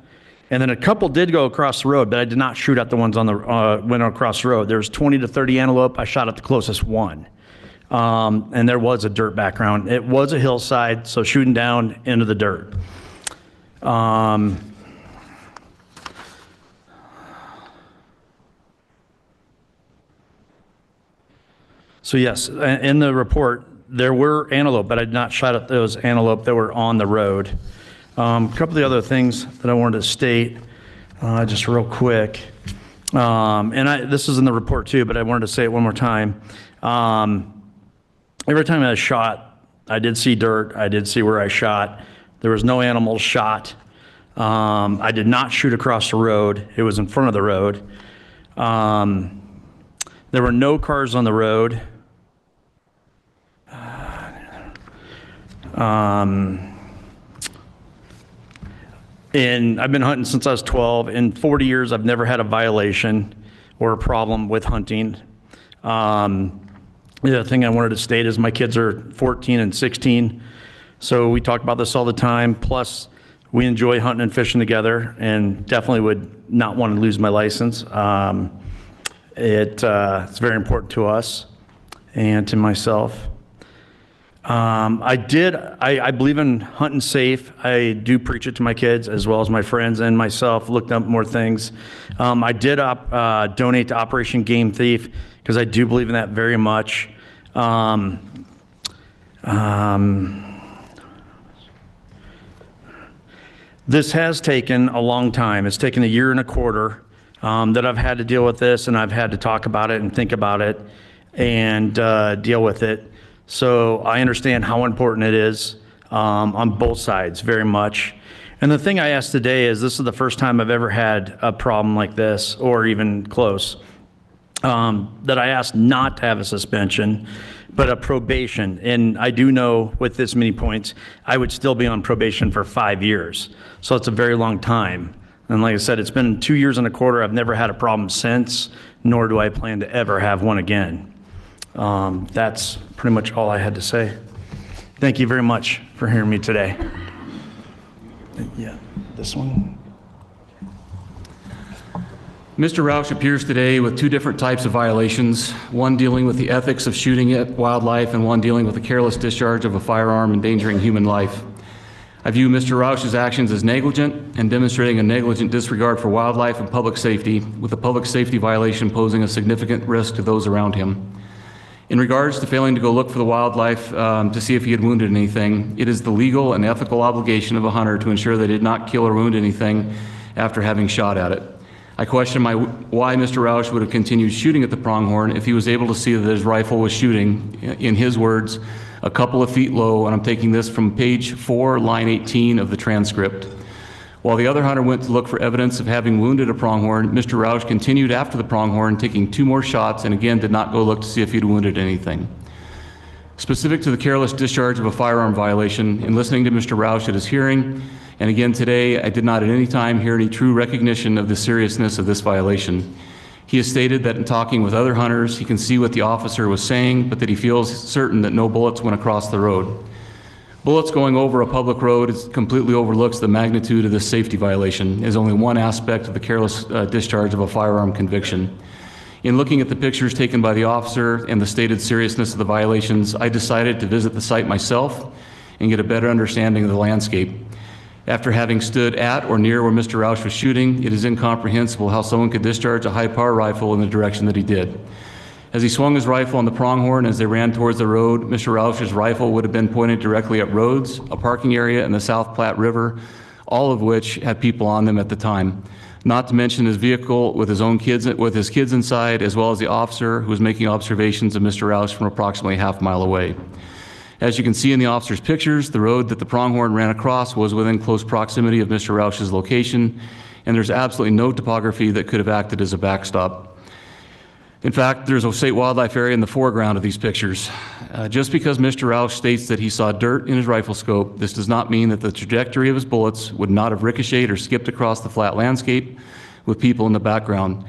and then a couple did go across the road, but I did not shoot at the ones on the went across the road. There's 20 to 30 antelope. I shot at the closest one. And there was a dirt background. It was a hillside, so shooting down into the dirt. So yes, in the report, there were antelope, but I did not shot at those antelope that were on the road. A couple of the other things that I wanted to state, just real quick. This is in the report too, but I wanted to say it one more time. Every time I shot, I did see dirt. I did see where I shot. There was no animals shot. I did not shoot across the road. It was in front of the road. There were no cars on the road. And I've been hunting since I was 12. In 40 years, I've never had a violation or a problem with hunting. The other thing I wanted to state is my kids are 14 and 16, so we talk about this all the time. Plus, we enjoy hunting and fishing together, and definitely would not want to lose my license. It's very important to us and to myself. I believe in hunting safe. I do preach it to my kids as well as my friends and myself, looked up more things. I did donate to Operation Game Thief because I do believe in that very much. This has taken a long time. It's taken 1.25 years that I've had to deal with this, and I've had to talk about it and think about it and deal with it. So I understand how important it is on both sides very much. And the thing I asked today is, this is the first time I've ever had a problem like this, or even close, that I asked not to have a suspension, but a probation. And I do know with this many points, I would still be on probation for 5 years. So it's a very long time. And like I said, it's been 2.25 years. I've never had a problem since, nor do I plan to ever have one again. That's pretty much all I had to say. Thank you very much for hearing me today. Yeah, this one. Mr. Roush appears today with 2 different types of violations, one dealing with the ethics of shooting at wildlife and one dealing with the careless discharge of a firearm endangering human life. I view Mr. Roush's actions as negligent and demonstrating a negligent disregard for wildlife and public safety, with a public safety violation posing a significant risk to those around him. In regards to failing to go look for the wildlife to see if he had wounded anything, it is the legal and ethical obligation of a hunter to ensure they did not kill or wound anything after having shot at it. I question why Mr. Roush would have continued shooting at the pronghorn if he was able to see that his rifle was shooting, in his words, a couple of feet low, and I'm taking this from page 4, line 18 of the transcript. While the other hunter went to look for evidence of having wounded a pronghorn, Mr. Roush continued after the pronghorn, taking 2 more shots, and again did not go look to see if he'd wounded anything. Specific to the careless discharge of a firearm violation, in listening to Mr. Roush at his hearing, and again today, I did not at any time hear any true recognition of the seriousness of this violation. He has stated that in talking with other hunters, he can see what the officer was saying, but that he feels certain that no bullets went across the road. Bullets going over a public road completely overlooks the magnitude of this safety violation, as only one aspect of the careless discharge of a firearm conviction. In looking at the pictures taken by the officer and the stated seriousness of the violations, I decided to visit the site myself and get a better understanding of the landscape. After having stood at or near where Mr. Roush was shooting, it is incomprehensible how someone could discharge a high-power rifle in the direction that he did. As he swung his rifle on the pronghorn as they ran towards the road, Mr. Roush's rifle would have been pointed directly at roads, a parking area, and the South Platte River, all of which had people on them at the time. Not to mention his vehicle with his kids inside, as well as the officer who was making observations of Mr. Roush from approximately a half mile away. As you can see in the officer's pictures, the road that the pronghorn ran across was within close proximity of Mr. Roush's location, and there's absolutely no topography that could have acted as a backstop. In fact, there's a state wildlife area in the foreground of these pictures. Just because Mr. Roush states that he saw dirt in his rifle scope, this does not mean that the trajectory of his bullets would not have ricocheted or skipped across the flat landscape with people in the background.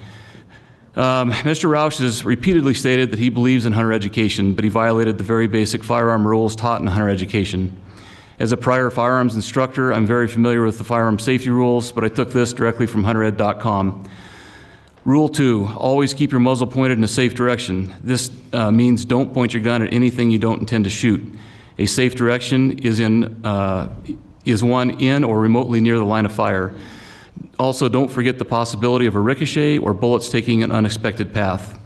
Mr. Roush has repeatedly stated that he believes in hunter education, but he violated the very basic firearm rules taught in hunter education. As a prior firearms instructor, I'm very familiar with the firearm safety rules, but I took this directly from huntered.com. Rule 2, always keep your muzzle pointed in a safe direction. This means don't point your gun at anything you don't intend to shoot. A safe direction is one in or remotely near the line of fire. Also, don't forget the possibility of a ricochet or bullets taking an unexpected path.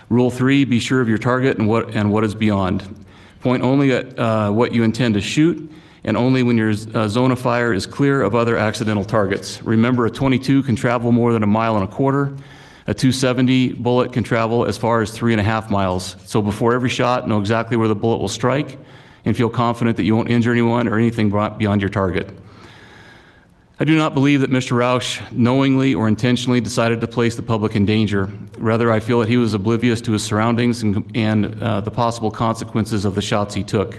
Rule 3, be sure of your target and what is beyond. Point only at what you intend to shoot, and only when your zone of fire is clear of other accidental targets. Remember, a .22 can travel more than 1.25 miles. A .270 bullet can travel as far as 3.5 miles. So before every shot, know exactly where the bullet will strike and feel confident that you won't injure anyone or anything beyond your target. I do not believe that Mr. Roush knowingly or intentionally decided to place the public in danger. Rather, I feel that he was oblivious to his surroundings and the possible consequences of the shots he took.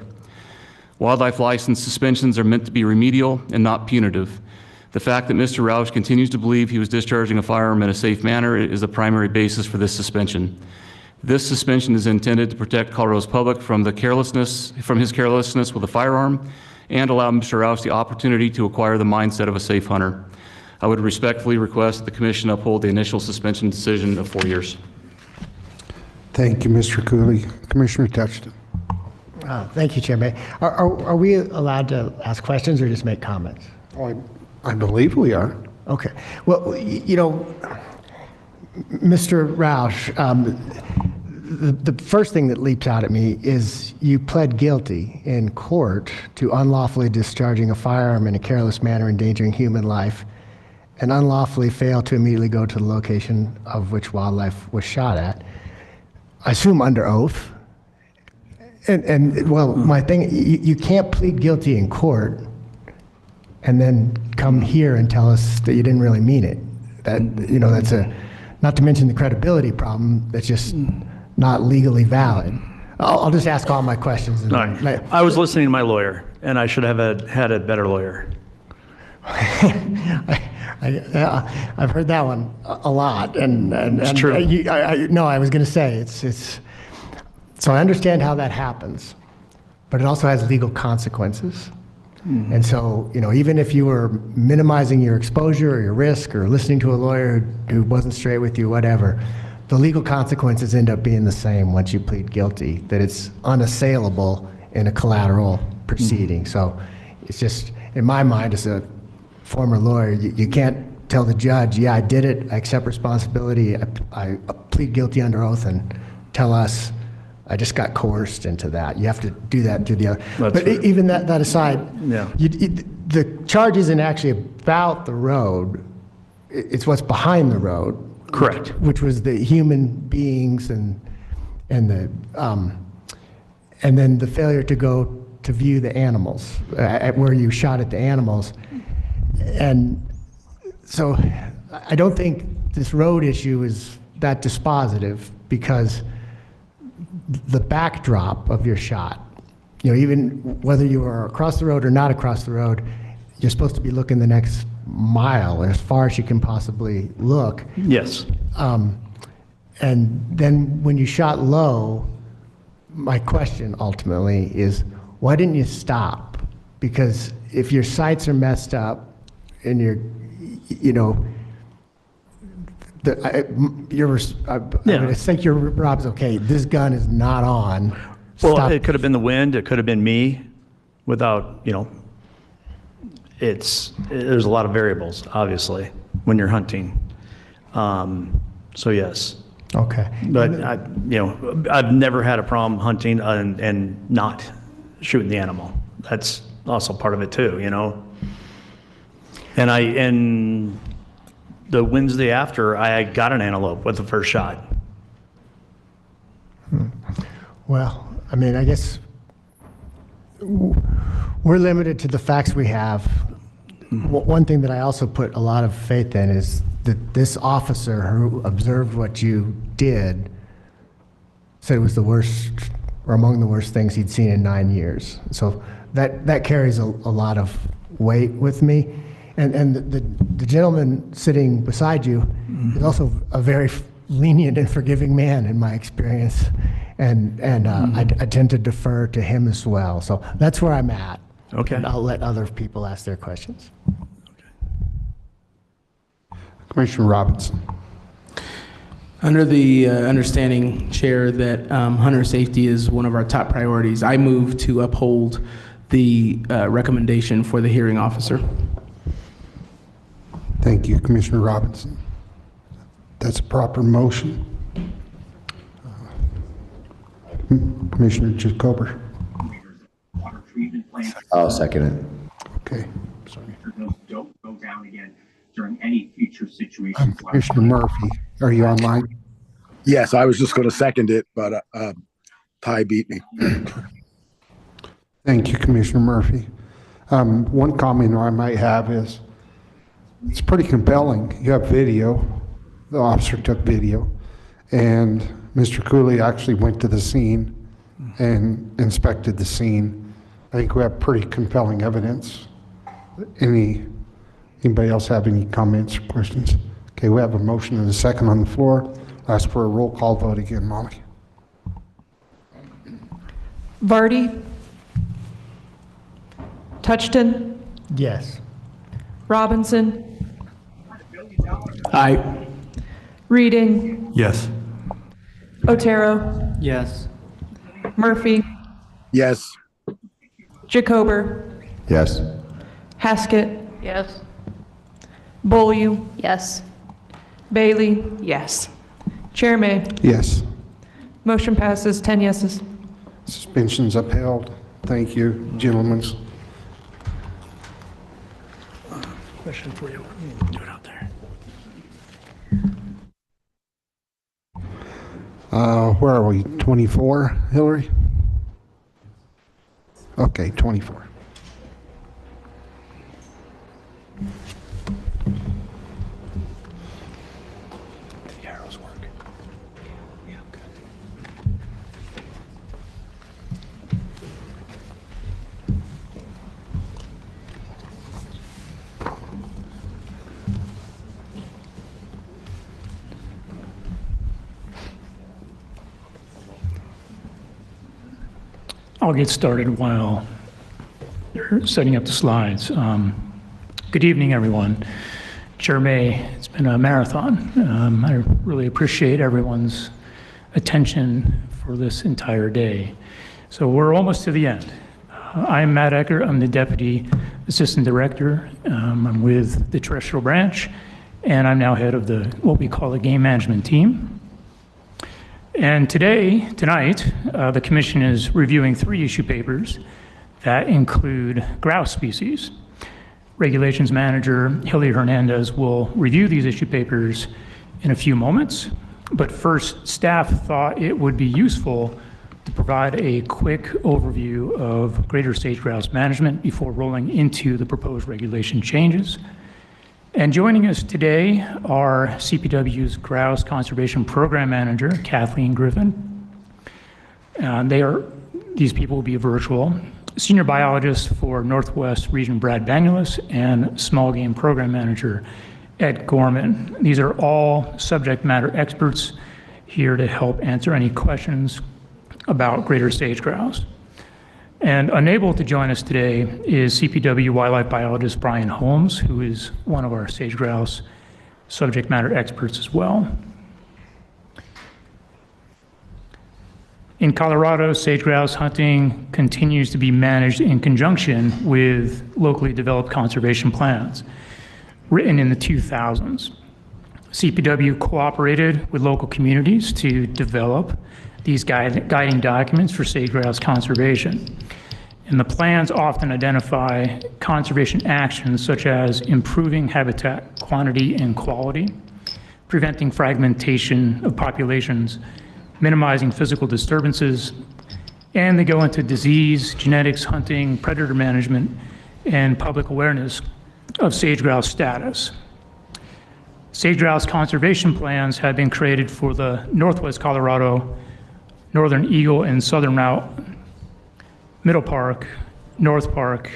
Wildlife license suspensions are meant to be remedial and not punitive. The fact that Mr. Roush continues to believe he was discharging a firearm in a safe manner is the primary basis for this suspension. This suspension is intended to protect Colorado's public from his carelessness with a firearm and allow Mr. Roush the opportunity to acquire the mindset of a safe hunter. I would respectfully request that the Commission uphold the initial suspension decision of 4 years. Thank you, Mr. Cooley. Commissioner Touchton. Thank you, Chair May. Are we allowed to ask questions or just make comments? I believe we are. Okay. Well, you know, Mr. Roush, the first thing that leaps out at me is you pled guilty in court to unlawfully discharging a firearm in a careless manner endangering human life and unlawfully fail to immediately go to the location of which wildlife was shot at. I assume under oath. And well, my thing, you can't plead guilty in court and then come here and tell us that you didn't really mean it. That, you know, that's not to mention the credibility problem, that's just not legally valid. I'll just ask all my questions. All right. I was listening to my lawyer, and I should have had a better lawyer. I've heard that one a lot, and it's true. I was going to say it's. So I understand how that happens, but it also has legal consequences. Mm-hmm. And so, you know, even if you were minimizing your exposure or your risk or listening to a lawyer who wasn't straight with you, whatever, the legal consequences end up being the same once you plead guilty, that it's unassailable in a collateral proceeding. Mm-hmm. So it's just, in my mind, as a former lawyer, you can't tell the judge, yeah, I did it, I accept responsibility, I plead guilty under oath, and tell us, I just got coerced into that. You have to do that to the other. But right. Even that aside, yeah. The charge isn't actually about the road. It's what's behind the road. Correct. Which was the human beings and then the failure to go to view the animals at where you shot at the animals. And So I don't think this road issue is that dispositive because the backdrop of your shot, even whether you are across the road or not across the road, you're supposed to be looking the next mile or as far as you can possibly look. Yes. And then when you shot low, my question ultimately is, why didn't you stop? Because if your sights are messed up and I think Rob's okay. This gun is not on. Well, Stop. it could have been the wind. It could have been me without, there's a lot of variables, obviously, when you're hunting. So yes. Okay. But I've never had a problem hunting and not shooting the animal. That's also part of it too, And the Wednesday after, I got an antelope with the first shot. Well, I guess we're limited to the facts we have. One thing that I also put a lot of faith in is that this officer who observed what you did said it was the worst or among the worst things he'd seen in 9 years. So that carries a lot of weight with me. And the gentleman sitting beside you is also a very lenient and forgiving man in my experience. And I tend to defer to him as well. So that's where I'm at. Okay. And I'll let other people ask their questions. Commissioner Robinson. Under the understanding, Chair, that hunter safety is one of our top priorities, I move to uphold the recommendation for the hearing officer. Thank you, Commissioner Robinson. That's a proper motion. Commissioner Jacober. I'll second it. Okay. Don't go down again during any future situations. Commissioner Murphy, are you online? Yes, I was just going to second it, but Ty beat me. Thank you, Commissioner Murphy. One comment I might have is, it's pretty compelling. You have video. The officer took video, and Mr. Cooley actually went to the scene and inspected the scene. I think we have pretty compelling evidence. Anybody else have any comments or questions? Okay, we have a motion and a second on the floor. Ask for a roll call vote again, Molly. Vardy? Touchton? Yes. Robinson? Aye. Reading? Yes. Otero? Yes. Murphy? Yes. Jacober? Yes. Haskett? Yes. Beaulieu? Yes. Bailey? Yes. Chair May? Yes. Motion passes 10 yeses. Suspension's upheld. Thank you, gentlemen. Question for you. Do it out there. Where are we? 24, Hillary? Okay, 24. The arrows work. Yeah, good. I'll get started while they're setting up the slides. Good evening, everyone. Chair May, it's been a marathon. I really appreciate everyone's attention for this entire day. So we're almost to the end. I'm Matt Ecker. I'm the Deputy Assistant Director. I'm with the Terrestrial Branch, and I'm now head of what we call the Game Management Team. And tonight, the Commission is reviewing 3 issue papers that include grouse species. Regulations Manager Hilly Hernandez will review these issue papers in a few moments, but first, staff thought it would be useful to provide a quick overview of greater sage grouse management before rolling into the proposed regulation changes. And joining us today are CPW's Grouse Conservation Program Manager, Kathleen Griffin. These people will be virtual. Senior Biologist for Northwest Region, Brad Banulis, and Small Game Program Manager, Ed Gorman. These are all subject matter experts here to help answer any questions about greater sage grouse. And unable to join us today is CPW wildlife biologist Brian Holmes, who is one of our sage grouse subject matter experts as well. In Colorado, sage grouse hunting continues to be managed in conjunction with locally developed conservation plans written in the 2000s. CPW cooperated with local communities to develop these guiding documents for sage grouse conservation. And the plans often identify conservation actions such as improving habitat quantity and quality, preventing fragmentation of populations, minimizing physical disturbances, and they go into disease, genetics, hunting, predator management, and public awareness of sage grouse status. Sage grouse conservation plans have been created for the Northwest Colorado, Northern Eagle and Southern Route, Middle Park, North Park,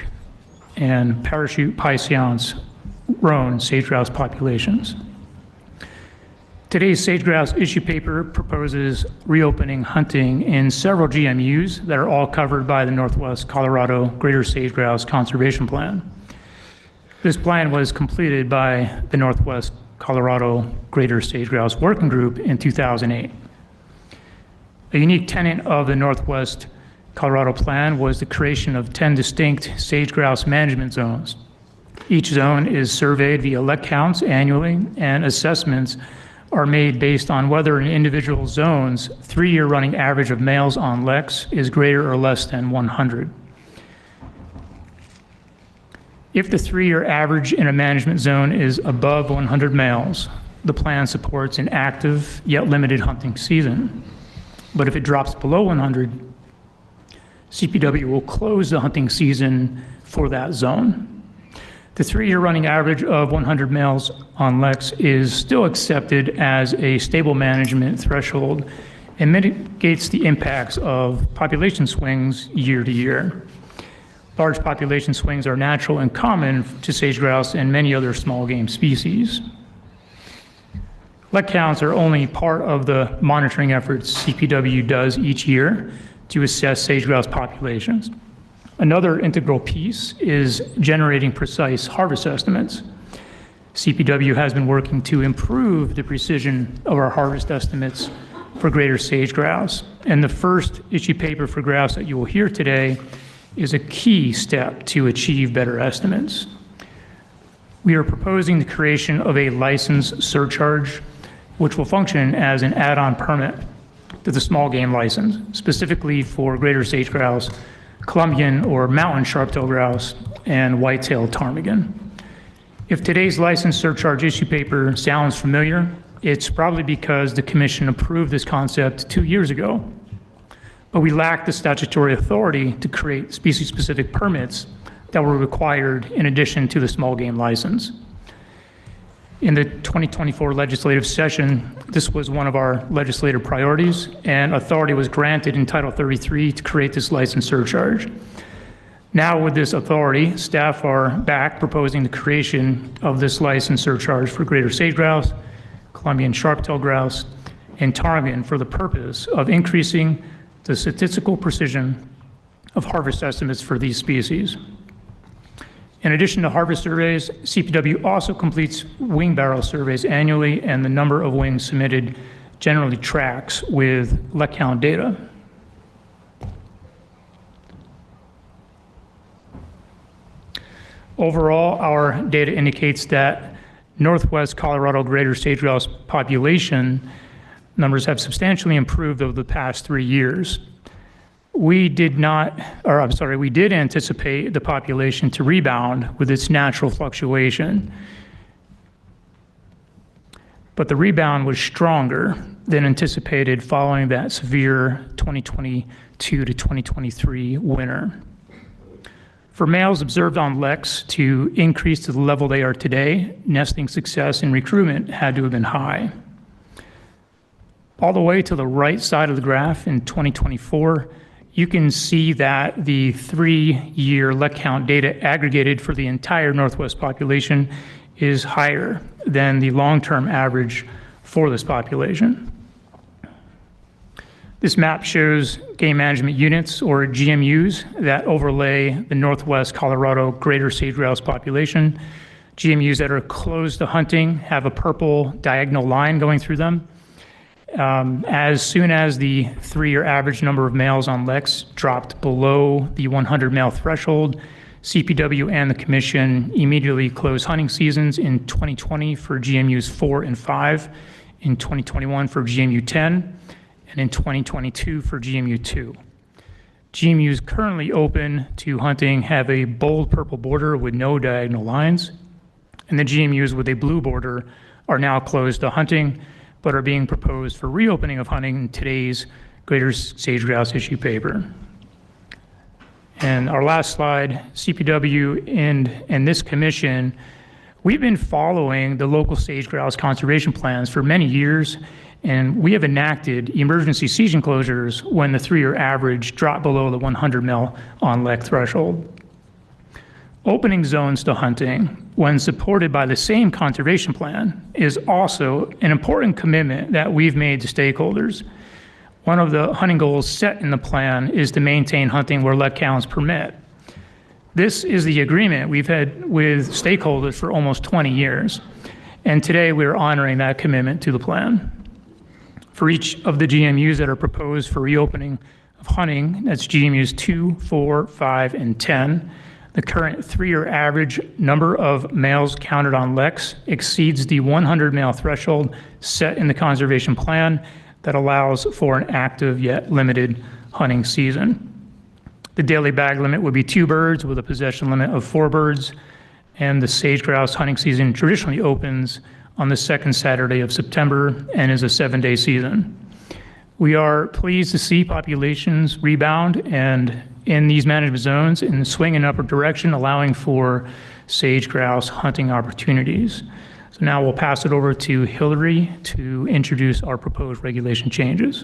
and Parachute, Pisciance, Roan sage grouse populations. Today's sage grouse issue paper proposes reopening hunting in several GMUs that are all covered by the Northwest Colorado Greater Sage Grouse Conservation Plan. This plan was completed by the Northwest Colorado Greater Sage Grouse Working Group in 2008. A unique tenet of the Northwest Colorado Plan was the creation of 10 distinct sage grouse management zones. Each zone is surveyed via let counts annually, and assessments are made based on whether an individual zone's 3-year running average of males on leks is greater or less than 100. If the 3-year average in a management zone is above 100 males, the plan supports an active yet limited hunting season. But if it drops below 100, CPW will close the hunting season for that zone. The 3-year running average of 100 males on leks is still accepted as a stable management threshold and mitigates the impacts of population swings year to year. Large population swings are natural and common to sage grouse and many other small game species. Let counts are only part of the monitoring efforts CPW does each year to assess sage grouse populations. Another integral piece is generating precise harvest estimates. CPW has been working to improve the precision of our harvest estimates for greater sage grouse. And the first issue paper for grouse that you will hear today is a key step to achieve better estimates. We are proposing the creation of a license surcharge, which will function as an add-on permit to the small game license, specifically for greater sage grouse, Columbian or mountain sharp-tailed grouse, and white-tailed ptarmigan. If today's license surcharge issue paper sounds familiar, it's probably because the Commission approved this concept 2 years ago. But we lack the statutory authority to create species-specific permits that were required in addition to the small game license. In the 2024 legislative session, this was one of our legislative priorities, and authority was granted in Title 33 to create this license surcharge. Now with this authority, staff are back proposing the creation of this license surcharge for greater sage grouse, Columbian sharp-tailed grouse, and ptarmigan for the purpose of increasing the statistical precision of harvest estimates for these species. In addition to harvest surveys, CPW also completes wing barrel surveys annually, and the number of wings submitted generally tracks with let count data. Overall, our data indicates that Northwest Colorado greater sage grouse population numbers have substantially improved over the past 3 years. We did anticipate the population to rebound with its natural fluctuation. But the rebound was stronger than anticipated following that severe 2022 to 2023 winter. For males observed on leks to increase to the level they are today, nesting success and recruitment had to have been high. All the way to the right side of the graph in 2024, you can see that the 3-year lek count data aggregated for the entire Northwest population is higher than the long-term average for this population. This map shows game management units, or GMUs, that overlay the Northwest Colorado greater sage-grouse population. GMUs that are closed to hunting have a purple diagonal line going through them. As soon as the 3-year average number of males on leks dropped below the 100 male threshold, CPW and the Commission immediately closed hunting seasons in 2020 for GMUs 4 and 5, in 2021 for GMU 10, and in 2022 for GMU 2. GMUs currently open to hunting have a bold purple border with no diagonal lines, and the GMUs with a blue border are now closed to hunting, but are being proposed for reopening of hunting in today's Greater Sage-Grouse issue paper. And our last slide, CPW and this commission, we've been following the local sage-grouse conservation plans for many years, and we have enacted emergency season closures when the 3-year average dropped below the 100 mil on lek threshold. Opening zones to hunting, when supported by the same conservation plan, is also an important commitment that we've made to stakeholders. One of the hunting goals set in the plan is to maintain hunting where lek counts permit. This is the agreement we've had with stakeholders for almost 20 years, and today we're honoring that commitment to the plan. For each of the GMUs that are proposed for reopening of hunting, that's GMUs 2, 4, 5, and 10, the current 3-year average number of males counted on leks exceeds the 100 male threshold set in the conservation plan that allows for an active yet limited hunting season. The daily bag limit would be 2 birds with a possession limit of 4 birds, and the sage-grouse hunting season traditionally opens on the 2nd Saturday of September and is a 7-day season. We are pleased to see populations rebound and in these management zones in the swing in upward direction, allowing for sage-grouse hunting opportunities. So now we'll pass it over to Hillary to introduce our proposed regulation changes.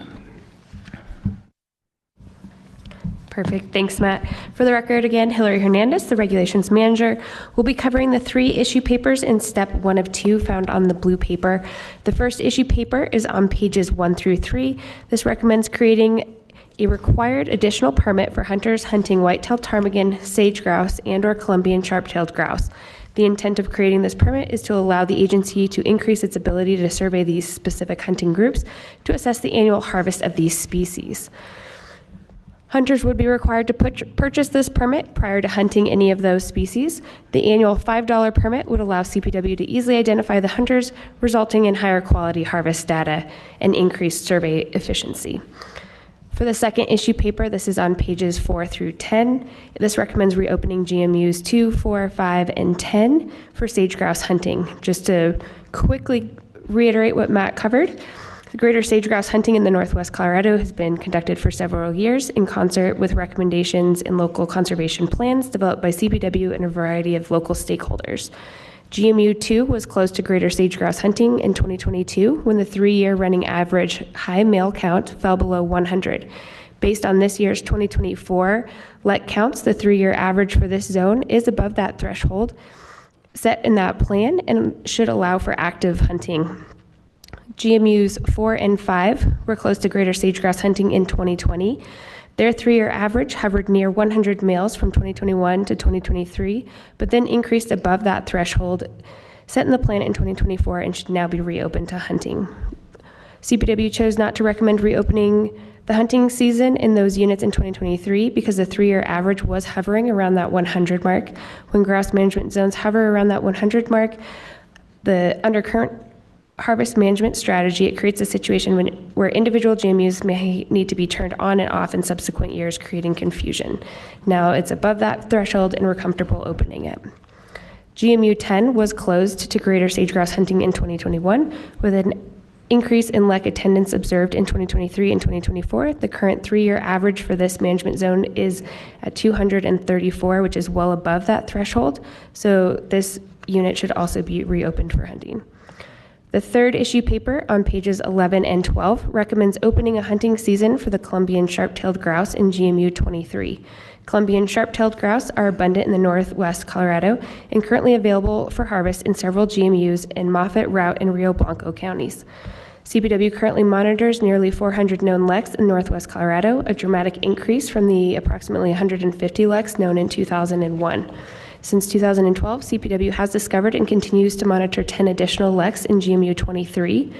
Perfect. Thanks, Matt. For the record, again, Hillary Hernandez, the Regulations Manager, will be covering the 3 issue papers in step 1 of 2 found on the blue paper. The first issue paper is on pages 1 through 3. This recommends creating a required additional permit for hunters hunting white-tailed ptarmigan, sage-grouse, and/or Columbian sharp-tailed grouse. The intent of creating this permit is to allow the agency to increase its ability to survey these specific hunting groups to assess the annual harvest of these species. Hunters would be required to purchase this permit prior to hunting any of those species. The annual $5 permit would allow CPW to easily identify the hunters, resulting in higher quality harvest data and increased survey efficiency. For the second issue paper, this is on pages 4 through 10. This recommends reopening GMUs 2, 4, 5, and 10 for sage-grouse hunting. Just to quickly reiterate what Matt covered, the greater sage-grouse hunting in the Northwest Colorado has been conducted for several years in concert with recommendations in local conservation plans developed by CPW and a variety of local stakeholders. GMU 2 was closed to greater sage-grouse hunting in 2022 when the 3-year running average high male count fell below 100. Based on this year's 2024 lek counts, the 3-year average for this zone is above that threshold set in that plan and should allow for active hunting. GMUs 4 and 5 were closed to greater sage-grouse hunting in 2020. Their 3-year average hovered near 100 males from 2021 to 2023, but then increased above that threshold set in the plan in 2024 and should now be reopened to hunting. CPW chose not to recommend reopening the hunting season in those units in 2023 because the 3-year average was hovering around that 100 mark. When grouse management zones hover around that 100 mark, under current harvest management strategy, it creates a situation where individual GMUs may need to be turned on and off in subsequent years, creating confusion. Now it's above that threshold and we're comfortable opening it. GMU 10 was closed to greater sage-grouse hunting in 2021 with an increase in LEC attendance observed in 2023 and 2024. The current 3-year average for this management zone is at 234, which is well above that threshold. So this unit should also be reopened for hunting. The third issue paper on pages 11 and 12 recommends opening a hunting season for the Columbian sharp-tailed grouse in GMU 23. Columbian sharp-tailed grouse are abundant in the northwest Colorado and currently available for harvest in several GMUs in Moffett, Routt, and Rio Blanco counties. CPW currently monitors nearly 400 known leks in northwest Colorado, a dramatic increase from the approximately 150 leks known in 2001. Since 2012, CPW has discovered and continues to monitor 10 additional leks in GMU 23.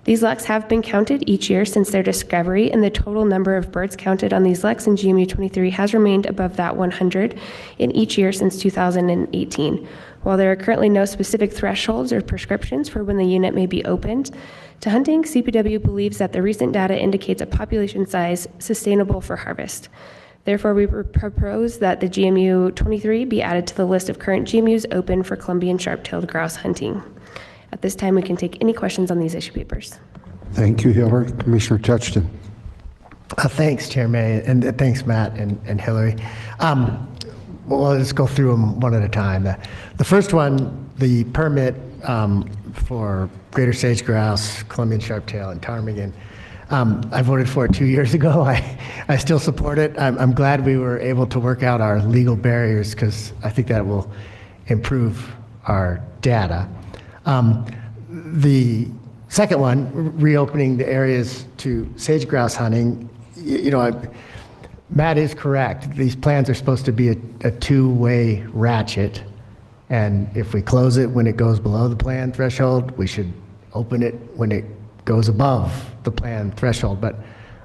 These leks have been counted each year since their discovery, and the total number of birds counted on these leks in GMU 23 has remained above that 100 in each year since 2018. While there are currently no specific thresholds or prescriptions for when the unit may be opened to hunting, CPW believes that the recent data indicates a population size sustainable for harvest. Therefore, we propose that the GMU 23 be added to the list of current GMUs open for Columbian sharp-tailed grouse hunting. At this time, we can take any questions on these issue papers. Thank you, Hillary. Commissioner Touchton. Thanks, Chair May, and thanks, Matt and Hillary. Well, let's go through them one at a time. The first one, the permit for greater sage grouse, Columbian sharptail, and ptarmigan. I voted for it 2 years ago. I still support it. I'm glad we were able to work out our legal barriers because I think that will improve our data. The second one, reopening the areas to sage grouse hunting, Matt is correct. These plans are supposed to be a two-way ratchet. And if we close it when it goes below the plan threshold, we should open it when it goes above the plan threshold. But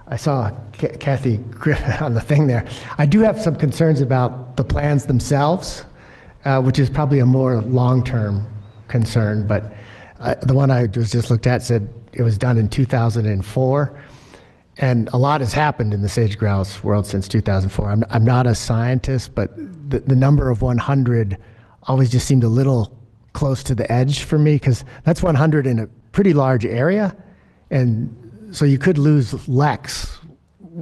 I saw Kathy Griffin on the thing there. I do have some concerns about the plans themselves, which is probably a more long-term concern. But the one I just looked at said it was done in 2004. And a lot has happened in the sage grouse world since 2004. I'm not a scientist, but the number of 100 always just seemed a little close to the edge for me, because that's 100 in a pretty large area. And so you could lose leks,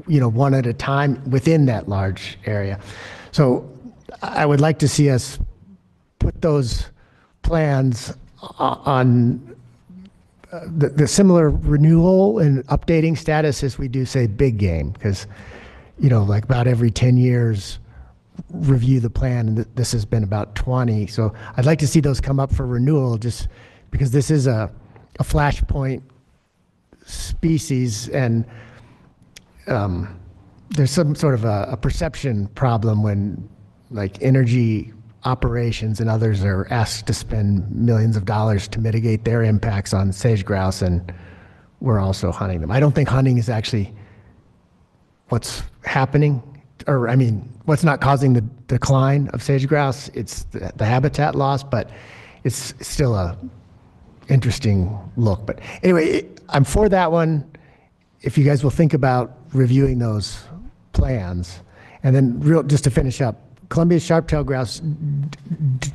one at a time within that large area. So I would like to see us put those plans on the similar renewal and updating status as we do, say, big game, because, like about every 10 years, review the plan, and this has been about 20. So I'd like to see those come up for renewal, just because this is a flashpoint species, and there's some sort of a perception problem when like energy operations and others are asked to spend millions of dollars to mitigate their impacts on sage grouse, and we're also hunting them. I don't think hunting is actually what's happening, or what's not causing the decline of sage grouse. It's the habitat loss, but it's still a interesting look. But anyway, I'm for that one. If you guys will think about reviewing those plans. And then just to finish up, Columbia sharp-tailed grouse,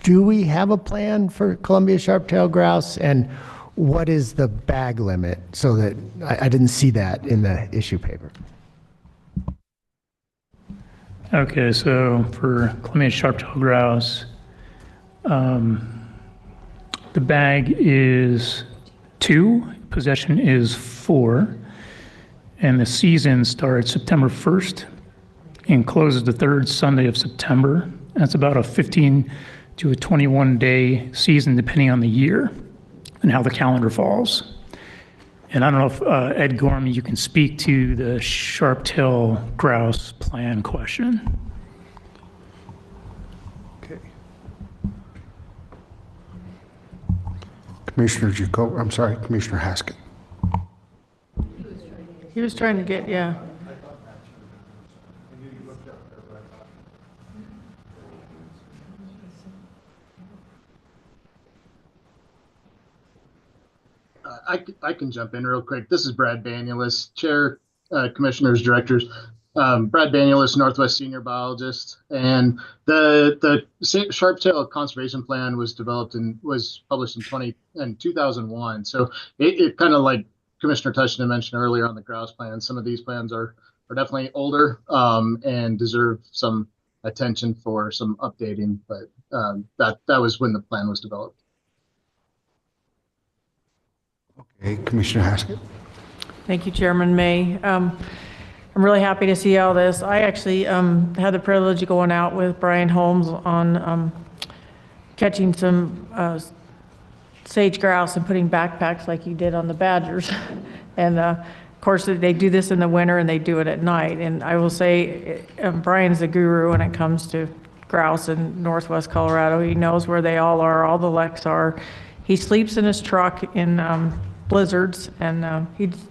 do we have a plan for Columbia sharp-tailed grouse? And what is the bag limit? So that I didn't see that in the issue paper. Okay, so for Columbia sharp-tailed grouse, the bag is 2, possession is 4, and the season starts September 1st and closes the 3rd Sunday of September. That's about a 15 to a 21-day season, depending on the year and how the calendar falls. And I don't know if, Ed Gorman, you can speak to the sharp-tail grouse plan question. Commissioner Commissioner Haskett. He was trying to get, yeah. I can jump in real quick. This is Brad Banulis, Chair, Commissioners, Directors. Brad Banulis, Northwest Senior Biologist, and the Sharp-tailed Conservation Plan was developed and was published in 2001. So it kind of like Commissioner Tushnet mentioned earlier on the Grouse plan, some of these plans are definitely older and deserve some attention for some updating, but that was when the plan was developed. Okay, Commissioner Haskett. Thank you, Chairman May. I'm really happy to see all this. I actually had the privilege of going out with Brian Holmes on catching some sage grouse and putting backpacks like you did on the badgers. And of course, they do this in the winter and they do it at night. And I will say, Brian's a guru when it comes to grouse in northwest Colorado. He knows where they all are, all the leks are. He sleeps in his truck in blizzards, and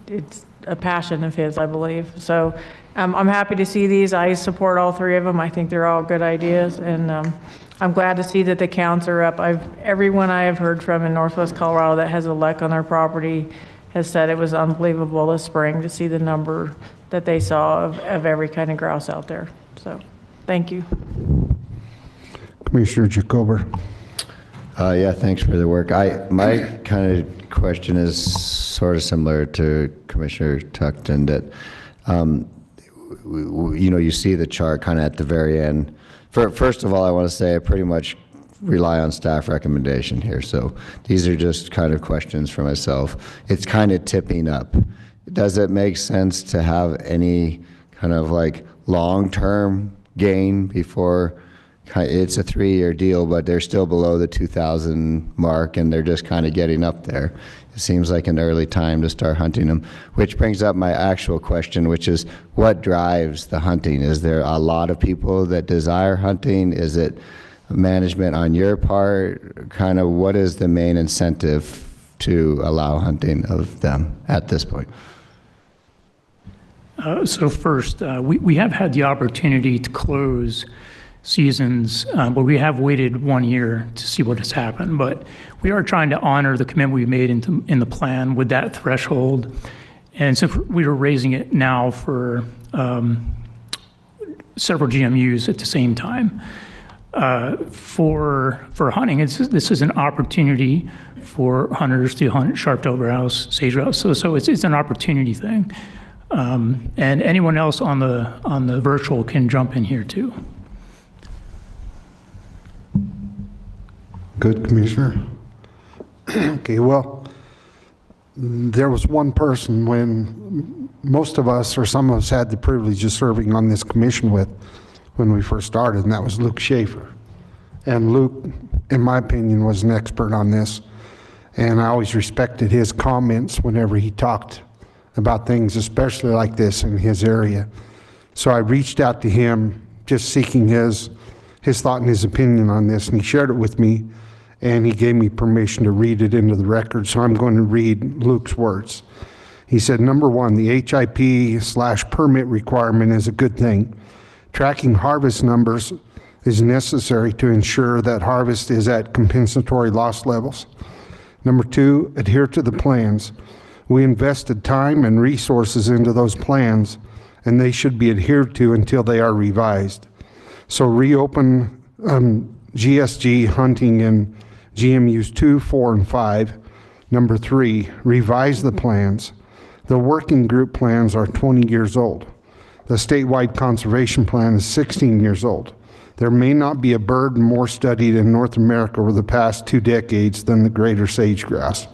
it's a passion of his, I believe. So I'm happy to see these. I support all three of them. I think they're all good ideas, and I'm glad to see that the counts are up. Everyone I have heard from in northwest Colorado that has a lek on their property has said it was unbelievable this spring to see the number that they saw of every kind of grouse out there. So thank you. Commissioner Jacober. Yeah, thanks for the work. My kind of question is sort of similar to Commissioner Tuckton, that you see the chart kind of at the very end. First of all, I want to say I pretty much rely on staff recommendation here. So these are just kind of questions for myself. It's kind of tipping up. Does it make sense to have any kind of like long-term gain before? It's a 3-year deal, but they're still below the 2,000 mark, and they're just kind of getting up there. It seems like an early time to start hunting them, which brings up my actual question, which is what drives the hunting? Is there a lot of people that desire hunting? Is it management on your part? Kind of what is the main incentive to allow hunting of them at this point? So first, we have had the opportunity to close seasons, but we have waited 1 year to see what has happened. But we are trying to honor the commitment we made in the plan with that threshold. And so we are raising it now for several GMUs at the same time. For hunting, this is an opportunity for hunters to hunt sharp-tailed grouse, sage grouse. So it's an opportunity thing. And anyone else on the virtual can jump in here too. Good, Commissioner. Okay, well, there was one person when most of us, or some of us, had the privilege of serving on this commission with when we first started, and that was Luke Schaefer. And Luke, in my opinion, was an expert on this, and I always respected his comments whenever he talked about things, especially like this in his area. So I reached out to him just seeking his thought and his opinion on this, and he shared it with me, and he gave me permission to read it into the record. So I'm going to read Luke's words. He said, number one, the HIP/permit requirement is a good thing. Tracking harvest numbers is necessary to ensure that harvest is at compensatory loss levels. Number two, adhere to the plans. We invested time and resources into those plans, and they should be adhered to until they are revised. So reopen GSG hunting in GMUs 2, 4, and 5. Number three, revise the plans. The working group plans are 20 years old. The statewide conservation plan is 16 years old. There may not be a bird more studied in North America over the past 2 decades than the greater sage grouse.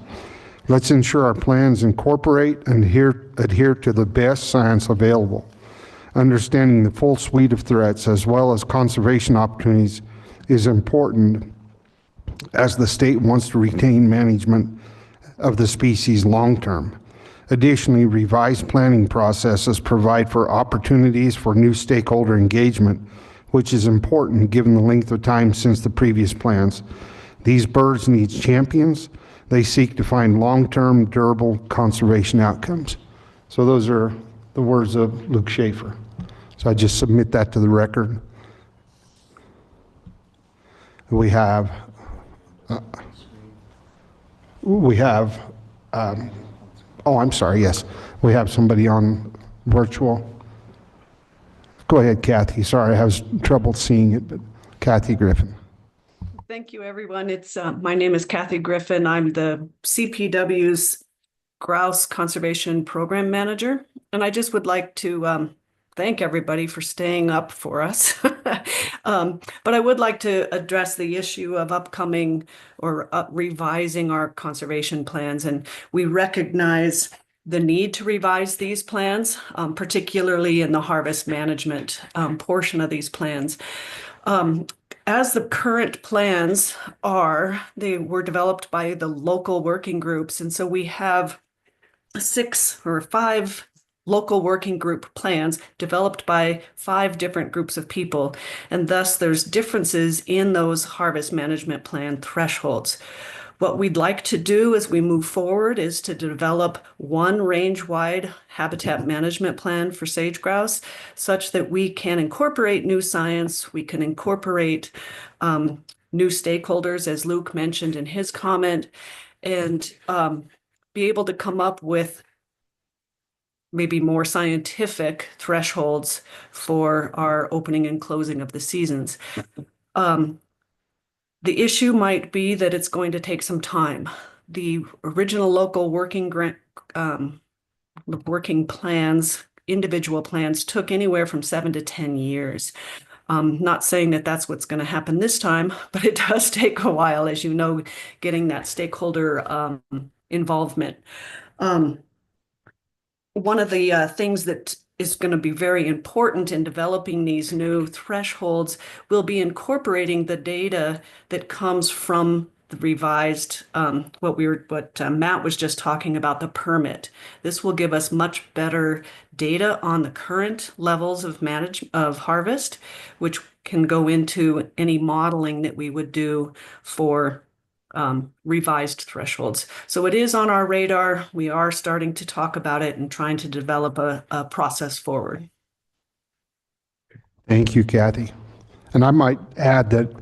Let's ensure our plans incorporate and adhere to the best science available. Understanding the full suite of threats as well as conservation opportunities is important, as the state wants to retain management of the species long-term. Additionally, revised planning processes provide for opportunities for new stakeholder engagement, which is important given the length of time since the previous plans. These birds need champions. They seek to find long-term, durable conservation outcomes. So those are the words of Luke Schaefer. So I just submit that to the record. We have oh, I'm sorry, yes. We have somebody on virtual. Go ahead, Kathy. Sorry, I was trouble seeing it, but Kathy Griffin. Thank you, everyone. My name is Kathy Griffin. I'm the CPW's Grouse Conservation Program Manager, and I just would like to thank everybody for staying up for us. But I would like to address the issue of upcoming or revising our conservation plans, and we recognize the need to revise these plans, particularly in the harvest management portion of these plans. As the current plans are, they were developed by the local working groups, and so we have 6 or 5 local working group plans developed by 5 different groups of people, and thus there's differences in those harvest management plan thresholds. What we'd like to do as we move forward is to develop one range-wide habitat management plan for sage grouse, such that we can incorporate new science, we can incorporate new stakeholders, as Luke mentioned in his comment, and be able to come up with maybe more scientific thresholds for our opening and closing of the seasons. The issue might be that it's going to take some time. The original local working plans, individual plans, took anywhere from 7 to 10 years. Not saying that that's what's going to happen this time, but it does take a while, as you know, getting that stakeholder involvement. One of the things that is going to be very important in developing these new thresholds will be incorporating the data that comes from the revised, what Matt was just talking about, the permit. This will give us much better data on the current levels of harvest, which can go into any modeling that we would do for revised thresholds. So it is on our radar. We are starting to talk about it and trying to develop a process forward. Thank you, Kathy. And I might add that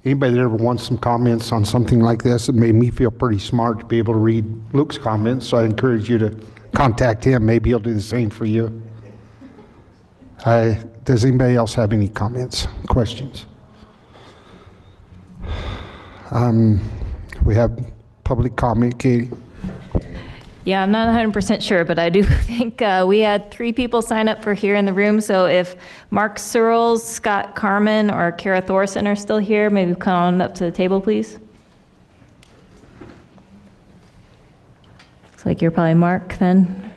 anybody that ever wants some comments on something like this, it made me feel pretty smart to be able to read Luke's comments. So I encourage you to contact him. Maybe he'll do the same for you. Does anybody else have any comments, questions? We have public comment, Katie. Yeah, I'm not 100% sure, but I do think we had 3 people sign up for here in the room. So if Mark Searles, Scott Carmen, or Kara Thorson are still here, maybe come on up to the table, please. Looks like you're probably Mark then.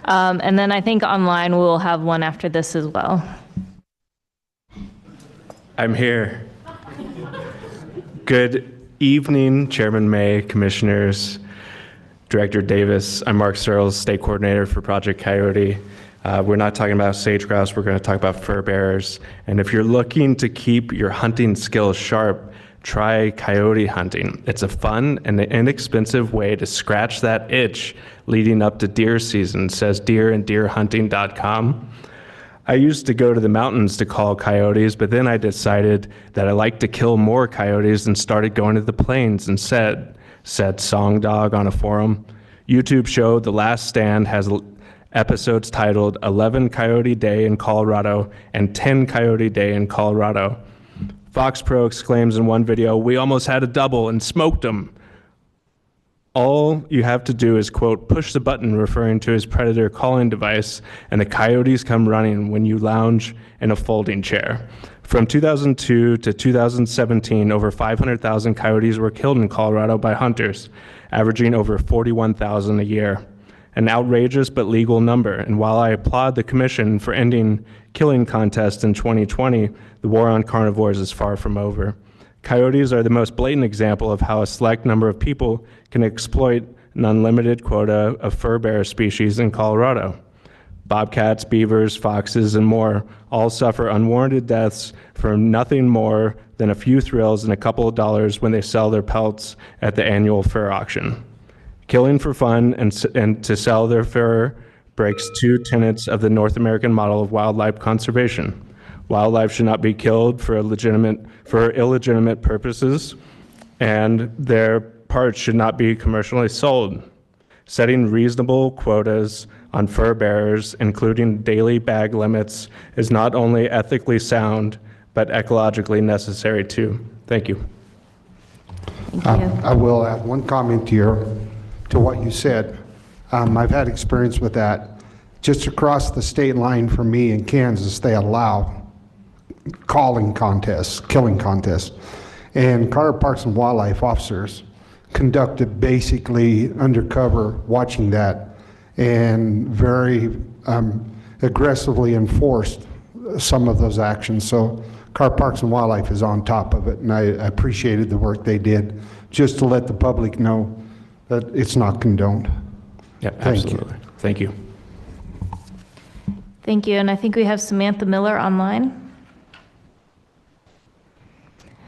And then I think online we'll have one after this as well. I'm here. Good evening, Chairman May, Commissioners, Director Davis. I'm Mark Searles, State Coordinator for Project Coyote. We're not talking about sage grouse, we're going to talk about fur bearers. And if you're looking to keep your hunting skills sharp, try coyote hunting. It's a fun and inexpensive way to scratch that itch leading up to deer season, says deeranddeerhunting.com. I used to go to the mountains to call coyotes, but then I decided that I like to kill more coyotes and started going to the plains instead, said Song Dog on a forum. YouTube show The Last Stand has episodes titled 11 Coyote Day in Colorado and 10 Coyote Day in Colorado. Fox Pro exclaims in one video, "We almost had a double and smoked them." All you have to do is, quote, push the button referring to his predator calling device, and the coyotes come running when you lounge in a folding chair. From 2002 to 2017, over 500,000 coyotes were killed in Colorado by hunters, averaging over 41,000 a year. An outrageous but legal number, and while I applaud the commission for ending killing contests in 2020, the war on carnivores is far from over. Coyotes are the most blatant example of how a select number of people can exploit an unlimited quota of fur-bearer species in Colorado. Bobcats, beavers, foxes, and more all suffer unwarranted deaths for nothing more than a few thrills and a couple of dollars when they sell their pelts at the annual fur auction. Killing for fun and to sell their fur breaks 2 tenets of the North American model of wildlife conservation. Wildlife should not be killed for illegitimate purposes, and their parts should not be commercially sold. Setting reasonable quotas on fur bearers, including daily bag limits, is not only ethically sound, but ecologically necessary too. Thank you. I will add one comment here. to what you said. I've had experience with that. Just across the state line from me in Kansas, they allow calling contests, killing contests. And Colorado Parks and Wildlife officers conducted basically undercover watching that and very aggressively enforced some of those actions. So Colorado Parks and Wildlife is on top of it, and I appreciated the work they did just to let the public know that it's not condoned. Yeah, absolutely. Thank you. Thank you. And I think we have Samantha Miller online.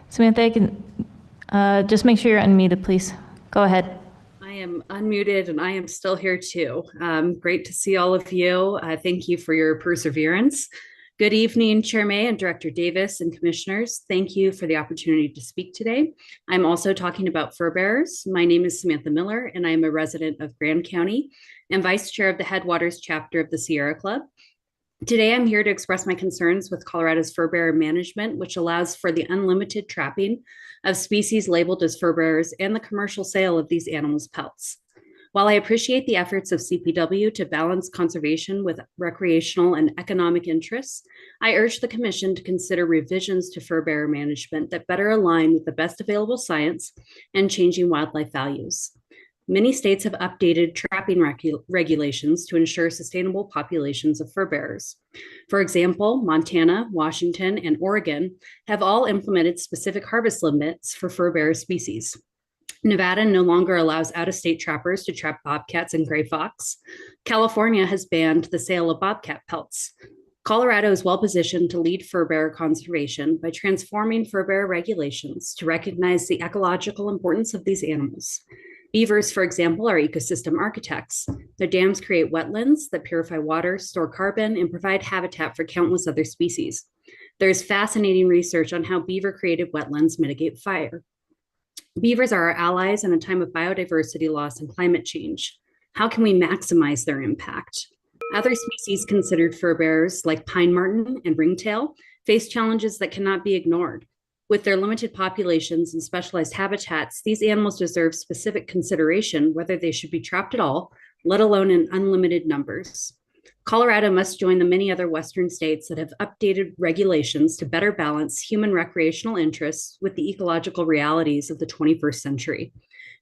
Samantha, I can just make sure you're unmuted, please. Go ahead. I am unmuted and I am still here too. Great to see all of you. Thank you for your perseverance. Good evening, Chair May and Director Davis and commissioners. Thank you for the opportunity to speak today. I'm also talking about fur bearers. My name is Samantha Miller and I am a resident of Grand County and Vice Chair of the Headwaters chapter of the Sierra Club. Today, I'm here to express my concerns with Colorado's fur-bearer management, which allows for the unlimited trapping of species labeled as fur bearers and the commercial sale of these animals' pelts. While I appreciate the efforts of CPW to balance conservation with recreational and economic interests, I urge the Commission to consider revisions to fur-bearer management that better align with the best available science and changing wildlife values. Many states have updated trapping regulations to ensure sustainable populations of fur bearers. For example, Montana, Washington, and Oregon have all implemented specific harvest limits for fur bearer species. Nevada no longer allows out-of-state trappers to trap bobcats and gray fox. California has banned the sale of bobcat pelts. Colorado is well positioned to lead fur bearer conservation by transforming fur bearer regulations to recognize the ecological importance of these animals. Beavers, for example, are ecosystem architects. Their dams create wetlands that purify water, store carbon, and provide habitat for countless other species. There is fascinating research on how beaver-created wetlands mitigate fire. Beavers are our allies in a time of biodiversity loss and climate change. How can we maximize their impact? Other species considered fur bearers, like pine marten and ringtail, face challenges that cannot be ignored. With their limited populations and specialized habitats, these animals deserve specific consideration whether they should be trapped at all, let alone in unlimited numbers. Colorado must join the many other Western states that have updated regulations to better balance human recreational interests with the ecological realities of the 21st century.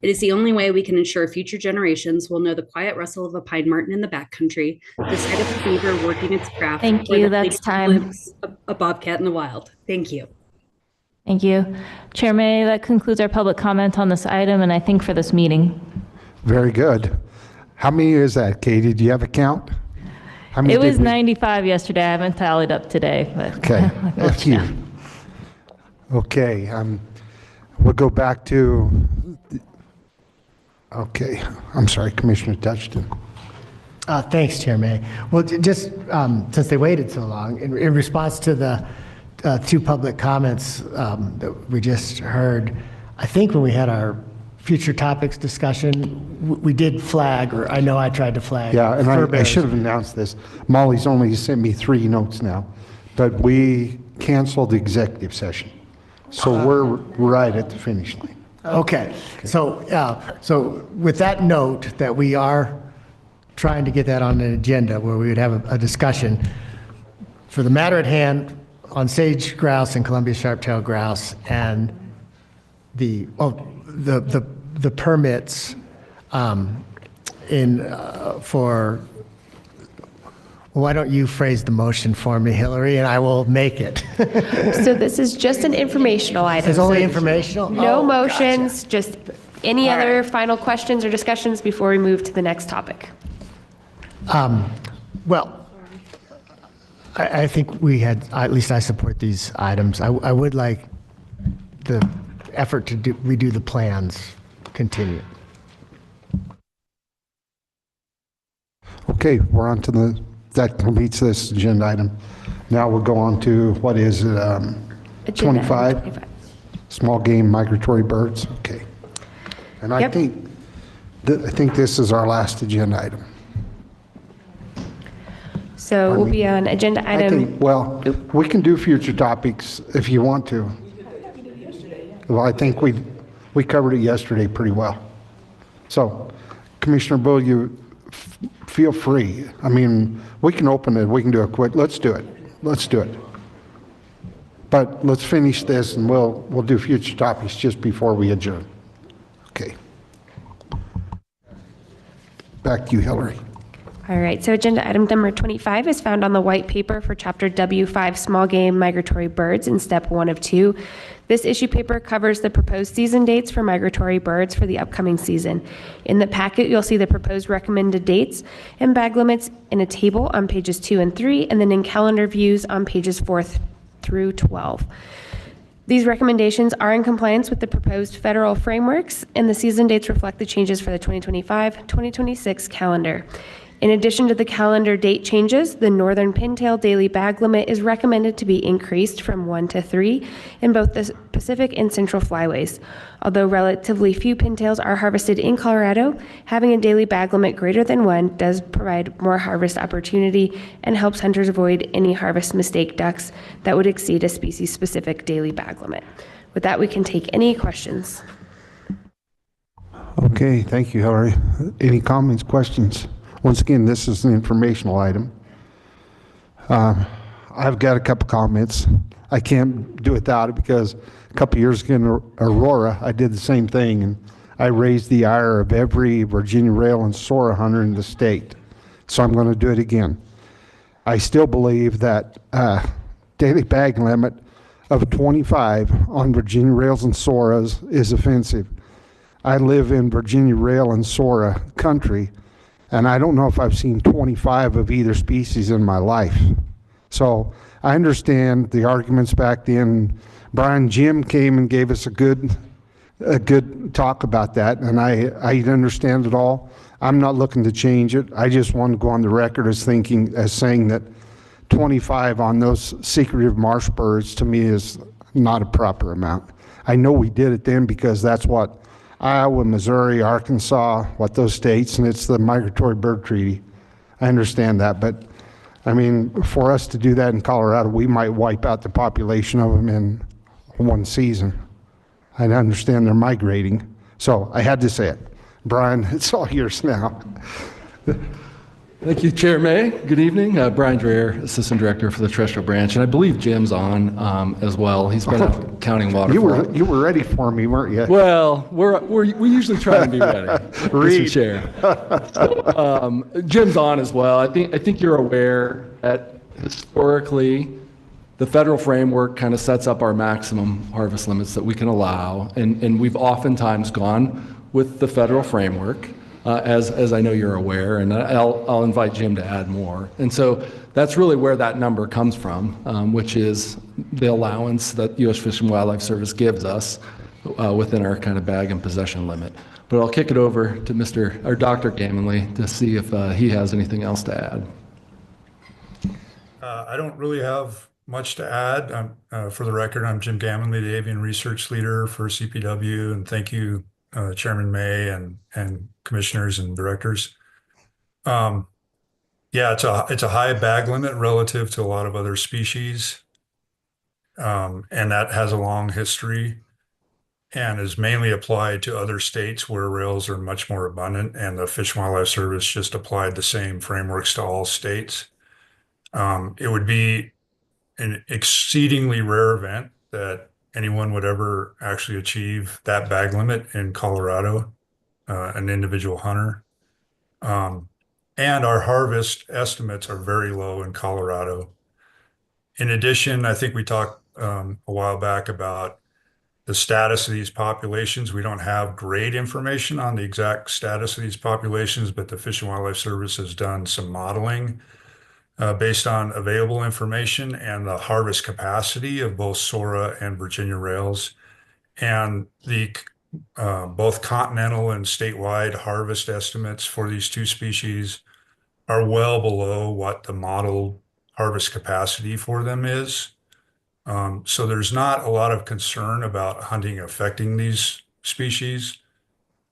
It is the only way we can ensure future generations will know the quiet rustle of a pine marten in the backcountry, the sight of a beaver working its craft. Thank you. That's time. A bobcat in the wild. Thank you. Thank you. Chair May, that concludes our public comment on this item, and I think for this meeting. Very good. How many is that, Katie? Do you have a count? How many It was did we- 95 yesterday. I haven't tallied up today, but. Okay, that's you. Okay, we'll go back to, okay, I'm sorry, Commissioner Touchton. Thanks, Chair May. Well, just since they waited so long, in response to the two public comments that we just heard, I think when we had our future topics discussion, we did flag, or I know I tried to flag. Yeah, and fur I bearers. should have announced this. Molly's only sent me 3 notes now, but we canceled the executive session. So we're right at the finish line. Okay, so with that note that we are trying to get that on an agenda where we would have a discussion for the matter at hand on sage grouse and Columbia sharp-tailed grouse and the permits for, why don't you phrase the motion for me, Hillary, and I will make it. So this is just an informational item. It's only So informational? No Oh, motions, just any other final questions or discussions before we move to the next topic? Well, I think we had, at least I support these items. I would like the effort to redo the plans continue. Okay, we're on to that completes this agenda item. Now we'll go on to, what is it, 25? Small game migratory birds, okay. And I think this is our last agenda item. So we'll be on agenda item. Well, we can do future topics if you want to. Well, I think we covered it yesterday pretty well. So Commissioner Bull, you feel free. I mean, we can open it, we can do it quick. Let's do it. Let's do it. But let's finish this and we'll do future topics just before we adjourn. Okay. Back to you, Hillary. All right, so agenda item number 25 is found on the white paper for chapter W5 small game migratory birds in step 1 of 2. This issue paper covers the proposed season dates for migratory birds for the upcoming season. In the packet, you'll see the proposed recommended dates and bag limits in a table on pages 2 and 3, and then in calendar views on pages 4 through 12. These recommendations are in compliance with the proposed federal frameworks, and the season dates reflect the changes for the 2025-2026 calendar. In addition to the calendar date changes, the northern pintail daily bag limit is recommended to be increased from 1 to 3 in both the Pacific and Central flyways. Although relatively few pintails are harvested in Colorado, having a daily bag limit greater than 1 does provide more harvest opportunity and helps hunters avoid any harvest mistake ducks that would exceed a species-specific daily bag limit. With that, we can take any questions. Okay, thank you, Hillary. Any comments, questions? Once again, this is an informational item. I've got a couple comments. I can't do without it because a couple years ago in Aurora, I did the same thing, and I raised the ire of every Virginia rail and Sora hunter in the state. So I'm going to do it again. I still believe that daily bag limit of 25 on Virginia rails and Soras is offensive. I live in Virginia rail and Sora country, and I don't know if I've seen 25 of either species in my life. So I understand the arguments back then. Brian Jim came and gave us a good talk about that, and I understand it all. I'm not looking to change it. I just want to go on the record as saying that 25 on those secretive marsh birds to me is not a proper amount. I know we did it then because that's what Iowa, Missouri, Arkansas, what those states, and it's the Migratory Bird Treaty. I understand that, but I mean, for us to do that in Colorado, we might wipe out the population of them in one season. I understand they're migrating, so I had to say it. Brian, it's all yours now. Thank you, Chair May. Good evening. Brian Dreher, Assistant Director for the Terrestrial Branch, and I believe Jim's on as well. He's been out counting waterfowl. You were ready for me, weren't you? Well, we usually try to be ready, Mr. Chair. Jim's on as well. I think you're aware that historically, the federal framework kind of sets up our maximum harvest limits that we can allow, and we've oftentimes gone with the federal framework. As I know you're aware, and I'll invite Jim to add more. And so that's really where that number comes from, which is the allowance that U.S. Fish and Wildlife Service gives us within our kind of bag and possession limit. But I'll kick it over to Dr. Gamenly to see if he has anything else to add. I don't really have much to add. For the record, I'm Jim Gamenly, the Avian Research Leader for CPW, and thank you, Chairman May and commissioners and directors. Yeah, it's a high bag limit relative to a lot of other species, and that has a long history and is mainly applied to other states where rails are much more abundant, and the Fish and Wildlife Service just applied the same frameworks to all states. It would be an exceedingly rare event that anyone would ever actually achieve that bag limit in Colorado, an individual hunter. And our harvest estimates are very low in Colorado. In addition, I think we talked a while back about the status of these populations. We don't have great information on the exact status of these populations, but the Fish and Wildlife Service has done some modeling based on available information and the harvest capacity of both Sora and Virginia rails. And the both continental and statewide harvest estimates for these two species are well below what the model harvest capacity for them is. So there's not a lot of concern about hunting affecting these species.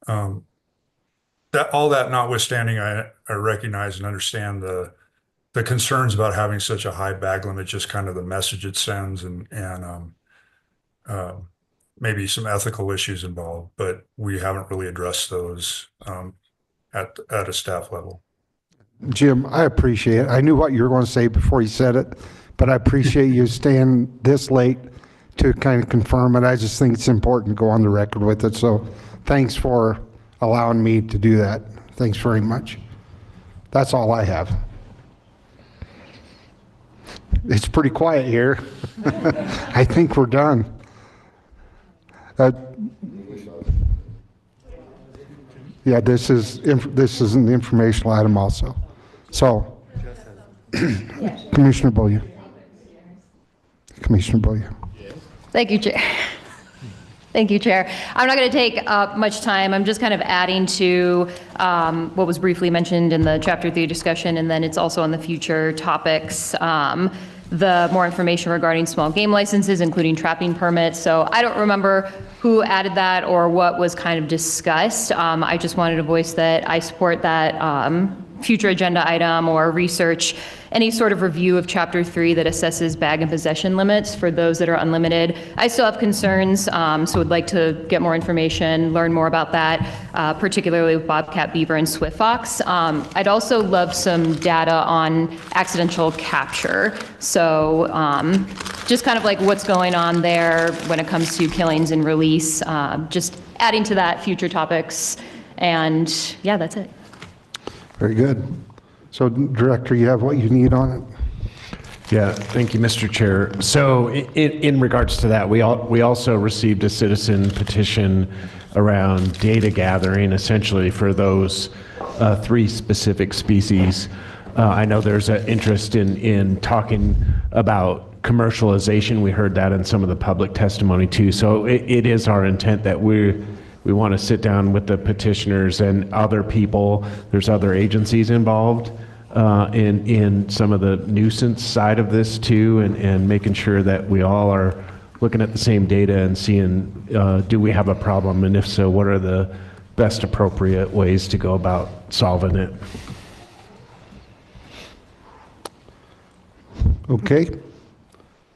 All that notwithstanding, I recognize and understand the concerns about having such a high bag limit, just kind of the message it sends, and maybe some ethical issues involved, but we haven't really addressed those at a staff level. Jim, I appreciate it. I knew what you were going to say before you said it, but I appreciate you staying this late to kind of confirm it. I just think it's important to go on the record with it. So thanks for allowing me to do that. Thanks very much. That's all I have. It's pretty quiet here. I think we're done. Yeah, this is an informational item also. So, Commissioner Beaulieu. Commissioner Beaulieu. Thank you, Chair. Thank you, Chair. I'm not going to take up much time. I'm just kind of adding to what was briefly mentioned in the Chapter 3 discussion, and then it's also on the future topics. The more information regarding small game licenses, including trapping permits. So I don't remember who added that or what was kind of discussed. I just wanted to voice that I support that future agenda item or research any sort of review of Chapter 3 that assesses bag and possession limits for those that are unlimited. I still have concerns, so would like to get more information, learn more about that, particularly with bobcat, beaver, and swift fox. I'd also love some data on accidental capture. So just kind of like what's going on there when it comes to killings and release, just adding to that future topics. And yeah, that's it. Very good. So, Director, you have what you need on it? Yeah, thank you, Mr. Chair. So in regards to that, we also received a citizen petition around data gathering, essentially for those 3 specific species. I know there's an interest in talking about commercialization. We heard that in some of the public testimony too. So it is our intent that we want to sit down with the petitioners and other people. There's other agencies involved in some of the nuisance side of this too, and making sure that we all are looking at the same data and seeing, do we have a problem? And if so, what are the best appropriate ways to go about solving it? Okay.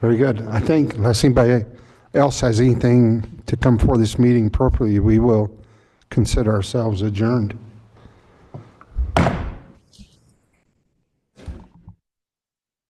Very good. I think unless anybody else has anything to come before this meeting appropriately, we will consider ourselves adjourned.